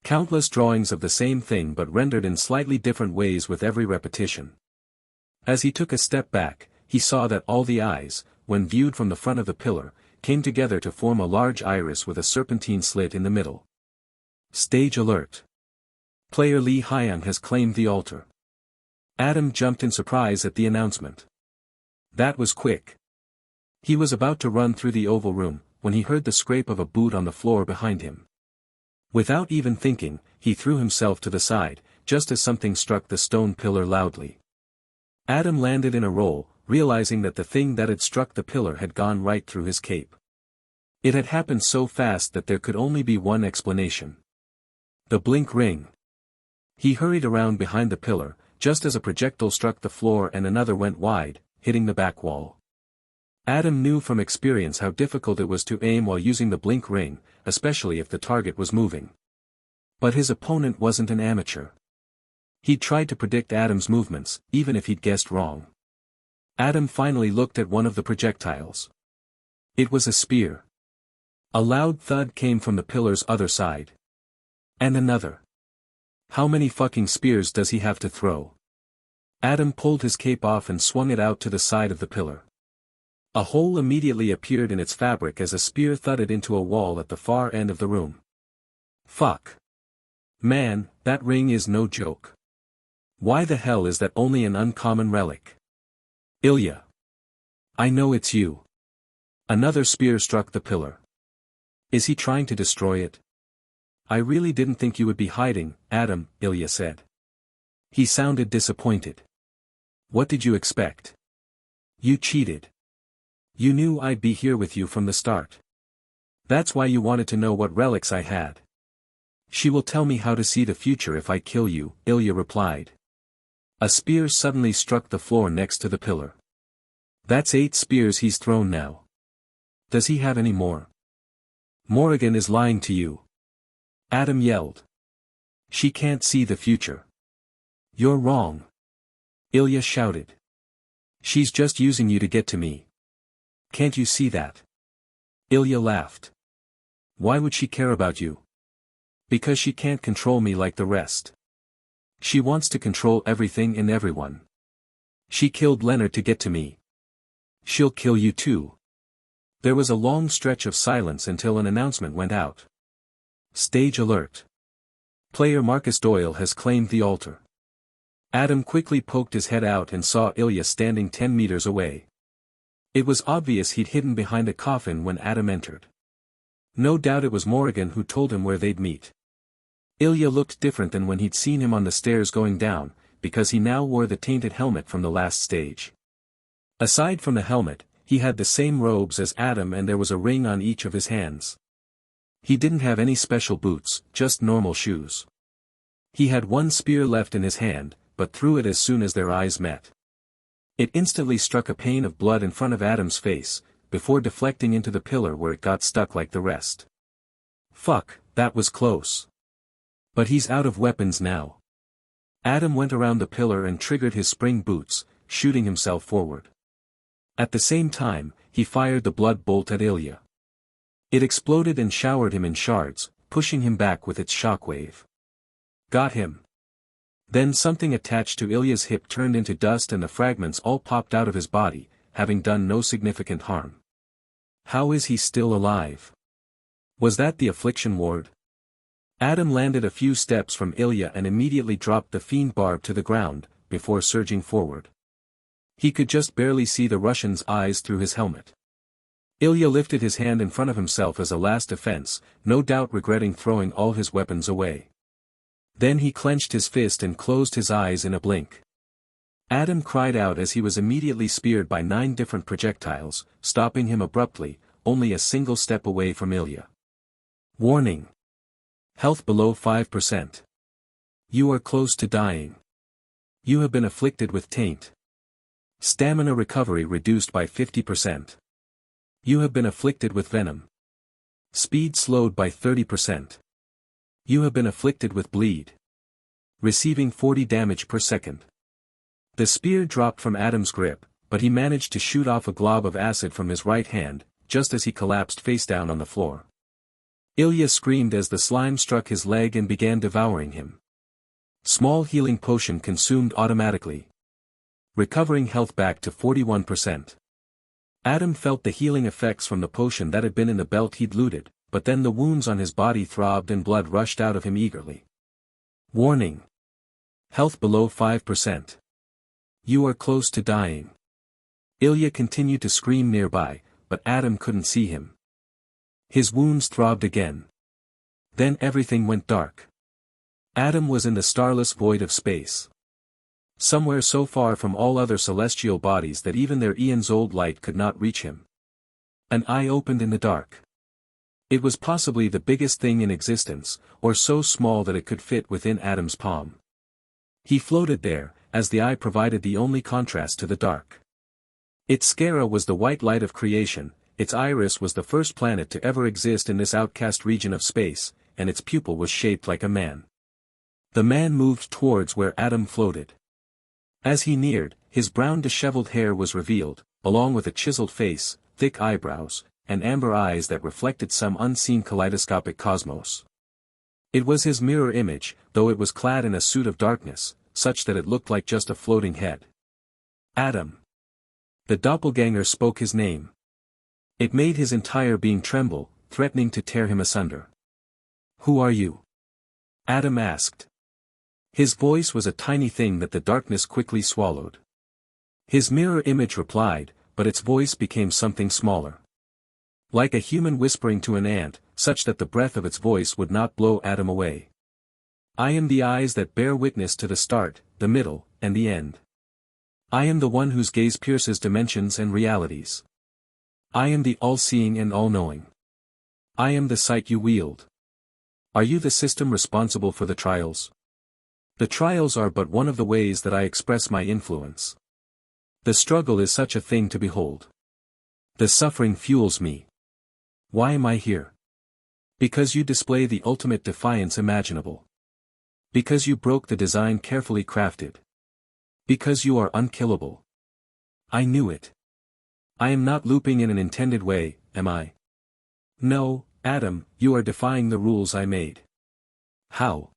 Countless drawings of the same thing but rendered in slightly different ways with every repetition. As he took a step back, he saw that all the eyes, when viewed from the front of the pillar, came together to form a large iris with a serpentine slit in the middle. Stage alert. Player Lee Hyung has claimed the altar. Adam jumped in surprise at the announcement. That was quick. He was about to run through the oval room, when he heard the scrape of a boot on the floor behind him. Without even thinking, he threw himself to the side, just as something struck the stone pillar loudly. Adam landed in a roll, realizing that the thing that had struck the pillar had gone right through his cape. It had happened so fast that there could only be one explanation. The blink ring. He hurried around behind the pillar, just as a projectile struck the floor and another went wide, hitting the back wall. Adam knew from experience how difficult it was to aim while using the blink ring, especially if the target was moving. But his opponent wasn't an amateur. He'd tried to predict Adam's movements, even if he'd guessed wrong. Adam finally looked at one of the projectiles. It was a spear. A loud thud came from the pillar's other side. And another. How many fucking spears does he have to throw? Adam pulled his cape off and swung it out to the side of the pillar. A hole immediately appeared in its fabric as a spear thudded into a wall at the far end of the room. Fuck. Man, that ring is no joke. Why the hell is that only an uncommon relic? Ilya. I know it's you. Another spear struck the pillar. Is he trying to destroy it? I really didn't think you would be hiding, Adam, Ilya said. He sounded disappointed. What did you expect? You cheated. You knew I'd be here with you from the start. That's why you wanted to know what relics I had. She will tell me how to see the future if I kill you, Ilya replied. A spear suddenly struck the floor next to the pillar. That's 8 spears he's thrown now. Does he have any more? Morrigan is lying to you. Adam yelled. She can't see the future. You're wrong. Ilya shouted. She's just using you to get to me. Can't you see that? Ilya laughed. Why would she care about you? Because she can't control me like the rest. She wants to control everything and everyone. She killed Leonard to get to me. She'll kill you too. There was a long stretch of silence until an announcement went out. Stage alert. Player Marcus Doyle has claimed the altar. Adam quickly poked his head out and saw Ilya standing 10 meters away. It was obvious he'd hidden behind a coffin when Adam entered. No doubt it was Morrigan who told him where they'd meet. Ilya looked different than when he'd seen him on the stairs going down, because he now wore the tainted helmet from the last stage. Aside from the helmet, he had the same robes as Adam and there was a ring on each of his hands. He didn't have any special boots, just normal shoes. He had one spear left in his hand, but threw it as soon as their eyes met. It instantly struck a pane of blood in front of Adam's face, before deflecting into the pillar where it got stuck like the rest. Fuck, that was close. But he's out of weapons now. Adam went around the pillar and triggered his spring boots, shooting himself forward. At the same time, he fired the blood bolt at Ilya. It exploded and showered him in shards, pushing him back with its shockwave. Got him. Then something attached to Ilya's hip turned into dust and the fragments all popped out of his body, having done no significant harm. How is he still alive? Was that the affliction ward? Adam landed a few steps from Ilya and immediately dropped the fiend barb to the ground, before surging forward. He could just barely see the Russian's eyes through his helmet. Ilya lifted his hand in front of himself as a last defense, no doubt regretting throwing all his weapons away. Then he clenched his fist and closed his eyes in a blink. Adam cried out as he was immediately speared by 9 different projectiles, stopping him abruptly, only a single step away from Ilya. Warning. Health below 5%. You are close to dying. You have been afflicted with taint. Stamina recovery reduced by 50%. You have been afflicted with venom. Speed slowed by 30%. You have been afflicted with bleed. Receiving 40 damage per second. The spear dropped from Adam's grip, but he managed to shoot off a glob of acid from his right hand, just as he collapsed face down on the floor. Ilya screamed as the slime struck his leg and began devouring him. Small healing potion consumed automatically. Recovering health back to 41%. Adam felt the healing effects from the potion that had been in the belt he'd looted, but then the wounds on his body throbbed and blood rushed out of him eagerly. Warning. Health below 5%. You are close to dying. Ilya continued to scream nearby, but Adam couldn't see him. His wounds throbbed again. Then everything went dark. Adam was in the starless void of space. Somewhere so far from all other celestial bodies that even their eons-old light could not reach him. An eye opened in the dark. It was possibly the biggest thing in existence, or so small that it could fit within Adam's palm. He floated there, as the eye provided the only contrast to the dark. Its sclera was the white light of creation, its iris was the first planet to ever exist in this outcast region of space, and its pupil was shaped like a man. The man moved towards where Adam floated. As he neared, his brown disheveled hair was revealed, along with a chiseled face, thick eyebrows, and amber eyes that reflected some unseen kaleidoscopic cosmos. It was his mirror image, though it was clad in a suit of darkness, such that it looked like just a floating head. Adam. The doppelganger spoke his name. It made his entire being tremble, threatening to tear him asunder. Who are you? Adam asked. His voice was a tiny thing that the darkness quickly swallowed. His mirror image replied, but its voice became something smaller. Like a human whispering to an ant, such that the breath of its voice would not blow Adam away. I am the eyes that bear witness to the start, the middle, and the end. I am the one whose gaze pierces dimensions and realities. I am the all-seeing and all-knowing. I am the sight you wield. Are you the system responsible for the trials? The trials are but one of the ways that I express my influence. The struggle is such a thing to behold. The suffering fuels me. Why am I here? Because you display the ultimate defiance imaginable. Because you broke the design carefully crafted. Because you are unkillable. I knew it. I am not looping in an intended way, am I? No, Adam, you are defying the rules I made. How?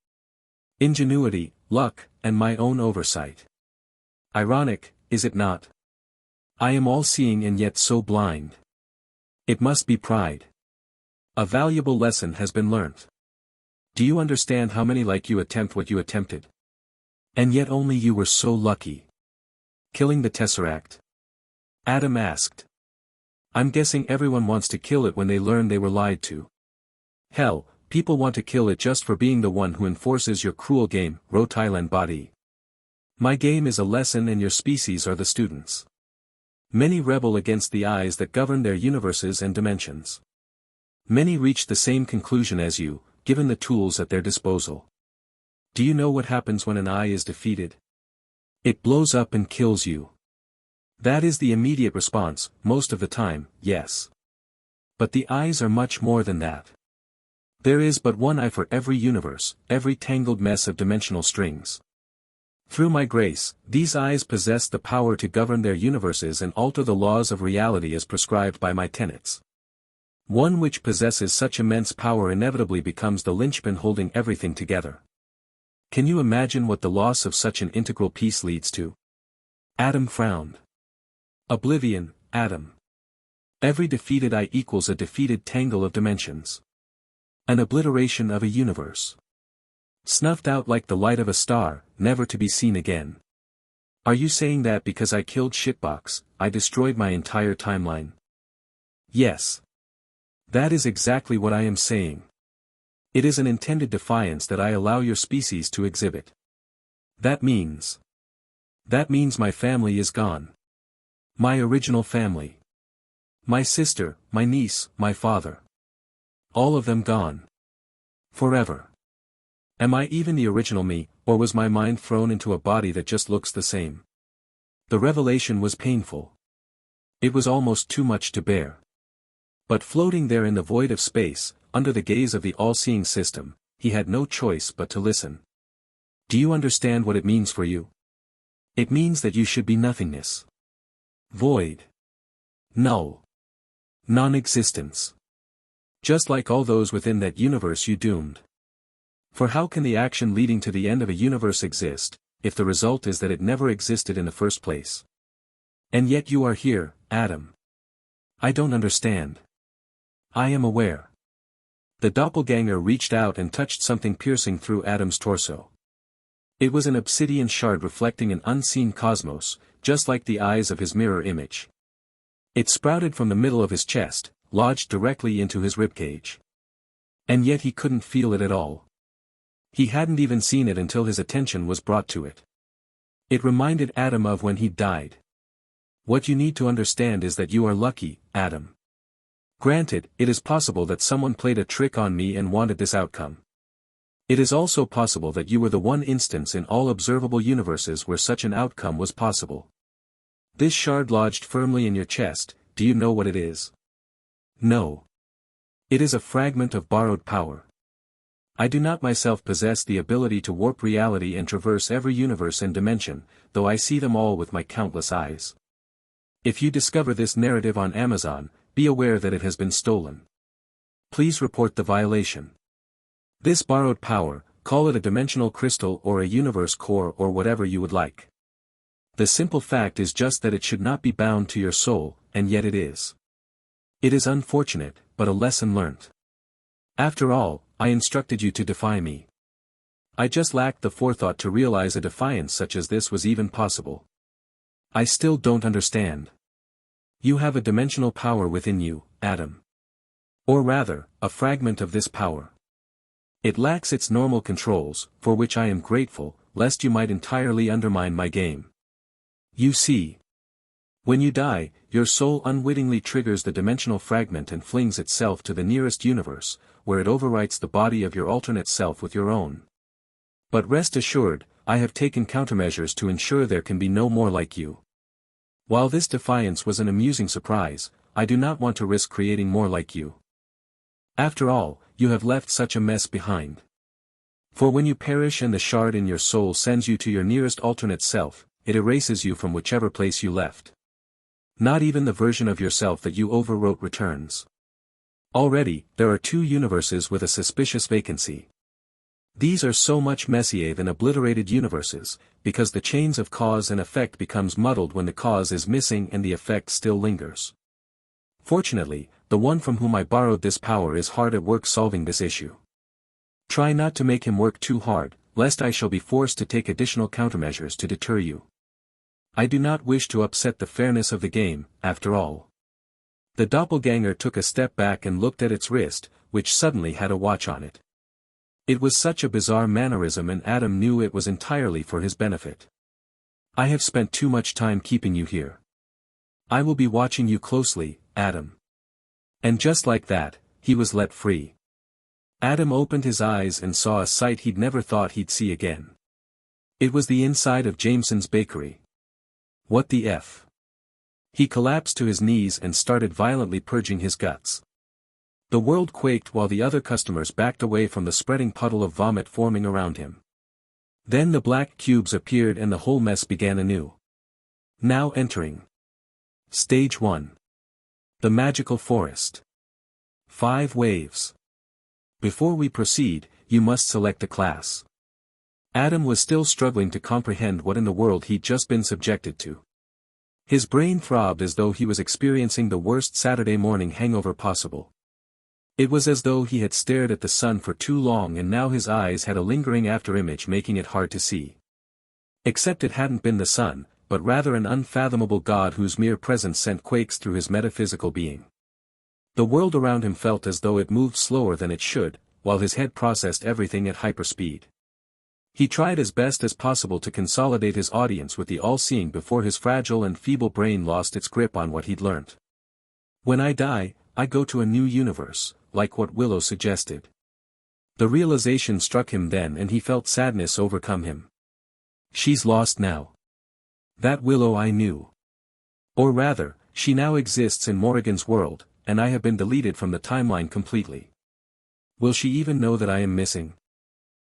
Ingenuity, luck, and my own oversight. Ironic, is it not? I am all-seeing and yet so blind. It must be pride. A valuable lesson has been learnt. Do you understand how many like you attempt what you attempted? And yet only you were so lucky. Killing the Tesseract? Adam asked. I'm guessing everyone wants to kill it when they learn they were lied to. Hell, people want to kill it just for being the one who enforces your cruel game, wrote able-bodied. My game is a lesson and your species are the students. Many rebel against the eyes that govern their universes and dimensions. Many reach the same conclusion as you, given the tools at their disposal. Do you know what happens when an eye is defeated? It blows up and kills you. That is the immediate response, most of the time, yes. But the eyes are much more than that. There is but one eye for every universe, every tangled mess of dimensional strings. Through my grace, these eyes possess the power to govern their universes and alter the laws of reality as prescribed by my tenets. One which possesses such immense power inevitably becomes the linchpin holding everything together. Can you imagine what the loss of such an integral piece leads to? Adam frowned. Oblivion, Adam. Every defeated eye equals a defeated tangle of dimensions. An obliteration of a universe. Snuffed out like the light of a star, never to be seen again. Are you saying that because I killed Shitbox, I destroyed my entire timeline? Yes. That is exactly what I am saying. It is an intended defiance that I allow your species to exhibit. That means my family is gone. My original family. My sister, my niece, my father. All of them gone. Forever. Am I even the original me, or was my mind thrown into a body that just looks the same? The revelation was painful. It was almost too much to bear. But floating there in the void of space, under the gaze of the all-seeing system, he had no choice but to listen. Do you understand what it means for you? It means that you should be nothingness. Void. Null. Non-existence. Just like all those within that universe you doomed. For how can the action leading to the end of a universe exist, if the result is that it never existed in the first place? And yet you are here, Adam. I don't understand. I am aware. The doppelganger reached out and touched something piercing through Adam's torso. It was an obsidian shard reflecting an unseen cosmos, just like the eyes of his mirror image. It sprouted from the middle of his chest, lodged directly into his ribcage. And yet he couldn't feel it at all. He hadn't even seen it until his attention was brought to it. It reminded Adam of when he died. What you need to understand is that you are lucky, Adam. Granted, it is possible that someone played a trick on me and wanted this outcome. It is also possible that you were the one instance in all observable universes where such an outcome was possible. This shard lodged firmly in your chest, do you know what it is? No. It is a fragment of borrowed power. I do not myself possess the ability to warp reality and traverse every universe and dimension, though I see them all with my countless eyes. If you discover this narrative on Amazon, be aware that it has been stolen. Please report the violation. This borrowed power, call it a dimensional crystal or a universe core or whatever you would like. The simple fact is just that it should not be bound to your soul, and yet it is. It is unfortunate, but a lesson learnt. After all, I instructed you to defy me. I just lacked the forethought to realize a defiance such as this was even possible. I still don't understand. You have a dimensional power within you, Adam. Or rather, a fragment of this power. It lacks its normal controls, for which I am grateful, lest you might entirely undermine my game. You see. When you die, your soul unwittingly triggers the dimensional fragment and flings itself to the nearest universe, where it overwrites the body of your alternate self with your own. But rest assured, I have taken countermeasures to ensure there can be no more like you. While this defiance was an amusing surprise, I do not want to risk creating more like you. After all, you have left such a mess behind. For when you perish and the shard in your soul sends you to your nearest alternate self, it erases you from whichever place you left. Not even the version of yourself that you overwrote returns. Already, there are 2 universes with a suspicious vacancy. These are so much messier than obliterated universes, because the chains of cause and effect becomes muddled when the cause is missing and the effect still lingers. Fortunately, the one from whom I borrowed this power is hard at work solving this issue. Try not to make him work too hard, lest I shall be forced to take additional countermeasures to deter you. I do not wish to upset the fairness of the game, after all. The doppelganger took a step back and looked at its wrist, which suddenly had a watch on it. It was such a bizarre mannerism, and Adam knew it was entirely for his benefit. I have spent too much time keeping you here. I will be watching you closely, Adam. And just like that, he was let free. Adam opened his eyes and saw a sight he'd never thought he'd see again. It was the inside of Jameson's bakery. What the F? He collapsed to his knees and started violently purging his guts. The world quaked while the other customers backed away from the spreading puddle of vomit forming around him. Then the black cubes appeared and the whole mess began anew. Now entering. Stage 1. The magical forest. 5 waves. Before we proceed, you must select a class. Adam was still struggling to comprehend what in the world he'd just been subjected to. His brain throbbed as though he was experiencing the worst Saturday morning hangover possible. It was as though he had stared at the sun for too long and now his eyes had a lingering afterimage making it hard to see. Except it hadn't been the sun, but rather an unfathomable god whose mere presence sent quakes through his metaphysical being. The world around him felt as though it moved slower than it should, while his head processed everything at hyperspeed. He tried as best as possible to consolidate his audience with the all-seeing before his fragile and feeble brain lost its grip on what he'd learnt. When I die, I go to a new universe, like what Willow suggested. The realization struck him then and he felt sadness overcome him. She's lost now. That Willow I knew. Or rather, she now exists in Morrigan's world, and I have been deleted from the timeline completely. Will she even know that I am missing?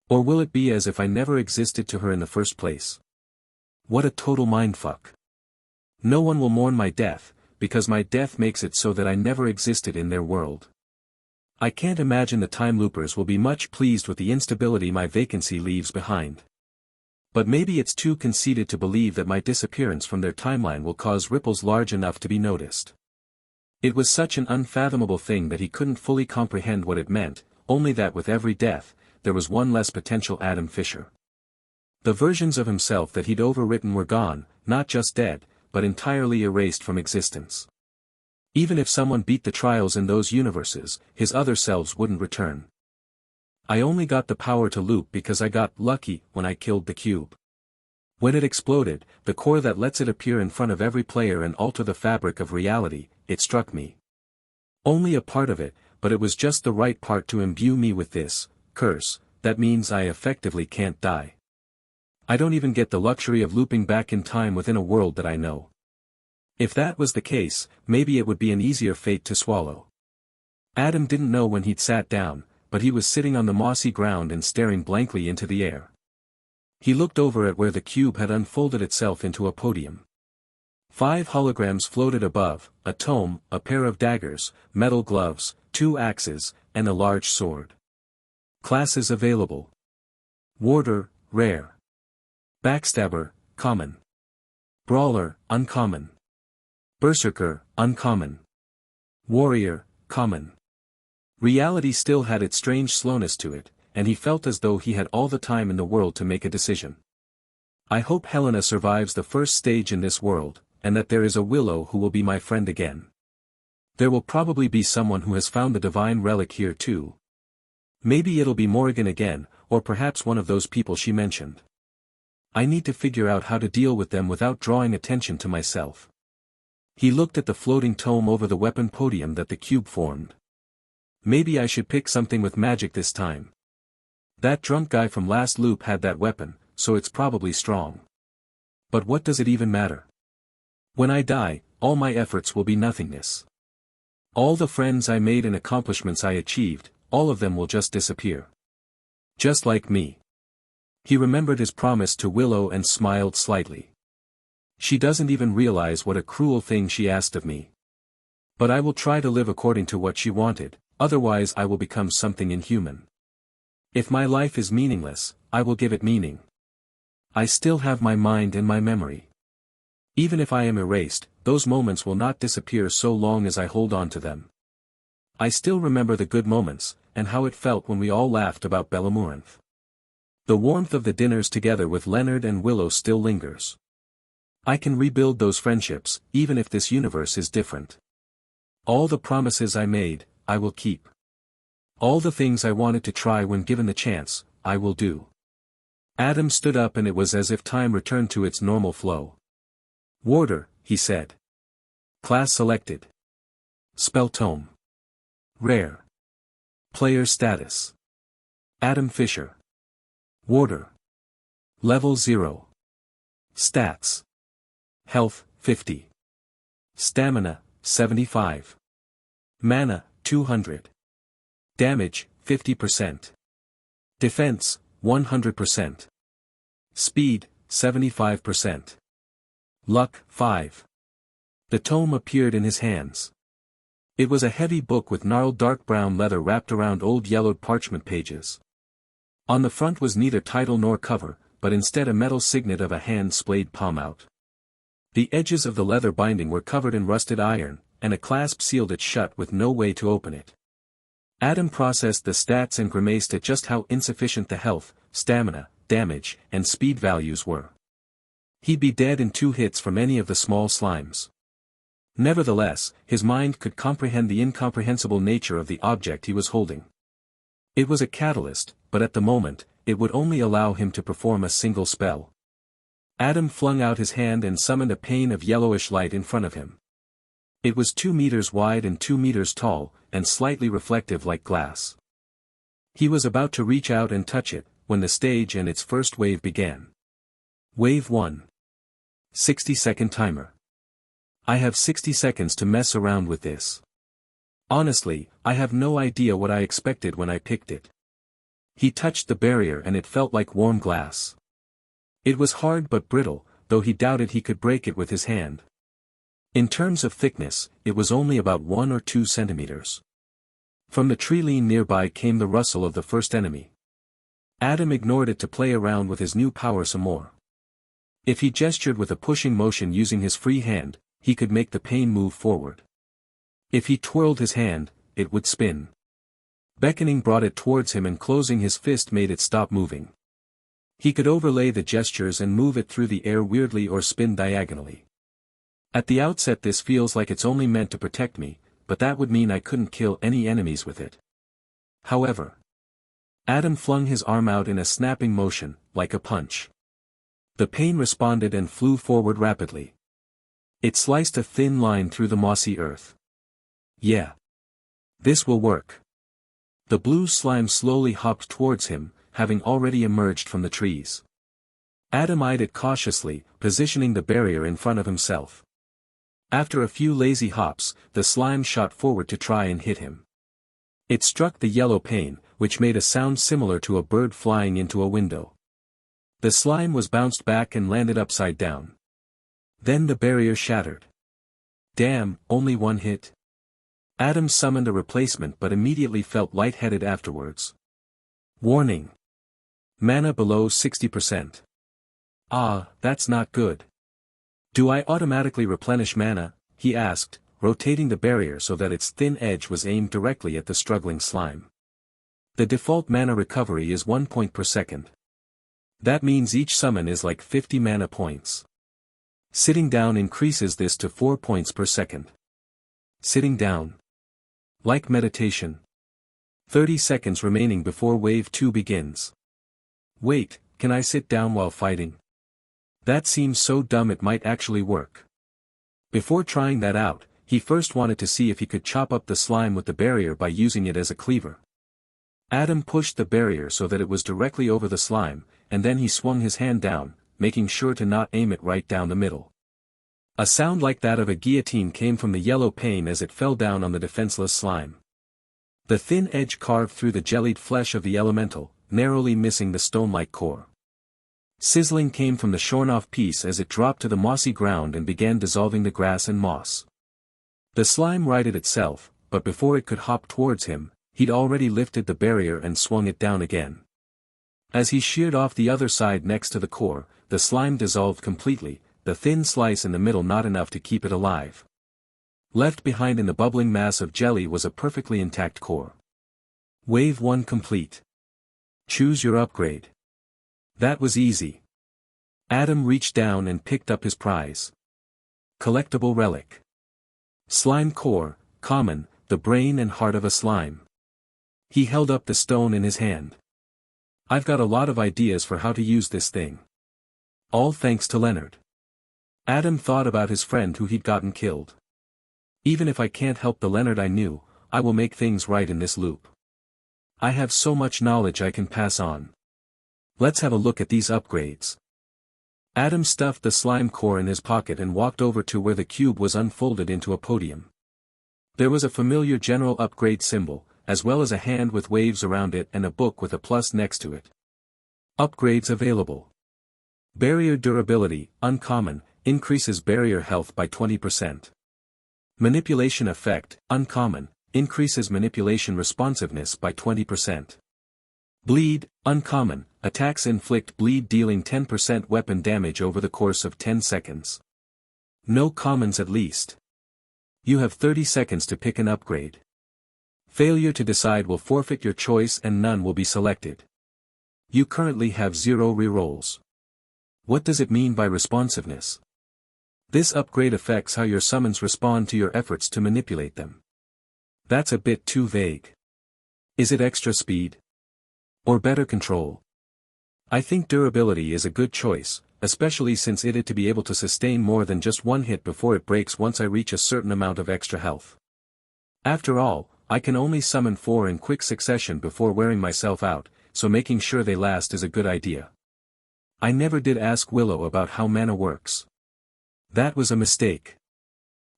Or will it be as if I never existed to her in the first place? What a total mindfuck. No one will mourn my death, because my death makes it so that I never existed in their world. I can't imagine the time loopers will be much pleased with the instability my vacancy leaves behind. But maybe it's too conceited to believe that my disappearance from their timeline will cause ripples large enough to be noticed. It was such an unfathomable thing that he couldn't fully comprehend what it meant, only that with every death, there was one less potential Adam Fischer. The versions of himself that he'd overwritten were gone, not just dead, but entirely erased from existence. Even if someone beat the trials in those universes, his other selves wouldn't return. I only got the power to loop because I got lucky when I killed the cube. When it exploded, the core that lets it appear in front of every player and alter the fabric of reality, it struck me. Only a part of it, but it was just the right part to imbue me with this curse, that means I effectively can't die. I don't even get the luxury of looping back in time within a world that I know. If that was the case, maybe it would be an easier fate to swallow. Adam didn't know when he'd sat down, but he was sitting on the mossy ground and staring blankly into the air. He looked over at where the cube had unfolded itself into a podium. 5 holograms floated above, a tome, a pair of daggers, metal gloves, 2 axes, and a large sword. Classes available. Warder, rare. Backstabber, common. Brawler, uncommon. Berserker, uncommon. Warrior, common. Reality still had its strange slowness to it, and he felt as though he had all the time in the world to make a decision. I hope Helena survives the first stage in this world, and that there is a Willow who will be my friend again. There will probably be someone who has found the divine relic here too. Maybe it'll be Morrigan again, or perhaps one of those people she mentioned. I need to figure out how to deal with them without drawing attention to myself. He looked at the floating tome over the weapon podium that the cube formed. Maybe I should pick something with magic this time. That drunk guy from last loop had that weapon, so it's probably strong. But what does it even matter? When I die, all my efforts will be nothingness. All the friends I made and accomplishments I achieved, all of them will just disappear. Just like me. He remembered his promise to Willow and smiled slightly. She doesn't even realize what a cruel thing she asked of me. But I will try to live according to what she wanted, otherwise I will become something inhuman. If my life is meaningless, I will give it meaning. I still have my mind and my memory. Even if I am erased, those moments will not disappear so long as I hold on to them. I still remember the good moments, and how it felt when we all laughed about Bellamuranth. The warmth of the dinners together with Leonard and Willow still lingers. I can rebuild those friendships, even if this universe is different. All the promises I made, I will keep. All the things I wanted to try when given the chance, I will do. Adam stood up and it was as if time returned to its normal flow. Warder, he said. Class selected. Spell tome. Rare. Player status. Adam Fischer. Warder. Level 0. Stats. Health, 50. Stamina, 75. Mana, 200. Damage, 50%. Defense, 100%. Speed, 75%. Luck, 5. The tome appeared in his hands. It was a heavy book with gnarled dark brown leather wrapped around old yellowed parchment pages. On the front was neither title nor cover, but instead a metal signet of a hand splayed palm out. The edges of the leather binding were covered in rusted iron, and a clasp sealed it shut with no way to open it. Adam processed the stats and grimaced at just how insufficient the health, stamina, damage, and speed values were. He'd be dead in 2 hits from any of the small slimes. Nevertheless, his mind could comprehend the incomprehensible nature of the object he was holding. It was a catalyst, but at the moment, it would only allow him to perform a single spell. Adam flung out his hand and summoned a pane of yellowish light in front of him. It was 2 meters wide and 2 meters tall, and slightly reflective like glass. He was about to reach out and touch it, when the stage and its first wave began. Wave 1. 60-second timer. I have 60 seconds to mess around with this. Honestly, I have no idea what I expected when I picked it. He touched the barrier and it felt like warm glass. It was hard but brittle, though he doubted he could break it with his hand. In terms of thickness, it was only about 1 or 2 centimeters. From the tree line nearby came the rustle of the first enemy. Adam ignored it to play around with his new power some more. If he gestured with a pushing motion using his free hand, he could make the pane move forward. If he twirled his hand, it would spin. Beckoning brought it towards him and closing his fist made it stop moving. He could overlay the gestures and move it through the air weirdly or spin diagonally. At the outset this feels like it's only meant to protect me, but that would mean I couldn't kill any enemies with it. However, Adam flung his arm out in a snapping motion, like a punch. The pane responded and flew forward rapidly. It sliced a thin line through the mossy earth. Yeah. This will work. The blue slime slowly hopped towards him, having already emerged from the trees. Adam eyed it cautiously, positioning the barrier in front of himself. After a few lazy hops, the slime shot forward to try and hit him. It struck the yellow pane, which made a sound similar to a bird flying into a window. The slime was bounced back and landed upside down. Then the barrier shattered. Damn, only 1 hit. Adam summoned a replacement but immediately felt lightheaded afterwards. Warning. Mana below 60%. Ah, that's not good. Do I automatically replenish mana? He asked, rotating the barrier so that its thin edge was aimed directly at the struggling slime. The default mana recovery is 1 point per second. That means each summon is like 50 mana points. Sitting down increases this to 4 points per second. Sitting down. Like meditation. 30 seconds remaining before wave 2 begins. Wait, can I sit down while fighting? That seems so dumb it might actually work. Before trying that out, he first wanted to see if he could chop up the slime with the barrier by using it as a cleaver. Adam pushed the barrier so that it was directly over the slime, and then he swung his hand down, making sure to not aim it right down the middle. A sound like that of a guillotine came from the yellow pane as it fell down on the defenseless slime. The thin edge carved through the jellied flesh of the elemental, narrowly missing the stone-like core. Sizzling came from the shorn-off piece as it dropped to the mossy ground and began dissolving the grass and moss. The slime righted itself, but before it could hop towards him, he'd already lifted the barrier and swung it down again. As he sheared off the other side next to the core, the slime dissolved completely, the thin slice in the middle not enough to keep it alive. Left behind in the bubbling mass of jelly was a perfectly intact core. Wave 1 complete. Choose your upgrade. That was easy. Adam reached down and picked up his prize. Collectible relic. Slime core, common, the brain and heart of a slime. He held up the stone in his hand. I've got a lot of ideas for how to use this thing. All thanks to Leonard. Adam thought about his friend who he'd gotten killed. Even if I can't help the Leonard I knew, I will make things right in this loop. I have so much knowledge I can pass on. Let's have a look at these upgrades. Adam stuffed the slime core in his pocket and walked over to where the cube was unfolded into a podium. There was a familiar general upgrade symbol, as well as a hand with waves around it and a book with a plus next to it. Upgrades available. Barrier durability, uncommon, increases barrier health by 20%. Manipulation effect, uncommon, increases manipulation responsiveness by 20%. Bleed, uncommon, attacks inflict bleed dealing 10% weapon damage over the course of 10 seconds. No commons at least. You have 30 seconds to pick an upgrade. Failure to decide will forfeit your choice and none will be selected. You currently have 0 rerolls. What does it mean by responsiveness? This upgrade affects how your summons respond to your efforts to manipulate them. That's a bit too vague. Is it extra speed? Or better control? I think durability is a good choice, especially since it is to be able to sustain more than just one hit before it breaks once I reach a certain amount of extra health. After all, I can only summon 4 in quick succession before wearing myself out, so making sure they last is a good idea. I never did ask Willow about how mana works. That was a mistake.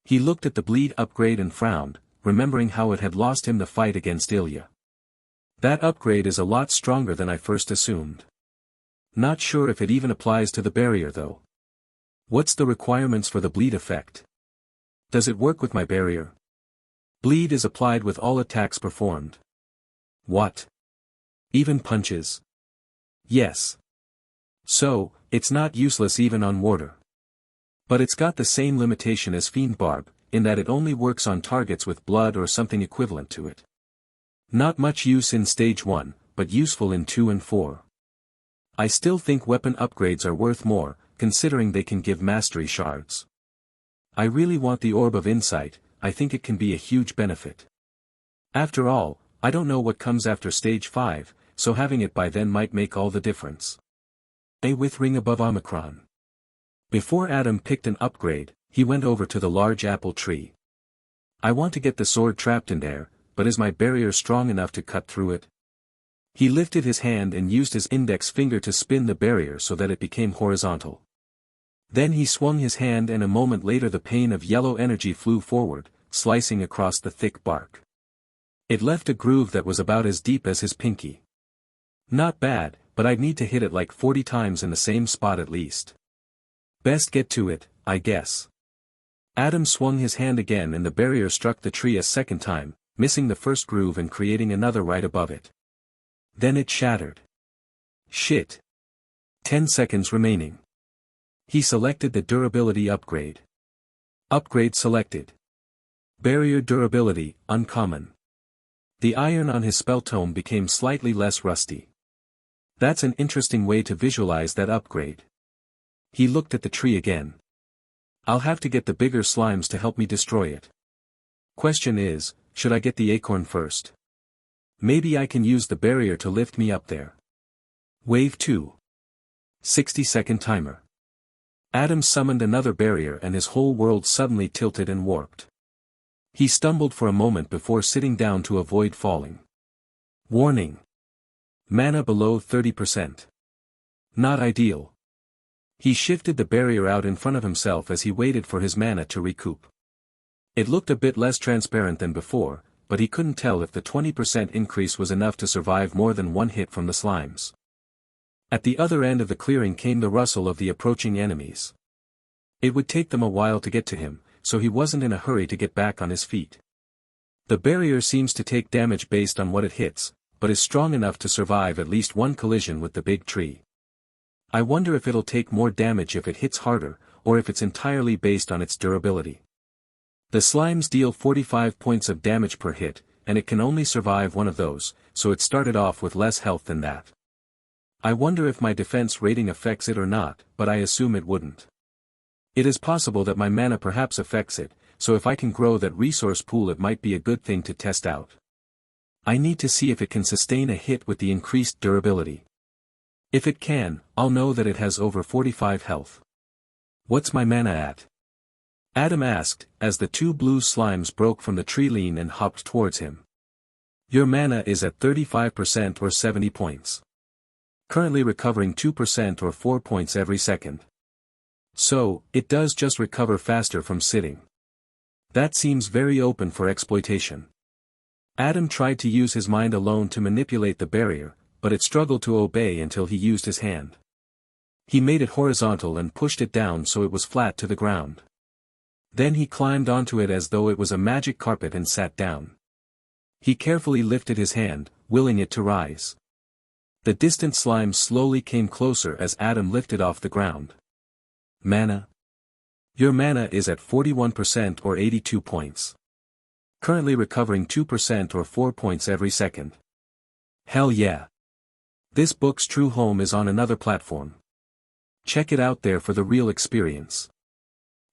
He looked at the bleed upgrade and frowned, remembering how it had lost him the fight against Ilya. That upgrade is a lot stronger than I first assumed. Not sure if it even applies to the barrier though. What's the requirements for the bleed effect? Does it work with my barrier? Bleed is applied with all attacks performed. What? Even punches? Yes. So, it's not useless even on water. But it's got the same limitation as Fiend Barb, in that it only works on targets with blood or something equivalent to it. Not much use in stage 1, but useful in 2 and 4. I still think weapon upgrades are worth more, considering they can give mastery shards. I really want the Orb of Insight, I think it can be a huge benefit. After all, I don't know what comes after stage 5, so having it by then might make all the difference. A with ring above Omicron. Before Adam picked an upgrade, he went over to the large apple tree. I want to get the sword trapped in there, but is my barrier strong enough to cut through it? He lifted his hand and used his index finger to spin the barrier so that it became horizontal. Then he swung his hand and a moment later the pane of yellow energy flew forward, slicing across the thick bark. It left a groove that was about as deep as his pinky. Not bad, but I'd need to hit it like 40 times in the same spot at least. Best get to it, I guess. Adam swung his hand again and the barrier struck the tree a second time, missing the first groove and creating another right above it. Then it shattered. Shit. 10 seconds remaining. He selected the durability upgrade. Upgrade selected. Barrier durability, uncommon. The iron on his spell tome became slightly less rusty. That's an interesting way to visualize that upgrade. He looked at the tree again. I'll have to get the bigger slimes to help me destroy it. Question is, should I get the acorn first? Maybe I can use the barrier to lift me up there. Wave 2. 60-second timer. Adam summoned another barrier and his whole world suddenly tilted and warped. He stumbled for a moment before sitting down to avoid falling. Warning. Mana below 30%. Not ideal. He shifted the barrier out in front of himself as he waited for his mana to recoup. It looked a bit less transparent than before, but he couldn't tell if the 20% increase was enough to survive more than one hit from the slimes. At the other end of the clearing came the rustle of the approaching enemies. It would take them a while to get to him, so he wasn't in a hurry to get back on his feet. The barrier seems to take damage based on what it hits, but is strong enough to survive at least one collision with the big tree. I wonder if it'll take more damage if it hits harder, or if it's entirely based on its durability. The slimes deal 45 points of damage per hit, and it can only survive one of those, so it started off with less health than that. I wonder if my defense rating affects it or not, but I assume it wouldn't. It is possible that my mana perhaps affects it, so if I can grow that resource pool it might be a good thing to test out. I need to see if it can sustain a hit with the increased durability. If it can, I'll know that it has over 45 health. What's my mana at? Adam asked, as the two blue slimes broke from the tree lean and hopped towards him. Your mana is at 35% or 70 points. Currently recovering 2% or 4 points every second. So, it does just recover faster from sitting. That seems very open for exploitation. Adam tried to use his mind alone to manipulate the barrier, but it struggled to obey until he used his hand. He made it horizontal and pushed it down so it was flat to the ground. Then he climbed onto it as though it was a magic carpet and sat down. He carefully lifted his hand, willing it to rise. The distant slimes slowly came closer as Adam lifted off the ground. Mana? Your mana is at 41% or 82 points. Currently recovering 2% or 4 points every second. Hell yeah. This book's true home is on another platform. Check it out there for the real experience.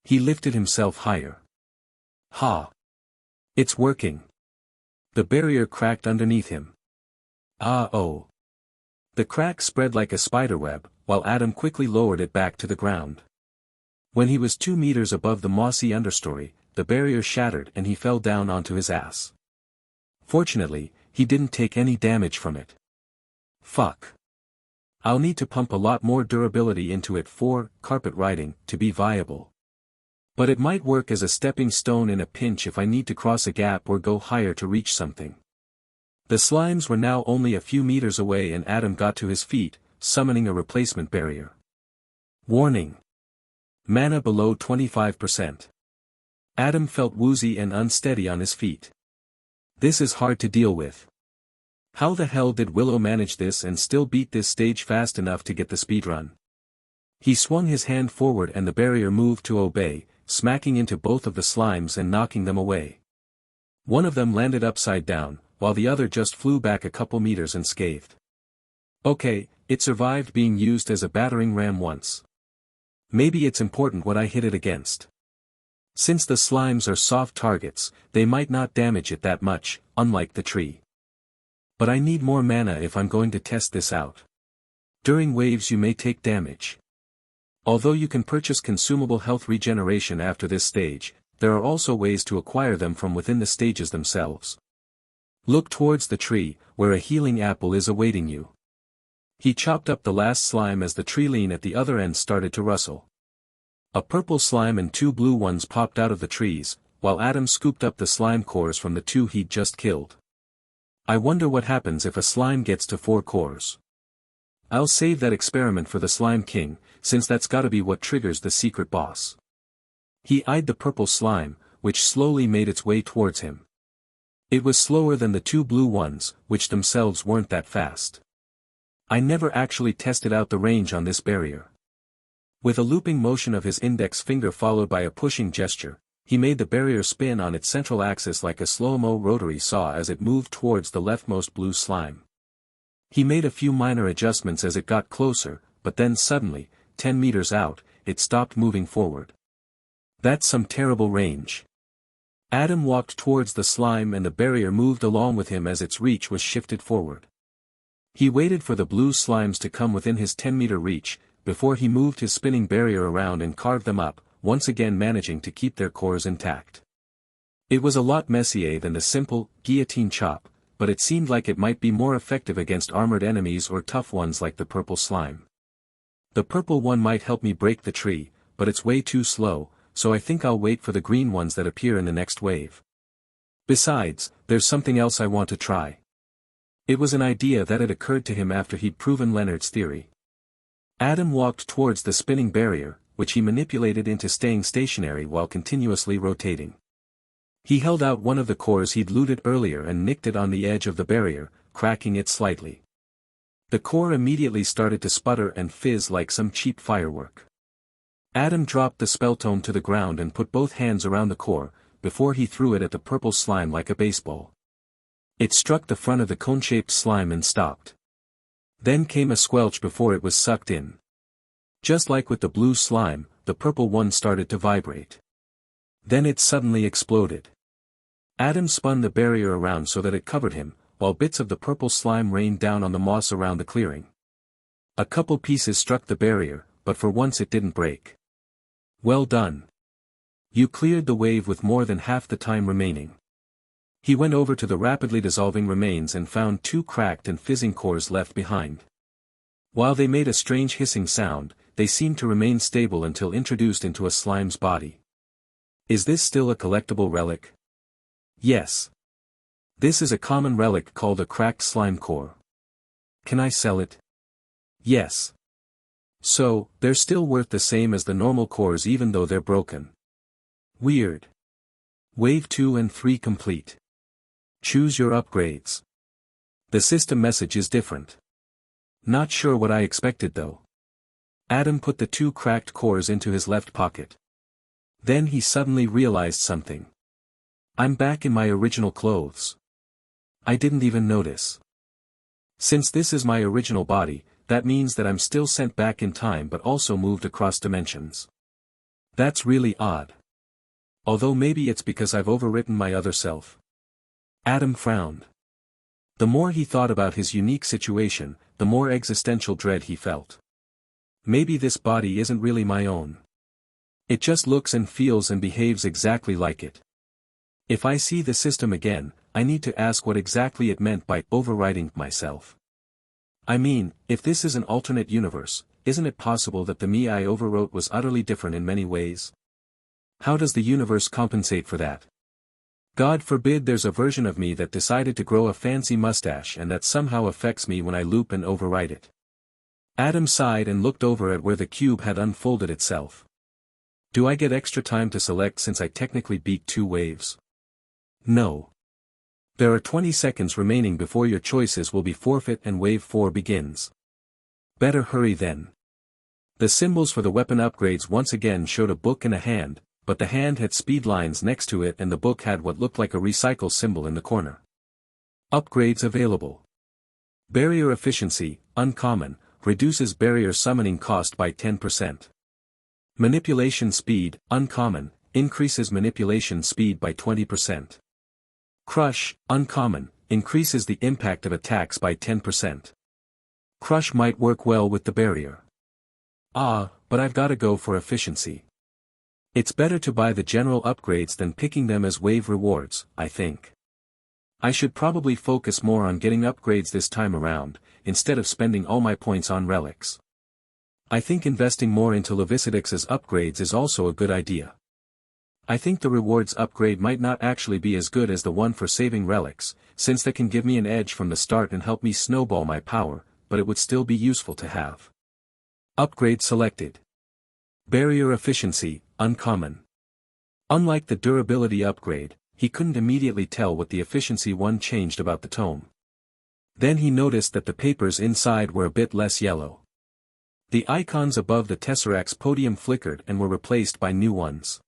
He lifted himself higher. Ha! It's working. The barrier cracked underneath him. Ah-oh. The crack spread like a spiderweb, while Adam quickly lowered it back to the ground. When he was 2 meters above the mossy understory, the barrier shattered and he fell down onto his ass. Fortunately, he didn't take any damage from it. Fuck. I'll need to pump a lot more durability into it for carpet riding to be viable. But it might work as a stepping stone in a pinch if I need to cross a gap or go higher to reach something. The slimes were now only a few meters away and Adam got to his feet, summoning a replacement barrier. Warning. Mana below 25%. Adam felt woozy and unsteady on his feet. This is hard to deal with. How the hell did Willow manage this and still beat this stage fast enough to get the speedrun? He swung his hand forward and the barrier moved to obey, smacking into both of the slimes and knocking them away. One of them landed upside down, while the other just flew back a couple meters unscathed. Okay, it survived being used as a battering ram once. Maybe it's important what I hit it against. Since the slimes are soft targets, they might not damage it that much, unlike the tree. But I need more mana if I'm going to test this out. During waves you may take damage. Although you can purchase consumable health regeneration after this stage, there are also ways to acquire them from within the stages themselves. Look towards the tree, where a healing apple is awaiting you. He chopped up the last slime as the tree lean at the other end started to rustle. A purple slime and 2 blue ones popped out of the trees, while Adam scooped up the slime cores from the 2 he'd just killed. I wonder what happens if a slime gets to 4 cores. I'll save that experiment for the Slime King, since that's gotta be what triggers the secret boss. He eyed the purple slime, which slowly made its way towards him. It was slower than the 2 blue ones, which themselves weren't that fast. I never actually tested out the range on this barrier. With a looping motion of his index finger followed by a pushing gesture, he made the barrier spin on its central axis like a slow-mo rotary saw as it moved towards the leftmost blue slime. He made a few minor adjustments as it got closer, but then suddenly, 10 meters out, it stopped moving forward. That's some terrible range. Adam walked towards the slime and the barrier moved along with him as its reach was shifted forward. He waited for the blue slimes to come within his 10-meter reach, before he moved his spinning barrier around and carved them up, once again managing to keep their cores intact. It was a lot messier than the simple, guillotine chop, but it seemed like it might be more effective against armored enemies or tough ones like the purple slime. The purple one might help me break the tree, but it's way too slow, so I think I'll wait for the green ones that appear in the next wave. Besides, there's something else I want to try. It was an idea that had occurred to him after he'd proven Leonard's theory. Adam walked towards the spinning barrier, which he manipulated into staying stationary while continuously rotating. He held out one of the cores he'd looted earlier and nicked it on the edge of the barrier, cracking it slightly. The core immediately started to sputter and fizz like some cheap firework. Adam dropped the spelltome to the ground and put both hands around the core, before he threw it at the purple slime like a baseball. It struck the front of the cone-shaped slime and stopped. Then came a squelch before it was sucked in. Just like with the blue slime, the purple one started to vibrate. Then it suddenly exploded. Adam spun the barrier around so that it covered him, while bits of the purple slime rained down on the moss around the clearing. A couple pieces struck the barrier, but for once it didn't break. Well done. You cleared the wave with more than half the time remaining. He went over to the rapidly dissolving remains and found 2 cracked and fizzing cores left behind. While they made a strange hissing sound, they seemed to remain stable until introduced into a slime's body. Is this still a collectible relic? Yes. This is a common relic called a cracked slime core. Can I sell it? Yes. So, they're still worth the same as the normal cores even though they're broken. Weird. Wave 2 and 3 complete. Choose your upgrades. The system message is different. Not sure what I expected though. Adam put the 2 cracked cores into his left pocket. Then he suddenly realized something. I'm back in my original clothes. I didn't even notice. Since this is my original body, that means that I'm still sent back in time but also moved across dimensions. That's really odd. Although maybe it's because I've overwritten my other self. Adam frowned. The more he thought about his unique situation, the more existential dread he felt. Maybe this body isn't really my own. It just looks and feels and behaves exactly like it. If I see the system again, I need to ask what exactly it meant by overriding myself. I mean, if this is an alternate universe, isn't it possible that the me I overwrote was utterly different in many ways? How does the universe compensate for that? God forbid there's a version of me that decided to grow a fancy mustache and that somehow affects me when I loop and overwrite it. Adam sighed and looked over at where the cube had unfolded itself. Do I get extra time to select since I technically beat 2 waves? No. There are 20 seconds remaining before your choices will be forfeit and wave 4 begins. Better hurry then. The symbols for the weapon upgrades once again showed a book and a hand, but the hand had speed lines next to it and the book had what looked like a recycle symbol in the corner. Upgrades available. Barrier efficiency, uncommon, reduces barrier summoning cost by 10%. Manipulation speed, uncommon, increases manipulation speed by 20%. Crush, uncommon, increases the impact of attacks by 10%. Crush might work well with the barrier. But I've gotta go for efficiency. It's better to buy the general upgrades than picking them as wave rewards, I think. I should probably focus more on getting upgrades this time around, instead of spending all my points on relics. I think investing more into Levicidix's upgrades is also a good idea. I think the rewards upgrade might not actually be as good as the one for saving relics, since they can give me an edge from the start and help me snowball my power, but it would still be useful to have. Upgrade selected. Barrier efficiency, uncommon. Unlike the durability upgrade, he couldn't immediately tell what the efficiency one changed about the tome. Then he noticed that the papers inside were a bit less yellow. The icons above the Tesseract's podium flickered and were replaced by new ones.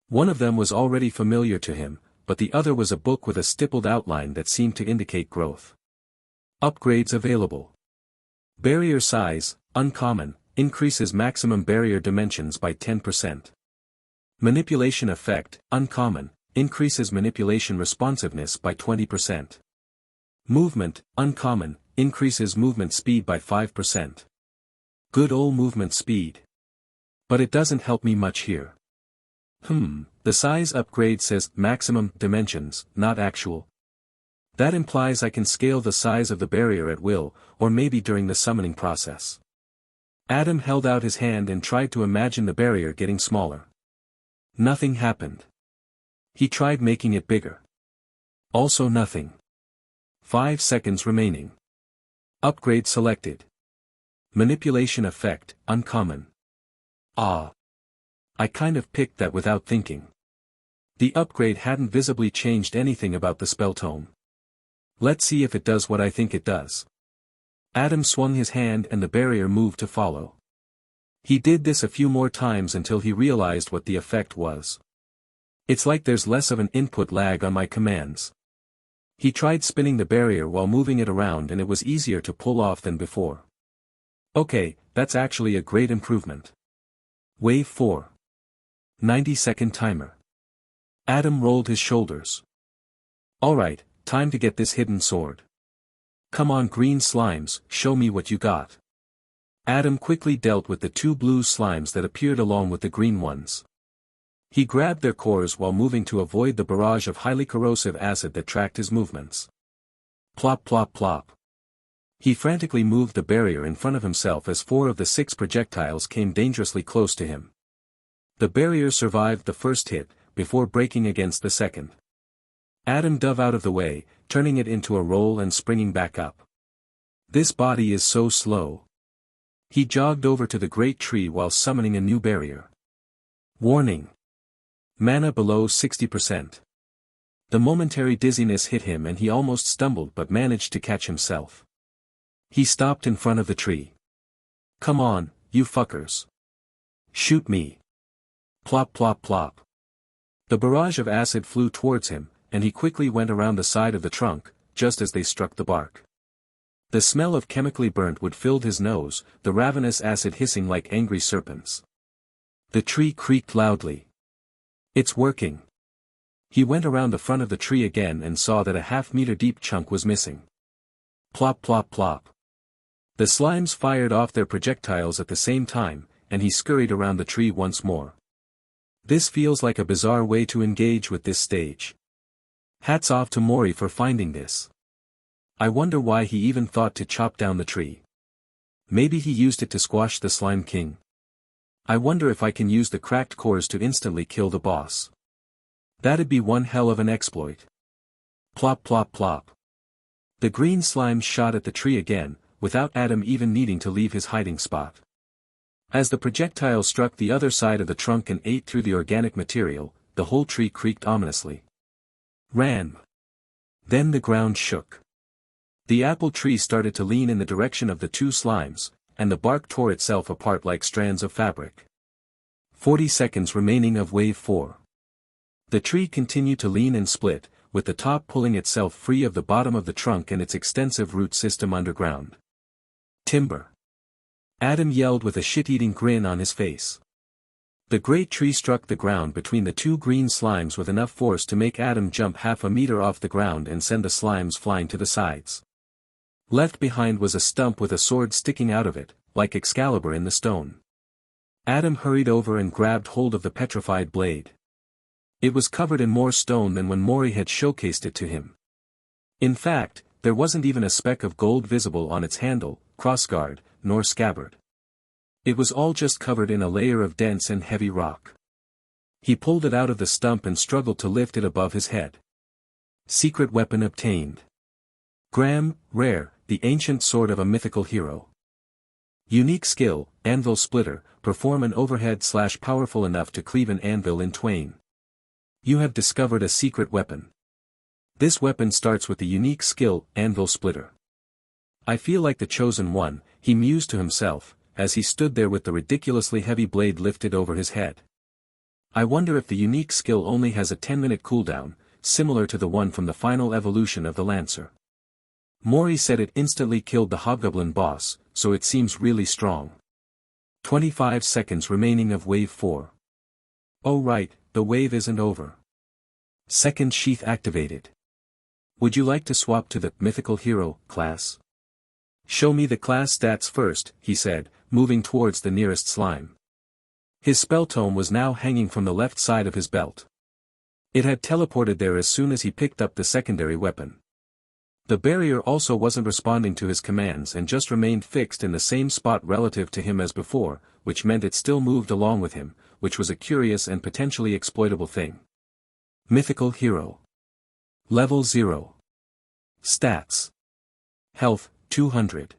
One of them was already familiar to him, but the other was a book with a stippled outline that seemed to indicate growth. Upgrades available. Barrier size, uncommon, increases maximum barrier dimensions by 10%. Manipulation effect, uncommon, increases manipulation responsiveness by 20%. Movement, uncommon, increases movement speed by 5%. Good ol' movement speed. But it doesn't help me much here. The size upgrade says maximum dimensions, not actual. That implies I can scale the size of the barrier at will, or maybe during the summoning process. Adam held out his hand and tried to imagine the barrier getting smaller. Nothing happened. He tried making it bigger. Also nothing. 5 seconds remaining. Upgrade selected. Manipulation effect, uncommon. Ah. I kind of picked that without thinking. The upgrade hadn't visibly changed anything about the spell tome. Let's see if it does what I think it does. Adam swung his hand and the barrier moved to follow. He did this a few more times until he realized what the effect was. It's like there's less of an input lag on my commands. He tried spinning the barrier while moving it around and it was easier to pull off than before. Okay, that's actually a great improvement. Wave 4. 90-second timer. Adam rolled his shoulders. Alright, time to get this hidden sword. Come on green slimes, show me what you got. Adam quickly dealt with the 2 blue slimes that appeared along with the green ones. He grabbed their cores while moving to avoid the barrage of highly corrosive acid that tracked his movements. Plop plop plop. He frantically moved the barrier in front of himself as 4 of the 6 projectiles came dangerously close to him. The barrier survived the first hit, before breaking against the second. Adam dove out of the way, turning it into a roll and springing back up. This body is so slow. He jogged over to the great tree while summoning a new barrier. Warning. Mana below 60%. The momentary dizziness hit him and he almost stumbled but managed to catch himself. He stopped in front of the tree. Come on, you fuckers. Shoot me. Plop plop plop. The barrage of acid flew towards him, and he quickly went around the side of the trunk, just as they struck the bark. The smell of chemically burnt wood filled his nose, the ravenous acid hissing like angry serpents. The tree creaked loudly. It's working. He went around the front of the tree again and saw that a half-meter deep chunk was missing. Plop plop plop. The slimes fired off their projectiles at the same time, and he scurried around the tree once more. This feels like a bizarre way to engage with this stage. Hats off to Mori for finding this. I wonder why he even thought to chop down the tree. Maybe he used it to squash the Slime King. I wonder if I can use the cracked cores to instantly kill the boss. That'd be one hell of an exploit. Plop plop plop. The green slime shot at the tree again, without Adam even needing to leave his hiding spot. As the projectile struck the other side of the trunk and ate through the organic material, the whole tree creaked ominously. Ram. Then the ground shook. The apple tree started to lean in the direction of the 2 slimes, and the bark tore itself apart like strands of fabric. 40 seconds remaining of wave 4. The tree continued to lean and split, with the top pulling itself free of the bottom of the trunk and its extensive root system underground. Timber. Adam yelled with a shit-eating grin on his face. The great tree struck the ground between the 2 green slimes with enough force to make Adam jump half a meter off the ground and send the slimes flying to the sides. Left behind was a stump with a sword sticking out of it, like Excalibur in the stone. Adam hurried over and grabbed hold of the petrified blade. It was covered in more stone than when Mori had showcased it to him. In fact, there wasn't even a speck of gold visible on its handle, crossguard, nor scabbard. It was all just covered in a layer of dense and heavy rock. He pulled it out of the stump and struggled to lift it above his head. Secret weapon obtained. Graham, rare, the ancient sword of a mythical hero. Unique skill, anvil splitter, perform an overhead slash powerful enough to cleave an anvil in twain. You have discovered a secret weapon. This weapon starts with the unique skill, anvil splitter. I feel like the chosen one, he mused to himself, as he stood there with the ridiculously heavy blade lifted over his head. I wonder if the unique skill only has a 10-minute cooldown, similar to the one from the final evolution of the Lancer. Mori said it instantly killed the Hobgoblin boss, so it seems really strong. 25 seconds remaining of wave 4. Oh right, the wave isn't over. Second sheath activated. Would you like to swap to the mythical hero class? Show me the class stats first, he said, moving towards the nearest slime. His spell tome was now hanging from the left side of his belt. It had teleported there as soon as he picked up the secondary weapon. The barrier also wasn't responding to his commands and just remained fixed in the same spot relative to him as before, which meant it still moved along with him, which was a curious and potentially exploitable thing. Mythical Hero. Level 0. Stats. Health, 200.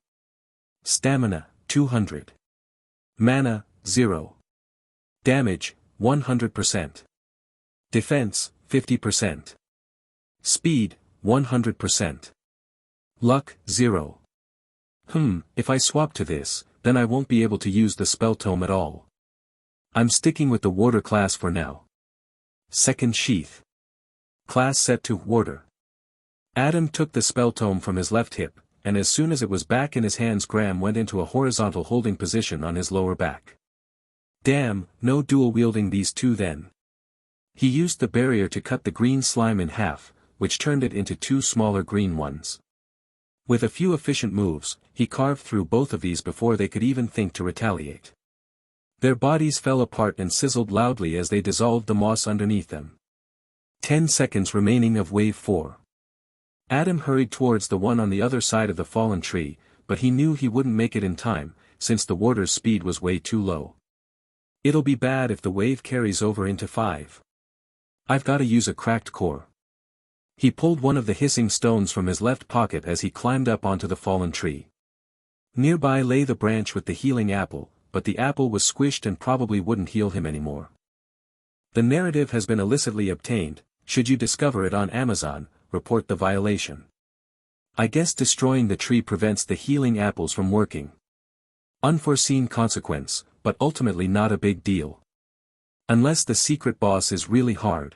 Stamina, 200. Mana, 0. Damage, 100%. Defense, 50%. Speed, 100%. Luck, 0. If I swap to this, then I won't be able to use the spell tome at all. I'm sticking with the warder class for now. Second sheath. Class set to warder. Adam took the spell tome from his left hip, and as soon as it was back in his hands Graham went into a horizontal holding position on his lower back. Damn, no dual wielding these two then. He used the barrier to cut the green slime in half, which turned it into two smaller green ones. With a few efficient moves, he carved through both of these before they could even think to retaliate. Their bodies fell apart and sizzled loudly as they dissolved the moss underneath them. 10 seconds remaining of Wave 4. Adam hurried towards the one on the other side of the fallen tree, but he knew he wouldn't make it in time, since the warder's speed was way too low. It'll be bad if the wave carries over into 5. I've gotta use a cracked core. He pulled one of the hissing stones from his left pocket as he climbed up onto the fallen tree. Nearby lay the branch with the healing apple, but the apple was squished and probably wouldn't heal him anymore. The narrative has been illicitly obtained. Should you discover it on Amazon, report the violation. I guess destroying the tree prevents the healing apples from working. Unforeseen consequence, but ultimately not a big deal. Unless the secret boss is really hard.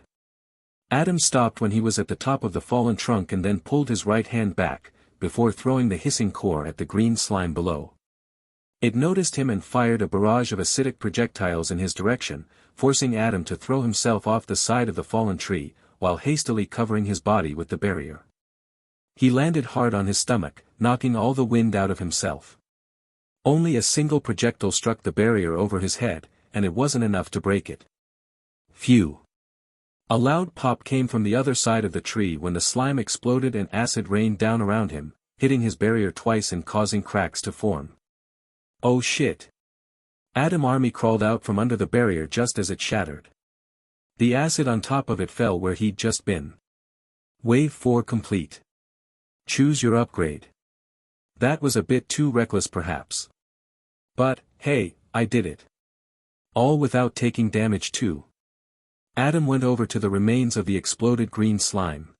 Adam stopped when he was at the top of the fallen trunk and then pulled his right hand back, before throwing the hissing core at the green slime below. It noticed him and fired a barrage of acidic projectiles in his direction, forcing Adam to throw himself off the side of the fallen tree, while hastily covering his body with the barrier. He landed hard on his stomach, knocking all the wind out of himself. Only a single projectile struck the barrier over his head, and it wasn't enough to break it. Phew. A loud pop came from the other side of the tree when the slime exploded and acid rained down around him, hitting his barrier twice and causing cracks to form. Oh shit. Adam Army crawled out from under the barrier just as it shattered. The acid on top of it fell where he'd just been. Wave 4 complete. Choose your upgrade. That was a bit too reckless perhaps. But, hey, I did it. All without taking damage too. Adam went over to the remains of the exploded green slime.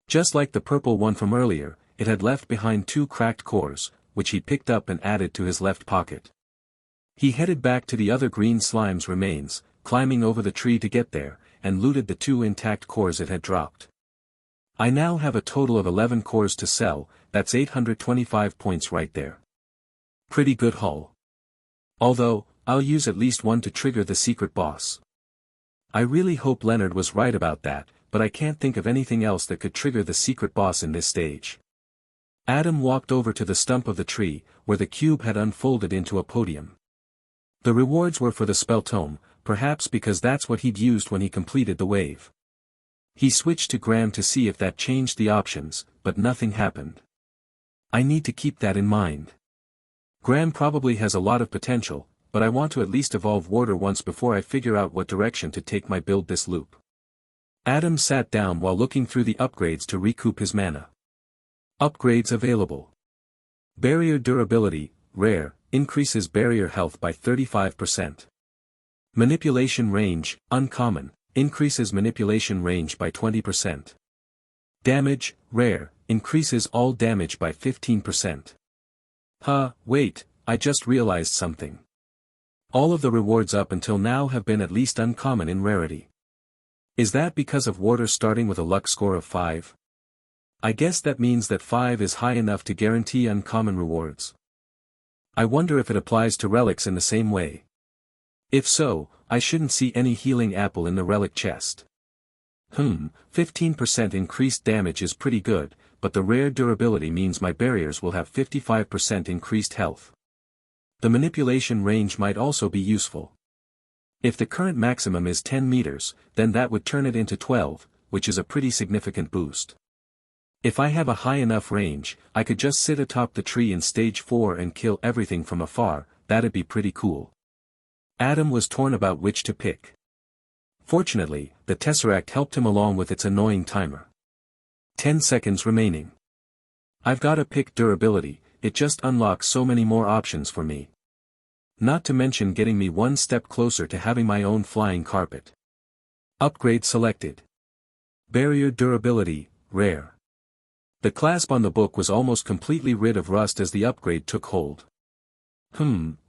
Just like the purple one from earlier, it had left behind 2 cracked cores, which he picked up and added to his left pocket. He headed back to the other green slime's remains, climbing over the tree to get there, and looted the 2 intact cores it had dropped. I now have a total of 11 cores to sell, that's 825 points right there. Pretty good haul. Although, I'll use at least one to trigger the secret boss. I really hope Leonard was right about that, but I can't think of anything else that could trigger the secret boss in this stage. Adam walked over to the stump of the tree, where the cube had unfolded into a podium. The rewards were for the spell tome, perhaps because that's what he'd used when he completed the wave. He switched to Graham to see if that changed the options, but nothing happened. I need to keep that in mind. Graham probably has a lot of potential, but I want to at least evolve Warder once before I figure out what direction to take my build this loop. Adam sat down while looking through the upgrades to recoup his mana. Upgrades available. Barrier durability, rare, increases barrier health by 35%. Manipulation range, uncommon, increases manipulation range by 20%. Damage, rare, increases all damage by 15%. Wait, I just realized something. All of the rewards up until now have been at least uncommon in rarity. Is that because of Warder starting with a luck score of 5? I guess that means that 5 is high enough to guarantee uncommon rewards. I wonder if it applies to relics in the same way. If so, I shouldn't see any healing apple in the relic chest. 15% increased damage is pretty good, but the rare durability means my barriers will have 55% increased health. The manipulation range might also be useful. If the current maximum is 10 meters, then that would turn it into 12, which is a pretty significant boost. If I have a high enough range, I could just sit atop the tree in stage 4 and kill everything from afar. That'd be pretty cool. Adam was torn about which to pick. Fortunately, the Tesseract helped him along with its annoying timer. 10 seconds remaining. I've gotta pick durability, it just unlocks so many more options for me. Not to mention getting me one step closer to having my own flying carpet. Upgrade selected. Barrier durability, rare. The clasp on the book was almost completely rid of rust as the upgrade took hold.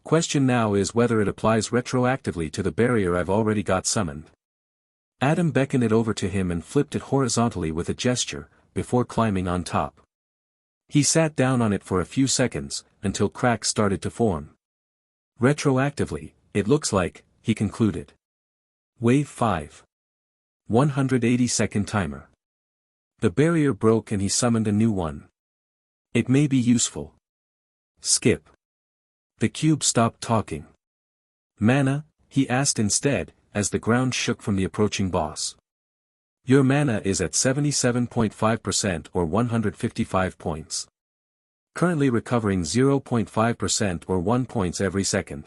Question now is whether it applies retroactively to the barrier I've already got summoned. Adam beckoned it over to him and flipped it horizontally with a gesture, before climbing on top. He sat down on it for a few seconds, until cracks started to form. Retroactively, it looks like, he concluded. Wave 5. 180-second timer. The barrier broke and he summoned a new one. It may be useful. Skip. The cube stopped talking. Mana, he asked instead, as the ground shook from the approaching boss. Your mana is at 77.5% or 155 points. Currently recovering 0.5% or 1 points every second.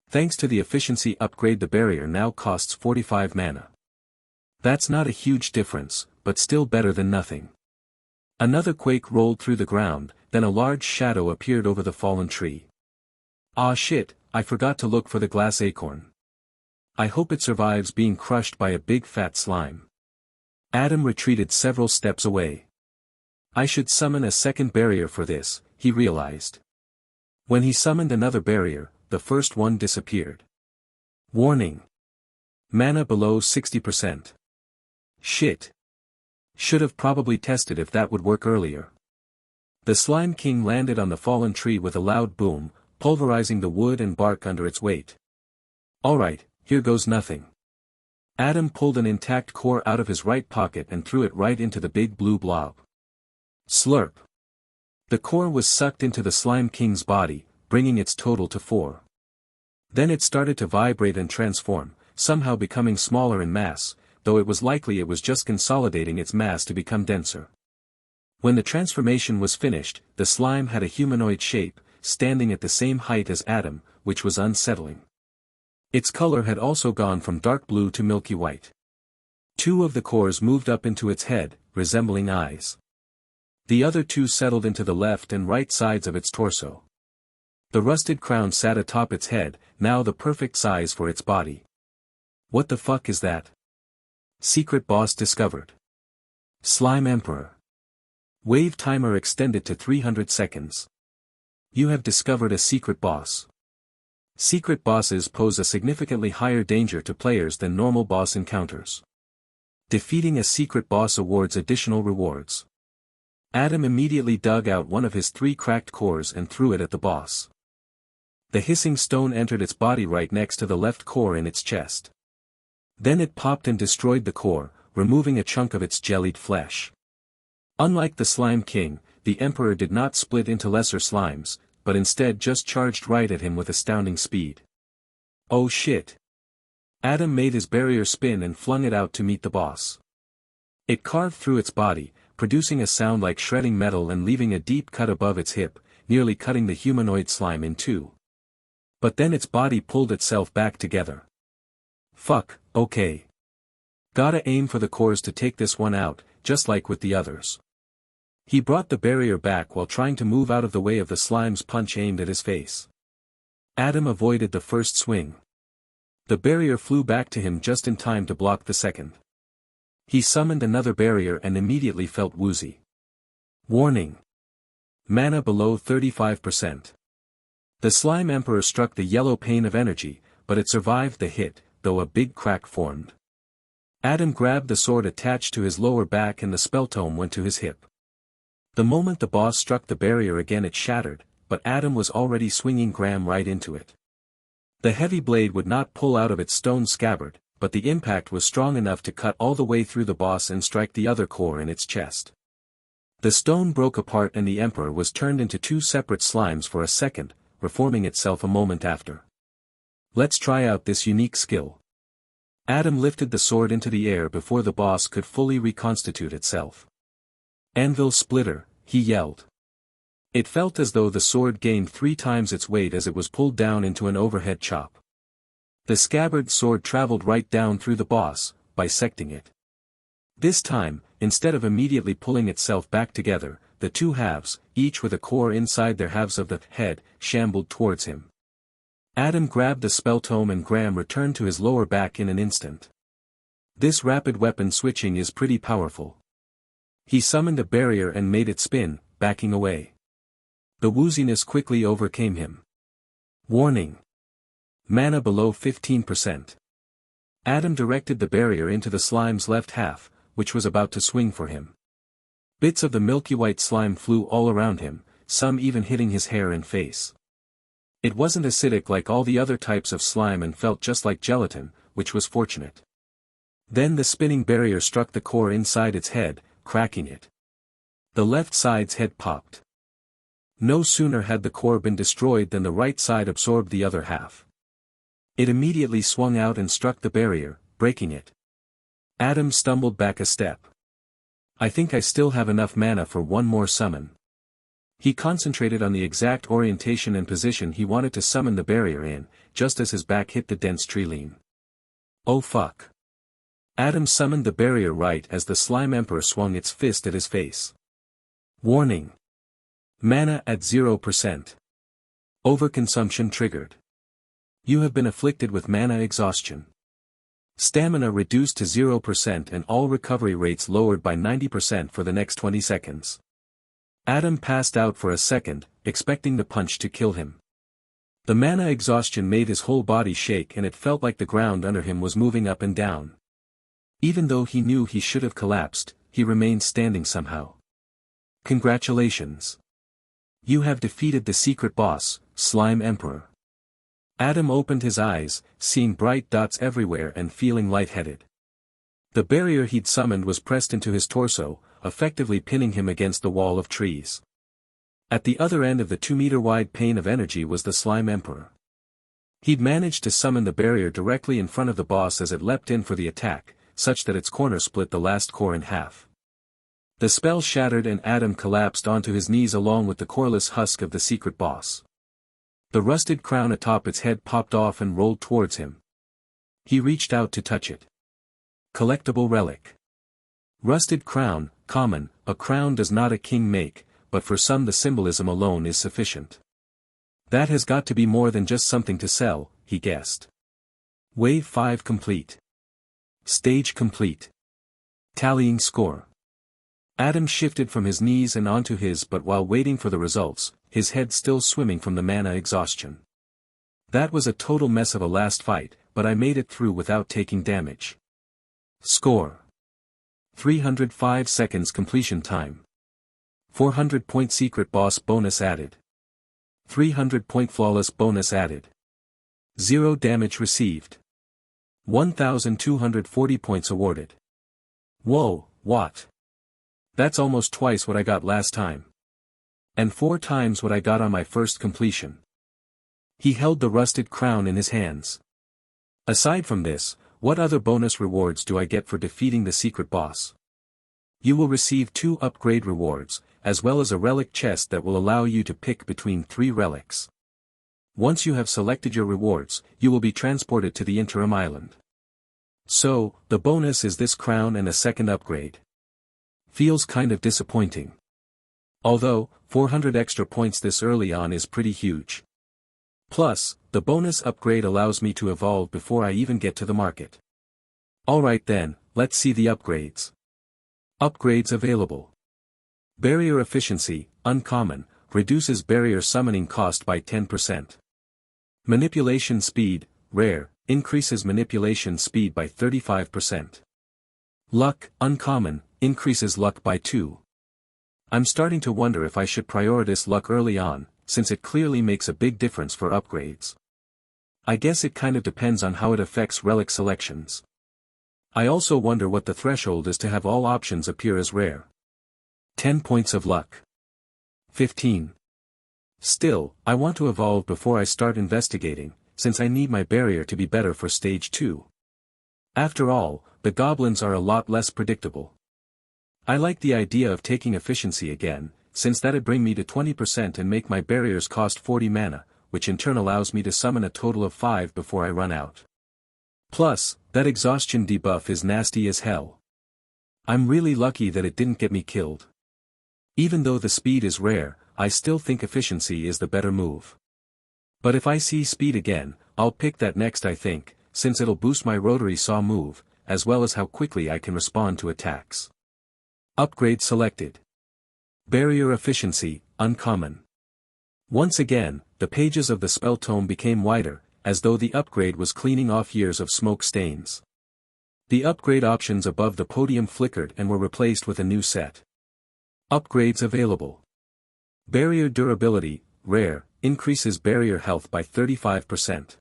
Thanks to the efficiency upgrade, the barrier now costs 45 mana. That's not a huge difference, but still better than nothing. Another quake rolled through the ground, then a large shadow appeared over the fallen tree. Ah shit, I forgot to look for the glass acorn. I hope it survives being crushed by a big fat slime. Adam retreated several steps away. I should summon a second barrier for this, he realized. When he summoned another barrier, the first one disappeared. Warning. Mana below 60%. Shit. Should have probably tested if that would work earlier. The Slime King landed on the fallen tree with a loud boom, pulverizing the wood and bark under its weight. Alright, here goes nothing. Adam pulled an intact core out of his right pocket and threw it right into the big blue blob. Slurp. The core was sucked into the Slime King's body, bringing its total to 4. Then it started to vibrate and transform, somehow becoming smaller in mass, though it was likely it was just consolidating its mass to become denser. When the transformation was finished, the slime had a humanoid shape, standing at the same height as Adam, which was unsettling. Its color had also gone from dark blue to milky white. 2 of the cores moved up into its head, resembling eyes. The other 2 settled into the left and right sides of its torso. The rusted crown sat atop its head, now the perfect size for its body. What the fuck is that? Secret boss discovered. Slime Emperor. Wave timer extended to 300 seconds. You have discovered a secret boss. Secret bosses pose a significantly higher danger to players than normal boss encounters. Defeating a secret boss awards additional rewards. Adam immediately dug out one of his 3 cracked cores and threw it at the boss. The hissing stone entered its body right next to the left core in its chest. Then it popped and destroyed the core, removing a chunk of its jellied flesh. Unlike the Slime King, the Emperor did not split into lesser slimes, but instead just charged right at him with astounding speed. Oh shit. Adam made his barrier spin and flung it out to meet the boss. It carved through its body, producing a sound like shredding metal and leaving a deep cut above its hip, nearly cutting the humanoid slime in 2. But then its body pulled itself back together. Fuck, okay. Gotta aim for the cores to take this one out, just like with the others. He brought the barrier back while trying to move out of the way of the slime's punch aimed at his face. Adam avoided the first swing. The barrier flew back to him just in time to block the second. He summoned another barrier and immediately felt woozy. Warning. Mana below 35%. The Slime Emperor struck the yellow pane of energy, but it survived the hit, though a big crack formed. Adam grabbed the sword attached to his lower back and the spell tome went to his hip. The moment the boss struck the barrier again it shattered, but Adam was already swinging Graham right into it. The heavy blade would not pull out of its stone scabbard, but the impact was strong enough to cut all the way through the boss and strike the other core in its chest. The stone broke apart and the Emperor was turned into 2 separate slimes for a second, reforming itself a moment after. Let's try out this unique skill. Adam lifted the sword into the air before the boss could fully reconstitute itself. Anvil splitter, he yelled. It felt as though the sword gained 3 times its weight as it was pulled down into an overhead chop. The scabbard sword traveled right down through the boss, bisecting it. This time, instead of immediately pulling itself back together, the two halves, each with a core inside their halves of the head, shambled towards him. Adam grabbed the spell tome and Graham returned to his lower back in an instant. This rapid weapon switching is pretty powerful. He summoned a barrier and made it spin, backing away. The wooziness quickly overcame him. Warning. Mana below 15%. Adam directed the barrier into the slime's left half, which was about to swing for him. Bits of the milky white slime flew all around him, some even hitting his hair and face. It wasn't acidic like all the other types of slime and felt just like gelatin, which was fortunate. Then the spinning barrier struck the core inside its head, cracking it. The left side's head popped. No sooner had the core been destroyed than the right side absorbed the other half. It immediately swung out and struck the barrier, breaking it. Adam stumbled back a step. I think I still have enough mana for one more summon. He concentrated on the exact orientation and position he wanted to summon the barrier in, just as his back hit the dense tree line. Oh fuck. Adam summoned the barrier right as the Slime Emperor swung its fist at his face. Warning. Mana at 0%. Overconsumption triggered. You have been afflicted with mana exhaustion. Stamina reduced to 0% and all recovery rates lowered by 90% for the next 20 seconds. Adam passed out for a second, expecting the punch to kill him. The mana exhaustion made his whole body shake and it felt like the ground under him was moving up and down. Even though he knew he should have collapsed, he remained standing somehow. Congratulations. You have defeated the secret boss, Slime Emperor. Adam opened his eyes, seeing bright dots everywhere and feeling lightheaded. The barrier he'd summoned was pressed into his torso, effectively pinning him against the wall of trees. At the other end of the 2-meter-wide pane of energy was the Slime Emperor. He'd managed to summon the barrier directly in front of the boss as it leapt in for the attack, such that its corner split the last core in half. The spell shattered and Adam collapsed onto his knees along with the coreless husk of the secret boss. The rusted crown atop its head popped off and rolled towards him. He reached out to touch it. Collectible relic. Rusted crown, common, a crown does not a king make, but for some the symbolism alone is sufficient. That has got to be more than just something to sell, he guessed. Wave 5 complete. Stage complete. Tallying score. Adam shifted from his knees and onto his but while waiting for the results, his head still swimming from the mana exhaustion. That was a total mess of a last fight, but I made it through without taking damage. Score. 305 seconds completion time. 400 point secret boss bonus added. 300 point flawless bonus added. 0 damage received. 1,240 points awarded. Whoa, what? That's almost twice what I got last time. And 4 times what I got on my first completion. He held the rusted crown in his hands. Aside from this, what other bonus rewards do I get for defeating the secret boss? You will receive 2 upgrade rewards, as well as a relic chest that will allow you to pick between 3 relics. Once you have selected your rewards, you will be transported to the interim island. So, the bonus is this crown and a second upgrade. Feels kind of disappointing. Although, 400 extra points this early on is pretty huge. Plus, the bonus upgrade allows me to evolve before I even get to the market. Alright then, let's see the upgrades. Upgrades available. Barrier efficiency, uncommon, reduces barrier summoning cost by 10%. Manipulation speed, rare, increases manipulation speed by 35%. Luck, uncommon, increases luck by 2. I'm starting to wonder if I should prioritize luck early on, since it clearly makes a big difference for upgrades. I guess it kind of depends on how it affects relic selections. I also wonder what the threshold is to have all options appear as rare. 10 points of luck. 15. Still, I want to evolve before I start investigating, since I need my barrier to be better for stage 2. After all, the goblins are a lot less predictable. I like the idea of taking efficiency again, since that'd bring me to 20% and make my barriers cost 40 mana, which in turn allows me to summon a total of 5 before I run out. Plus, that exhaustion debuff is nasty as hell. I'm really lucky that it didn't get me killed. Even though the speed is rare, I still think efficiency is the better move. But if I see speed again, I'll pick that next I think, since it'll boost my rotary saw move, as well as how quickly I can respond to attacks. Upgrade selected. Barrier efficiency, uncommon. Once again, the pages of the spell tome became wider, as though the upgrade was cleaning off years of smoke stains. The upgrade options above the podium flickered and were replaced with a new set. Upgrades available. Barrier durability, rare, increases barrier health by 35%.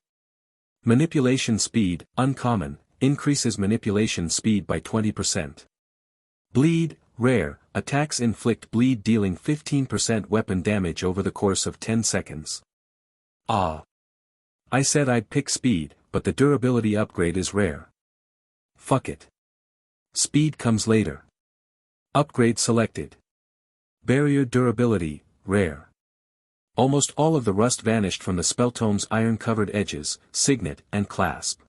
Manipulation speed, uncommon, increases manipulation speed by 20%. Bleed, rare, attacks inflict bleed dealing 15% weapon damage over the course of 10 seconds. Ah. I said I'd pick speed, but the durability upgrade is rare. Fuck it. Speed comes later. Upgrade selected. Barrier durability, rare. Almost all of the rust vanished from the spelltome's iron-covered edges, signet, and clasp.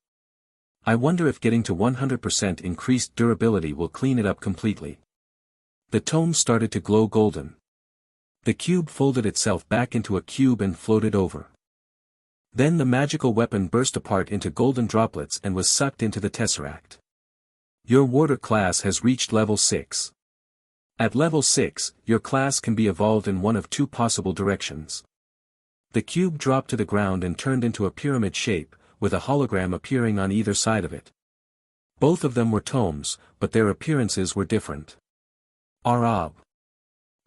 I wonder if getting to 100% increased durability will clean it up completely. The tome started to glow golden. The cube folded itself back into a cube and floated over. Then the magical weapon burst apart into golden droplets and was sucked into the tesseract. Your warder class has reached level 6. At level 6, your class can be evolved in one of two possible directions. The cube dropped to the ground and turned into a pyramid shape, with a hologram appearing on either side of it. Both of them were tomes, but their appearances were different. Arab.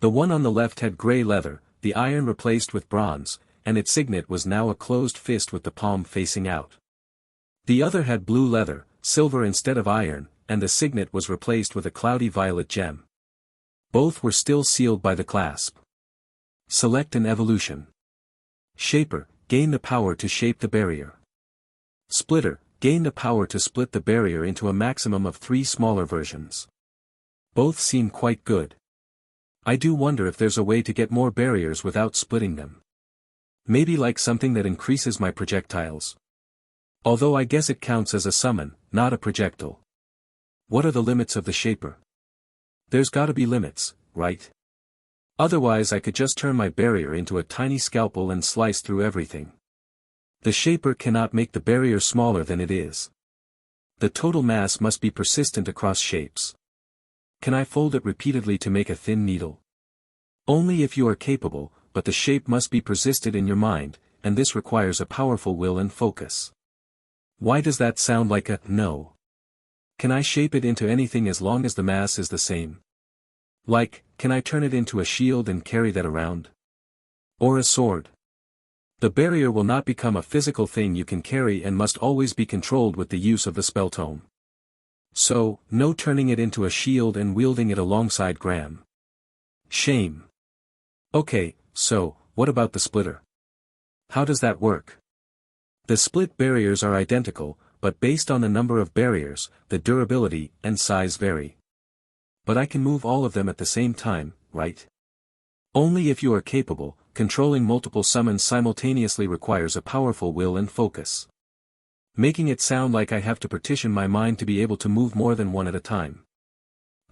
The one on the left had grey leather, the iron replaced with bronze, and its signet was now a closed fist with the palm facing out. The other had blue leather, silver instead of iron, and the signet was replaced with a cloudy violet gem. Both were still sealed by the clasp. Select an evolution. Shaper, gain the power to shape the barrier. Splitter, gain the power to split the barrier into a maximum of 3 smaller versions. Both seem quite good. I do wonder if there's a way to get more barriers without splitting them. Maybe like something that increases my projectiles. Although I guess it counts as a summon, not a projectile. What are the limits of the Shaper? There's gotta be limits, right? Otherwise I could just turn my barrier into a tiny scalpel and slice through everything. The Shaper cannot make the barrier smaller than it is. The total mass must be persistent across shapes. Can I fold it repeatedly to make a thin needle? Only if you are capable, but the shape must be persisted in your mind, and this requires a powerful will and focus. Why does that sound like a no? Can I shape it into anything as long as the mass is the same? Like, can I turn it into a shield and carry that around? Or a sword? The barrier will not become a physical thing you can carry and must always be controlled with the use of the spell tome. So, no turning it into a shield and wielding it alongside Graham. Shame. Okay, so, what about the splitter? How does that work? The split barriers are identical, but based on the number of barriers, the durability and size vary. But I can move all of them at the same time, right? Only if you are capable. Controlling multiple summons simultaneously requires a powerful will and focus. Making it sound like I have to partition my mind to be able to move more than one at a time.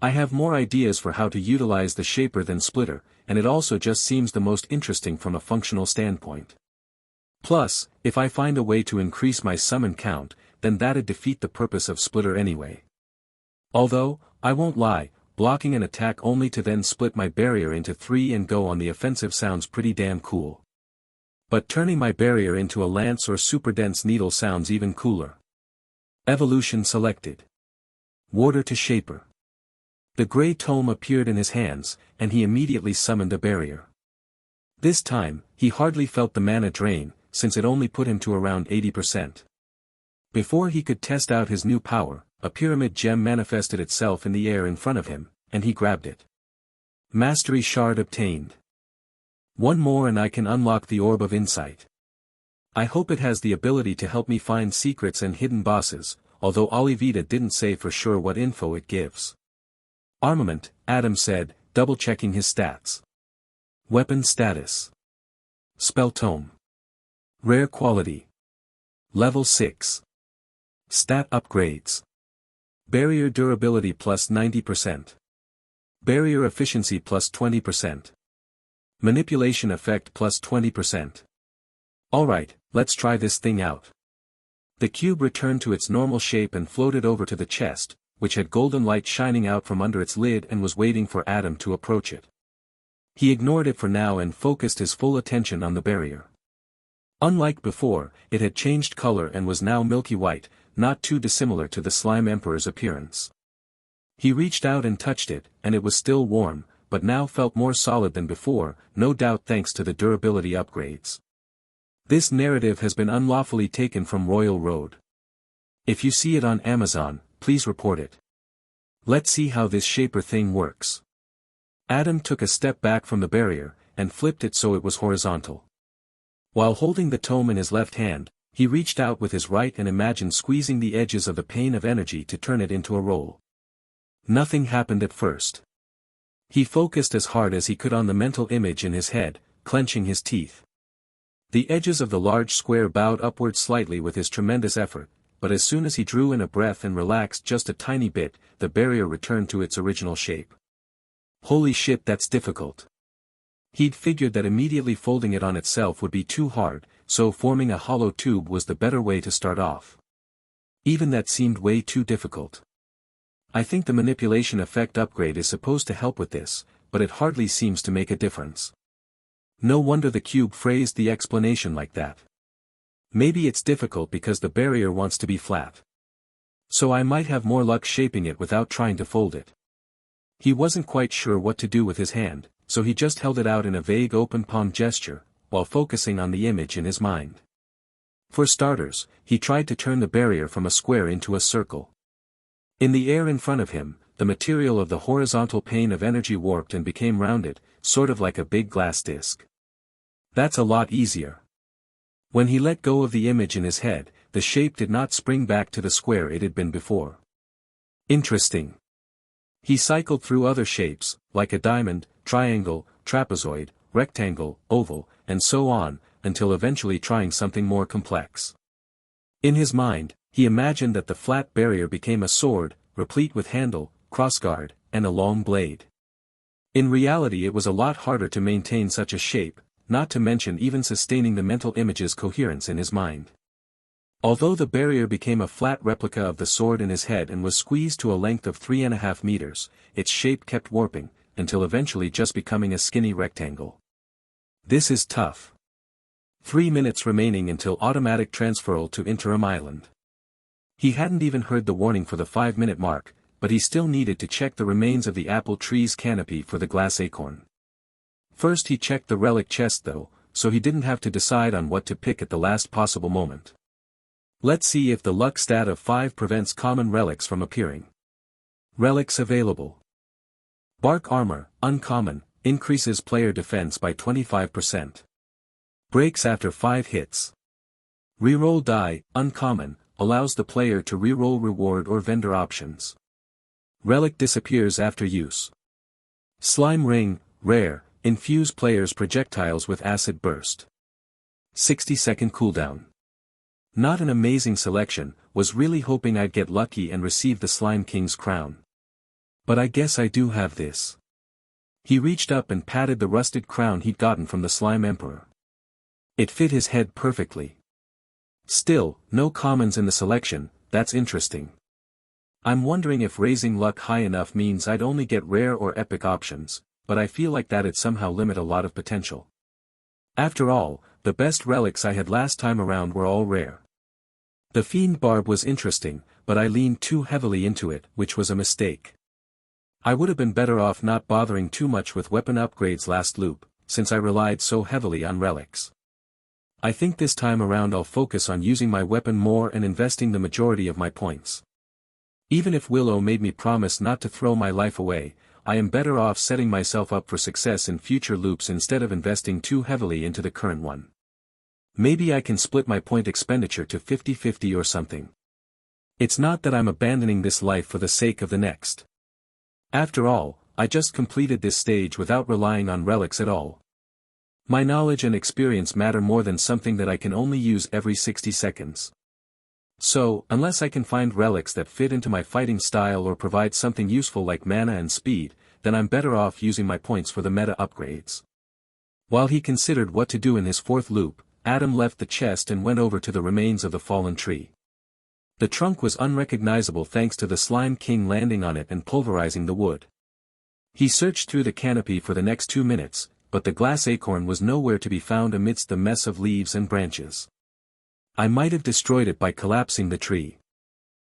I have more ideas for how to utilize the Shaper than Splitter, and it also just seems the most interesting from a functional standpoint. Plus, if I find a way to increase my summon count, then that'd defeat the purpose of Splitter anyway. Although, I won't lie, blocking an attack only to then split my barrier into 3 and go on the offensive sounds pretty damn cool. But turning my barrier into a lance or super dense needle sounds even cooler. Evolution selected. Warder to Shaper. The grey tome appeared in his hands, and he immediately summoned a barrier. This time, he hardly felt the mana drain, since it only put him to around 80%. Before he could test out his new power, a pyramid gem manifested itself in the air in front of him, and he grabbed it. Mastery shard obtained. One more and I can unlock the Orb of Insight. I hope it has the ability to help me find secrets and hidden bosses, although Olivita didn't say for sure what info it gives. Armament, Adam said, double-checking his stats. Weapon status. Spell tome. Rare quality. Level 6. Stat upgrades. Barrier durability plus 90%. Barrier efficiency plus 20%. Manipulation effect plus 20%. Alright, let's try this thing out. The cube returned to its normal shape and floated over to the chest, which had golden light shining out from under its lid and was waiting for Adam to approach it. He ignored it for now and focused his full attention on the barrier. Unlike before, it had changed color and was now milky white, not too dissimilar to the Slime Emperor's appearance. He reached out and touched it, and it was still warm, but now felt more solid than before, no doubt thanks to the durability upgrades. This narrative has been unlawfully taken from Royal Road. If you see it on Amazon, please report it. Let's see how this shaper thing works. Adam took a step back from the barrier, and flipped it so it was horizontal. While holding the tome in his left hand, he reached out with his right and imagined squeezing the edges of the pane of energy to turn it into a roll. Nothing happened at first. He focused as hard as he could on the mental image in his head, clenching his teeth. The edges of the large square bowed upward slightly with his tremendous effort, but as soon as he drew in a breath and relaxed just a tiny bit, the barrier returned to its original shape. Holy shit, that's difficult. He'd figured that immediately folding it on itself would be too hard, so forming a hollow tube was the better way to start off. Even that seemed way too difficult. I think the manipulation effect upgrade is supposed to help with this, but it hardly seems to make a difference. No wonder the cube phrased the explanation like that. Maybe it's difficult because the barrier wants to be flat. So I might have more luck shaping it without trying to fold it. He wasn't quite sure what to do with his hand, so he just held it out in a vague open palm gesture, while focusing on the image in his mind. For starters, he tried to turn the barrier from a square into a circle. In the air in front of him, the material of the horizontal pane of energy warped and became rounded, sort of like a big glass disc. That's a lot easier. When he let go of the image in his head, the shape did not spring back to the square it had been before. Interesting. He cycled through other shapes, like a diamond, triangle, trapezoid, rectangle, oval, and so on, until eventually trying something more complex. In his mind, he imagined that the flat barrier became a sword, replete with handle, crossguard, and a long blade. In reality it was a lot harder to maintain such a shape, not to mention even sustaining the mental image's coherence in his mind. Although the barrier became a flat replica of the sword in his head and was squeezed to a length of 3.5 meters, its shape kept warping, until eventually just becoming a skinny rectangle. This is tough. 3 minutes remaining until automatic transferal to Interim Island. He hadn't even heard the warning for the 5-minute mark, but he still needed to check the remains of the apple tree's canopy for the glass acorn. First he checked the relic chest though, so he didn't have to decide on what to pick at the last possible moment. Let's see if the luck stat of 5 prevents common relics from appearing. Relics available. Bark Armor, uncommon, increases player defense by 25%. Breaks after 5 hits. Reroll die, uncommon, allows the player to reroll reward or vendor options. Relic disappears after use. Slime Ring, rare, infuse players' projectiles with acid burst. 60-second cooldown. Not an amazing selection, was really hoping I'd get lucky and receive the Slime King's crown. But I guess I do have this. He reached up and patted the rusted crown he'd gotten from the Slime Emperor. It fit his head perfectly. Still, no commons in the selection, that's interesting. I'm wondering if raising luck high enough means I'd only get rare or epic options, but I feel like that'd somehow limit a lot of potential. After all, the best relics I had last time around were all rare. The Fiend Barb was interesting, but I leaned too heavily into it, which was a mistake. I would have been better off not bothering too much with weapon upgrades last loop, since I relied so heavily on relics. I think this time around I'll focus on using my weapon more and investing the majority of my points. Even if Willow made me promise not to throw my life away, I am better off setting myself up for success in future loops instead of investing too heavily into the current one. Maybe I can split my point expenditure to 50-50 or something. It's not that I'm abandoning this life for the sake of the next. After all, I just completed this stage without relying on relics at all. My knowledge and experience matter more than something that I can only use every 60 seconds. So, unless I can find relics that fit into my fighting style or provide something useful like mana and speed, then I'm better off using my points for the meta upgrades. While he considered what to do in his fourth loop, Adam left the chest and went over to the remains of the fallen tree. The trunk was unrecognizable thanks to the Slime King landing on it and pulverizing the wood. He searched through the canopy for the next 2 minutes, but the glass acorn was nowhere to be found amidst the mess of leaves and branches. I might have destroyed it by collapsing the tree.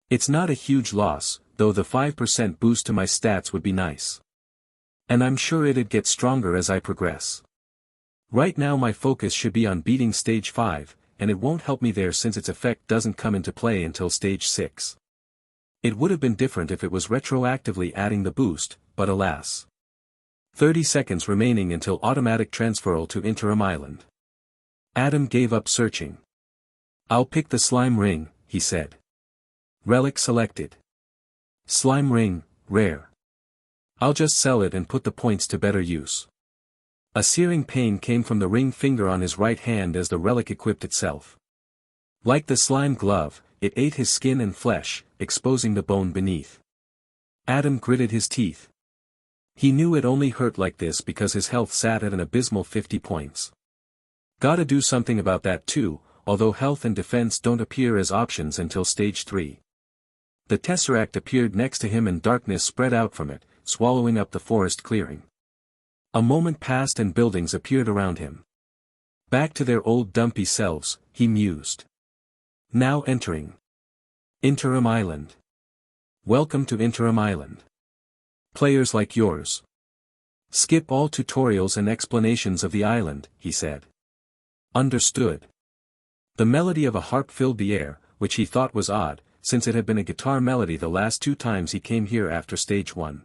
It's not a huge loss, though the 5% boost to my stats would be nice. And I'm sure it'd get stronger as I progress. Right now my focus should be on beating stage 5, and it won't help me there since its effect doesn't come into play until stage 6. It would have been different if it was retroactively adding the boost, but alas. 30 seconds remaining until automatic transferal to Interim Island. Adam gave up searching. I'll pick the slime ring, he said. Relic selected. Slime ring, rare. I'll just sell it and put the points to better use. A searing pain came from the ring finger on his right hand as the relic equipped itself. Like the slime glove, it ate his skin and flesh, exposing the bone beneath. Adam gritted his teeth. He knew it only hurt like this because his health sat at an abysmal 50 points. Gotta do something about that too, although health and defense don't appear as options until stage 3. The tesseract appeared next to him and darkness spread out from it, swallowing up the forest clearing. A moment passed and buildings appeared around him. Back to their old dumpy selves, he mused. Now entering Interim Island. Welcome to Interim Island. Players like yours. Skip all tutorials and explanations of the island, he said. Understood. The melody of a harp filled the air, which he thought was odd, since it had been a guitar melody the last 2 times he came here after stage 1.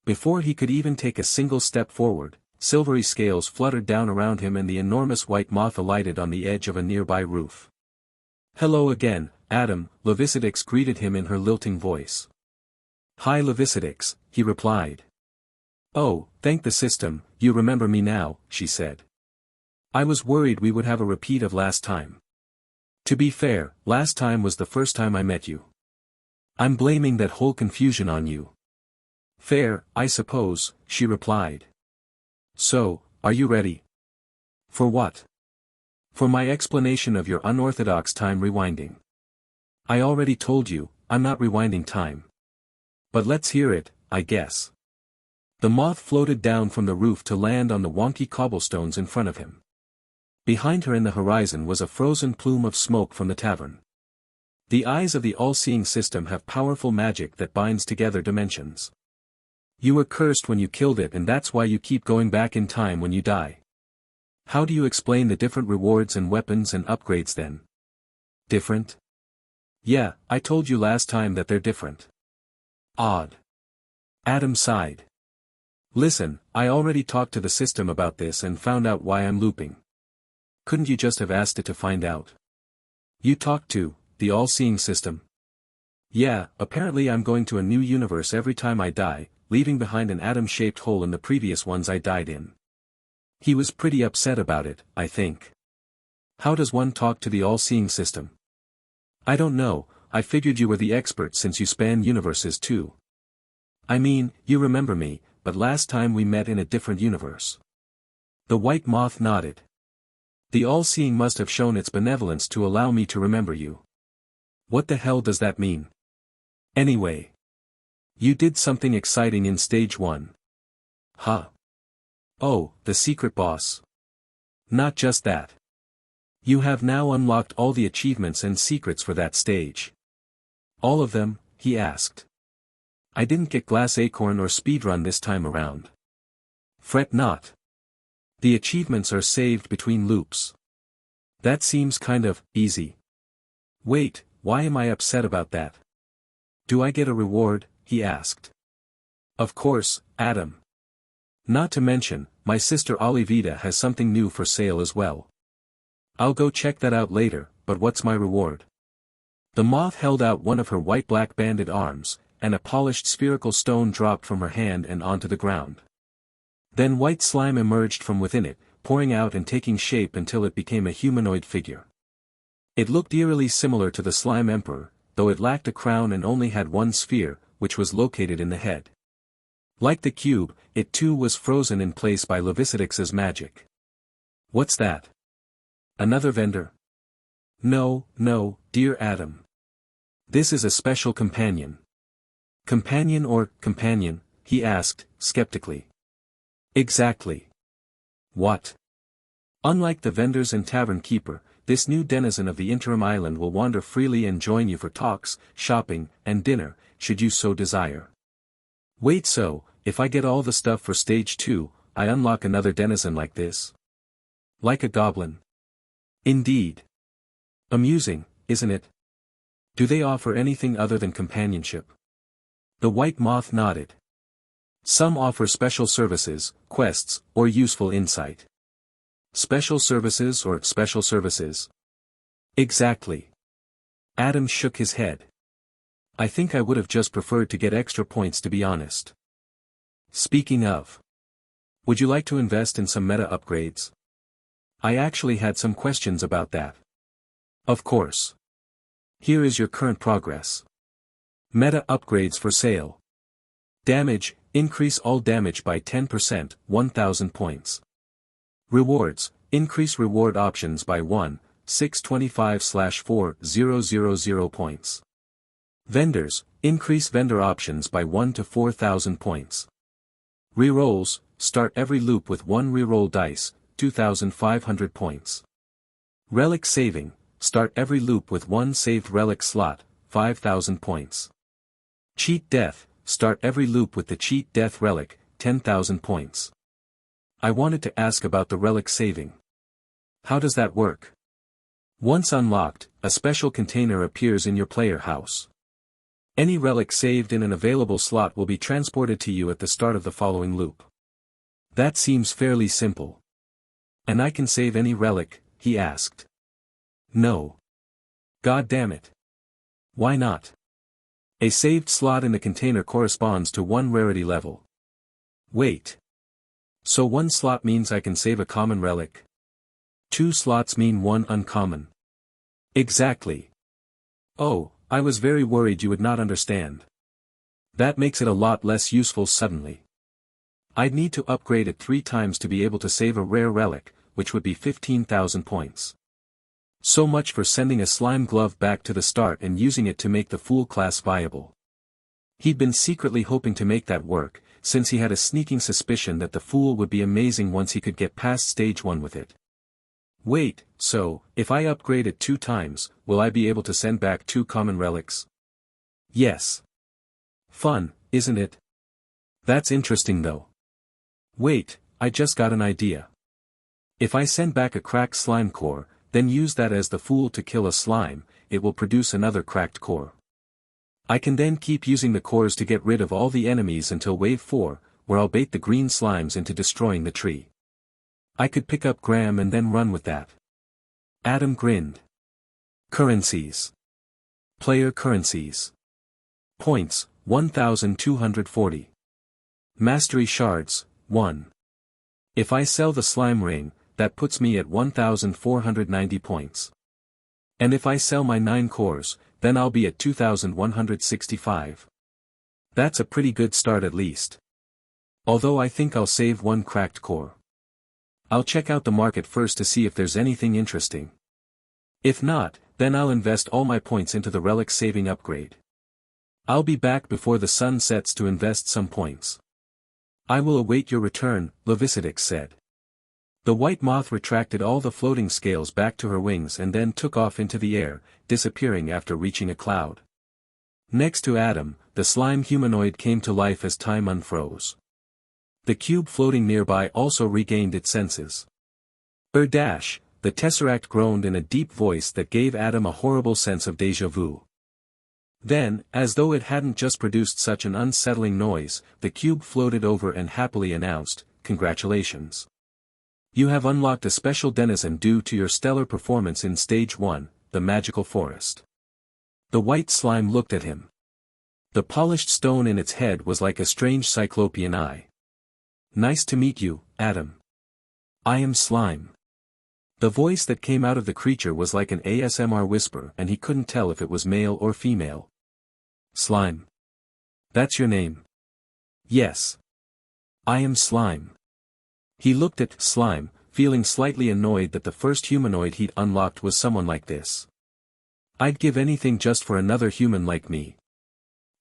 Before he could even take a single step forward, silvery scales fluttered down around him and the enormous white moth alighted on the edge of a nearby roof. Hello again, Adam, Levicidix greeted him in her lilting voice. Hi Levicidix, he replied. Oh, thank the system, you remember me now, she said. I was worried we would have a repeat of last time. To be fair, last time was the first time I met you. I'm blaming that whole confusion on you. Fair, I suppose, she replied. So, are you ready? For what? For my explanation of your unorthodox time rewinding. I already told you, I'm not rewinding time. But let's hear it, I guess. The moth floated down from the roof to land on the wonky cobblestones in front of him. Behind her in the horizon was a frozen plume of smoke from the tavern. The eyes of the all-seeing system have powerful magic that binds together dimensions. You were cursed when you killed it and that's why you keep going back in time when you die. How do you explain the different rewards and weapons and upgrades then? Different? Yeah, I told you last time that they're different. Odd. Adam sighed. Listen, I already talked to the system about this and found out why I'm looping. Couldn't you just have asked it to find out? You talked to the all-seeing system? Yeah, apparently I'm going to a new universe every time I die, leaving behind an atom-shaped hole in the previous ones I died in. He was pretty upset about it, I think. How does one talk to the all-seeing system? I don't know, I figured you were the expert since you span universes too. I mean, you remember me, but last time we met in a different universe. The white moth nodded. The all-seeing must have shown its benevolence to allow me to remember you. What the hell does that mean? Anyway. You did something exciting in stage 1. Huh? Oh, the secret boss. Not just that. You have now unlocked all the achievements and secrets for that stage. All of them, he asked. I didn't get glass acorn or speedrun this time around. Fret not. The achievements are saved between loops. That seems kind of easy. Wait, why am I upset about that? Do I get a reward? He asked. Of course, Adam. Not to mention, my sister Olivita has something new for sale as well. I'll go check that out later, but what's my reward? The moth held out one of her white-black banded arms, and a polished spherical stone dropped from her hand and onto the ground. Then white slime emerged from within it, pouring out and taking shape until it became a humanoid figure. It looked eerily similar to the Slime Emperor, though it lacked a crown and only had one sphere, which was located in the head. Like the cube, it too was frozen in place by Levicidix's magic. What's that? Another vendor? No, dear Adam. This is a special companion. Companion or companion? He asked, skeptically. Exactly. What? Unlike the vendors and tavern keeper, this new denizen of the interim island will wander freely and join you for talks, shopping, and dinner, should you so desire. Wait, so, if I get all the stuff for stage 2, I unlock another denizen like this? Like a goblin? Indeed. Amusing, isn't it? Do they offer anything other than companionship? The white moth nodded. Some offer special services, quests, or useful insight. Special services or special services? Exactly. Adam shook his head. I think I would have just preferred to get extra points, to be honest. Speaking of. Would you like to invest in some meta upgrades? I actually had some questions about that. Of course. Here is your current progress. Meta upgrades for sale. Damage, increase all damage by 10%, 1000 points. Rewards, increase reward options by 625/4000 points. Vendors, increase vendor options by 1 to 4000 points. Rerolls, start every loop with 1 reroll dice, 2500 points. Relic saving, start every loop with 1 saved relic slot, 5000 points. Cheat death, start every loop with the cheat death relic, 10,000 points. I wanted to ask about the relic saving. How does that work? Once unlocked, a special container appears in your player house. Any relic saved in an available slot will be transported to you at the start of the following loop. That seems fairly simple. And I can save any relic? He asked. No. God damn it. Why not? A saved slot in the container corresponds to 1 rarity level. Wait. So 1 slot means I can save a common relic? 2 slots mean 1 uncommon. Exactly. Oh, I was very worried you would not understand. That makes it a lot less useful suddenly. I'd need to upgrade it 3 times to be able to save a rare relic, which would be 15,000 points. So much for sending a slime glove back to the start and using it to make the Fool class viable. He'd been secretly hoping to make that work, since he had a sneaking suspicion that the Fool would be amazing once he could get past stage 1 with it. Wait, so, if I upgrade it 2 times, will I be able to send back 2 common relics? Yes. Fun, isn't it? That's interesting though. Wait, I just got an idea. If I send back a cracked slime core, then use that as the Fool to kill a slime, it will produce another cracked core. I can then keep using the cores to get rid of all the enemies until wave 4, where I'll bait the green slimes into destroying the tree. I could pick up Graham and then run with that. Adam grinned. Currencies. Player currencies. Points, 1240. Mastery shards, 1. If I sell the slime ring, that puts me at 1490 points. And if I sell my 9 cores, then I'll be at 2165. That's a pretty good start at least. Although I think I'll save 1 cracked core. I'll check out the market first to see if there's anything interesting. If not, then I'll invest all my points into the relic saving upgrade. I'll be back before the sun sets to invest some points. I will await your return, Levicidix said. The white moth retracted all the floating scales back to her wings and then took off into the air, disappearing after reaching a cloud. Next to Adam, the slime humanoid came to life as time unfroze. The cube floating nearby also regained its senses. Dash, the tesseract groaned in a deep voice that gave Adam a horrible sense of déjà vu. Then, as though it hadn't just produced such an unsettling noise, the cube floated over and happily announced, "Congratulations. You have unlocked a special denizen due to your stellar performance in Stage 1, the magical forest." The white slime looked at him. The polished stone in its head was like a strange cyclopean eye. "Nice to meet you, Adam. I am Slime." The voice that came out of the creature was like an ASMR whisper, and he couldn't tell if it was male or female. "Slime. That's your name?" "Yes. I am Slime." He looked at Slime, feeling slightly annoyed that the first humanoid he'd unlocked was someone like this. "I'd give anything just for another human like me.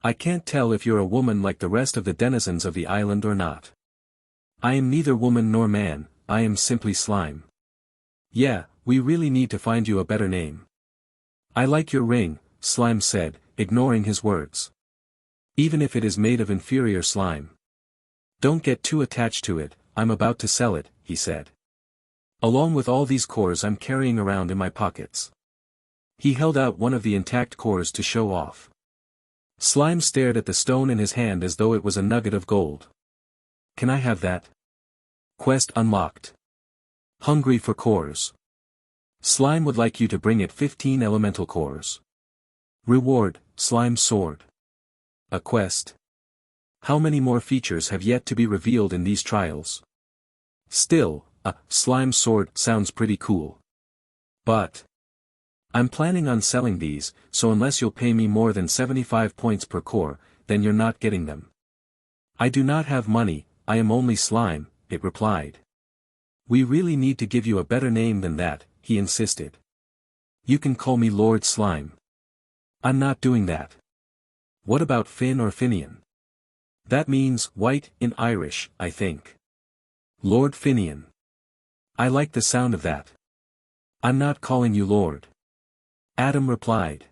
I can't tell if you're a woman like the rest of the denizens of the island or not." "I am neither woman nor man, I am simply Slime." "Yeah, we really need to find you a better name." "I like your ring," Slime said, ignoring his words. "Even if it is made of inferior slime." "Don't get too attached to it, I'm about to sell it," he said. "Along with all these cores I'm carrying around in my pockets." He held out one of the intact cores to show off. Slime stared at the stone in his hand as though it was a nugget of gold. "Can I have that?" "Quest unlocked. Hungry for cores. Slime would like you to bring it 15 elemental cores. Reward, Slime sword. A quest. How many more features have yet to be revealed in these trials? Still, a slime sword sounds pretty cool. But I'm planning on selling these, so unless you'll pay me more than 75 points per core, then you're not getting them." "I do not have money, I am only Slime," it replied. "We really need to give you a better name than that," he insisted. "You can call me Lord Slime." "I'm not doing that." "What about Finn or Finian?" "That means white in Irish, I think." "Lord Finian. I like the sound of that." "I'm not calling you Lord." Adam replied.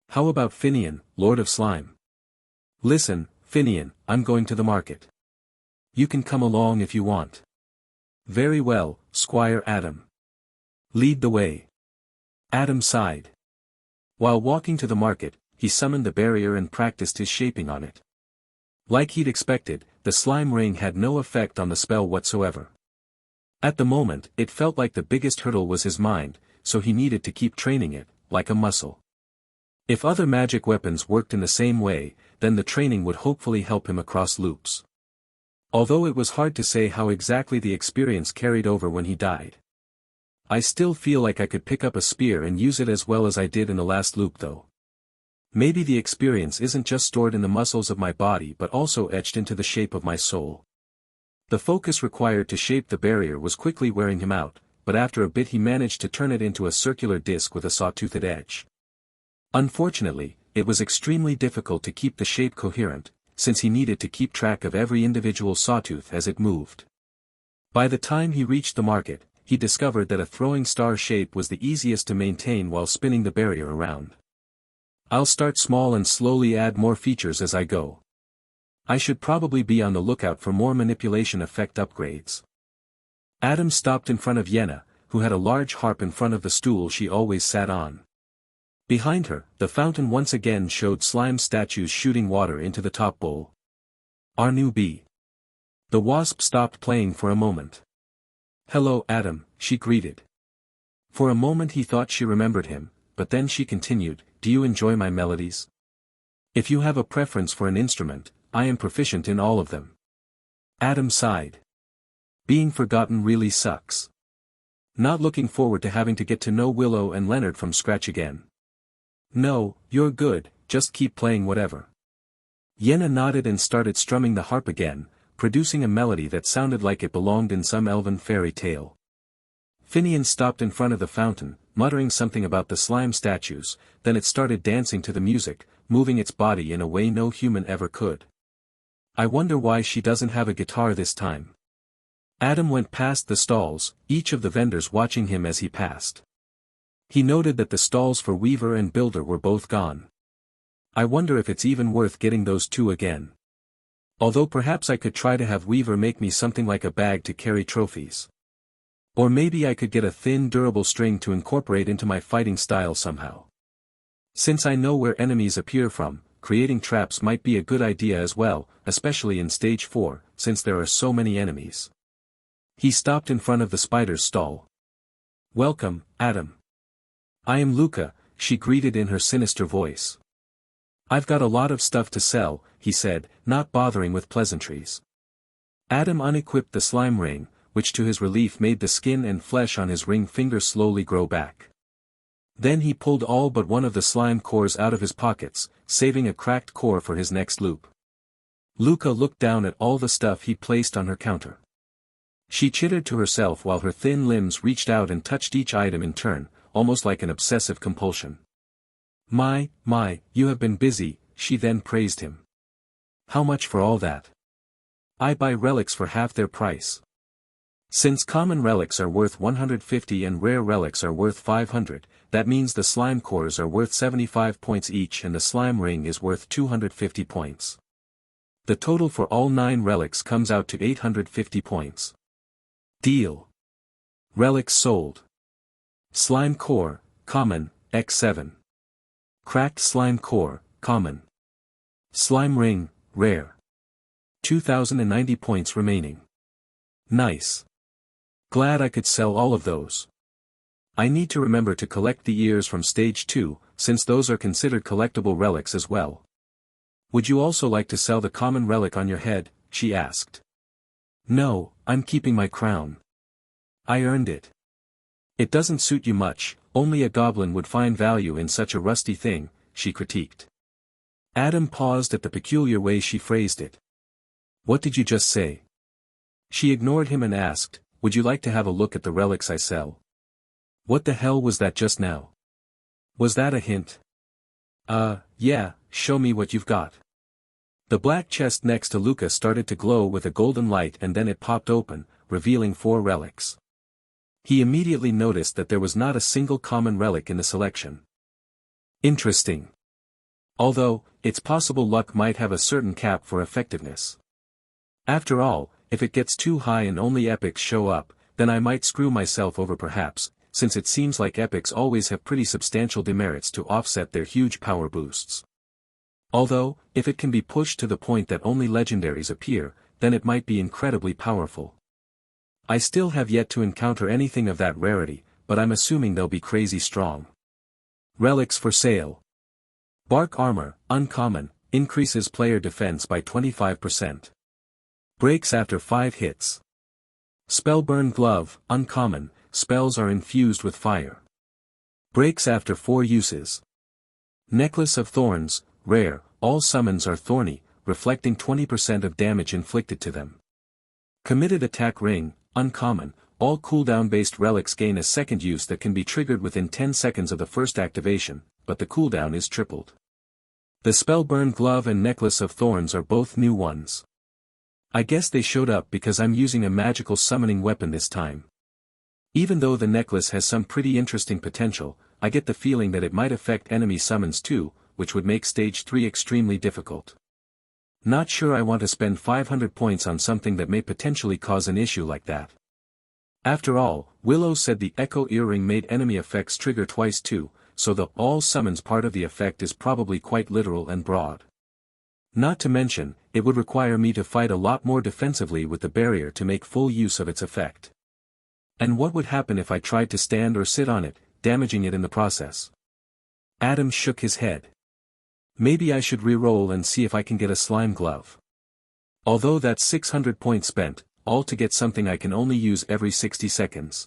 "How about Finian, Lord of Slime?" "Listen, Finian, I'm going to the market. You can come along if you want." "Very well, Squire Adam. Lead the way." Adam sighed. While walking to the market, he summoned the barrier and practiced his shaping on it. Like he'd expected, the slime ring had no effect on the spell whatsoever. At the moment, it felt like the biggest hurdle was his mind, so he needed to keep training it, like a muscle. If other magic weapons worked in the same way, then the training would hopefully help him across loops. Although it was hard to say how exactly the experience carried over when he died. "I still feel like I could pick up a spear and use it as well as I did in the last loop though. Maybe the experience isn't just stored in the muscles of my body but also etched into the shape of my soul." The focus required to shape the barrier was quickly wearing him out, but after a bit he managed to turn it into a circular disc with a sawtoothed edge. Unfortunately, it was extremely difficult to keep the shape coherent, since he needed to keep track of every individual sawtooth as it moved. By the time he reached the market, he discovered that a throwing star shape was the easiest to maintain while spinning the barrier around. "I'll start small and slowly add more features as I go. I should probably be on the lookout for more manipulation effect upgrades." Adam stopped in front of Yenna, who had a large harp in front of the stool she always sat on. Behind her, the fountain once again showed slime statues shooting water into the top bowl. "Our new bee." The wasp stopped playing for a moment. "Hello Adam," she greeted. For a moment he thought she remembered him, but then she continued, "Do you enjoy my melodies? If you have a preference for an instrument, I am proficient in all of them." Adam sighed. Being forgotten really sucks. Not looking forward to having to get to know Willow and Leonard from scratch again. "No, you're good, just keep playing whatever." Yenna nodded and started strumming the harp again, producing a melody that sounded like it belonged in some elven fairy tale. Finian stopped in front of the fountain, muttering something about the slime statues, then it started dancing to the music, moving its body in a way no human ever could. "I wonder why she doesn't have a guitar this time." Adam went past the stalls, each of the vendors watching him as he passed. He noted that the stalls for Weaver and Builder were both gone. "I wonder if it's even worth getting those two again. Although perhaps I could try to have Weaver make me something like a bag to carry trophies. Or maybe I could get a thin durable string to incorporate into my fighting style somehow." Since I know where enemies appear from, creating traps might be a good idea as well, especially in stage 4, since there are so many enemies. He stopped in front of the spider's stall. "Welcome, Adam. I am Luca," she greeted in her sinister voice. "I've got a lot of stuff to sell," he said, not bothering with pleasantries. Adam unequipped the slime ring, which to his relief made the skin and flesh on his ring finger slowly grow back. Then he pulled all but one of the slime cores out of his pockets, saving a cracked core for his next loop. Luca looked down at all the stuff he placed on her counter. She chittered to herself while her thin limbs reached out and touched each item in turn, almost like an obsessive compulsion. My, you have been busy," she then praised him. "How much for all that?" "I buy relics for half their price. Since common relics are worth 150 and rare relics are worth 500, that means the slime cores are worth 75 points each and the slime ring is worth 250 points. The total for all 9 relics comes out to 850 points. Deal. Relics sold. Slime core, common, X7. Cracked slime core, common. Slime ring, rare. 2090 points remaining. Nice. Glad I could sell all of those. I need to remember to collect the ears from stage 2, since those are considered collectible relics as well. Would you also like to sell the common relic on your head?" she asked. "No, I'm keeping my crown. I earned it." "It doesn't suit you much, only a goblin would find value in such a rusty thing," she critiqued. Adam paused at the peculiar way she phrased it. "What did you just say?" She ignored him and asked, "Would you like to have a look at the relics I sell?" "What the hell was that just now? Was that a hint?" Yeah, show me what you've got." The black chest next to Luca started to glow with a golden light and then it popped open, revealing 4 relics. He immediately noticed that there was not a single common relic in the selection. Interesting. Although, it's possible luck might have a certain cap for effectiveness. After all, if it gets too high and only epics show up, then I might screw myself over perhaps, since it seems like epics always have pretty substantial demerits to offset their huge power boosts. Although, if it can be pushed to the point that only legendaries appear, then it might be incredibly powerful. I still have yet to encounter anything of that rarity, but I'm assuming they'll be crazy strong. Relics for sale. Bark armor, uncommon, increases player defense by 25%. Breaks after 5 hits. Spellburn glove, uncommon, spells are infused with fire. Breaks after 4 uses. Necklace of thorns, rare, all summons are thorny, reflecting 20% of damage inflicted to them. Committed attack ring, uncommon, all cooldown-based relics gain a second use that can be triggered within 10 seconds of the first activation, but the cooldown is tripled. The Spellburn glove and necklace of thorns are both new ones. I guess they showed up because I'm using a magical summoning weapon this time. Even though the necklace has some pretty interesting potential, I get the feeling that it might affect enemy summons too, which would make stage 3 extremely difficult. Not sure I want to spend 500 points on something that may potentially cause an issue like that. After all, Willow said the Echo Earring made enemy effects trigger twice too, so the all summons part of the effect is probably quite literal and broad. Not to mention, it would require me to fight a lot more defensively with the barrier to make full use of its effect. And what would happen if I tried to stand or sit on it, damaging it in the process? Adam shook his head. Maybe I should re-roll and see if I can get a slime glove. Although that's 600 points spent, all to get something I can only use every 60 seconds.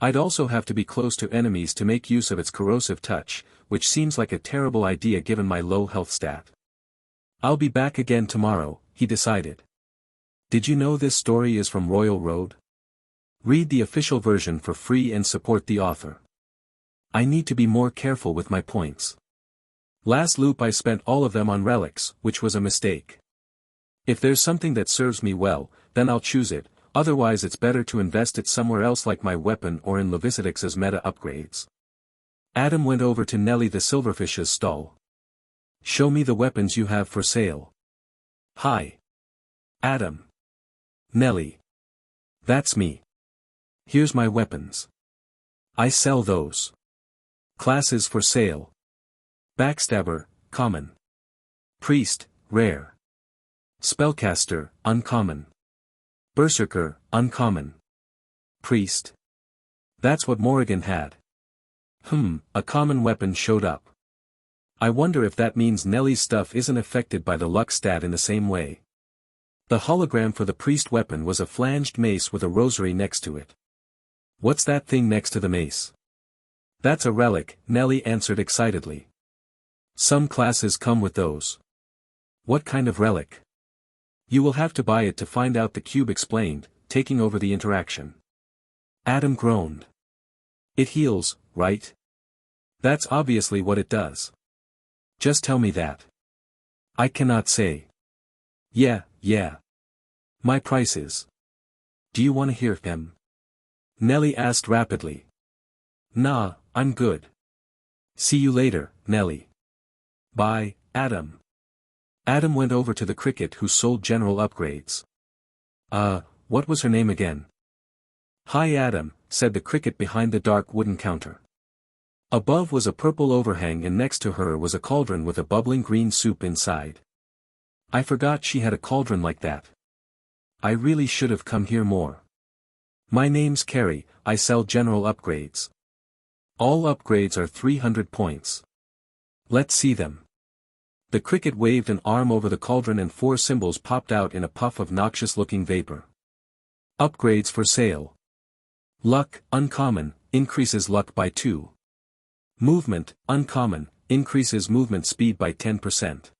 I'd also have to be close to enemies to make use of its corrosive touch, which seems like a terrible idea given my low health stat. I'll be back again tomorrow, he decided. Did you know this story is from Royal Road? Read the official version for free and support the author. I need to be more careful with my points. Last loop I spent all of them on relics, which was a mistake. If there's something that serves me well, then I'll choose it, otherwise it's better to invest it somewhere else like my weapon or in Levicidix's meta upgrades. Adam went over to Nelly the Silverfish's stall. Show me the weapons you have for sale. Hi. Adam. Nelly. That's me. Here's my weapons. I sell those. Classes for sale. Backstabber, common. Priest, rare. Spellcaster, uncommon. Berserker, uncommon. Priest. That's what Morrigan had. A common weapon showed up. I wonder if that means Nellie's stuff isn't affected by the luck stat in the same way. The hologram for the priest weapon was a flanged mace with a rosary next to it. What's that thing next to the mace? That's a relic, Nellie answered excitedly. Some classes come with those. What kind of relic? You will have to buy it to find out, the cube explained, taking over the interaction. Adam groaned. It heals, right? That's obviously what it does. Just tell me that. I cannot say. Yeah. My price is. Do you want to hear him? Nellie asked rapidly. Nah, I'm good. See you later, Nellie. Bye, Adam. Adam went over to the cricket who sold general upgrades. What was her name again? Hi Adam, said the cricket behind the dark wooden counter. Above was a purple overhang and next to her was a cauldron with a bubbling green soup inside. I forgot she had a cauldron like that. I really should have come here more. My name's Carrie, I sell general upgrades. All upgrades are 300 points. Let's see them. The cricket waved an arm over the cauldron and 4 symbols popped out in a puff of noxious-looking vapor. Upgrades for sale. Luck, uncommon, increases luck by 2. Movement, uncommon, increases movement speed by 10%.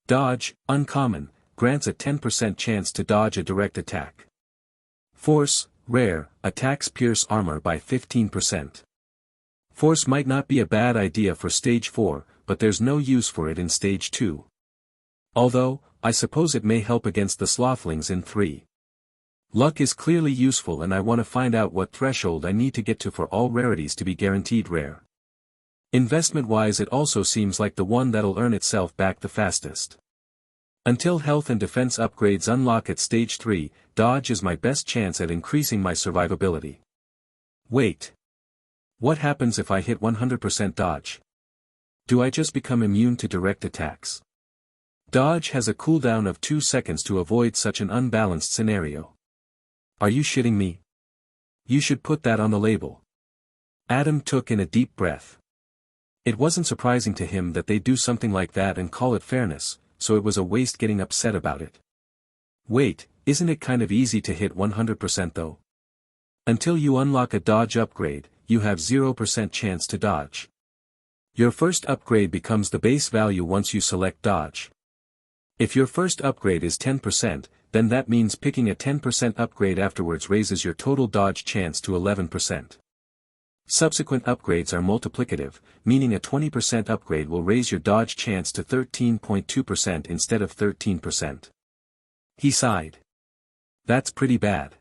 Dodge, uncommon, grants a 10% chance to dodge a direct attack. Force, rare, attacks pierce armor by 15%. Force might not be a bad idea for stage 4, but there's no use for it in stage 2. Although, I suppose it may help against the slothlings in 3. Luck is clearly useful and I want to find out what threshold I need to get to for all rarities to be guaranteed rare. Investment-wise it also seems like the one that'll earn itself back the fastest. Until health and defense upgrades unlock at stage 3, dodge is my best chance at increasing my survivability. Wait. What happens if I hit 100% dodge? Do I just become immune to direct attacks? Dodge has a cooldown of 2 seconds to avoid such an unbalanced scenario. Are you shitting me? You should put that on the label. Adam took in a deep breath. It wasn't surprising to him that they do something like that and call it fairness, so it was a waste getting upset about it. Wait, isn't it kind of easy to hit 100% though? Until you unlock a dodge upgrade, you have 0% chance to dodge. Your first upgrade becomes the base value once you select dodge. If your first upgrade is 10%, then that means picking a 10% upgrade afterwards raises your total dodge chance to 11%. Subsequent upgrades are multiplicative, meaning a 20% upgrade will raise your dodge chance to 13.2% instead of 13%. He sighed. That's pretty bad.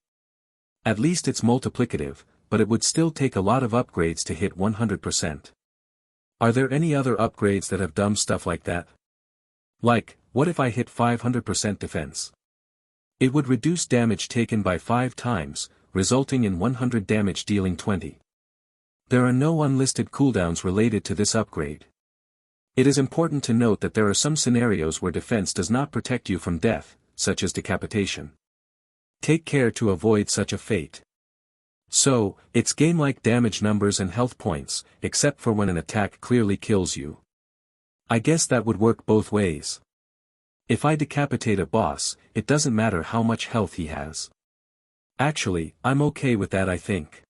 At least it's multiplicative, but it would still take a lot of upgrades to hit 100%. Are there any other upgrades that have dumb stuff like that? Like, what if I hit 500% defense? It would reduce damage taken by 5 times, resulting in 100 damage dealing 20. There are no unlisted cooldowns related to this upgrade. It is important to note that there are some scenarios where defense does not protect you from death, such as decapitation. Take care to avoid such a fate. So, it's game-like damage numbers and health points, except for when an attack clearly kills you. I guess that would work both ways. If I decapitate a boss, it doesn't matter how much health he has. Actually, I'm okay with that I think.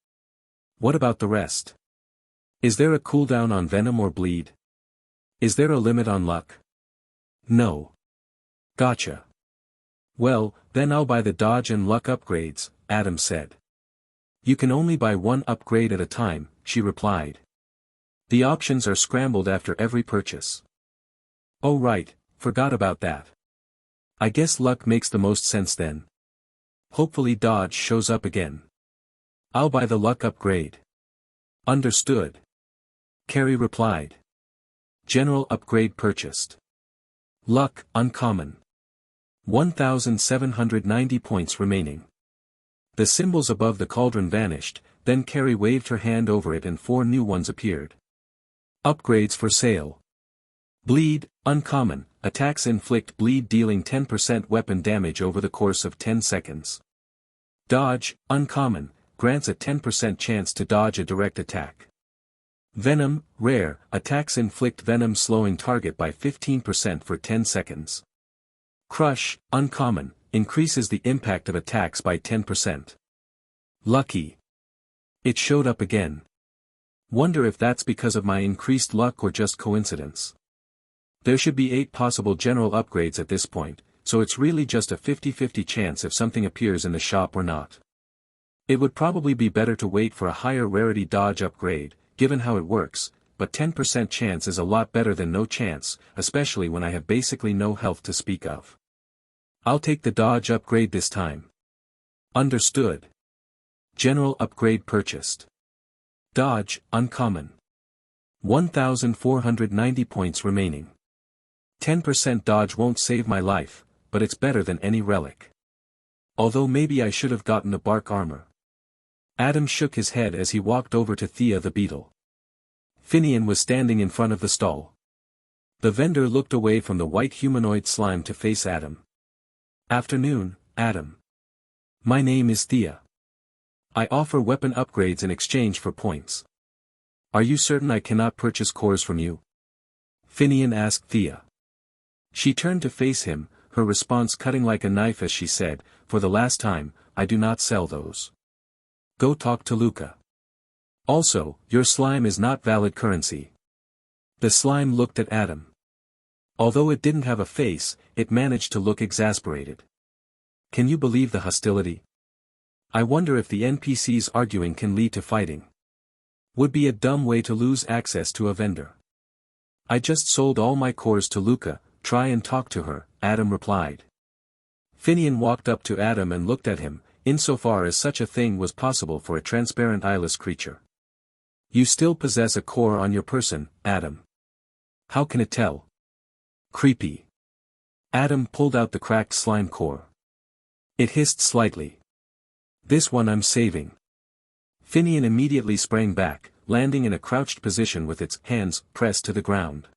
What about the rest? Is there a cooldown on venom or bleed? Is there a limit on luck? No. Gotcha. Well, then I'll buy the dodge and luck upgrades, Adam said. You can only buy one upgrade at a time, she replied. The options are scrambled after every purchase. Oh right, forgot about that. I guess luck makes the most sense then. Hopefully dodge shows up again. I'll buy the luck upgrade. Understood. Carrie replied. General upgrade purchased. Luck, uncommon. 1,790 points remaining. The symbols above the cauldron vanished, then Carrie waved her hand over it and 4 new ones appeared. Upgrades for sale. Bleed, uncommon, attacks inflict bleed dealing 10% weapon damage over the course of 10 seconds. Dodge, uncommon, grants a 10% chance to dodge a direct attack. Venom, rare, attacks inflict venom slowing target by 15% for 10 seconds. Crush, uncommon, increases the impact of attacks by 10%. Lucky. It showed up again. Wonder if that's because of my increased luck or just coincidence. There should be 8 possible general upgrades at this point, so it's really just a 50-50 chance if something appears in the shop or not. It would probably be better to wait for a higher rarity dodge upgrade, given how it works, but 10% chance is a lot better than no chance, especially when I have basically no health to speak of. I'll take the dodge upgrade this time. Understood. General upgrade purchased. Dodge, uncommon. 1,490 points remaining. 10% dodge won't save my life, but it's better than any relic. Although maybe I should have gotten a bark armor. Adam shook his head as he walked over to Thea the beetle. Finian was standing in front of the stall. The vendor looked away from the white humanoid slime to face Adam. Afternoon, Adam. My name is Thea. I offer weapon upgrades in exchange for points. Are you certain I cannot purchase cores from you? Finian asked Thea. She turned to face him, her response cutting like a knife as she said, for the last time, I do not sell those. Go talk to Luca. Also, your slime is not valid currency. The slime looked at Adam. Although it didn't have a face, it managed to look exasperated. Can you believe the hostility? I wonder if the NPCs arguing can lead to fighting. Would be a dumb way to lose access to a vendor. I just sold all my cores to Luca, try and talk to her, Adam replied. Finian walked up to Adam and looked at him, insofar as such a thing was possible for a transparent eyeless creature. You still possess a core on your person, Adam. How can it tell? Creepy. Adam pulled out the cracked slime core. It hissed slightly. This one I'm saving. Finian immediately sprang back, landing in a crouched position with its hands pressed to the ground.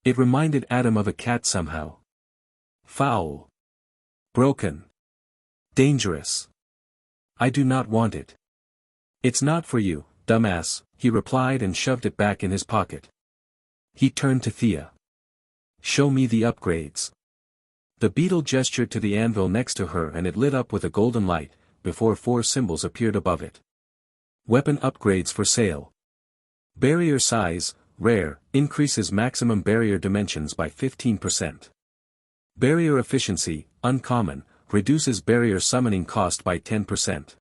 It reminded Adam of a cat somehow. Foul. Broken. Dangerous. I do not want it. It's not for you, dumbass, he replied and shoved it back in his pocket. He turned to Thea. Show me the upgrades. The beetle gestured to the anvil next to her and it lit up with a golden light, before 4 symbols appeared above it. Weapon upgrades for sale. Barrier size, rare, increases maximum barrier dimensions by 15%. Barrier efficiency, uncommon, reduces barrier summoning cost by 10%.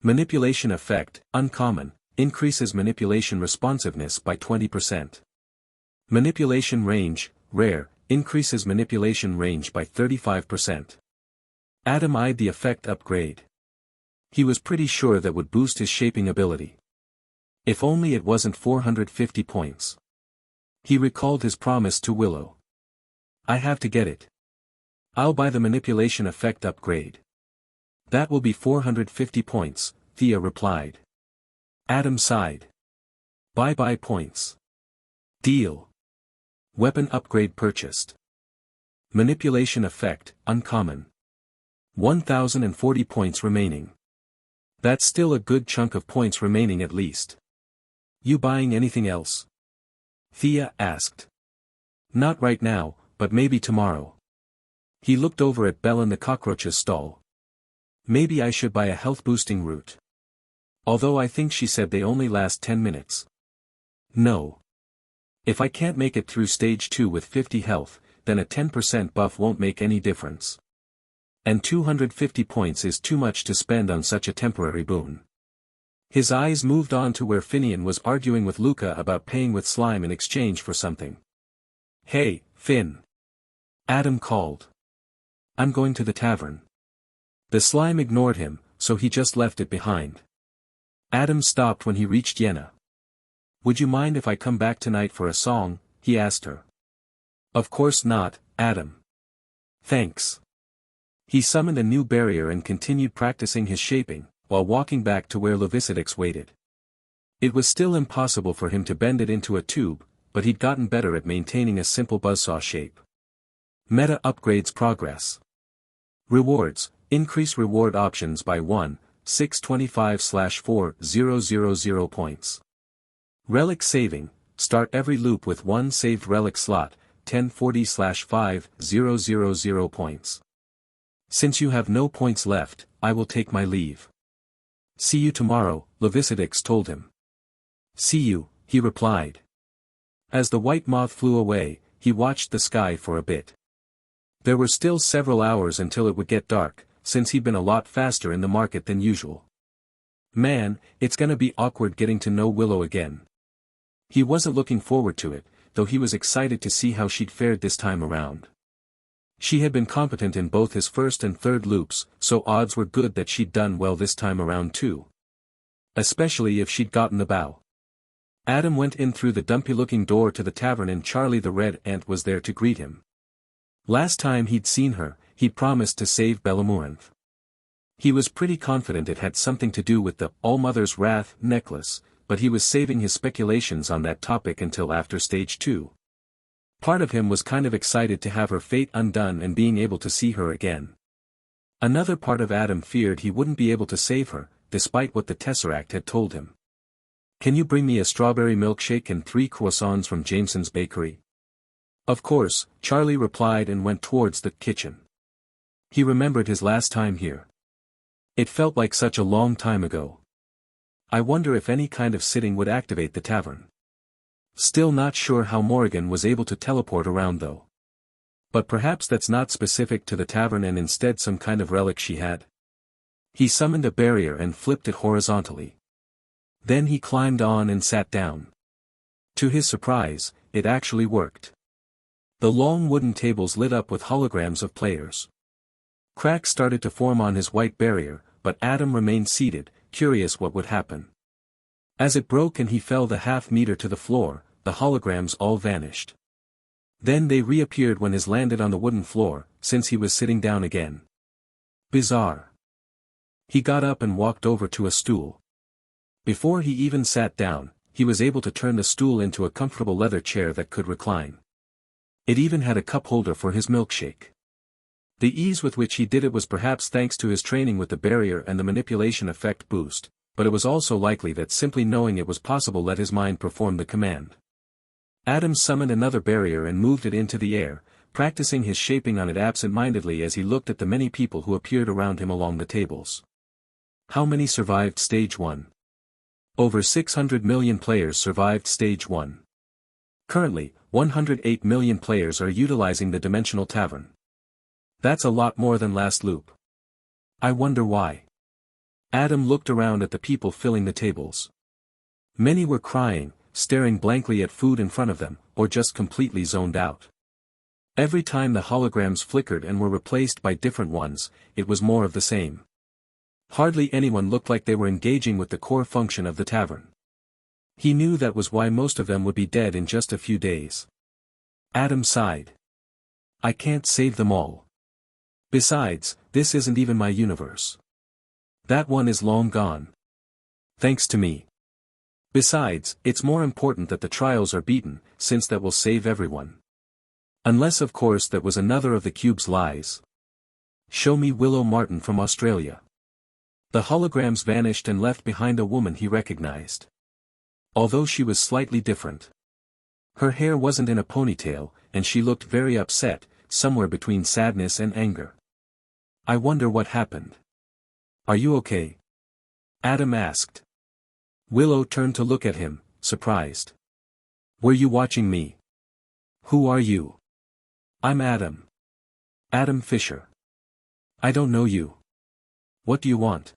Manipulation effect, uncommon, increases manipulation responsiveness by 20%. Manipulation range, rare, increases manipulation range by 35%. Adam eyed the effect upgrade. He was pretty sure that would boost his shaping ability. If only it wasn't 450 points. He recalled his promise to Willow. I have to get it. I'll buy the manipulation effect upgrade. That will be 450 points, Thea replied. Adam sighed. Bye-bye points. Deal. Weapon upgrade purchased. Manipulation effect, uncommon. 1,040 points remaining. That's still a good chunk of points remaining at least. You buying anything else? Thea asked. Not right now, but maybe tomorrow. He looked over at Bellin the cockroach's stall. Maybe I should buy a health-boosting root. Although I think she said they only last 10 minutes. No. If I can't make it through stage 2 with 50 health, then a 10% buff won't make any difference. And 250 points is too much to spend on such a temporary boon. His eyes moved on to where Finian was arguing with Luca about paying with slime in exchange for something. Hey, Finn. Adam called. I'm going to the tavern. The slime ignored him, so he just left it behind. Adam stopped when he reached Yenna. Would you mind if I come back tonight for a song? He asked her. Of course not, Adam. Thanks. He summoned a new barrier and continued practicing his shaping, while walking back to where Levicidix waited. It was still impossible for him to bend it into a tube, but he'd gotten better at maintaining a simple buzzsaw shape. Meta upgrades progress. Rewards, increase reward options by 1,625/4,000 points. Relic saving, start every loop with one saved relic slot, 1040/5,000 points. Since you have no points left, I will take my leave. See you tomorrow, Levicidix told him. See you, he replied. As the white moth flew away, he watched the sky for a bit. There were still several hours until it would get dark, since he'd been a lot faster in the market than usual. Man, it's gonna be awkward getting to know Willow again. He wasn't looking forward to it, though he was excited to see how she'd fared this time around. She had been competent in both his first and third loops, so odds were good that she'd done well this time around too. Especially if she'd gotten the bow. Adam went in through the dumpy-looking door to the tavern and Charlie the Red Ant was there to greet him. Last time he'd seen her, he'd promised to save Bellamuranth. He was pretty confident it had something to do with the All-Mother's Wrath necklace, but he was saving his speculations on that topic until after stage 2. Part of him was kind of excited to have her fate undone and being able to see her again. Another part of Adam feared he wouldn't be able to save her, despite what the Tesseract had told him. Can you bring me a strawberry milkshake and 3 croissants from Jameson's bakery? Of course, Charlie replied and went towards the kitchen. He remembered his last time here. It felt like such a long time ago. I wonder if any kind of sitting would activate the tavern. Still not sure how Morrigan was able to teleport around though. But perhaps that's not specific to the tavern and instead some kind of relic she had. He summoned a barrier and flipped it horizontally. Then he climbed on and sat down. To his surprise, it actually worked. The long wooden tables lit up with holograms of players. Cracks started to form on his white barrier, but Adam remained seated, curious what would happen. As it broke and he fell the half-meter to the floor, the holograms all vanished. Then they reappeared when his landed on the wooden floor, since he was sitting down again. Bizarre. He got up and walked over to a stool. Before he even sat down, he was able to turn the stool into a comfortable leather chair that could recline. It even had a cup holder for his milkshake. The ease with which he did it was perhaps thanks to his training with the barrier and the manipulation effect boost, but it was also likely that simply knowing it was possible let his mind perform the command. Adam summoned another barrier and moved it into the air, practicing his shaping on it absent-mindedly as he looked at the many people who appeared around him along the tables. How many survived Stage 1? Over 600 million players survived Stage 1. Currently, 108 million players are utilizing the Dimensional Tavern. That's a lot more than last loop. I wonder why. Adam looked around at the people filling the tables. Many were crying, staring blankly at food in front of them, or just completely zoned out. Every time the holograms flickered and were replaced by different ones, it was more of the same. Hardly anyone looked like they were engaging with the core function of the tavern. He knew that was why most of them would be dead in just a few days. Adam sighed. I can't save them all. Besides, this isn't even my universe. That one is long gone. Thanks to me. Besides, it's more important that the trials are beaten, since that will save everyone. Unless of course that was another of the cube's lies. Show me Willow Martin from Australia. The holograms vanished and left behind a woman he recognized. Although she was slightly different. Her hair wasn't in a ponytail, and she looked very upset, somewhere between sadness and anger. I wonder what happened. Are you okay? Adam asked. Willow turned to look at him, surprised. Were you watching me? Who are you? I'm Adam. Adam Fischer. I don't know you. What do you want?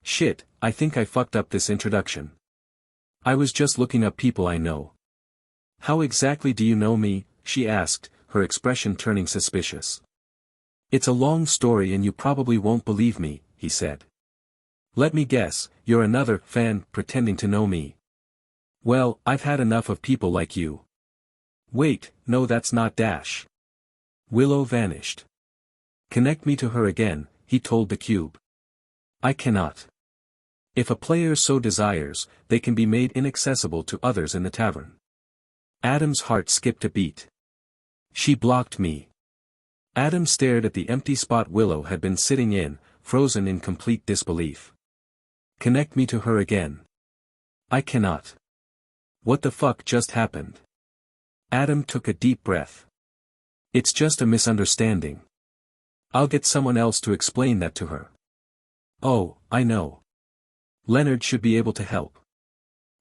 Shit, I think I fucked up this introduction. I was just looking up people I know. How exactly do you know me? She asked, her expression turning suspicious. It's a long story and you probably won't believe me, he said. Let me guess, you're another fan pretending to know me. Well, I've had enough of people like you. Wait, no, that's not Dash. Willow vanished. Connect me to her again, he told the cube. I cannot. If a player so desires, they can be made inaccessible to others in the tavern. Adam's heart skipped a beat. She blocked me. Adam stared at the empty spot Willow had been sitting in, frozen in complete disbelief. Connect me to her again. I cannot. What the fuck just happened? Adam took a deep breath. It's just a misunderstanding. I'll get someone else to explain that to her. Oh, I know. Leonard should be able to help.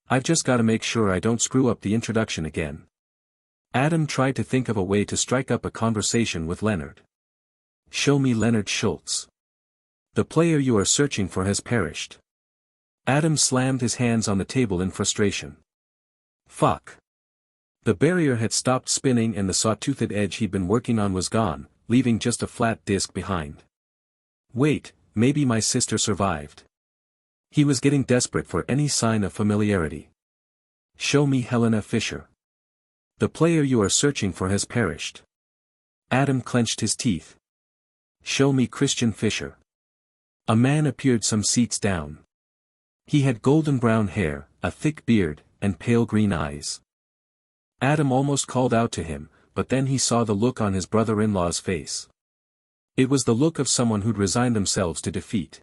I've just got to make sure I don't screw up the introduction again. Adam tried to think of a way to strike up a conversation with Leonard. Show me Leonard Schultz. The player you are searching for has perished. Adam slammed his hands on the table in frustration. Fuck. The barrier had stopped spinning and the saw-toothed edge he'd been working on was gone, leaving just a flat disc behind. Wait, maybe my sister survived. He was getting desperate for any sign of familiarity. Show me Helena Fischer. The player you are searching for has perished. Adam clenched his teeth. Show me Christian Fischer. A man appeared some seats down. He had golden brown hair, a thick beard, and pale green eyes. Adam almost called out to him, but then he saw the look on his brother-in-law's face. It was the look of someone who'd resigned themselves to defeat.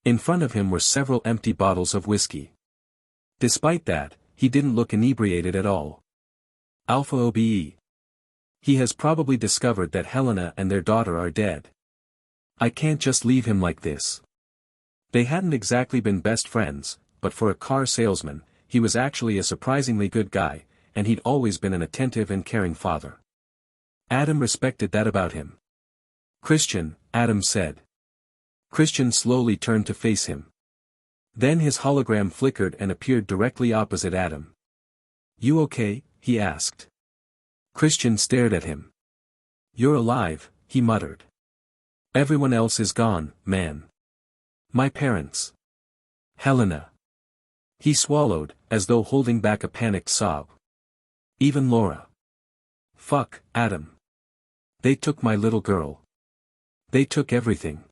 In front of him were several empty bottles of whiskey. Despite that, he didn't look inebriated at all. Alpha OBE. He has probably discovered that Helena and their daughter are dead. I can't just leave him like this. They hadn't exactly been best friends, but for a car salesman, he was actually a surprisingly good guy, and he'd always been an attentive and caring father. Adam respected that about him. Christian, Adam said. Christian slowly turned to face him. Then his hologram flickered and appeared directly opposite Adam. You okay? He asked. Christian stared at him. You're alive, he muttered. Everyone else is gone, man. My parents. Helena. He swallowed, as though holding back a panicked sob. Even Laura. Fuck, Adam. They took my little girl. They took everything.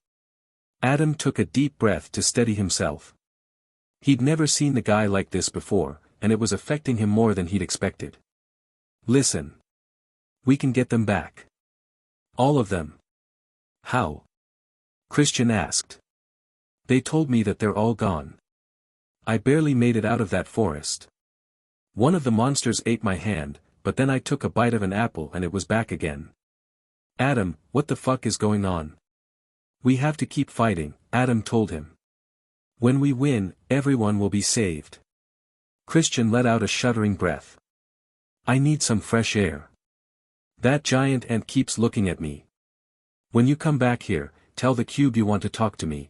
Adam took a deep breath to steady himself. He'd never seen the guy like this before, and it was affecting him more than he'd expected. Listen. We can get them back. All of them. How? Christian asked. They told me that they're all gone. I barely made it out of that forest. One of the monsters ate my hand, but then I took a bite of an apple and it was back again. Adam, what the fuck is going on? We have to keep fighting, Adam told him. When we win, everyone will be saved. Christian let out a shuddering breath. I need some fresh air. That giant ant keeps looking at me. When you come back here, tell the cube you want to talk to me.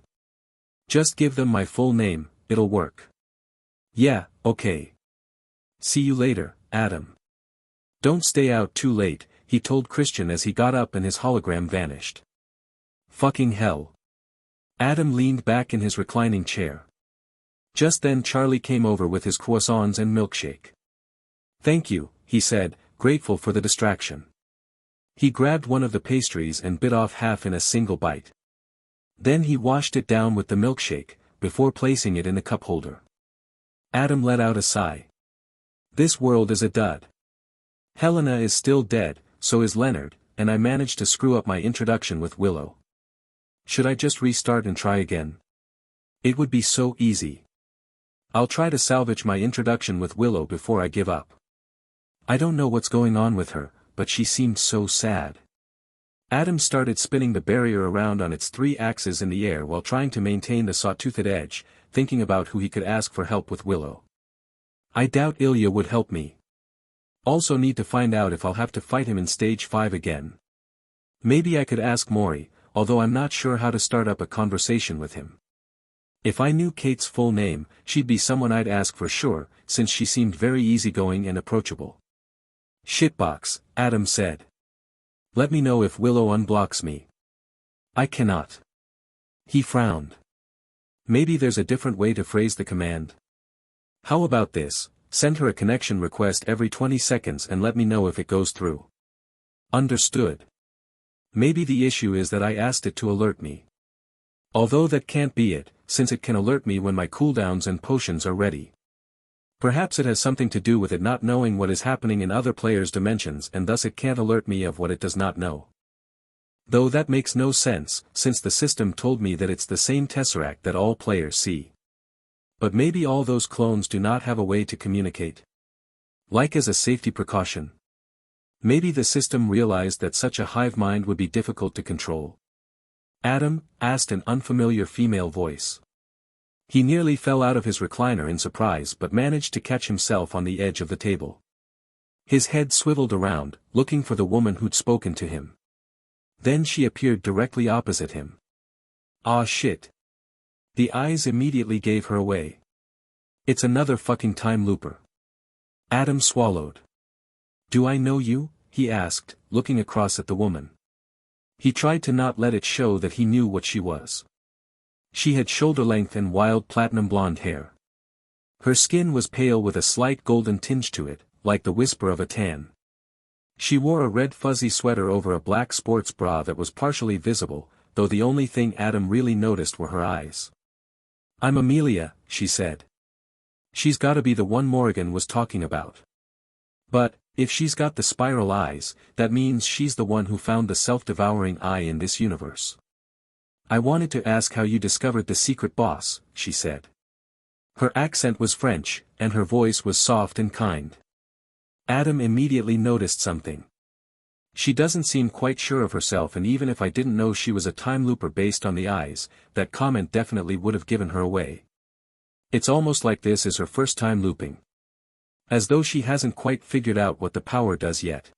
Just give them my full name, it'll work. Yeah, okay. See you later, Adam. Don't stay out too late, he told Christian as he got up and his hologram vanished. Fucking hell. Adam leaned back in his reclining chair. Just then Charlie came over with his croissants and milkshake. Thank you, he said, grateful for the distraction. He grabbed one of the pastries and bit off half in a single bite. Then he washed it down with the milkshake, before placing it in the cup holder. Adam let out a sigh. This world is a dud. Helena is still dead, so is Leonard, and I managed to screw up my introduction with Willow. Should I just restart and try again? It would be so easy. I'll try to salvage my introduction with Willow before I give up. I don't know what's going on with her, but she seemed so sad. Adam started spinning the barrier around on its 3 axes in the air while trying to maintain the saw-toothed edge, thinking about who he could ask for help with Willow. I doubt Ilya would help me. Also need to find out if I'll have to fight him in stage 5 again. Maybe I could ask Maury, although I'm not sure how to start up a conversation with him. If I knew Kate's full name, she'd be someone I'd ask for sure, since she seemed very easygoing and approachable. Shitbox, Adam said. Let me know if Willow unblocks me. I cannot. He frowned. Maybe there's a different way to phrase the command. How about this, send her a connection request every 20 seconds and let me know if it goes through. Understood. Maybe the issue is that I asked it to alert me. Although that can't be it, since it can alert me when my cooldowns and potions are ready. Perhaps it has something to do with it not knowing what is happening in other players' dimensions and thus it can't alert me of what it does not know. Though that makes no sense, since the system told me that it's the same tesseract that all players see. But maybe all those clones do not have a way to communicate. Like as a safety precaution. Maybe the system realized that such a hive mind would be difficult to control. Adam, asked an unfamiliar female voice. He nearly fell out of his recliner in surprise but managed to catch himself on the edge of the table. His head swiveled around, looking for the woman who'd spoken to him. Then she appeared directly opposite him. Ah shit. The eyes immediately gave her away. It's another fucking time looper. Adam swallowed. Do I know you? He asked, looking across at the woman. He tried to not let it show that he knew what she was. She had shoulder-length and wild platinum blonde hair. Her skin was pale with a slight golden tinge to it, like the whisper of a tan. She wore a red fuzzy sweater over a black sports bra that was partially visible, though the only thing Adam really noticed were her eyes. I'm Amelia, she said. She's gotta be the one Morrigan was talking about. But, if she's got the spiral eyes, that means she's the one who found the self-devouring eye in this universe. I wanted to ask how you discovered the secret boss, she said. Her accent was French, and her voice was soft and kind. Adam immediately noticed something. She doesn't seem quite sure of herself, and even if I didn't know she was a time looper based on the eyes, that comment definitely would have given her away. It's almost like this is her first time looping. As though she hasn't quite figured out what the power does yet.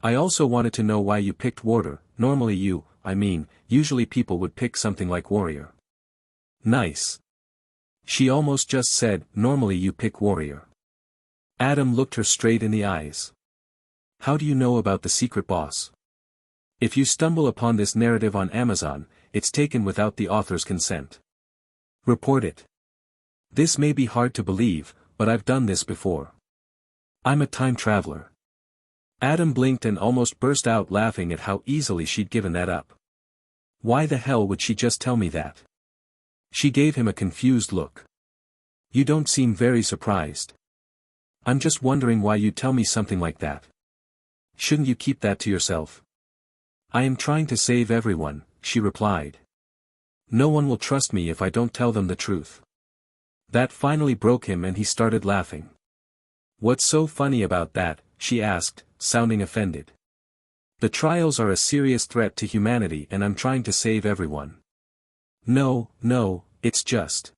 I also wanted to know why you picked warder. Normally usually people would pick something like warrior. Nice. She almost just said, normally you pick warrior. Adam looked her straight in the eyes. How do you know about the secret boss? If you stumble upon this narrative on Amazon, it's taken without the author's consent. Report it. This may be hard to believe, but I've done this before. I'm a time traveler. Adam blinked and almost burst out laughing at how easily she'd given that up. Why the hell would she just tell me that? She gave him a confused look. You don't seem very surprised. I'm just wondering why you'd tell me something like that. Shouldn't you keep that to yourself? I am trying to save everyone, she replied. No one will trust me if I don't tell them the truth. That finally broke him and he started laughing. What's so funny about that? She asked, sounding offended. The trials are a serious threat to humanity and I'm trying to save everyone. No, it's just.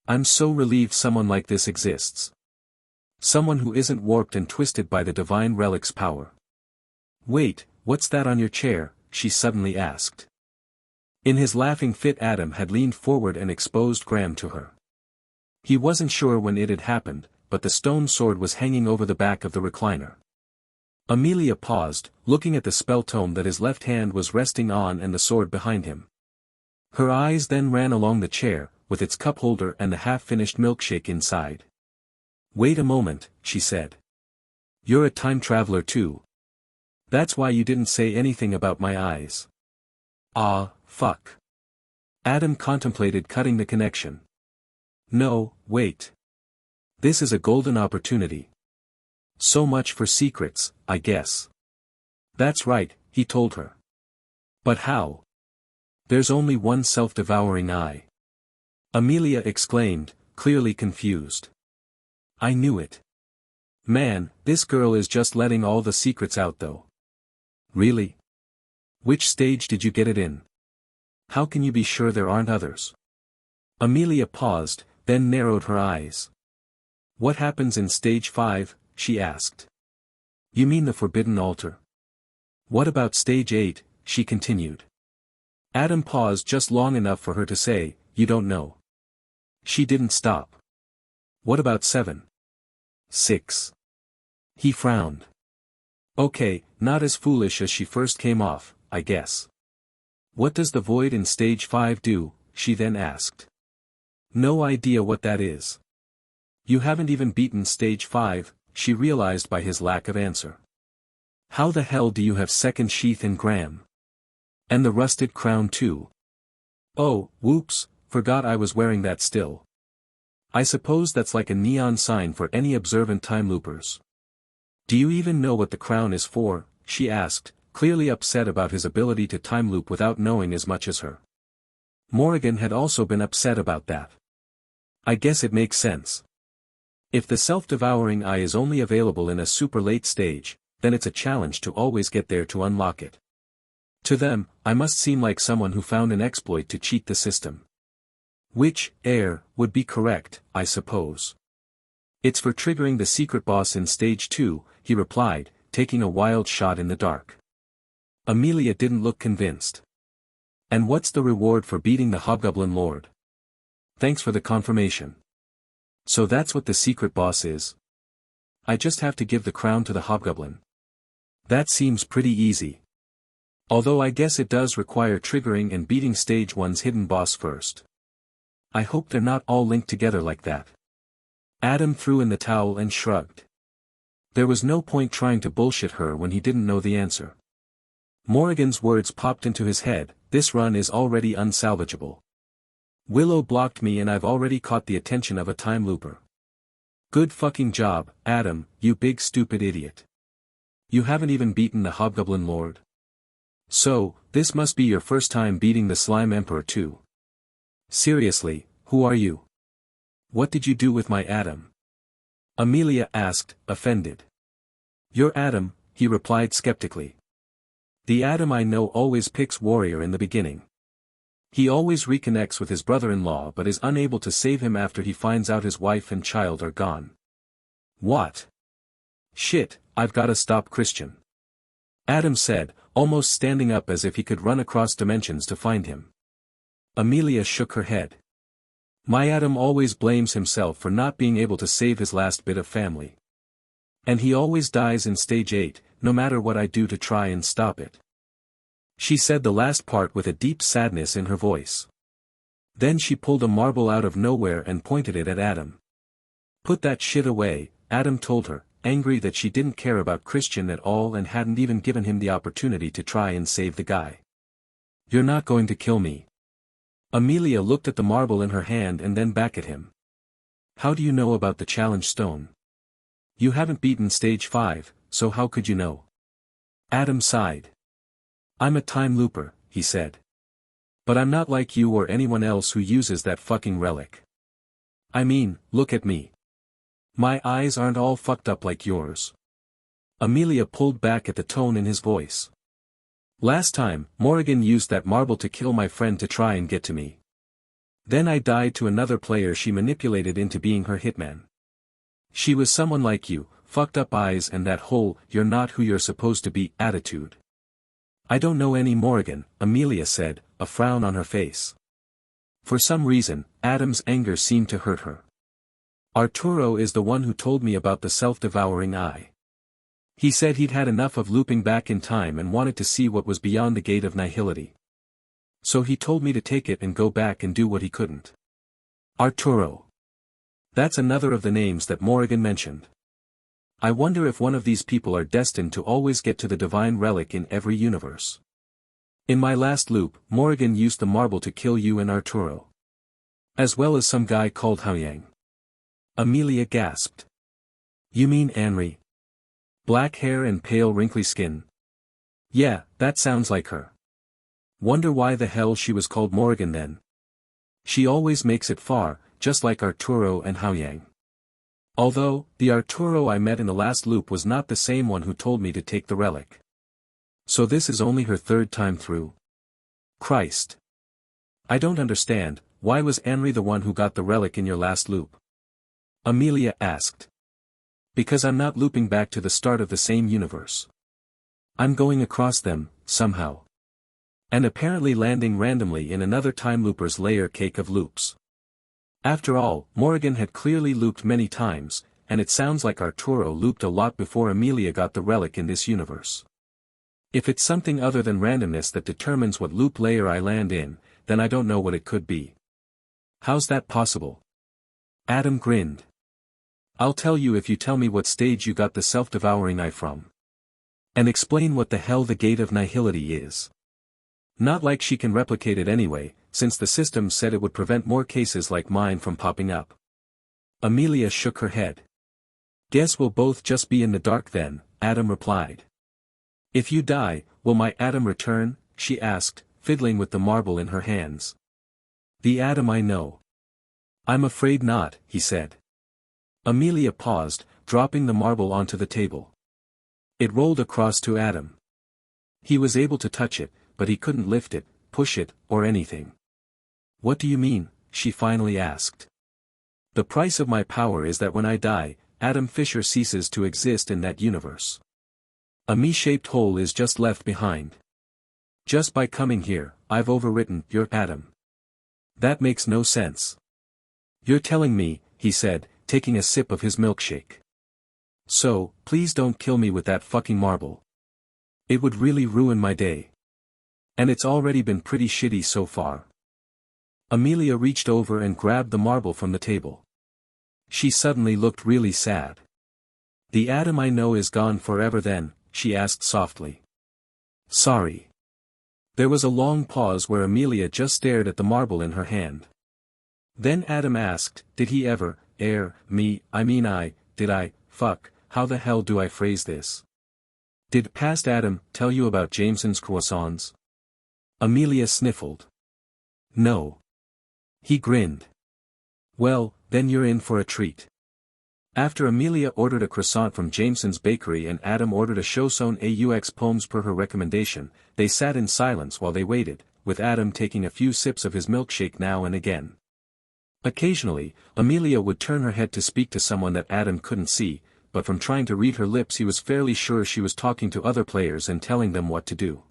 I'm so relieved someone like this exists. Someone who isn't warped and twisted by the divine relic's power. Wait, what's that on your chair? She suddenly asked. In his laughing fit Adam had leaned forward and exposed Graham to her. He wasn't sure when it had happened, but the stone sword was hanging over the back of the recliner. Amelia paused, looking at the spell tome that his left hand was resting on and the sword behind him. Her eyes then ran along the chair, with its cup holder and the half-finished milkshake inside. Wait a moment, she said. You're a time traveler too. That's why you didn't say anything about my eyes. Ah, fuck. Adam contemplated cutting the connection. No, wait. This is a golden opportunity. So much for secrets, I guess. That's right, he told her. But how? There's only one self-devouring eye. Amelia exclaimed, clearly confused. I knew it. Man, this girl is just letting all the secrets out though. Really? Which stage did you get it in? How can you be sure there aren't others? Amelia paused, then narrowed her eyes. What happens in stage 5, she asked. You mean the Forbidden Altar? What about stage 8, she continued. Adam paused just long enough for her to say, you don't know. She didn't stop. What about 7? 6. He frowned. Okay, not as foolish as she first came off, I guess. What does the void in stage 5 do? She then asked. No idea what that is. You haven't even beaten stage 5, she realized by his lack of answer. How the hell do you have second sheath in Graham? And the rusted crown too. Oh, whoops, forgot I was wearing that still. I suppose that's like a neon sign for any observant time loopers. Do you even know what the crown is for? She asked, clearly upset about his ability to time loop without knowing as much as her. Morrigan had also been upset about that. I guess it makes sense. If the self-devouring eye is only available in a super late stage, then it's a challenge to always get there to unlock it. To them, I must seem like someone who found an exploit to cheat the system. Which, would be correct, I suppose. It's for triggering the secret boss in stage 2, he replied, taking a wild shot in the dark. Amelia didn't look convinced. And what's the reward for beating the Hobgoblin Lord? Thanks for the confirmation. So that's what the secret boss is. I just have to give the crown to the Hobgoblin. That seems pretty easy. Although I guess it does require triggering and beating stage 1's hidden boss first. I hope they're not all linked together like that. Adam threw in the towel and shrugged. There was no point trying to bullshit her when he didn't know the answer. Morrigan's words popped into his head, this run is already unsalvageable. Willow blocked me and I've already caught the attention of a time looper. Good fucking job, Adam, you big stupid idiot. You haven't even beaten the Hobgoblin Lord. So, this must be your first time beating the Slime Emperor too. Seriously, who are you? What did you do with my Adam? Amelia asked, offended. You're Adam, he replied skeptically. The Adam I know always picks warrior in the beginning. He always reconnects with his brother-in-law but is unable to save him after he finds out his wife and child are gone. What? Shit, I've gotta stop Christian. Adam said, almost standing up as if he could run across dimensions to find him. Amelia shook her head. My Adam always blames himself for not being able to save his last bit of family. And he always dies in stage 8, no matter what I do to try and stop it. She said the last part with a deep sadness in her voice. Then she pulled a marble out of nowhere and pointed it at Adam. Put that shit away, Adam told her, angry that she didn't care about Christian at all and hadn't even given him the opportunity to try and save the guy. You're not going to kill me. Amelia looked at the marble in her hand and then back at him. How do you know about the challenge stone? You haven't beaten stage 5, so how could you know? Adam sighed. I'm a time looper, he said. But I'm not like you or anyone else who uses that fucking relic. I mean, look at me. My eyes aren't all fucked up like yours. Amelia pulled back at the tone in his voice. Last time, Morrigan used that marble to kill my friend to try and get to me. Then I died to another player she manipulated into being her hitman. She was someone like you, fucked up eyes and that whole, you're not who you're supposed to be, attitude. I don't know any Morrigan, Amelia said, a frown on her face. For some reason, Adam's anger seemed to hurt her. Arturo is the one who told me about the self-devouring eye. He said he'd had enough of looping back in time and wanted to see what was beyond the gate of nihility. So he told me to take it and go back and do what he couldn't. Arturo. That's another of the names that Morrigan mentioned. I wonder if one of these people are destined to always get to the divine relic in every universe. In my last loop, Morrigan used the marble to kill you and Arturo. As well as some guy called Haoyang. Amelia gasped. You mean Henry? Black hair and pale wrinkly skin. Yeah, that sounds like her. Wonder why the hell she was called Morrigan then. She always makes it far, just like Arturo and Haoyang. Although, the Arturo I met in the last loop was not the same one who told me to take the relic. So this is only her third time through. Christ. I don't understand, why was Henry the one who got the relic in your last loop? Amelia asked. Because I'm not looping back to the start of the same universe. I'm going across them, somehow. And apparently landing randomly in another time looper's layer cake of loops. After all, Morrigan had clearly looped many times, and it sounds like Arturo looped a lot before Amelia got the relic in this universe. If it's something other than randomness that determines what loop layer I land in, then I don't know what it could be. How's that possible? Adam grinned. I'll tell you if you tell me what stage you got the self-devouring eye from. And explain what the hell the gate of nihility is. Not like she can replicate it anyway, since the system said it would prevent more cases like mine from popping up. Amelia shook her head. Guess we'll both just be in the dark then, Adam replied. If you die, will my Adam return? She asked, fiddling with the marble in her hands. The Adam I know. I'm afraid not, he said. Amelia paused, dropping the marble onto the table. It rolled across to Adam. He was able to touch it, but he couldn't lift it, push it, or anything. What do you mean? She finally asked. The price of my power is that when I die, Adam Fischer ceases to exist in that universe. A me-shaped hole is just left behind. Just by coming here, I've overwritten your Adam. That makes no sense. You're telling me, he said, taking a sip of his milkshake. So, please don't kill me with that fucking marble. It would really ruin my day. And it's already been pretty shitty so far. Amelia reached over and grabbed the marble from the table. She suddenly looked really sad. The Adam I know is gone forever then, she asked softly. Sorry. There was a long pause where Amelia just stared at the marble in her hand. Then Adam asked, did he ever, how the hell do I phrase this? Did past Adam tell you about Jameson's croissants? Amelia sniffled. No. He grinned. Well, then you're in for a treat. After Amelia ordered a croissant from Jameson's bakery and Adam ordered a chanson aux pommes per her recommendation, they sat in silence while they waited, with Adam taking a few sips of his milkshake now and again. Occasionally, Amelia would turn her head to speak to someone that Adam couldn't see, but from trying to read her lips he was fairly sure she was talking to other players and telling them what to do.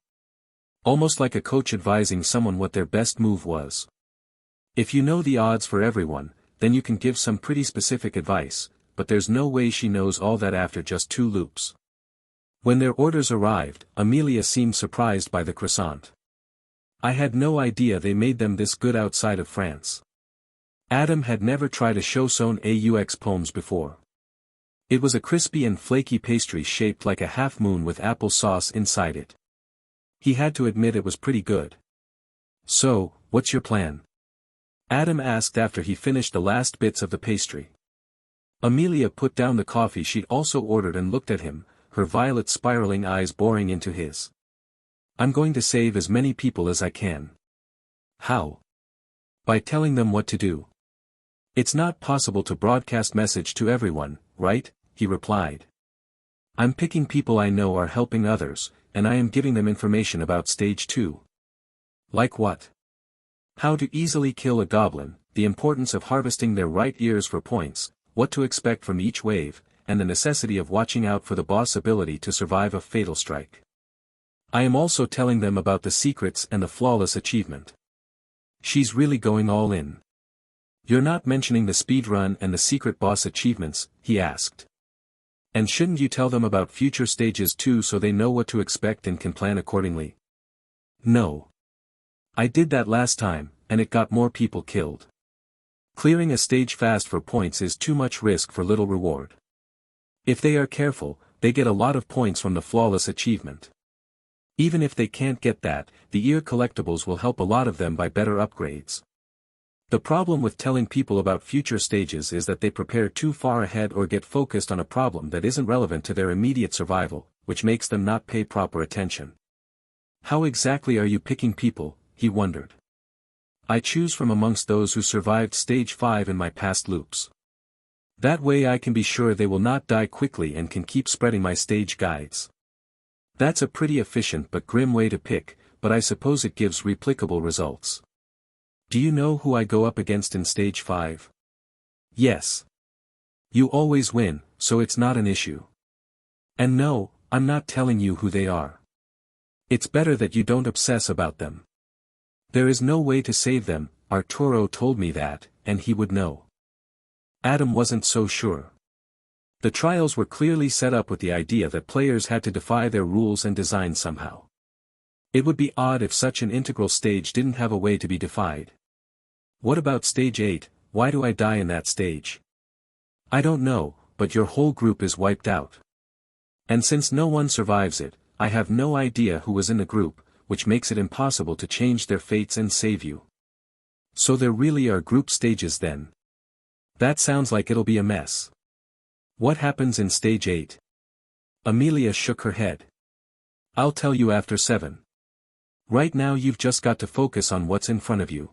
Almost like a coach advising someone what their best move was. If you know the odds for everyone, then you can give some pretty specific advice, but there's no way she knows all that after just 2 loops. When their orders arrived, Amelia seemed surprised by the croissant. I had no idea they made them this good outside of France. Adam had never tried a chanson aux pommes before. It was a crispy and flaky pastry shaped like a half-moon with apple sauce inside it. He had to admit it was pretty good. So, what's your plan? Adam asked after he finished the last bits of the pastry. Amelia put down the coffee she'd also ordered and looked at him, her violet spiraling eyes boring into his. I'm going to save as many people as I can. How? By telling them what to do. It's not possible to broadcast message to everyone, right? He replied. I'm picking people I know are helping others, and I am giving them information about stage 2. Like what? How to easily kill a goblin, the importance of harvesting their right ears for points, what to expect from each wave, and the necessity of watching out for the boss' ability to survive a fatal strike. I am also telling them about the secrets and the flawless achievement. She's really going all in. You're not mentioning the speedrun and the secret boss achievements, he asked. And shouldn't you tell them about future stages too so they know what to expect and can plan accordingly? No. I did that last time, and it got more people killed. Clearing a stage fast for points is too much risk for little reward. If they are careful, they get a lot of points from the flawless achievement. Even if they can't get that, the ear collectibles will help a lot of them by better upgrades. The problem with telling people about future stages is that they prepare too far ahead or get focused on a problem that isn't relevant to their immediate survival, which makes them not pay proper attention. How exactly are you picking people? He wondered. I choose from amongst those who survived stage 5 in my past loops. That way I can be sure they will not die quickly and can keep spreading my stage guides. That's a pretty efficient but grim way to pick, but I suppose it gives replicable results. Do you know who I go up against in stage 5? Yes. You always win, so it's not an issue. And no, I'm not telling you who they are. It's better that you don't obsess about them. There is no way to save them, Arturo told me that, and he would know. Adam wasn't so sure. The trials were clearly set up with the idea that players had to defy their rules and design somehow. It would be odd if such an integral stage didn't have a way to be defied. What about stage 8, why do I die in that stage? I don't know, but your whole group is wiped out. And since no one survives it, I have no idea who was in the group, which makes it impossible to change their fates and save you. So there really are group stages then. That sounds like it'll be a mess. What happens in stage 8? Amelia shook her head. I'll tell you after 7. Right now you've just got to focus on what's in front of you.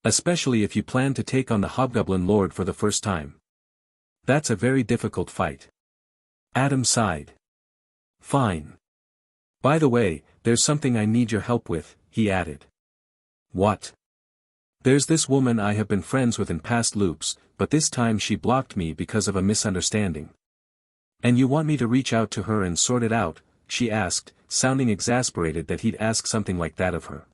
Especially if you plan to take on the Hobgoblin Lord for the first time. That's a very difficult fight. Adam sighed. Fine. By the way, there's something I need your help with, he added. What? There's this woman I have been friends with in past loops, but this time she blocked me because of a misunderstanding. And you want me to reach out to her and sort it out? She asked, sounding exasperated that he'd ask something like that of her.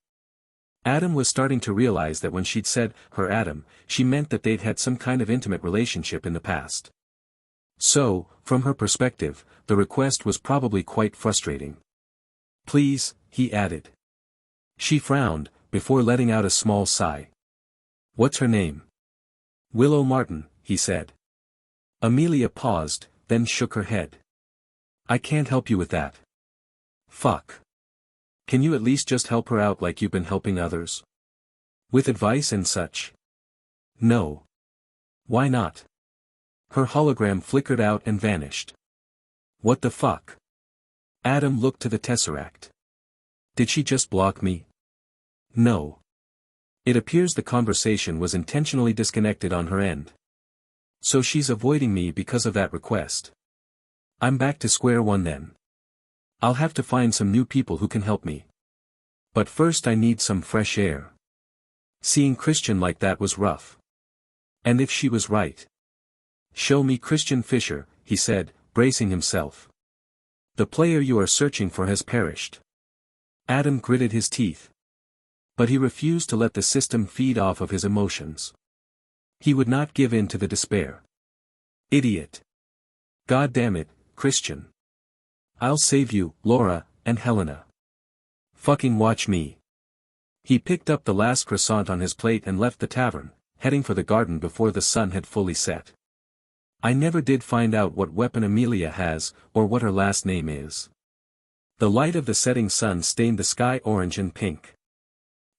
Adam was starting to realize that when she'd said, her Adam, she meant that they'd had some kind of intimate relationship in the past. So, from her perspective, the request was probably quite frustrating. Please, he added. She frowned, before letting out a small sigh. What's her name? Willow Martin, he said. Amelia paused, then shook her head. I can't help you with that. Fuck. Can you at least just help her out like you've been helping others? With advice and such? No. Why not? Her hologram flickered out and vanished. What the fuck? Adam looked to the Tesseract. Did she just block me? No. It appears the conversation was intentionally disconnected on her end. So she's avoiding me because of that request. I'm back to square one then. I'll have to find some new people who can help me. But first I need some fresh air. Seeing Christian like that was rough. And if she was right. Show me Christian Fischer, he said, bracing himself. The player you are searching for has perished. Adam gritted his teeth. But he refused to let the system feed off of his emotions. He would not give in to the despair. Idiot. God damn it, Christian. I'll save you, Laura, and Helena. Fucking watch me. He picked up the last croissant on his plate and left the tavern, heading for the garden before the sun had fully set. I never did find out what weapon Amelia has, or what her last name is. The light of the setting sun stained the sky orange and pink.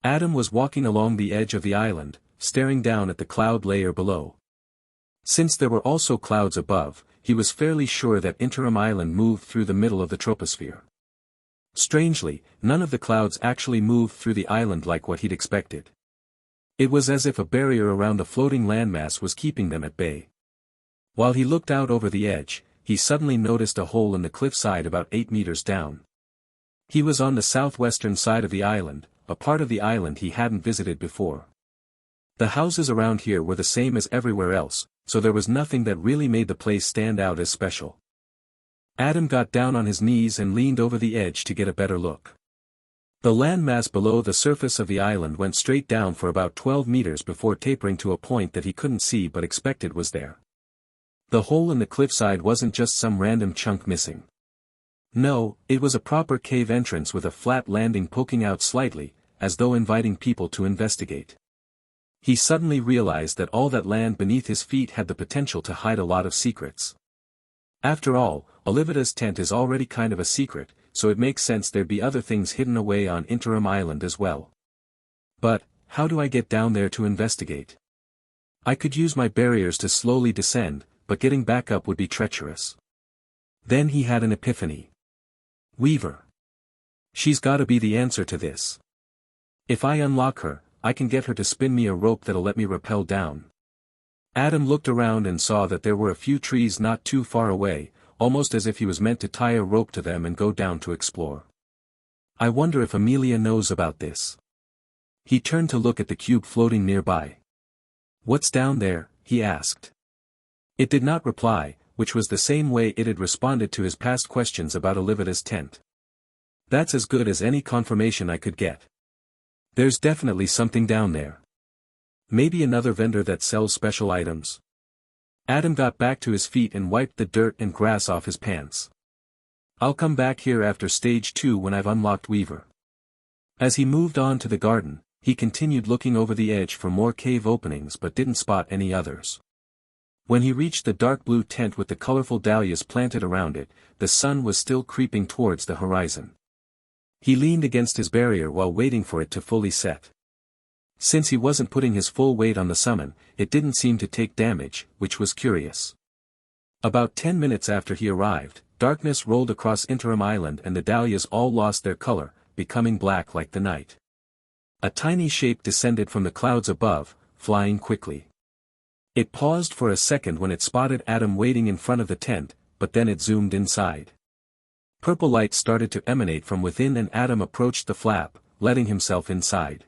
Adam was walking along the edge of the island, staring down at the cloud layer below. Since there were also clouds above, he was fairly sure that Interim Island moved through the middle of the troposphere. Strangely, none of the clouds actually moved through the island like what he'd expected. It was as if a barrier around a floating landmass was keeping them at bay. While he looked out over the edge, he suddenly noticed a hole in the cliffside about 8 meters down. He was on the southwestern side of the island, a part of the island he hadn't visited before. The houses around here were the same as everywhere else, so there was nothing that really made the place stand out as special. Adam got down on his knees and leaned over the edge to get a better look. The landmass below the surface of the island went straight down for about 12 meters before tapering to a point that he couldn't see but expected was there. The hole in the cliffside wasn't just some random chunk missing. No, it was a proper cave entrance with a flat landing poking out slightly, as though inviting people to investigate. He suddenly realized that all that land beneath his feet had the potential to hide a lot of secrets. After all, Olivida's tent is already kind of a secret, so it makes sense there'd be other things hidden away on Interim Island as well. But, how do I get down there to investigate? I could use my barriers to slowly descend, but getting back up would be treacherous. Then he had an epiphany. Weaver. She's gotta be the answer to this. If I unlock her, I can get her to spin me a rope that'll let me rappel down. Adam looked around and saw that there were a few trees not too far away, almost as if he was meant to tie a rope to them and go down to explore. I wonder if Amelia knows about this. He turned to look at the cube floating nearby. What's down there? He asked. It did not reply, which was the same way it had responded to his past questions about Olivida's tent. That's as good as any confirmation I could get. There's definitely something down there. Maybe another vendor that sells special items. Adam got back to his feet and wiped the dirt and grass off his pants. I'll come back here after stage 2 when I've unlocked Weaver. As he moved on to the garden, he continued looking over the edge for more cave openings but didn't spot any others. When he reached the dark blue tent with the colorful dahlias planted around it, the sun was still creeping towards the horizon. He leaned against his barrier while waiting for it to fully set. Since he wasn't putting his full weight on the summon, it didn't seem to take damage, which was curious. About 10 minutes after he arrived, darkness rolled across Interim Island and the dahlias all lost their color, becoming black like the night. A tiny shape descended from the clouds above, flying quickly. It paused for a second when it spotted Adam waiting in front of the tent, but then it zoomed inside. Purple light started to emanate from within and Adam approached the flap, letting himself inside.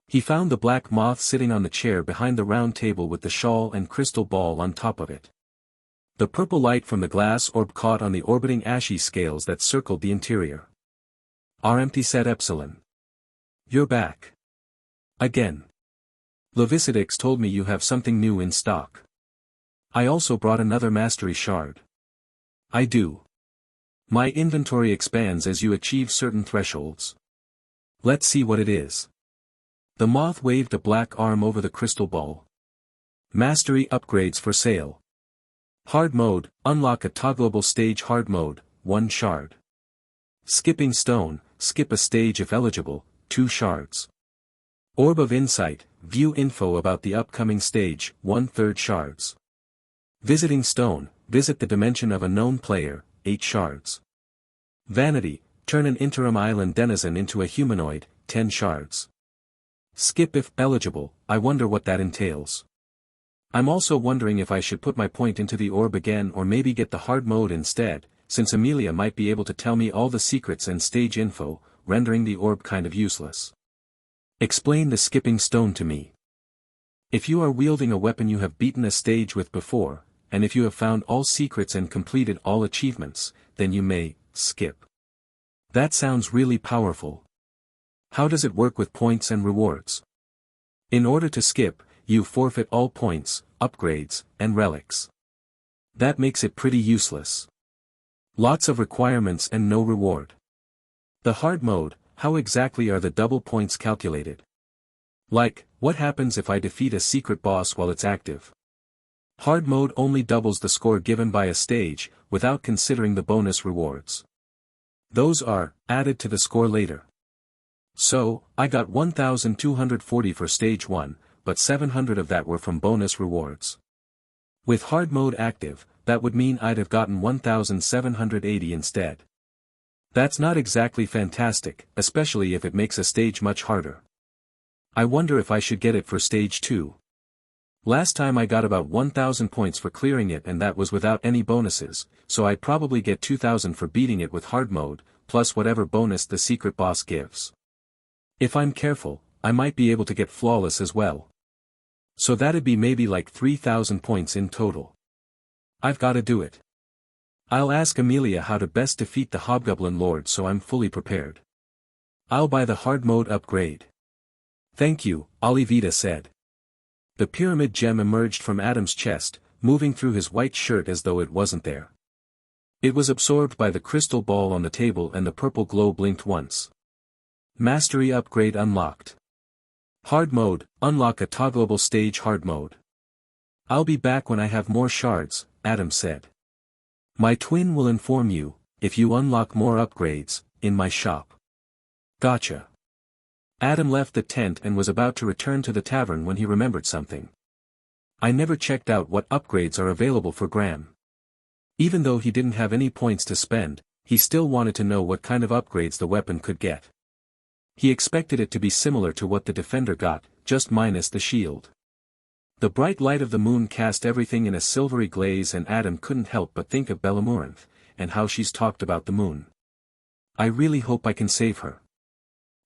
He found the black moth sitting on the chair behind the round table with the shawl and crystal ball on top of it. The purple light from the glass orb caught on the orbiting ashy scales that circled the interior. "Empty," said Epsilon. "You're back. Again. Levicidix told me you have something new in stock. I also brought another mastery shard." "I do. My inventory expands as you achieve certain thresholds. Let's see what it is." The moth waved a black arm over the crystal ball. "Mastery upgrades for sale. Hard mode, unlock a toggleable stage. Hard mode, 1 shard. Skipping stone, skip a stage if eligible, 2 shards. Orb of insight, view info about the upcoming stage, 1/3 shards. Visiting stone, visit the dimension of a known player, 8 shards. Vanity, turn an Interim Island denizen into a humanoid, 10 shards. Skip if eligible. I wonder what that entails. I'm also wondering if I should put my point into the orb again or maybe get the hard mode instead, since Amelia might be able to tell me all the secrets and stage info, rendering the orb kind of useless. Explain the skipping stone to me. If you are wielding a weapon you have beaten a stage with before, and if you have found all secrets and completed all achievements, then you may skip. That sounds really powerful. How does it work with points and rewards? In order to skip, you forfeit all points, upgrades, and relics. That makes it pretty useless. Lots of requirements and no reward. The hard mode, how exactly are the double points calculated? Like, what happens if I defeat a secret boss while it's active? Hard mode only doubles the score given by a stage, without considering the bonus rewards. Those are added to the score later. So, I got 1,240 for stage 1, but 700 of that were from bonus rewards. With hard mode active, that would mean I'd have gotten 1,780 instead. That's not exactly fantastic, especially if it makes a stage much harder. I wonder if I should get it for stage 2. Last time I got about 1,000 points for clearing it and that was without any bonuses, so I'd probably get 2,000 for beating it with hard mode, plus whatever bonus the secret boss gives. If I'm careful, I might be able to get flawless as well. So that'd be maybe like 3,000 points in total. I've gotta do it. I'll ask Amelia how to best defeat the Hobgoblin Lord so I'm fully prepared. I'll buy the hard mode upgrade. Thank you, Olivita said. The pyramid gem emerged from Adam's chest, moving through his white shirt as though it wasn't there. It was absorbed by the crystal ball on the table and the purple glow blinked once. Mastery upgrade unlocked. Hard mode, unlock a toggleable stage. Hard mode. I'll be back when I have more shards, Adam said. My twin will inform you, if you unlock more upgrades, in my shop. Gotcha. Adam left the tent and was about to return to the tavern when he remembered something. I never checked out what upgrades are available for Graham. Even though he didn't have any points to spend, he still wanted to know what kind of upgrades the weapon could get. He expected it to be similar to what the Defender got, just minus the shield. The bright light of the moon cast everything in a silvery glaze and Adam couldn't help but think of Bellamurinth, and how she's talked about the moon. I really hope I can save her.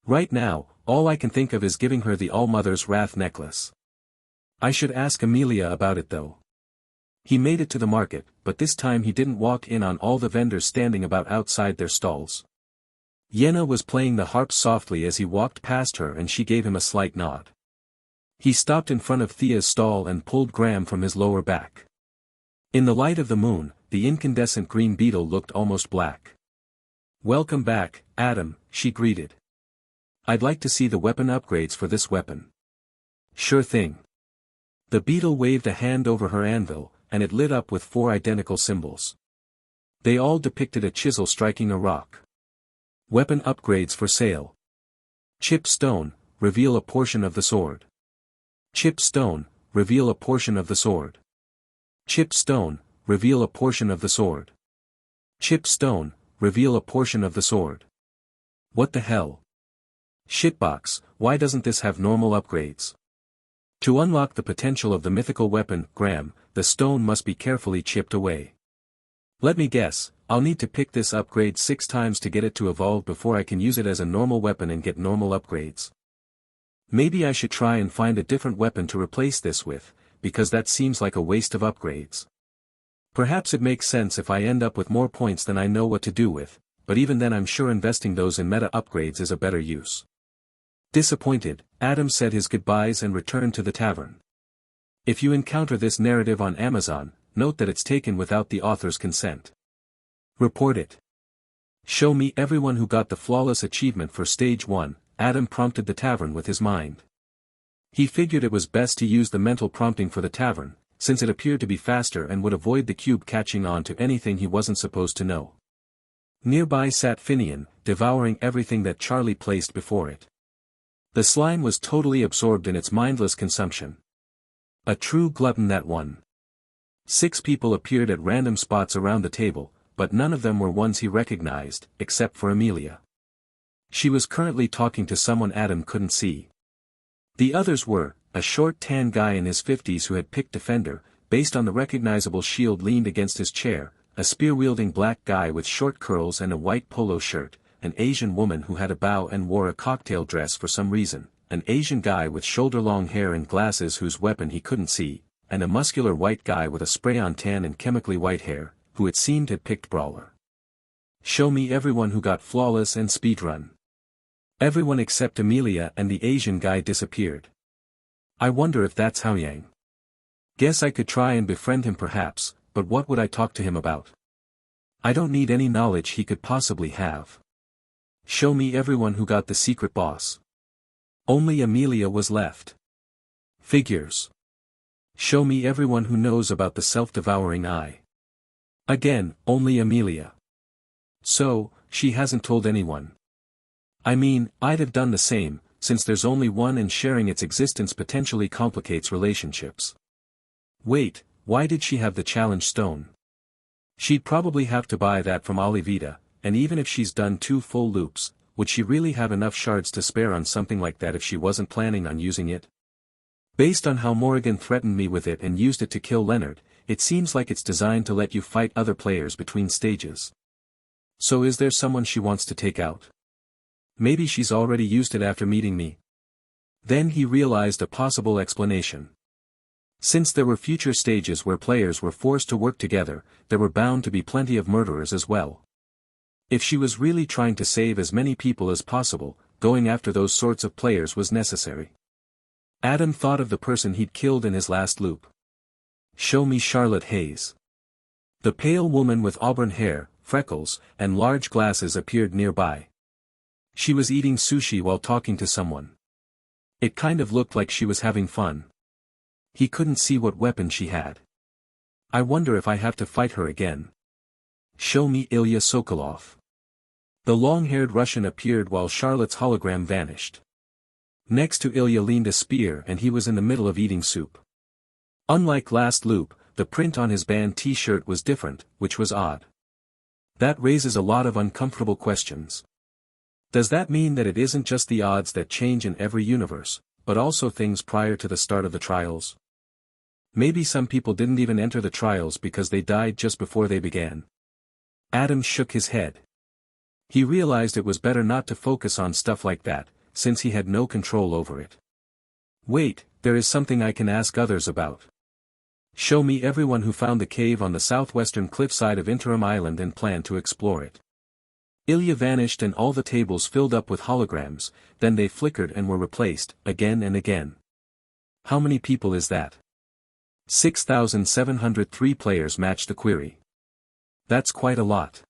Right now, all I can think of is giving her the All-Mother's Wrath necklace. I should ask Amelia about it though. He made it to the market, but this time he didn't walk in on all the vendors standing about outside their stalls. Yenna was playing the harp softly as he walked past her and she gave him a slight nod. He stopped in front of Thea's stall and pulled Graham from his lower back. In the light of the moon, the incandescent green beetle looked almost black. Welcome back, Adam, she greeted. I'd like to see the weapon upgrades for this weapon. Sure thing. The beetle waved a hand over her anvil, and it lit up with 4 identical symbols. They all depicted a chisel striking a rock. Weapon upgrades for sale. Chip stone, reveal a portion of the sword. Chip stone, reveal a portion of the sword. Chip stone, reveal a portion of the sword. Chip stone, reveal a portion of the sword. What the hell? Shitbox, why doesn't this have normal upgrades? To unlock the potential of the mythical weapon, Graham, the stone must be carefully chipped away. Let me guess, I'll need to pick this upgrade 6 times to get it to evolve before I can use it as a normal weapon and get normal upgrades. Maybe I should try and find a different weapon to replace this with, because that seems like a waste of upgrades. Perhaps it makes sense if I end up with more points than I know what to do with, but even then I'm sure investing those in meta upgrades is a better use. Disappointed, Adam said his goodbyes and returned to the tavern. If you encounter this narrative on Amazon, note that it's taken without the author's consent. Report it. Show me everyone who got the flawless achievement for stage 1, Adam prompted the tavern with his mind. He figured it was best to use the mental prompting for the tavern, since it appeared to be faster and would avoid the cube catching on to anything he wasn't supposed to know. Nearby sat Finian, devouring everything that Charlie placed before it. The slime was totally absorbed in its mindless consumption. A true glutton, that one. 6 people appeared at random spots around the table, but none of them were ones he recognized, except for Amelia. She was currently talking to someone Adam couldn't see. The others were, a short tan guy in his 50s who had picked Defender, based on the recognizable shield leaned against his chair, a spear-wielding black guy with short curls and a white polo shirt, an Asian woman who had a bow and wore a cocktail dress for some reason, an Asian guy with shoulder-long hair and glasses whose weapon he couldn't see, and a muscular white guy with a spray-on tan and chemically white hair, who it seemed had picked Brawler. Show me everyone who got flawless and speedrun. Everyone except Amelia and the Asian guy disappeared. I wonder if that's how Yang. Guess I could try and befriend him perhaps, but what would I talk to him about? I don't need any knowledge he could possibly have. Show me everyone who got the secret boss. Only Amelia was left. Figures. Show me everyone who knows about the self-devouring eye. Again, only Amelia. So, she hasn't told anyone. I mean, I'd have done the same, since there's only one and sharing its existence potentially complicates relationships. Wait, why did she have the challenge stone? She'd probably have to buy that from Olivita, and even if she's done 2 full loops, would she really have enough shards to spare on something like that if she wasn't planning on using it? Based on how Morrigan threatened me with it and used it to kill Leonard, it seems like it's designed to let you fight other players between stages. So is there someone she wants to take out? Maybe she's already used it after meeting me. Then he realized a possible explanation. Since there were future stages where players were forced to work together, there were bound to be plenty of murderers as well. If she was really trying to save as many people as possible, going after those sorts of players was necessary. Adam thought of the person he'd killed in his last loop. Show me Charlotte Hayes. The pale woman with auburn hair, freckles, and large glasses appeared nearby. She was eating sushi while talking to someone. It kind of looked like she was having fun. He couldn't see what weapon she had. I wonder if I have to fight her again. Show me Ilya Sokolov. The long-haired Russian appeared while Charlotte's hologram vanished. Next to Ilya leaned a spear and he was in the middle of eating soup. Unlike last loop, the print on his band t-shirt was different, which was odd. That raises a lot of uncomfortable questions. Does that mean that it isn't just the odds that change in every universe, but also things prior to the start of the trials? Maybe some people didn't even enter the trials because they died just before they began. Adam shook his head. He realized it was better not to focus on stuff like that, since he had no control over it. Wait, there is something I can ask others about. Show me everyone who found the cave on the southwestern cliffside of Interim Island and planned to explore it. Ilya vanished and all the tables filled up with holograms, then they flickered and were replaced, again and again. How many people is that? 6,703 players matched the query. That's quite a lot.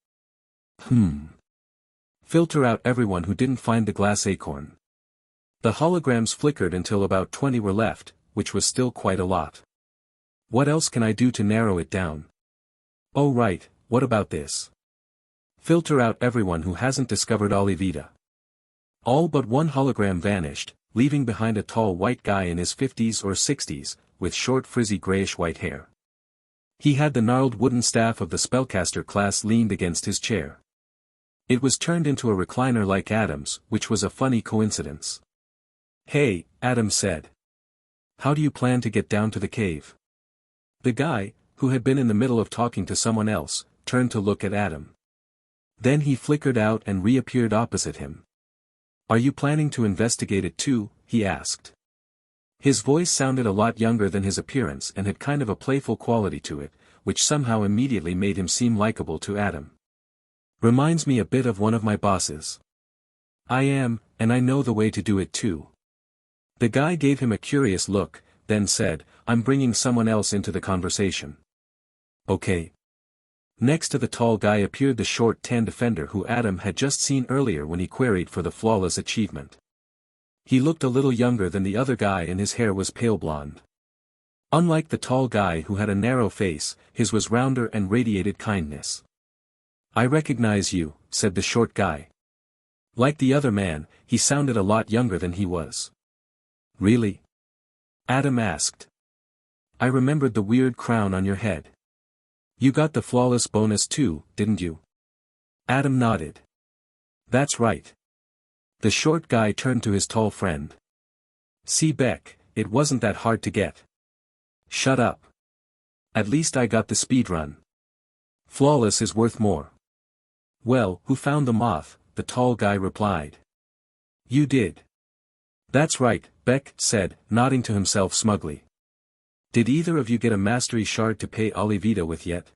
Filter out everyone who didn't find the glass acorn. The holograms flickered until about 20 were left, which was still quite a lot. What else can I do to narrow it down? Oh right, what about this? Filter out everyone who hasn't discovered Olivita. All but one hologram vanished, leaving behind a tall white guy in his 50s or 60s, with short frizzy grayish-white hair. He had the gnarled wooden staff of the spellcaster class leaned against his chair. It was turned into a recliner like Adam's, which was a funny coincidence. "Hey," Adam said. "How do you plan to get down to the cave?" The guy, who had been in the middle of talking to someone else, turned to look at Adam. Then he flickered out and reappeared opposite him. "Are you planning to investigate it too?" he asked. His voice sounded a lot younger than his appearance and had kind of a playful quality to it, which somehow immediately made him seem likable to Adam. "Reminds me a bit of one of my bosses." "I am, and I know the way to do it too." The guy gave him a curious look, then said, "I'm bringing someone else into the conversation." "Okay." Next to the tall guy appeared the short tan defender who Adam had just seen earlier when he queried for the flawless achievement. He looked a little younger than the other guy and his hair was pale blonde. Unlike the tall guy who had a narrow face, his was rounder and radiated kindness. "I recognize you," said the short guy. Like the other man, he sounded a lot younger than he was. "Really?" Adam asked. "I remembered the weird crown on your head. You got the flawless bonus too, didn't you?" Adam nodded. "That's right." The short guy turned to his tall friend. "See Beck, it wasn't that hard to get." "Shut up. At least I got the speedrun. Flawless is worth more." "Well, who found the moth?" the tall guy replied. "You did." "That's right," Beck said, nodding to himself smugly. "Did either of you get a mastery shard to pay Olivita with yet?"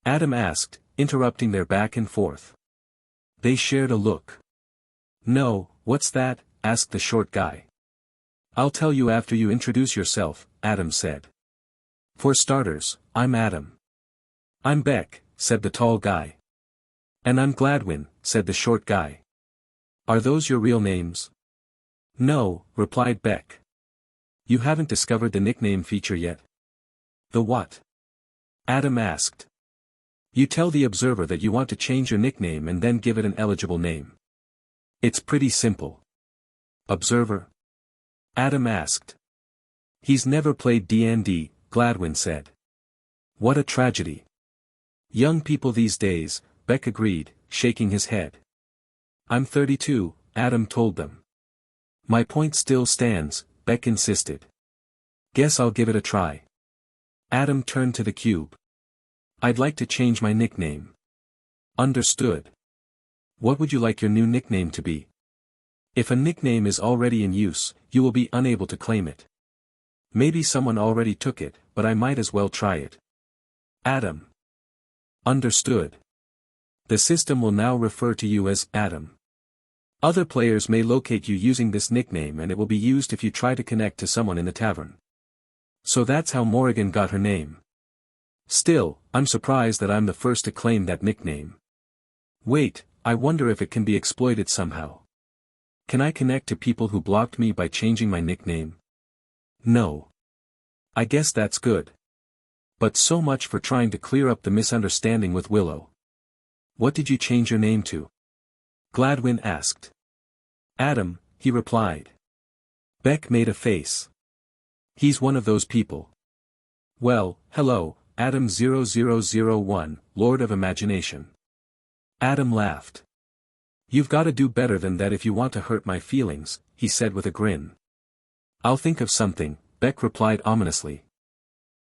Adam asked, interrupting their back and forth. They shared a look. "No, what's that?" asked the short guy. "I'll tell you after you introduce yourself," Adam said. "For starters, I'm Adam." "I'm Beck," said the tall guy. "And I'm Gladwin," said the short guy. "Are those your real names?" "No," replied Beck. "You haven't discovered the nickname feature yet?" "The what?" Adam asked. "You tell the observer that you want to change your nickname and then give it an eligible name. It's pretty simple." "Observer?" Adam asked. "He's never played D&D, Gladwin said. "What a tragedy." "Young people these days," Beck agreed, shaking his head. "I'm 32, Adam told them. "My point still stands," Beck insisted. "Guess I'll give it a try." Adam turned to the cube. "I'd like to change my nickname." "Understood. What would you like your new nickname to be?" "If a nickname is already in use, you will be unable to claim it. Maybe someone already took it, but I might as well try it." "Adam." "Understood. The system will now refer to you as Adam. Other players may locate you using this nickname and it will be used if you try to connect to someone in the tavern. So that's how Morrigan got her name. Still, I'm surprised that I'm the first to claim that nickname. Wait, I wonder if it can be exploited somehow. Can I connect to people who blocked me by changing my nickname? No. I guess that's good. But so much for trying to clear up the misunderstanding with Willow. What did you change your name to? Gladwin asked. Adam, he replied. Beck made a face. He's one of those people. Well, hello, Adam 0001, Lord of Imagination. Adam laughed. You've got to do better than that if you want to hurt my feelings, he said with a grin. I'll think of something, Beck replied ominously.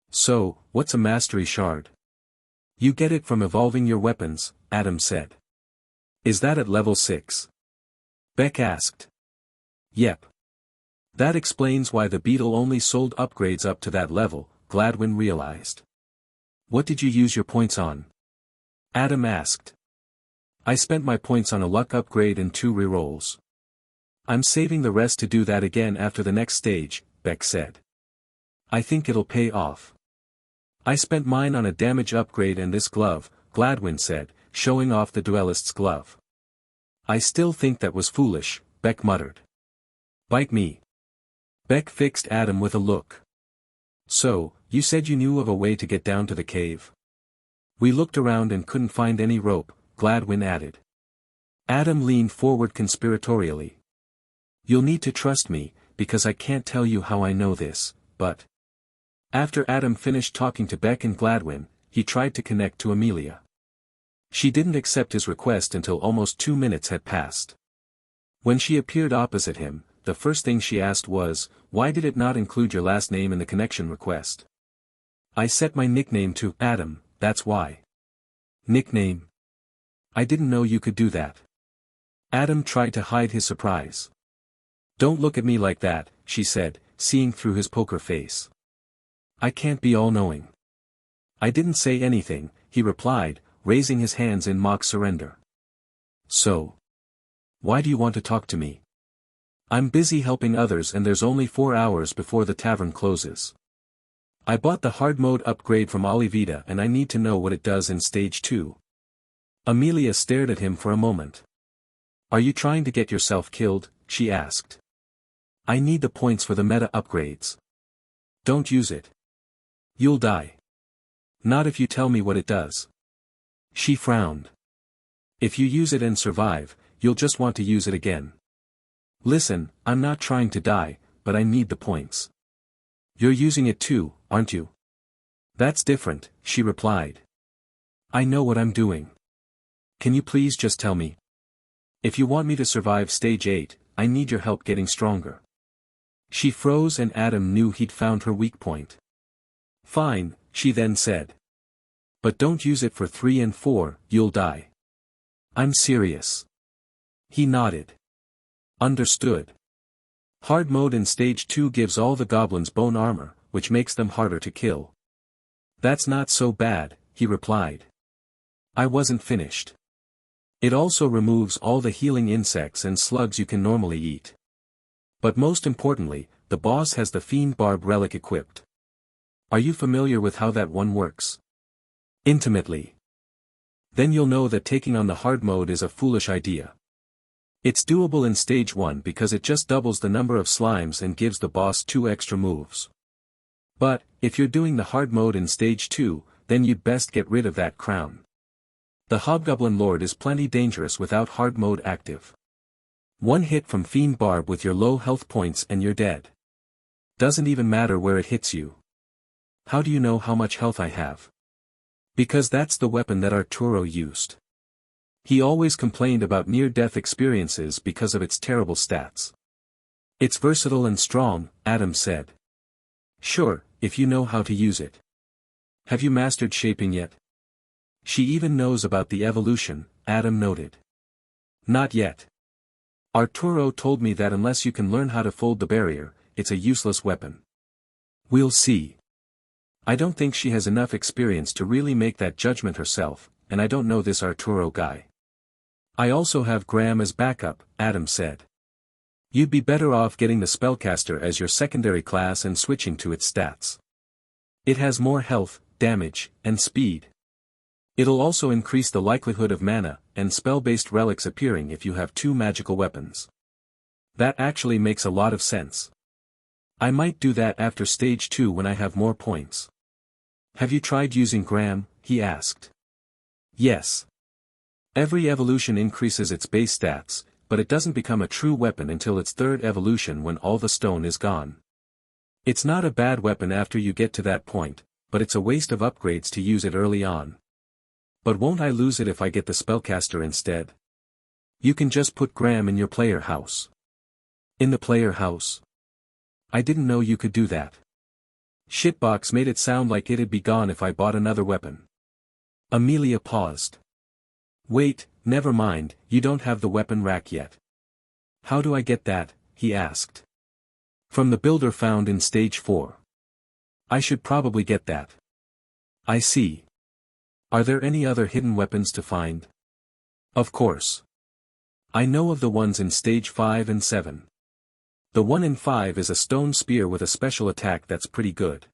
So, what's a mastery shard? You get it from evolving your weapons, Adam said. Is that at level 6? Beck asked. Yep. That explains why the beetle only sold upgrades up to that level, Gladwin realized. What did you use your points on? Adam asked. I spent my points on a luck upgrade and 2 rerolls. I'm saving the rest to do that again after the next stage, Beck said. I think it'll pay off. I spent mine on a damage upgrade and this glove, Gladwin said, showing off the duelist's glove. I still think that was foolish, Beck muttered. Bite me. Beck fixed Adam with a look. So, you said you knew of a way to get down to the cave? We looked around and couldn't find any rope, Gladwin added. Adam leaned forward conspiratorially. You'll need to trust me, because I can't tell you how I know this, but... After Adam finished talking to Beck and Gladwin, he tried to connect to Amelia. She didn't accept his request until almost 2 minutes had passed. When she appeared opposite him, the first thing she asked was, why did it not include your last name in the connection request? I set my nickname to Adam, that's why. Nickname? I didn't know you could do that. Adam tried to hide his surprise. Don't look at me like that, she said, seeing through his poker face. I can't be all-knowing. I didn't say anything, he replied, raising his hands in mock surrender. So? Why do you want to talk to me? I'm busy helping others and there's only 4 hours before the tavern closes. I bought the hard mode upgrade from Olivita and I need to know what it does in stage 2. Amelia stared at him for a moment. Are you trying to get yourself killed? She asked. I need the points for the meta upgrades. Don't use it. You'll die. Not if you tell me what it does. She frowned. If you use it and survive, you'll just want to use it again. Listen, I'm not trying to die, but I need the points. You're using it too, aren't you? That's different, she replied. I know what I'm doing. Can you please just tell me? If you want me to survive stage 8, I need your help getting stronger. She froze and Adam knew he'd found her weak point. Fine, she then said. But don't use it for 3 and 4, you'll die. I'm serious. He nodded. Understood. Hard mode in stage 2 gives all the goblins bone armor, which makes them harder to kill. That's not so bad, he replied. I wasn't finished. It also removes all the healing insects and slugs you can normally eat. But most importantly, the boss has the Fiend Barb relic equipped. Are you familiar with how that one works? Intimately. Then you'll know that taking on the hard mode is a foolish idea. It's doable in stage 1 because it just doubles the number of slimes and gives the boss 2 extra moves. But, if you're doing the hard mode in stage 2, then you'd best get rid of that crown. The Hobgoblin Lord is plenty dangerous without hard mode active. One hit from Fiend Barb with your low health points and you're dead. Doesn't even matter where it hits you. How do you know how much health I have? Because that's the weapon that Arturo used. He always complained about near-death experiences because of its terrible stats. It's versatile and strong, Adam said. Sure, if you know how to use it. Have you mastered shaping yet? She even knows about the evolution, Adam noted. Not yet. Arturo told me that unless you can learn how to fold the barrier, it's a useless weapon. We'll see. I don't think she has enough experience to really make that judgment herself, and I don't know this Arturo guy. I also have Graham as backup, Adam said. You'd be better off getting the spellcaster as your secondary class and switching to its stats. It has more health, damage, and speed. It'll also increase the likelihood of mana and spell-based relics appearing if you have 2 magical weapons. That actually makes a lot of sense. I might do that after stage 2 when I have more points. Have you tried using Graham? He asked. Yes. Every evolution increases its base stats, but it doesn't become a true weapon until its 3rd evolution when all the stone is gone. It's not a bad weapon after you get to that point, but it's a waste of upgrades to use it early on. But won't I lose it if I get the spellcaster instead? You can just put Graham in your player house. In the player house? I didn't know you could do that. Shitbox made it sound like it'd be gone if I bought another weapon. Amelia paused. Wait, never mind, you don't have the weapon rack yet. How do I get that? He asked. From the builder found in stage 4. I should probably get that. I see. Are there any other hidden weapons to find? Of course. I know of the ones in stage 5 and 7. The one in 5 is a stone spear with a special attack that's pretty good.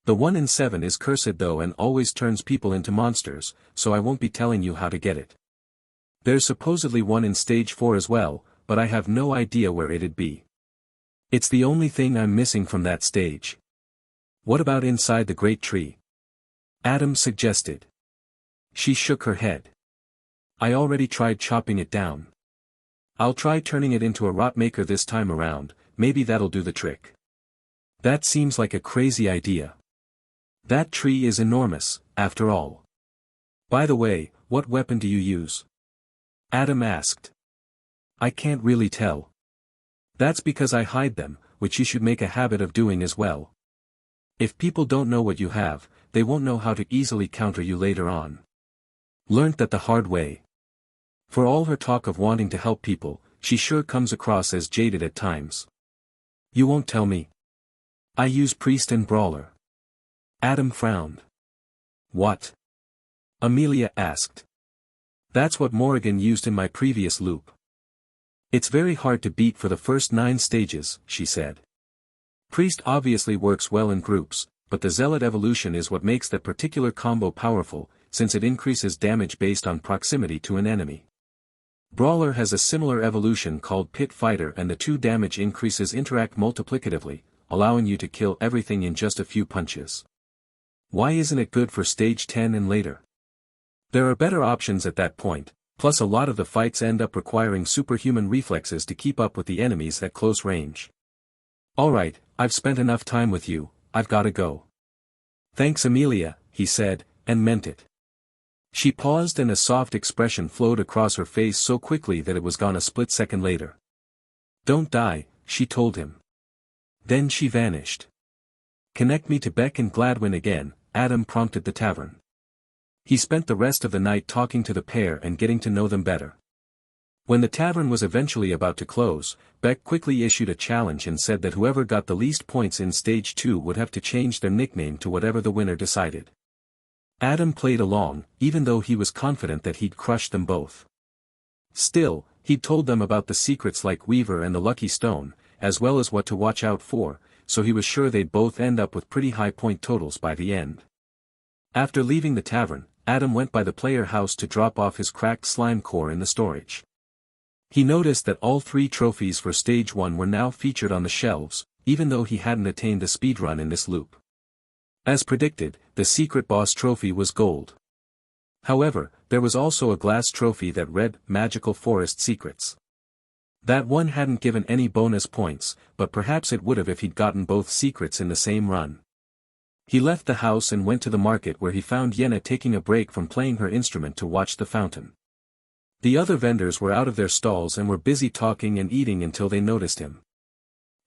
The one in 7 is cursed though and always turns people into monsters, so I won't be telling you how to get it. There's supposedly one in stage 4 as well, but I have no idea where it'd be. It's the only thing I'm missing from that stage. What about inside the great tree? Adam suggested. She shook her head. I already tried chopping it down. I'll try turning it into a rot maker this time around, maybe that'll do the trick. That seems like a crazy idea. That tree is enormous, after all. By the way, what weapon do you use? Adam asked. I can't really tell. That's because I hide them, which you should make a habit of doing as well. If people don't know what you have, they won't know how to easily counter you later on. Learned that the hard way. For all her talk of wanting to help people, she sure comes across as jaded at times. You won't tell me? I use priest and brawler. Adam frowned. What? Amelia asked. That's what Morrigan used in my previous loop. It's very hard to beat for the first 9 stages, she said. Priest obviously works well in groups, but the zealot evolution is what makes that particular combo powerful, since it increases damage based on proximity to an enemy. Brawler has a similar evolution called pit fighter, and the 2 damage increases interact multiplicatively, allowing you to kill everything in just a few punches. Why isn't it good for stage 10 and later? There are better options at that point, plus a lot of the fights end up requiring superhuman reflexes to keep up with the enemies at close range. Alright, I've spent enough time with you, I've gotta go. Thanks Amelia, he said, and meant it. She paused and a soft expression flowed across her face so quickly that it was gone a split second later. Don't die, she told him. Then she vanished. Connect me to Beck and Gladwin again, Adam prompted the tavern. He spent the rest of the night talking to the pair and getting to know them better. When the tavern was eventually about to close, Beck quickly issued a challenge and said that whoever got the least points in stage 2 would have to change their nickname to whatever the winner decided. Adam played along, even though he was confident that he'd crush them both. Still, he'd told them about the secrets like Weaver and the Lucky Stone, as well as what to watch out for, so he was sure they'd both end up with pretty high point totals by the end. After leaving the tavern, Adam went by the player house to drop off his cracked slime core in the storage. He noticed that all 3 trophies for stage 1 were now featured on the shelves, even though he hadn't attained a speedrun in this loop. As predicted, the secret boss trophy was gold. However, there was also a glass trophy that read, Magical Forest Secrets. That one hadn't given any bonus points, but perhaps it would have if he'd gotten both secrets in the same run. He left the house and went to the market where he found Yenna taking a break from playing her instrument to watch the fountain. The other vendors were out of their stalls and were busy talking and eating until they noticed him.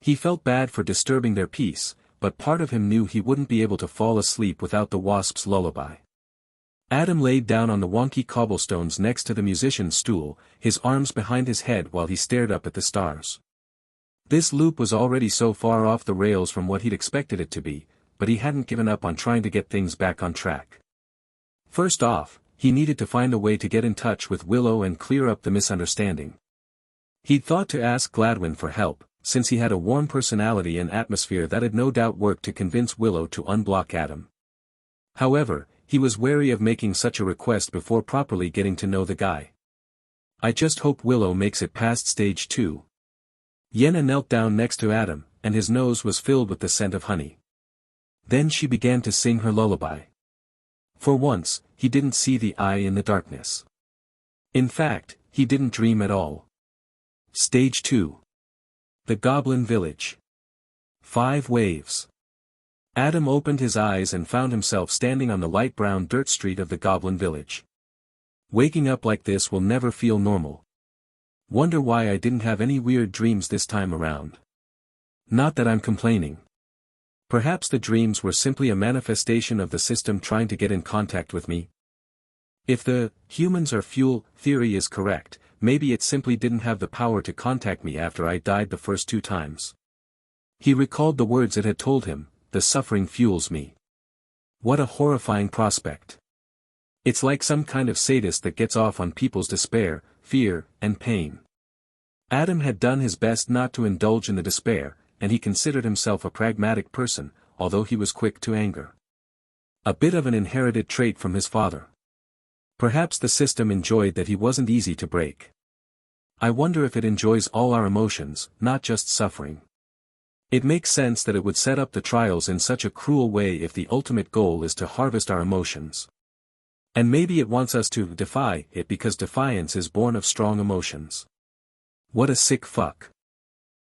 He felt bad for disturbing their peace, but part of him knew he wouldn't be able to fall asleep without the wasp's lullaby. Adam laid down on the wonky cobblestones next to the musician's stool, his arms behind his head while he stared up at the stars. This loop was already so far off the rails from what he'd expected it to be, but he hadn't given up on trying to get things back on track. First off, he needed to find a way to get in touch with Willow and clear up the misunderstanding. He'd thought to ask Gladwin for help, since he had a warm personality and atmosphere that had no doubt worked to convince Willow to unblock Adam. However, he was wary of making such a request before properly getting to know the guy. I just hope Willow makes it past stage 2. Yenna knelt down next to Adam, and his nose was filled with the scent of honey. Then she began to sing her lullaby. For once, he didn't see the eye in the darkness. In fact, he didn't dream at all. Stage 2. The Goblin Village. 5 waves. Adam opened his eyes and found himself standing on the light brown dirt street of the Goblin Village. Waking up like this will never feel normal. Wonder why I didn't have any weird dreams this time around. Not that I'm complaining. Perhaps the dreams were simply a manifestation of the system trying to get in contact with me. If the humans are fuel theory is correct, maybe it simply didn't have the power to contact me after I died the first 2 times. He recalled the words it had told him, the suffering fuels me. What a horrifying prospect. It's like some kind of sadist that gets off on people's despair, fear, and pain. Adam had done his best not to indulge in the despair, and he considered himself a pragmatic person, although he was quick to anger. A bit of an inherited trait from his father. Perhaps the system enjoyed that he wasn't easy to break. I wonder if it enjoys all our emotions, not just suffering. It makes sense that it would set up the trials in such a cruel way if the ultimate goal is to harvest our emotions. And maybe it wants us to defy it because defiance is born of strong emotions. What a sick fuck.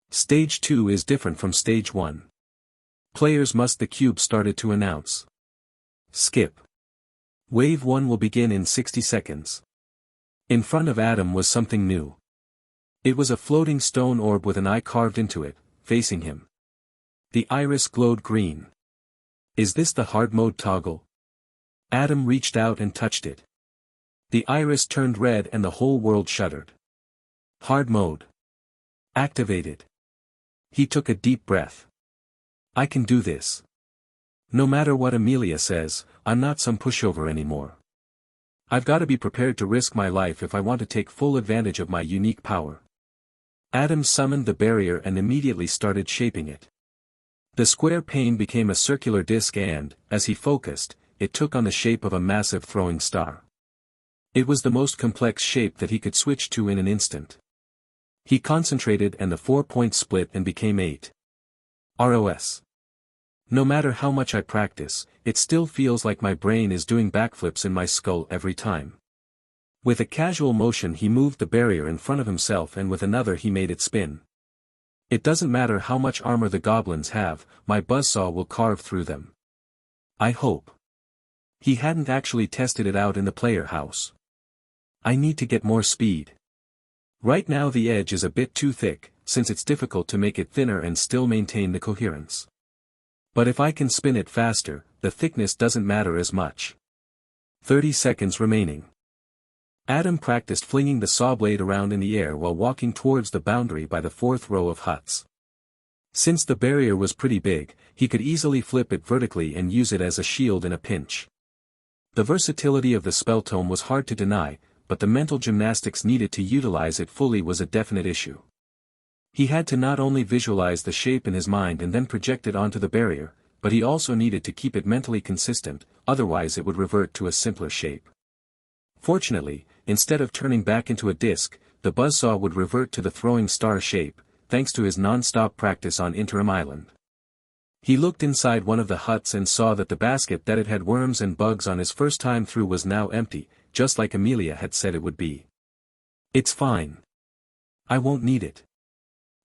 Stage 2 is different from Stage 1. Players must, the cube started to announce. Skip. Wave 1 will begin in 60 seconds. In front of Adam was something new. It was a floating stone orb with an eye carved into it, facing him. The iris glowed green. Is this the hard mode toggle? Adam reached out and touched it. The iris turned red and the whole world shuddered. Hard mode. Activated. He took a deep breath. I can do this. No matter what Amelia says, I'm not some pushover anymore. I've got to be prepared to risk my life if I want to take full advantage of my unique power. Adam summoned the barrier and immediately started shaping it. The square pane became a circular disc and, as he focused, it took on the shape of a massive throwing star. It was the most complex shape that he could switch to in an instant. He concentrated and the 4 points split and became 8. ROS. No matter how much I practice, it still feels like my brain is doing backflips in my skull every time. With a casual motion he moved the barrier in front of himself and with another he made it spin. It doesn't matter how much armor the goblins have, my buzzsaw will carve through them. I hope. He hadn't actually tested it out in the player house. I need to get more speed. Right now the edge is a bit too thick, since it's difficult to make it thinner and still maintain the coherence. But if I can spin it faster, the thickness doesn't matter as much. 30 seconds remaining. Adam practiced flinging the saw blade around in the air while walking towards the boundary by the 4th row of huts. Since the barrier was pretty big, he could easily flip it vertically and use it as a shield in a pinch. The versatility of the spell tome was hard to deny, but the mental gymnastics needed to utilize it fully was a definite issue. He had to not only visualize the shape in his mind and then project it onto the barrier, but he also needed to keep it mentally consistent, otherwise it would revert to a simpler shape. Fortunately, instead of turning back into a disc, the buzzsaw would revert to the throwing star shape, thanks to his non-stop practice on Interim Island. He looked inside one of the huts and saw that the basket that it had worms and bugs on his first time through was now empty, just like Amelia had said it would be. It's fine. I won't need it.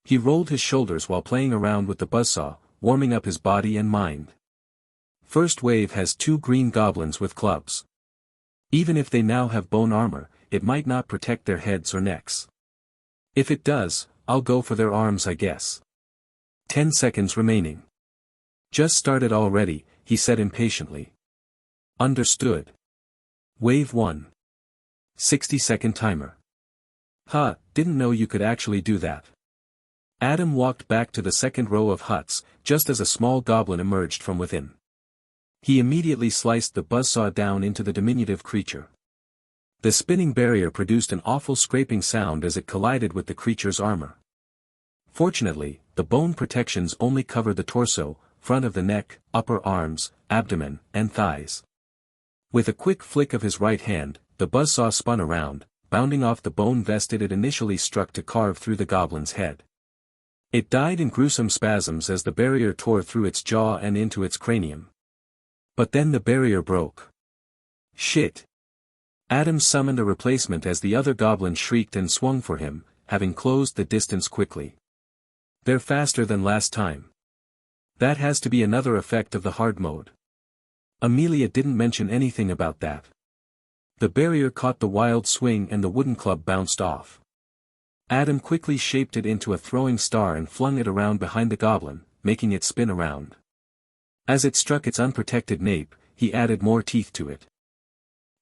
He rolled his shoulders while playing around with the buzzsaw, warming up his body and mind. First wave has 2 green goblins with clubs. Even if they now have bone armor, it might not protect their heads or necks. If it does, I'll go for their arms I guess. 10 seconds remaining. Just started already, he said impatiently. Understood. Wave 1. 60-second timer. Huh, didn't know you could actually do that. Adam walked back to the 2nd row of huts, just as a small goblin emerged from within. He immediately sliced the buzzsaw down into the diminutive creature. The spinning barrier produced an awful scraping sound as it collided with the creature's armor. Fortunately, the bone protections only covered the torso, front of the neck, upper arms, abdomen, and thighs. With a quick flick of his right hand, the buzzsaw spun around, bounding off the bone vest it initially struck to carve through the goblin's head. It died in gruesome spasms as the barrier tore through its jaw and into its cranium. But then the barrier broke. Shit. Adam summoned a replacement as the other goblin shrieked and swung for him, having closed the distance quickly. They're faster than last time. That has to be another effect of the hard mode. Amelia didn't mention anything about that. The barrier caught the wild swing and the wooden club bounced off. Adam quickly shaped it into a throwing star and flung it around behind the goblin, making it spin around. As it struck its unprotected nape, he added more teeth to it.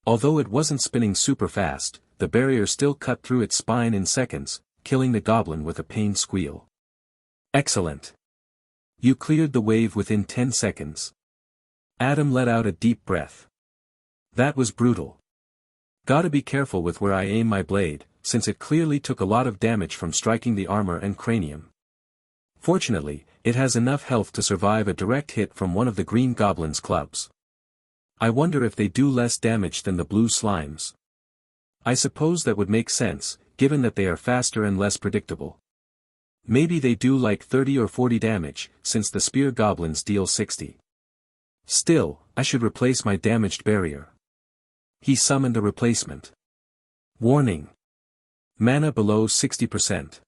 Although it wasn't spinning super fast, the barrier still cut through its spine in seconds, killing the goblin with a pained squeal. Excellent. You cleared the wave within 10 seconds. Adam let out a deep breath. That was brutal. Gotta be careful with where I aim my blade, since it clearly took a lot of damage from striking the armor and cranium. Fortunately, it has enough health to survive a direct hit from one of the green goblin's clubs. I wonder if they do less damage than the blue slimes. I suppose that would make sense, given that they are faster and less predictable. Maybe they do like 30 or 40 damage, since the spear goblins deal 60. Still, I should replace my damaged barrier. He summoned a replacement. Warning. Mana below 60%.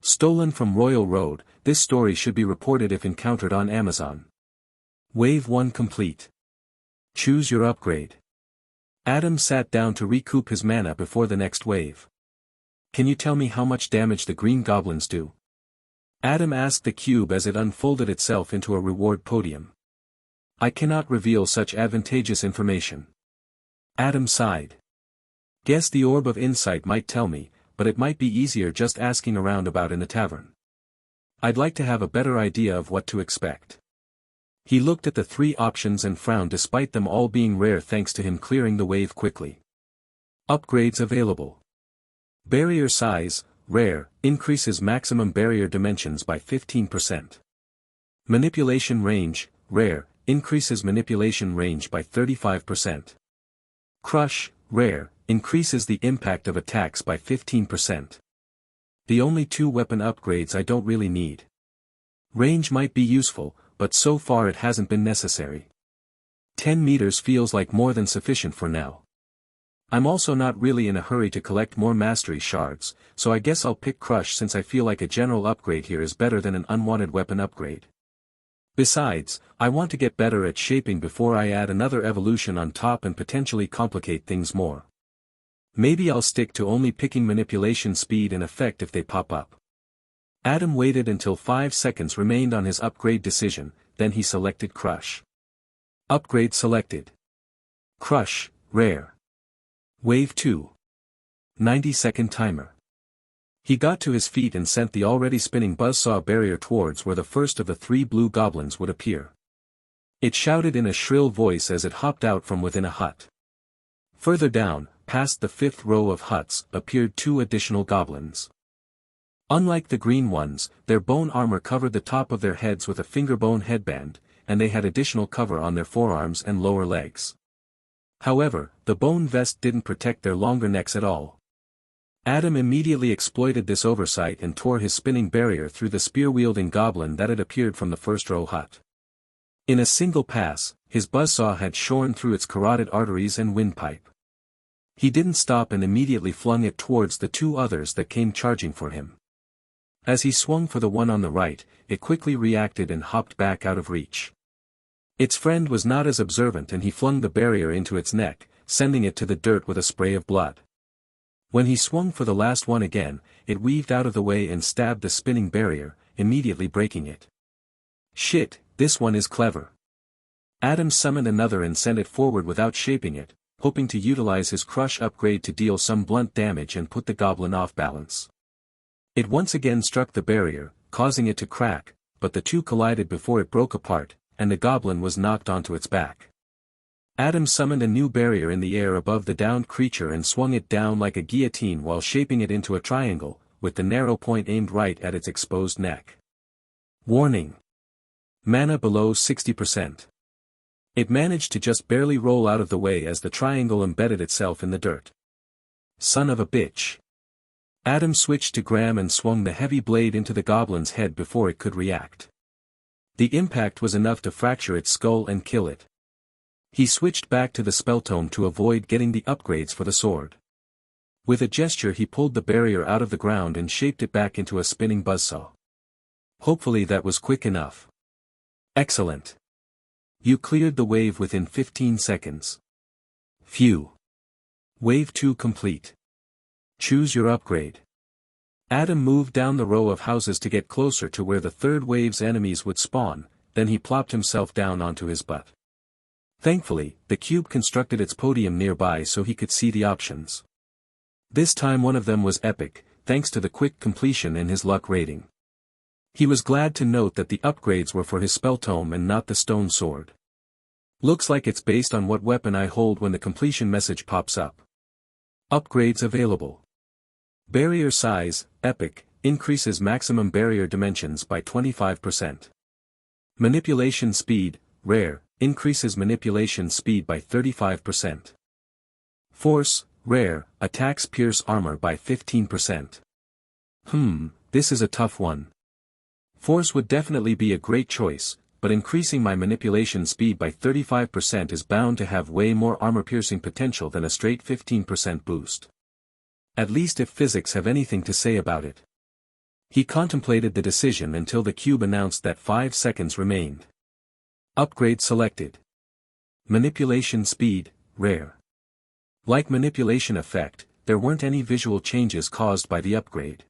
Stolen from Royal Road, this story should be reported if encountered on Amazon. Wave 1 complete. Choose your upgrade. Adam sat down to recoup his mana before the next wave. Can you tell me how much damage the green goblins do? Adam asked the cube as it unfolded itself into a reward podium. I cannot reveal such advantageous information. Adam sighed. Guess the Orb of Insight might tell me, but it might be easier just asking around about in the tavern. I'd like to have a better idea of what to expect. He looked at the 3 options and frowned despite them all being rare thanks to him clearing the wave quickly. Upgrades available. Barrier size, rare, increases maximum barrier dimensions by 15%. Manipulation range, rare, increases manipulation range by 35%. Crush, rare, increases the impact of attacks by 15%. The only 2 weapon upgrades I don't really need. Range might be useful, but so far it hasn't been necessary. 10 meters feels like more than sufficient for now. I'm also not really in a hurry to collect more mastery shards, so I guess I'll pick Crush since I feel like a general upgrade here is better than an unwanted weapon upgrade. Besides, I want to get better at shaping before I add another evolution on top and potentially complicate things more. Maybe I'll stick to only picking manipulation speed and effect if they pop up. Adam waited until 5 seconds remained on his upgrade decision, then he selected Crush. Upgrade selected. Crush, rare. Wave 2. 90-second timer. He got to his feet and sent the already spinning buzzsaw barrier towards where the first of the 3 blue goblins would appear. It shouted in a shrill voice as it hopped out from within a hut. Further down, past the 5th row of huts, appeared 2 additional goblins. Unlike the green ones, their bone armor covered the top of their heads with a fingerbone headband, and they had additional cover on their forearms and lower legs. However, the bone vest didn't protect their longer necks at all. Adam immediately exploited this oversight and tore his spinning barrier through the spear-wielding goblin that had appeared from the 1st row hut. In a single pass, his buzzsaw had shorn through its carotid arteries and windpipe. He didn't stop and immediately flung it towards the 2 others that came charging for him. As he swung for the one on the right, it quickly reacted and hopped back out of reach. Its friend was not as observant and he flung the barrier into its neck, sending it to the dirt with a spray of blood. When he swung for the last one again, it weaved out of the way and stabbed the spinning barrier, immediately breaking it. Shit, this one is clever. Adam summoned another and sent it forward without shaping it, hoping to utilize his Crush upgrade to deal some blunt damage and put the goblin off balance. It once again struck the barrier, causing it to crack, but the 2 collided before it broke apart, and the goblin was knocked onto its back. Adam summoned a new barrier in the air above the downed creature and swung it down like a guillotine while shaping it into a triangle, with the narrow point aimed right at its exposed neck. Warning. Mana below 60%. It managed to just barely roll out of the way as the triangle embedded itself in the dirt. Son of a bitch. Adam switched to Graham and swung the heavy blade into the goblin's head before it could react. The impact was enough to fracture its skull and kill it. He switched back to the spell tome to avoid getting the upgrades for the sword. With a gesture he pulled the barrier out of the ground and shaped it back into a spinning buzzsaw. Hopefully that was quick enough. Excellent. You cleared the wave within 15 seconds. Phew. Wave 2 complete. Choose your upgrade. Adam moved down the row of houses to get closer to where the 3rd wave's enemies would spawn, then he plopped himself down onto his butt. Thankfully, the cube constructed its podium nearby so he could see the options. This time one of them was epic, thanks to the quick completion in his luck rating. He was glad to note that the upgrades were for his spell tome and not the stone sword. Looks like it's based on what weapon I hold when the completion message pops up. Upgrades available. Barrier size, epic, increases maximum barrier dimensions by 25%. Manipulation speed, rare, increases manipulation speed by 35%. Force, rare, attacks pierce armor by 15%. This is a tough one. Force would definitely be a great choice, but increasing my manipulation speed by 35% is bound to have way more armor-piercing potential than a straight 15% boost. At least if physics have anything to say about it. He contemplated the decision until the cube announced that 5 seconds remained. Upgrade selected. Manipulation speed, rare. Like manipulation effect, there weren't any visual changes caused by the upgrade.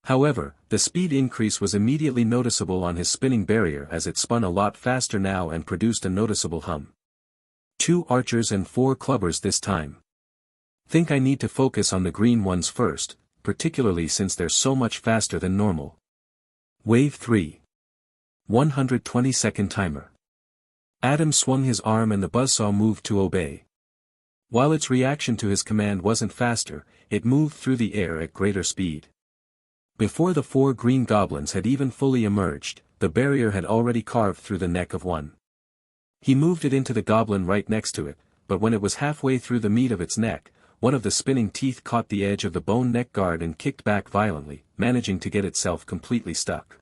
However, the speed increase was immediately noticeable on his spinning barrier as it spun a lot faster now and produced a noticeable hum. 2 archers and 4 clubbers this time. Think I need to focus on the green ones first, particularly since they're so much faster than normal. Wave 3. 120-second timer. Adam swung his arm and the buzzsaw moved to obey. While its reaction to his command wasn't faster, it moved through the air at greater speed. Before the 4 green goblins had even fully emerged, the barrier had already carved through the neck of one. He moved it into the goblin right next to it, but when it was halfway through the meat of its neck, one of the spinning teeth caught the edge of the bone neck guard and kicked back violently, managing to get itself completely stuck.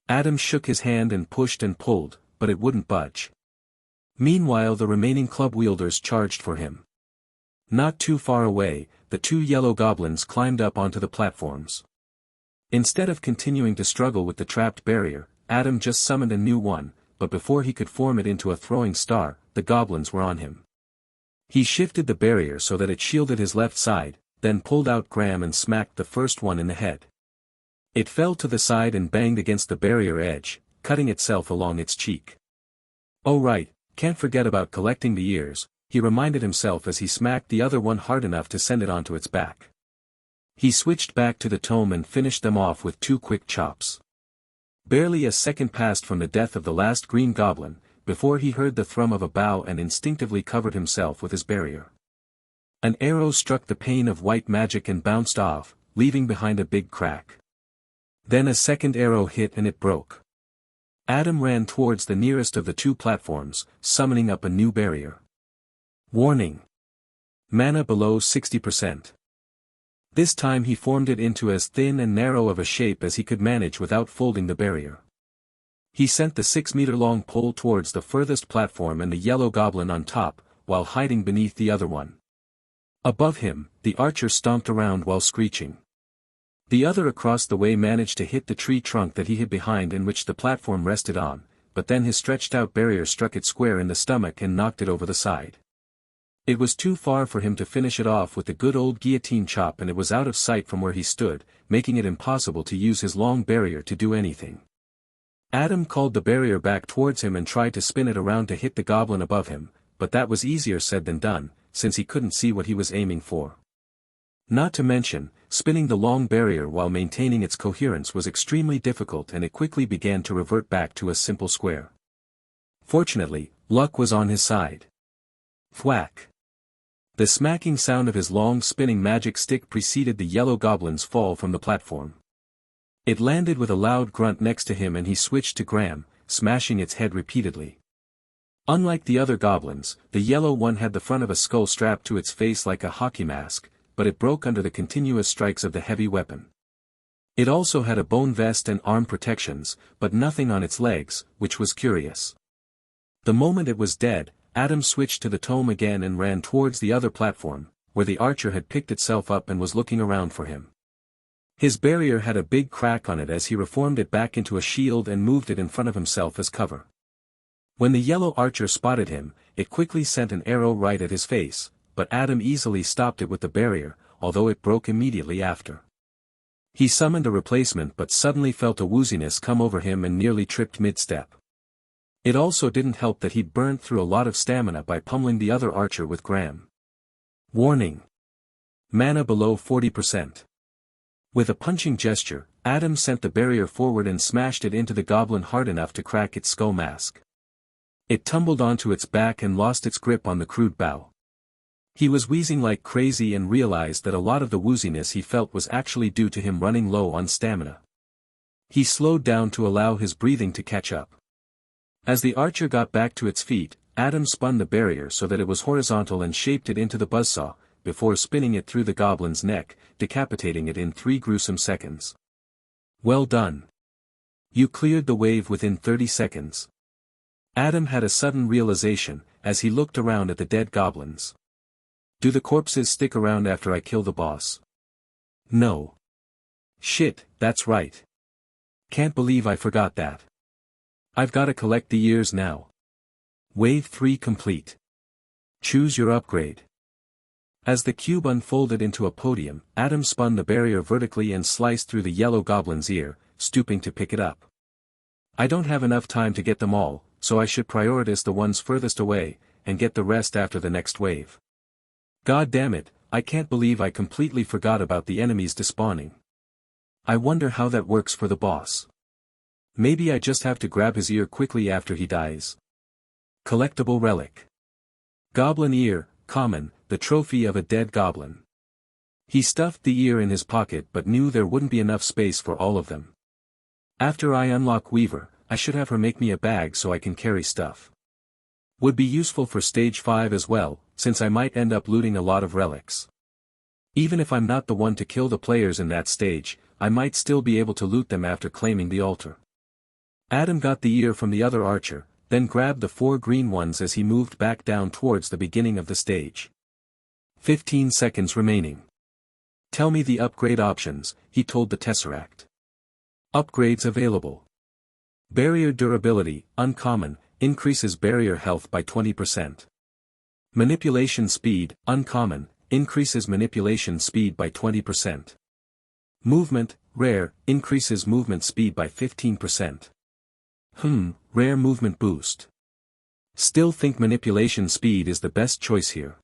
Adam shook his hand and pushed and pulled, but it wouldn't budge. Meanwhile the remaining club wielders charged for him. Not too far away, the 2 yellow goblins climbed up onto the platforms. Instead of continuing to struggle with the trapped barrier, Adam just summoned a new one, but before he could form it into a throwing star, the goblins were on him. He shifted the barrier so that it shielded his left side, then pulled out Graham and smacked the first one in the head. It fell to the side and banged against the barrier edge, cutting itself along its cheek. Oh right, can't forget about collecting the ears, he reminded himself as he smacked the other one hard enough to send it onto its back. He switched back to the tome and finished them off with 2 quick chops. Barely a second passed from the death of the last green goblin, before he heard the thrum of a bow and instinctively covered himself with his barrier. An arrow struck the pane of white magic and bounced off, leaving behind a big crack. Then a second arrow hit and it broke. Adam ran towards the nearest of the 2 platforms, summoning up a new barrier. Warning. Mana below 60%. This time he formed it into as thin and narrow of a shape as he could manage without folding the barrier. He sent the 6-meter-long pole towards the furthest platform and the yellow goblin on top, while hiding beneath the other one. Above him, the archer stomped around while screeching. The other across the way managed to hit the tree trunk that he hid behind and which the platform rested on, but then his stretched-out barrier struck it square in the stomach and knocked it over the side. It was too far for him to finish it off with the good old guillotine chop and it was out of sight from where he stood, making it impossible to use his long barrier to do anything. Adam called the barrier back towards him and tried to spin it around to hit the goblin above him, but that was easier said than done, since he couldn't see what he was aiming for. Not to mention, spinning the long barrier while maintaining its coherence was extremely difficult and it quickly began to revert back to a simple square. Fortunately, luck was on his side. Thwack. The smacking sound of his long spinning magic stick preceded the yellow goblin's fall from the platform. It landed with a loud grunt next to him and he switched to Graham, smashing its head repeatedly. Unlike the other goblins, the yellow one had the front of a skull strapped to its face like a hockey mask, but it broke under the continuous strikes of the heavy weapon. It also had a bone vest and arm protections, but nothing on its legs, which was curious. The moment it was dead, Adam switched to the tome again and ran towards the other platform, where the archer had picked itself up and was looking around for him. His barrier had a big crack on it as he reformed it back into a shield and moved it in front of himself as cover. When the yellow archer spotted him, it quickly sent an arrow right at his face, but Adam easily stopped it with the barrier, although it broke immediately after. He summoned a replacement but suddenly felt a wooziness come over him and nearly tripped mid-step. It also didn't help that he'd burned through a lot of stamina by pummeling the other archer with Graham. Warning. Mana below 40%. With a punching gesture, Adam sent the barrier forward and smashed it into the goblin hard enough to crack its skull mask. It tumbled onto its back and lost its grip on the crude bow. He was wheezing like crazy and realized that a lot of the wooziness he felt was actually due to him running low on stamina. He slowed down to allow his breathing to catch up. As the archer got back to its feet, Adam spun the barrier so that it was horizontal and shaped it into the buzzsaw, before spinning it through the goblin's neck, decapitating it in 3 gruesome seconds. Well done. You cleared the wave within 30 seconds. Adam had a sudden realization, as he looked around at the dead goblins. Do the corpses stick around after I kill the boss? No. Shit, that's right. Can't believe I forgot that. I've gotta collect the years now. Wave 3 complete. Choose your upgrade. As the cube unfolded into a podium, Adam spun the barrier vertically and sliced through the yellow goblin's ear, stooping to pick it up. I don't have enough time to get them all, so I should prioritize the ones furthest away, and get the rest after the next wave. God damn it, I can't believe I completely forgot about the enemies despawning. I wonder how that works for the boss. Maybe I just have to grab his ear quickly after he dies. Collectible relic. Goblin ear, common, the trophy of a dead goblin. He stuffed the ear in his pocket but knew there wouldn't be enough space for all of them. After I unlock Weaver, I should have her make me a bag so I can carry stuff. Would be useful for stage 5 as well, since I might end up looting a lot of relics. Even if I'm not the one to kill the players in that stage, I might still be able to loot them after claiming the altar. Adam got the ear from the other archer, then grabbed the 4 green ones as he moved back down towards the beginning of the stage. 15 seconds remaining. Tell me the upgrade options, he told the Tesseract. Upgrades available. Barrier durability, uncommon, increases barrier health by 20%. Manipulation speed, uncommon, increases manipulation speed by 20%. Movement, rare, increases movement speed by 15%. Rare movement boost. Still think manipulation speed is the best choice here.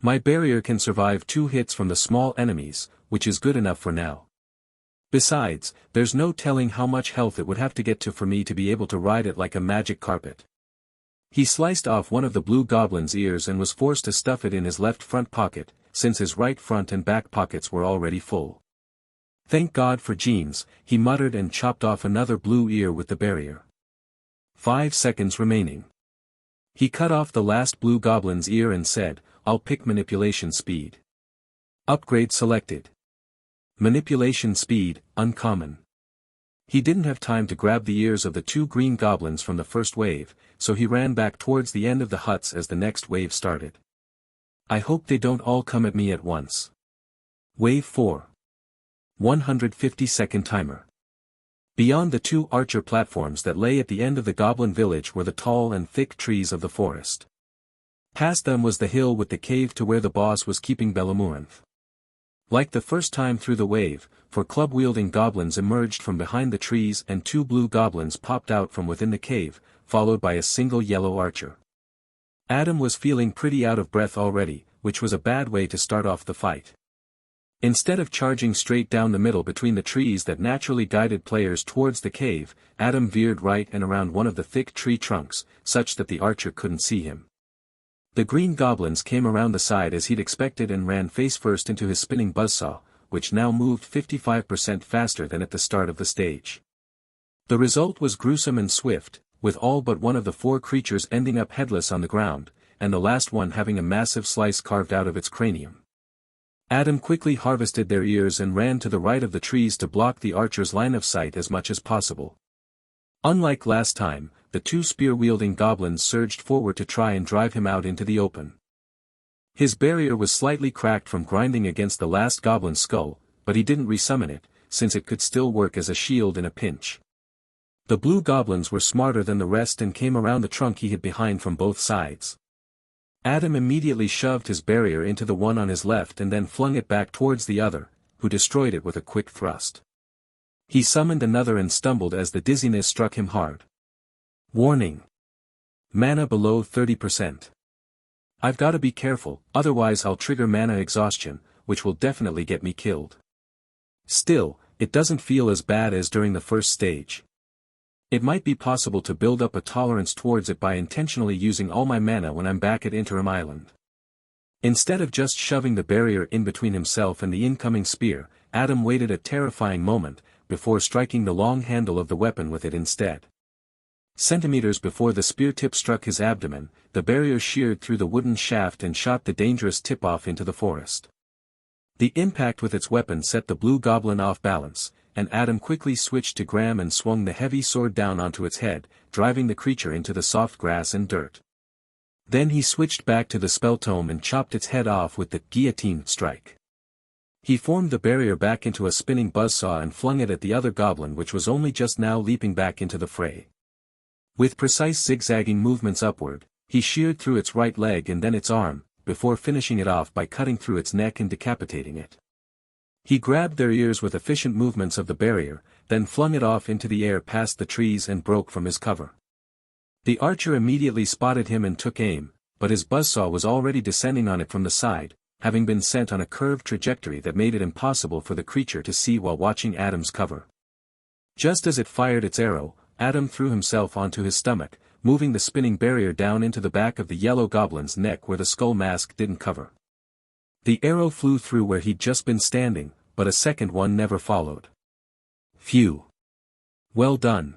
My barrier can survive 2 hits from the small enemies, which is good enough for now. Besides, there's no telling how much health it would have to get to for me to be able to ride it like a magic carpet. He sliced off one of the blue goblin's ears and was forced to stuff it in his left front pocket, since his right front and back pockets were already full. Thank God for genes, he muttered and chopped off another blue ear with the barrier. 5 seconds remaining. He cut off the last blue goblin's ear and said, I'll pick manipulation speed. Upgrade selected. Manipulation speed, uncommon. He didn't have time to grab the ears of the 2 green goblins from the first wave, so he ran back towards the end of the huts as the next wave started. I hope they don't all come at me at once. Wave 4. 150-second timer. Beyond the 2 archer platforms that lay at the end of the goblin village were the tall and thick trees of the forest. Past them was the hill with the cave to where the boss was keeping Bellamuranth. Like the first time through the wave, 4 club-wielding goblins emerged from behind the trees and 2 blue goblins popped out from within the cave, followed by a single yellow archer. Adam was feeling pretty out of breath already, which was a bad way to start off the fight. Instead of charging straight down the middle between the trees that naturally guided players towards the cave, Adam veered right and around one of the thick tree trunks, such that the archer couldn't see him. The green goblins came around the side as he'd expected and ran face first into his spinning buzzsaw, which now moved 55% faster than at the start of the stage. The result was gruesome and swift, with all but one of the 4 creatures ending up headless on the ground, and the last one having a massive slice carved out of its cranium. Adam quickly harvested their ears and ran to the right of the trees to block the archer's line of sight as much as possible. Unlike last time, the 2 spear-wielding goblins surged forward to try and drive him out into the open. His barrier was slightly cracked from grinding against the last goblin's skull, but he didn't resummon it, since it could still work as a shield in a pinch. The blue goblins were smarter than the rest and came around the trunk he hid behind from both sides. Adam immediately shoved his barrier into the one on his left and then flung it back towards the other, who destroyed it with a quick thrust. He summoned another and stumbled as the dizziness struck him hard. Warning. Mana below 30%. I've gotta be careful, otherwise I'll trigger mana exhaustion, which will definitely get me killed. Still, it doesn't feel as bad as during the first stage. It might be possible to build up a tolerance towards it by intentionally using all my mana when I'm back at Interim Island. Instead of just shoving the barrier in between himself and the incoming spear, Adam waited a terrifying moment, before striking the long handle of the weapon with it instead. Centimeters before the spear tip struck his abdomen, the barrier sheared through the wooden shaft and shot the dangerous tip off into the forest. The impact with its weapon set the blue goblin off balance, and Adam quickly switched to Graham and swung the heavy sword down onto its head, driving the creature into the soft grass and dirt. Then he switched back to the spell tome and chopped its head off with the guillotine strike. He formed the barrier back into a spinning buzzsaw and flung it at the other goblin, which was only just now leaping back into the fray. With precise zigzagging movements upward, he sheared through its right leg and then its arm, before finishing it off by cutting through its neck and decapitating it. He grabbed their ears with efficient movements of the barrier, then flung it off into the air past the trees and broke from his cover. The archer immediately spotted him and took aim, but his buzzsaw was already descending on it from the side, having been sent on a curved trajectory that made it impossible for the creature to see while watching Adam's cover. Just as it fired its arrow, Adam threw himself onto his stomach, moving the spinning barrier down into the back of the yellow goblin's neck where the skull mask didn't cover. The arrow flew through where he'd just been standing, but a second one never followed. Phew. Well done.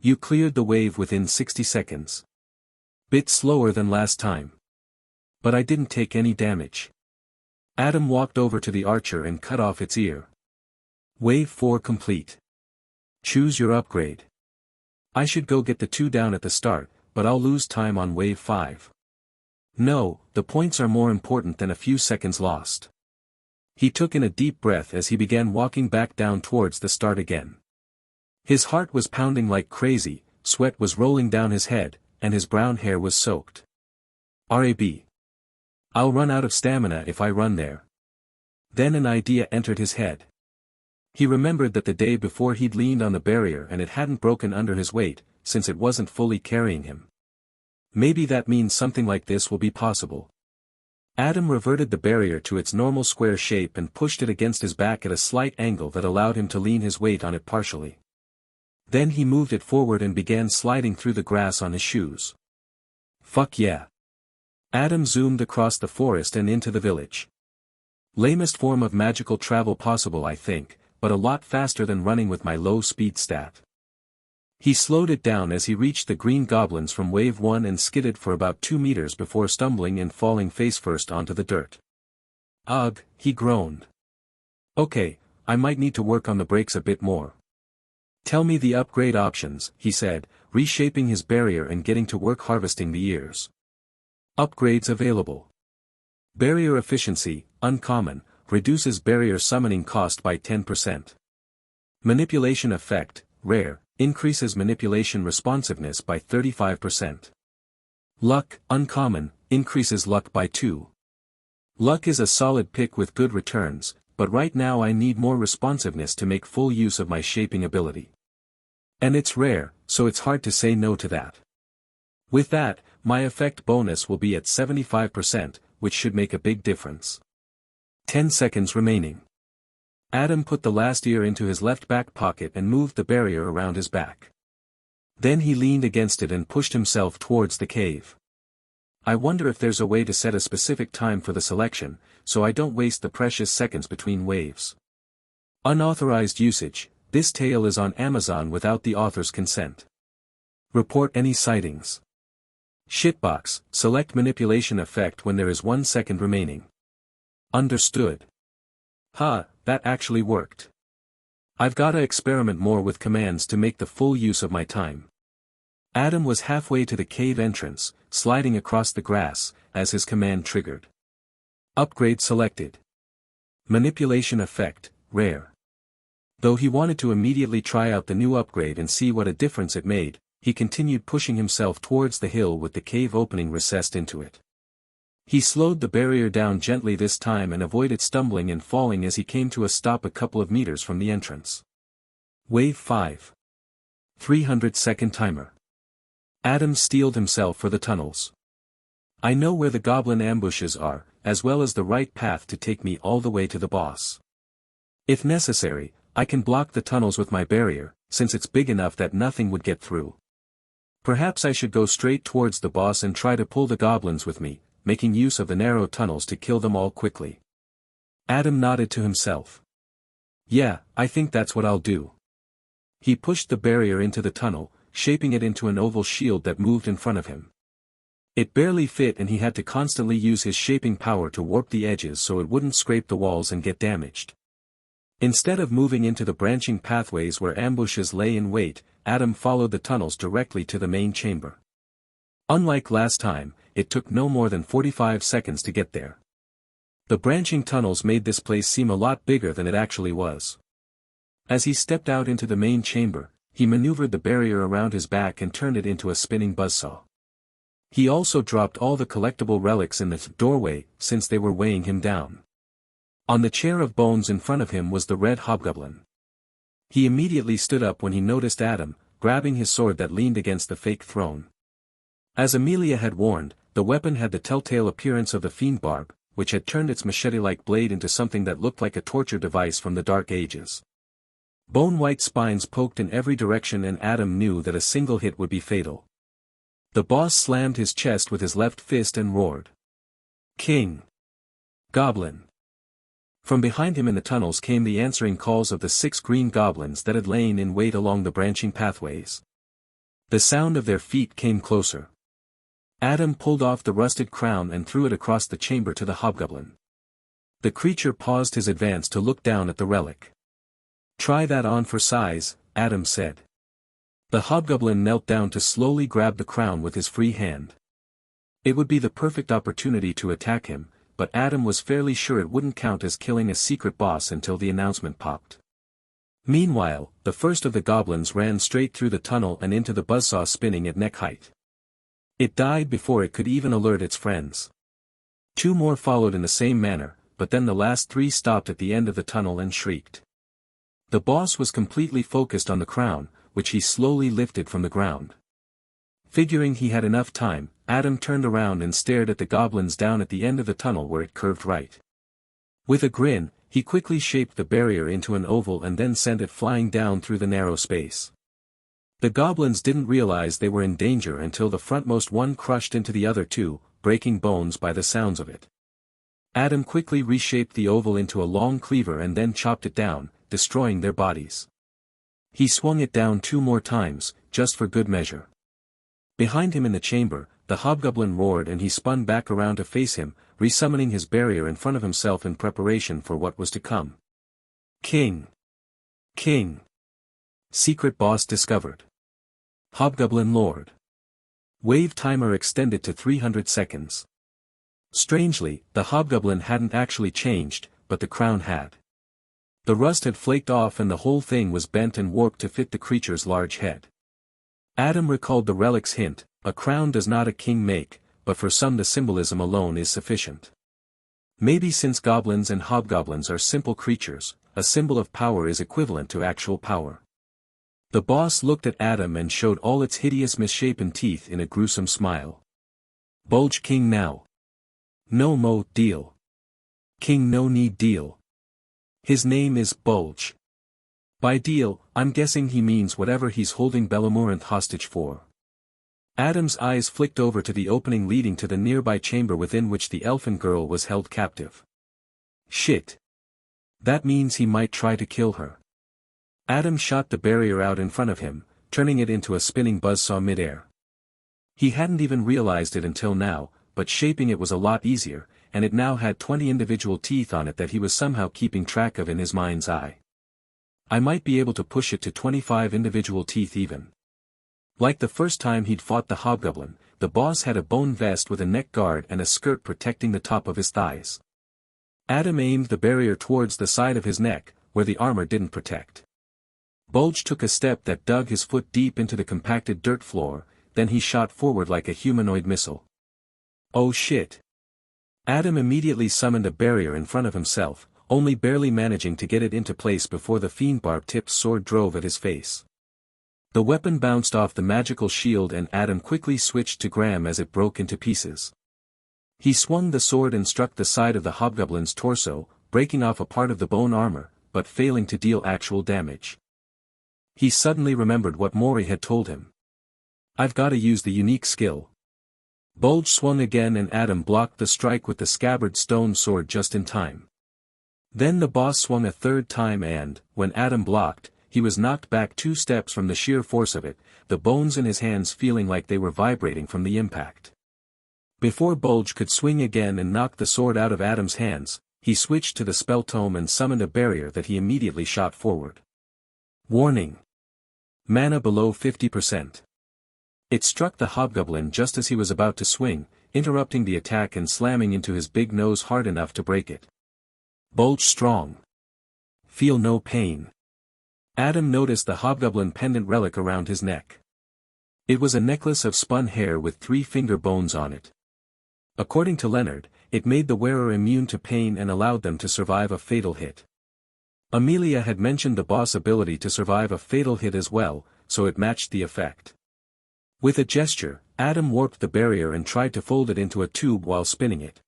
You cleared the wave within 60 seconds. Bit slower than last time. But I didn't take any damage. Adam walked over to the archer and cut off its ear. Wave 4 complete. Choose your upgrade. I should go get the 2 down at the start, but I'll lose time on wave 5. No, the points are more important than a few seconds lost. He took in a deep breath as he began walking back down towards the start again. His heart was pounding like crazy, sweat was rolling down his head, and his brown hair was soaked. Rab. I'll run out of stamina if I run there. Then an idea entered his head. He remembered that the day before he'd leaned on the barrier and it hadn't broken under his weight, since it wasn't fully carrying him. Maybe that means something like this will be possible. Adam reverted the barrier to its normal square shape and pushed it against his back at a slight angle that allowed him to lean his weight on it partially. Then he moved it forward and began sliding through the grass on his shoes. Fuck yeah. Adam zoomed across the forest and into the village. Lamest form of magical travel possible, I think, but a lot faster than running with my low speed stat. He slowed it down as he reached the green goblins from wave 1 and skidded for about 2 meters before stumbling and falling face first onto the dirt. Ugh, he groaned. Okay, I might need to work on the brakes a bit more. Tell me the upgrade options, he said, reshaping his barrier and getting to work harvesting the ears. Upgrades available. Barrier efficiency, uncommon, reduces barrier summoning cost by 10%. Manipulation effect, rare, increases manipulation responsiveness by 35%. Luck, uncommon, increases luck by 2. Luck is a solid pick with good returns, but right now I need more responsiveness to make full use of my shaping ability. And it's rare, so it's hard to say no to that. With that, my effect bonus will be at 75%, which should make a big difference. 10 seconds remaining. Adam put the last ear into his left back pocket and moved the barrier around his back. Then he leaned against it and pushed himself towards the cave. I wonder if there's a way to set a specific time for the selection, so I don't waste the precious seconds between waves. Unauthorized usage, this tale is on Amazon without the author's consent. Report any sightings. Shitbox, select manipulation effect when there is 1 second remaining. Understood. That actually worked. I've gotta experiment more with commands to make the full use of my time. Adam was halfway to the cave entrance, sliding across the grass, as his command triggered. Upgrade selected. Manipulation effect, rare. Though he wanted to immediately try out the new upgrade and see what a difference it made, he continued pushing himself towards the hill with the cave opening recessed into it. He slowed the barrier down gently this time and avoided stumbling and falling as he came to a stop a couple of meters from the entrance. Wave 5. 300-second timer. Adam steeled himself for the tunnels. I know where the goblin ambushes are, as well as the right path to take me all the way to the boss. If necessary, I can block the tunnels with my barrier, since it's big enough that nothing would get through. Perhaps I should go straight towards the boss and try to pull the goblins with me, making use of the narrow tunnels to kill them all quickly. Adam nodded to himself. Yeah, I think that's what I'll do. He pushed the barrier into the tunnel, shaping it into an oval shield that moved in front of him. It barely fit and he had to constantly use his shaping power to warp the edges so it wouldn't scrape the walls and get damaged. Instead of moving into the branching pathways where ambushes lay in wait, Adam followed the tunnels directly to the main chamber. Unlike last time, it took no more than 45 seconds to get there. The branching tunnels made this place seem a lot bigger than it actually was. As he stepped out into the main chamber, he maneuvered the barrier around his back and turned it into a spinning buzzsaw. He also dropped all the collectible relics in the doorway, since they were weighing him down. On the chair of bones in front of him was the red hobgoblin. He immediately stood up when he noticed Adam, grabbing his sword that leaned against the fake throne. As Amelia had warned, the weapon had the telltale appearance of the fiend barb, which had turned its machete-like blade into something that looked like a torture device from the Dark Ages. Bone-white spines poked in every direction and Adam knew that a single hit would be fatal. The boss slammed his chest with his left fist and roared. "King! Goblin!" From behind him in the tunnels came the answering calls of the 6 green goblins that had lain in wait along the branching pathways. The sound of their feet came closer. Adam pulled off the rusted crown and threw it across the chamber to the hobgoblin. The creature paused his advance to look down at the relic. "Try that on for size," Adam said. The hobgoblin knelt down to slowly grab the crown with his free hand. It would be the perfect opportunity to attack him, but Adam was fairly sure it wouldn't count as killing a secret boss until the announcement popped. Meanwhile, the first of the goblins ran straight through the tunnel and into the buzzsaw spinning at neck height. It died before it could even alert its friends. 2 more followed in the same manner, but then the last 3 stopped at the end of the tunnel and shrieked. The boss was completely focused on the crown, which he slowly lifted from the ground. Figuring he had enough time, Adam turned around and stared at the goblins down at the end of the tunnel where it curved right. With a grin, he quickly shaped the barrier into an oval and then sent it flying down through the narrow space. The goblins didn't realize they were in danger until the frontmost one crushed into the other 2, breaking bones by the sounds of it. Adam quickly reshaped the oval into a long cleaver and then chopped it down, destroying their bodies. He swung it down 2 more times, just for good measure. Behind him in the chamber, the hobgoblin roared and he spun back around to face him, resummoning his barrier in front of himself in preparation for what was to come. "King! King! Secret boss discovered. Hobgoblin Lord. Wave timer extended to 300 seconds. Strangely, the hobgoblin hadn't actually changed, but the crown had. The rust had flaked off and the whole thing was bent and warped to fit the creature's large head. Adam recalled the relic's hint, a crown does not a king make, but for some the symbolism alone is sufficient. Maybe since goblins and hobgoblins are simple creatures, a symbol of power is equivalent to actual power. The boss looked at Adam and showed all its hideous misshapen teeth in a gruesome smile. "Bulge king now. No mo deal. King no need deal. His name is Bulge. By deal, I'm guessing he means whatever he's holding Bellamorant hostage for." Adam's eyes flicked over to the opening leading to the nearby chamber within which the elfin girl was held captive. Shit. That means he might try to kill her. Adam shot the barrier out in front of him, turning it into a spinning buzzsaw midair. He hadn't even realized it until now, but shaping it was a lot easier, and it now had 20 individual teeth on it that he was somehow keeping track of in his mind's eye. I might be able to push it to 25 individual teeth even. Like the first time he'd fought the hobgoblin, the boss had a bone vest with a neck guard and a skirt protecting the top of his thighs. Adam aimed the barrier towards the side of his neck, where the armor didn't protect. Bulge took a step that dug his foot deep into the compacted dirt floor, then he shot forward like a humanoid missile. Oh shit. Adam immediately summoned a barrier in front of himself, only barely managing to get it into place before the fiend barb-tipped sword drove at his face. The weapon bounced off the magical shield and Adam quickly switched to Graham as it broke into pieces. He swung the sword and struck the side of the hobgoblin's torso, breaking off a part of the bone armor, but failing to deal actual damage. He suddenly remembered what Mori had told him. "I've got to use the unique skill." Bulge swung again and Adam blocked the strike with the scabbard stone sword just in time. Then the boss swung a 3rd time and, when Adam blocked, he was knocked back 2 steps from the sheer force of it, the bones in his hands feeling like they were vibrating from the impact. Before Bulge could swing again and knock the sword out of Adam's hands, he switched to the spell tome and summoned a barrier that he immediately shot forward. Warning. Mana below 50%. It struck the hobgoblin just as he was about to swing, interrupting the attack and slamming into his big nose hard enough to break it. Bulge strong. Feel no pain. Adam noticed the hobgoblin pendant relic around his neck. It was a necklace of spun hair with 3 finger bones on it. According to Leonard, it made the wearer immune to pain and allowed them to survive a fatal hit. Amelia had mentioned the boss' ability to survive a fatal hit as well, so it matched the effect. With a gesture, Adam warped the barrier and tried to fold it into a tube while spinning it.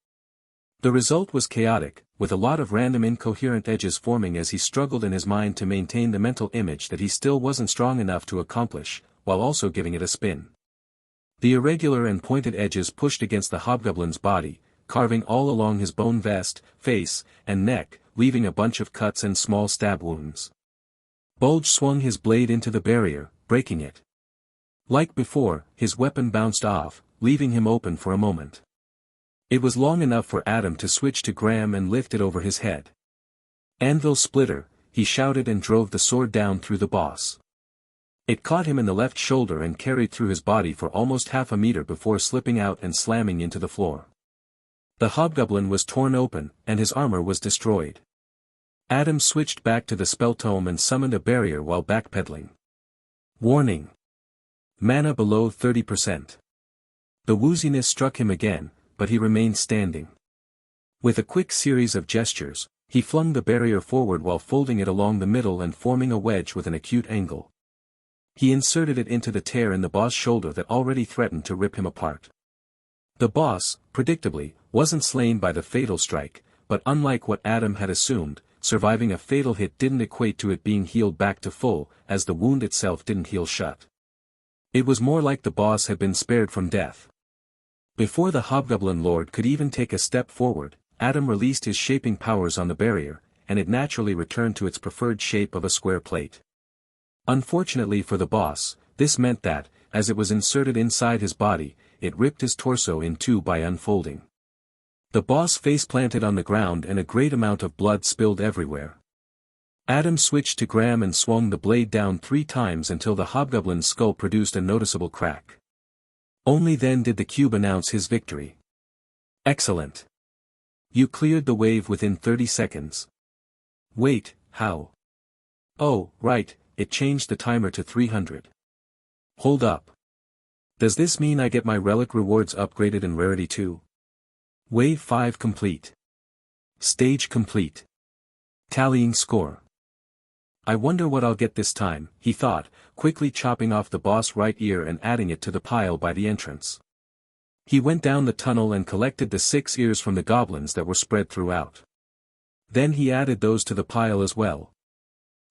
The result was chaotic, with a lot of random incoherent edges forming as he struggled in his mind to maintain the mental image that he still wasn't strong enough to accomplish, while also giving it a spin. The irregular and pointed edges pushed against the hobgoblin's body, carving all along his bone vest, face, and neck, leaving a bunch of cuts and small stab wounds. Bulge swung his blade into the barrier, breaking it. Like before, his weapon bounced off, leaving him open for a moment. It was long enough for Adam to switch to Graham and lift it over his head. Anvil splitter, he shouted and drove the sword down through the boss. It caught him in the left shoulder and carried through his body for almost half a meter before slipping out and slamming into the floor. The hobgoblin was torn open, and his armor was destroyed. Adam switched back to the spell tome and summoned a barrier while backpedaling. Warning. Mana below 30%. The wooziness struck him again, but he remained standing. With a quick series of gestures, he flung the barrier forward while folding it along the middle and forming a wedge with an acute angle. He inserted it into the tear in the boss' shoulder that already threatened to rip him apart. The boss, predictably, wasn't slain by the fatal strike, but unlike what Adam had assumed, surviving a fatal hit didn't equate to it being healed back to full, as the wound itself didn't heal shut. It was more like the boss had been spared from death. Before the Hobgoblin Lord could even take a step forward, Adam released his shaping powers on the barrier, and it naturally returned to its preferred shape of a square plate. Unfortunately for the boss, this meant that, as it was inserted inside his body, it ripped his torso in two by unfolding. The boss face planted on the ground and a great amount of blood spilled everywhere. Adam switched to Graham and swung the blade down 3 times until the hobgoblin's skull produced a noticeable crack. Only then did the cube announce his victory. Excellent. You cleared the wave within 30 seconds. Wait, how? Oh, right, it changed the timer to 300. Hold up. Does this mean I get my relic rewards upgraded in rarity too? Wave 5 complete. Stage complete. Tallying score. I wonder what I'll get this time, he thought, quickly chopping off the boss' right ear and adding it to the pile by the entrance. He went down the tunnel and collected the 6 ears from the goblins that were spread throughout. Then he added those to the pile as well.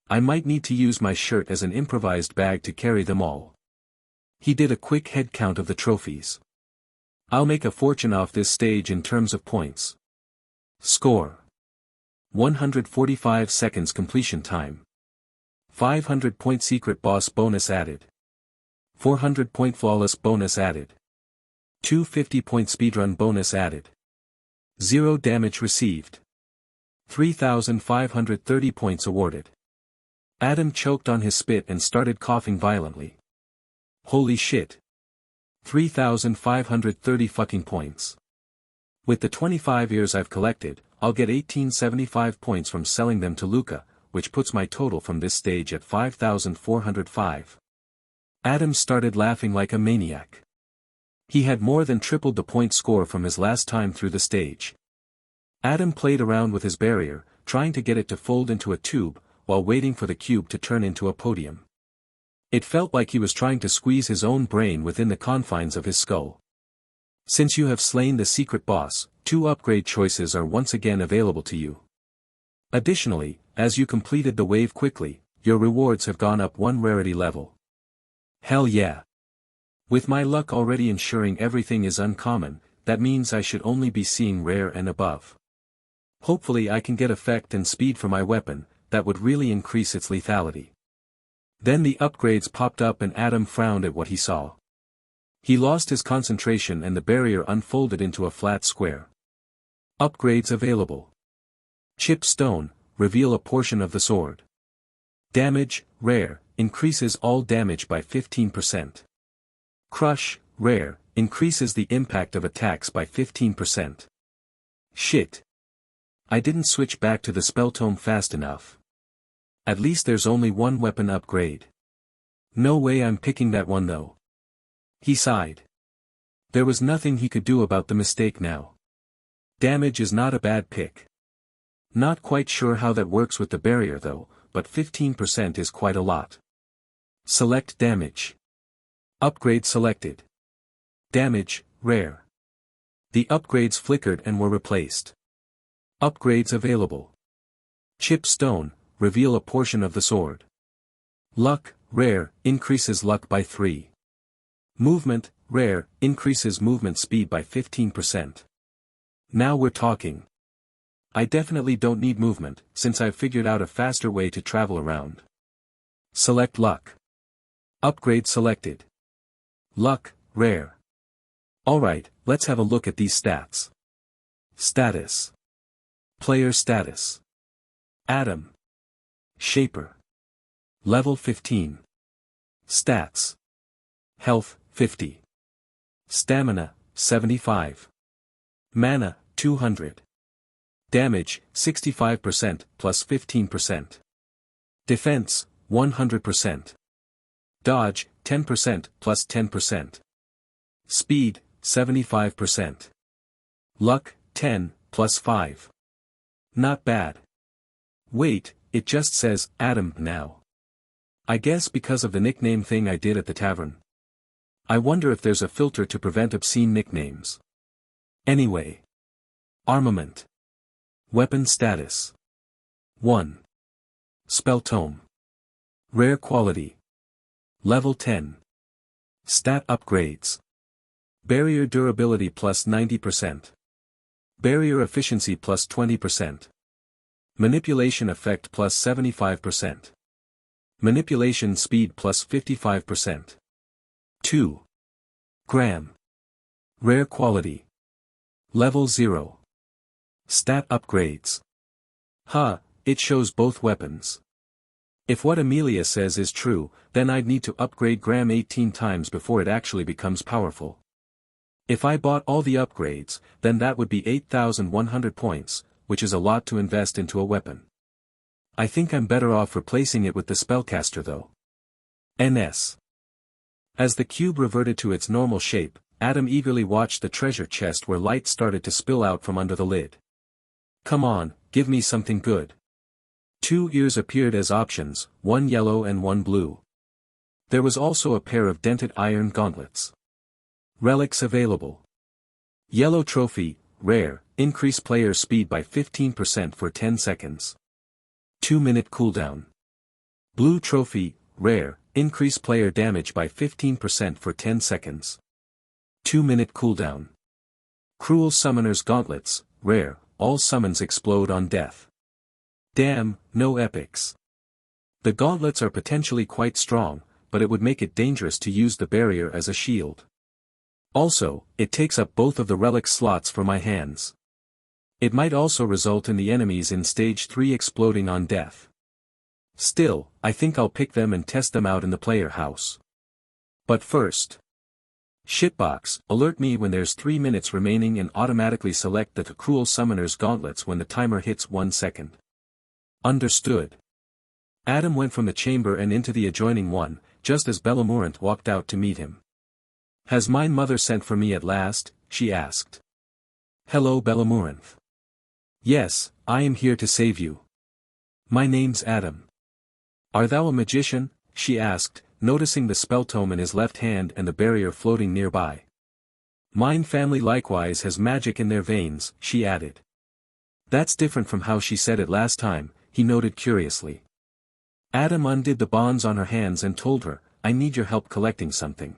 I might need to use my shirt as an improvised bag to carry them all. He did a quick head count of the trophies. I'll make a fortune off this stage in terms of points. Score. 145 seconds completion time. 500-point secret boss bonus added. 400-point flawless bonus added. 250-point speedrun bonus added. 0 damage received. 3,530 points awarded. Adam choked on his spit and started coughing violently. Holy shit. 3,530 fucking points. With the 25 ears I've collected, I'll get 1875 points from selling them to Luca, which puts my total from this stage at 5,405. Adam started laughing like a maniac. He had more than tripled the point score from his last time through the stage. Adam played around with his barrier, trying to get it to fold into a tube, while waiting for the cube to turn into a podium. It felt like he was trying to squeeze his own brain within the confines of his skull. Since you have slain the secret boss, 2 upgrade choices are once again available to you. Additionally, as you completed the wave quickly, your rewards have gone up 1 rarity level. Hell yeah. With my luck already ensuring everything is uncommon, that means I should only be seeing rare and above. Hopefully I can get effect and speed for my weapon, that would really increase its lethality. Then the upgrades popped up and Adam frowned at what he saw. He lost his concentration and the barrier unfolded into a flat square. Upgrades available. Chip stone, reveal a portion of the sword. Damage, rare, increases all damage by 15%. Crush, rare, increases the impact of attacks by 15%. Shit. I didn't switch back to the spell tome fast enough. At least there's only one weapon upgrade. No way I'm picking that one though. He sighed. There was nothing he could do about the mistake now. Damage is not a bad pick. Not quite sure how that works with the barrier though, but 15% is quite a lot. Select damage. Upgrade selected. Damage, rare. The upgrades flickered and were replaced. Upgrades available. Chip stone, reveal a portion of the sword. Luck, rare, increases luck by 3. Movement, rare, increases movement speed by 15%. Now we're talking. I definitely don't need movement, since I've figured out a faster way to travel around. Select luck. Upgrade selected. Luck, rare. Alright, let's have a look at these stats. Status. Player status. Adam. Shaper. Level 15. Stats. Health, 50. Stamina, 75. Mana, 200. Damage, 65% plus 15%. Defense, 100%. Dodge, 10% plus 10%. Speed, 75%. Luck, 10, plus 5. Not bad. Wait, it just says, Adam, now. I guess because of the nickname thing I did at the tavern. I wonder if there's a filter to prevent obscene nicknames. Anyway. Armament. Weapon status. 1. Spell tome. Rare quality. Level 10. Stat upgrades. Barrier durability plus 90%. Barrier efficiency plus 20%. Manipulation effect plus 75%. Manipulation speed plus 55%. 2. Gram. Rare quality. Level 0. Stat upgrades. It shows both weapons. If what Amelia says is true, then I'd need to upgrade Gram 18 times before it actually becomes powerful. If I bought all the upgrades, then that would be 8,100 points, which is a lot to invest into a weapon. I think I'm better off replacing it with the spellcaster though. NS. As the cube reverted to its normal shape, Adam eagerly watched the treasure chest where light started to spill out from under the lid. Come on, give me something good. 2 ears appeared as options, one yellow and one blue. There was also a pair of dented iron gauntlets. Relics available. Yellow trophy, rare, increase player speed by 15% for 10 seconds. 2-minute cooldown. Blue trophy, rare, increase player damage by 15% for 10 seconds. 2-minute cooldown. Cruel Summoner's Gauntlets, rare, all summons explode on death. Damn, no epics. The gauntlets are potentially quite strong, but it would make it dangerous to use the barrier as a shield. Also, it takes up both of the relic slots for my hands. It might also result in the enemies in stage 3 exploding on death. Still, I think I'll pick them and test them out in the player house. But first. Shitbox, alert me when there's 3 minutes remaining and automatically select the Cruel Summoner's Gauntlets when the timer hits 1 second. Understood. Adam went from the chamber and into the adjoining one, just as Bellamorant walked out to meet him. Has my mother sent for me at last? She asked. Hello Bellamorant. Yes, I am here to save you. My name's Adam. Are thou a magician? She asked, noticing the spell tome in his left hand and the barrier floating nearby. Mine family likewise has magic in their veins, she added. That's different from how she said it last time, he noted curiously. Adam undid the bonds on her hands and told her, I need your help collecting something.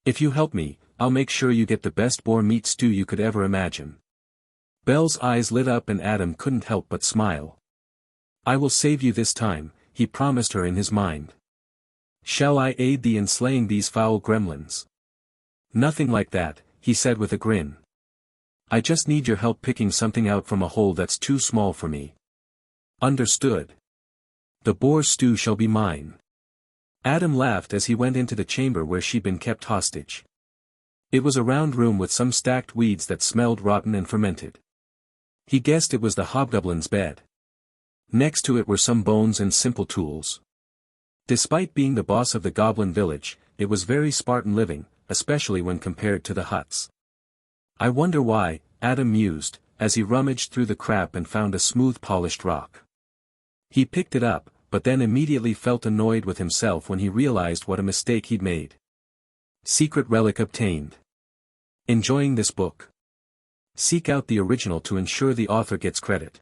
If you help me, I'll make sure you get the best boar meat stew you could ever imagine. Belle's eyes lit up and Adam couldn't help but smile. I will save you this time, he promised her in his mind. Shall I aid thee in slaying these foul gremlins? Nothing like that, he said with a grin. I just need your help picking something out from a hole that's too small for me. Understood. The boar stew shall be mine. Adam laughed as he went into the chamber where she'd been kept hostage. It was a round room with some stacked weeds that smelled rotten and fermented. He guessed it was the hobgoblin's bed. Next to it were some bones and simple tools. Despite being the boss of the goblin village, it was very Spartan living, especially when compared to the huts. I wonder why, Adam mused, as he rummaged through the crap and found a smooth polished rock. He picked it up, but then immediately felt annoyed with himself when he realized what a mistake he'd made. Secret relic obtained. Enjoying this book? Seek out the original to ensure the author gets credit.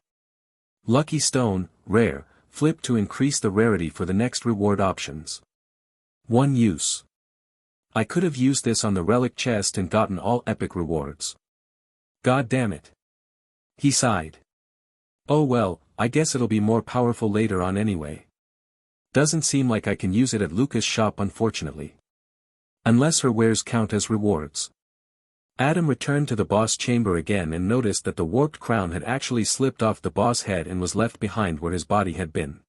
Lucky stone, rare, flip to increase the rarity for the next reward options. One use. I could have used this on the relic chest and gotten all epic rewards. God damn it. He sighed. Oh well, I guess it'll be more powerful later on anyway. Doesn't seem like I can use it at Luca's shop unfortunately. Unless her wares count as rewards. Adam returned to the boss chamber again and noticed that the warped crown had actually slipped off the boss head and was left behind where his body had been.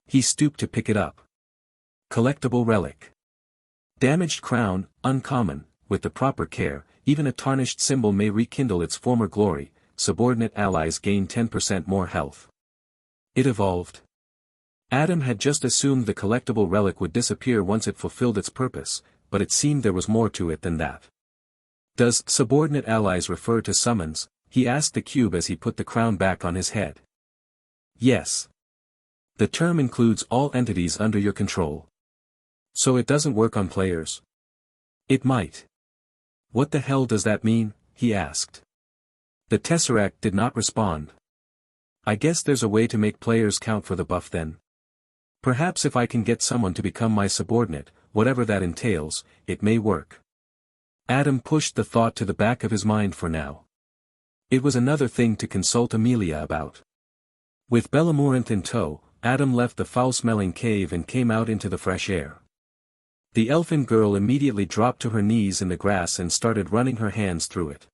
He stooped to pick it up. Collectible relic. Damaged crown, uncommon, with the proper care, even a tarnished symbol may rekindle its former glory, subordinate allies gain 10% more health. It evolved. Adam had just assumed the collectible relic would disappear once it fulfilled its purpose, but it seemed there was more to it than that. Does subordinate allies refer to summons? He asked the cube as he put the crown back on his head. Yes. The term includes all entities under your control. So it doesn't work on players? It might. What the hell does that mean? He asked. The Tesseract did not respond. I guess there's a way to make players count for the buff then. Perhaps if I can get someone to become my subordinate, whatever that entails, it may work. Adam pushed the thought to the back of his mind for now. It was another thing to consult Amelia about. With Bellamorant in tow, Adam left the foul-smelling cave and came out into the fresh air. The elfin girl immediately dropped to her knees in the grass and started running her hands through it.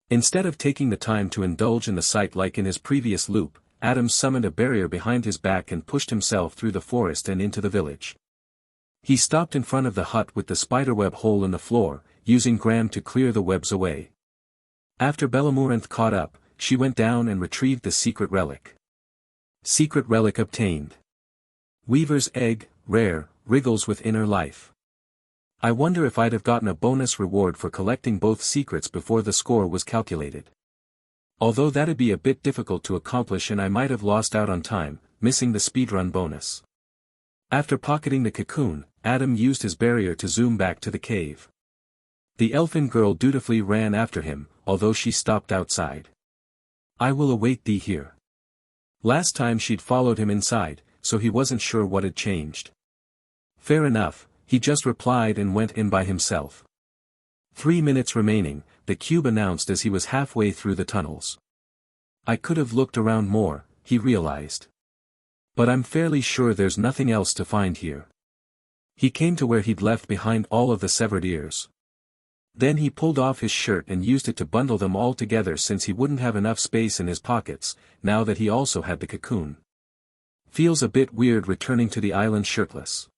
Instead of taking the time to indulge in the sight like in his previous loop, Adam summoned a barrier behind his back and pushed himself through the forest and into the village. He stopped in front of the hut with the spiderweb hole in the floor, using Graham to clear the webs away. After Bellamorant caught up, she went down and retrieved the secret relic. Secret relic obtained. Weaver's egg, rare, wriggles with inner life. I wonder if I'd have gotten a bonus reward for collecting both secrets before the score was calculated. Although that'd be a bit difficult to accomplish and I might have lost out on time, missing the speedrun bonus. After pocketing the cocoon, Adam used his barrier to zoom back to the cave. The elfin girl dutifully ran after him, although she stopped outside. I will await thee here. Last time she'd followed him inside, so he wasn't sure what had changed. Fair enough, he just replied and went in by himself. 3 minutes remaining, the cube announced as he was halfway through the tunnels. I could have looked around more, he realized. But I'm fairly sure there's nothing else to find here. He came to where he'd left behind all of the severed ears. Then he pulled off his shirt and used it to bundle them all together since he wouldn't have enough space in his pockets, now that he also had the cocoon. Feels a bit weird returning to the island shirtless.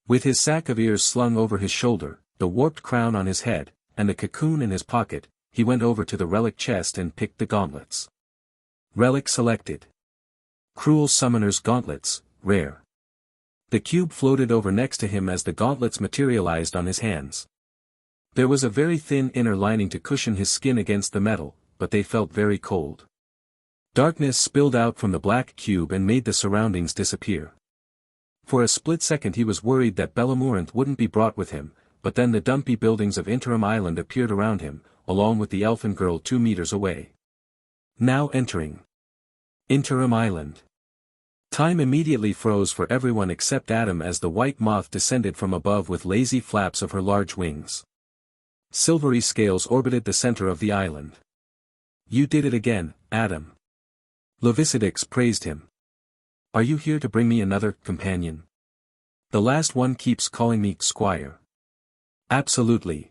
With his sack of ears slung over his shoulder, the warped crown on his head, and the cocoon in his pocket, he went over to the relic chest and picked the gauntlets. Relic selected. Cruel Summoner's Gauntlets, rare. The cube floated over next to him as the gauntlets materialized on his hands. There was a very thin inner lining to cushion his skin against the metal, but they felt very cold. Darkness spilled out from the black cube and made the surroundings disappear. For a split second he was worried that Bellamorant wouldn't be brought with him, but then the dumpy buildings of Interim Island appeared around him, along with the elfin girl 2 meters away. Now entering Interim Island. Time immediately froze for everyone except Adam as the white moth descended from above with lazy flaps of her large wings. Silvery scales orbited the center of the island. You did it again, Adam. Levicidix praised him. Are you here to bring me another companion? The last one keeps calling me Squire. Absolutely.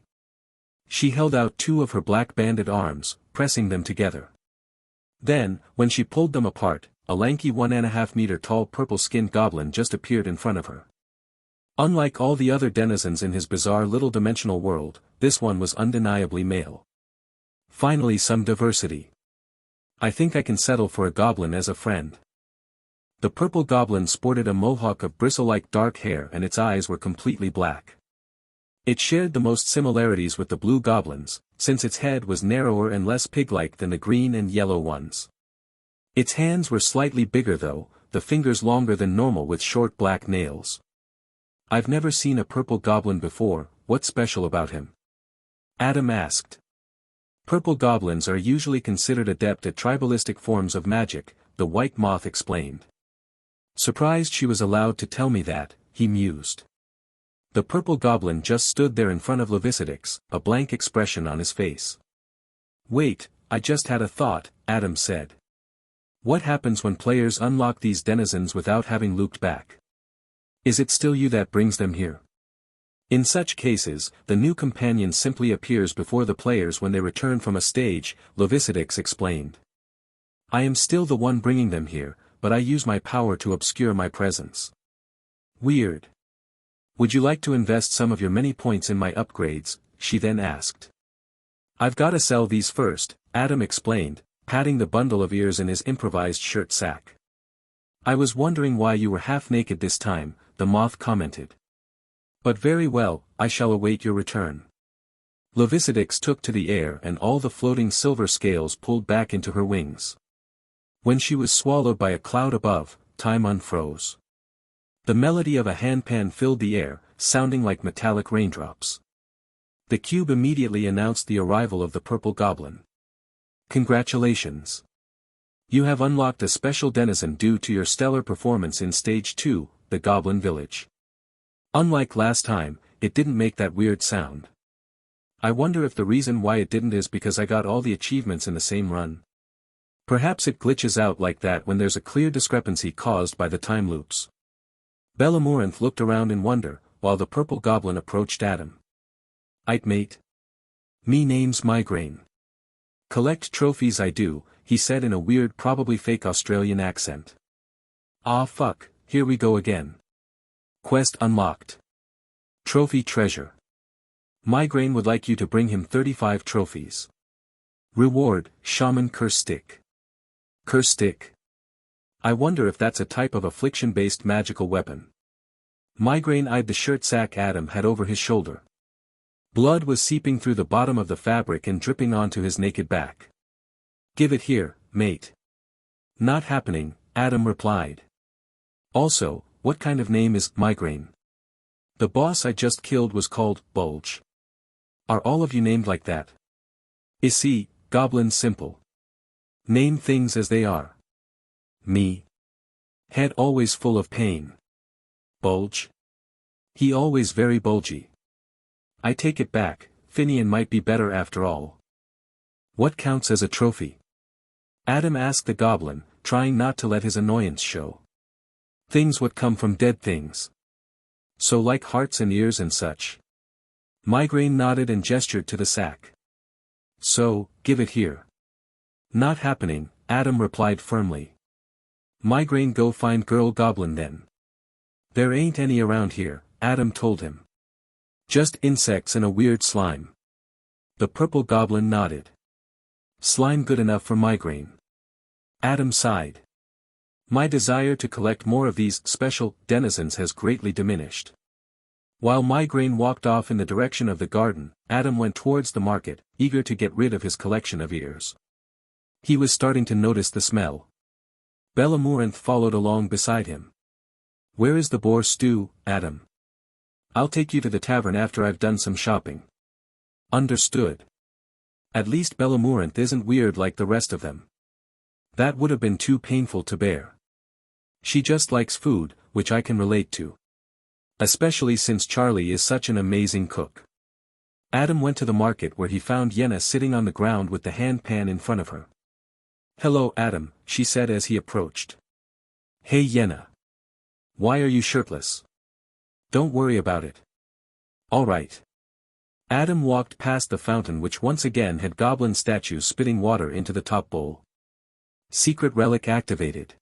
She held out two of her black-banded arms, pressing them together. Then, when she pulled them apart, a lanky 1.5-meter-tall purple-skinned goblin just appeared in front of her. Unlike all the other denizens in his bizarre little dimensional world, this one was undeniably male. Finally some diversity. I think I can settle for a goblin as a friend. The purple goblin sported a mohawk of bristle-like dark hair and its eyes were completely black. It shared the most similarities with the blue goblins, since its head was narrower and less pig-like than the green and yellow ones. Its hands were slightly bigger though, the fingers longer than normal with short black nails. I've never seen a purple goblin before, what's special about him? Adam asked. Purple goblins are usually considered adept at tribalistic forms of magic, the white moth explained. Surprised she was allowed to tell me that, he mused. The purple goblin just stood there in front of Levicidix, a blank expression on his face. Wait, I just had a thought, Adam said. What happens when players unlock these denizens without having looped back? Is it still you that brings them here? In such cases, the new companion simply appears before the players when they return from a stage, Levicidix explained. I am still the one bringing them here, but I use my power to obscure my presence. Weird. Would you like to invest some of your many points in my upgrades? She then asked. I've gotta sell these first, Adam explained, patting the bundle of ears in his improvised shirt sack. I was wondering why you were half naked this time, the moth commented. But very well, I shall await your return. Levicidix took to the air and all the floating silver scales pulled back into her wings. When she was swallowed by a cloud above, time unfroze. The melody of a handpan filled the air, sounding like metallic raindrops. The cube immediately announced the arrival of the purple goblin. Congratulations. You have unlocked a special denizen due to your stellar performance in Stage 2, the Goblin Village. Unlike last time, it didn't make that weird sound. I wonder if the reason why it didn't is because I got all the achievements in the same run. Perhaps it glitches out like that when there's a clear discrepancy caused by the time loops. Bellamorinth looked around in wonder, while the purple goblin approached Adam. Aight mate. Me name's Migraine. Collect trophies I do, he said in a weird probably fake Australian accent. Ah fuck, here we go again. Quest unlocked. Trophy treasure. Migraine would like you to bring him 35 trophies. Reward, Shaman Curse Stick. Curse Stick. I wonder if that's a type of affliction-based magical weapon. Migraine eyed the shirt sack Adam had over his shoulder. Blood was seeping through the bottom of the fabric and dripping onto his naked back. Give it here, mate. Not happening, Adam replied. Also, what kind of name is Migraine? The boss I just killed was called Bulge. Are all of you named like that? Is he, Goblin simple? Name things as they are. Me. Head always full of pain. Bulge. He always very bulgy. I take it back, Finian might be better after all. What counts as a trophy? Adam asked the goblin, trying not to let his annoyance show. Things what come from dead things. So like hearts and ears and such. Migraine nodded and gestured to the sack. So, give it here. Not happening, Adam replied firmly. Migraine go find girl goblin then. There ain't any around here, Adam told him. Just insects and a weird slime. The purple goblin nodded. Slime good enough for Migraine. Adam sighed. My desire to collect more of these special denizens has greatly diminished. While Migraine walked off in the direction of the garden, Adam went towards the market, eager to get rid of his collection of ears. He was starting to notice the smell. Bellamorinth followed along beside him. Where is the boar stew, Adam? I'll take you to the tavern after I've done some shopping. Understood. At least Bellamorinth isn't weird like the rest of them. That would have been too painful to bear. She just likes food, which I can relate to. Especially since Charlie is such an amazing cook. Adam went to the market where he found Yenna sitting on the ground with the handpan in front of her. Hello Adam, she said as he approached. Hey Yenna. Why are you shirtless? Don't worry about it. Alright. Adam walked past the fountain which once again had goblin statues spitting water into the top bowl. Secret relic activated.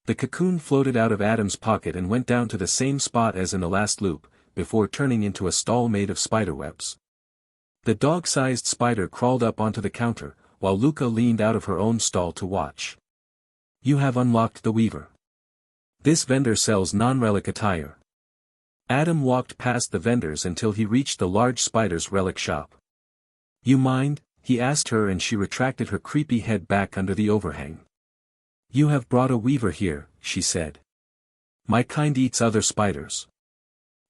The cocoon floated out of Adam's pocket and went down to the same spot as in the last loop, before turning into a stall made of spiderwebs. The dog-sized spider crawled up onto the counter, while Luca leaned out of her own stall to watch. You have unlocked the weaver. This vendor sells non-relic attire. Adam walked past the vendors until he reached the large spider's relic shop. You mind? He asked her, and she retracted her creepy head back under the overhang. You have brought a weaver here, she said. My kind eats other spiders.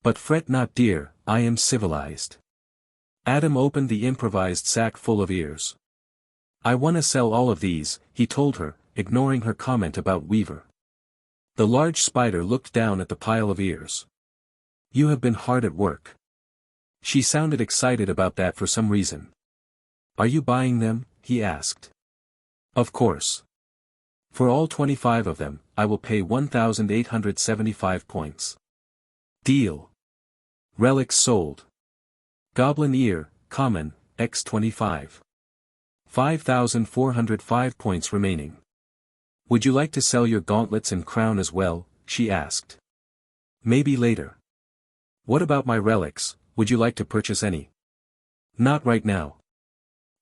But fret not, dear, I am civilized. Adam opened the improvised sack full of ears. I wanna sell all of these, he told her, ignoring her comment about weaver. The large spider looked down at the pile of ears. You have been hard at work. She sounded excited about that for some reason. Are you buying them? He asked. Of course. For all 25 of them, I will pay 1,875 points. Deal. Relics sold. Goblin ear, common, x25. 5,405 points remaining. Would you like to sell your gauntlets and crown as well? She asked. Maybe later. What about my relics, would you like to purchase any? Not right now.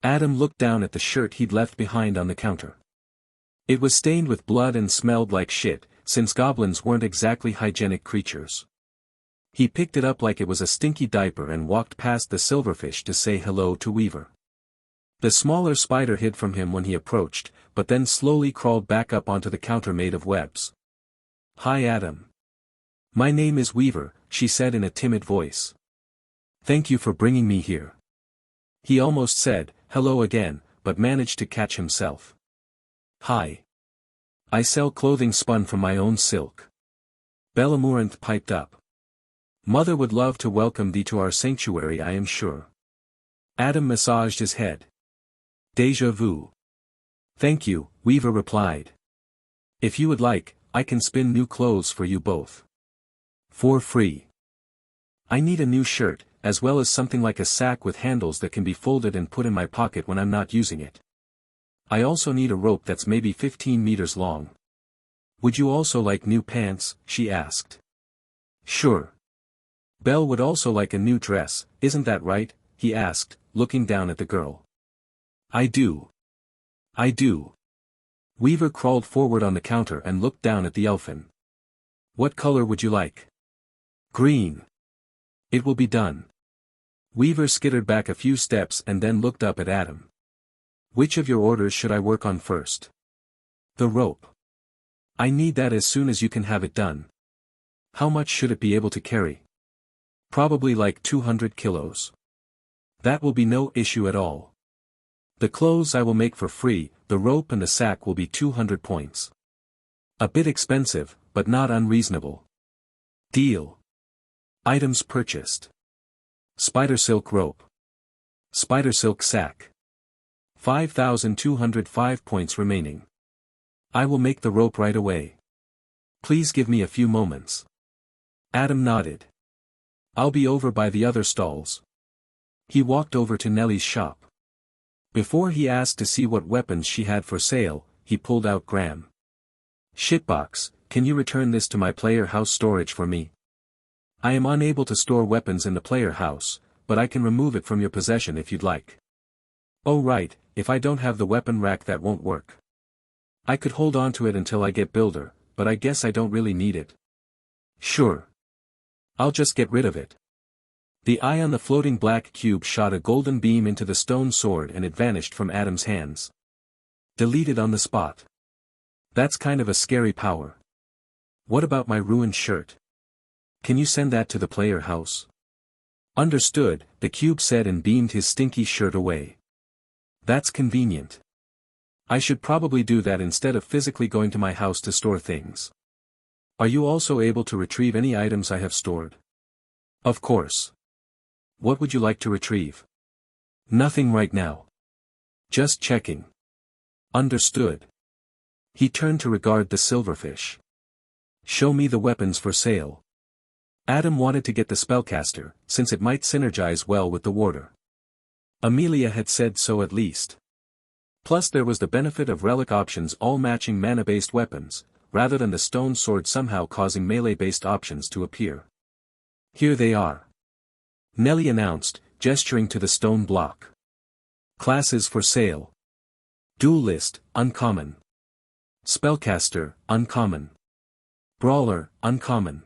Adam looked down at the shirt he'd left behind on the counter. It was stained with blood and smelled like shit, since goblins weren't exactly hygienic creatures. He picked it up like it was a stinky diaper and walked past the silverfish to say hello to Weaver. The smaller spider hid from him when he approached, but then slowly crawled back up onto the counter made of webs. Hi Adam. My name is Weaver, she said in a timid voice. Thank you for bringing me here. He almost said, hello again, but managed to catch himself. Hi. I sell clothing spun from my own silk. Bellamoranth piped up. Mother would love to welcome thee to our sanctuary, I am sure. Adam massaged his head. Deja vu. Thank you, Weaver replied. If you would like, I can spin new clothes for you both. For free. I need a new shirt, as well as something like a sack with handles that can be folded and put in my pocket when I'm not using it. I also need a rope that's maybe 15 meters long. Would you also like new pants? She asked. Sure. Belle would also like a new dress, isn't that right? He asked, looking down at the girl. I do. I do. Weaver crawled forward on the counter and looked down at the elfin. What color would you like? Green. It will be done. Weaver skittered back a few steps and then looked up at Adam. Which of your orders should I work on first? The rope. I need that as soon as you can have it done. How much should it be able to carry? Probably like 200 kilos. That will be no issue at all. The clothes I will make for free, the rope and the sack will be 200 points. A bit expensive, but not unreasonable. Deal. Items purchased. Spider silk rope. Spider silk sack. 5,205 points remaining. I will make the rope right away. Please give me a few moments. Adam nodded. I'll be over by the other stalls. He walked over to Nellie's shop. Before he asked to see what weapons she had for sale, he pulled out Graham. Shitbox, can you return this to my player house storage for me? I am unable to store weapons in the player house, but I can remove it from your possession if you'd like. Oh right, if I don't have the weapon rack that won't work. I could hold on to it until I get builder, but I guess I don't really need it. Sure. I'll just get rid of it. The eye on the floating black cube shot a golden beam into the stone sword and it vanished from Adam's hands. Deleted on the spot. That's kind of a scary power. What about my ruined shirt? Can you send that to the player house? Understood, the cube said and beamed his stinky shirt away. That's convenient. I should probably do that instead of physically going to my house to store things. Are you also able to retrieve any items I have stored? Of course. What would you like to retrieve? Nothing right now. Just checking. Understood. He turned to regard the silverfish. Show me the weapons for sale. Adam wanted to get the spellcaster, since it might synergize well with the warder. Amelia had said so at least. Plus there was the benefit of relic options all matching mana-based weapons, rather than the stone sword somehow causing melee-based options to appear. Here they are. Nellie announced, gesturing to the stone block. Classes for sale. Duelist, uncommon. Spellcaster, uncommon. Brawler, uncommon.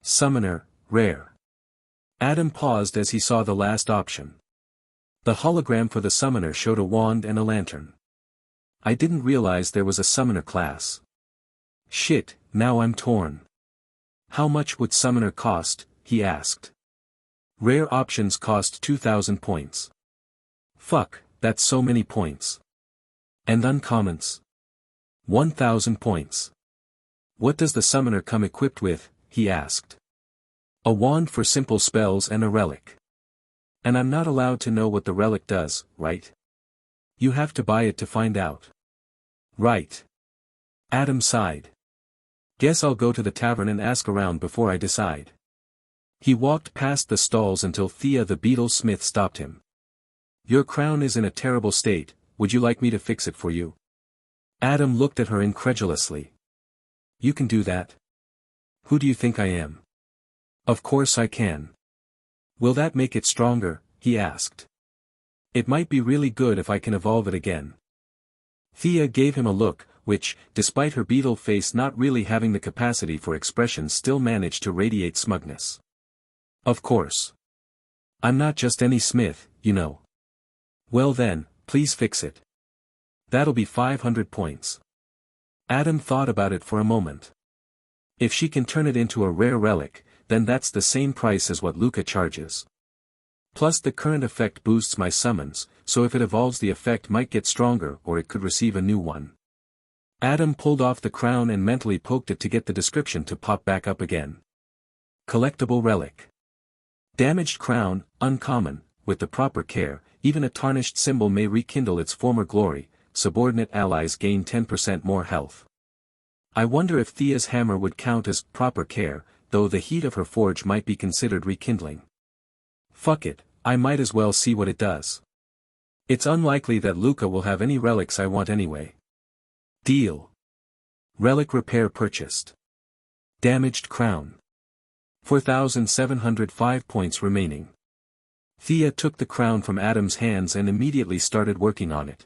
Summoner, rare. Adam paused as he saw the last option. The hologram for the summoner showed a wand and a lantern. I didn't realize there was a summoner class. Shit, now I'm torn. How much would summoner cost, he asked. Rare options cost 2,000 points. Fuck, that's so many points. And uncommons? 1,000 points. What does the summoner come equipped with, he asked. A wand for simple spells and a relic. And I'm not allowed to know what the relic does, right? You have to buy it to find out. Right. Adam sighed. Guess I'll go to the tavern and ask around before I decide. He walked past the stalls until Thea the beetle smith stopped him. Your crown is in a terrible state, would you like me to fix it for you? Adam looked at her incredulously. You can do that? Who do you think I am? Of course I can. Will that make it stronger, he asked. It might be really good if I can evolve it again. Thea gave him a look, which, despite her beetle face not really having the capacity for expression, still managed to radiate smugness. Of course. I'm not just any smith, you know. Well then, please fix it. That'll be 500 points. Adam thought about it for a moment. If she can turn it into a rare relic, then that's the same price as what Luca charges. Plus the current effect boosts my summons, so if it evolves the effect might get stronger or it could receive a new one. Adam pulled off the crown and mentally poked it to get the description to pop back up again. Collectible relic. Damaged crown, uncommon, with the proper care, even a tarnished symbol may rekindle its former glory, subordinate allies gain 10% more health. I wonder if Thea's hammer would count as proper care, though the heat of her forge might be considered rekindling. Fuck it, I might as well see what it does. It's unlikely that Luca will have any relics I want anyway. Deal. Relic repair purchased. Damaged crown. 4,705 points remaining. Thea took the crown from Adam's hands and immediately started working on it.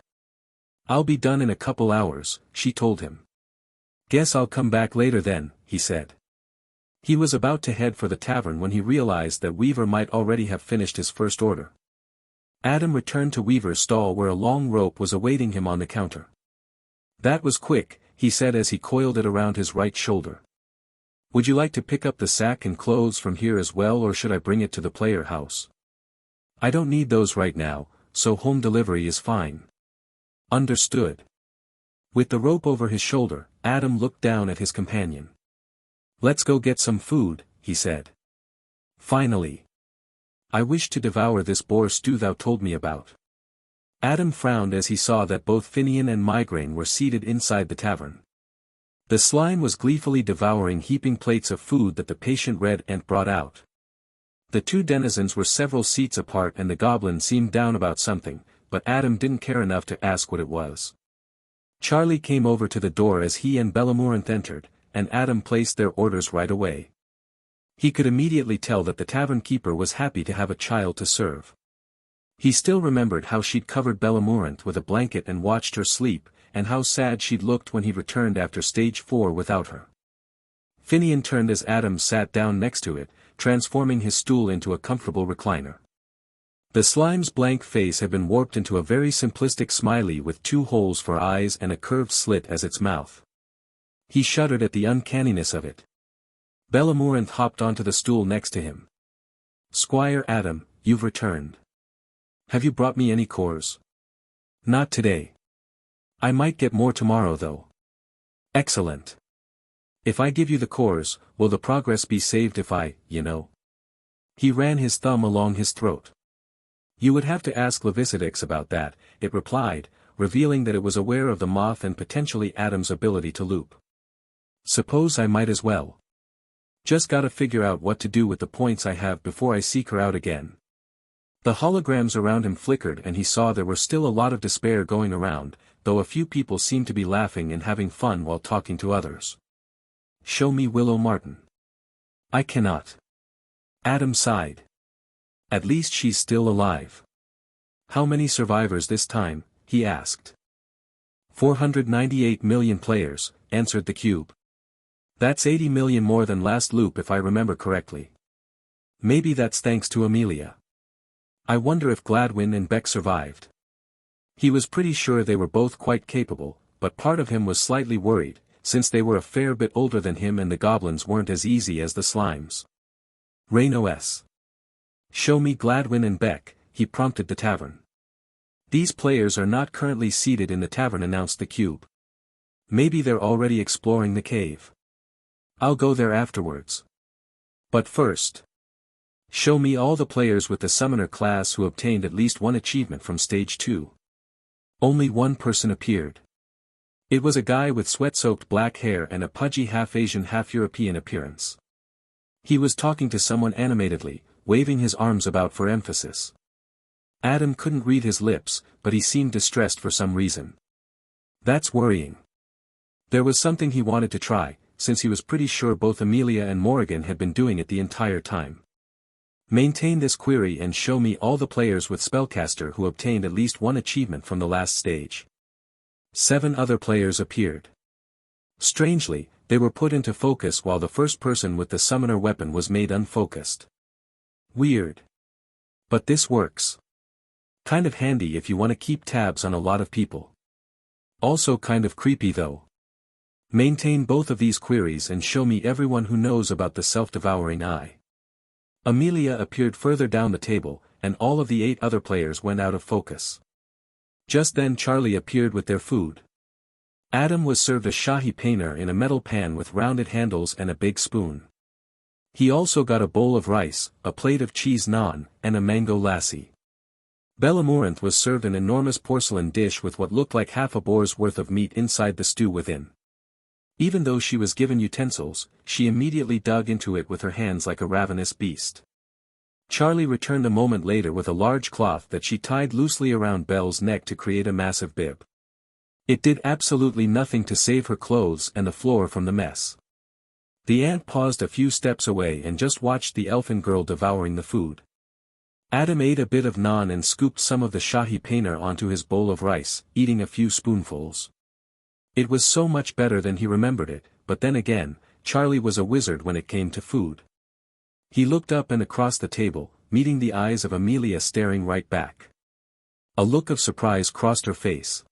I'll be done in a couple hours, she told him. Guess I'll come back later then, he said. He was about to head for the tavern when he realized that Weaver might already have finished his first order. Adam returned to Weaver's stall where a long rope was awaiting him on the counter. That was quick, he said as he coiled it around his right shoulder. Would you like to pick up the sack and clothes from here as well, or should I bring it to the player house? I don't need those right now, so home delivery is fine. Understood. With the rope over his shoulder, Adam looked down at his companion. Let's go get some food, he said. Finally. I wish to devour this boar stew thou told me about. Adam frowned as he saw that both Finian and Migraine were seated inside the tavern. The slime was gleefully devouring heaping plates of food that the patient red ant brought out. The two denizens were several seats apart and the goblin seemed down about something, but Adam didn't care enough to ask what it was. Charlie came over to the door as he and Bellamorant entered, and Adam placed their orders right away. He could immediately tell that the tavern keeper was happy to have a child to serve. He still remembered how she'd covered Bellamorant with a blanket and watched her sleep, and how sad she'd looked when he returned after stage 4 without her. Finian turned as Adam sat down next to it, transforming his stool into a comfortable recliner. The slime's blank face had been warped into a very simplistic smiley with 2 holes for eyes and a curved slit as its mouth. He shuddered at the uncanniness of it. Bellamorant hopped onto the stool next to him. Squire Adam, you've returned. Have you brought me any cores? Not today. I might get more tomorrow though. Excellent. If I give you the cores, will the progress be saved if I, you know? He ran his thumb along his throat. You would have to ask Levicidix about that, it replied, revealing that it was aware of the moth and potentially Adam's ability to loop. Suppose I might as well. Just gotta figure out what to do with the points I have before I seek her out again. The holograms around him flickered and he saw there were still a lot of despair going around, though a few people seemed to be laughing and having fun while talking to others. Show me Willow Martin. I cannot. Adam sighed. At least she's still alive. How many survivors this time? He asked. 498 million players, answered the cube. That's 80 million more than last loop if I remember correctly. Maybe that's thanks to Amelia. I wonder if Gladwin and Beck survived. He was pretty sure they were both quite capable, but part of him was slightly worried, since they were a fair bit older than him and the goblins weren't as easy as the slimes. Reno S. Show me Gladwin and Beck, he prompted the tavern. These players are not currently seated in the tavern, announced the cube. Maybe they're already exploring the cave. I'll go there afterwards. But first, show me all the players with the summoner class who obtained at least one achievement from stage 2. Only one person appeared. It was a guy with sweat-soaked black hair and a pudgy half-Asian half-European appearance. He was talking to someone animatedly, waving his arms about for emphasis. Adam couldn't read his lips, but he seemed distressed for some reason. That's worrying. There was something he wanted to try, since he was pretty sure both Amelia and Morrigan had been doing it the entire time. Maintain this query and show me all the players with spellcaster who obtained at least one achievement from the last stage. 7 other players appeared. Strangely, they were put into focus while the first person with the summoner weapon was made unfocused. Weird. But this works. Kind of handy if you want to keep tabs on a lot of people. Also kind of creepy though. Maintain both of these queries and show me everyone who knows about the self-devouring eye. Amelia appeared further down the table, and all of the 8 other players went out of focus. Just then Charlie appeared with their food. Adam was served a Shahi paneer in a metal pan with rounded handles and a big spoon. He also got a bowl of rice, a plate of cheese naan, and a mango lassi. Bella Morinth was served an enormous porcelain dish with what looked like half a boar's worth of meat inside the stew within. Even though she was given utensils, she immediately dug into it with her hands like a ravenous beast. Charlie returned a moment later with a large cloth that she tied loosely around Belle's neck to create a massive bib. It did absolutely nothing to save her clothes and the floor from the mess. The ant paused a few steps away and just watched the elfin girl devouring the food. Adam ate a bit of naan and scooped some of the Shahi paneer onto his bowl of rice, eating a few spoonfuls. It was so much better than he remembered it, but then again, Charlie was a wizard when it came to food. He looked up and across the table, meeting the eyes of Amelia staring right back. A look of surprise crossed her face.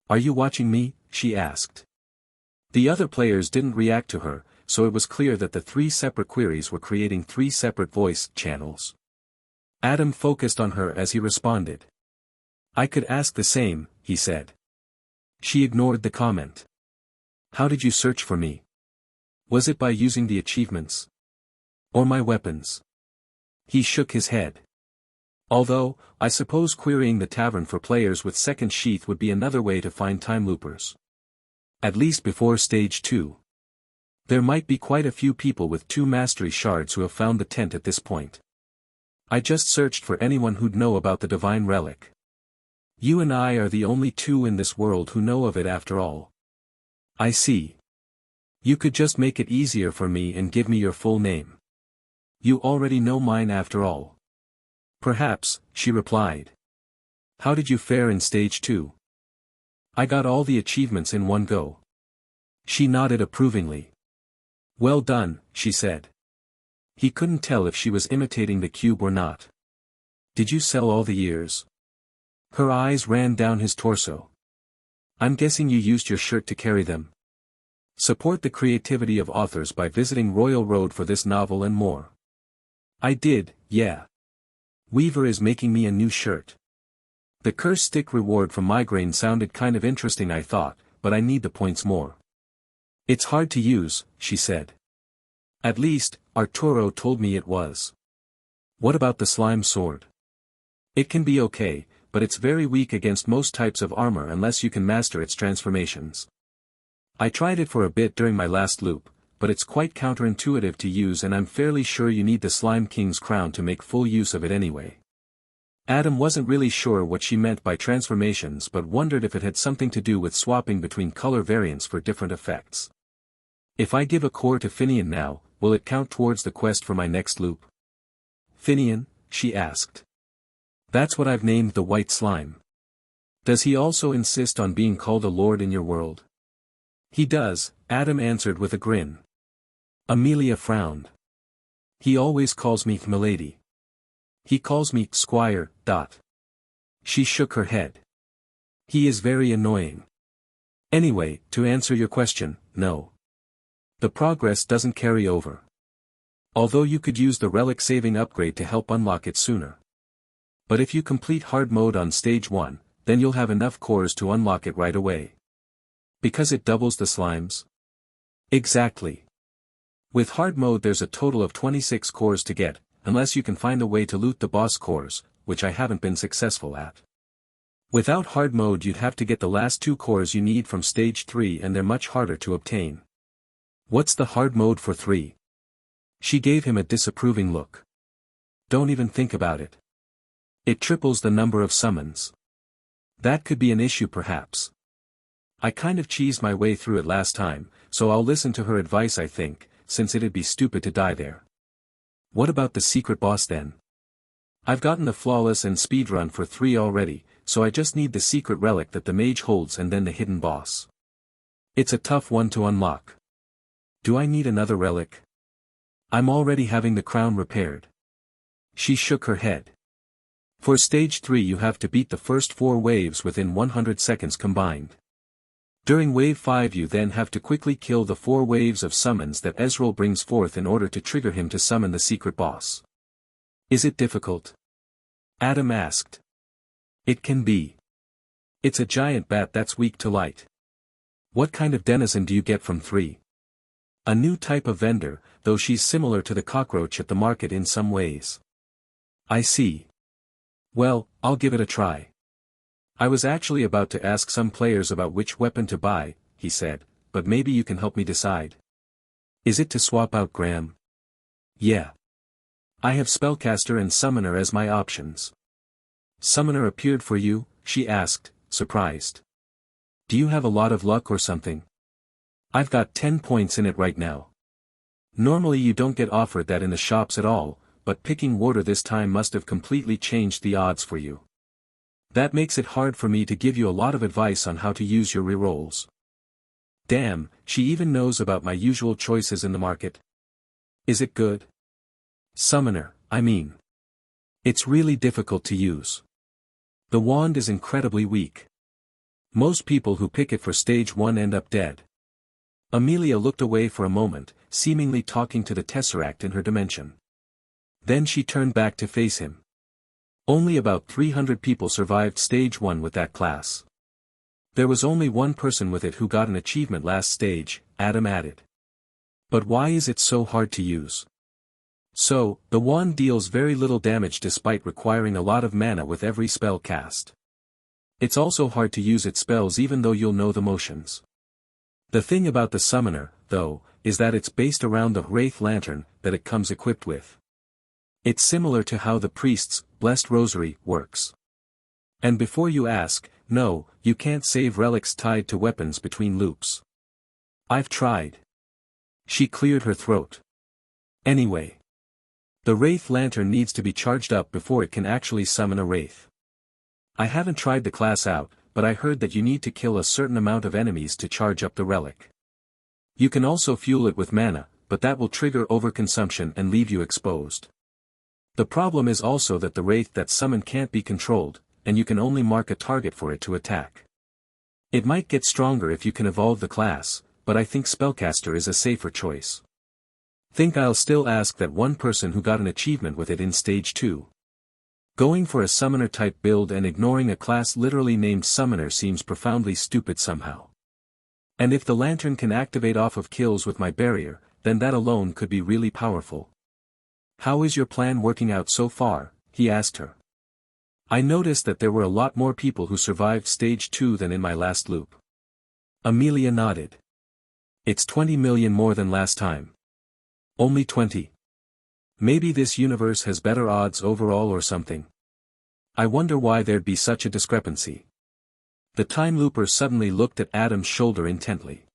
"Are you watching me?" she asked. The other players didn't react to her, so it was clear that the 3 separate queries were creating 3 separate voice channels. Adam focused on her as he responded. "I could ask the same," he said. She ignored the comment. "How did you search for me? Was it by using the achievements? Or my weapons?" He shook his head. "Although, I suppose querying the tavern for players with second sheath would be another way to find time loopers. At least before stage 2. There might be quite a few people with 2 mastery shards who have found the tent at this point. I just searched for anyone who'd know about the divine relic. You and I are the only 2 in this world who know of it after all." "I see. You could just make it easier for me and give me your full name. You already know mine after all." "Perhaps," she replied. "How did you fare in stage 2? "I got all the achievements in one go." She nodded approvingly. "Well done," she said. He couldn't tell if she was imitating the cube or not. "Did you sell all the years?" Her eyes ran down his torso. "I'm guessing you used your shirt to carry them." Support the creativity of authors by visiting Royal Road for this novel and more. "I did, yeah. Weaver is making me a new shirt. The curse stick reward from migraine sounded kind of interesting, I thought, but I need the points more." "It's hard to use," she said. "At least, Arturo told me it was." "What about the slime sword?" "It can be okay, but it's very weak against most types of armor unless you can master its transformations. I tried it for a bit during my last loop, but it's quite counterintuitive to use, and I'm fairly sure you need the Slime King's crown to make full use of it anyway. Adam wasn't really sure what she meant by transformations, but wondered if it had something to do with swapping between color variants for different effects. If I give a core to Finian now, will it count towards the quest for my next loop? Finian? She asked. That's what I've named the white slime. Does he also insist on being called a lord in your world? He does, Adam answered with a grin. Amelia frowned. He always calls me milady. He calls me Squire. She shook her head. He is very annoying. Anyway, to answer your question, no. The progress doesn't carry over. Although you could use the relic saving upgrade to help unlock it sooner. But if you complete hard mode on stage 1, then you'll have enough cores to unlock it right away. Because it doubles the slimes? Exactly. With hard mode there's a total of 26 cores to get, unless you can find a way to loot the boss cores, which I haven't been successful at. Without hard mode you'd have to get the last 2 cores you need from stage 3, and they're much harder to obtain. What's the hard mode for 3? She gave him a disapproving look. Don't even think about it. It triples the number of summons. That could be an issue perhaps. I kind of cheesed my way through it last time, so I'll listen to her advice I think, since it'd be stupid to die there. What about the secret boss then? I've gotten the flawless and speedrun for 3 already, so I just need the secret relic that the mage holds and then the hidden boss. It's a tough one to unlock. Do I need another relic? I'm already having the crown repaired. She shook her head. For stage 3 you have to beat the first 4 waves within 100 seconds combined. During wave 5 you then have to quickly kill the 4 waves of summons that Ezreal brings forth in order to trigger him to summon the secret boss. Is it difficult? Adam asked. It can be. It's a giant bat that's weak to light. What kind of denizen do you get from 3? A new type of vendor, though she's similar to the cockroach at the market in some ways. I see. Well, I'll give it a try. I was actually about to ask some players about which weapon to buy, he said, but maybe you can help me decide. Is it to swap out Graham? Yeah. I have Spellcaster and Summoner as my options. Summoner appeared for you? She asked, surprised. Do you have a lot of luck or something? I've got 10 points in it right now. Normally you don't get offered that in the shops at all, but picking Warder this time must have completely changed the odds for you. That makes it hard for me to give you a lot of advice on how to use your rerolls. Damn, she even knows about my usual choices in the market. Is it good? Summoner, I mean. It's really difficult to use. The wand is incredibly weak. Most people who pick it for stage 1 end up dead. Amelia looked away for a moment, seemingly talking to the Tesseract in her dimension. Then she turned back to face him. Only about 300 people survived stage 1 with that class. There was only one person with it who got an achievement last stage, Adam added. But why is it so hard to use? So, the wand deals very little damage despite requiring a lot of mana with every spell cast. It's also hard to use its spells even though you'll know the motions. The thing about the Summoner, though, is that it's based around the Wraith Lantern that it comes equipped with. It's similar to how the Priest's Blessed Rosary works. And before you ask, no, you can't save relics tied to weapons between loops. I've tried. She cleared her throat. Anyway. The Wraith Lantern needs to be charged up before it can actually summon a Wraith. I haven't tried the class out, but I heard that you need to kill a certain amount of enemies to charge up the relic. You can also fuel it with mana, but that will trigger overconsumption and leave you exposed. The problem is also that the Wraith that summon can't be controlled, and you can only mark a target for it to attack. It might get stronger if you can evolve the class, but I think Spellcaster is a safer choice. Think I'll still ask that one person who got an achievement with it in stage 2. Going for a Summoner-type build and ignoring a class literally named Summoner seems profoundly stupid somehow. And if the Lantern can activate off of kills with my barrier, then that alone could be really powerful. How is your plan working out so far? He asked her. I noticed that there were a lot more people who survived stage 2 than in my last loop. Amelia nodded. It's 20 million more than last time. Only 20. Maybe this universe has better odds overall or something. I wonder why there'd be such a discrepancy. The time looper suddenly looked at Adam's shoulder intently.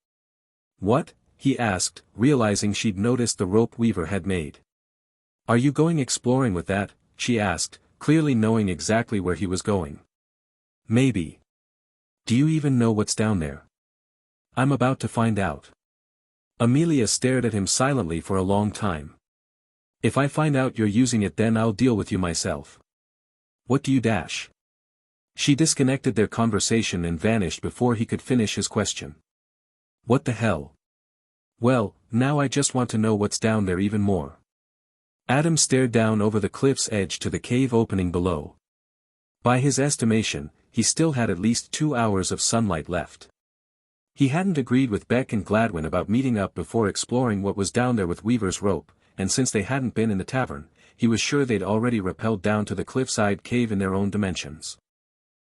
What? He asked, realizing she'd noticed the rope Weaver had made. Are you going exploring with that? She asked, clearly knowing exactly where he was going. Maybe. Do you even know what's down there? I'm about to find out. Amelia stared at him silently for a long time. If I find out you're using it, then I'll deal with you myself. What do you dash? She disconnected their conversation and vanished before he could finish his question. What the hell? Well, now I just want to know what's down there even more. Adam stared down over the cliff's edge to the cave opening below. By his estimation, he still had at least 2 hours of sunlight left. He hadn't agreed with Beck and Gladwin about meeting up before exploring what was down there with Weaver's rope, and since they hadn't been in the tavern, he was sure they'd already rappelled down to the cliffside cave in their own dimensions.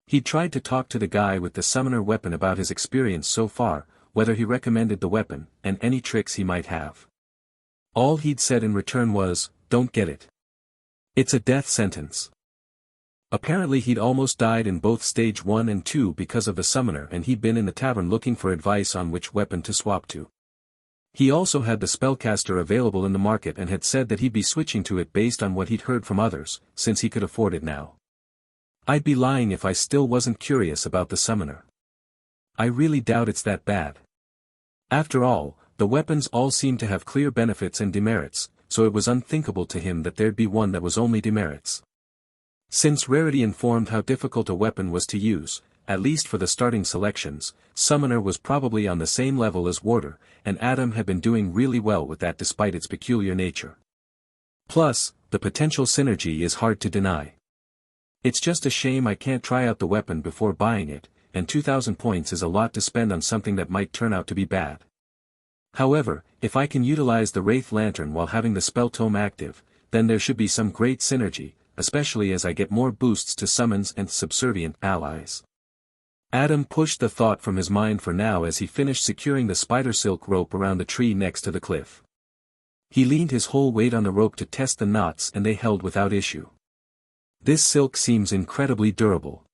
He'd tried to talk to the guy with the summoner weapon about his experience so far, whether he recommended the weapon, and any tricks he might have. All he'd said in return was, "Don't get it. It's a death sentence." Apparently he'd almost died in both stage 1 and 2 because of the summoner, and he'd been in the tavern looking for advice on which weapon to swap to. He also had the spellcaster available in the market and had said that he'd be switching to it based on what he'd heard from others, since he could afford it now. I'd be lying if I still wasn't curious about the summoner. I really doubt it's that bad. After all, the weapons all seemed to have clear benefits and demerits, so it was unthinkable to him that there'd be one that was only demerits. Since rarity informed how difficult a weapon was to use, at least for the starting selections, Summoner was probably on the same level as Warder, and Adam had been doing really well with that despite its peculiar nature. Plus, the potential synergy is hard to deny. It's just a shame I can't try out the weapon before buying it, and 2,000 points is a lot to spend on something that might turn out to be bad. However, if I can utilize the Wraith Lantern while having the spell tome active, then there should be some great synergy, especially as I get more boosts to summons and subservient allies. Adam pushed the thought from his mind for now as he finished securing the spider silk rope around the tree next to the cliff. He leaned his whole weight on the rope to test the knots, and they held without issue. This silk seems incredibly durable.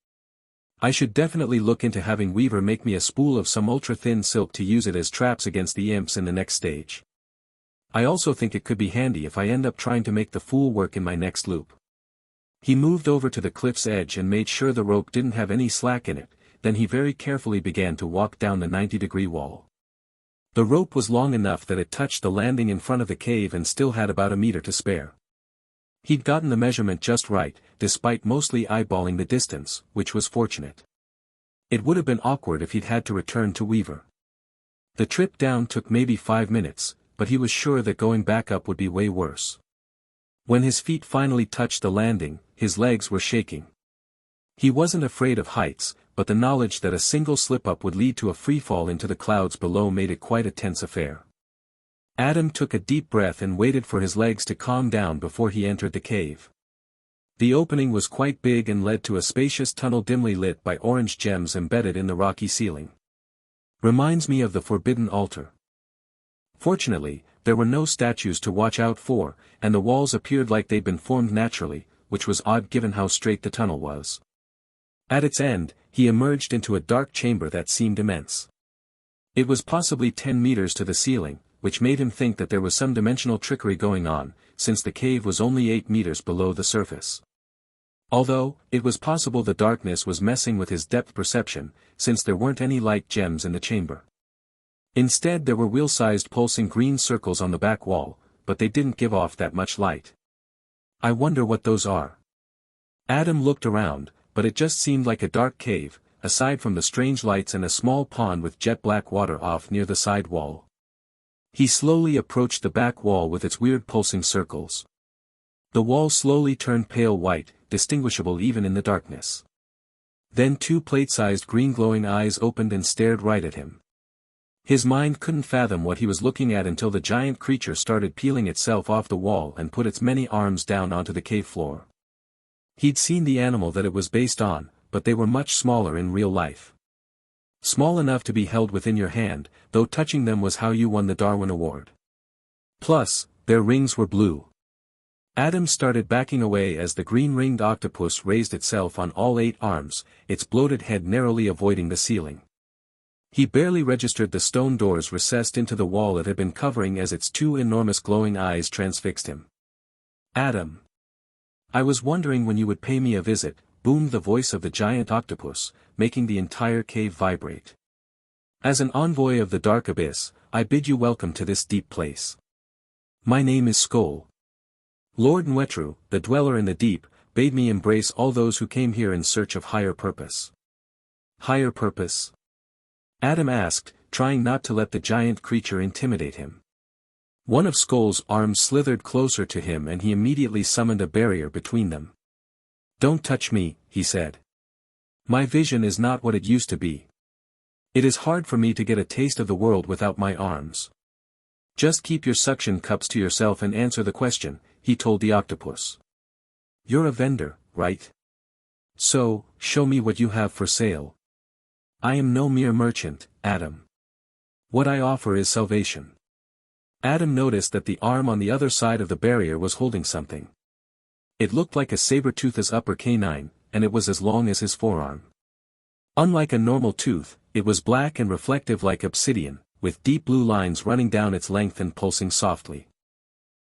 I should definitely look into having Weaver make me a spool of some ultra-thin silk to use it as traps against the imps in the next stage. I also think it could be handy if I end up trying to make the fool work in my next loop. He moved over to the cliff's edge and made sure the rope didn't have any slack in it, then he very carefully began to walk down the 90-degree wall. The rope was long enough that it touched the landing in front of the cave and still had about a meter to spare. He'd gotten the measurement just right, despite mostly eyeballing the distance, which was fortunate. It would have been awkward if he'd had to return to Weaver. The trip down took maybe 5 minutes, but he was sure that going back up would be way worse. When his feet finally touched the landing, his legs were shaking. He wasn't afraid of heights, but the knowledge that a single slip-up would lead to a freefall into the clouds below made it quite a tense affair. Adam took a deep breath and waited for his legs to calm down before he entered the cave. The opening was quite big and led to a spacious tunnel dimly lit by orange gems embedded in the rocky ceiling. Reminds me of the Forbidden Altar. Fortunately, there were no statues to watch out for, and the walls appeared like they'd been formed naturally, which was odd given how straight the tunnel was. At its end, he emerged into a dark chamber that seemed immense. It was possibly 10 meters to the ceiling, which made him think that there was some dimensional trickery going on, since the cave was only 8 meters below the surface. Although, it was possible the darkness was messing with his depth perception, since there weren't any light gems in the chamber. Instead there were wheel-sized pulsing green circles on the back wall, but they didn't give off that much light. I wonder what those are. Adam looked around, but it just seemed like a dark cave, aside from the strange lights and a small pond with jet-black water off near the side wall. He slowly approached the back wall with its weird pulsing circles. The wall slowly turned pale white, distinguishable even in the darkness. Then 2 plate-sized green glowing eyes opened and stared right at him. His mind couldn't fathom what he was looking at until the giant creature started peeling itself off the wall and put its many arms down onto the cave floor. He'd seen the animal that it was based on, but they were much smaller in real life. Small enough to be held within your hand, though touching them was how you won the Darwin Award. Plus, their rings were blue. Adam started backing away as the green-ringed octopus raised itself on all 8 arms, its bloated head narrowly avoiding the ceiling. He barely registered the stone doors recessed into the wall it had been covering as its 2 enormous glowing eyes transfixed him. Adam. I was wondering when you would pay me a visit, boomed the voice of the giant octopus, making the entire cave vibrate. As an envoy of the dark abyss, I bid you welcome to this deep place. My name is Skoll. Lord Nwetru, the dweller in the deep, bade me embrace all those who came here in search of higher purpose. Higher purpose? Adam asked, trying not to let the giant creature intimidate him. One of Skoll's arms slithered closer to him and he immediately summoned a barrier between them. Don't touch me, he said. My vision is not what it used to be. It is hard for me to get a taste of the world without my arms. Just keep your suction cups to yourself and answer the question, he told the octopus. You're a vendor, right? So, show me what you have for sale. I am no mere merchant, Adam. What I offer is salvation. Adam noticed that the arm on the other side of the barrier was holding something. It looked like a saber-tooth's upper canine, and it was as long as his forearm. Unlike a normal tooth, it was black and reflective like obsidian, with deep blue lines running down its length and pulsing softly.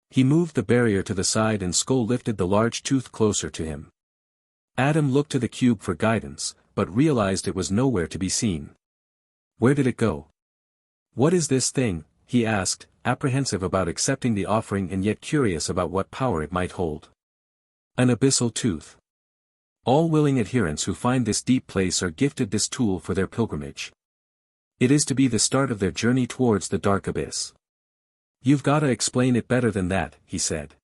He moved the barrier to the side and Skoll lifted the large tooth closer to him. Adam looked to the cube for guidance, but realized it was nowhere to be seen. Where did it go? What is this thing? He asked, apprehensive about accepting the offering and yet curious about what power it might hold. An abyssal tooth. All willing adherents who find this deep place are gifted this tool for their pilgrimage. It is to be the start of their journey towards the dark abyss. You've gotta explain it better than that, he said.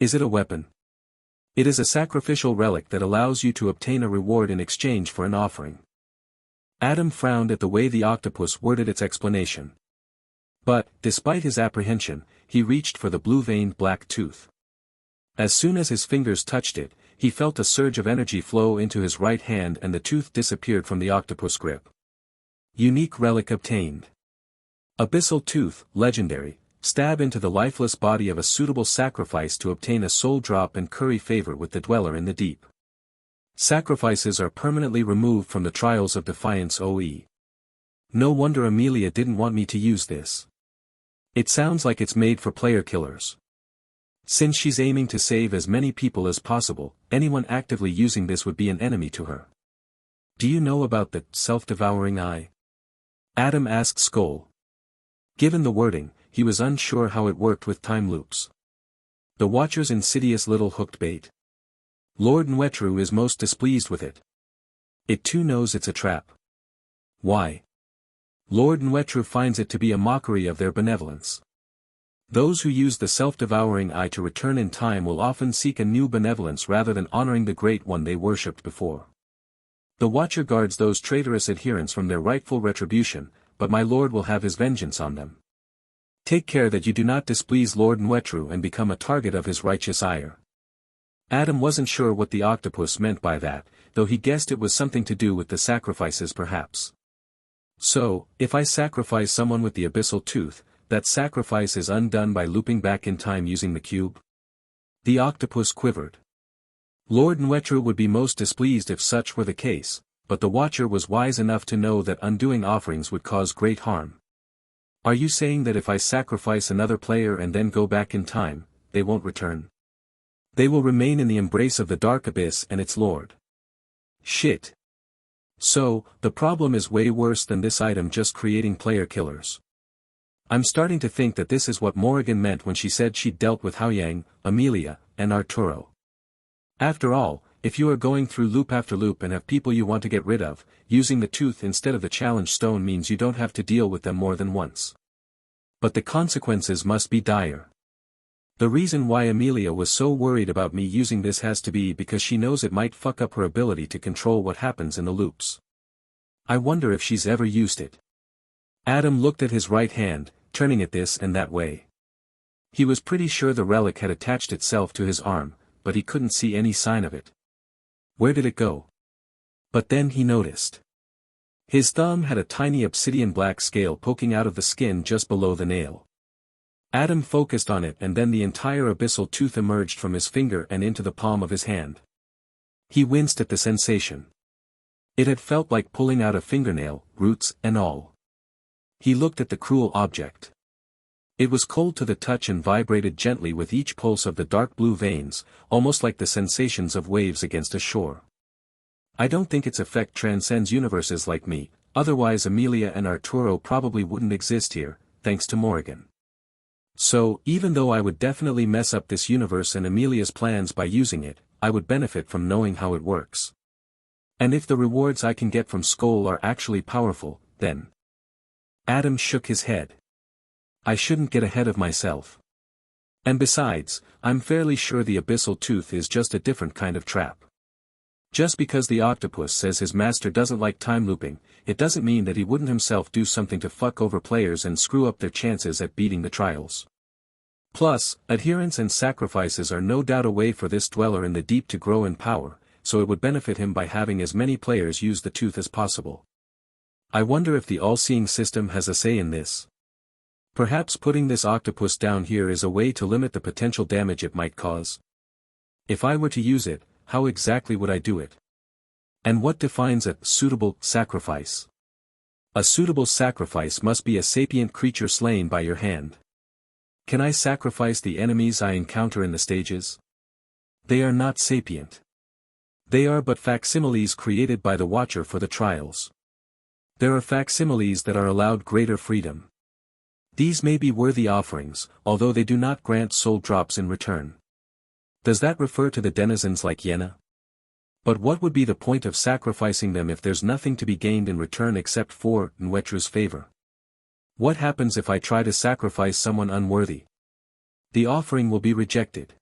Is it a weapon? It is a sacrificial relic that allows you to obtain a reward in exchange for an offering. Adam frowned at the way the octopus worded its explanation. But, despite his apprehension, he reached for the blue-veined black tooth. As soon as his fingers touched it, he felt a surge of energy flow into his right hand and the tooth disappeared from the octopus grip. Unique relic obtained. Abyssal tooth, legendary, stab into the lifeless body of a suitable sacrifice to obtain a soul drop and curry favor with the dweller in the deep. Sacrifices are permanently removed from the Trials of Defiance OE. No wonder Amelia didn't want me to use this. It sounds like it's made for player killers. Since she's aiming to save as many people as possible, anyone actively using this would be an enemy to her. Do you know about the self-devouring eye? Adam asked Skoll. Given the wording, he was unsure how it worked with time loops. The Watcher's insidious little hooked bait. Lord Nwetru is most displeased with it. It too knows it's a trap. Why? Lord Nwetru finds it to be a mockery of their benevolence. Those who use the self-devouring eye to return in time will often seek a new benevolence rather than honoring the great one they worshipped before. The Watcher guards those traitorous adherents from their rightful retribution, but my lord will have his vengeance on them. Take care that you do not displease Lord Nwetru and become a target of his righteous ire. Adam wasn't sure what the octopus meant by that, though he guessed it was something to do with the sacrifices perhaps. So, if I sacrifice someone with the abyssal tooth, that sacrifice is undone by looping back in time using the cube? The octopus quivered. Lord Nwetru would be most displeased if such were the case, but the Watcher was wise enough to know that undoing offerings would cause great harm. Are you saying that if I sacrifice another player and then go back in time, they won't return? They will remain in the embrace of the dark abyss and its lord. Shit. So, the problem is way worse than this item just creating player killers. I'm starting to think that this is what Morrigan meant when she said she'd dealt with Haoyang, Amelia, and Arturo. After all, if you are going through loop after loop and have people you want to get rid of, using the tooth instead of the challenge stone means you don't have to deal with them more than once. But the consequences must be dire. The reason why Amelia was so worried about me using this has to be because she knows it might fuck up her ability to control what happens in the loops. I wonder if she's ever used it. Adam looked at his right hand, turning it this and that way. He was pretty sure the relic had attached itself to his arm, but he couldn't see any sign of it. Where did it go? But then he noticed. His thumb had a tiny obsidian black scale poking out of the skin just below the nail. Adam focused on it and then the entire abyssal tooth emerged from his finger and into the palm of his hand. He winced at the sensation. It had felt like pulling out a fingernail, roots and all. He looked at the cruel object. It was cold to the touch and vibrated gently with each pulse of the dark blue veins, almost like the sensations of waves against a shore. I don't think its effect transcends universes like me, otherwise Amelia and Arturo probably wouldn't exist here, thanks to Morrigan. So, even though I would definitely mess up this universe and Amelia's plans by using it, I would benefit from knowing how it works. And if the rewards I can get from Skoll are actually powerful, then... Adam shook his head. I shouldn't get ahead of myself. And besides, I'm fairly sure the abyssal tooth is just a different kind of trap. Just because the octopus says his master doesn't like time looping, it doesn't mean that he wouldn't himself do something to fuck over players and screw up their chances at beating the trials. Plus, adherence and sacrifices are no doubt a way for this dweller in the deep to grow in power, so it would benefit him by having as many players use the tooth as possible. I wonder if the all-seeing system has a say in this. Perhaps putting this octopus down here is a way to limit the potential damage it might cause. If I were to use it, how exactly would I do it? And what defines a suitable sacrifice? A suitable sacrifice must be a sapient creature slain by your hand. Can I sacrifice the enemies I encounter in the stages? They are not sapient. They are but facsimiles created by the Watcher for the trials. There are facsimiles that are allowed greater freedom. These may be worthy offerings, although they do not grant soul drops in return. Does that refer to the denizens like Yenna? But what would be the point of sacrificing them if there's nothing to be gained in return except for Nwetru's favor? What happens if I try to sacrifice someone unworthy? The offering will be rejected.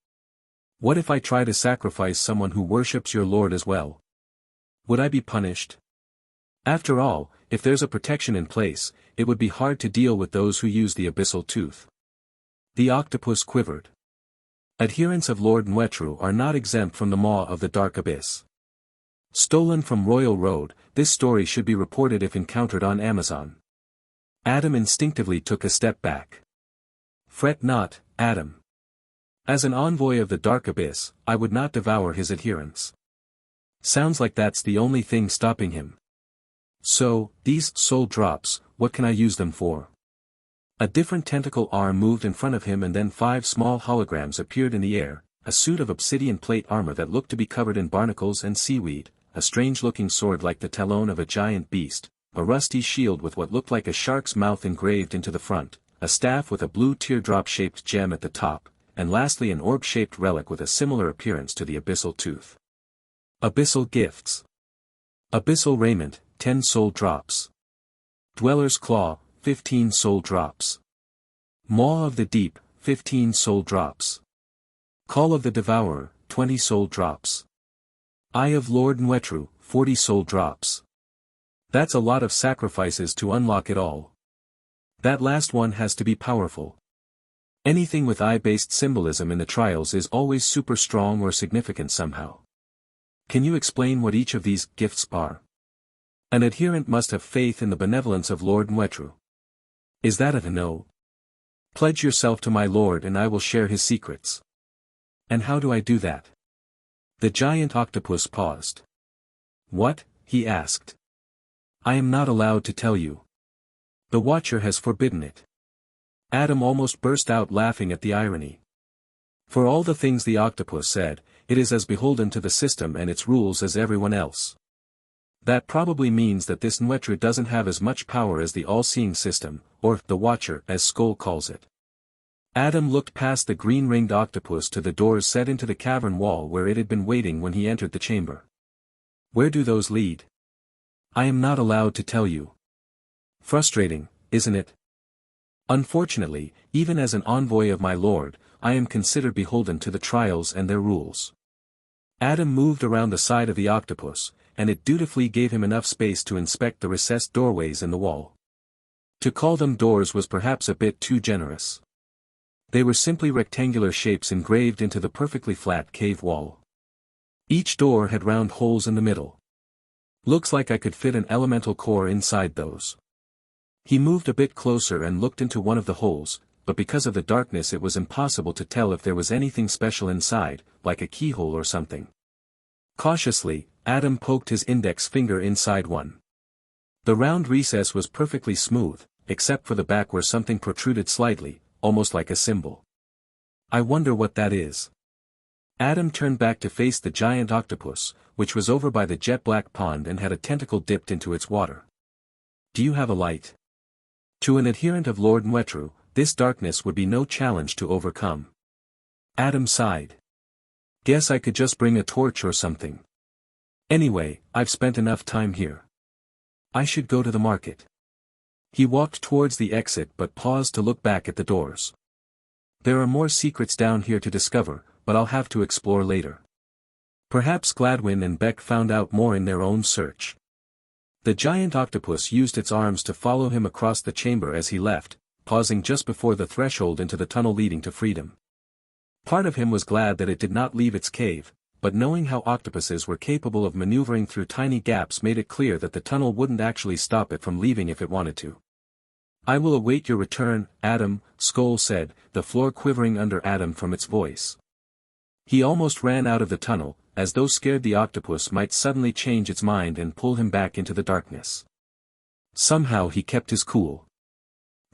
What if I try to sacrifice someone who worships your Lord as well? Would I be punished? After all, if there's a protection in place, it would be hard to deal with those who use the abyssal tooth. The octopus quivered. Adherents of Lord Nwetru are not exempt from the maw of the dark abyss. Stolen from Royal Road, this story should be reported if encountered on Amazon. Adam instinctively took a step back. Fret not, Adam. As an envoy of the dark abyss, I would not devour his adherents. Sounds like that's the only thing stopping him. So, these soul drops, what can I use them for? A different tentacle arm moved in front of him and then 5 small holograms appeared in the air, a suit of obsidian plate armor that looked to be covered in barnacles and seaweed, a strange-looking sword like the talon of a giant beast, a rusty shield with what looked like a shark's mouth engraved into the front, a staff with a blue teardrop-shaped gem at the top, and lastly an orb-shaped relic with a similar appearance to the abyssal tooth. Abyssal gifts. Abyssal raiment, 10 soul drops. Dweller's Claw, 15 soul drops. Maw of the Deep, 15 soul drops. Call of the Devourer, 20 soul drops. Eye of Lord Nwetru, 40 soul drops. That's a lot of sacrifices to unlock it all. That last one has to be powerful. Anything with eye-based symbolism in the trials is always super strong or significant somehow. Can you explain what each of these gifts are? An adherent must have faith in the benevolence of Lord Nwetru. Is that a no? Pledge yourself to my Lord and I will share his secrets. And how do I do that? The giant octopus paused. What? He asked. I am not allowed to tell you. The Watcher has forbidden it. Adam almost burst out laughing at the irony. For all the things the octopus said, it is as beholden to the system and its rules as everyone else. That probably means that this Nwetru doesn't have as much power as the all-seeing system, or the Watcher as Skoll calls it. Adam looked past the green-ringed octopus to the doors set into the cavern wall where it had been waiting when he entered the chamber. Where do those lead? I am not allowed to tell you. Frustrating, isn't it? Unfortunately, even as an envoy of my lord, I am considered beholden to the trials and their rules. Adam moved around the side of the octopus, and it dutifully gave him enough space to inspect the recessed doorways in the wall. To call them doors was perhaps a bit too generous. They were simply rectangular shapes engraved into the perfectly flat cave wall. Each door had round holes in the middle. Looks like I could fit an elemental core inside those. He moved a bit closer and looked into one of the holes, but because of the darkness it was impossible to tell if there was anything special inside, like a keyhole or something. Cautiously, Adam poked his index finger inside one. The round recess was perfectly smooth, except for the back where something protruded slightly, almost like a symbol. I wonder what that is. Adam turned back to face the giant octopus, which was over by the jet-black pond and had a tentacle dipped into its water. Do you have a light? To an adherent of Lord Mwetru, this darkness would be no challenge to overcome. Adam sighed. Guess I could just bring a torch or something. Anyway, I've spent enough time here. I should go to the market. He walked towards the exit but paused to look back at the doors. There are more secrets down here to discover, but I'll have to explore later. Perhaps Gladwin and Beck found out more in their own search. The giant octopus used its arms to follow him across the chamber as he left, pausing just before the threshold into the tunnel leading to freedom. Part of him was glad that it did not leave its cave, but knowing how octopuses were capable of maneuvering through tiny gaps made it clear that the tunnel wouldn't actually stop it from leaving if it wanted to. I will await your return, Adam, Skoll said, the floor quivering under Adam from its voice. He almost ran out of the tunnel, as though scared the octopus might suddenly change its mind and pull him back into the darkness. Somehow he kept his cool.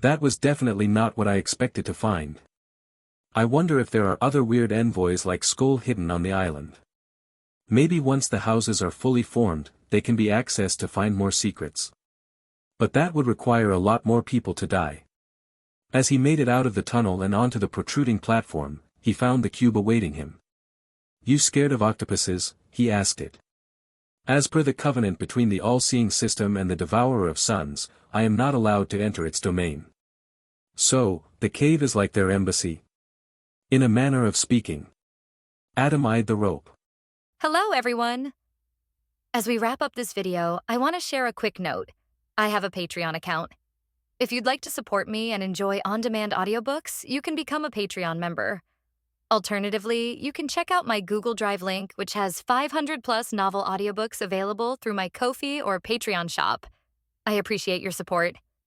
That was definitely not what I expected to find. I wonder if there are other weird envoys like Skoll hidden on the island. Maybe once the houses are fully formed, they can be accessed to find more secrets. But that would require a lot more people to die. As he made it out of the tunnel and onto the protruding platform, he found the cube awaiting him. You scared of octopuses? He asked it. As per the covenant between the all-seeing system and the devourer of suns, I am not allowed to enter its domain. So, the cave is like their embassy? In a manner of speaking. Adam eyed the rope. Hello everyone! As we wrap up this video, I want to share a quick note. I have a Patreon account. If you'd like to support me and enjoy on-demand audiobooks, you can become a Patreon member. Alternatively, you can check out my Google Drive link, which has 500+ novel audiobooks available through my Ko-fi or Patreon shop. I appreciate your support.